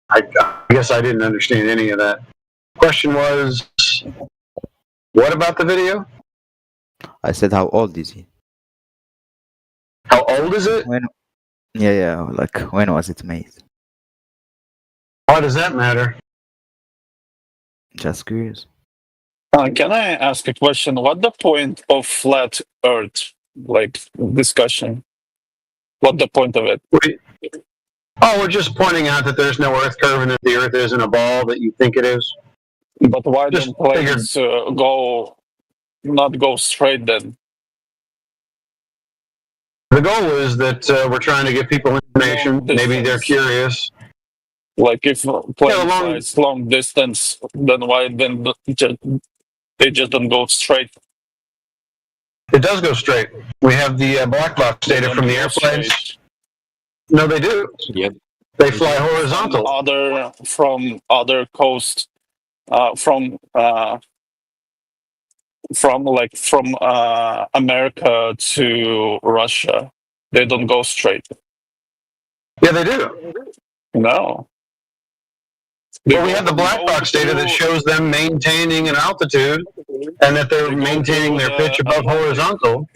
I guess I didn't understand any of that. Question was, what about the video? I said, how old is he? How old is it? Yeah, like when was it made? Why does that matter? Just curious. Can I ask a question? What the point of flat Earth, like discussion? What the point of it? Oh, we're just pointing out that there's no Earth curve and that the Earth isn't a ball that you think it is. But why don't planes not go straight then? The goal is that we're trying to give people information. Maybe they're curious. Like if plane flies long distance, then why then they just don't go straight? It does go straight. We have the black box data from the airplanes. Straight. No, they do. Yep. They fly horizontal. From other coast, from America to Russia. They don't go straight. Yeah, they do. No. Well, we have the black box data that shows them maintaining an altitude and that they're maintaining their pitch above horizontal.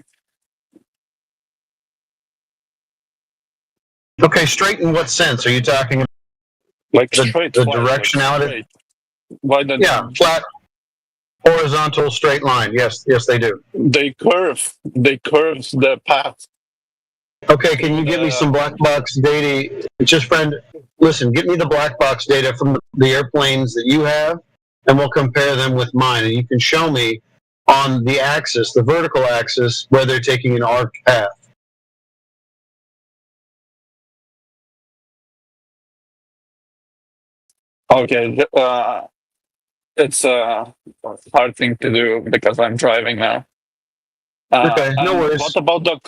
Okay, straight in what sense? Are you talking about like the directionality? Why don't flat, horizontal, straight line. Yes, they do. They curve the path. Okay, can you give me some black box data? Just friend, listen, get me the black box data from the airplanes that you have, and we'll compare them with mine. And you can show me on the axis, the vertical axis, where they're taking an arc path. Okay, it's a hard thing to do because I'm driving now. Okay, no worries. What about the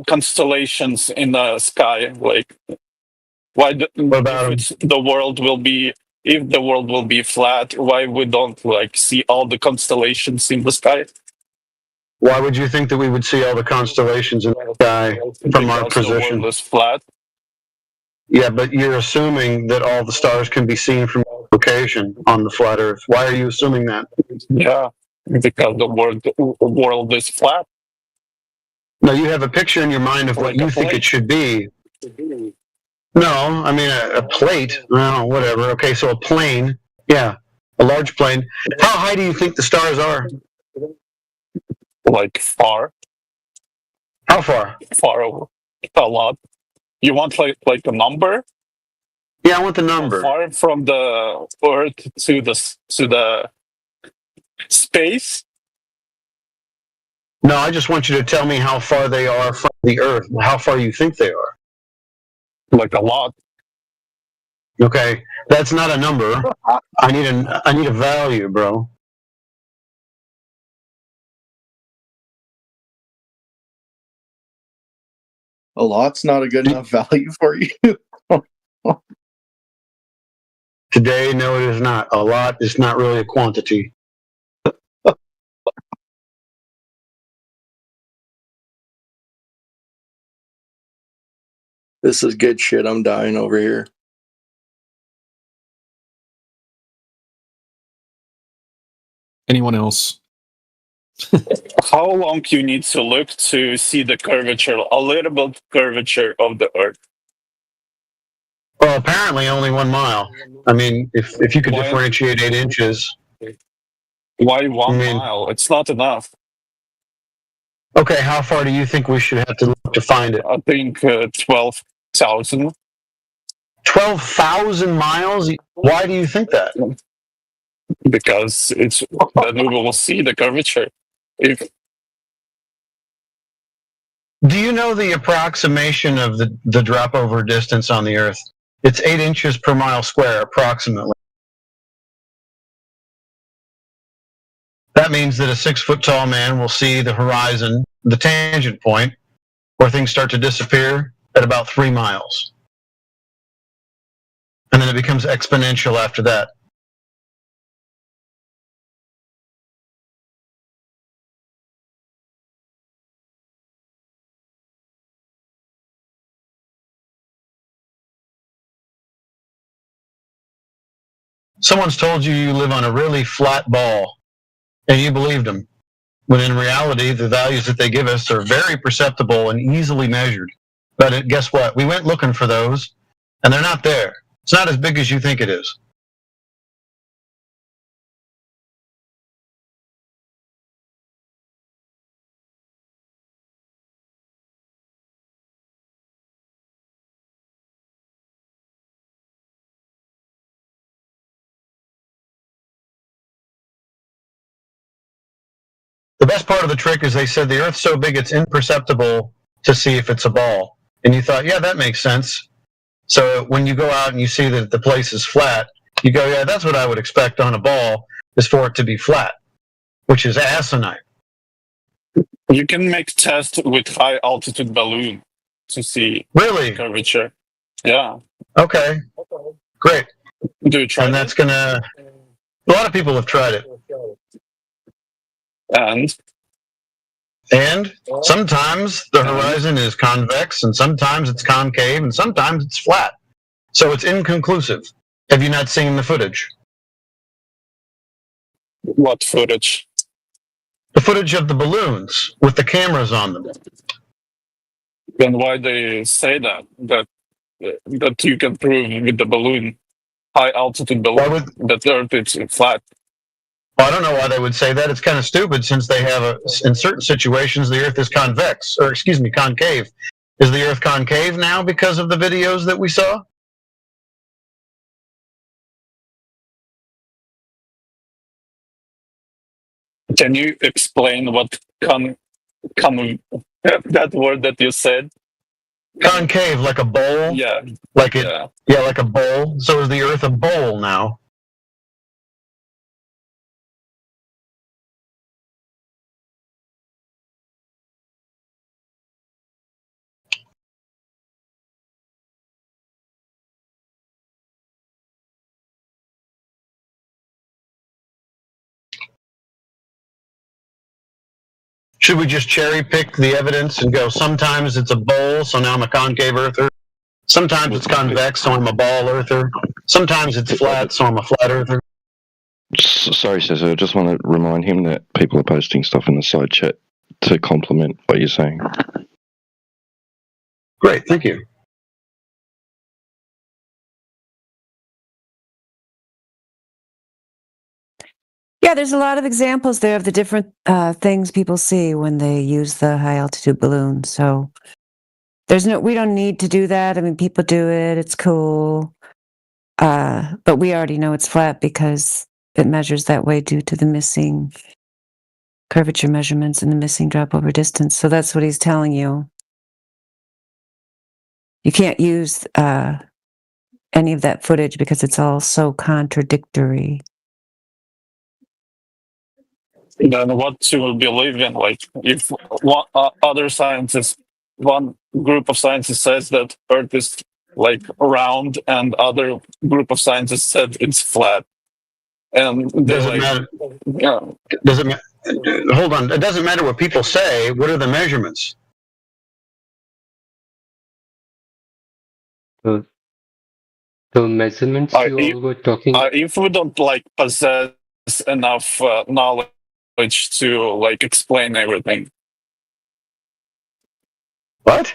constellations in the sky? Like, if the world will be flat, why we don't like see all the constellations in the sky? Why would you think that we would see all the constellations in the sky from our position? The world is flat. Yeah, but you're assuming that all the stars can be seen from location on the flat Earth. Why are you assuming that? Yeah, because the world is flat. No, you have a picture in your mind of what you think it should be. No, I mean a plate. No, whatever. Okay, so a plane. Yeah, a large plane. How high do you think the stars are? Like far. How far? Far over. A lot. You want like a number? Yeah, I want the number. Far from the Earth to the space. No, I just want you to tell me how far they are from the Earth. How far you think they are? Like a lot. Okay, that's not a number. I need a value, bro. A lot's not a good enough value for you. Today, no, it is not. A lot is not really a quantity. This is good shit. I'm dying over here. Anyone else? How long you need to look to see the curvature, a little bit curvature of the Earth? Well, apparently only 1 mile. I mean, if you could differentiate 8 inches. Why 1 mile? It's not enough. Okay, how far do you think we should have to look to find it? I think 12,000. 12,000 miles? Why do you think that? Because then we will see the curvature. Do you know the approximation of the drop over distance on the Earth? It's 8 inches per mile square, approximately. That means that a 6-foot tall man will see the horizon, the tangent point, where things start to disappear at about 3 miles. And then it becomes exponential after that. Someone's told you you live on a really flat ball, and you believed them. When in reality, the values that they give us are very perceptible and easily measured. But guess what? We went looking for those, and they're not there. It's not as big as you think it is. The best part of the trick is they said the Earth's so big it's imperceptible to see if it's a ball. And you thought, yeah, that makes sense. So when you go out and you see that the place is flat, you go, yeah, that's what I would expect on a ball, is for it to be flat, which is asinine. You can make tests with high altitude balloon to see curvature. Yeah. Okay. Great. Do you try and that's gonna. A lot of people have tried it. And sometimes the horizon is convex, and sometimes it's concave, and sometimes it's flat. So it's inconclusive. Have you not seen the footage? What footage? The footage of the balloons with the cameras on them. Then why they say that you can prove with the balloon, high altitude balloon, that the Earth is flat? Well, I don't know why they would say that. It's kind of stupid since they have in certain situations, the Earth is convex, or excuse me, concave. Is the Earth concave now because of the videos that we saw? Can you explain what that word that you said? Concave, like a bowl? Yeah. Like it, yeah, like a bowl. So is the Earth a bowl now? Should we just cherry pick the evidence and go, sometimes it's a bowl, so now I'm a concave earther. Sometimes it's convex, so I'm a ball earther. Sometimes it's flat, so I'm a flat earther. Sorry, Cesar, I just want to remind him that people are posting stuff in the side chat to complement what you're saying. Great, thank you. Yeah, there's a lot of examples there of the different things people see when they use the high altitude balloon. So we don't need to do that. I mean, people do it. It's cool. But we already know it's flat because it measures that way due to the missing curvature measurements and the missing drop over distance. So that's what he's telling you. You can't use any of that footage because it's all so contradictory. Then what you will believe in? Like, if one group of scientists says that Earth is like round, and other group of scientists said it's flat, and does it matter? Yeah. Does it hold on? It doesn't matter what people say. What are the measurements? The measurements you all were talking. If we don't like possess enough knowledge to like explain everything. What?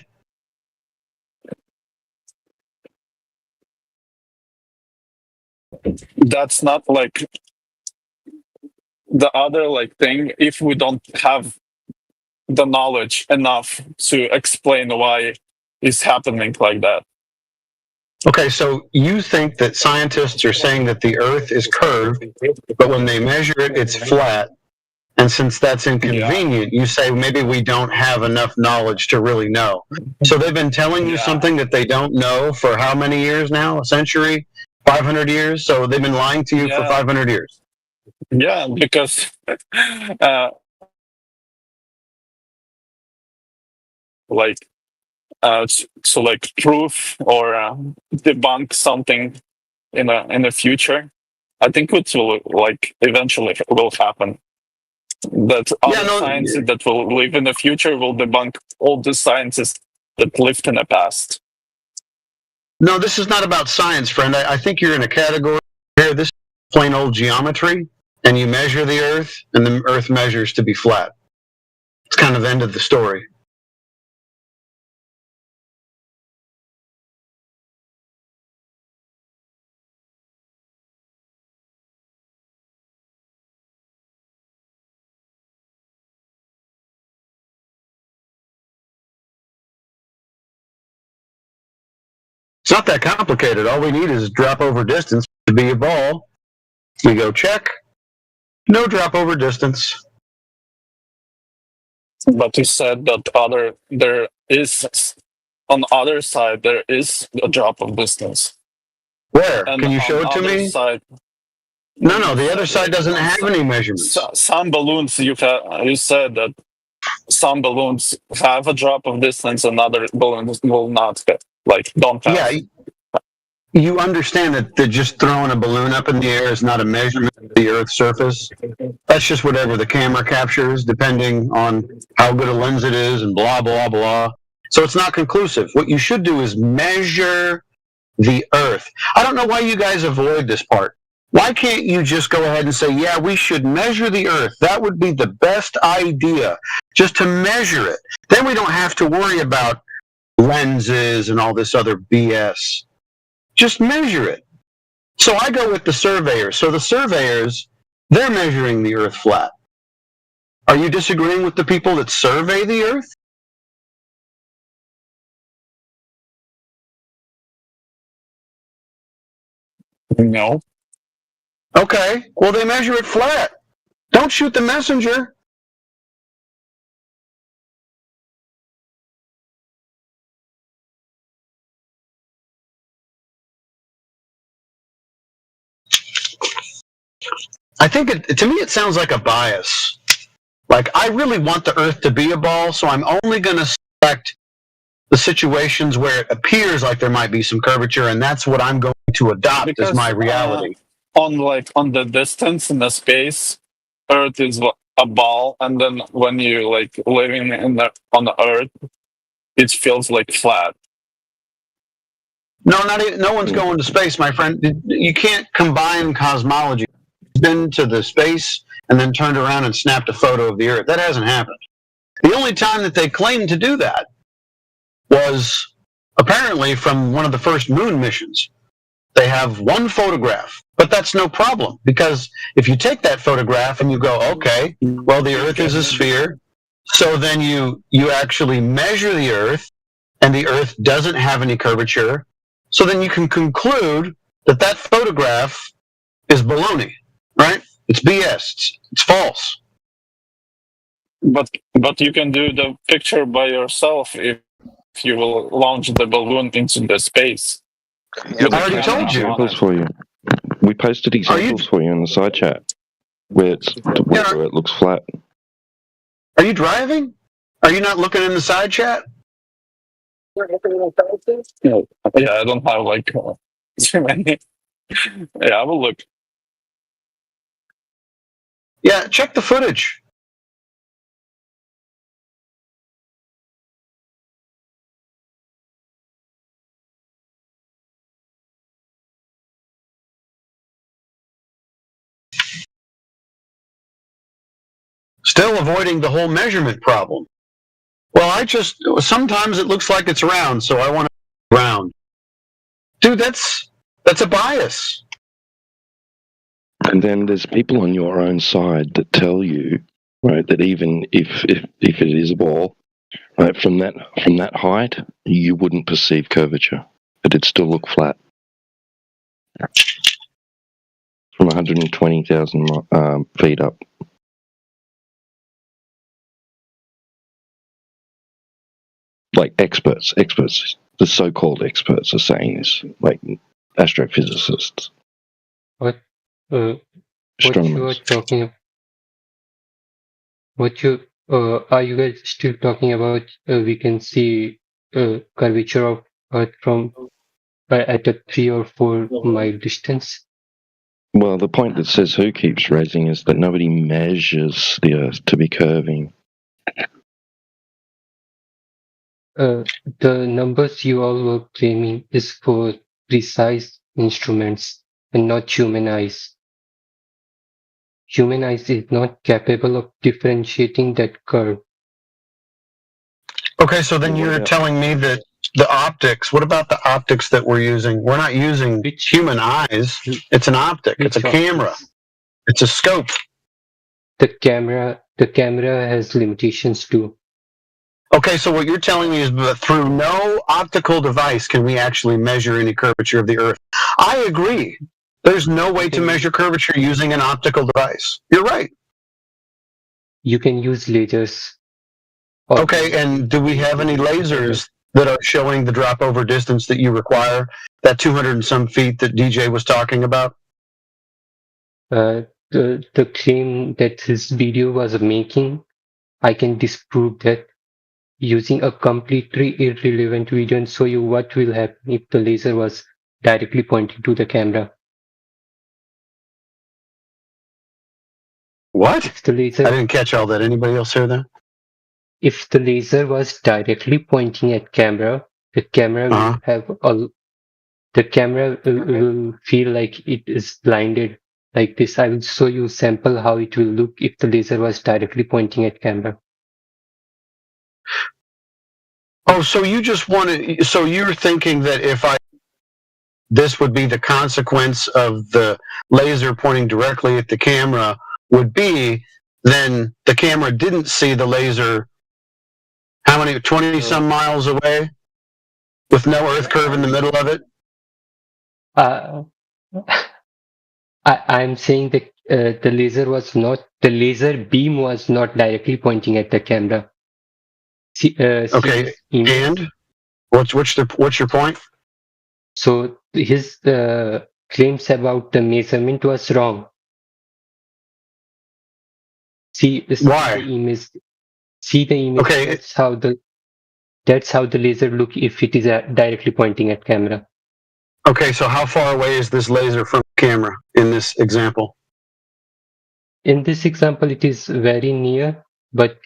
That's not like the other like thing. If we don't have the knowledge enough to explain why it's happening like that. Okay, so you think that scientists are saying that the Earth is curved, but when they measure it, it's flat. And since that's inconvenient, you say maybe we don't have enough knowledge to really know. So they've been telling you something that they don't know for how many years now? A century? 500 years? So they've been lying to you for 500 years. Yeah, because so like proof or debunk something in the future, I think it will like eventually will happen. That other sciences that will live in the future will debunk all the sciences that lived in the past. No, this is not about science, friend. I think you're in a category here. This is plain old geometry, and you measure the Earth, and the Earth measures to be flat. It's kind of the end of the story. It's not that complicated. All we need is drop over distance to be a ball. We go check. No drop over distance. But you said that there is on the other side there is a drop of distance. Where? And can you show it to me? Side, no, the other side doesn't have any measurements. Some balloons you said that some balloons have a drop of distance, and other balloons will not have, don't have. Yeah, you understand that just throwing a balloon up in the air is not a measurement of the Earth's surface. That's just whatever the camera captures, depending on how good a lens it is, and blah, blah, blah. So it's not conclusive. What you should do is measure the Earth. I don't know why you guys avoid this part. Why can't you just go ahead and say, yeah, we should measure the Earth? That would be the best idea, just to measure it. Then we don't have to worry about lenses and all this other BS. Just measure it. So I go with the surveyors. So the surveyors, they're measuring the Earth flat. Are you disagreeing with the people that survey the Earth? No. Okay, well, they measure it flat. Don't shoot the messenger. I think to me it sounds like a bias. Like, I really want the Earth to be a ball, so I'm only going to select the situations where it appears like there might be some curvature, and that's what I'm going to adopt as my reality. On the distance in the space, Earth is a ball, and then when you living on the Earth, it feels like flat. No one's going to space, my friend. You can't combine cosmology. Been to the space and then turned around and snapped a photo of the Earth. That hasn't happened. The only time that they claimed to do that was apparently from one of the first moon missions. They have one photograph, but that's no problem, because if you take that photograph and you go, okay, well, the Earth is a sphere, so then you actually measure the Earth, and the Earth doesn't have any curvature, so then you can conclude that that photograph is baloney, right? It's BS. It's false. But you can do the picture by yourself if you will launch the balloon into the space. I already told you. Examples for you. We posted examples for you in the side chat where it looks flat. Are you driving? Are you not looking in the side chat? No. Yeah, I don't have too many. Yeah, I will look. Yeah, check the footage. Still avoiding the whole measurement problem. Well, sometimes it looks like it's round, so I want it round. Dude, that's a bias. And then there's people on your own side that tell you, right, that even if it is a ball, right, from that height, you wouldn't perceive curvature. It'd still look flat. From 120,000 feet up. Like experts, the so-called experts are saying this, like astrophysicists. What you are talking? Are you guys still talking about? We can see curvature of Earth from at a 3 or 4 mile distance. Well, the point that Says Who keeps raising is that nobody measures the Earth to be curving. The numbers you all were claiming is for precise instruments and not human eyes. Human eyes is not capable of differentiating that curve. Okay, so then you're telling me that the optics, what about the optics that we're using? We're not using human eyes. It's an optic. It's a camera. It's a scope. The camera has limitations too. Okay, so what you're telling me is that through no optical device can we actually measure any curvature of the Earth. I agree. There's no way to measure curvature using an optical device. You're right. You can use lasers. Okay, and do we have any lasers that are showing the drop over distance that you require, that 200 and some feet that DJ was talking about? The claim that his video was making I can disprove that using a completely irrelevant video and show you what will happen if the laser was directly pointing to the camera. What? If the laser, I didn't catch all that. Anybody else hear that? If the laser was directly pointing at camera, the camera will have the camera will feel like it is blinded like this. I will show you a sample how it will look if the laser was directly pointing at camera. Oh, so you just want to, so you're thinking that this would be the consequence of the laser pointing directly at the camera would be, then the camera didn't see the laser, how many, 20 some miles away with no earth curve in the middle of it? I'm saying that the laser beam was not directly pointing at the camera. Okay, and what's your point? So his claims about the measurement was wrong. Why? The image. See the image. Okay. That's how the laser look if it is directly pointing at camera. Okay, so how far away is this laser from the camera in this example? In this example, it is very near, but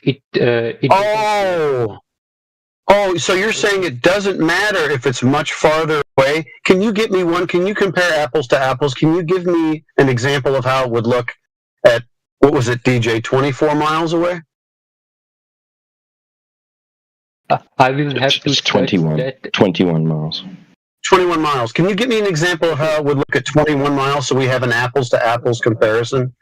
Oh, so you're saying it doesn't matter if it's much farther away? Can you get me one? Can you compare apples to apples? Can you give me an example of how it would look at, what was it, DJ, 24 miles away? I will have to 21 miles. 21 miles. Can you give me an example of how it would look at 21 miles so we have an apples to apples comparison?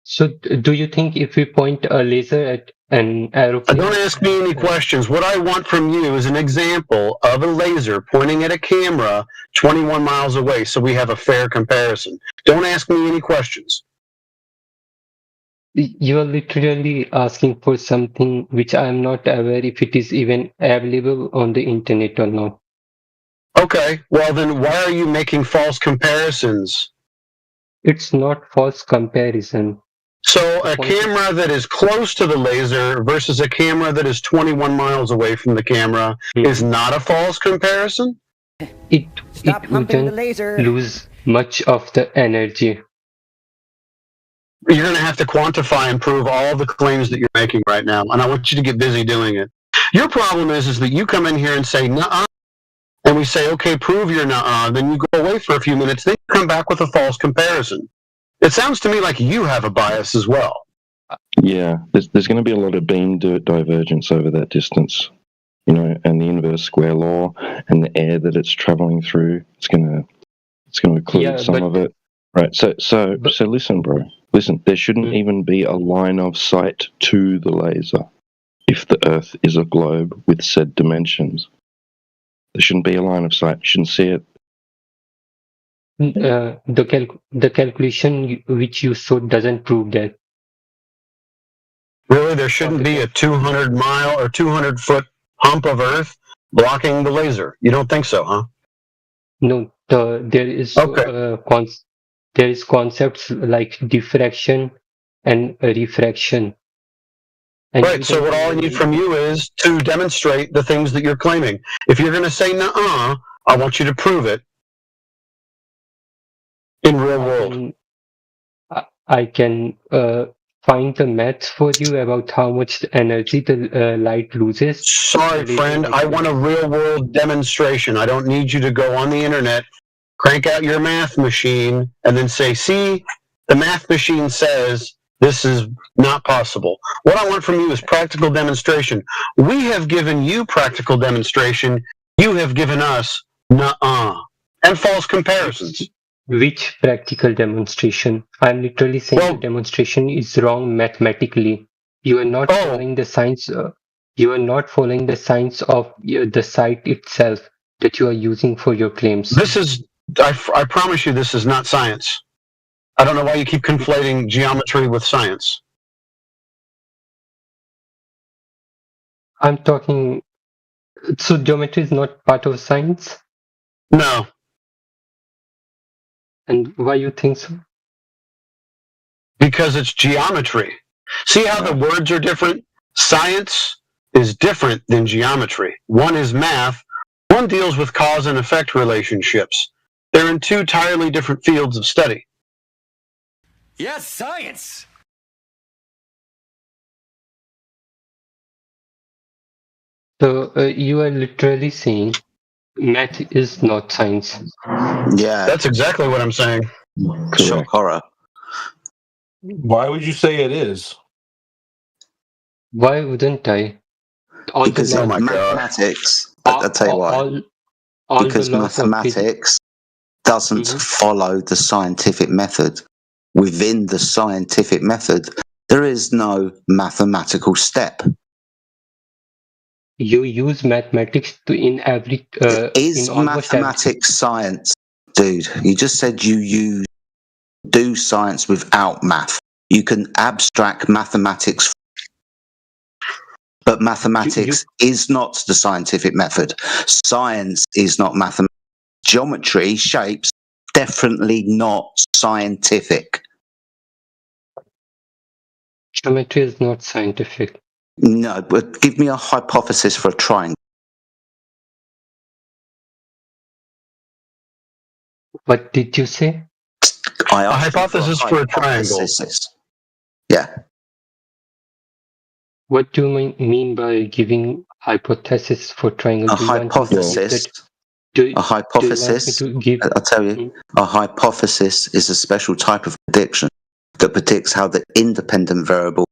So do you think if we point a laser at an aeroplane? Don't ask me any questions. What I want from you is an example of a laser pointing at a camera 21 miles away so we have a fair comparison. Don't ask me any questions. You are literally asking for something which I am not aware if it is even available on the internet or not. Okay, well then why are you making false comparisons? It's not false comparison. So a camera that is close to the laser versus a camera that is 21 miles away from the camera is not a false comparison? It wouldn't lose much of the energy. You're going to have to quantify and prove all the claims that you're making right now, and I want you to get busy doing it. Your problem is that you come in here and say, nuh-uh, and we say, okay, prove your nuh-uh, then you go away for a few minutes, then you come back with a false comparison. It sounds to me like you have a bias as well. Yeah, there's going to be a lot of beam divergence over that distance, you know, and the inverse square law and the air that it's traveling through. It's going to include some of it, right? So listen, bro. Listen, there shouldn't even be a line of sight to the laser if the Earth is a globe with said dimensions. There shouldn't be a line of sight. You shouldn't see it. The calculation which you showed doesn't prove that. Really? There shouldn't be a 200 mile or 200 foot hump of Earth blocking the laser? You don't think so, huh? No, there is there is concepts like diffraction and refraction. And right, so what all I need from you is to demonstrate the things that you're claiming. If you're going to say nuh-uh, I want you to prove it in real world. I can find the math for you about how much energy the light loses. Sorry, friend, I want a real world demonstration. I don't need you to go on the internet, crank out your math machine, and then say, see, the math machine says this is not possible. What I want from you is practical demonstration. We have given you practical demonstration. You have given us nuh-uh and false comparisons. Which practical demonstration? I'm literally saying the demonstration is wrong mathematically. You are not following the science. You are not following the science of the site itself that you are using for your claims. This is, I promise you, this is not science. I don't know why you keep conflating geometry with science. I'm talking. So geometry is not part of science? No. And why you think so? Because it's geometry. See how the words are different? Science is different than geometry. One is math. One deals with cause and effect relationships. They're in two entirely different fields of study. Yes, science! So you are literally saying math is not science. Yeah. That's exactly what I'm saying. Shock horror. Why would you say it is? Why wouldn't I? Because in mathematics, I'll tell you why. Because mathematics doesn't follow the scientific method. Within the scientific method, there is no mathematical step. You use mathematics in every. Is mathematics science, dude? You just said you do science without math. You can abstract mathematics, but mathematics is not the scientific method. Science is not mathematics. Geometry, shapes, definitely not scientific. Geometry is not scientific. No, but give me a hypothesis for a triangle. What did you say? A hypothesis for a triangle. Yeah. What do you mean by giving hypothesis for triangle? A hypothesis. A hypothesis. I'll tell you. A hypothesis is a special type of prediction that predicts how the independent variable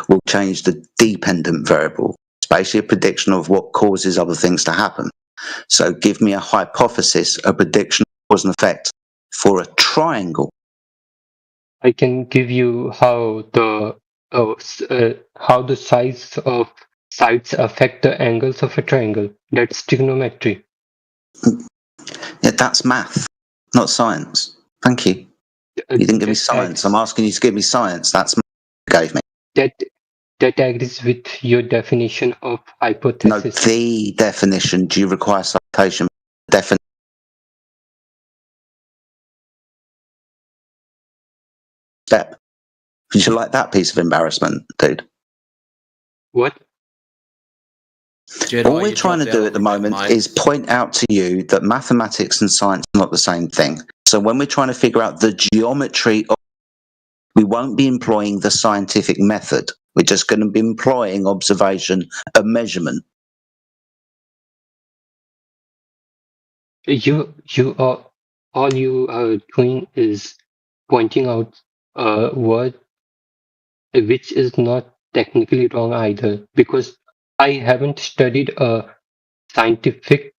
will change the dependent variable. It's basically a prediction of what causes other things to happen. So give me a hypothesis, a prediction of cause and effect for a triangle. I can give you how the size of sides affect the angles of a triangle. That's trigonometry. Yeah, that's math, not science. Thank you. You didn't give me science. I'm asking you to give me science. That's math you gave me. That agrees with your definition of hypothesis. No, the definition. Do you require citation? Definition. Step. Did you like that piece of embarrassment, dude? What? All we're trying to do at the moment is point out to you that mathematics and science are not the same thing. So when we're trying to figure out the geometry, we won't be employing the scientific method. We're just going to be employing observation and measurement. All you are doing is pointing out a word which is not technically wrong either, because I haven't studied scientific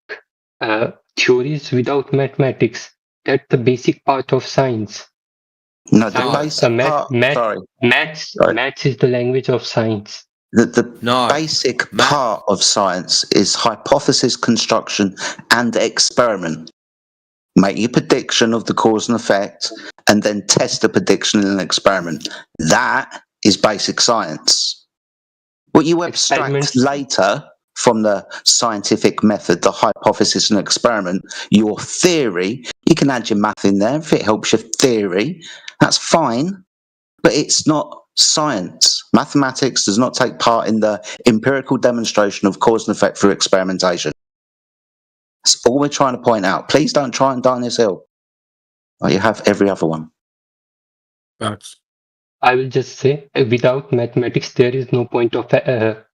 theories without mathematics. That's the basic part of science. No, the basic part. Maths is the language of science. The basic part of science is hypothesis construction and experiment. Make your prediction of the cause and effect, and then test the prediction in an experiment. That is basic science. What you abstract later from the scientific method, the hypothesis and experiment, your theory, you can add your math in there if it helps your theory. That's fine, but it's not science. Mathematics does not take part in the empirical demonstration of cause and effect through experimentation. That's all we're trying to point out. Please don't try and die on this hill. Like you have every other one. Thanks. I will just say, without mathematics, there is no point of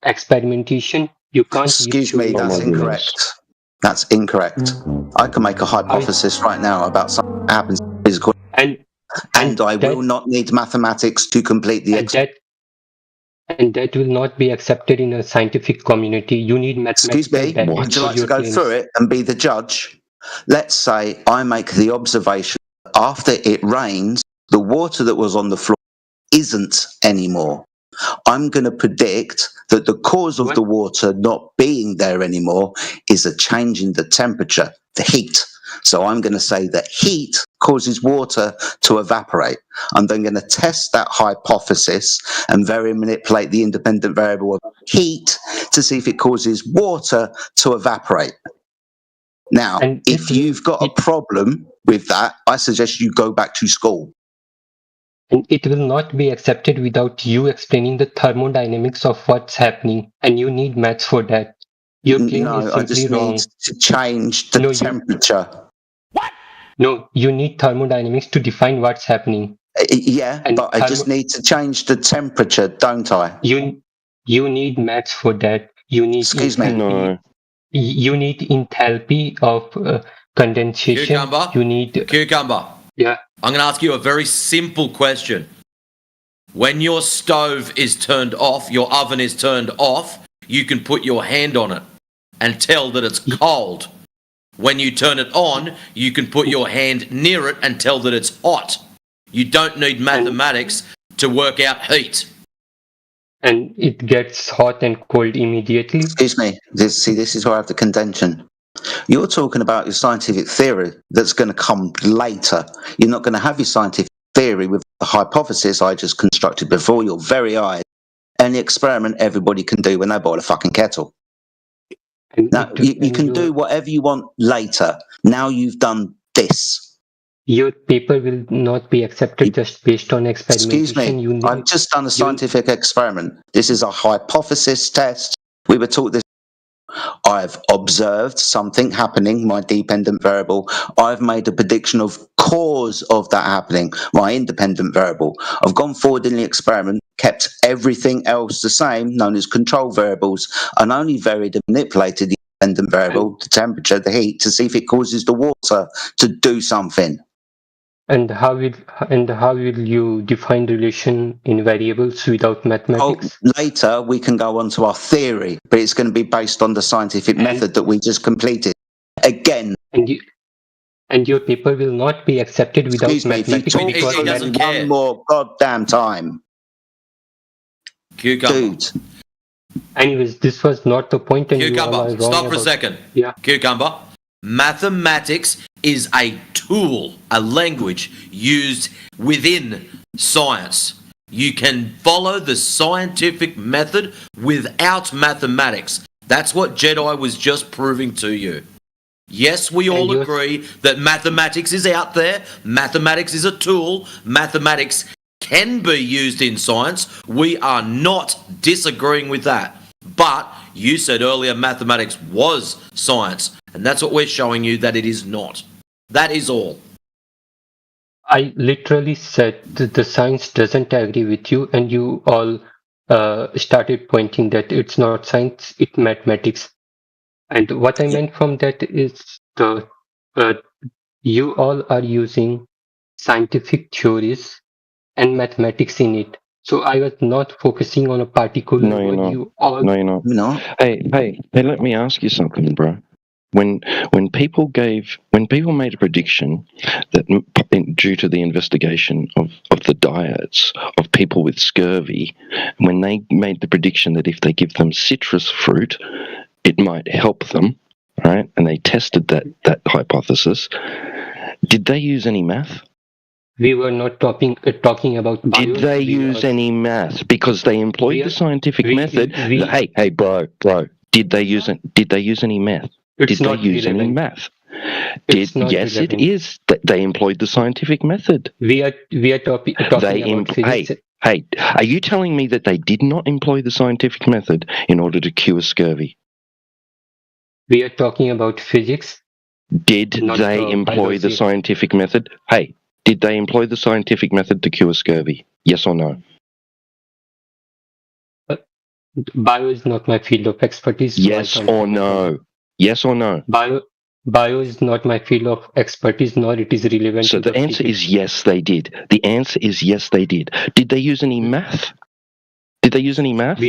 experimentation. You can't. Excuse me, that's incorrect. That's incorrect. I can make a hypothesis right now about something that happens in physical, and I will not need mathematics to complete the experiment. And that will not be accepted in a scientific community. You need mathematics. Excuse me, would you like to go through it and be the judge? Let's say I make the observation after it rains, the water that was on the floor isn't anymore. I'm going to predict that the cause of the water not being there anymore is a change in the temperature, the heat. So I'm going to say that heat causes water to evaporate. I'm then going to test that hypothesis and manipulate the independent variable of heat to see if it causes water to evaporate. Now, if you've got a problem with that, I suggest you go back to school. And it will not be accepted without you explaining the thermodynamics of what's happening. And you need maths for that. Your claim is No, I simply just wrong. need to change the temperature. No, you need thermodynamics to define what's happening. Yeah, And but I just need to change the temperature, don't I? You need maths for that. You need Excuse me. enthalpy. You need enthalpy of condensation. Cucumber. You need Cucumber. Yeah. I'm going to ask you a very simple question. When your stove is turned off, your oven is turned off, you can put your hand on it and tell that it's cold. When you turn it on, you can put your hand near it and tell that it's hot. You don't need mathematics to work out heat. And it gets hot and cold immediately. Excuse me. This is where I have the contention. You're talking about your scientific theory that's going to come later. You're not going to have your scientific theory with the hypothesis I just constructed before your very eyes and the experiment everybody can do when they boil a fucking kettle. Now, you can do whatever you want later. Now you've done this. Your paper will not be accepted just based on experimentation. Excuse me, I've just done a scientific experiment. This is a hypothesis test. We were taught this. I've observed something happening, my dependent variable. I've made a prediction of cause of that happening, my independent variable. I've gone forward in the experiment, kept everything else the same, known as control variables, and only varied and manipulated the independent variable, the temperature, the heat, to see if it causes the water to do something. And how will you define relation in variables without mathematics? Later, we can go on to our theory, but it's going to be based on the scientific method that we just completed. Again. And your paper will not be accepted without mathematics. He doesn't care. One more goddamn time. Cucumber. Dude. Anyways, this was not the point. And Cucumber, you are stop for a second. Yeah. Cucumber. Mathematics is a tool, a language used within science. You can follow the scientific method without mathematics. That's what Jedi was just proving to you. Yes, we all agree that mathematics is out there. Mathematics is a tool. Mathematics can be used in science. We are not disagreeing with that. But you said earlier mathematics was science. And that's what we're showing you that it is not. That is all. I literally said that the science doesn't agree with you, and you all started pointing that it's not science, it's mathematics. And what I meant from that is you all are using scientific theories and mathematics in it. So I was not focusing on a particular word. No, you're not. Hey, let me ask you something, bro. When people made a prediction that due to the investigation of the diets of people with scurvy, when they made the prediction that if they give them citrus fruit, it might help them, right? And they tested that hypothesis. Did they use any math? We were not talking about bio. Did they use any math? Because they employed the scientific method. Hey, bro. Did they use any math? Did they use any math? Yes, it is. They employed the scientific method. We are talking about physics. Hey, are you telling me that they did not employ the scientific method in order to cure scurvy? We are talking about physics. Did they employ the scientific method? Hey, did they employ the scientific method to cure scurvy? Yes or no? Bio is not my field of expertise. So yes or no? Yes or no? Bio is not my field of expertise, nor it is relevant. So the answer is yes, they did. The answer is yes, they did. Did they use any math? Did they use any math?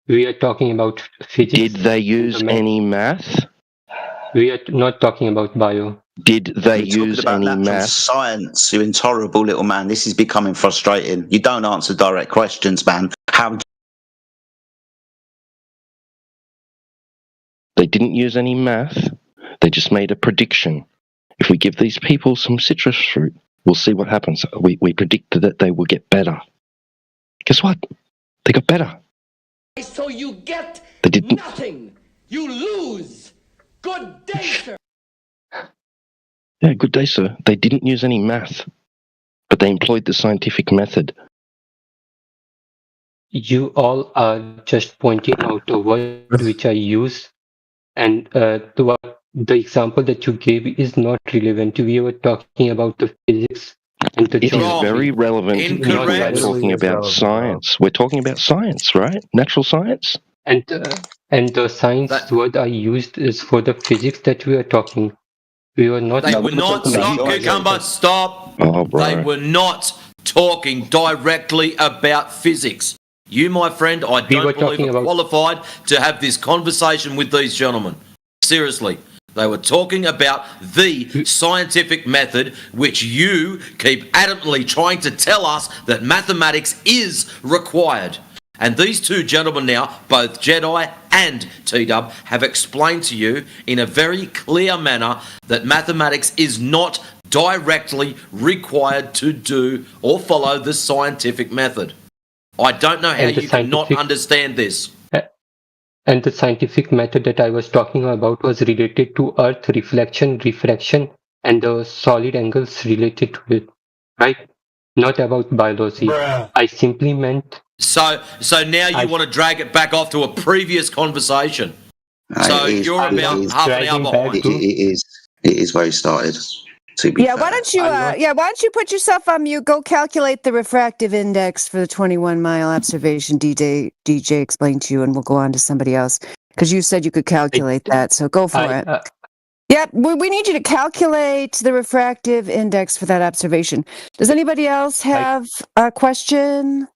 We are talking about physics. Did they use any math? We are not talking about bio. Did they use any math? Science, you intolerable little man. This is becoming frustrating. You don't answer direct questions, man. They didn't use any math. They just made a prediction. If we give these people some citrus fruit, we'll see what happens. We predicted that they will get better. Guess what? They got better. So you get nothing. You lose. Good day, sir. Yeah, good day, sir. They didn't use any math. But but they employed the scientific method. You all are just pointing out a word which I use, and the example that you gave is not relevant. We were talking about the physics and the It is very relevant. We're talking about science. We're talking about science, right? Natural science. And the science word I used is for the physics that we are talking. We were not. They were not. Stop, Cucumber. Stop. Oh, bro. They were not talking directly about physics. You, my friend, I don't believe are qualified to have this conversation with these gentlemen. Seriously. They were talking about the scientific method, which you keep adamantly trying to tell us that mathematics is required. And these two gentlemen now, both Jedi and T-Dub, have explained to you in a very clear manner that mathematics is not directly required to do or follow the scientific method. I don't know how you cannot understand this. And the scientific method that I was talking about was related to Earth reflection, refraction, and the solid angles related to it, right? Not about biology. Bruh. I simply meant... So now you want to drag it back off to a previous conversation. So you're about half an hour behind. It is where he started. Yeah, why don't you put yourself on mute? Go calculate the refractive index for the 21-mile observation DJ explained to you, and we'll go on to somebody else because you said you could calculate that. So go for it. Yep, we need you to calculate the refractive index for that observation. Does anybody else have a question?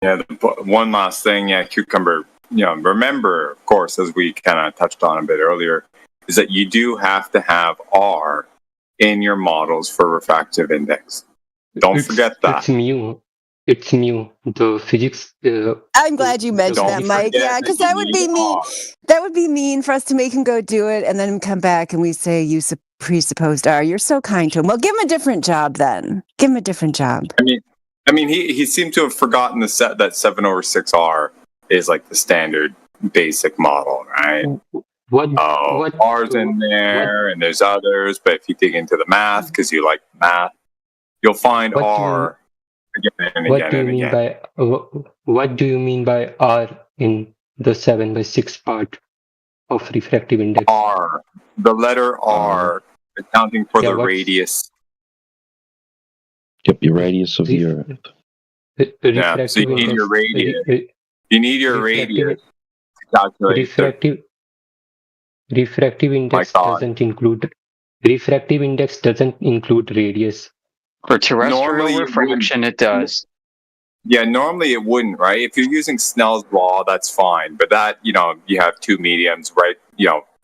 Yeah, one last thing, Cucumber. Remember, of course, as we kind of touched on a bit earlier, is that you do have to have R in your models for refractive index. Don't forget that. It's mu. The physics. I'm glad you mentioned that, Mike. Yeah, because that would be mean. That would be mean for us to make him go do it and then come back and we say you presupposed R. You're so kind to him. Well, give him a different job then. Give him a different job. I mean, he seemed to have forgotten that 7/6R is like the standard basic model, right? What R's in there, and there's others, but if you dig into the math, because you like math, you'll find R again and again and again. What do you mean by R in the 7/6 part of refractive index? R, the letter R, accounting for the radius. Yep, your radius of the Earth. Yeah, so you need your radius. You need your radius to calculate. Refractive index doesn't include radius. For terrestrial refraction, it does. Yeah, normally it wouldn't, right? If you're using Snell's law, that's fine. But that, you have two mediums, right?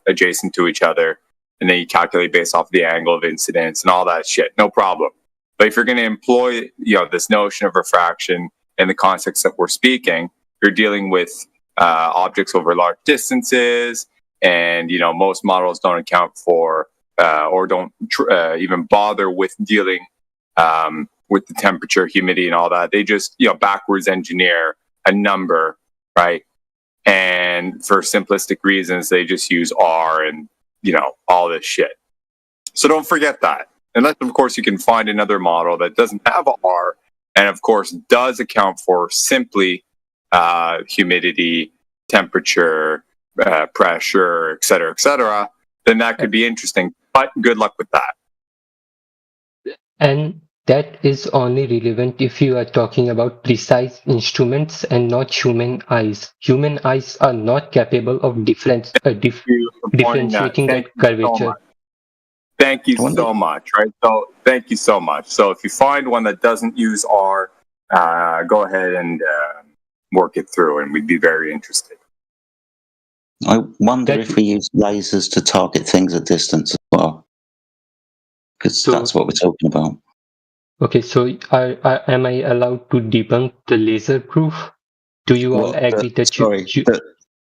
Adjacent to each other, and then you calculate based off the angle of incidence and all that shit. No problem. But if you're going to employ, this notion of refraction in the context that we're speaking, you're dealing with objects over large distances. And, most models don't account for or don't even bother with dealing with the temperature, humidity, and all that. They just, backwards engineer a number, right? And for simplistic reasons, they just use R and, all this shit. So don't forget that. Unless, of course, you can find another model that doesn't have R and, of course, does account for simply humidity, temperature, pressure, et cetera, then that could be interesting. But good luck with that. And that is only relevant if you are talking about precise instruments and not human eyes. Human eyes are not capable of differentiating that curvature. Thank you so much. Right. So thank you so much. So if you find one that doesn't use R, go ahead and work it through, and we'd be very interested. I wonder if we use lasers to target things at distance as well, because that's what we're talking about. Okay, so am I allowed to debunk the laser proof? Do you all agree that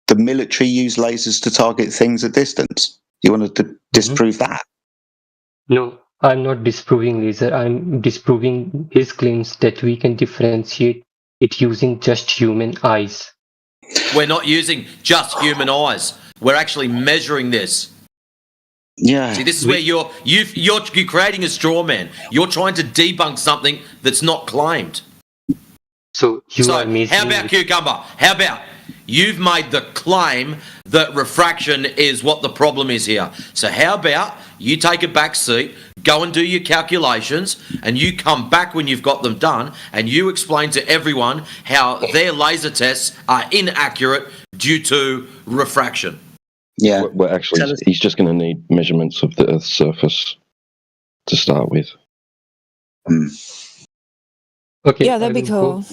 the military use lasers to target things at distance? You want to disprove that? No, I'm not disproving laser. I'm disproving his claims that we can differentiate it using just human eyes. We're not using just human eyes. We're actually measuring this. Yeah. See, this is where you're creating a straw man. You're trying to debunk something that's not claimed. So how about Cucumber? How about you've made the claim that refraction is what the problem is here? So how about you take a back seat, go and do your calculations, and you come back when you've got them done, and you explain to everyone how their laser tests are inaccurate due to refraction. Yeah. Well, actually, he's just going to need measurements of the Earth's surface to start with. Okay. Yeah, that'd be cool.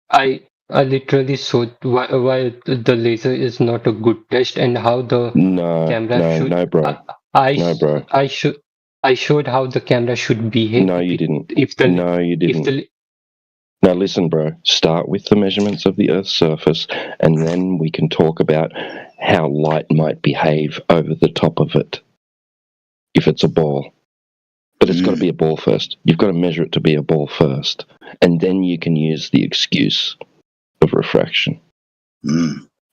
I literally showed why the laser is not a good test and how the camera should. No, bro. I showed how the camera should behave. No, you didn't. No, you didn't. Now listen, bro. Start with the measurements of the Earth's surface, and then we can talk about how light might behave over the top of it if it's a ball. But it's got to be a ball first. You've got to measure it to be a ball first, and then you can use the excuse of refraction,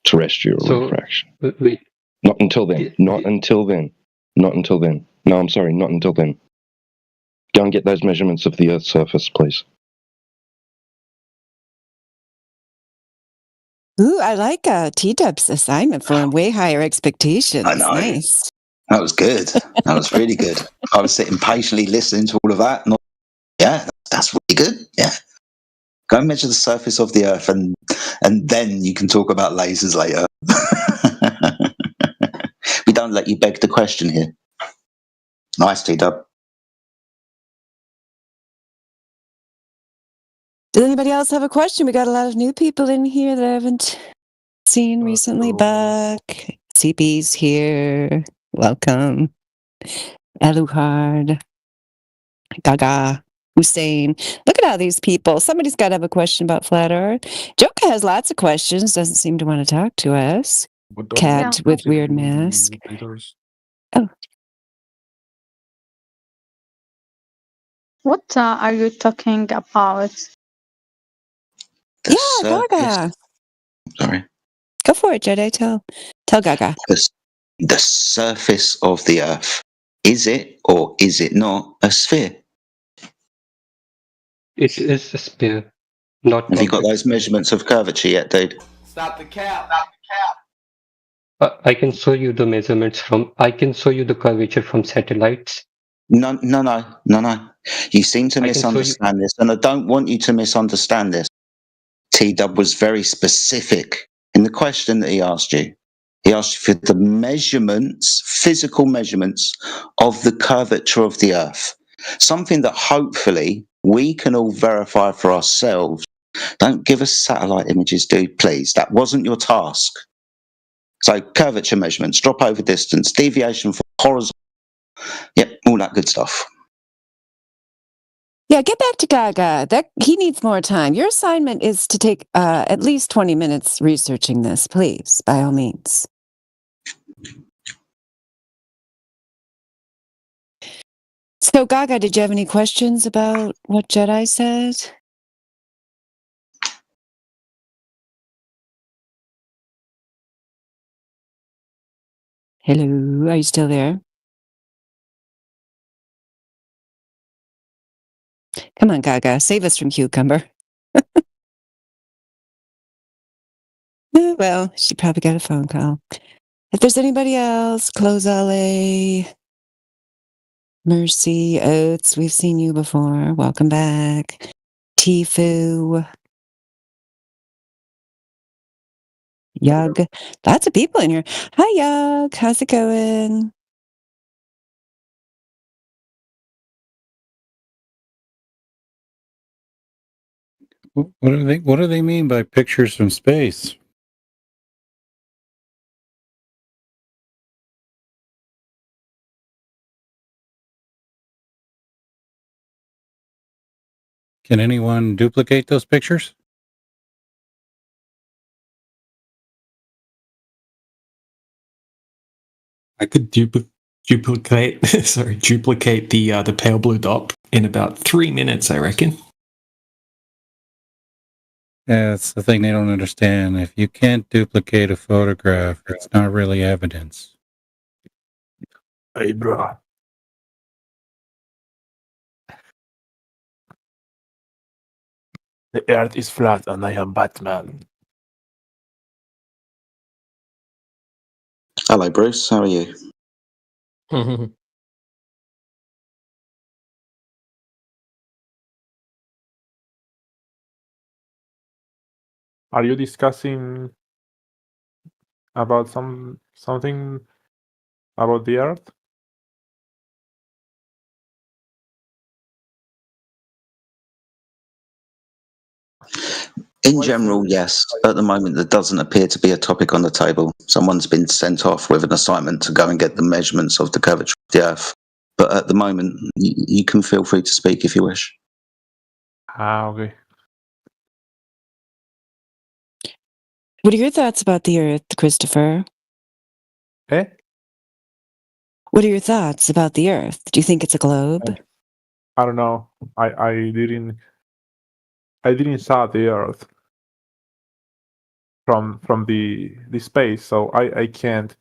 terrestrial refraction. Wait. Not until then. Not until then. Not until then. No, I'm sorry. Not until then. Go and get those measurements of the Earth's surface, please. Ooh, I like T-Dub's assignment for him. Way higher expectations. I know. Nice. That was good. That was really good. I was sitting patiently listening to all of that. Yeah, that's really good. Yeah. Go and measure the surface of the Earth, and then you can talk about lasers later. We don't let you beg the question here. Nice, T-Dub. Does anybody else have a question? We got a lot of new people in here that I haven't seen recently. Buck, CP's here. Welcome. Eluhard. Gaga. Hussein. Look at all these people. Somebody's got to have a question about flat Earth. Joka has lots of questions. Doesn't seem to want to talk to us. Cat with weird mask. Oh. What are you talking about? Gaga. Sorry. Go for it, Jedi. Tell Gaga. The surface of the Earth. Is it or is it not a sphere? It is a sphere. Not. Have you got those measurements of curvature yet, dude? Stop the cap. I can show you the measurements from. I can show you the curvature from satellites. No. You seem to misunderstand this, and I don't want you to misunderstand this. T-Dub was very specific in the question that he asked you. He asked you for the measurements, physical measurements of the curvature of the Earth. Something that hopefully we can all verify for ourselves. Don't give us satellite images, dude, please. That wasn't your task. So curvature measurements, drop over distance, deviation from horizontal. Yep, all that good stuff. Yeah, get back to Gaga. He needs more time. Your assignment is to take at least 20 minutes researching this, please, by all means. So, Gaga, did you have any questions about what Jedi said? Hello, are you still there? Come on, Gaga, save us from Cucumber. Well, she probably got a phone call. If there's anybody else, Close LA, Mercy, Oates, we've seen you before. Welcome back. Tifu, Yug, lots of people in here. Hi, Yug. How's it going? What do they mean by pictures from space? Can anyone duplicate those pictures? I could duplicate the pale blue dot in about 3 minutes, I reckon. Yeah, that's the thing they don't understand. If you can't duplicate a photograph, it's not really evidence. Hey, bro. The earth is flat and I am Batman. Hello, Bruce. How are you? Are you discussing about something about the earth? In general, yes. At the moment, there doesn't appear to be a topic on the table. Someone's been sent off with an assignment to go and get the measurements of the curvature of the Earth. But at the moment, you can feel free to speak if you wish. Okay. What are your thoughts about the Earth, Christopher? Eh? What are your thoughts about the Earth? Do you think it's a globe? I don't know. I didn't saw the Earth from the space, so I can't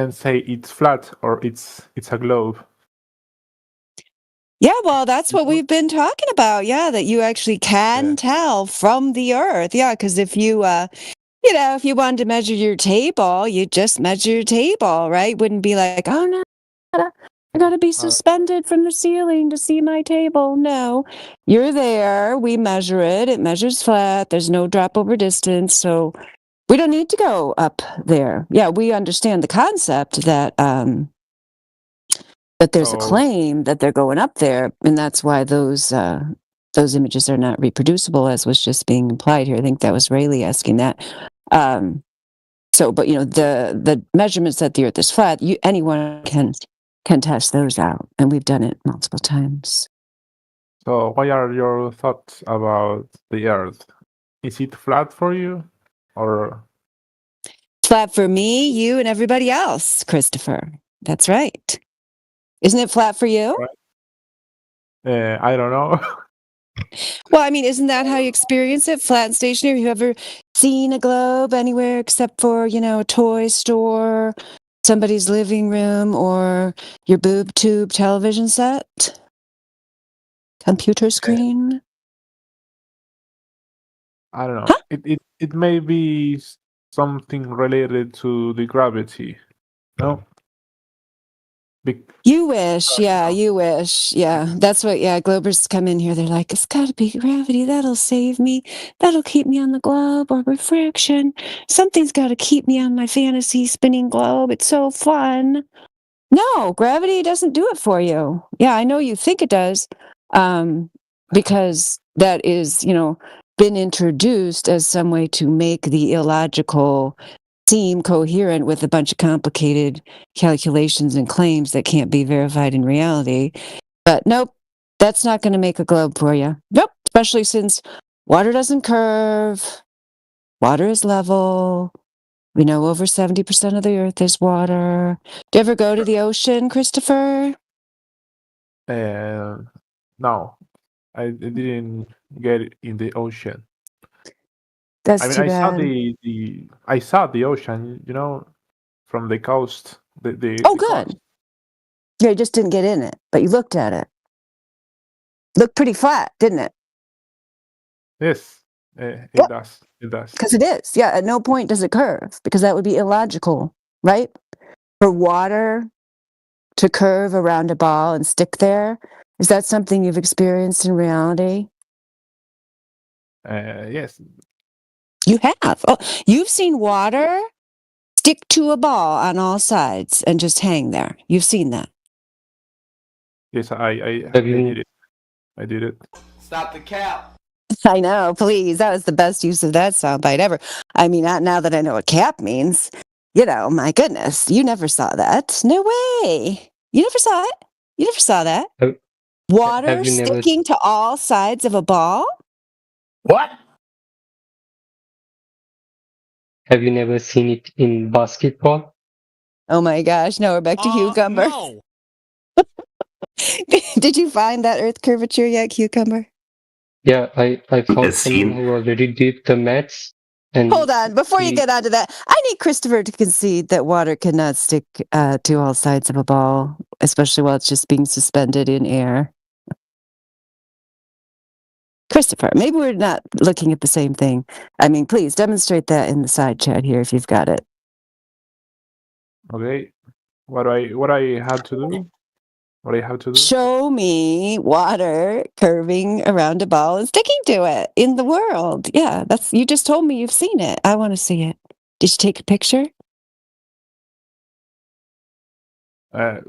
say it's flat or it's a globe. Yeah, well, that's what we've been talking about. Yeah, that you actually can tell from the Earth. Yeah, because if you, if you wanted to measure your table, you just measure your table, right? Wouldn't be like, oh no, I gotta be suspended from the ceiling to see my table. No, you're there. We measure it. It measures flat. There's no drop over distance, so we don't need to go up there. Yeah, we understand the concept that there's a claim that they're going up there, and that's why those images are not reproducible, as was just being implied here. I think that was Rayleigh asking that. But the measurements that the Earth is flat, anyone can test those out, and we've done it multiple times. So, what are your thoughts about the Earth? Is it flat for you, or flat for me, you, and everybody else, Christopher? That's right. Isn't it flat for you? I don't know. Well, I mean, isn't that how you experience it? Flat and stationary? Have you ever seen a globe anywhere except for, a toy store, somebody's living room, or your boob tube television set? Computer screen? I don't know. It may be something related to the gravity. No? You wish, yeah, you wish. Yeah, that's what, Globers come in here. They're like, it's got to be gravity. That'll save me. That'll keep me on the globe, or refraction. Something's got to keep me on my fantasy spinning globe. It's so fun. No, gravity doesn't do it for you. Yeah, I know you think it does, because that is, been introduced as some way to make the illogical seem coherent with a bunch of complicated calculations and claims that can't be verified in reality. But nope, that's not going to make a globe for you. Nope, especially since water doesn't curve, water is level. We know over 70% of the Earth is water. Do you ever go to the ocean, Christopher? No, I didn't get it in the ocean. That's I mean, too I saw bad. I saw the ocean, from the coast. Oh, the good. coast. Yeah, you just didn't get in it, but you looked at it. Looked pretty flat, didn't it? Yes, it does. It does. Because it is. Yeah, at no point does it curve, because that would be illogical, right? For water to curve around a ball and stick there, is that something you've experienced in reality? Yes. You have. Oh, you've seen water stick to a ball on all sides and just hang there. You've seen that. Yes, I did it. I did it. Stop the cap. I know, please. That was the best use of that soundbite ever. I mean, not now that I know what cap means. My goodness, you never saw that. No way. You never saw it? You never saw that? Water sticking to all sides of a ball? What? Have you never seen it in basketball? Oh my gosh, no, we're back to Cucumber. No. Did you find that Earth curvature yet, Cucumber? Yeah, I found someone who already did the maths, Hold on. Before you get onto that, I need Christopher to concede that water cannot stick to all sides of a ball, especially while it's just being suspended in air. Christopher, maybe we're not looking at the same thing. I mean, please demonstrate that in the side chat here if you've got it. Okay. What I have to do? What I have to do? Show me water curving around a ball and sticking to it in the world. Yeah, you just told me you've seen it. I want to see it. Did you take a picture? I'm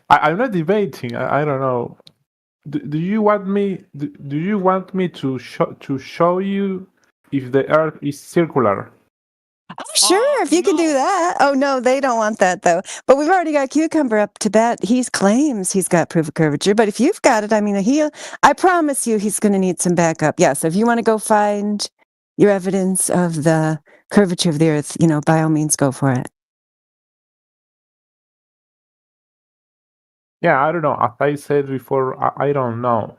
not debating. I don't know. Do you want me? Do you want me to show you if the Earth is circular? Oh, sure, if you can do that. Oh, no, they don't want that, though. But we've already got Cucumber up to bat. He claims he's got proof of curvature. But if you've got it, I mean, I promise you he's going to need some backup. Yeah, so if you want to go find your evidence of the curvature of the Earth, by all means, go for it. Yeah, I don't know. As I said before, I don't know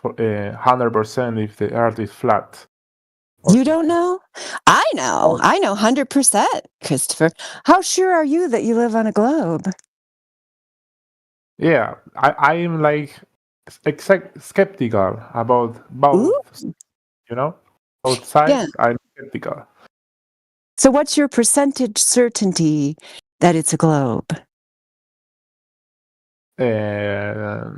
for 100% if the Earth is flat. You don't know? I know. I know 100%, Christopher. How sure are you that you live on a globe? Yeah, I am like skeptical about both. Ooh. Both sides. Yeah. I'm skeptical. So what's your percentage certainty that it's a globe? I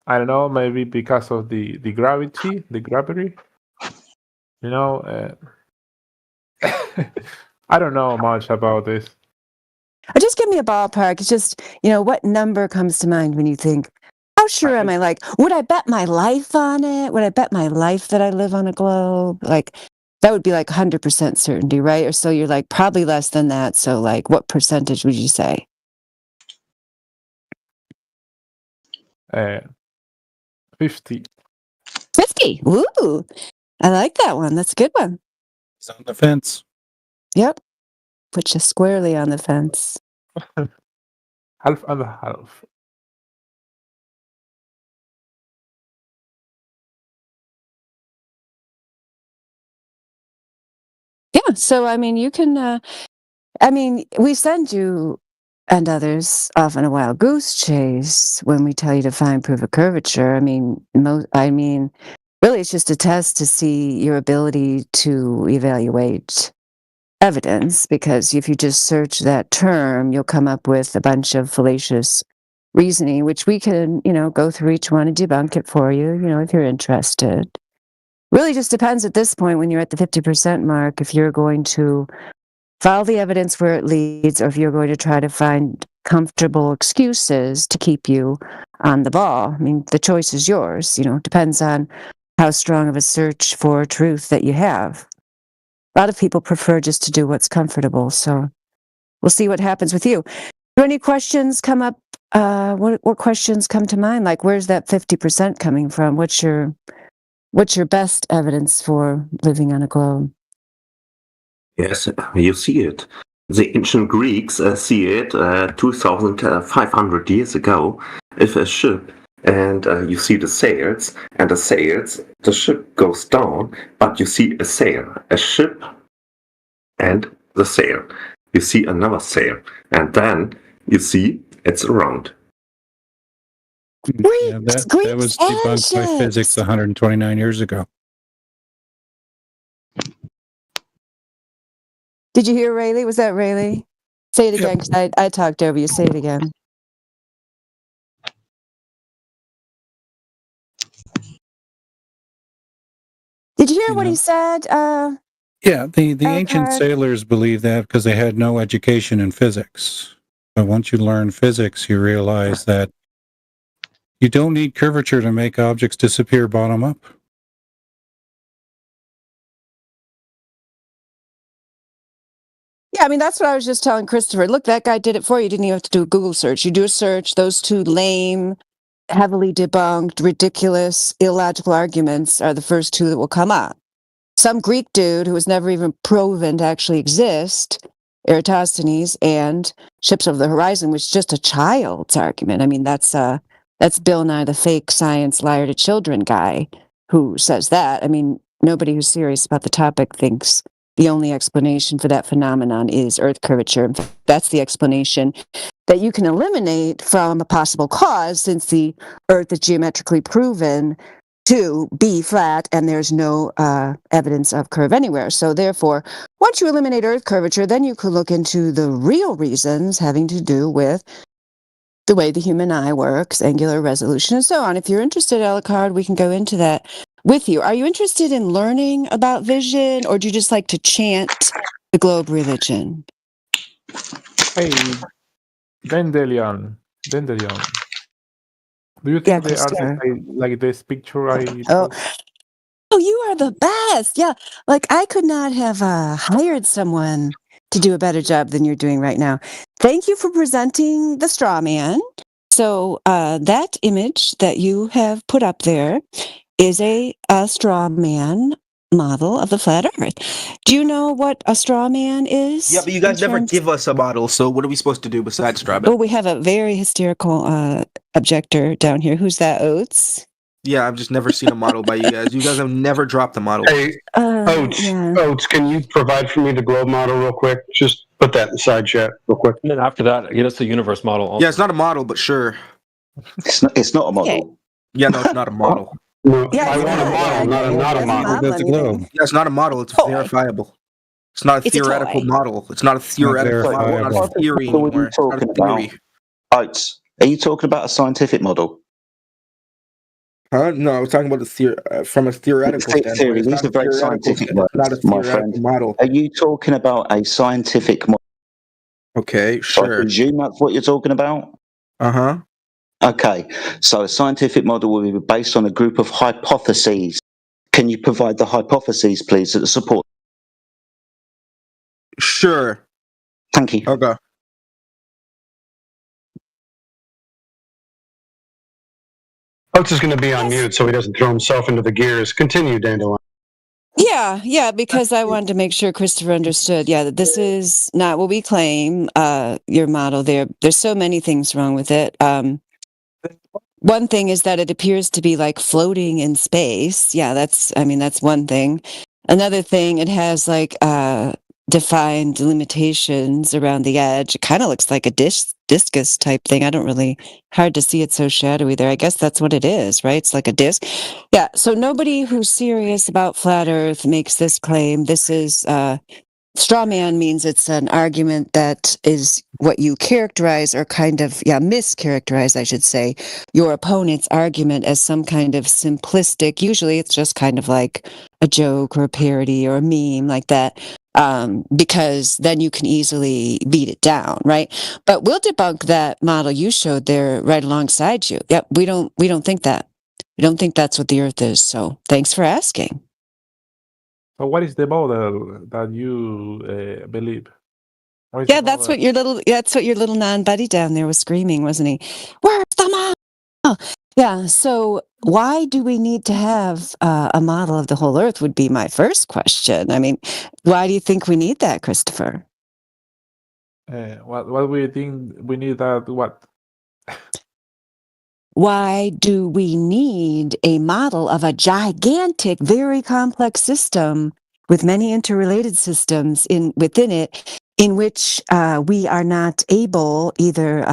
don't know, maybe because of the gravity. I don't know much about this. Just give me a ballpark. It's just, what number comes to mind when you think, how sure am I? Like, would I bet my life on it? Would I bet my life that I live on a globe? Like, that would be like 100% certainty, right? Or so you're like, probably less than that. So, like, what percentage would you say? 50. 50. Ooh, I like that one. That's a good one. It's on the fence. Yep. Put you squarely on the fence. Half and half. Yeah. So, I mean, you can, we send you and others off on a wild goose chase when we tell you to find proof of curvature. Really, it's just a test to see your ability to evaluate evidence, because if you just search that term, you'll come up with a bunch of fallacious reasoning, which we can, go through each one and debunk it for you, if you're interested. Really just depends at this point when you're at the 50% mark, if you're going to follow the evidence where it leads, or if you're going to try to find comfortable excuses to keep you on the ball. I mean, the choice is yours, depends on how strong of a search for truth that you have. A lot of people prefer just to do what's comfortable, so we'll see what happens with you. Do any questions come up? What questions come to mind? Like, where's that 50% coming from? What's your best evidence for living on a globe? Yes, you see it. The ancient Greeks see it 2,500 years ago. If a ship and you see the sails, and the ship goes down, but you see a sail, a ship, and the sail. You see another sail, and then you see it's around. Yeah, that was debunked by physics 129 years ago. Did you hear Rayleigh? Was that Rayleigh? Say it again, because I talked over you. Say it again. Did you hear what he said? Yeah, the ancient sailors believed that because they had no education in physics. But once you learn physics, you realize that you don't need curvature to make objects disappear bottom up. Yeah, I mean, that's what I was just telling Christopher. Look, that guy did it for you. You didn't even have to do a Google search. You do a search, those two lame, heavily debunked, ridiculous, illogical arguments are the first two that will come up. Some Greek dude who was never even proven to actually exist, Eratosthenes, and Ships of the Horizon, was just a child's argument. I mean, that's Bill Nye, the fake science liar to children guy, who says that. I mean, nobody who's serious about the topic thinks the only explanation for that phenomenon is Earth curvature. In fact, that's the explanation that you can eliminate from a possible cause, since the Earth is geometrically proven to be flat and there's no evidence of curve anywhere. So therefore, once you eliminate Earth curvature, then you could look into the real reasons having to do with the way the human eye works, angular resolution, and so on. If you're interested, Alucard, we can go into that with you. Are you interested in learning about vision, or do you just like to chant the globe religion? Hey, Dandelion. Do you think they are like this picture I... Oh, you are the best. Yeah. Like, I could not have hired someone to do a better job than you're doing right now. Thank you for presenting the straw man. So that image that you have put up there is a straw man model of the flat Earth. Do you know what a straw man is? Yeah, but you guys never give us a model, so what are we supposed to do besides straw man? Well, we have a very hysterical objector down here. Who's that, Oates? Yeah, I've just never seen a model by you guys. You guys have never dropped a model. Hey, Oates, can you provide for me the globe model real quick? Just put that in the side chat real quick. And then after that, get us the universe model. Also. Yeah, it's not a model, but sure. It's not a model. Okay. Yeah, no, it's not a model. No, I want a model, not a model. That's a globe. Yeah, it's not a model. It's verifiable. It's not a theoretical model. It's not a theoretical model. It's not a theory anymore. It's not a theory. Oates, are you talking about a scientific model? Huh? No, I was talking about the from a theoretical standpoint. These are very scientific words, not a theoretical model. Are you talking about a scientific model? Okay, sure. I presume that's what you're talking about? Uh-huh. Okay, so a scientific model will be based on a group of hypotheses. Can you provide the hypotheses, please, that support? Sure. Thank you. Okay. Oates is going to be on mute so he doesn't throw himself into the gears. Continue, Dandelion. Yeah, because I wanted to make sure Christopher understood, that this is not what we claim, your model there. There's so many things wrong with it. One thing is that it appears to be like floating in space. Yeah, that's one thing. Another thing, it has like defined limitations around the edge. It kind of looks like a discus type thing. Hard to see it so shadowy there. I guess that's what it is, right? It's like a disc. Yeah, so nobody who's serious about flat Earth makes this claim. This is straw man means it's an argument that is what you characterize or kind of, mischaracterize, I should say, your opponent's argument as some kind of simplistic, usually it's just kind of like a joke or a parody or a meme like that, because then you can easily beat it down, right? But we'll debunk that model you showed there right alongside you. Yep, we don't think that. We don't think that's what the Earth is, so thanks for asking. So what is the model that you believe? That's what your little non-buddy down there was screaming, wasn't he? Where's the model? Yeah, so why do we need to have a model of the whole Earth would be my first question. I mean, why do you think we need that, Christopher? What do you think we need that what? Why do we need a model of a gigantic, very complex system with many interrelated systems within it, in which we are not able, either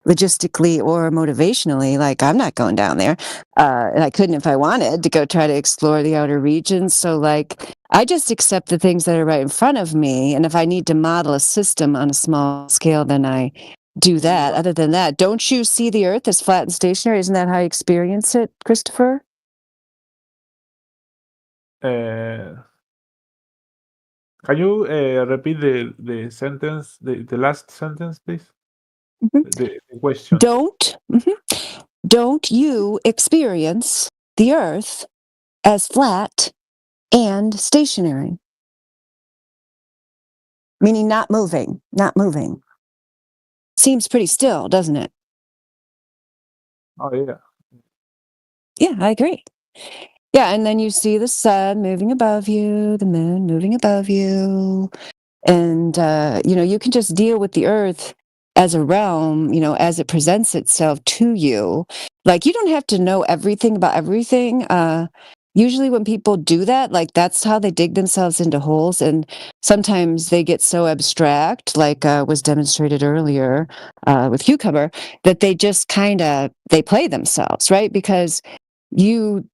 logistically or motivationally, like I'm not going down there, and I couldn't if I wanted to go try to explore the outer regions. So like, I just accept the things that are right in front of me, and if I need to model a system on a small scale, then I do that. Other than that, don't you see the Earth as flat and stationary? Isn't that how you experience it, Christopher? Can you repeat the sentence, the last sentence, please? The question. Don't you experience the Earth as flat and stationary? Meaning not moving. Seems pretty still, doesn't it? Oh, yeah. Yeah, I agree. Yeah, and then you see the sun moving above you, the moon moving above you, and, you can just deal with the Earth as a realm, as it presents itself to you. Like, you don't have to know everything about everything. usually when people do that, like that's how they dig themselves into holes. And sometimes they get so abstract, like was demonstrated earlier with Cucumber, that they just they play themselves, right? Because you,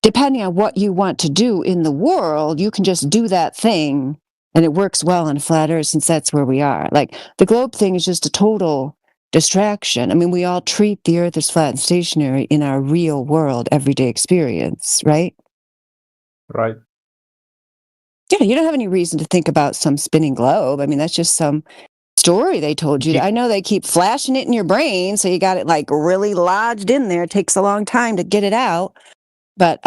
depending on what you want to do in the world, you can just do that thing and it works well on a flat earth, since that's where we are. Like the globe thing is just a total distraction. I mean, we all treat the earth as flat and stationary in our real world, everyday experience, right? Right. Yeah, you don't have any reason to think about some spinning globe. I mean, that's just some story they told you. I know they keep flashing it in your brain, so you got it like really lodged in there. It takes a long time to get it out. But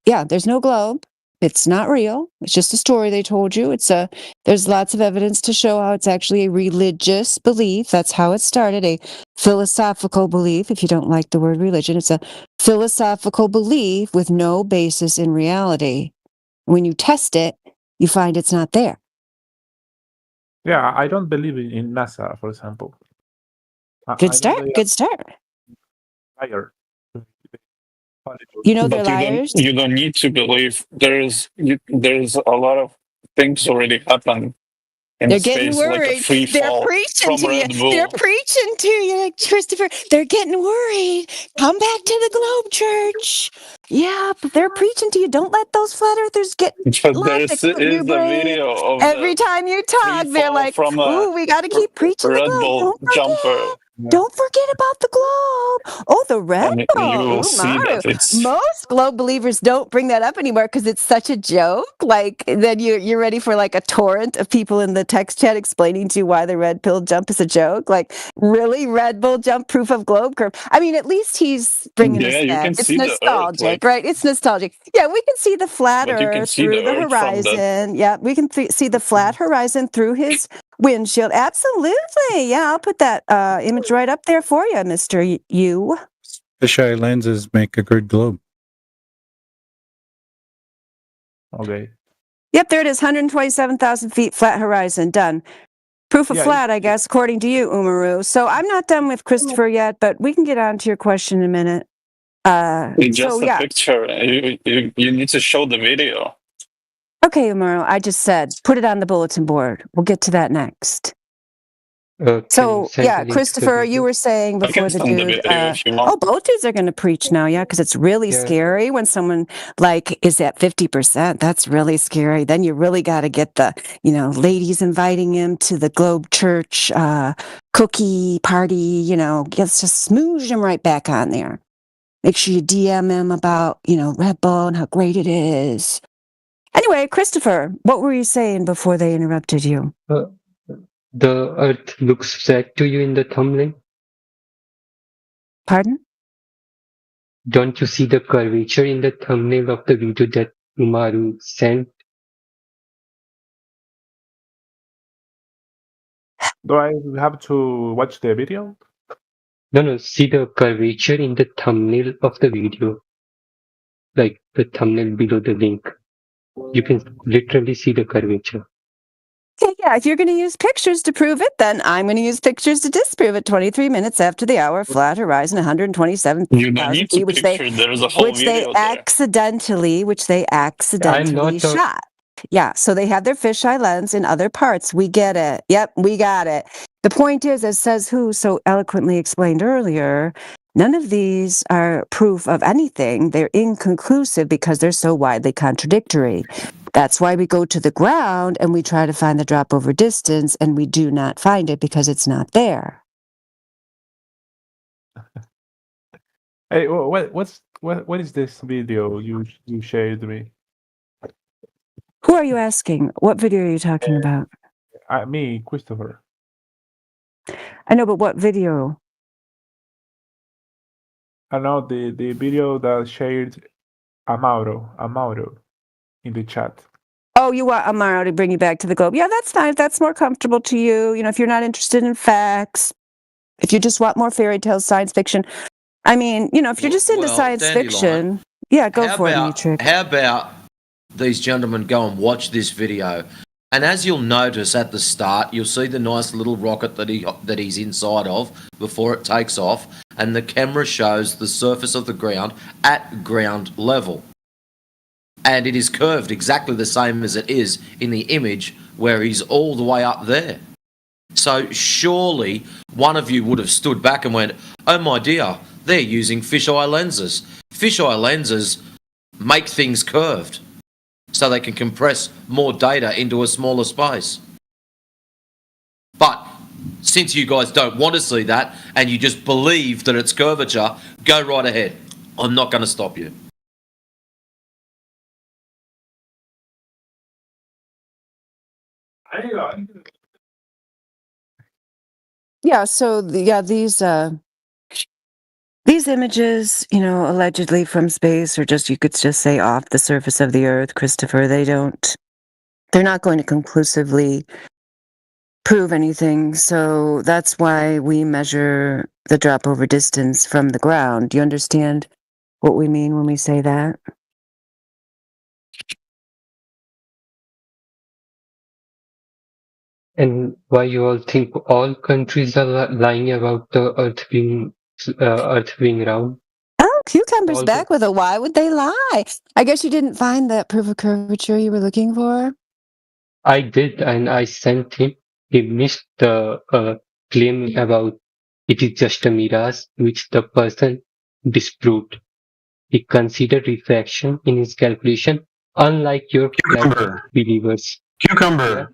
yeah, there's no globe. It's not real. It's just a story they told you. There's lots of evidence to show how it's actually a religious belief. That's how it started, a philosophical belief. If you don't like the word religion, it's a philosophical belief with no basis in reality. When you test it, you find it's not there. Yeah, I don't believe in NASA, for example. Good start. Good start. Liar. You know they're liars. You don't need to believe. There's a lot of things already happen in They're space, getting worried. like a free They're fall preaching from to you. Red Bull. They're preaching to you, like Christopher. They're getting worried. Come back to the Globe Church. Yeah, but they're preaching to you. Don't let those flat earthers get But logic there put in your is a brain. video of Every time you talk, free they're fall like, from a "Ooh, we got to keep preaching the Red globe. Bull Don't forget. jumper. Don't forget about the globe. Oh, the Red And Bull. you will Ooh, see Maru. that it's Most globe believers don't bring that up anymore because it's such a joke. Like then you're ready for like a torrent of people in the text chat explaining to you why the Red Pill jump is a joke. Like really, Red Bull jump proof of globe curve. I mean, at least he's bringing us you that. can It's see the Earth, nostalgic, like, right? It's nostalgic. Yeah, we can see the flat but you can Earth see through the the Earth from the horizon. Yeah, we can see the flat horizon through his windshield. Absolutely. Yeah, I'll put that image right up there for you, Mr. You. Fisheye lenses make a good globe. Okay. Yep, there it is. 127,000 feet flat horizon. Done. Proof of flat, I guess, according to you, Umaru. So I'm not done with Christopher yet, but we can get on to your question in a minute. it's just So a yeah. picture. You need to show the video. Okay, Umaru, I just said, put it on the bulletin board. We'll get to that next. So yeah, Christopher, you were saying I can before the send the dude. video if you want. Both dudes are going to preach now, yeah, because it's really scary when someone like is at 50%. That's really scary. Then you really got to get the ladies inviting him to the Globe Church cookie party. Just smooze him right back on there. Make sure you DM him about Red Bull and how great it is. Anyway, Christopher, what were you saying before they interrupted you? The Earth looks flat to you in the thumbnail. Pardon? Don't you see the curvature in the thumbnail of the video that Umaru sent? Do I have to watch the video? No, see the curvature in the thumbnail of the video. Like the thumbnail below the link. You can literally see the curvature. Okay, yeah, if you're going to use pictures to prove it, then I'm going to use pictures to disprove it. 23 minutes after the hour, flat horizon, 127,000 feet, which they accidentally shot. Yeah, so they have their fisheye lens in other parts. We get it. Yep, we got it. The point is, as says who so eloquently explained earlier, none of these are proof of anything. They're inconclusive because they're so widely contradictory. That's why we go to the ground and we try to find the drop over distance, and we do not find it because it's not there. Hey, what is this video you shared me? Who are you asking? What video are you talking about? Me, Christopher. I know, but what video? I know the video that shared Amauro in the chat. Oh, you want Amaro to bring you back to the globe. Yeah, that's fine. If that's more comfortable to you. If you're not interested in facts, if you just want more fairy tales, science fiction. I mean, if you're just into science fiction, yeah, go for it, Matrix. How about these gentlemen go and watch this video? And as you'll notice at the start, you'll see the nice little rocket that he's inside of before it takes off, and the camera shows the surface of the ground at ground level. and it is curved exactly the same as it is in the image where he's all the way up there. So surely one of you would have stood back and went, oh my dear, they're using fisheye lenses. Fisheye lenses make things curved so they can compress more data into a smaller space. But since you guys don't want to see that and you just believe that it's curvature, go right ahead. I'm not going to stop you. Yeah, so these images, allegedly from space, or just, you could just say, off the surface of the Earth, Christopher, they're not going to conclusively prove anything. So that's why we measure the drop over distance from the ground. Do you understand what we mean when we say that? And why you all think all countries are lying about the Earth being round? Oh, Cucumber's back with a why would they lie? I guess you didn't find that proof of curvature you were looking for? I did, and I sent him. He missed the claim about it is just a mirage, which the person disproved. He considered refraction in his calculation, unlike your flat believers. Cucumber,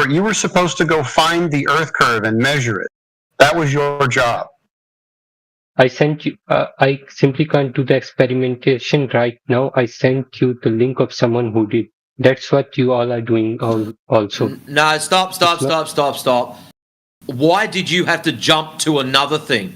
you were supposed to go find the Earth curve and measure it. That was your job. I sent you. I simply can't do the experimentation right now. I sent you the link of someone who did. That's what you all are doing also. No, stop. Why did you have to jump to another thing?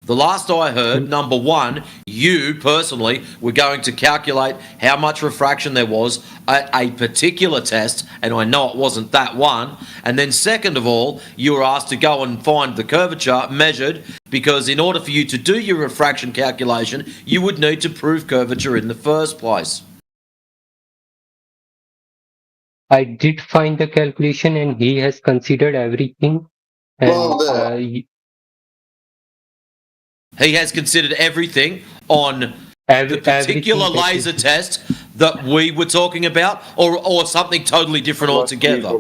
The last I heard, number one, you personally were going to calculate how much refraction there was at a particular test, and I know it wasn't that one. And then second of all, you were asked to go and find the curvature measured, because in order for you to do your refraction calculation, you would need to prove curvature in the first place. I did find the calculation, and he has considered everything. And, he has considered everything on the particular laser test that we were talking about, or something totally different altogether.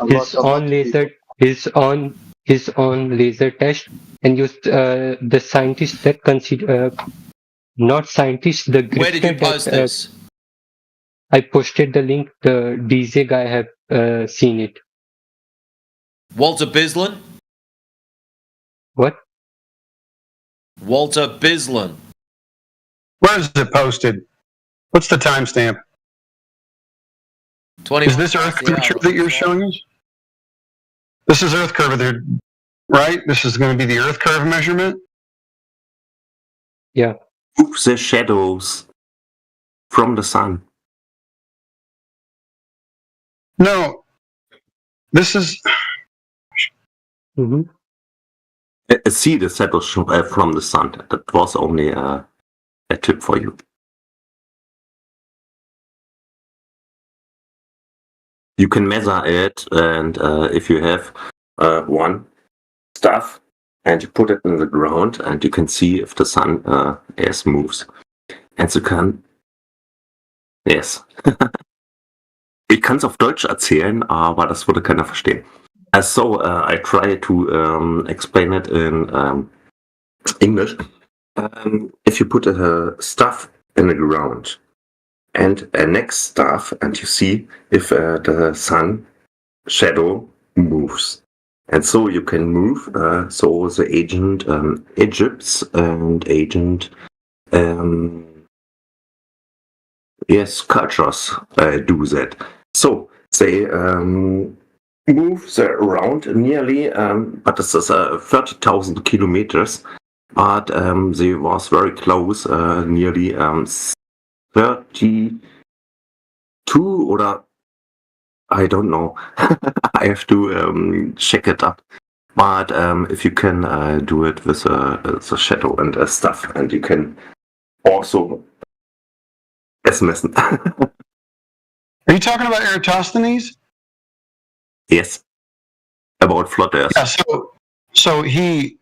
His own laser test, and used the scientists that consider not scientists. Where did you post this? I posted the link. The DJ guy have seen it. Walter Bislin? What? Walter Bislin. Where is it posted? What's the timestamp? Is this Earth curvature that you're showing us? This is Earth curvature, right? This is going to be the Earth curve measurement? Yeah. The shadows from the sun. No. This is... See the shadows from the sun. That was only a tip for you. You can measure it, and if you have one stuff and you put it in the ground, and you can see if the sun moves. And you can... Yes. Ich kann es auf Deutsch erzählen, aber das würde keiner verstehen. So I try to explain it in English. If you put stuff in the ground and a next stuff, and you see if the sun shadow moves, and so you can move. So the ancient Egypts and ancient cultures do that. So they move around nearly, but this is 30,000 kilometers. But they was very close, nearly 32 or I don't know. I have to check it up. But if you can do it with the shadow and stuff, and you can also messen. Are you talking about Eratosthenes? Yes, about flat Earth. Yeah, so he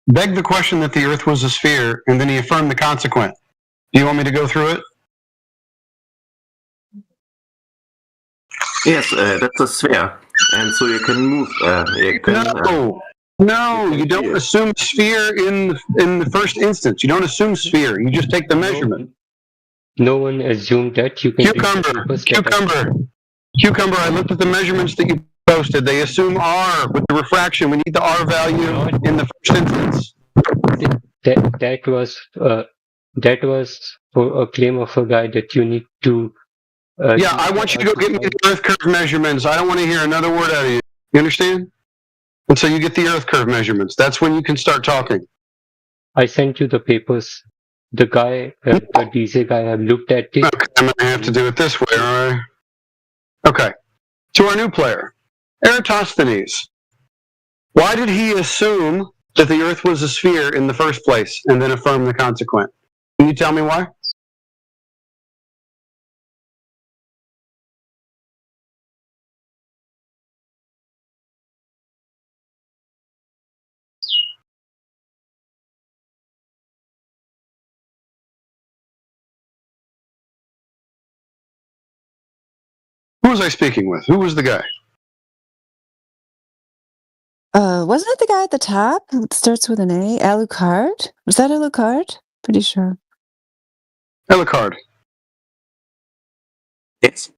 begged the question that the Earth was a sphere, and then he affirmed the consequent. Do you want me to go through it? Yes, that's a sphere, and so you can move. No, you don't assume sphere in the first instance. You don't assume sphere. You just take the measurement. No one assumed that. You can Cucumber. I looked at the measurements that you posted. They assume R with the refraction. We need the R value in the first instance. That was for a claim of a guy that you need to. I want you to go get me the Earth curve measurements. I don't want to hear another word out of you. You understand? And so you get the Earth curve measurements. That's when you can start talking. I sent you the papers. The guy, the DJ guy, have looked at it. Okay, I'm going to have to do it this way, all right? Okay. To our new player, Eratosthenes. Why did he assume that the Earth was a sphere in the first place and then affirm the consequent? Can you tell me why? Who was I speaking with? Who was the guy? Wasn't it the guy at the top who starts with an A? Alucard? Was that Alucard? Pretty sure. Alucard. Yes.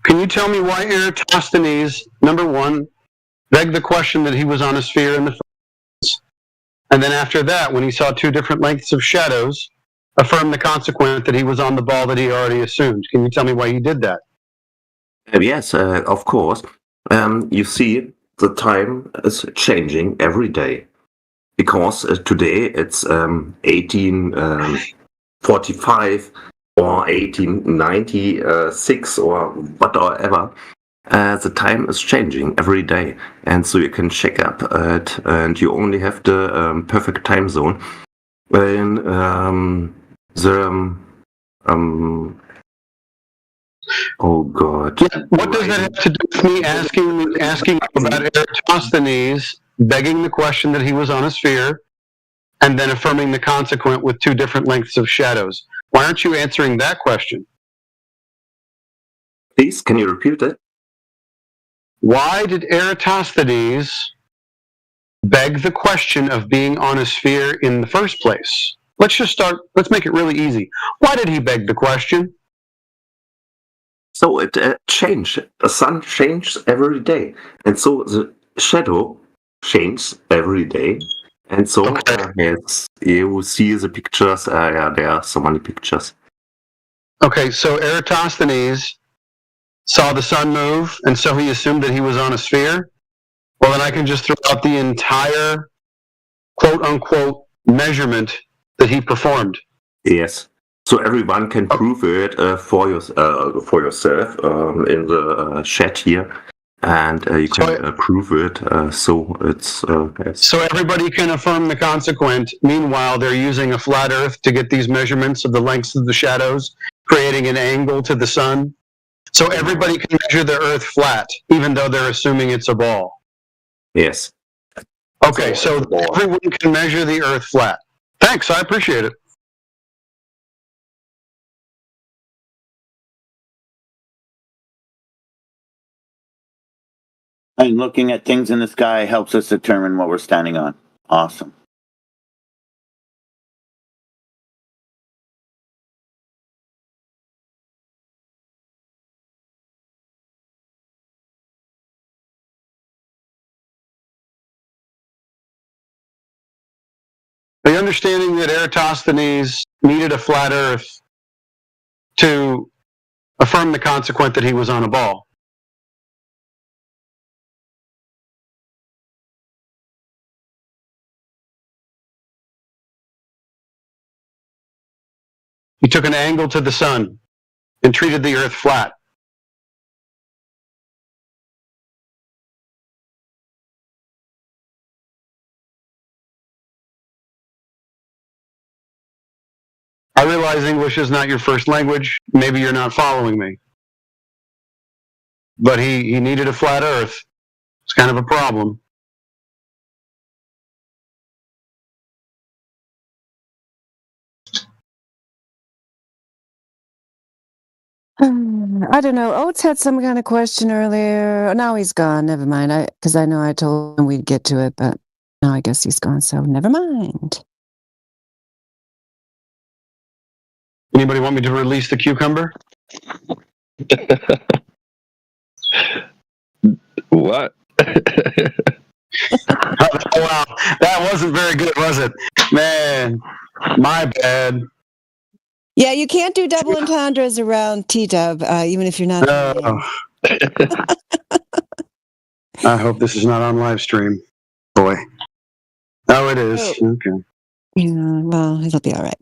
Can you tell me why Eratosthenes, number one, begged the question that he was on a sphere in the first, and then after that, when he saw two different lengths of shadows, affirmed the consequent that he was on the ball that he already assumed? Can you tell me why he did that? Yes, of course. You see, the time is changing every day because today it's 1845 or 1896 or whatever. The time is changing every day, and so you can check up it, and you only have the perfect time zone when oh God! Yeah, what does that have to do with me asking about Eratosthenes begging the question that he was on a sphere, and then affirming the consequent with two different lengths of shadows? Why aren't you answering that question? Please, can you repeat it? Why did Eratosthenes beg the question of being on a sphere in the first place? Let's make it really easy. Why did he beg the question? So it changed. The sun changes every day, and so the shadow changes every day. And so yes, you see the pictures. There are so many pictures. Okay, so Eratosthenes saw the sun move, and so he assumed that he was on a sphere. Well, then I can just throw out the entire quote-unquote measurement that he performed. Yes. So everyone can prove it for yourself in the chat here, and you can prove it. So it's yes. So everybody can affirm the consequent. Meanwhile, they're using a flat Earth to get these measurements of the lengths of the shadows, creating an angle to the sun. So everybody can measure the Earth flat, even though they're assuming it's a ball. Yes. Okay, so everyone can measure the Earth flat. Thanks, I appreciate it. And looking at things in the sky helps us determine what we're standing on. Awesome. The understanding that Eratosthenes needed a flat Earth to affirm the consequent that he was on a ball. He took an angle to the sun and treated the Earth flat. I realize English is not your first language. Maybe you're not following me. But he needed a flat Earth. It's kind of a problem. I don't know. Oates had some kind of question earlier. Now he's gone. Never mind. Because I know I told him we'd get to it, but now I guess he's gone. So never mind. Anybody want me to release the cucumber? What? Wow, that wasn't very good, was it? Man, my bad. Yeah, you can't do double entendres around T-Dub, even if you're not. I hope this is not on live stream. Boy. Oh, it is. Okay. Yeah, well, it'll be all right.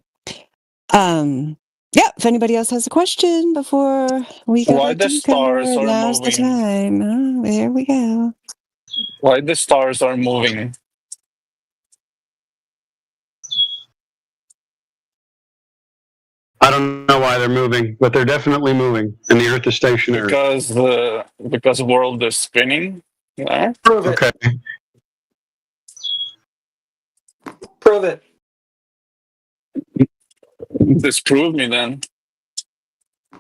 Yeah, if anybody else has a question before we go Why back the to stars are now's the moving? time. Oh, there we go. Why the stars are moving? I don't know why they're moving, but they're definitely moving, and the Earth is stationary. Because the world is spinning. Yeah? Prove it. Okay. Prove it. Disprove me then.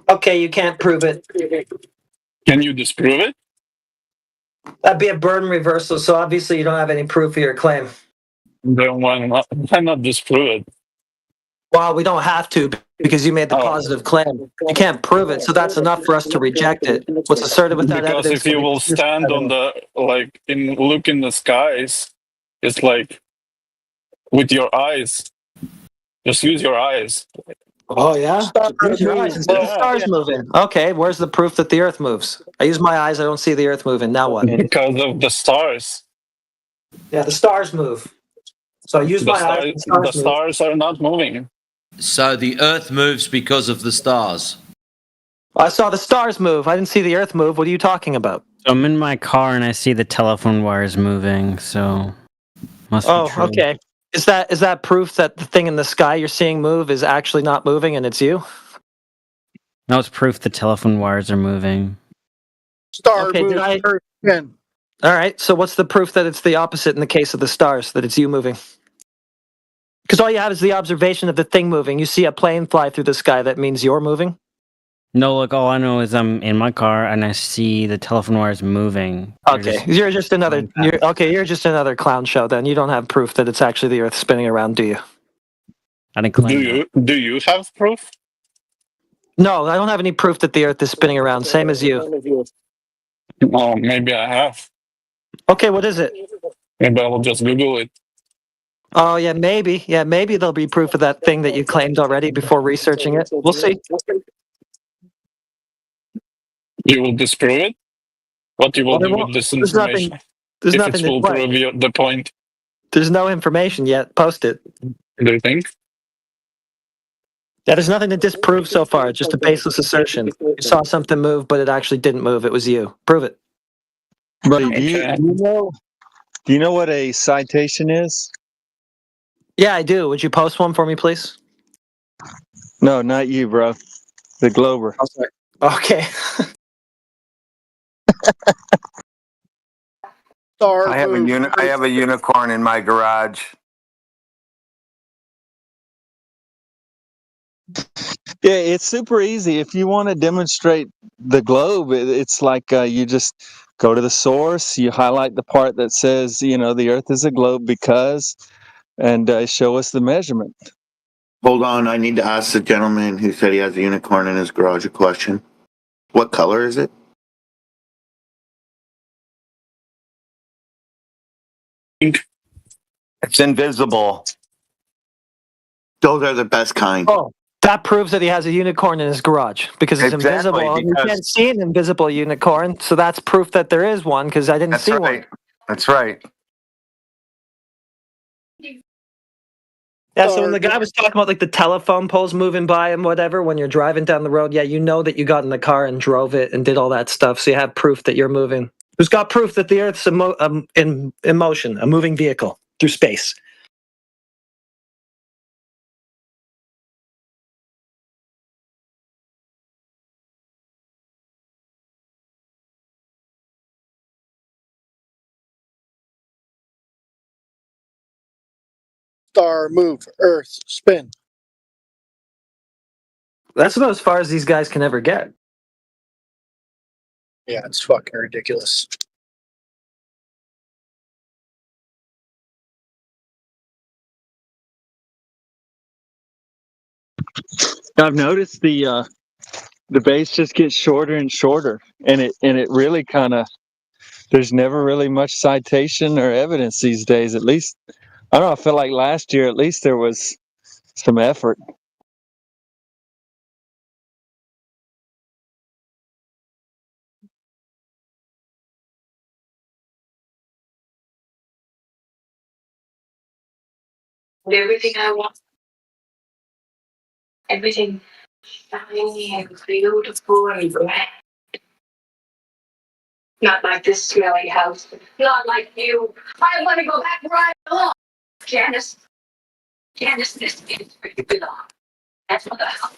Okay, you can't prove it. Can you disprove it? That'd be a burden reversal, so obviously you don't have any proof of your claim. Then why not disprove it? Well, we don't have to because you made the positive claim. You can't prove it, so that's enough for us to reject it. What's asserted without Because evidence. if you will stand on look in the skies, it's like with your eyes. Just use your eyes. Oh yeah, use your eyes and see the stars moving. Okay, where's the proof that the Earth moves? I use my eyes. I don't see the Earth moving. Now what? Because of the stars. Yeah, the stars move. So I use my eyes. The stars are not moving. So the Earth moves because of the stars. I saw the stars move. I didn't see the Earth move. What are you talking about? I'm in my car and I see the telephone wires moving. So must be true. Okay. Is that proof that the thing in the sky you're seeing move is actually not moving and it's you? No, it's proof the telephone wires are moving. Star move. All right. So what's the proof that it's the opposite in the case of the stars, that it's you moving? Because all you have is the observation of the thing moving. You see a plane fly through the sky. That means you're moving? No, look, all I know is I'm in my car and I see the telephone wires moving. Okay, you're just another clown show then. You don't have proof that it's actually the Earth spinning around, do you? I didn't claim Do you have proof? No, I don't have any proof that the Earth is spinning around, same as you. Oh, maybe I have. Okay, what is it? Maybe I will just Google it. Oh, yeah, maybe. Yeah, maybe there'll be proof of that thing that you claimed already before researching it. We'll see. You will disprove it? What you will do with this information? There's if nothing it will prove the point. There's no information yet. Post it. Do you think? Yeah, there's nothing to disprove so far. It's just a baseless assertion. You saw something move, but it actually didn't move. It was you. Prove it. Buddy, do you know what a citation is? Yeah, I do. Would you post one for me, please? No, not you, bro. The Glober. Okay. I have a unicorn in my garage. Yeah, it's super easy. If you want to demonstrate the globe, it's like you just go to the source, you highlight the part that says, the Earth is a globe because, and show us the measurement. Hold on, I need to ask the gentleman who said he has a unicorn in his garage a question. What color is it? It's invisible. Those are the best kind. Oh, that proves that he has a unicorn in his garage because it's invisible. And you can't see an invisible unicorn, so that's proof that there is one because I didn't see one. That's right. Yeah, so when the guy was talking about like the telephone poles moving by and whatever, when you're driving down the road, yeah, you know that you got in the car and drove it and did all that stuff, so you have proof that you're moving. Who's got proof that the Earth's in motion, a moving vehicle through space? Star move, Earth spin. That's about as far as these guys can ever get. Yeah, it's fucking ridiculous. I've noticed the base just gets shorter and shorter, and it really kind of, there's never really much citation or evidence these days. At least I don't know. I feel like last year at least there was some effort. Everything I want. Everything shiny and beautiful and bright. Not like this smelly house. Not like you. I want to go back where I belong. Janice, this is where you belong. That's what the house.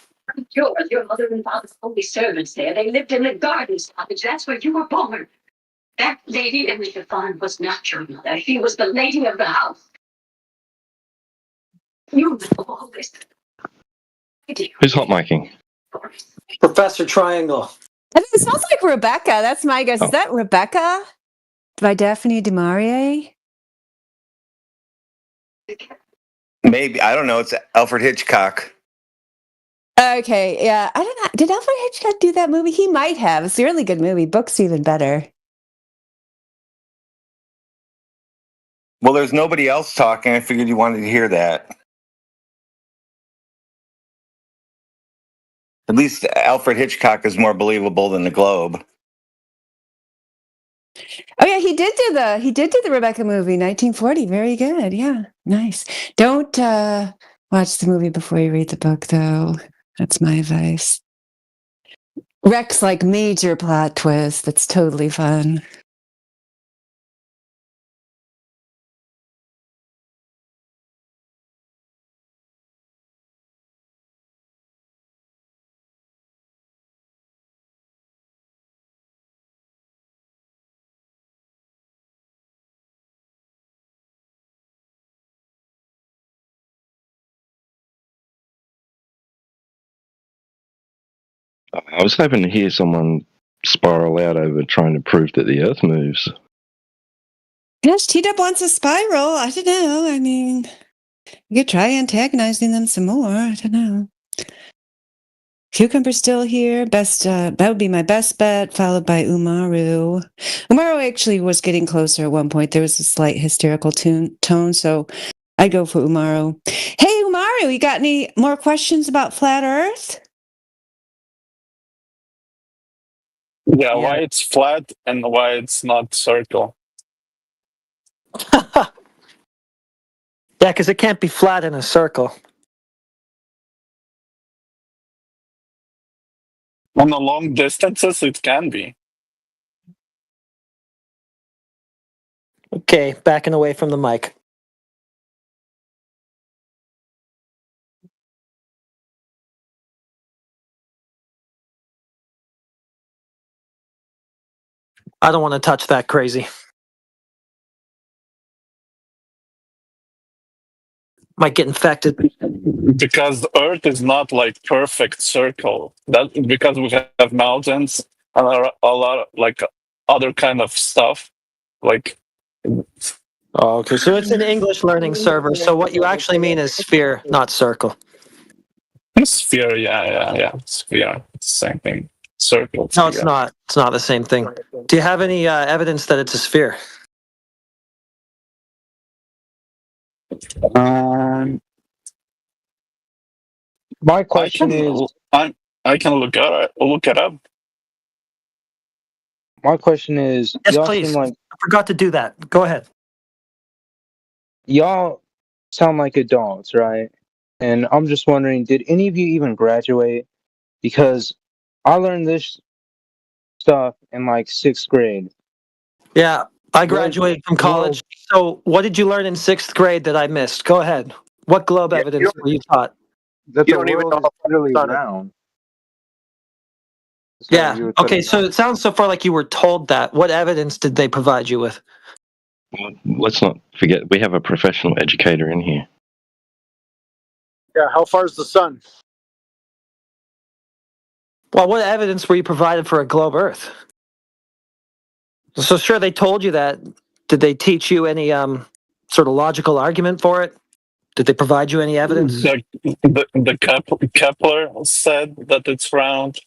Your mother and father's only servants there. They lived in the gardens cottage. That's where you were born. That lady, Emily Devon, was not your mother. She was the lady of the house. You know all this. Who's hot miking? Professor Triangle. I think it sounds like Rebecca. That's my guess. Is that Rebecca by Daphne du Maurier? Maybe. I don't know. It's Alfred Hitchcock. Okay, yeah. I don't know. Did Alfred Hitchcock do that movie? He might have. It's a really good movie. Book's even better. Well, there's nobody else talking. I figured you wanted to hear that. At least Alfred Hitchcock is more believable than the Globe. Oh yeah, he did do the Rebecca movie, 1940. Very good. Yeah, nice. Don't watch the movie before you read the book, though. That's my advice. Rex like major plot twist. That's totally fun. I was hoping to hear someone spiral out over trying to prove that the Earth moves. Yes, T-Dub wants a spiral. I don't know. I mean, you could try antagonizing them some more. I don't know. Cucumber's still here. That would be my best bet, followed by Umaru. Umaru actually was getting closer at one point. There was a slight hysterical tone, so I'd go for Umaru. Hey, Umaru, you got any more questions about Flat Earth? Yeah, why it's flat and why it's not circle. Yeah, because it can't be flat in a circle. On the long distances, it can be. Okay, backing away from the mic. I don't want to touch that crazy. Might get infected. Because the Earth is not like perfect circle. That because we have mountains and a lot of like other kind of stuff. Like Oh, okay, so it's an English learning server. So what you actually mean is sphere, not circle. Sphere, yeah. Sphere. It's the same thing. Circle. No, it's not. It's not the same thing. Do you have any evidence that it's a sphere? My question is, I can look it up. My question is, Yes, y'all please. seem like I forgot to do that. Go ahead. y'all sound like adults, right? And I'm just wondering, did any of you even graduate? Because I learned this stuff in like 6th grade. Yeah, I graduated from college. So what did you learn in 6th grade that I missed? Go ahead. What globe evidence were you taught? That You the don't even world know is really how to- round. So Yeah. you would Okay, put so it sounds so far like you were told that. What evidence did they provide you with? Well, let's not forget we have a professional educator in here. Yeah, how far is the sun? Well, what evidence were you provided for a globe Earth? So sure, they told you that. Did they teach you any sort of logical argument for it? Did they provide you any evidence? The Kepler said that it's round.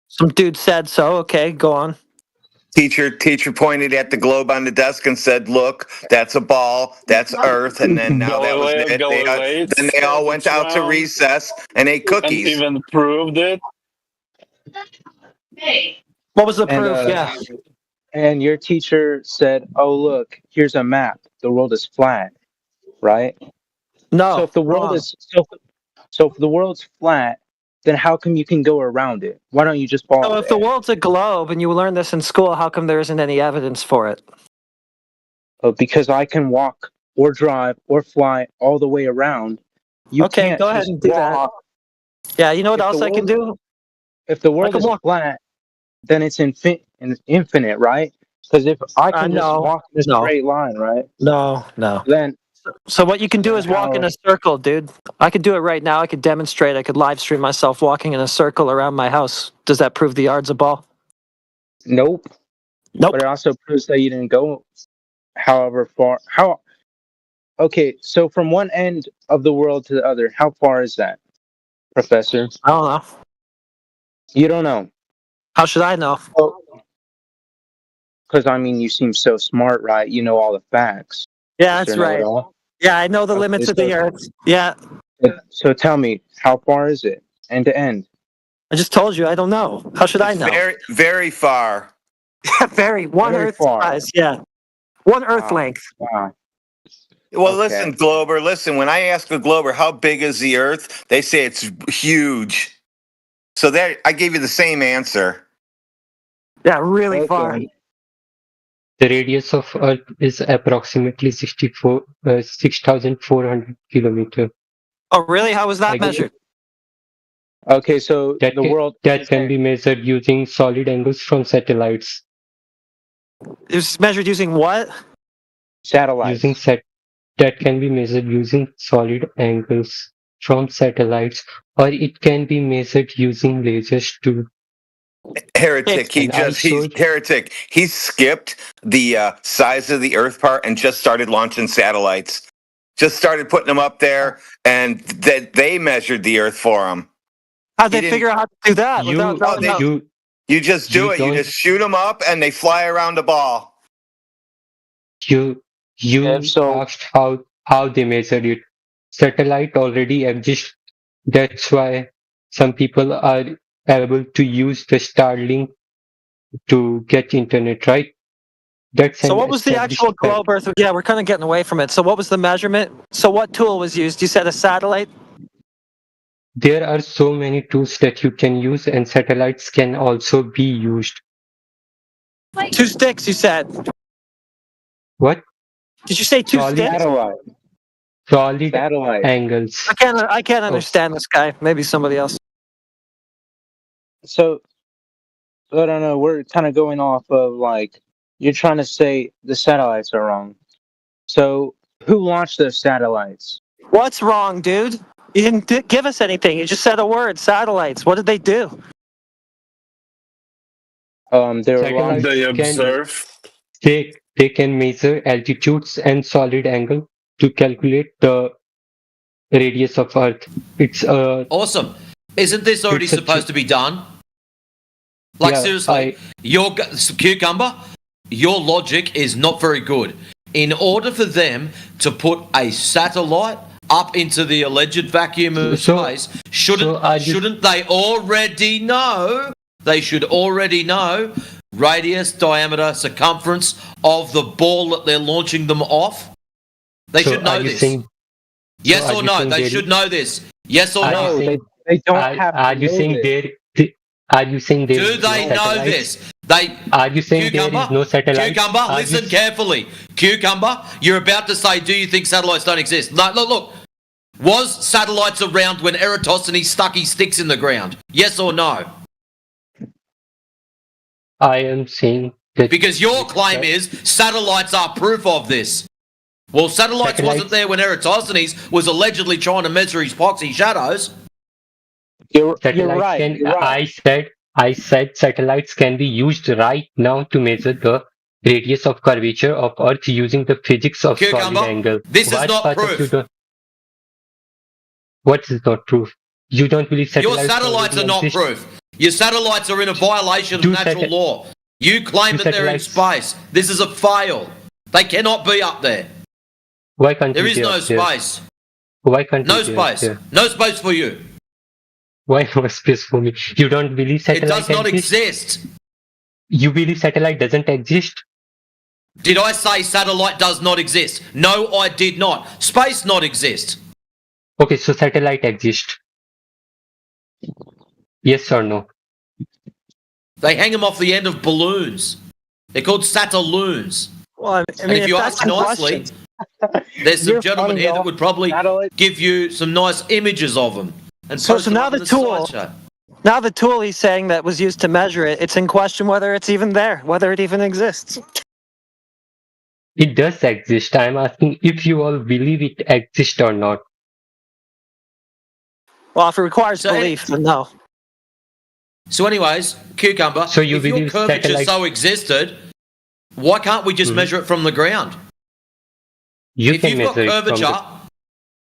Some dude said so. Okay, go on. Teacher pointed at the globe on the desk and said, "Look, that's a ball. That's Earth." And then now that was it. Then they all went out to recess and ate cookies. And even proved it. What was the proof? Yeah. And your teacher said, "Oh, look, here's a map. The world is flat, right?" No. So if the world is so if the world's flat, then how come you can go around it? Why don't you just fall? So if the world's a globe and you learned this in school, how come there isn't any evidence for it? Oh, because I can walk or drive or fly all the way around. You Okay, can't go ahead just and do that. walk. Yeah, you know what If else the I can do? If the world is flat, then it's infinite, right? Because if I can just no, walk in a no. straight line, right? No. Then So what you can do is walk in a circle, dude. I could do it right now. I could demonstrate. I could live stream myself walking in a circle around my house. Does that prove the yard's a ball? Nope. Nope. But it also proves that you didn't go however far. Okay, so from one end of the world to the other, how far is that, Professor? I don't know. You don't know. How should I know? Because I mean, you seem so smart, right? You know all the facts. Yeah, that's Mr. right. Know-it-all. Yeah, I know the Okay, limits of the earth. Yeah. So tell me, how far is it, end to end? I just told you. I don't know. How should I know? Very, very far. Very. One Very Earth far. size. Yeah. One Earth length. Wow. Well, listen, Glober. Listen, when I ask the Glober how big is the Earth, they say it's huge. So there, I gave you the same answer. Yeah, really far. The radius of Earth is approximately 6,400 kilometers. Oh, really? How was that measured? Okay, so That can be measured using solid angles from satellites. It was measured using what? Satellites. That can be measured using solid angles from satellites, or it can be measured using lasers too. Heretic. Heretic. He skipped the size of the Earth part and just started launching satellites. Just started putting them up there, and they measured the Earth for him. How'd they figure out how to do that? You just do it. You just shoot them up, and they fly around the ball. You asked how they measured it. Satellite already exists. That's why some people are able to use the Starlink to get internet, right? So what was the actual globe Earth? Yeah, we're kind of getting away from it. So what was the measurement? So what tool was used? You said a satellite? There are so many tools that you can use, and satellites can also be used. 2 sticks, you said. What? Did you say 2 sticks? Solid satellite angles. I can't understand this guy. Maybe somebody else. So I don't know. We're kind of going off of like you're trying to say the satellites are wrong. So who launched those satellites? What's wrong, dude? You didn't give us anything. You just said a word, satellites. What did they do? They observe. They can measure altitudes and solid angle to calculate the radius of Earth. It's awesome. Isn't this already supposed to be done? Like seriously, your Cucumber, your logic is not very good. In order for them to put a satellite up into the alleged vacuum of space, shouldn't they already know? They should already know radius, diameter, circumference of the ball that they're launching them off. They should know this. Yes or no? They should know this. Yes or no? They don't have. Are you saying there? Are you saying there? Do they know this? Are you saying there is no satellite? Cucumber, listen carefully. Cucumber, you're about to say, do you think satellites don't exist? No, look. Was satellites around when Eratosthenes stuck his sticks in the ground? Yes or no? I am saying that. Because your claim is satellites are proof of this. Well, satellites wasn't there when Eratosthenes was allegedly trying to measure his poxy shadows. You're right. I said I said satellites can be used right now to measure the radius of curvature of Earth using the physics of solid angle. This is not proof. What is not proof? You don't believe Your satellites satellites are not exist? proof. Your satellites are in a violation of natural law. You claim that they're in space. This is a fail. They cannot be up there. Why can't there you is be no up there? space. Why can't no you be up space? there? No space for you. Why no space for me? You don't believe It satellite does not exist? exist. You believe satellite doesn't exist? Did I say satellite does not exist? No, I did not. Space not exist. Okay, so satellite exists. Yes or no? They hang them off the end of balloons. They're called satelloons. Well, I mean, and if you that's ask nicely, there's some gentlemen here that would probably give you some nice images of them. And So post them now up in the tool, slideshow. now the tool he's saying that was used to measure it, it's in question whether it's even there, whether it even exists. It does exist. I'm asking if you all believe it exists or not. Well, if it requires belief, then no. So anyways, Cucumber, So you if your believe curvature satellite- so existed, why can't we just measure it from the ground? You if can you've got measure it from curvature,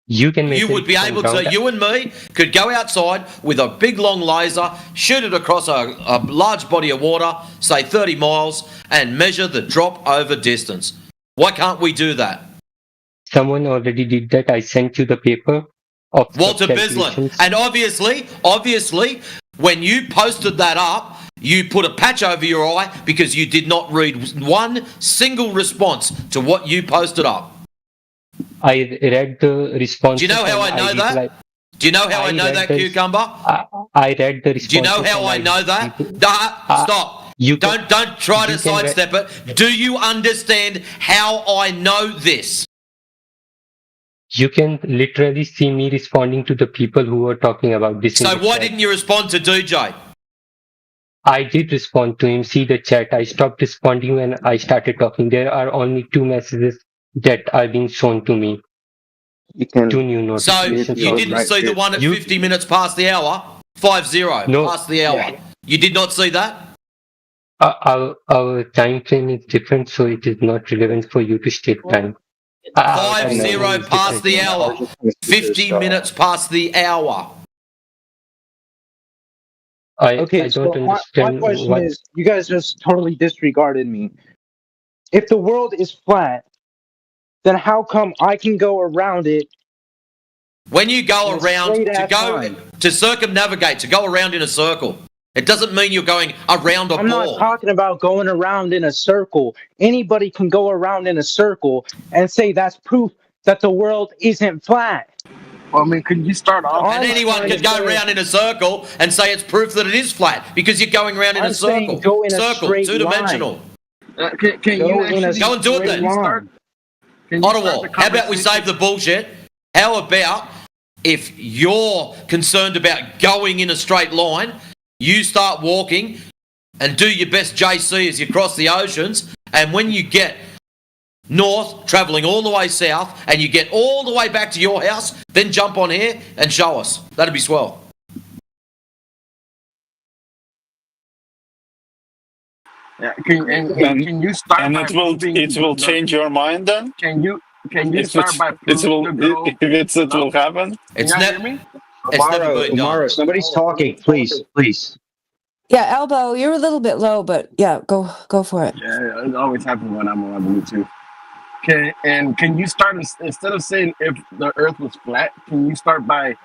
you can measure you would it be from able ground. to, you and me could go outside with a big long laser, shoot it across a large body of water, say 30 miles, and measure the drop over distance. Why can't we do that? Someone already did that. I sent you the paper of Walter the Bislin. calculations. And obviously, when you posted that up, you put a patch over your eye because you did not read one single response to what you posted up. I read the response. Do you know how I know that? Do you know how I know read that, the- Cucumber? I read the response. Do you know how I know that? Stop. Don't try to you can sidestep it. Do you understand how I know this? You can literally see me responding to the people who were talking about this. in So the why chat. didn't you respond to DJ? I did respond to him. See the chat. I stopped responding when I started talking. There are only 2 messages that are being shown to me. You can. 2 new So notifications. you didn't see the one at 50 minutes past the hour? 50 No. past the hour. Yeah. You did not see that? Our time frame is different, so it is not relevant for you to state time. 50 past the hour. 50 minutes past the hour. I Okay, so don't my understand question what. is, you guys just totally disregarded me. If the world is flat, then how come I can go around it? When you go In a around to straight-ass go line? to circumnavigate, to go around in a circle, it doesn't mean you're going around a I'm not ball. talking about going around in a circle. Anybody can go around in a circle and say that's proof that the world isn't flat. Well, I mean, can you start off? And anyone could go around in a circle and say it's proof that it is flat because you're going around in a I'm saying circle. go in a Circle, straight two-dimensional. Can Go you in a actually Go and do it straight then. line. Can you Ottawa, start the how about we save the bullshit? How about if you're concerned about going in a straight line, you start walking and do your best JC as you cross the oceans, and when you get north, travelling all the way south, and you get all the way back to your house, then jump on here and show us. That'd be swell. Yeah, can you start? And by it will proving change your mind then. Can you If start by it will proving the globe? it will happen. Can y'all hear me? It's never been done. Amaro, somebody's talking. Please. Yeah, Elbow, you're a little bit low, but yeah, go for it. Yeah, it always happens when I'm on Bluetooth. Can you start instead of saying if the Earth was flat? Can you start by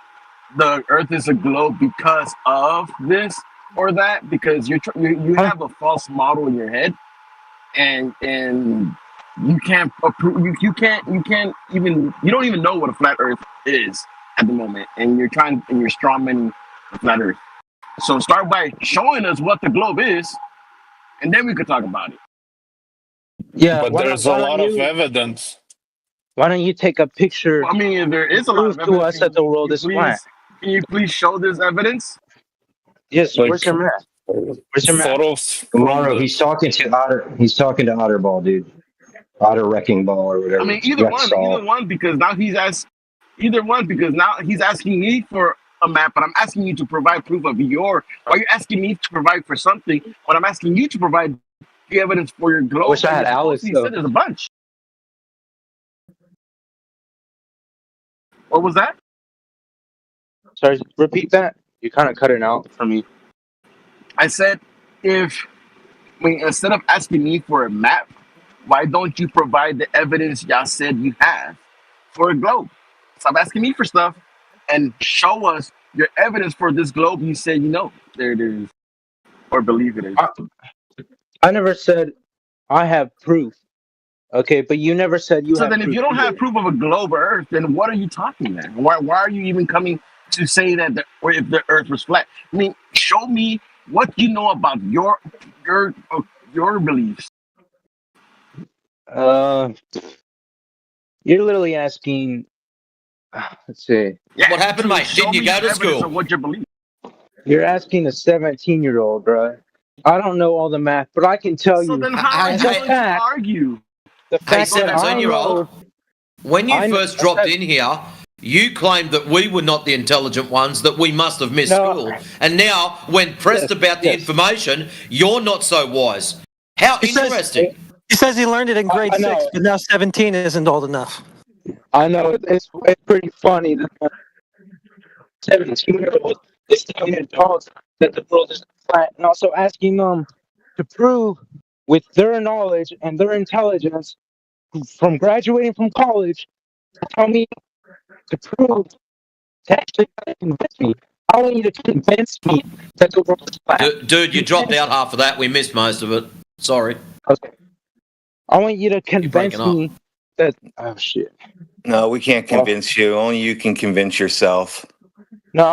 the Earth is a globe because of this or that? Because you have a false model in your head, and you can't approve. You can't even you don't even know what a flat Earth is at the moment, and you're strawmanning the flat Earth. So start by showing us what the globe is, and then we could talk about it. Yeah, But there's a lot of evidence. Why don't you take a picture? I mean, there is a lot of prove to evidence. us that the world is flat. Can you please show this evidence? Yes, where's your math? Where's your math? Photos. Tomorrow, he's talking to Otterball, dude. Otter Wrecking Ball or whatever. I mean, either one, because now he's asking me for a map, but I'm asking you to provide proof of your. Why are you asking me to provide for something when I'm asking you to provide the evidence for your globe? I wish I had Alex. You said there's a bunch. What was that? Sorry, repeat that. You kind of cut it out for me. I said, instead of asking me for a map, why don't you provide the evidence y'all said you have for a globe? Stop asking me for stuff and show us your evidence for this globe you said you know. There it is. Or believe it is. I never said I have proof. Okay, but you never said you have So then proof if you don't either. have proof of a globe or Earth, then what are you talking then? Why are you even coming to say that or if the Earth was flat? I mean, show me what you know about your beliefs. You're literally asking. Let's see. Yeah, What happened, mate? show Didn't you me go the to evidence school? of what you believe. You're asking a 17-year-old, bro. I don't know all the math, but I can tell So you. then how are you going to argue? The Hey, fact that I 17-year-old, know. when you I know- first dropped in here, you claimed that we were not the intelligent ones, that we must have missed school. And now, when pressed about the information, you're not so wise. How interesting. He says he learned it in grade 6, but now 17 isn't old enough. I know it's pretty funny that 17-year-old is telling adults that the world is flat, and also asking them to prove with their knowledge and their intelligence from graduating from college, tell me to prove to actually convince me. I want you to convince me that the world is flat. Dude, you dropped out half of that. We missed most of it. Sorry. Okay. I want you to convince breaking up. me that. Oh shit. No, we can't convince you. Only you can convince yourself. No,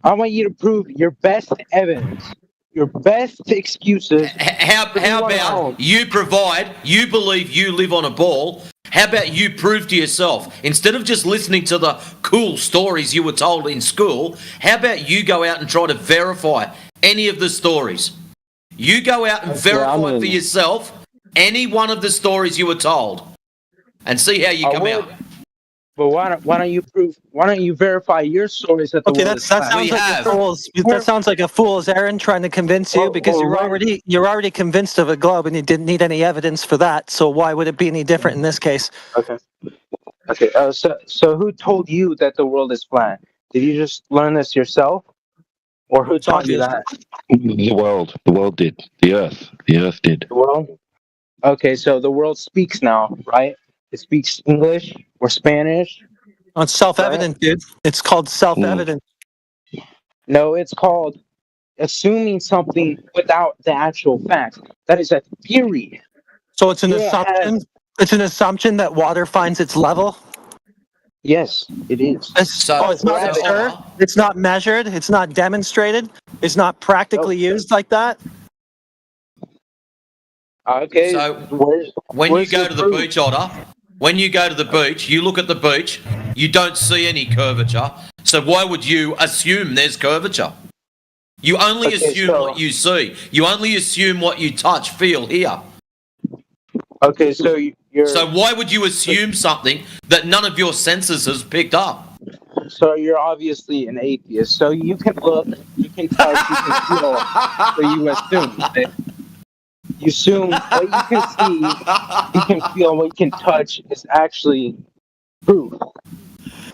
I want you to prove your best evidence, your best excuses. How about you believe you live on a ball? How about you prove to yourself, instead of just listening to the cool stories you were told in school, how about you go out and try to verify any of the stories? You go out and verify for yourself any one of the stories you were told and see how you come out. But why don't you prove? Why don't you verify your stories that the world is flat? That sounds like a fool's errand trying to convince you because you're already convinced of a globe and you didn't need any evidence for that. So why would it be any different in this case? Okay. So who told you that the world is flat? Did you just learn this yourself, or who taught you that? The world did. The earth did. The world. Okay, so the world speaks now, right? It speaks English or Spanish. Oh, it's self-evident, dude. It's called self-evident. No, it's called assuming something without the actual facts. That is a theory. So it's an assumption. It's an assumption that water finds its level. Yes, it is. It's not observed. It's not measured. It's not demonstrated. It's not practically used like that. Okay. So when you go to the beach, Otter, when you go to the beach, you look at the beach, you don't see any curvature. So why would you assume there's curvature? You only assume what you see. You only assume what you touch, feel, hear. Okay, so you're. So why would you assume something that none of your senses has picked up? So you're obviously an atheist. So you can look, you can touch, you can feel, so you assume. You assume what you can see, you can feel, what you can touch is actually proof.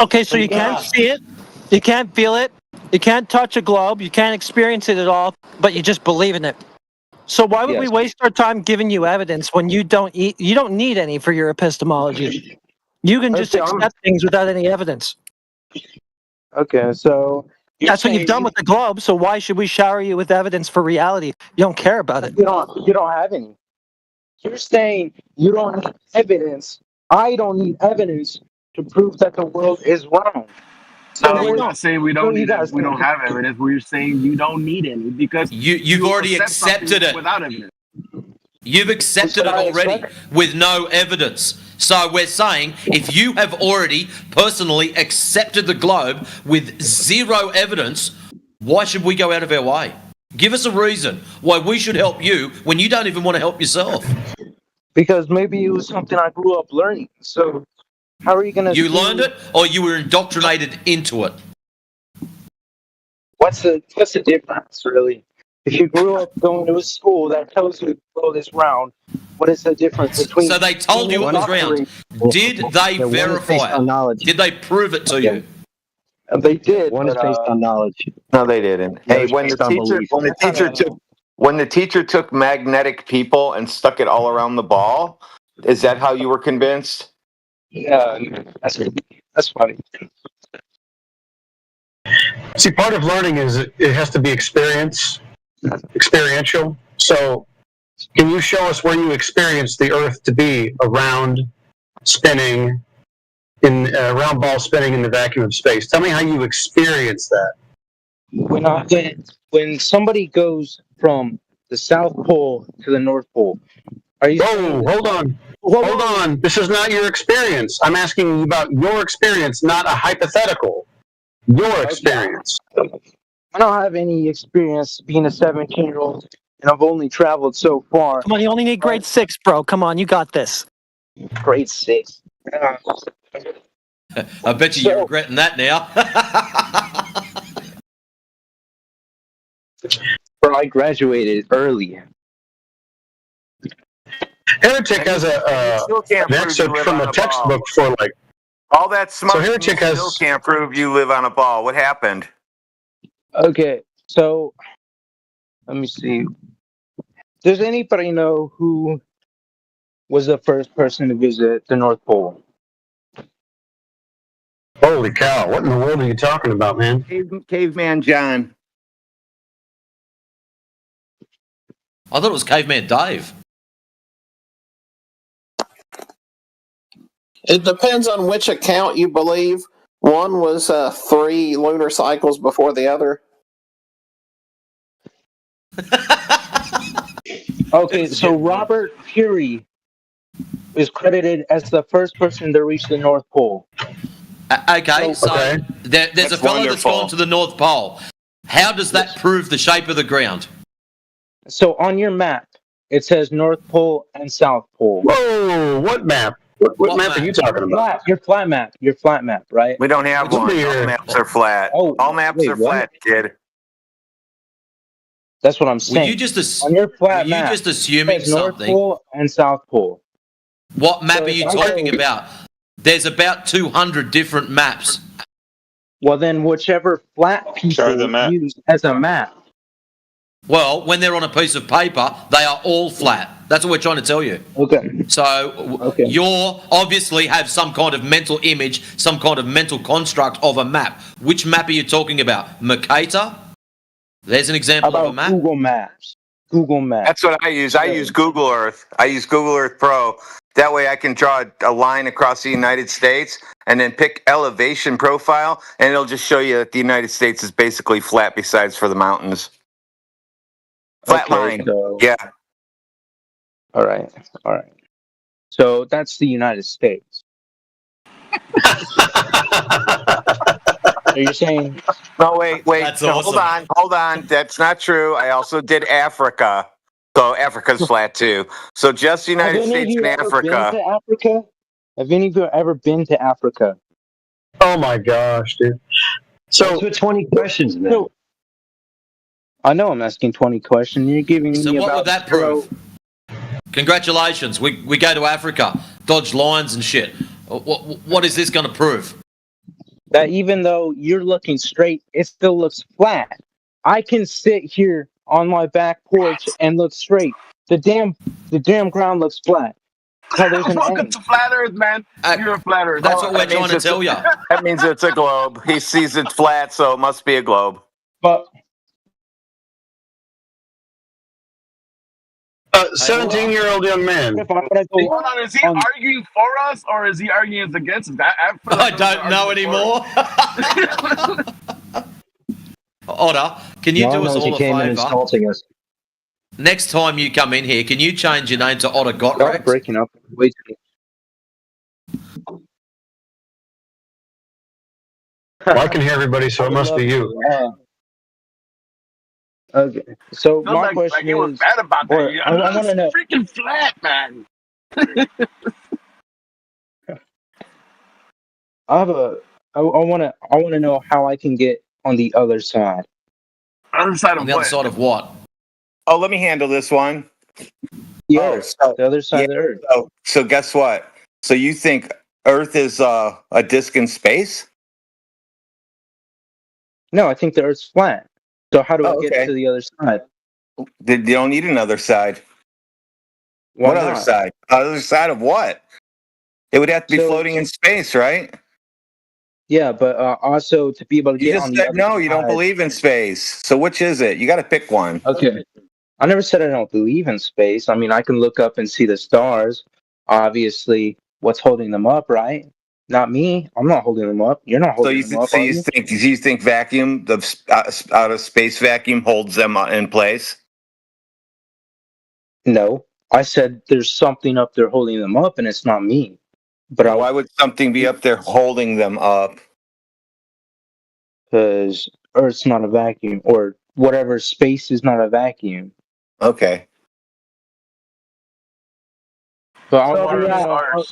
Okay, so you can't see it, you can't feel it, you can't touch a globe, you can't experience it at all, but you just believe in it. So why would we waste our time giving you evidence when you don't need any for your epistemology? You can just accept things without any evidence. Okay, so that's what you've done with the globe. So why should we shower you with evidence for reality? You don't care about it. You don't have any. You're saying you don't need evidence. I don't need evidence to prove that the world is wrong. So we're not saying we don't have evidence. We're saying you don't need any because you've already accepted it without evidence. You've accepted it already with no evidence. So we're saying if you have already personally accepted the globe with zero evidence, why should we go out of our way? Give us a reason why we should help you when you don't even want to help yourself. Because maybe it was something I grew up learning. So how are you going to... You learned it or you were indoctrinated into it? what's the difference, really? If you grew up going to a school that tells you the world is round, what is the difference between? So they told you it was round. Did they verify it? Did they prove it to you? They did. One is based on knowledge. No, they didn't. The Hey, other's when the based on teacher belief. when the teacher took magnetic people and stuck it all around the ball, is that how you were convinced? Yeah, that's funny. See, part of learning is it has to be experiential. So, can you show us where you experienced the Earth to be a round, spinning, in a round ball spinning in the vacuum of space? Tell me how you experienced that. When somebody goes from the South Pole to the North Pole, are you? Whoa, hold on. Hold on. This is not your experience. I'm asking you about your experience, not a hypothetical. Your experience. I don't have any experience being a 17-year-old, and I've only traveled so far. Come on, you only need grade 6, bro. Come on, you got this. Grade 6. I bet you're regretting that now. Bro, I graduated early. Heretic has an excerpt from a textbook for like. All that smoke. So Heretic still can't prove you live on a ball. What happened? Okay, so let me see. Does anybody know who was the first person to visit the North Pole? Holy cow! What in the world are you talking about, man? Caveman John. I thought it was Caveman Dave. It depends on which account you believe. One was 3 lunar cycles before the other. Okay, so Robert Peary is credited as the first person to reach the North Pole. There's a fellow that's gone to the North Pole. How does that prove the shape of the ground? So on your map, it says North Pole and South Pole. Whoa, what map? What map are you talking about? Your flat map, right? We don't have one. All maps are flat. All maps are flat, kid. That's what I'm saying. Were you just on your flat map, just assuming it says North something? Pole and South Pole. What map are you talking about? There's about 200 different maps. Well, then whichever flat piece is used as a map. Well, when they're on a piece of paper, they are all flat. That's what we're trying to tell you. Okay. So you're obviously have some kind of mental image, some kind of mental construct of a map. Which map are you talking about? Mercator? There's an example of a map. Google Maps. Google Maps. That's what I use. I use Google Earth. I use Google Earth Pro. That way I can draw a line across the United States and then pick elevation profile, and it'll just show you that the United States is basically flat besides for the mountains. Flat line. So, yeah. All right. So that's the United States. Are you saying? No, wait. That's awesome. Hold on. That's not true. I also did Africa. So Africa's flat too. So just the United States and Africa. Have any of you ever been to Africa? Oh my gosh, dude. So 20 questions, man. No, I know I'm asking 20 questions. You're giving me So what about would that prove? Congratulations, we go to Africa, dodge lions and shit. What is this going to prove? That even though you're looking straight, it still looks flat. I can sit here on my back porch and look straight. The damn ground looks flat. Welcome to Flat Earth, man. You're a Flat Earth. That's what we're trying to tell you. That means it's a globe. He sees it flat, so it must be a globe. But 17-year-old young man. Hold on, is he arguing for us or is he arguing against us? I don't know anymore. Otter, can you do us all a favour? Next time you come in here, can you change your name to Otter Gottrex? Stop breaking up. Wait. Well, I can hear everybody, so it must be you. Okay. So my like question you were is, bad about that. I want to know. Freaking flat, man. I want to know how I can get on the other side. Other side On of the other what? side of what? Oh, let me handle this one. The Earth, the other side of the Earth. So guess what? So you think Earth is a disc in space? No, I think the Earth's flat. So how do I get okay. to the other side? You don't need another side. Why what other not? side? Other side of what? It would have to be So- floating in space, right? Yeah, but also to be able to You get on just the said other no, you don't side- believe in space. So which is it? You got to pick one. Okay. I never said I don't believe in space. I mean, I can look up and see the stars. Obviously, what's holding them up, right? Not me. I'm not holding them up. You're not So holding you them up. so are you you? think vacuum, the out of space vacuum holds them in place? No. I said there's something up there holding them up, and it's not me. But why would something be up there holding them up? Because Earth's not a vacuum, or whatever space is not a vacuum. Okay. So I So want to the, know.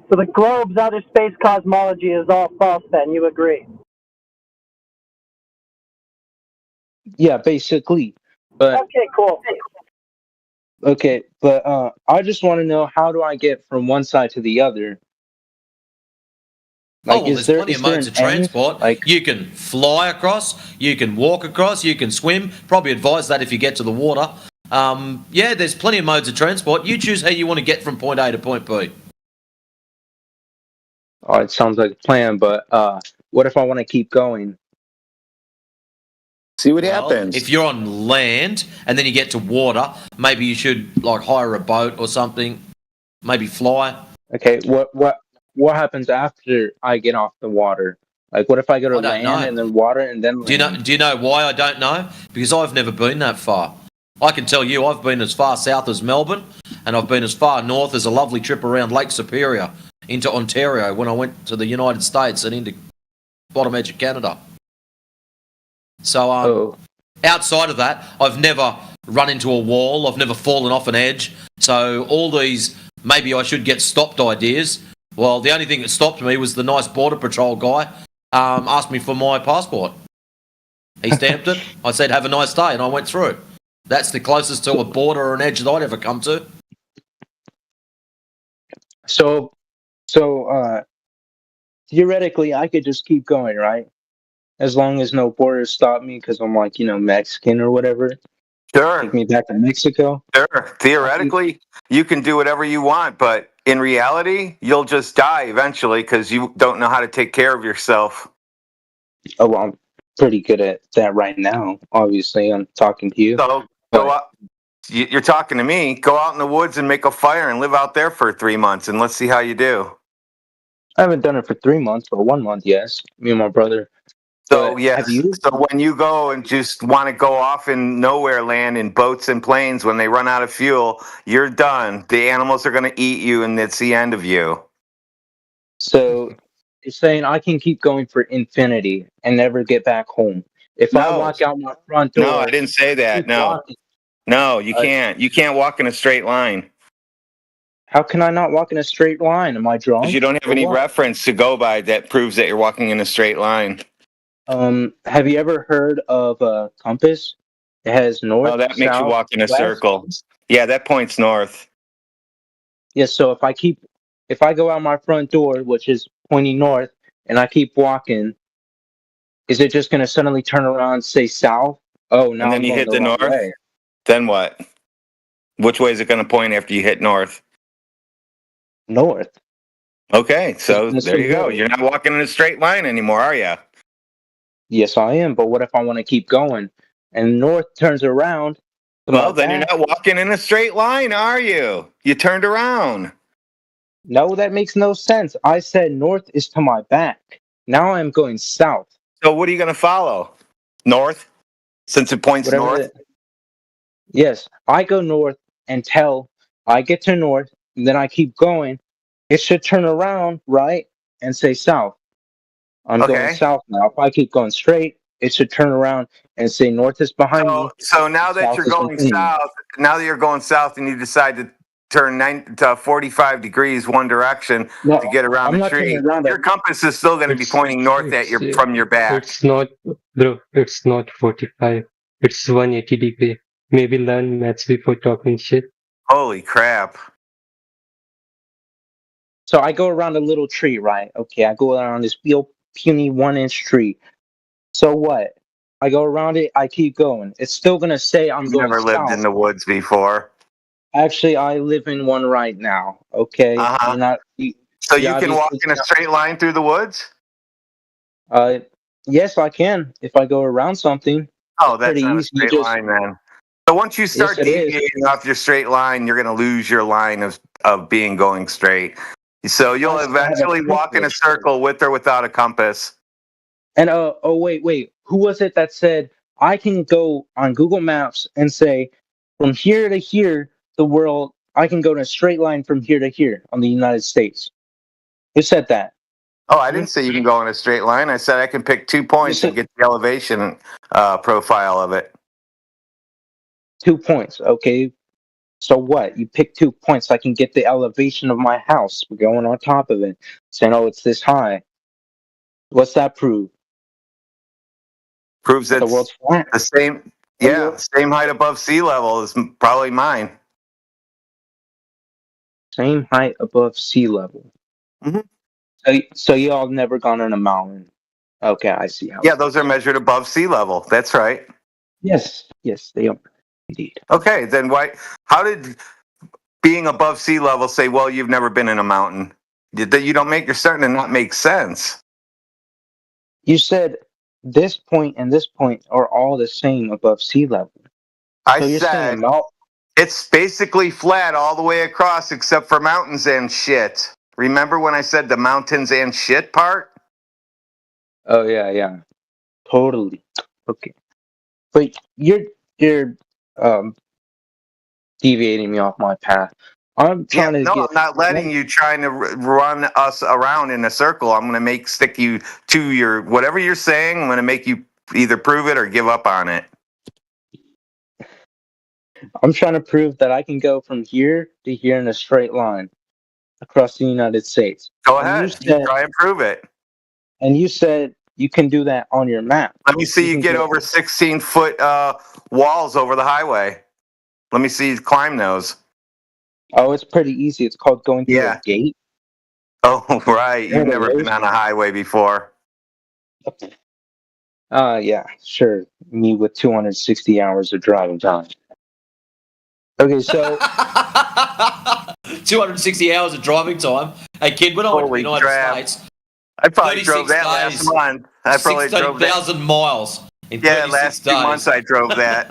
So the globe's outer space cosmology is all false then, you agree? Yeah, basically. But Okay, cool. okay, but I just want to know, how do I get from one side to the other? Oh, well, there's plenty of is there modes an of transport. You can fly across, you can walk across, you can swim. Probably advise that if you get to the water. Yeah, there's plenty of modes of transport. You choose how you want to get from point A to point B. Oh, it sounds like a plan, but what if I want to keep going? See what Well, happens. if you're on land and then you get to water, maybe you should like hire a boat or something. Maybe fly. Okay, what happens after I get off the water? Like, what if I go to I don't land know. and then water and then Do you know why I don't know? Because I've never been that far. I can tell you I've been as far south as Melbourne, and I've been as far north as a lovely trip around Lake Superior into Ontario when I went to the United States and into bottom edge of Canada. So outside of that, I've never run into a wall. I've never fallen off an edge. So all these maybe I should get stopped ideas. Well, the only thing that stopped me was the nice Border Patrol guy asked me for my passport. He stamped it. I said, have a nice day, and I went through it. That's the closest to a border or an edge that I'd ever come to. So theoretically, I could just keep going, right? As long as no borders stop me, because I'm like, Mexican or whatever. Sure. Take me back to Mexico. Sure. Theoretically, you can do whatever you want, but in reality, you'll just die eventually because you don't know how to take care of yourself. Oh, well, I'm pretty good at that right now. Obviously, I'm talking to you. So go out. You're talking to me. Go out in the woods and make a fire and live out there for 3 months, and let's see how you do. I haven't done it for 3 months, but 1 month, yes. Me and my brother. So yes. So when you go and just want to go off in nowhere land in boats and planes, when they run out of fuel, you're done. The animals are going to eat you, and it's the end of you. So you're saying I can keep going for infinity and never get back home? If I walk out my front door... No, I didn't say that. No. No, you can't. You can't walk in a straight line. How can I not walk in a straight line? Am I drunk? Because you don't have any reference to go by that proves that you're walking in a straight line. Have you ever heard of a compass? It has north, Oh, that makes you south, walk in a west. circle. Yeah, that points north. Yeah, so if I go out my front door, which is pointing north, and I keep walking, is it just going to suddenly turn around and say south? Oh, now And then I'm you going hit the the wrong north. way. Then what? Which way is it going to point after you hit north? North. Okay, so That's there you go. north. You're not walking in a straight line anymore, are you? Yes, I am. But what if I want to keep going and north turns around? to my Well, then you're back? not walking in a straight line, are you? You turned around. No, that makes no sense. I said north is to my back. Now I'm going south. So what are you going to follow? North? Since it points Whatever north? Yes, I go north until I get to north, and then I keep going. It should turn around, right, and say south. I'm going Okay. south now. If I keep going straight, it should turn around and say north is behind me. So now that South you're is going behind me. south, now that you're going south and you decide to turn 45 degrees one direction No, to get around I'm the not tree, turning around. your compass is still going to be pointing north at your from your back. It's not, bro. It's not 45. It's 180 degree. Maybe learn maths before talking shit. Holy crap! So I go around a little tree, right? Okay, I go around this real puny 1-inch tree. So what? I go around it. I keep going. It's still gonna say I'm You've going never lived in south. the woods before. Actually, I live in one right now. Okay, Uh-huh. you're not. You, So you're you can walk obviously in a not- straight line through the woods? Yes, I can if I go around something. Oh, It's that's pretty not a easy. You straight just line then. So once you start Yes, it is. deviating off your straight line, you're going to lose your line of being going straight. So you'll I have a eventually walk in a compass. circle with or without a compass. And wait, who was it that said I can go on Google Maps and say from here to here the world I can go in a straight line from here to here on the United States? Who said that? Oh, I didn't say you can go in a straight line. I said I can pick 2 points and get the elevation profile of it. 2 points, okay. So what? You pick 2 points, I can get the elevation of my house. We're going on top of it, saying, "Oh, it's this high." What's that prove? Proves That the it's world's flat. the same. Yeah, same height above sea level is probably mine. Same height above sea level. Mhm. So you all never gone on a mountain? Okay, I see how. Yeah, those are measured above sea level. That's right. Yes, they are indeed. Okay, then why? How did being above sea level say, well, you've never been in a mountain? You don't make. You're starting to not make sense. You said this point and this point are all the same above sea level. I So you're saying said a mount. it's basically flat all the way across, except for mountains and shit. Remember when I said the mountains and shit part? Oh yeah, totally. Okay, but you're deviating me off my path. I'm trying to no, get. I'm not letting you trying to run us around in a circle. I'm going to stick you to your whatever you're saying. I'm going to make you either prove it or give up on it. I'm trying to prove that I can go from here to here in a straight line across the United States. Go ahead. You try and prove it. And you said you can do that on your map. Let me see you get over 16-foot walls over the highway. Let me see you climb those. Oh, it's pretty easy. It's called going through a gate. Oh, right. You've Yeah, never been on a highway before. Yeah, sure. Me with 260 hours of driving time. Okay, so 260 hours of driving time. Hey, kid, when I went to the Holy United crap. States, I probably 36 drove that last days, month. I probably drove that. 16,000 miles in Yeah, 36 last 2 days. months I drove that.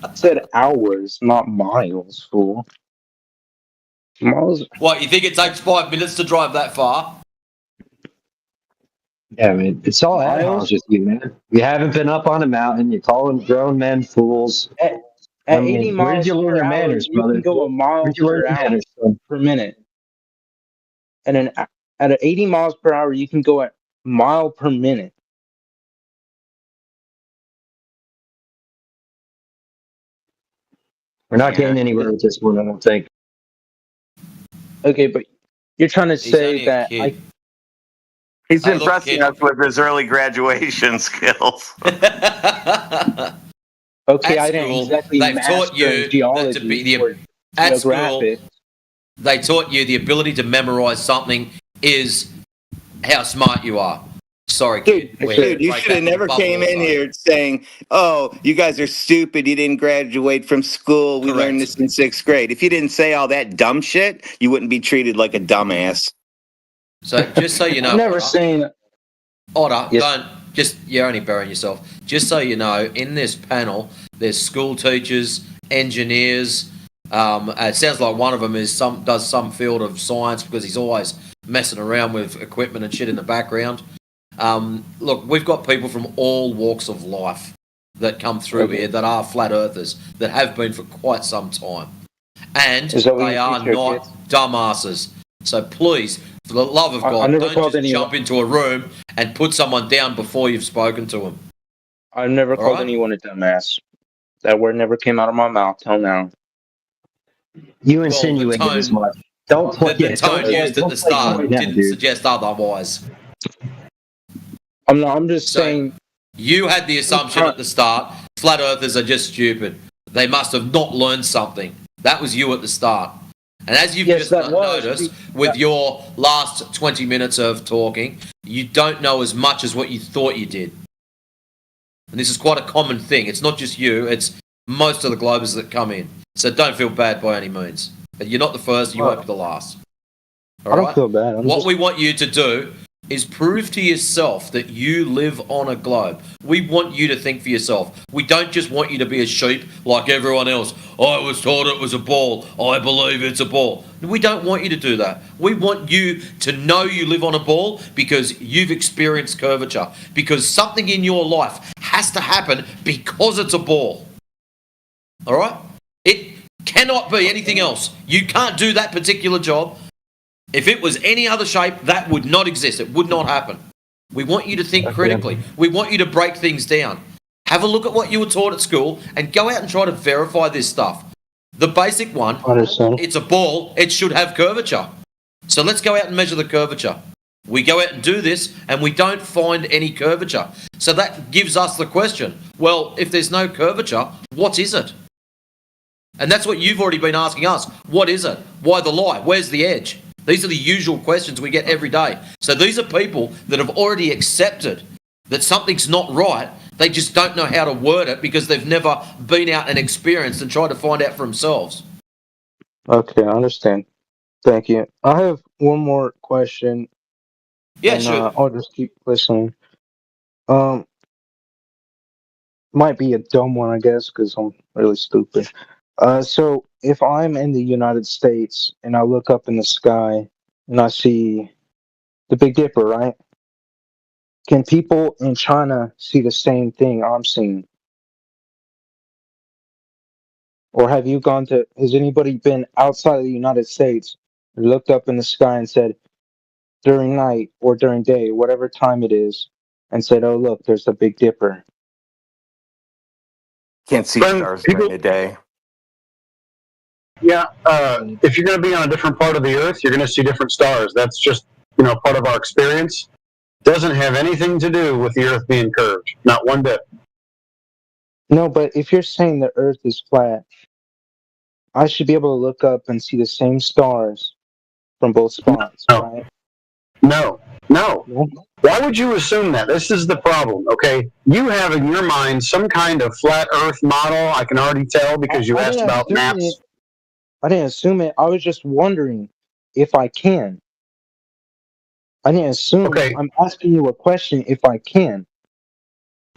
I said hours, not miles, fool. Miles. What, you think it takes 5 minutes to drive that far? Yeah, I mean, it's all animals with you, man. You haven't been up on a mountain. You're calling grown men fools. At I 80 mean, miles where did you learn per your hour, manners, you brother? can go a mile Where'd you learn per your hour manners from? per minute. And at 80 miles per hour, you can go at mile per minute. We're not getting anywhere with this one, I don't think. Okay, but you're trying to He's say only a that kid. He's Hey, look, impressing kid. us with his early graduation skills. Okay, At I didn't school, exactly they've master taught you that to geology be the or at school. geographic. They taught you the ability to memorize something is how smart you are. Sorry, kid. Dude, you should have never came in here saying, "Oh, you guys are stupid. You didn't graduate from school. We learned this in 6th grade." If you didn't say all that dumb shit, you wouldn't be treated like a dumbass. So just so you know, I'm never Otter, saying. Otter, Yes. don't just you're only burying yourself. Just so you know, in this panel, there's school teachers, engineers. It sounds like one of them does some field of science because he's always messing around with equipment and shit in the background. Look, we've got people from all walks of life that come through here that are flat earthers that have been for quite some time, and Is that what they you are teach your not dumbasses. So please, for the love of I God, never don't called just anyone- jump into a room and put someone down before you've spoken to them. I've never All called right? anyone a dumbass. That word never came out of my mouth till now. You insinuated as much. Don't play The tone used at the start didn't suggest otherwise. I'm just saying. You had the assumption at the start, flat earthers are just stupid. They must have not learned something. That was you at the start. And as you've just noticed, with your last 20 minutes of talking, you don't know as much as what you thought you did. And this is quite a common thing. It's not just you, it's most of the Globers that come in. So don't feel bad by any means. You're not the first, you won't be the last. I don't feel bad. What we want you to do is prove to yourself that you live on a globe. We want you to think for yourself. We don't just want you to be a sheep like everyone else. I was told it was a ball. I believe it's a ball. We don't want you to do that. We want you to know you live on a ball because you've experienced curvature. Because something in your life has to happen because it's a ball. All right? It cannot be anything else. You can't do that particular job. If it was any other shape, that would not exist. It would not happen. We want you to think critically. We want you to break things down. Have a look at what you were taught at school and go out and try to verify this stuff. The basic one, it's a ball, it should have curvature. So let's go out and measure the curvature. We go out and do this and we don't find any curvature. So that gives us the question, well, if there's no curvature, what is it? And that's what you've already been asking us. What is it? Why the lie? Where's the edge? These are the usual questions we get every day. So these are people that have already accepted that something's not right. They just don't know how to word it because they've never been out and experienced and tried to find out for themselves. Okay, I understand. Thank you. I have one more question. Yeah, sure. I'll just keep listening. Might be a dumb one, I guess, because I'm really stupid. So if I'm in the United States and I look up in the sky and I see the Big Dipper, right? Can people in China see the same thing I'm seeing? Or has anybody been outside of the United States and looked up in the sky and said, during night or during day, whatever time it is, and said, oh, look, there's the Big Dipper? Can't see stars during the day. Yeah, if you're going to be on a different part of the Earth, you're going to see different stars. That's just, part of our experience. Doesn't have anything to do with the Earth being curved. Not one bit. No, but if you're saying the Earth is flat, I should be able to look up and see the same stars from both spots, right? No. Why would you assume that? This is the problem, okay? You have in your mind some kind of flat Earth model. I can already tell because you asked about maps. I didn't assume it. I was just wondering if I can. I didn't assume. Okay. I'm asking you a question if I can.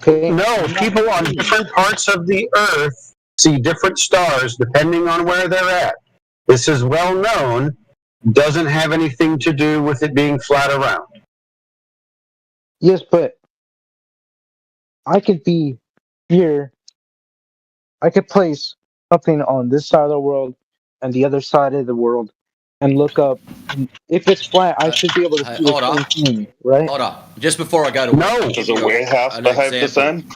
Okay. No, people on different parts of the Earth see different stars depending on where they're at. This is well known. Doesn't have anything to do with it being flat around. Yes, but I could be here. I could place something on this side of the world and the other side of the world and look up. If it's flat, I should be able to see the same thing, right? Hold up. Just before I go to no. Does a warehouse behave the same?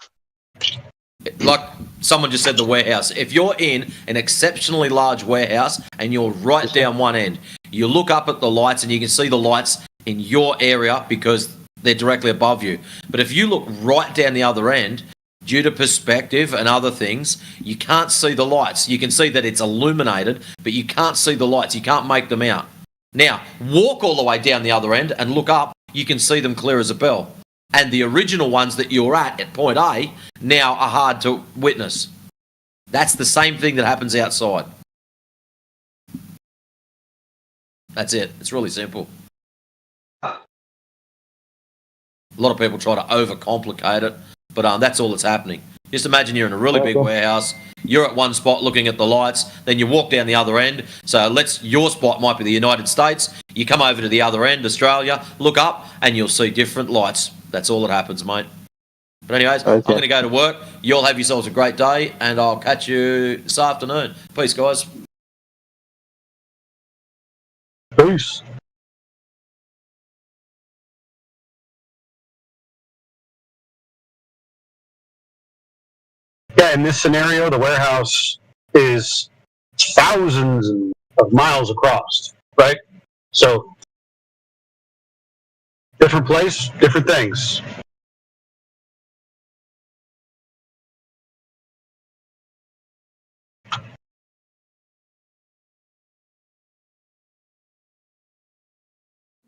Like someone just said, the warehouse. If you're in an exceptionally large warehouse and you're right down one end, you look up at the lights and you can see the lights in your area because they're directly above you. But if you look right down the other end, due to perspective and other things, you can't see the lights. You can see that it's illuminated, but you can't see the lights. You can't make them out. Now, walk all the way down the other end and look up. You can see them clear as a bell. And the original ones that you're at point A now are hard to witness. That's the same thing that happens outside. That's it. It's really simple. A lot of people try to overcomplicate it, but that's all that's happening. Just imagine you're in a really big warehouse. You're at one spot looking at the lights. Then you walk down the other end. So your spot might be the United States. You come over to the other end, Australia, look up, and you'll see different lights. That's all that happens, mate. But anyways, I'm going to go to work. You all have yourselves a great day, and I'll catch you this afternoon. Peace, guys. Peace. Yeah, in this scenario, the warehouse is thousands of miles across, right? So, different place, different things.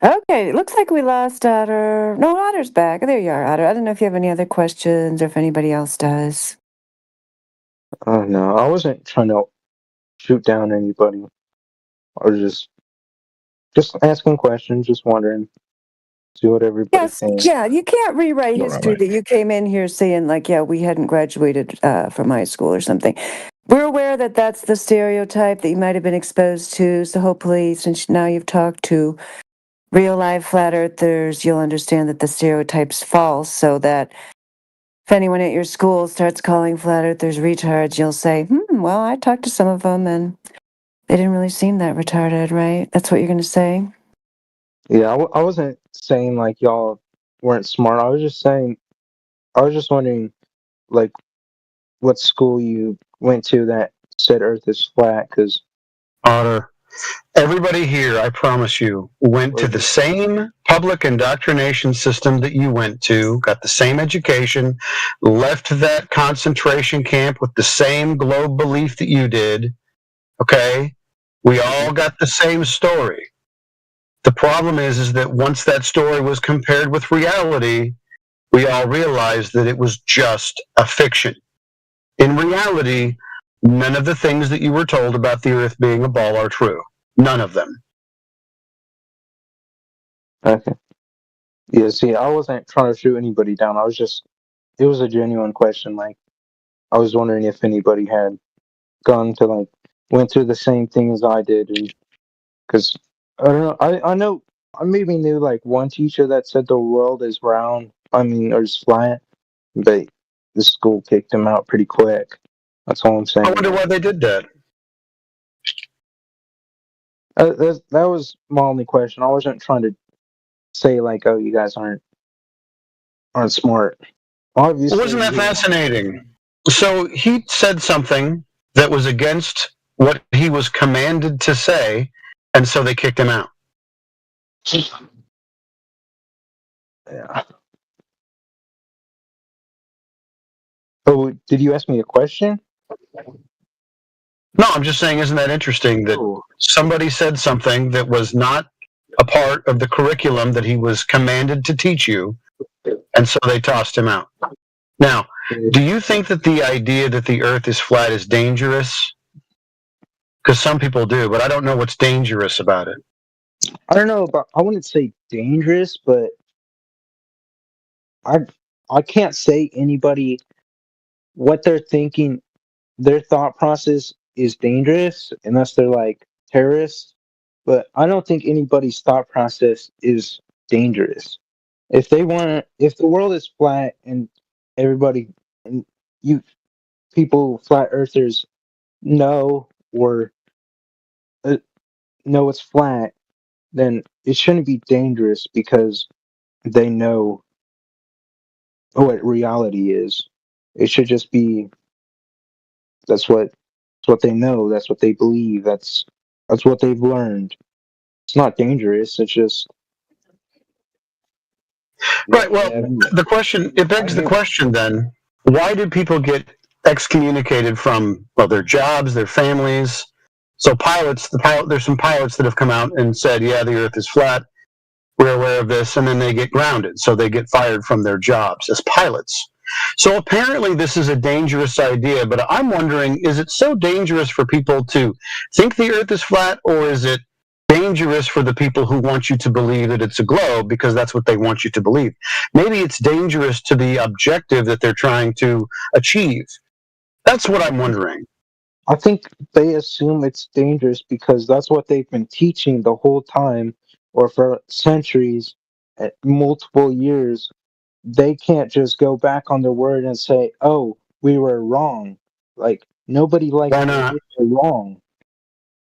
Okay, it looks like we lost Otter. No, Otter's back. There you are, Otter. I don't know if you have any other questions or if anybody else does. No, I wasn't trying to shoot down anybody. I was just asking questions, just wondering, see what everybody Yes, thinks. yeah, you can't rewrite No, history right. that you came in here saying, like, yeah, we hadn't graduated from high school or something. We're aware that that's the stereotype that you might have been exposed to, so hopefully, since now you've talked to real live flat earthers, you'll understand that the stereotype's false, so that if anyone at your school starts calling flat earthers retards, you'll say, well, I talked to some of them and they didn't really seem that retarded, right? That's what you're going to say? Yeah, I wasn't saying like y'all weren't smart. I was just wondering, like, what school you went to that said Earth is flat, because Otter, everybody here, I promise you, went to the same public indoctrination system that you went to, got the same education, left that concentration camp with the same globe belief that you did. Okay? We all got the same story. The problem is that once that story was compared with reality, we all realized that it was just a fiction. In reality, none of the things that you were told about the Earth being a ball are true. None of them. okay. Yeah, see, I wasn't trying to shoot anybody down. It was a genuine question. Like, I was wondering if anybody had went through the same thing as I did, and because I don't know, I know I maybe knew like one teacher that said the world is round. I mean, or is flat, but the school kicked him out pretty quick. That's all I'm saying. I wonder why they did that. That was my only question. I wasn't trying to say like, oh, you guys aren't smart. Obviously, Wasn't that fascinating? So he said something that was against what he was commanded to say, and so they kicked him out. Yeah. Oh, did you ask me a question? No, I'm just saying, isn't that interesting that somebody said something that was not a part of the curriculum that he was commanded to teach you, and so they tossed him out. Now, do you think that the idea that the Earth is flat is dangerous? Because some people do, but I don't know what's dangerous about it. I don't know, but I wouldn't say dangerous, but I can't say anybody what they're thinking, their thought process is dangerous unless they're like terrorists. But I don't think anybody's thought process is dangerous. If the world is flat and everybody and people flat earthers know or know it's flat, then it shouldn't be dangerous because they know what reality is. It should just be that's what they know, that's what they believe, that's what they've learned. It's not dangerous, it's just Right, well, it begs the question then, why do people get excommunicated from, well, their jobs, their families? So there's some pilots that have come out and said, yeah, the Earth is flat, we're aware of this, and then they get grounded, so they get fired from their jobs as pilots. So apparently this is a dangerous idea, but I'm wondering, is it so dangerous for people to think the Earth is flat, or is it dangerous for the people who want you to believe that it's a globe because that's what they want you to believe? Maybe it's dangerous to the objective that they're trying to achieve. That's what I'm wondering. I think they assume it's dangerous because that's what they've been teaching the whole time, or for centuries, at multiple years. They can't just go back on their word and say, "Oh, we were wrong." Like nobody likes to admit they're wrong.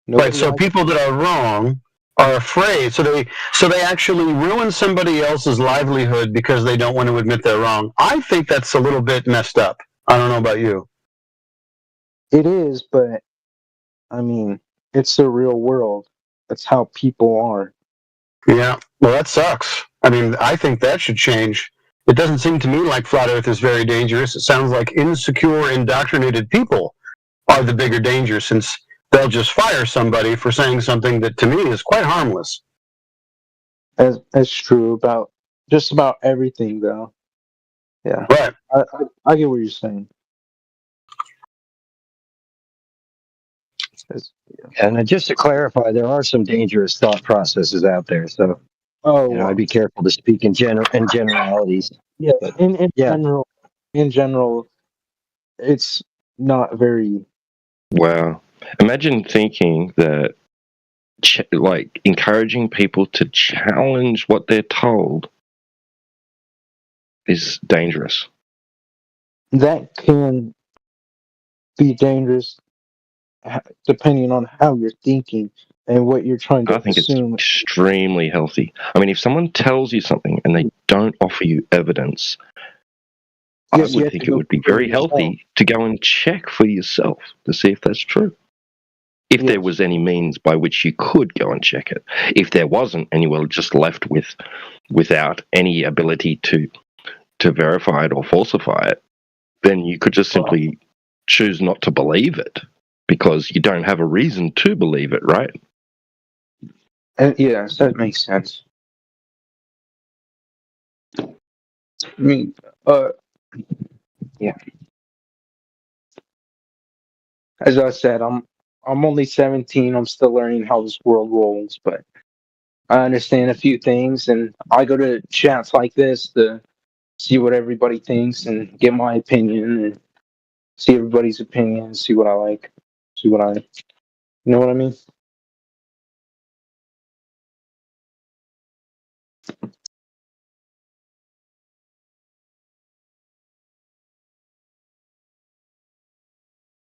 Right, so people that are wrong are afraid. So they actually ruin somebody else's livelihood because they don't want to admit they're wrong. I think that's a little bit messed up. I don't know about you. It is, but I mean, it's the real world. That's how people are. Yeah, well, that sucks. I mean, I think that should change. It doesn't seem to me like flat Earth is very dangerous. It sounds like insecure, indoctrinated people are the bigger danger, since they'll just fire somebody for saying something that to me is quite harmless. That's true about just about everything, though. Yeah, right. I get what you're saying. And just to clarify, there are some dangerous thought processes out there. So, I'd be careful to speak in generalities. Yeah, But, in general, it's not very. Wow. Imagine thinking that, like, encouraging people to challenge what they're told is dangerous. That can be dangerous depending on how you're thinking and what you're trying to I think assume. it's extremely healthy. I mean, if someone tells you something and they don't offer you evidence, Yes, I would think it would be very healthy to go and check for yourself to see if that's true. If there was any means by which you could go and check it. If there wasn't, and you were just left without any ability to verify it or falsify it, then you could just simply choose not to believe it because you don't have a reason to believe it, right? Yes, that makes sense. I mean, yeah. As I said, I'm only 17. I'm still learning how this world rolls, but I understand a few things, and I go to chats like this to see what everybody thinks and get my opinion and see everybody's opinion, see what I like, see what I, you know what I mean?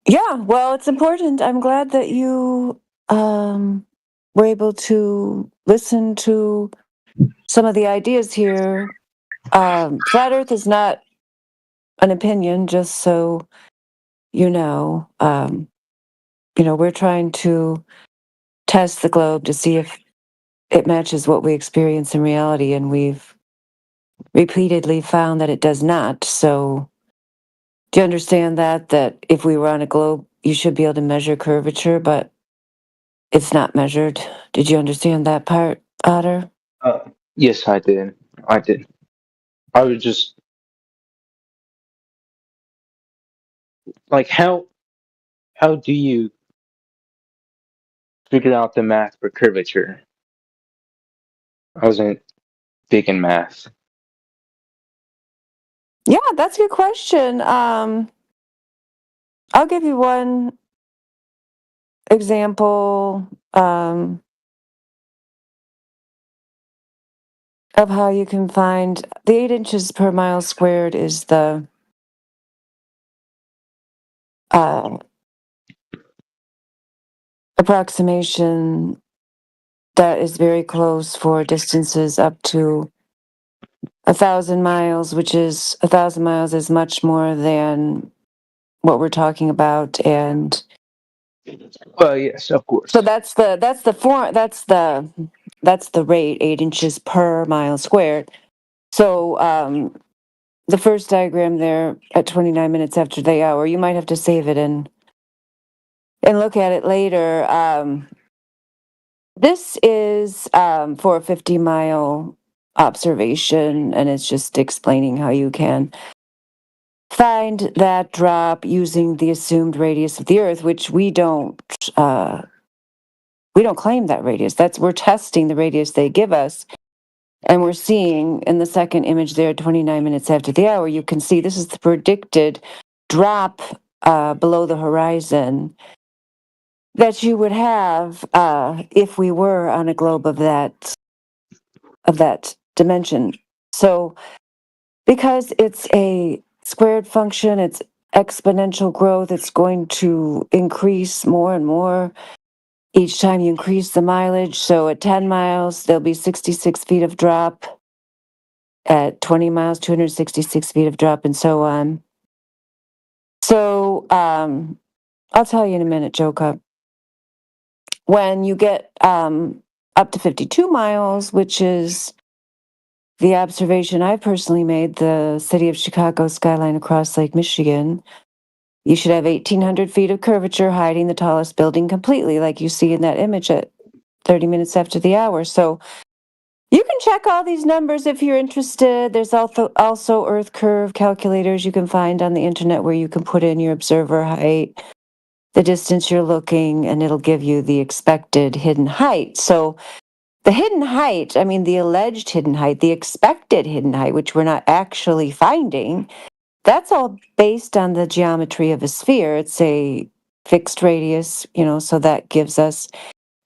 Yeah, well, it's important. I'm glad that you were able to listen to some of the ideas here. Flat Earth is not an opinion, just so you know. We're trying to test the globe to see if it matches what we experience in reality, and we've repeatedly found that it does not. So, do you understand that if we were on a globe, you should be able to measure curvature, but it's not measured? Did you understand that part, Otter? Yes, I did. I did. I was just like, how do you figure out the math for curvature? I wasn't big in math. Yeah, that's a good question. I'll give you one example of how you can find the 8 inches per mile squared is the approximation that is very close for distances up to 1,000 miles, which is 1,000 miles is much more than what we're talking about. And well, yes, of course. So that's the rate, 8 inches per mile squared. So the first diagram there at 29 minutes after the hour, you might have to save it and look at it later. This is for a 50-mile observation, and it's just explaining how you can find that drop using the assumed radius of the Earth, which we don't claim that radius. We're testing the radius they give us, and we're seeing in the second image there, 29 minutes after the hour, you can see this is the predicted drop below the horizon that you would have if we were on a globe of that dimension. So because it's a squared function, it's exponential growth, it's going to increase more and more each time you increase the mileage. So at 10 miles, there'll be 66 feet of drop. At 20 miles, 266 feet of drop, and so on. So I'll tell you in a minute, Joe Cup. when you get up to 52 miles, which is the observation I personally made, the city of Chicago skyline across Lake Michigan, you should have 1,800 feet of curvature hiding the tallest building completely, like you see in that image at 30 minutes after the hour. So you can check all these numbers if you're interested. There's also Earth curve calculators you can find on the internet where you can put in your observer height, the distance you're looking, and it'll give you the expected hidden height. So the hidden height, I mean, the alleged hidden height, the expected hidden height, which we're not actually finding, that's all based on the geometry of a sphere. It's a fixed radius, so that gives us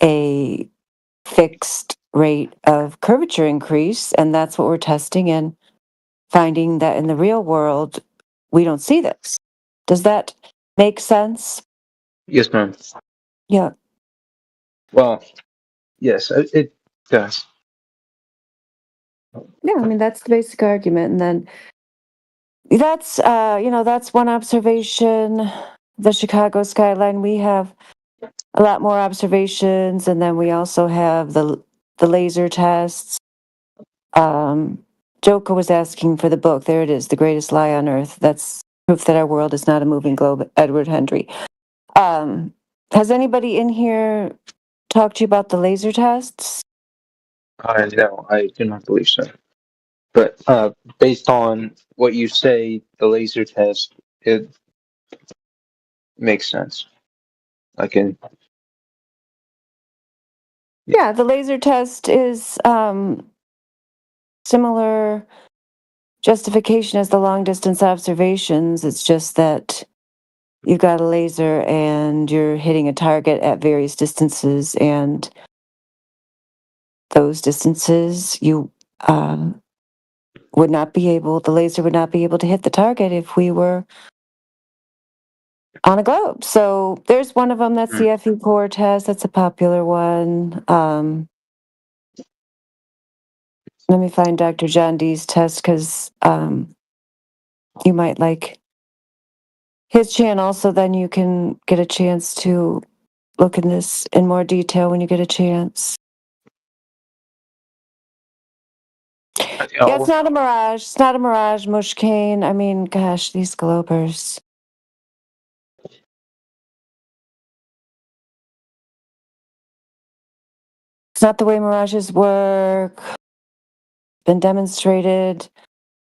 a fixed rate of curvature increase. And that's what we're testing and finding that in the real world, we don't see this. Does that make sense? Yes, ma'am. Yeah. Well, yes, it does. Yeah, I mean, that's the basic argument. And then that's one observation. The Chicago skyline, we have a lot more observations, and then we also have the laser tests. Joka was asking for the book. There it is, The Greatest Lie on Earth. That's proof that our world is not a moving globe, Edward Hendry. Has anybody in here talked to you about the laser tests? No, I do not believe so. But based on what you say, the laser test, it makes sense. Yeah, the laser test is similar justification as the long distance observations. It's just that you've got a laser and you're hitting a target at various distances, and those distances you the laser would not be able to hit the target if we were on a globe. So there's one of them, that's the FE core test. That's a popular one. Let me find Dr. John Dee's test, because you might like his channel, so then you can get a chance to look in this in more detail when you get a chance. Yeah, it's not a mirage. It's not a mirage, Mushkane. I mean, gosh, these globers. It's not the way mirages work. Been demonstrated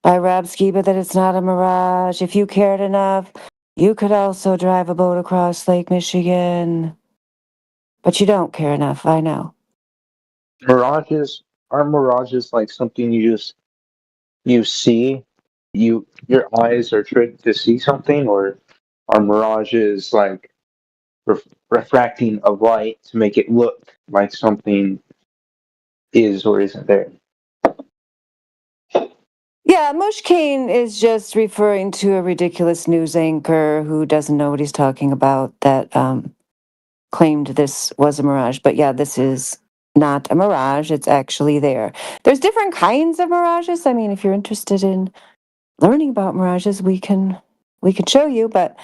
by Rob Skiba that it's not a mirage. If you cared enough, you could also drive a boat across Lake Michigan. But you don't care enough, I know. Are mirages like something you see? Your eyes are tricked to see something, or are mirages like refracting of light to make it look like something is or isn't there? Yeah, Mushkane is just referring to a ridiculous news anchor who doesn't know what he's talking about that claimed this was a mirage. But yeah, this is not a mirage. It's actually there. There's different kinds of mirages. I mean, if you're interested in learning about mirages, we can show you. But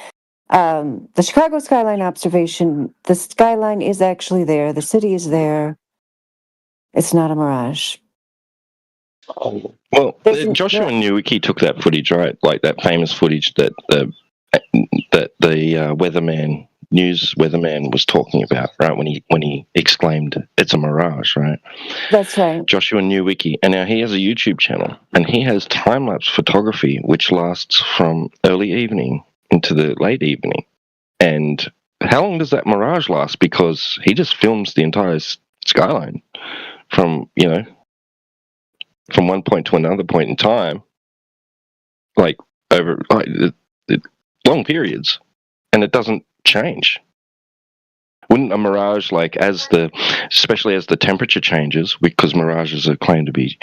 the Chicago skyline observation, the skyline is actually there. The city is there. It's not a mirage. Well, Joshua Nowicki took that footage, right? Like that famous footage that the news weatherman was talking about, right? When he exclaimed, "It's a mirage," right? That's right. Joshua Nowicki, and now he has a YouTube channel, and he has time-lapse photography, which lasts from early evening into the late evening. And how long does that mirage last? Because he just films the entire skyline from one point to another point in time, like over long periods, and it doesn't change. Wouldn't a mirage, especially as the temperature changes, because mirages are claimed to be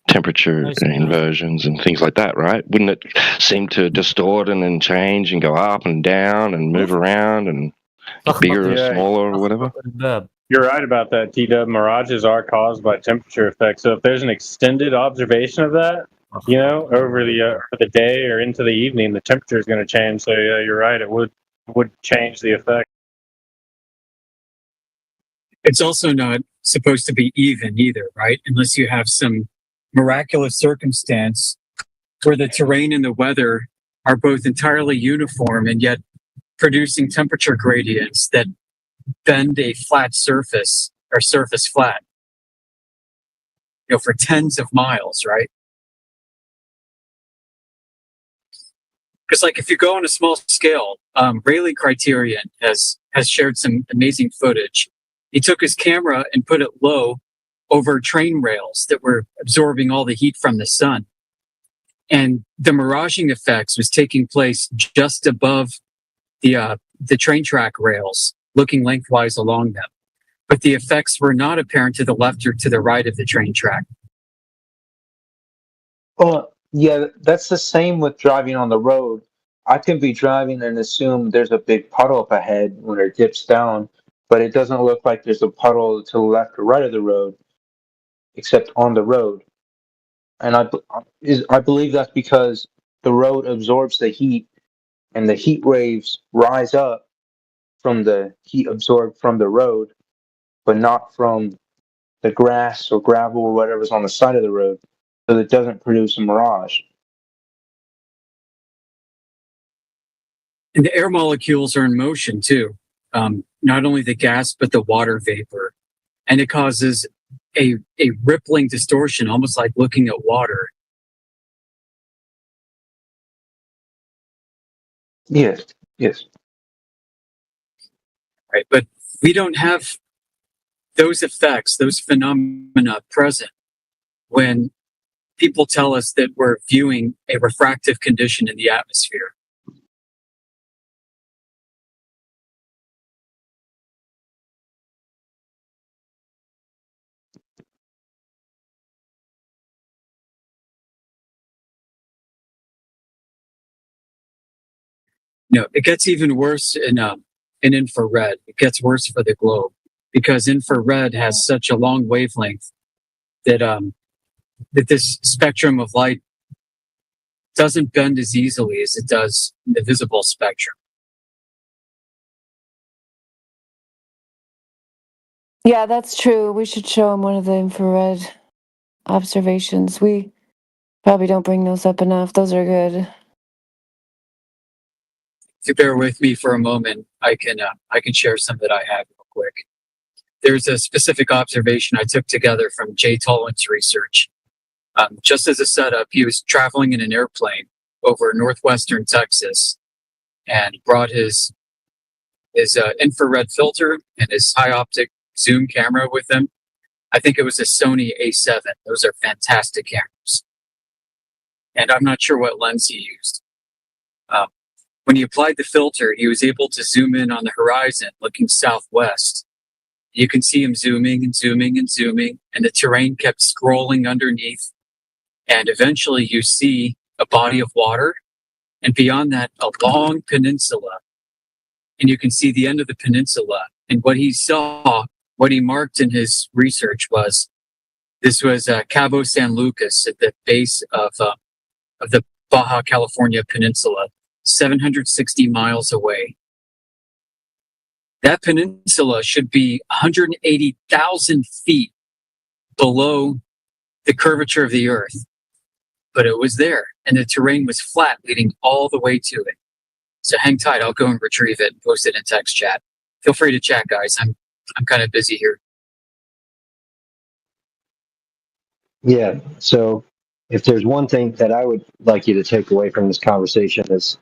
temperature inversions and things like that, right? Wouldn't it seem to distort and then change and go up and down and move around and get bigger or smaller or whatever? You're right about that, T-Dub. Mirages are caused by temperature effects. So if there's an extended observation of that, over the day or into the evening, the temperature is going to change. So yeah, you're right. It would change the effect. It's also not supposed to be even either, right? Unless you have some miraculous circumstance where the terrain and the weather are both entirely uniform and yet producing temperature gradients that bend a flat surface or surface flat, for tens of miles, right? Because like if you go on a small scale, Rayleigh Criterion has shared some amazing footage. He took his camera and put it low over train rails that were absorbing all the heat from the sun. And the miraging effects was taking place just above the train track rails, looking lengthwise along them. But the effects were not apparent to the left or to the right of the train track. Well, yeah, that's the same with driving on the road. I can be driving and assume there's a big puddle up ahead when it dips down, but it doesn't look like there's a puddle to the left or right of the road, except on the road. And I believe that's because the road absorbs the heat, and the heat waves rise up from the heat absorbed from the road, but not from the grass or gravel or whatever's on the side of the road, so that it doesn't produce a mirage. And the air molecules are in motion too. Not only the gas, but the water vapor. And it causes a rippling distortion, almost like looking at water. Yes, yes. Right, but we don't have those effects, those phenomena present when people tell us that we're viewing a refractive condition in the atmosphere. No, it gets even worse in infrared. It gets worse for the globe because infrared has such a long wavelength that that this spectrum of light doesn't bend as easily as it does in the visible spectrum. Yeah, that's true. We should show him one of the infrared observations. We probably don't bring those up enough. Those are good. If you bear with me for a moment, I can share some that I have real quick. There's a specific observation I took together from Jay Tolwin's research. Just as a setup, he was traveling in an airplane over northwestern Texas and brought his infrared filter and his high optic zoom camera with him. I think it was a Sony A7. Those are fantastic cameras. And I'm not sure what lens he used. When he applied the filter, he was able to zoom in on the horizon looking southwest. You can see him zooming and zooming and zooming, and the terrain kept scrolling underneath. And eventually you see a body of water, and beyond that, a long peninsula. And you can see the end of the peninsula. And what he saw, what he marked in his research was, this was Cabo San Lucas at the base of the Baja California Peninsula, 760 miles away. That peninsula should be 180,000 feet below the curvature of the Earth. But it was there, and the terrain was flat leading all the way to it. So hang tight, I'll go and retrieve it and post it in text chat. Feel free to chat, guys. I'm kind of busy here. Yeah, so if there's one thing that I would like you to take away from this conversation is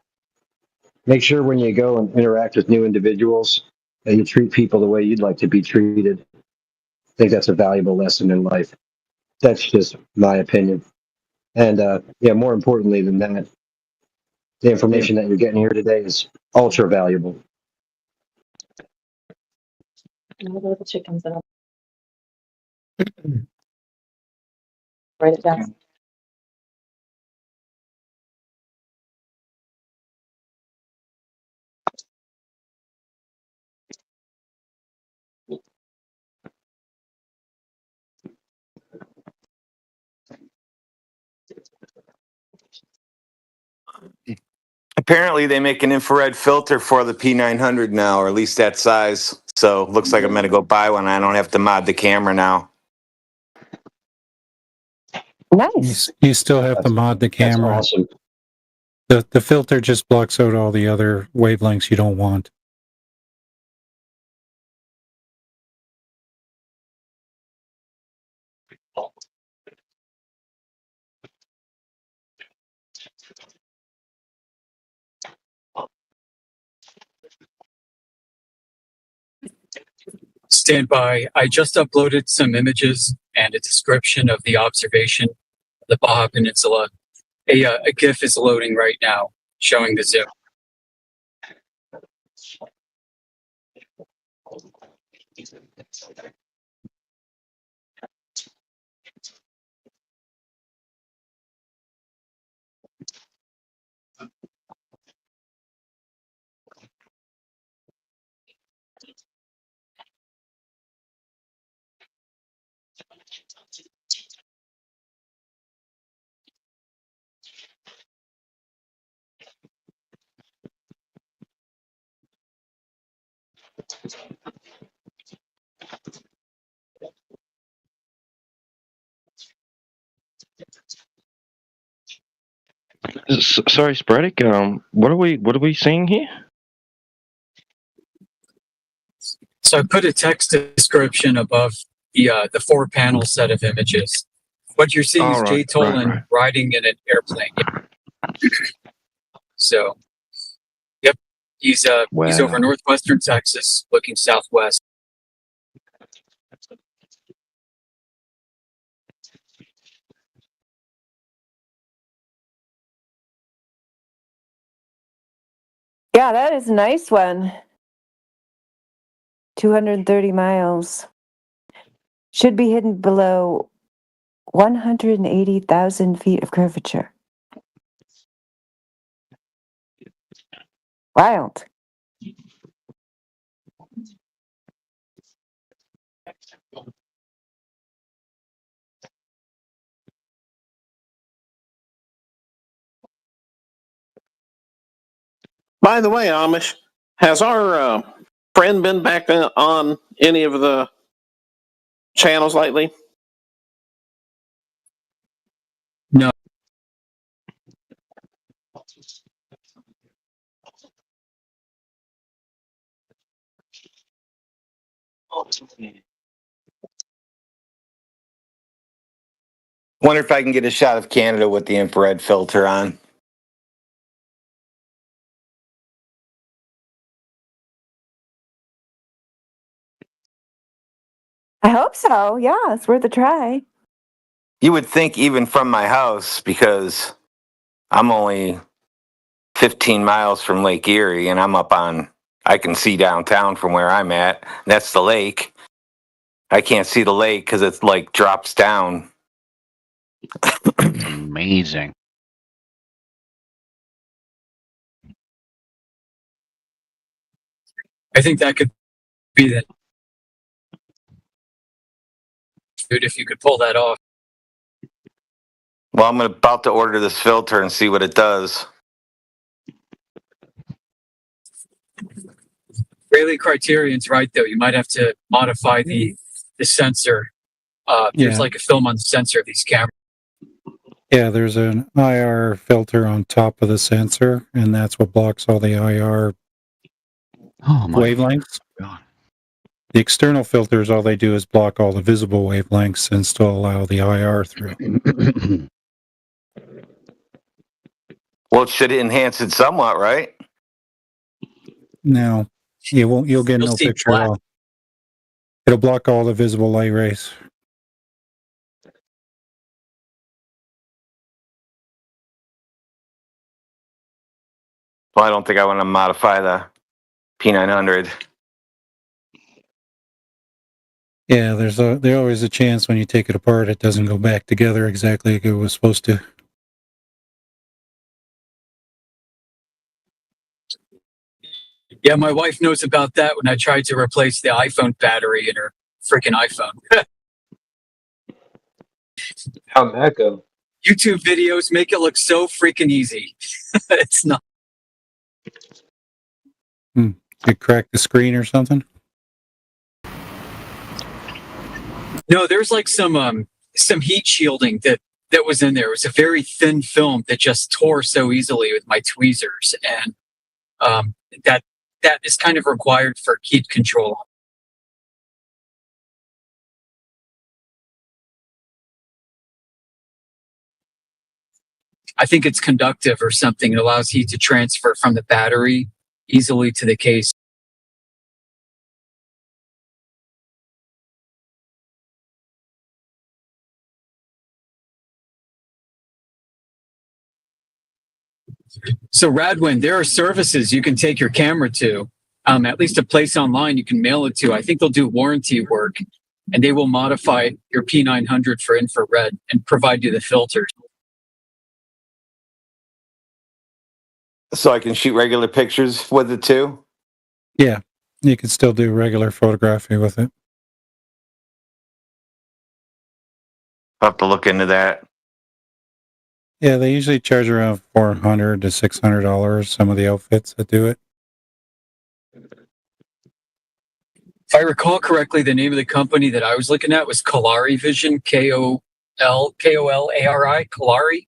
make sure when you go and interact with new individuals that you treat people the way you'd like to be treated. I think that's a valuable lesson in life. That's just my opinion. And more importantly than that, the information that you're getting here today is ultra valuable. The chickens that write it down. Apparently, they make an infrared filter for the P900 now, or at least that size. So looks like I'm gonna go buy one. I don't have to mod the camera now. Nice. You still have to mod the camera. That's awesome. The filter just blocks out all the other wavelengths you don't want. Stand by. I just uploaded some images and a description of the observation of the Baja Peninsula. A GIF is loading right now showing the zip. Sorry, Sporadic. What are we seeing here? So I put a text description above the 4-panel set of images. What you're seeing is Jay Tolan riding in an airplane. So, yep, he's over northwestern Texas, looking southwest. Yeah, that is a nice one. 230 miles. Should be hidden below 180,000 feet of curvature. Wild. By the way, Amish, has our friend been back on any of the channels lately? No. Wonder if I can get a shot of Canada with the infrared filter on. I hope so. Yeah, it's worth a try. You would think even from my house, because I'm only 15 miles from Lake Erie and I can see downtown from where I'm at. That's the lake. I can't see the lake because it's like drops down. Amazing. I think that could be the dude if you could pull that off. Well, I'm about to order this filter and see what it does. Rayleigh Criterion's right though. You might have to modify the sensor. There's Yeah. like a film on the sensor of these cameras. Yeah, there's an IR filter on top of the sensor, and that's what blocks all the IR wavelengths. God. The external filters, all they do is block all the visible wavelengths and still allow the IR through. Well, it should enhance it somewhat, right? No, you'll get no see picture at black. all. It'll block all the visible light rays. Well, I don't think I want to modify the P900. Yeah, there's always a chance when you take it apart, it doesn't go back together exactly like it was supposed to. Yeah, my wife knows about that when I tried to replace the iPhone battery in her freaking iPhone. How'd that go? YouTube videos make it look so freaking easy. It's not. It cracked the screen or something? No, there's like some heat shielding that was in there. It was a very thin film that just tore so easily with my tweezers, and that is kind of required for heat control. I think it's conductive or something. It allows heat to transfer from the battery easily to the case. So Radwin, there are services you can take your camera to, at least a place online you can mail it to. I think they'll do warranty work, and they will modify your P900 for infrared and provide you the filters. So I can shoot regular pictures with it too? Yeah, you can still do regular photography with it. I'll have to look into that. Yeah, they usually charge around $400 to $600. Some of the outfits that do it. If I recall correctly, the name of the company that I was looking at was Kolari Vision, Kolari, Kolari.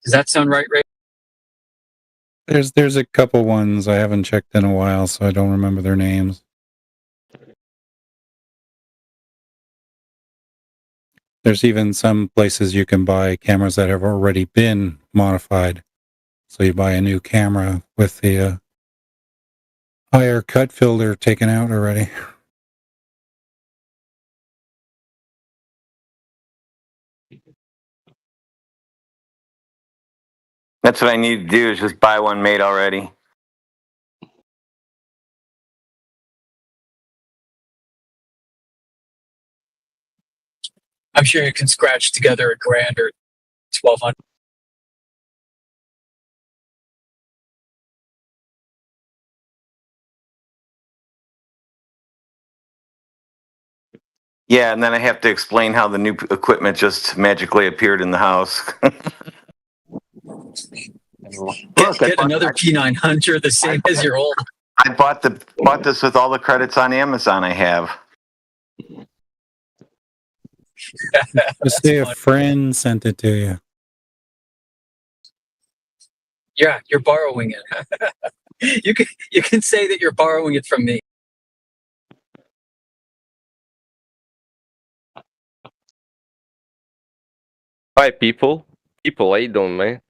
Does that sound right, Ray? There's a couple ones I haven't checked in a while, so I don't remember their names. There's even some places you can buy cameras that have already been modified. So you buy a new camera with the higher cut filter taken out already. That's what I need to do, is just buy one made already. I'm sure you can scratch together $1,000 or $1,200. Yeah, and then I have to explain how the new equipment just magically appeared in the house. Get another P900 the same as your old. I bought this with all the credits on Amazon I have. Just say a friend sent it to you. Yeah, you're borrowing it. You can say that you're borrowing it from me. Hi, people. People, how you doing, man?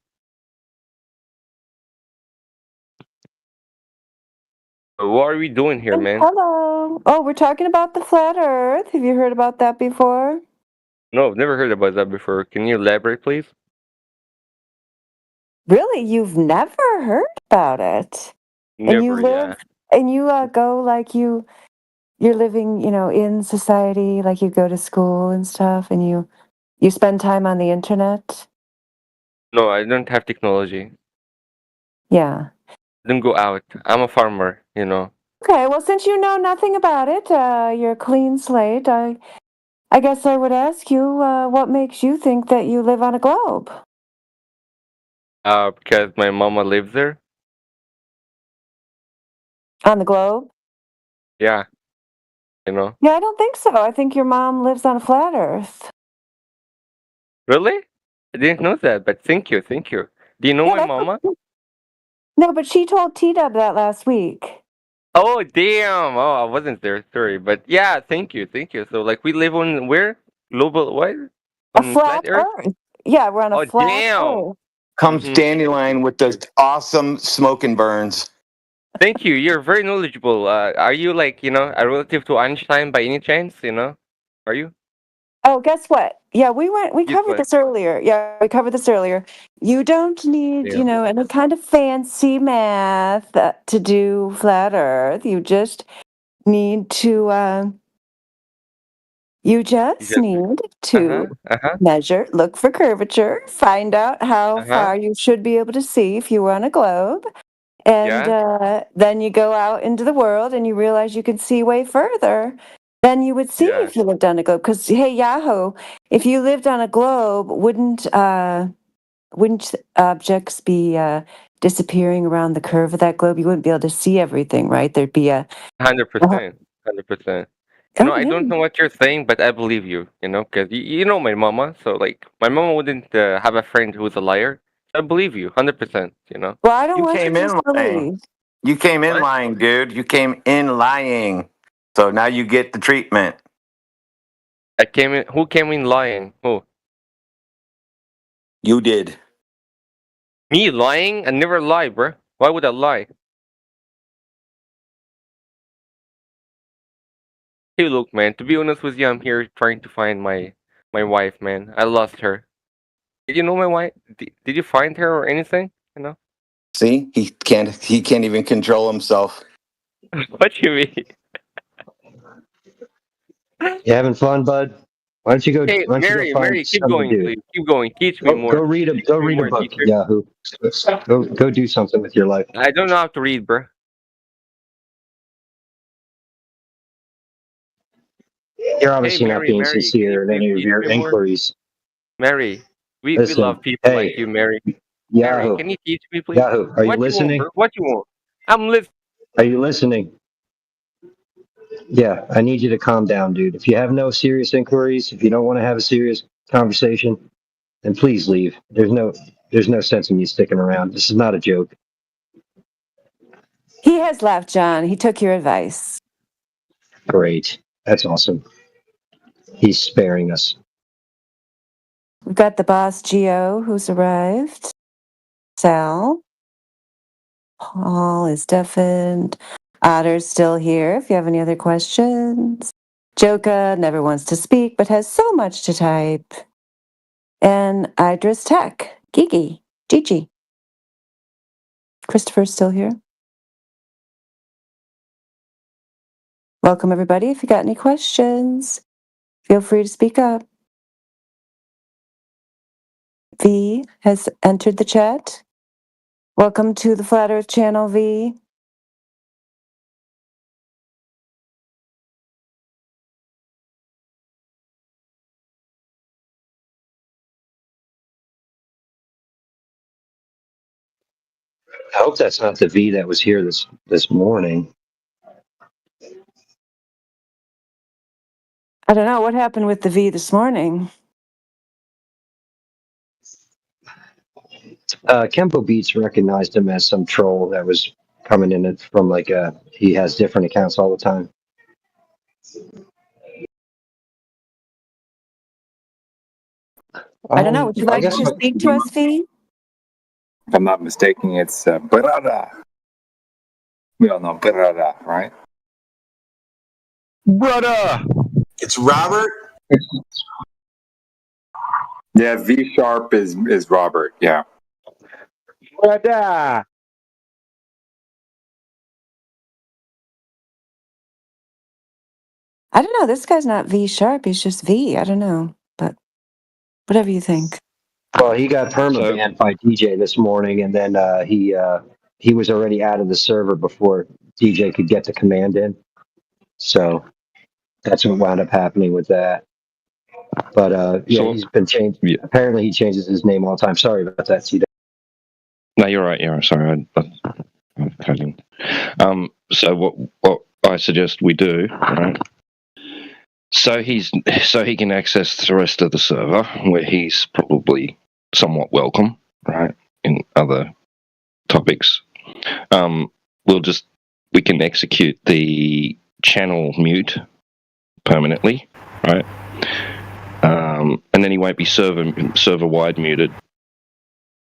What are we doing here, man? Hello. Oh, we're talking about the flat Earth. Have you heard about that before? No, I've never heard about that before. Can you elaborate, please? Really, you've never heard about it? And you Never, live and you go like you're living, in society, like you go to school and stuff, and you spend time on the internet. No, I don't have technology. Yeah. Don't go out. I'm a farmer, you know. Okay, well, since you know nothing about it, you're a clean slate. I guess I would ask you, what makes you think that you live on a globe? Because my mama lives there. On the globe? Yeah. You know. Yeah, I don't think so. I think your mom lives on a flat Earth. Really? I didn't know that, but thank you, thank you. Do you know my mama? No, but she told T-Dub that last week. Oh, damn. Oh, I wasn't there. Sorry. But yeah, thank you, thank you. So, like, we live on where? Global, what? A flat Earth. Yeah, we're on a flat Earth. Comes Dandelion with those awesome smoking burns. Thank you. You're very knowledgeable. Are you like, a relative to Einstein by any chance? Are you? Oh, guess what? Yeah, we covered this earlier. Yeah, we covered this earlier. You don't need, any kind of fancy math to do flat Earth. You just need to, measure, look for curvature, find out how far you should be able to see if you were on a globe. And then you go out into the world and you realize you can see way further than you would see if you lived on a globe. Because, hey, Yahoo, if you lived on a globe, wouldn't objects be disappearing around the curve of that globe? You wouldn't be able to see everything, right? There'd be 100%. 100%. You know, I don't know what you're saying, but I believe you. You know, because you know my mama. So like, my mama wouldn't have a friend who's a liar. I believe you, 100%. You know. Well, I don't You want you came in to lying. believe. You came in What? lying, dude. You came in lying. So now you get the treatment. I came in. Who came in lying? Who? You did. Me lying? I never lie, bro. Why would I lie? Hey, look, man. To be honest with you, I'm here trying to find my wife, man. I lost her. Did you know my wife? Did you find her or anything? You know? See, he can't even control himself. What you mean? You having fun, bud? Why don't you go? Hey, Why don't you go Mary, find Mary, keep something to going, do? please. Keep going. Teach me Go more. read a Teach go me read a more, book, teacher. Yahoo. Go do something with your life. I don't know how to read, bro. You're Hey, obviously not Mary, being Mary, can you sincere in please any of teach your me more? inquiries. Mary, we Listen, love people like hey, you, Mary. Mary, Yahoo, can you teach me, please? Yahoo, are you What you want, bro? listening? What you want? I'm listening. Are you listening? Yeah, I need you to calm down, dude. If you have no serious inquiries, if you don't want to have a serious conversation, then please leave. There's no sense in you sticking around. This is not a joke. He has left, John. He took your advice. Great. That's awesome. He's sparing us. We've got the boss, Geo, who's arrived. Sal. Paul is deafened. Otter's still here if you have any other questions. Joka never wants to speak but has so much to type. And Idris Tech, Gigi. Christopher's still here. Welcome, everybody. If you got any questions, feel free to speak up. V has entered the chat. Welcome to the Flat Earth channel, V. I hope that's not the V that was here this morning. I don't know what happened with the V this morning. Kempo Beats recognized him as some troll that was coming in it from he has different accounts all the time. I don't know. Would you I like guess to speak to us, V? If I'm not mistaken, it's Brada. We all know Brada, right? Brother! It's Robert. Yeah, V sharp is Robert. Yeah. Brother! I don't know. This guy's not V sharp. He's just V. I don't know. But whatever you think. Well, he got perma-banned by DJ this morning, and then he was already out of the server before DJ could get the command in. So that's what wound up happening with that. But yeah, So- he's been changed. Yeah. Apparently, he changes his name all the time. Sorry about that, TJ. No, you're right. You're right. Sorry, I'm cutting. So what I suggest we do, right? So he can access the rest of the server where he's probably somewhat welcome, right? In other topics, we can execute the channel mute permanently, right? And then he won't be server wide muted.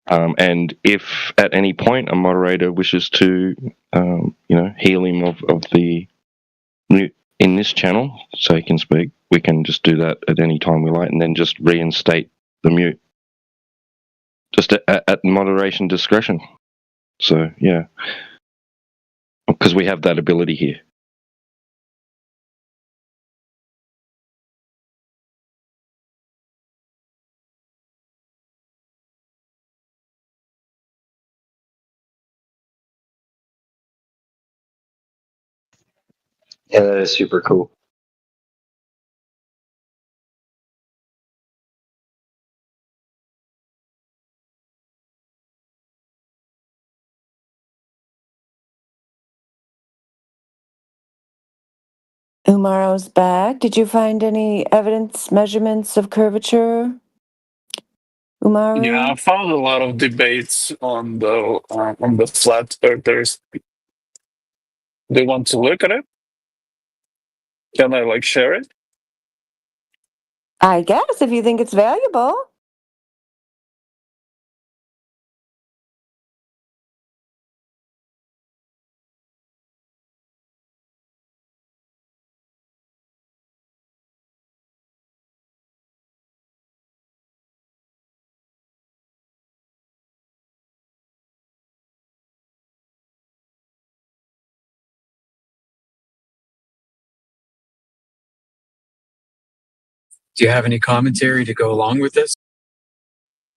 And if at any point a moderator wishes to, heal him of the mute in this channel so he can speak, we can just do that at any time we like, and then just reinstate the mute, just at moderation discretion. So yeah, because we have that ability here. Yeah, that is super cool. Umaro's back. Did you find any evidence, measurements of curvature, Umaru? Yeah, I found a lot of debates on the flat earthers. They want to look at it? Can I share it? I guess if you think it's valuable. Do you have any commentary to go along with this?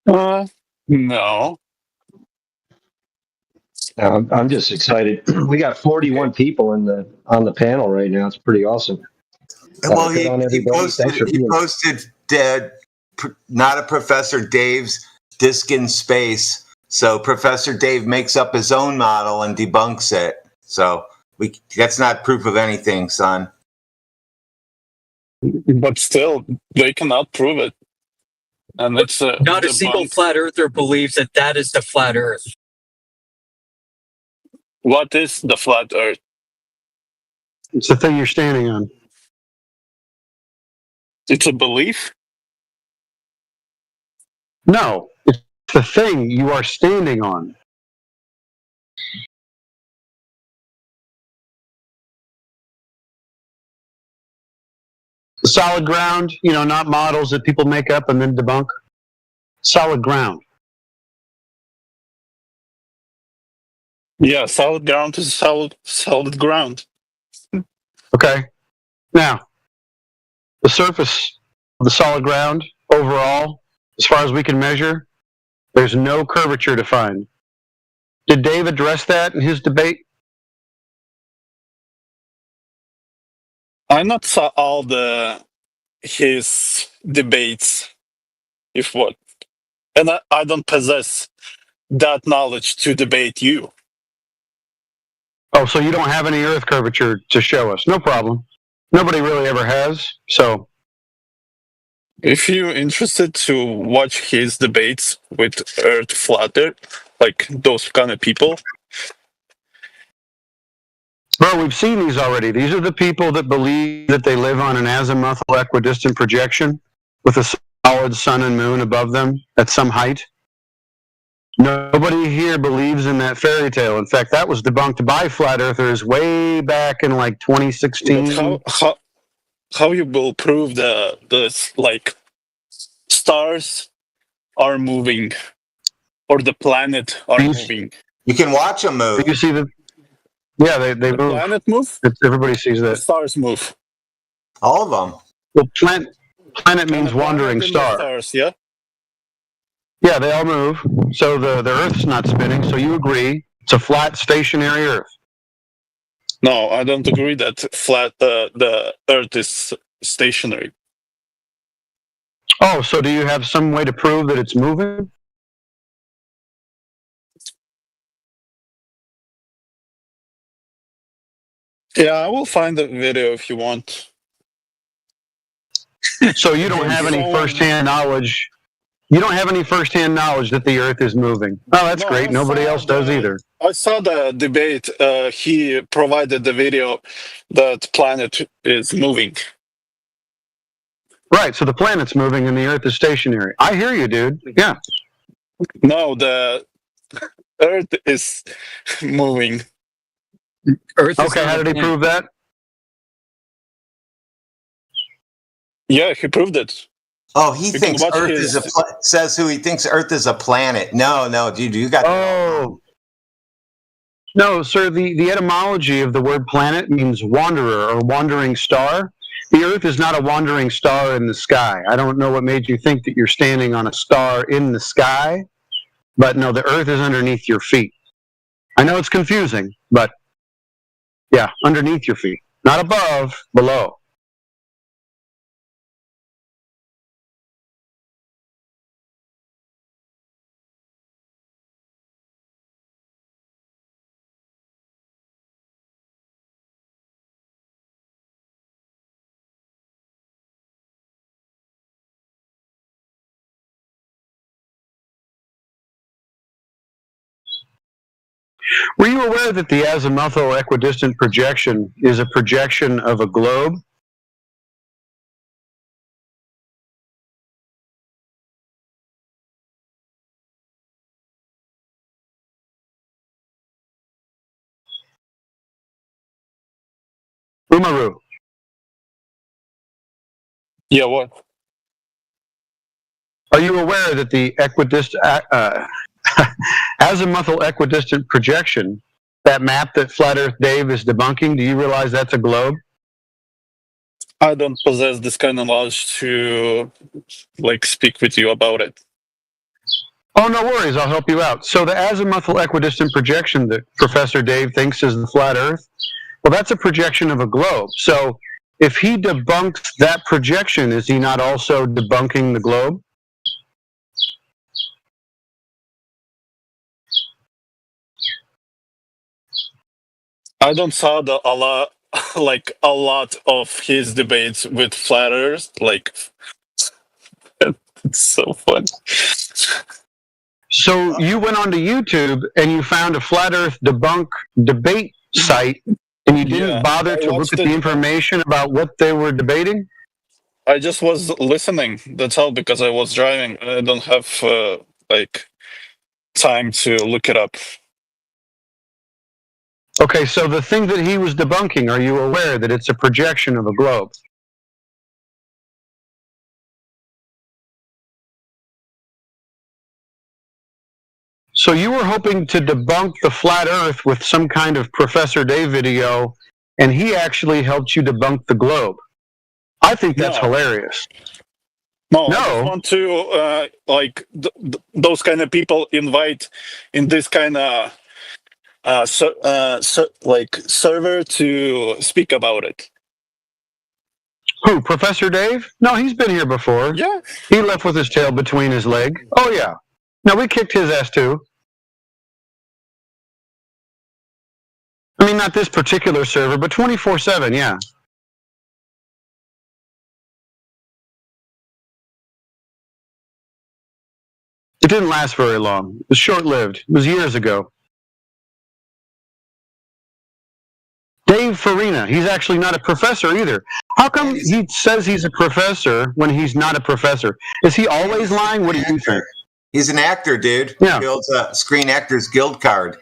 No. I'm just excited. We got 41 people on the panel right now. It's pretty awesome. Well, Good on he everybody. Thanks for being. posted not a Professor Dave's disk in space. So Professor Dave makes up his own model and debunks it. So that's not proof of anything, son. But still, they cannot prove it. And it's not a single flat earther believes that is the flat earth. What is the flat earth? It's the thing you're standing on. It's a belief? No, it's the thing you are standing on. The solid ground, not models that people make up and then debunk. Solid ground. Yeah, solid ground is solid ground. Okay. Now, the surface of the solid ground overall, as far as we can measure, there's no curvature defined. Did Dave address that in his debate? I not saw all his debates, if what. And I don't possess that knowledge to debate you. Oh, so you don't have any Earth curvature to show us? No problem. Nobody really ever has, so. If you're interested to watch his debates with Earth Flatter, like those kind of people. Bro, we've seen these already. These are the people that believe that they live on an azimuthal equidistant projection with a solid sun and moon above them at some height. Nobody here believes in that fairy tale. In fact, that was debunked by flat earthers way back in 2016. But how you will prove the stars are moving or the planet are moving? You can watch them move. You see the they the move. Planet move. Everybody sees that. The stars move. All of them. Well, planet means wandering star. Stars, yeah. Yeah, they all move. So the Earth's not spinning. So you agree it's a flat, stationary Earth. No, I don't agree that the Earth is stationary. Oh, so do you have some way to prove that it's moving? Yeah, I will find the video if you want. So you don't have any firsthand knowledge. You don't have any firsthand knowledge that the Earth is moving. Oh, that's great. Nobody else does either. I saw the debate. He provided the video that planet is moving. Right. So the planet's moving and the Earth is stationary. I hear you, dude. Yeah. No, the Earth is moving. Earth. Okay. How did he prove that? Yeah, he proved it. Oh, he thinks Earth is says who he thinks Earth is a planet. No, dude, you got. Oh. No, sir. The etymology of the word planet means wanderer or wandering star. The Earth is not a wandering star in the sky. I don't know what made you think that you're standing on a star in the sky, but no, the Earth is underneath your feet. I know it's confusing, but yeah, underneath your feet, not above, below. Were you aware that the azimuthal equidistant projection is a projection of a globe? Umaru. Yeah, what? Are you aware that the azimuthal equidistant projection, that map that Flat Earth Dave is debunking, do you realize that's a globe? I don't possess this kind of knowledge to like speak with you about it. Oh, no worries. I'll help you out. So the azimuthal equidistant projection that Professor Dave thinks is the flat Earth, well, that's a projection of a globe. So if he debunks that projection, is he not also debunking the globe? I don't saw a lot, like a lot of his debates with flat Earth. Like, it's so fun. So you went onto YouTube and you found a flat Earth debunk debate site, and you didn't bother to look at the information about what they were debating? I just was listening. That's all, because I was driving. I don't have like time to look it up. Okay, so the thing that he was debunking, are you aware that it's a projection of a globe? So you were hoping to debunk the flat Earth with some kind of Professor Dave video, and he actually helped you debunk the globe. I think that's hilarious. No, I just want to like those kind of people invite in this kind of like server to speak about it. Who, Professor Dave? No, he's been here before. Yeah. He left with his tail between his leg. Oh, yeah. No, we kicked his ass too. I mean, not this particular server, but 24/7, yeah. It didn't last very long. It was short-lived. It was years ago. Dave Farina, he's actually not a professor either. How come he says he's a professor when he's not a professor? Is he always lying? What do you think? He's an actor, dude. Yeah. He holds a Screen Actors Guild card.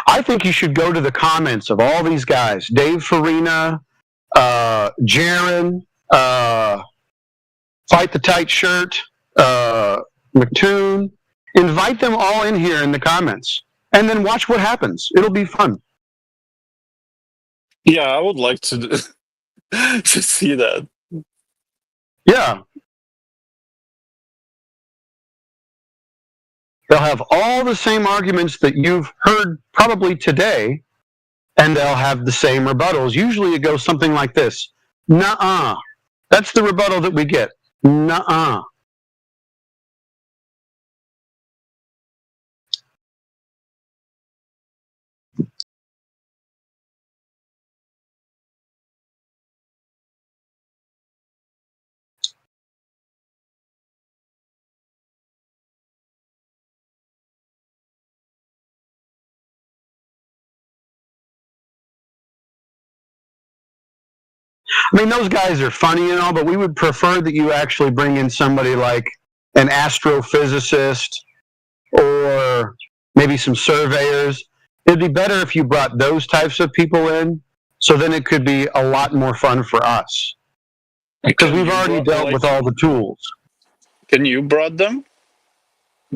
I think you should go to the comments of all these guys. Dave Farina, Jaron, Fight the Tight Shirt, McToon. Invite them all in here in the comments, and then watch what happens. It'll be fun. Yeah, I would like to to see that. Yeah. They'll have all the same arguments that you've heard probably today, and they'll have the same rebuttals. Usually it goes something like this. Nuh-uh. That's the rebuttal that we get. Nuh-uh. I mean, those guys are funny and all, but we would prefer that you actually bring in somebody like an astrophysicist or maybe some surveyors. It'd be better if you brought those types of people in, so then it could be a lot more fun for us. Because we've already dealt with all the tools. Can you brought them?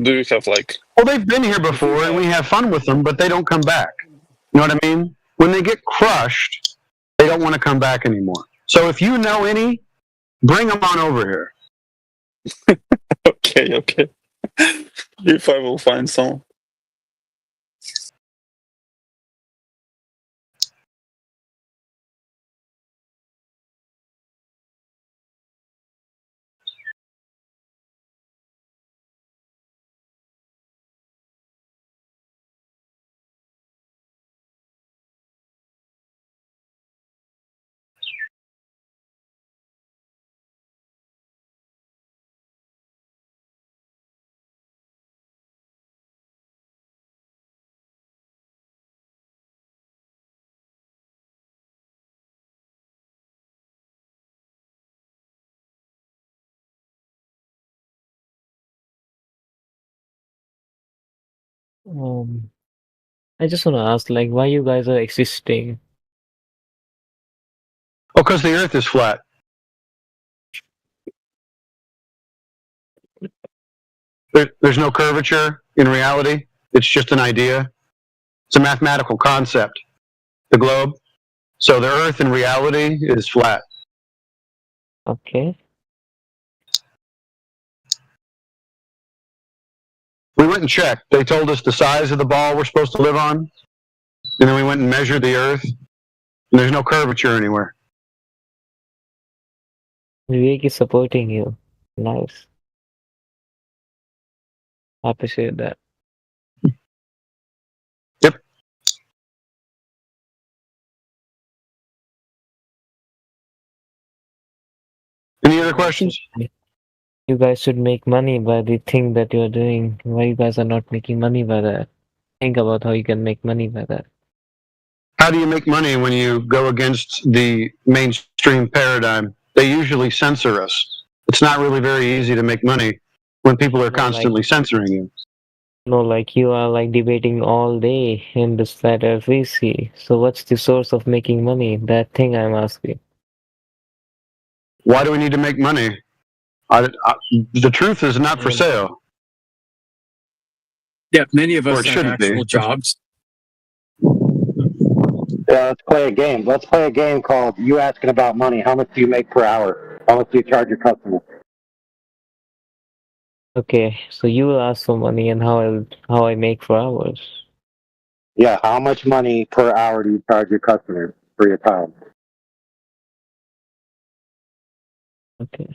Do you have like... Well, they've been here before, and we have fun with them, but they don't come back. You know what I mean? When they get crushed, they don't want to come back anymore. So if you know any, bring them on over here. Okay. If I will find some. I just want to ask, like, why you guys are existing? Oh, because the Earth is flat. There's no curvature in reality. It's just an idea. It's a mathematical concept. The globe. So the Earth in reality is flat. Okay. We went and checked. They told us the size of the ball we're supposed to live on. And then we went and measured the Earth. And there's no curvature anywhere. Vivek is supporting you. Nice. I appreciate that. Yep. Any other questions? You guys should make money by the thing that you're doing. Why you guys are not making money by that? Think about how you can make money by that. How do you make money when you go against the mainstream paradigm? They usually censor us. It's not really very easy to make money when people are constantly censoring you. No, like you are like debating all day in this flat earth we see. So what's the source of making money? That thing I'm asking. Why do we need to make money? The truth is not for sale. Yeah, many of Or us it have shouldn't be. actual jobs. Yeah, let's play a game. Let's play a game called You Asking About Money. How much do you make per hour? How much do you charge your customer? Okay, so you will ask for money and how I make for hours. Yeah, how much money per hour do you charge your customer for your time? Okay.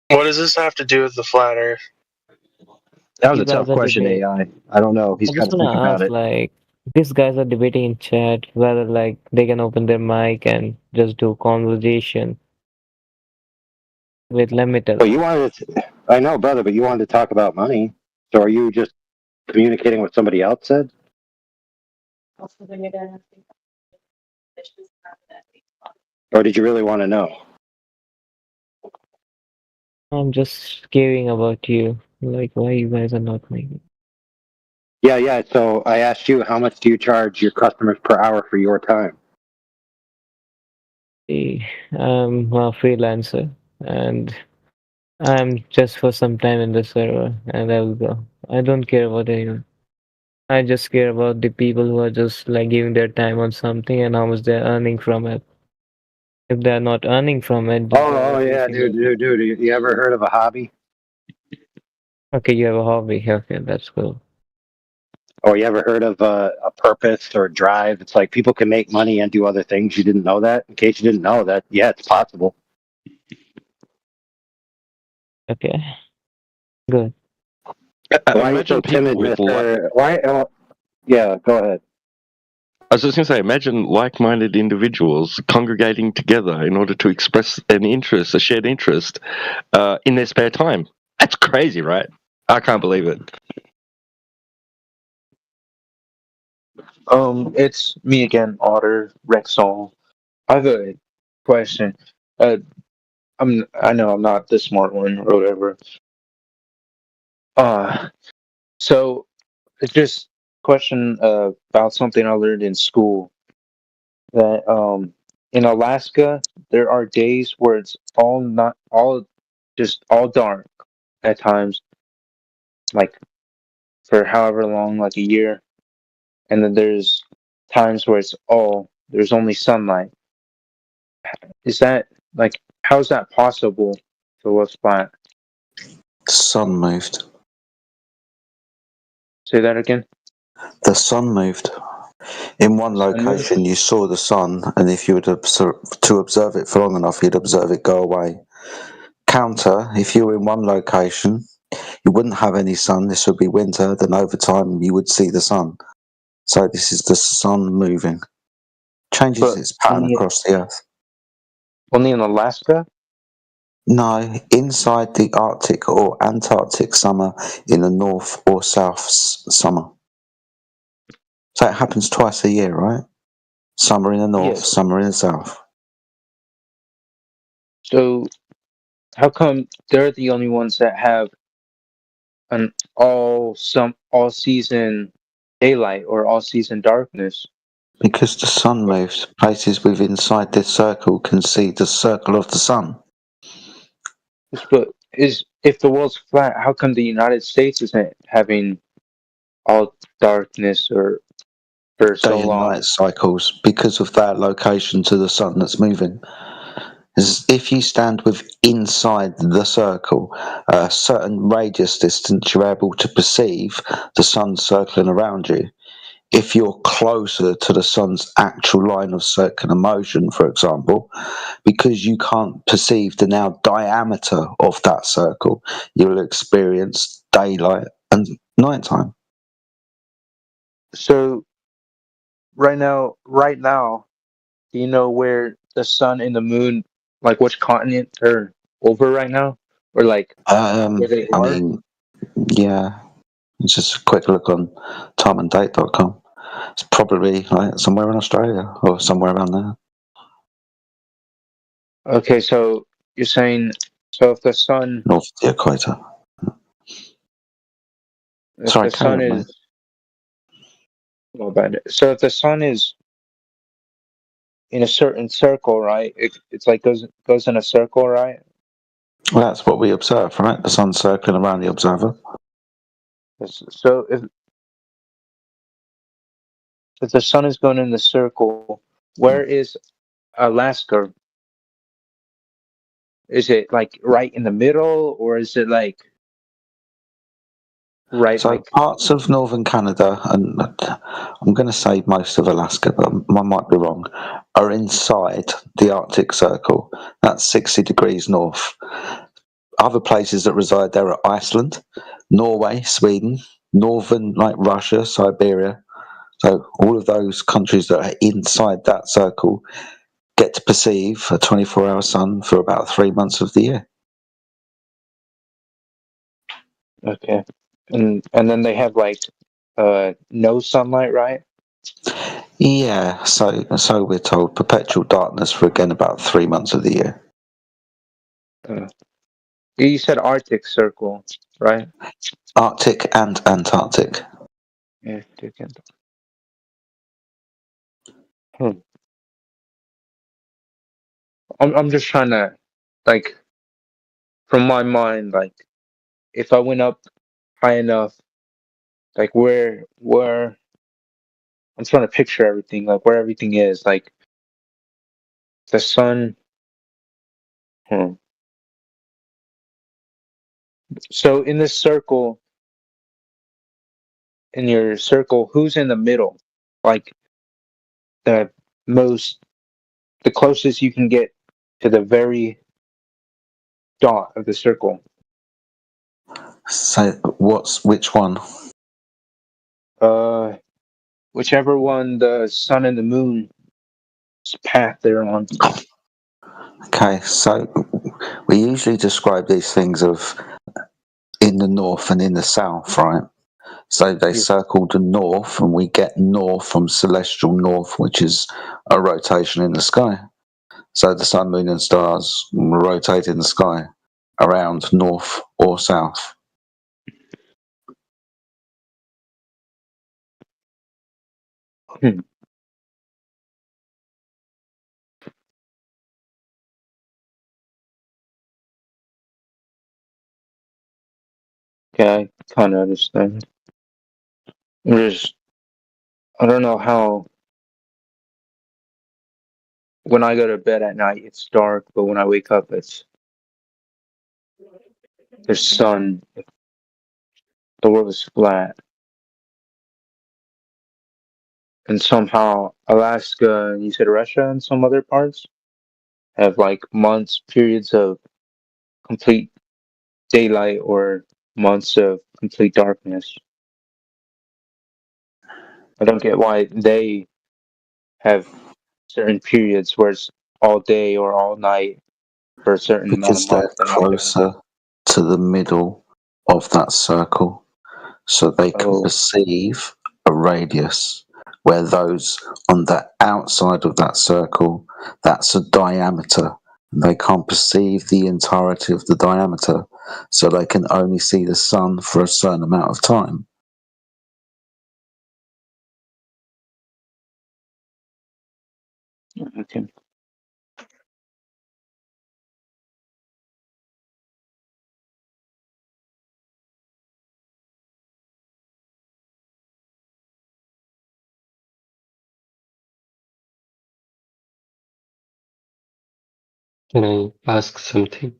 What does this have to do with the flat Earth? That was You a tough guys are question, debate- AI. I don't know. He's I got just to wanna think about ask, it. like, these guys are debating in chat whether like they can open their mic and just do conversation with limited. But you wanted to, I know, brother, but you wanted to talk about money. So are you just communicating what somebody else said? Or did you really want to know? I'm just caring about you. Like, why you guys are not making. Yeah. So I asked you, how much do you charge your customers per hour for your time? I'm a freelancer and I'm just for some time in the server and I will go. I don't care about anyone. I just care about the people who are just like giving their time on something and how much they're earning from it. If they're not earning from it, Oh yeah, dude. You ever heard of a hobby? okay, you have a hobby. Okay, that's cool. Or you ever heard of a purpose or a drive? It's like people can make money and do other things. You didn't know that? In case you didn't know that, yeah, it's possible. Okay, good. Why are you so timid, mister? Why? Yeah, go ahead. I was just going to say, imagine like-minded individuals congregating together in order to express an interest, a shared interest, in their spare time. That's crazy, right? I can't believe it. It's me again, Otter Rexall. I have a question. I know I'm not the smart one or whatever. So it's just a question about something I learned in school. That in Alaska there are days where it's just all dark at times, like for however long, like a year, and then there's times where there's only sunlight. Is that like how is that possible for what's flat? The sun moved. Say that again. The sun moved. In one location, you saw the sun, and if you were to observe it for long enough, you'd observe it go away. Counter, if you were in one location, you wouldn't have any sun. This would be winter. Then over time, you would see the sun. So this is the sun moving. Changes its pattern across the Earth. Only in Alaska? No, inside the Arctic or Antarctic summer, in the North or South summer. So it happens twice a year, right? Summer in the North, Yes. summer in the South. So how come they're the only ones that have an all season daylight or all season darkness? Because the sun moves, places within inside this circle can see the circle of the sun. But if the world's flat, how come the United States isn't having all darkness or for so Day and long? night cycles because of that location to the sun that's moving. Is if you stand with inside the circle, a certain radius distance, you're able to perceive the sun circling around you. If you're closer to the sun's actual line of circular motion, for example, because you can't perceive the now diameter of that circle, you'll experience daylight and nighttime. So right now, do you know where the sun and the moon, like which continent are over right now, or like where they I are? mean, yeah, it's just a quick look on timeanddate.com. It's probably like somewhere in Australia or somewhere around there. Okay, so you're saying, so if the sun, North of the equator. if Sorry, the sun carry on, is, well, bad. So if the sun is in a certain circle, right? It's like goes in a circle, right? Well, that's what we observe, right? The sun circling around the observer. So if the sun is going in the circle, where is Alaska? Is it like right in the middle, or is it like right? So Like parts of northern Canada, and I'm going to say most of Alaska, but I might be wrong, are inside the Arctic Circle. That's 60 degrees north. Other places that reside there are Iceland, Norway, Sweden, northern like Russia, Siberia. So all of those countries that are inside that circle get to perceive a 24-hour sun for about 3 months of the year. okay, and then they have like no sunlight, right? Yeah, so we're told, perpetual darkness for again about 3 months of the year. You said Arctic Circle, right? Arctic and Antarctic. Arctic and I'm just trying to, like, from my mind, like, if I went up high enough, like where I'm trying to picture everything, like where everything is, like the sun. So in this circle, in your circle, who's in the middle? Like the the closest you can get to the very dot of the circle. So which one? Whichever one the sun and the moon's path they're on. Okay, so we usually describe these things of in the north and in the south, right? So they circle the north, and we get north from celestial north, which is a rotation in the sky. So the sun, moon, and stars rotate in the sky around north or south. Yeah, I kind of understand. I don't know how. When I go to bed at night, it's dark, but when I wake up, there's sun. The world is flat, and somehow Alaska, and you said Russia, and some other parts have like periods of complete daylight or months of complete darkness. I don't get why they have certain periods where it's all day or all night for a certain amount Because of they're months. And closer to the middle of that circle, so they can perceive a radius, where those on the outside of that circle, that's a diameter, They can't perceive the entirety of the diameter, so they can only see the sun for a certain amount of time. Okay. Can I ask something?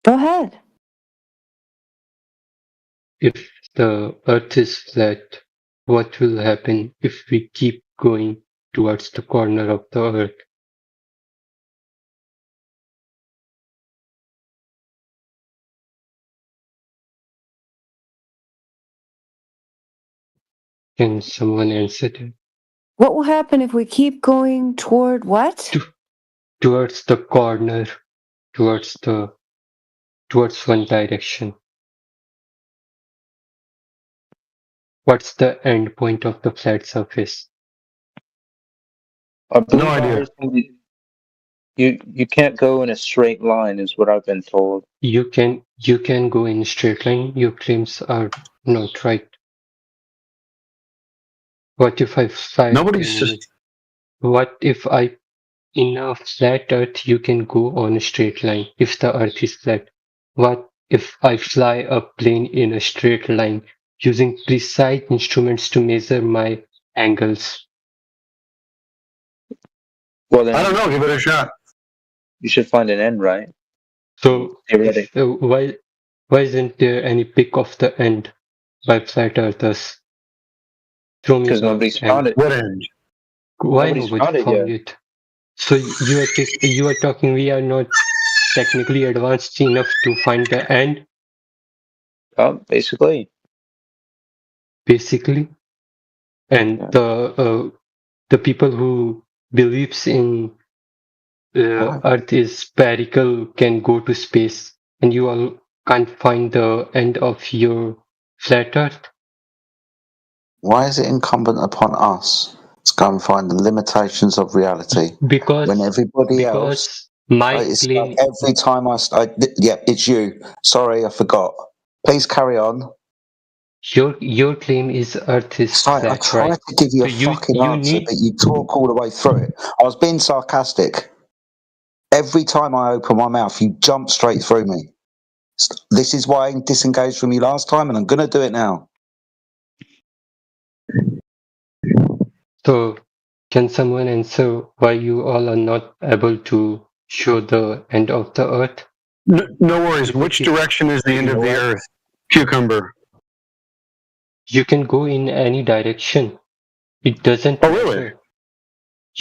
Go ahead. If the Earth is flat, what will happen if we keep going towards the corner of the Earth? Can someone answer that? What will happen if we keep going toward what? Towards the corner, towards one direction. What's the end point of the flat surface? I believe No I idea. heard somebody- You can't go in a straight line, is what I've been told. You can go in a straight line. Your claims are not right. What if I fly? Nobody's just. What if in a flat Earth you can go on a straight line if the Earth is flat? What if I fly a plane in a straight line using precise instruments to measure my angles? Well, then I don't know. Give it a shot. you should find an end, right? So Theoretic. why isn't there any pick of the end by flat earthers? Throw me Because the nobody's end. found it. What end? Why Nobody's nobody found it found yet. it? So you are talking we are not technically advanced enough to find the end, Basically. and the people who believes in Earth is spherical can go to space, and you all can't find the end of your flat Earth. Why is it incumbent upon us to go and find the limitations of reality when everybody else? My It's claim. like every time yeah, it's you. Sorry, I forgot. Please carry on. Your claim is Earth is flat, I tried right? to give you So a fucking answer, but you talk all the way through it. I was being sarcastic. Every time I open my mouth, you jump straight through me. This is why I disengaged from you last time, and I'm going to do it now. So, can someone answer why you all are not able to show the end of the Earth? No worries. Which direction is the end of the Earth? Cucumber. You can go in any direction. It doesn't matter. Oh, really?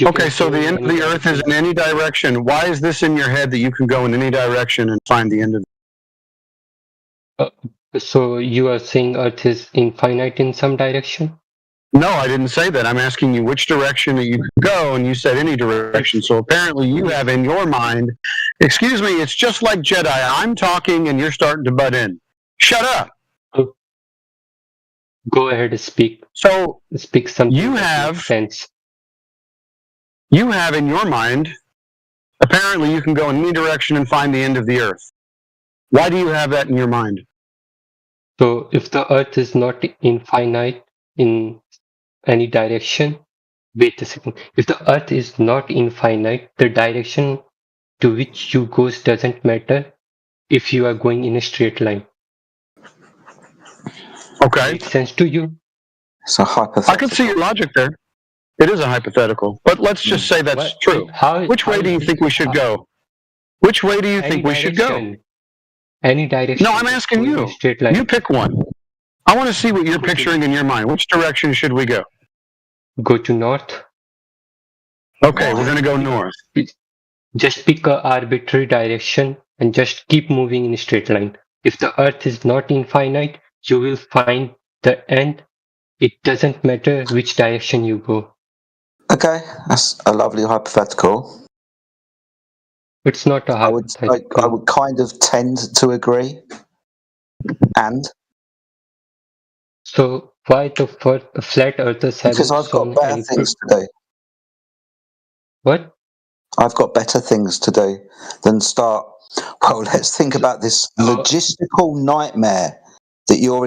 Okay, so the end of the Earth is in any direction. Why is this in your head that you can go in any direction and find the end of it? So you are saying Earth is infinite in some direction? No, I didn't say that. I'm asking you which direction that you could go, and you said any direction. So apparently you have in your mind, excuse me, it's just like Jedi. I'm talking and you're starting to butt in. Shut up. Go ahead and speak. So speak something you have sense. You have in your mind, apparently you can go in any direction and find the end of the Earth. Why do you have that in your mind? So if the Earth is not infinite in any direction, wait a second. If the Earth is not infinite, the direction to which you go doesn't matter if you are going in a straight line. Okay. Makes sense to you? It's a hypothetical. I can see your logic there. It is a hypothetical, but let's just say that's true. Which way do you think we should go? Which way do you think we should go? Any direction. No, I'm asking you. You pick one. I want to see what you're picturing in your mind. Which direction should we go? Go to north. Okay, we're going to go north. Just pick an arbitrary direction and just keep moving in a straight line. If the Earth is not infinite, you will find the end. It doesn't matter which direction you go. Okay, that's a lovely hypothetical. It's not a hypothetical. I would kind of tend to agree. And So why the flat earthers Because haven't I've got shown better any things proof? to do. What? I've got better things to do than start. Well, let's think about this logistical nightmare that you're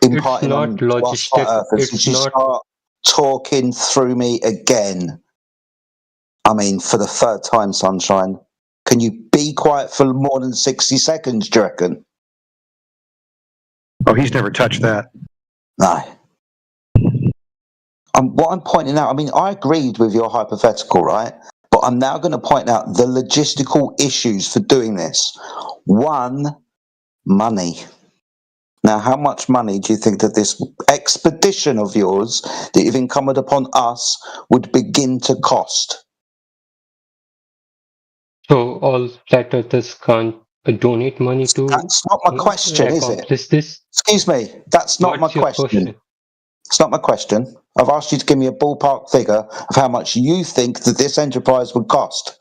imparting on not to us flat logistic. earthers. Would It's you not. start talking through me again? I mean, for the third time, Sunshine. Can you be quiet for more than 60 seconds, do you reckon? Oh, he's never touched that. No. What I'm pointing out, I mean, I agreed with your hypothetical, right? But I'm now going to point out the logistical issues for doing this. One, money. Now, how much money do you think that this expedition of yours that you've incumbent upon us would begin to cost? So all flat earthers can't donate money to That's not my question, is it? accomplish this? Excuse me, that's not my What's your question. It's not my question. I've asked you to give me a ballpark figure of how much you think that this enterprise would cost.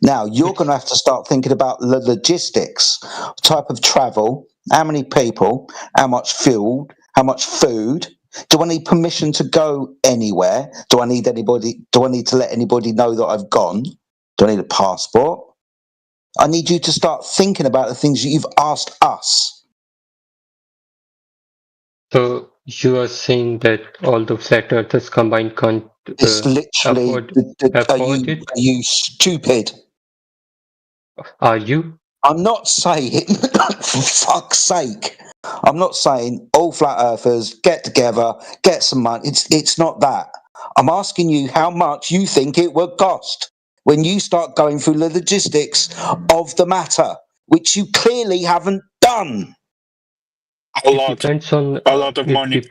Now, you're going to have to start thinking about the logistics, type of travel, how many people, how much fuel, how much food. Do I need permission to go anywhere? Do I need to let anybody know that I've gone? Do I need a passport? I need you to start thinking about the things that you've asked us. So you are saying that all the flat earthers combined can't It's literally, afford it? Are you stupid? Are you? I'm not saying, for fuck's sake, I'm not saying all flat earthers get together, get some money. It's not that. I'm asking you how much you think it would cost when you start going through the logistics of the matter, which you clearly haven't done. It depends on A lot of money.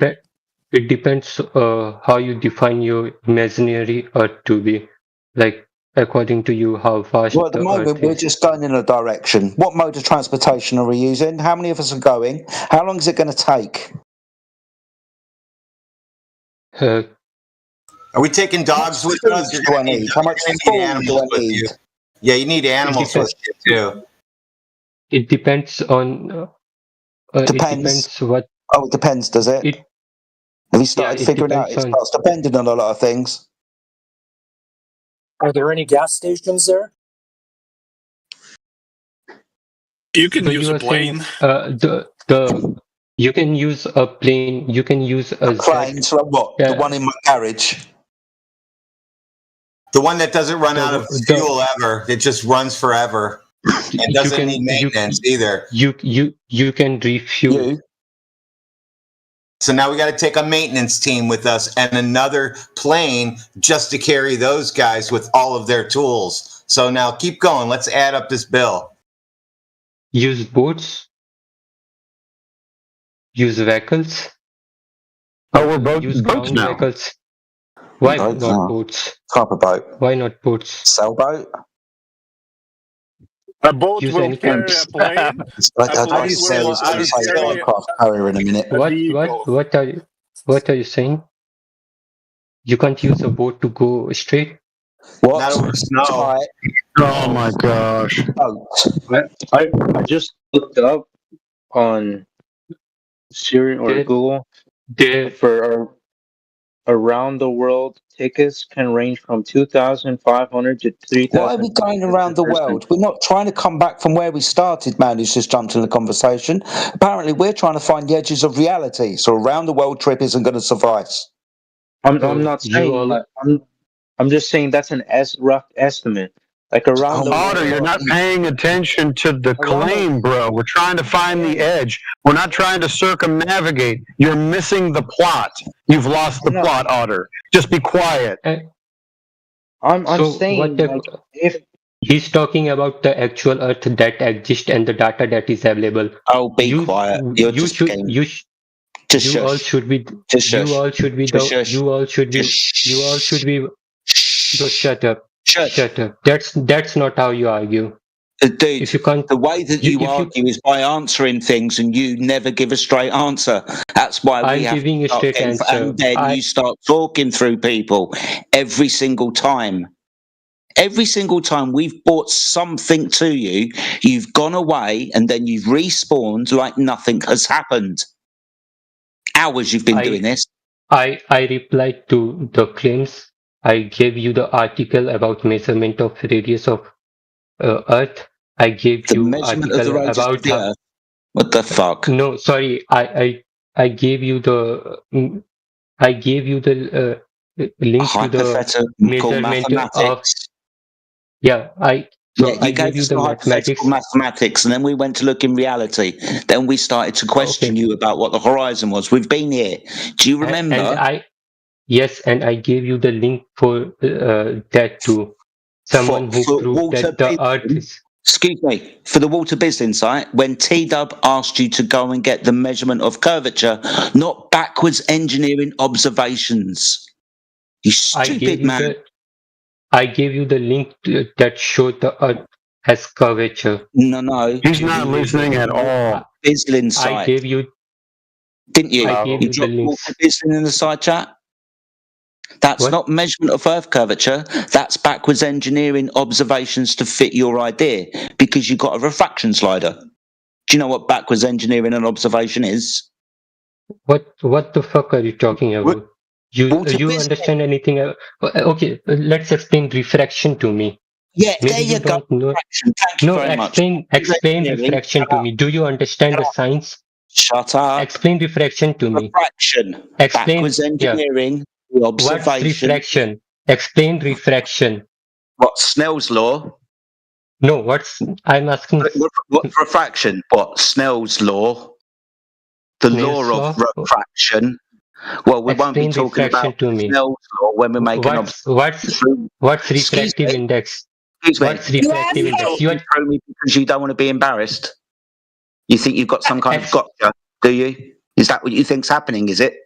It depends how you define your imaginary Earth to be. Like according to you, how vast Well, at the the moment, Earth we're is. just going in a direction. What mode of transportation are we using? How many of us are going? How long is it going to take? Are we taking dogs with us? You're gonna need, How much you're gonna food need do animals I with need? you. Yeah, you need animals with you too. It depends on. It depends what. Oh, it depends, does it? Have you started it figuring out depends it on. starts depending on a lot of things? Are there any gas stations there? You can So use you a are saying plane. you can use a plane. You can use a plane. So what? The one in my garage. The one that doesn't run out of fuel ever. It just runs forever. And doesn't need maintenance either. You can refuel. So now we got to take a maintenance team with us and another plane just to carry those guys with all of their tools. So now keep going. Let's add up this bill. Use boats. Use vehicles. Oh, we're boats use ground now. vehicles. Why Boats not now. boats? Type of boat. Why not boats? Sailboat. A boat Use will any carry kind. a plane. I just say it's going to say aircraft carrier in a minute. What are you saying? You can't use a boat to go straight. What? Not over snow. Oh my gosh. I just looked it up on Siri or Google. For around the world, tickets can range from 2,500 to 3,000. Why are we going around the world? We're not trying to come back from where we started, man, who's just jumped in the conversation. Apparently, we're trying to find the edges of reality. So a round the world trip isn't going to suffice. I'm not saying that. I'm just saying that's an rough estimate. Like around the Otter, world. you're not paying attention to the claim, bro. We're trying to find the edge. We're not trying to circumnavigate. You're missing the plot. You've lost the plot, Otter. Just be quiet. I'm saying like, if he's talking about the actual Earth that exists and the data that is available. Oh, be quiet. You're just getting... You all should be. You all should be. Just shut up. Shut up. That's not how you argue. Dude, if you can't, the way that you argue is by answering things, and you never give a straight answer. That's why we have giving a straight answer, and then you start talking through people every single time. Every single time we've brought something to you, you've gone away and then you've respawned like nothing has happened. hours you've been doing this. I replied to the claims. I gave you the article about measurement of radius of Earth. I gave The you measurement of the article radius about of the Earth. What the fuck? No, sorry. I gave you the link to the Hypothetical measurement mathematics. of I You gave gave you us the the mathematics. hypothetical mathematics, and then we went to look in reality. Then we started to question you about what the horizon was. We've been here. Do you remember? And I gave you the link for that to someone who proved that the Earth is. Excuse me, for the Walter Bislin site, when T-Dub asked you to go and get the measurement of curvature, not backwards engineering observations. You stupid man. I gave you the link that showed the Earth has curvature. No. He's not listening at all. Bislin site. I gave you. Didn't you? I gave you the links. Walter Bislin in the side chat? That's not measurement of Earth curvature. That's backwards engineering observations to fit your idea because you got a refraction slider. Do you know what backwards engineering an observation is? What the fuck are you talking about? You understand anything? Okay, let's explain refraction to me. Yeah, Maybe there you go. Refraction. Thank you very much. Explain refraction to me. Do you understand the science? Shut up. Explain refraction to me. Refraction. Backwards engineering. The observation. What's refraction? Explain refraction. What, Snell's law? No, I'm asking. What refraction? What, Snell's law? The law of refraction. Well, we won't be talking about Snell's law when we're making what's refractive index? Excuse me. What's refractive index? You throw me because you don't want to be embarrassed. You think you've got some kind of gotcha, do you? Is that what you think's happening, is it?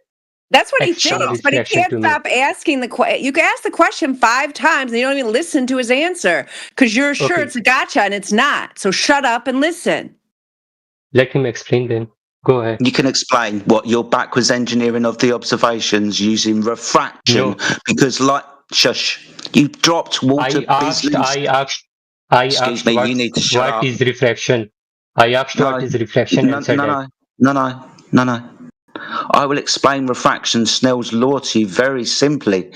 That's what he thinks, but he can't stop asking the question. You can ask the question 5 times and you don't even listen to his answer because you're sure it's a gotcha and it's not. So shut up and listen. Let him explain then. Go ahead. You can explain what your backwards engineering of the observations using refraction because shush, you dropped Walter Bislin. Excuse me, you need to shut up. What is refraction? I asked what is refraction and said No. I will explain refraction, Snell's law, to you very simply.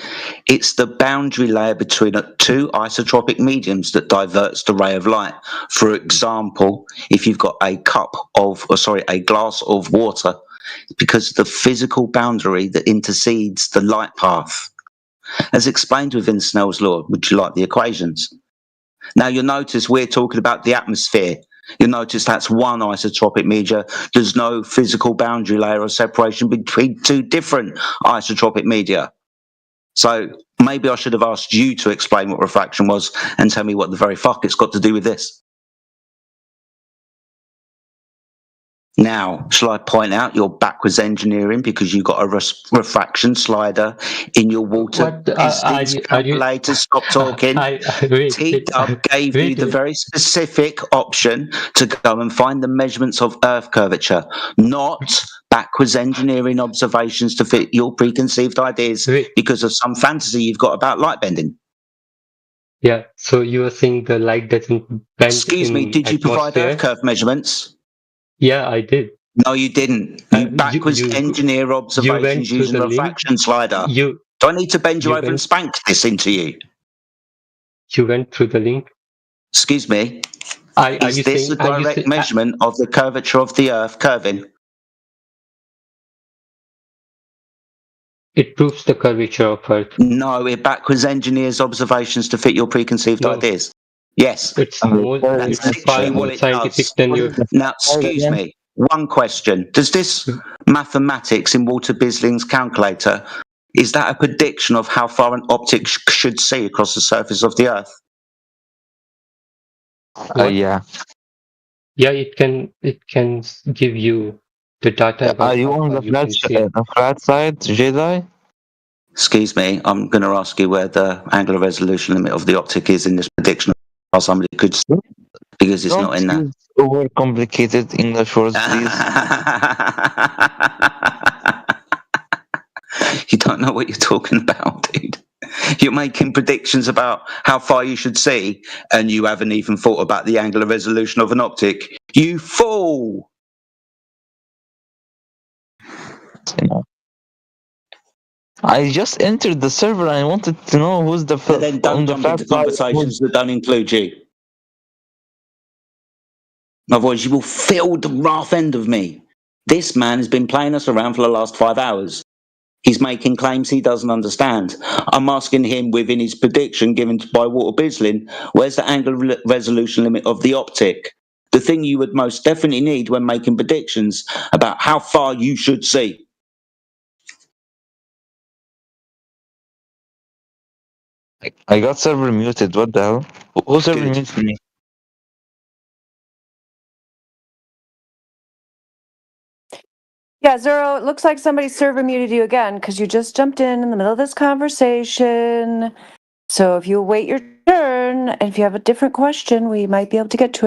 It's the boundary layer between 2 isotropic mediums that diverts the ray of light. For example, if you've got a glass of water, because the physical boundary that intercedes the light path. As explained within Snell's law, would you like the equations? Now you'll notice we're talking about the atmosphere. You'll notice that's one isotropic media. There's no physical boundary layer or separation between 2 different isotropic media. So maybe I should have asked you to explain what refraction was and tell me what the very fuck it's got to do with this. Now, shall I point out your backwards engineering because you got a refraction slider in your Walter Bislin calculator? Stop talking. T-Dub gave you the very specific option to go and find the measurements of Earth curvature, not backwards engineering observations to fit your preconceived ideas because of some fantasy you've got about light bending. Yeah, so you were saying the light doesn't bend. Excuse me, did you provide Earth curve measurements? Yeah, I did. No, you didn't. You backwards engineer observations using a refraction slider. Do I need to bend you over and spank this into you? You went through the link. Excuse me. Is this a direct measurement of the curvature of the Earth curving? It proves the curvature of Earth. No, it backwards engineers observations to fit your preconceived ideas. Yes. It's more scientific than you. Now, excuse me. One question. Does this mathematics in Walter Bislin's calculator, is that a prediction of how far an optic should see across the surface of the Earth? Yeah. Yeah, it can give you the data about. Are you on the flat side, Jedi? Excuse me, I'm going to ask you where the angular resolution limit of the optic is in this prediction. Or somebody could see, because it's not in that. Overcomplicated English words, please. You don't know what you're talking about, dude. You're making predictions about how far you should see, and you haven't even thought about the angular resolution of an optic. You fool! you know. I just entered the server and I wanted to know who's the But then don't jump into conversations that don't include you. Otherwise, you will feel the wrath end of me. This man has been playing us around for the last 5 hours. He's making claims he doesn't understand. I'm asking him within his prediction given by Walter Bislin, where's the angle resolution limit of the optic? The thing you would most definitely need when making predictions about how far you should see. I got server muted. What the hell? Who server Good. muted me? Yeah, Zero, it looks like somebody server muted you again because you just jumped in the middle of this conversation. So if you wait your turn, and if you have a different question, we might be able to get to it.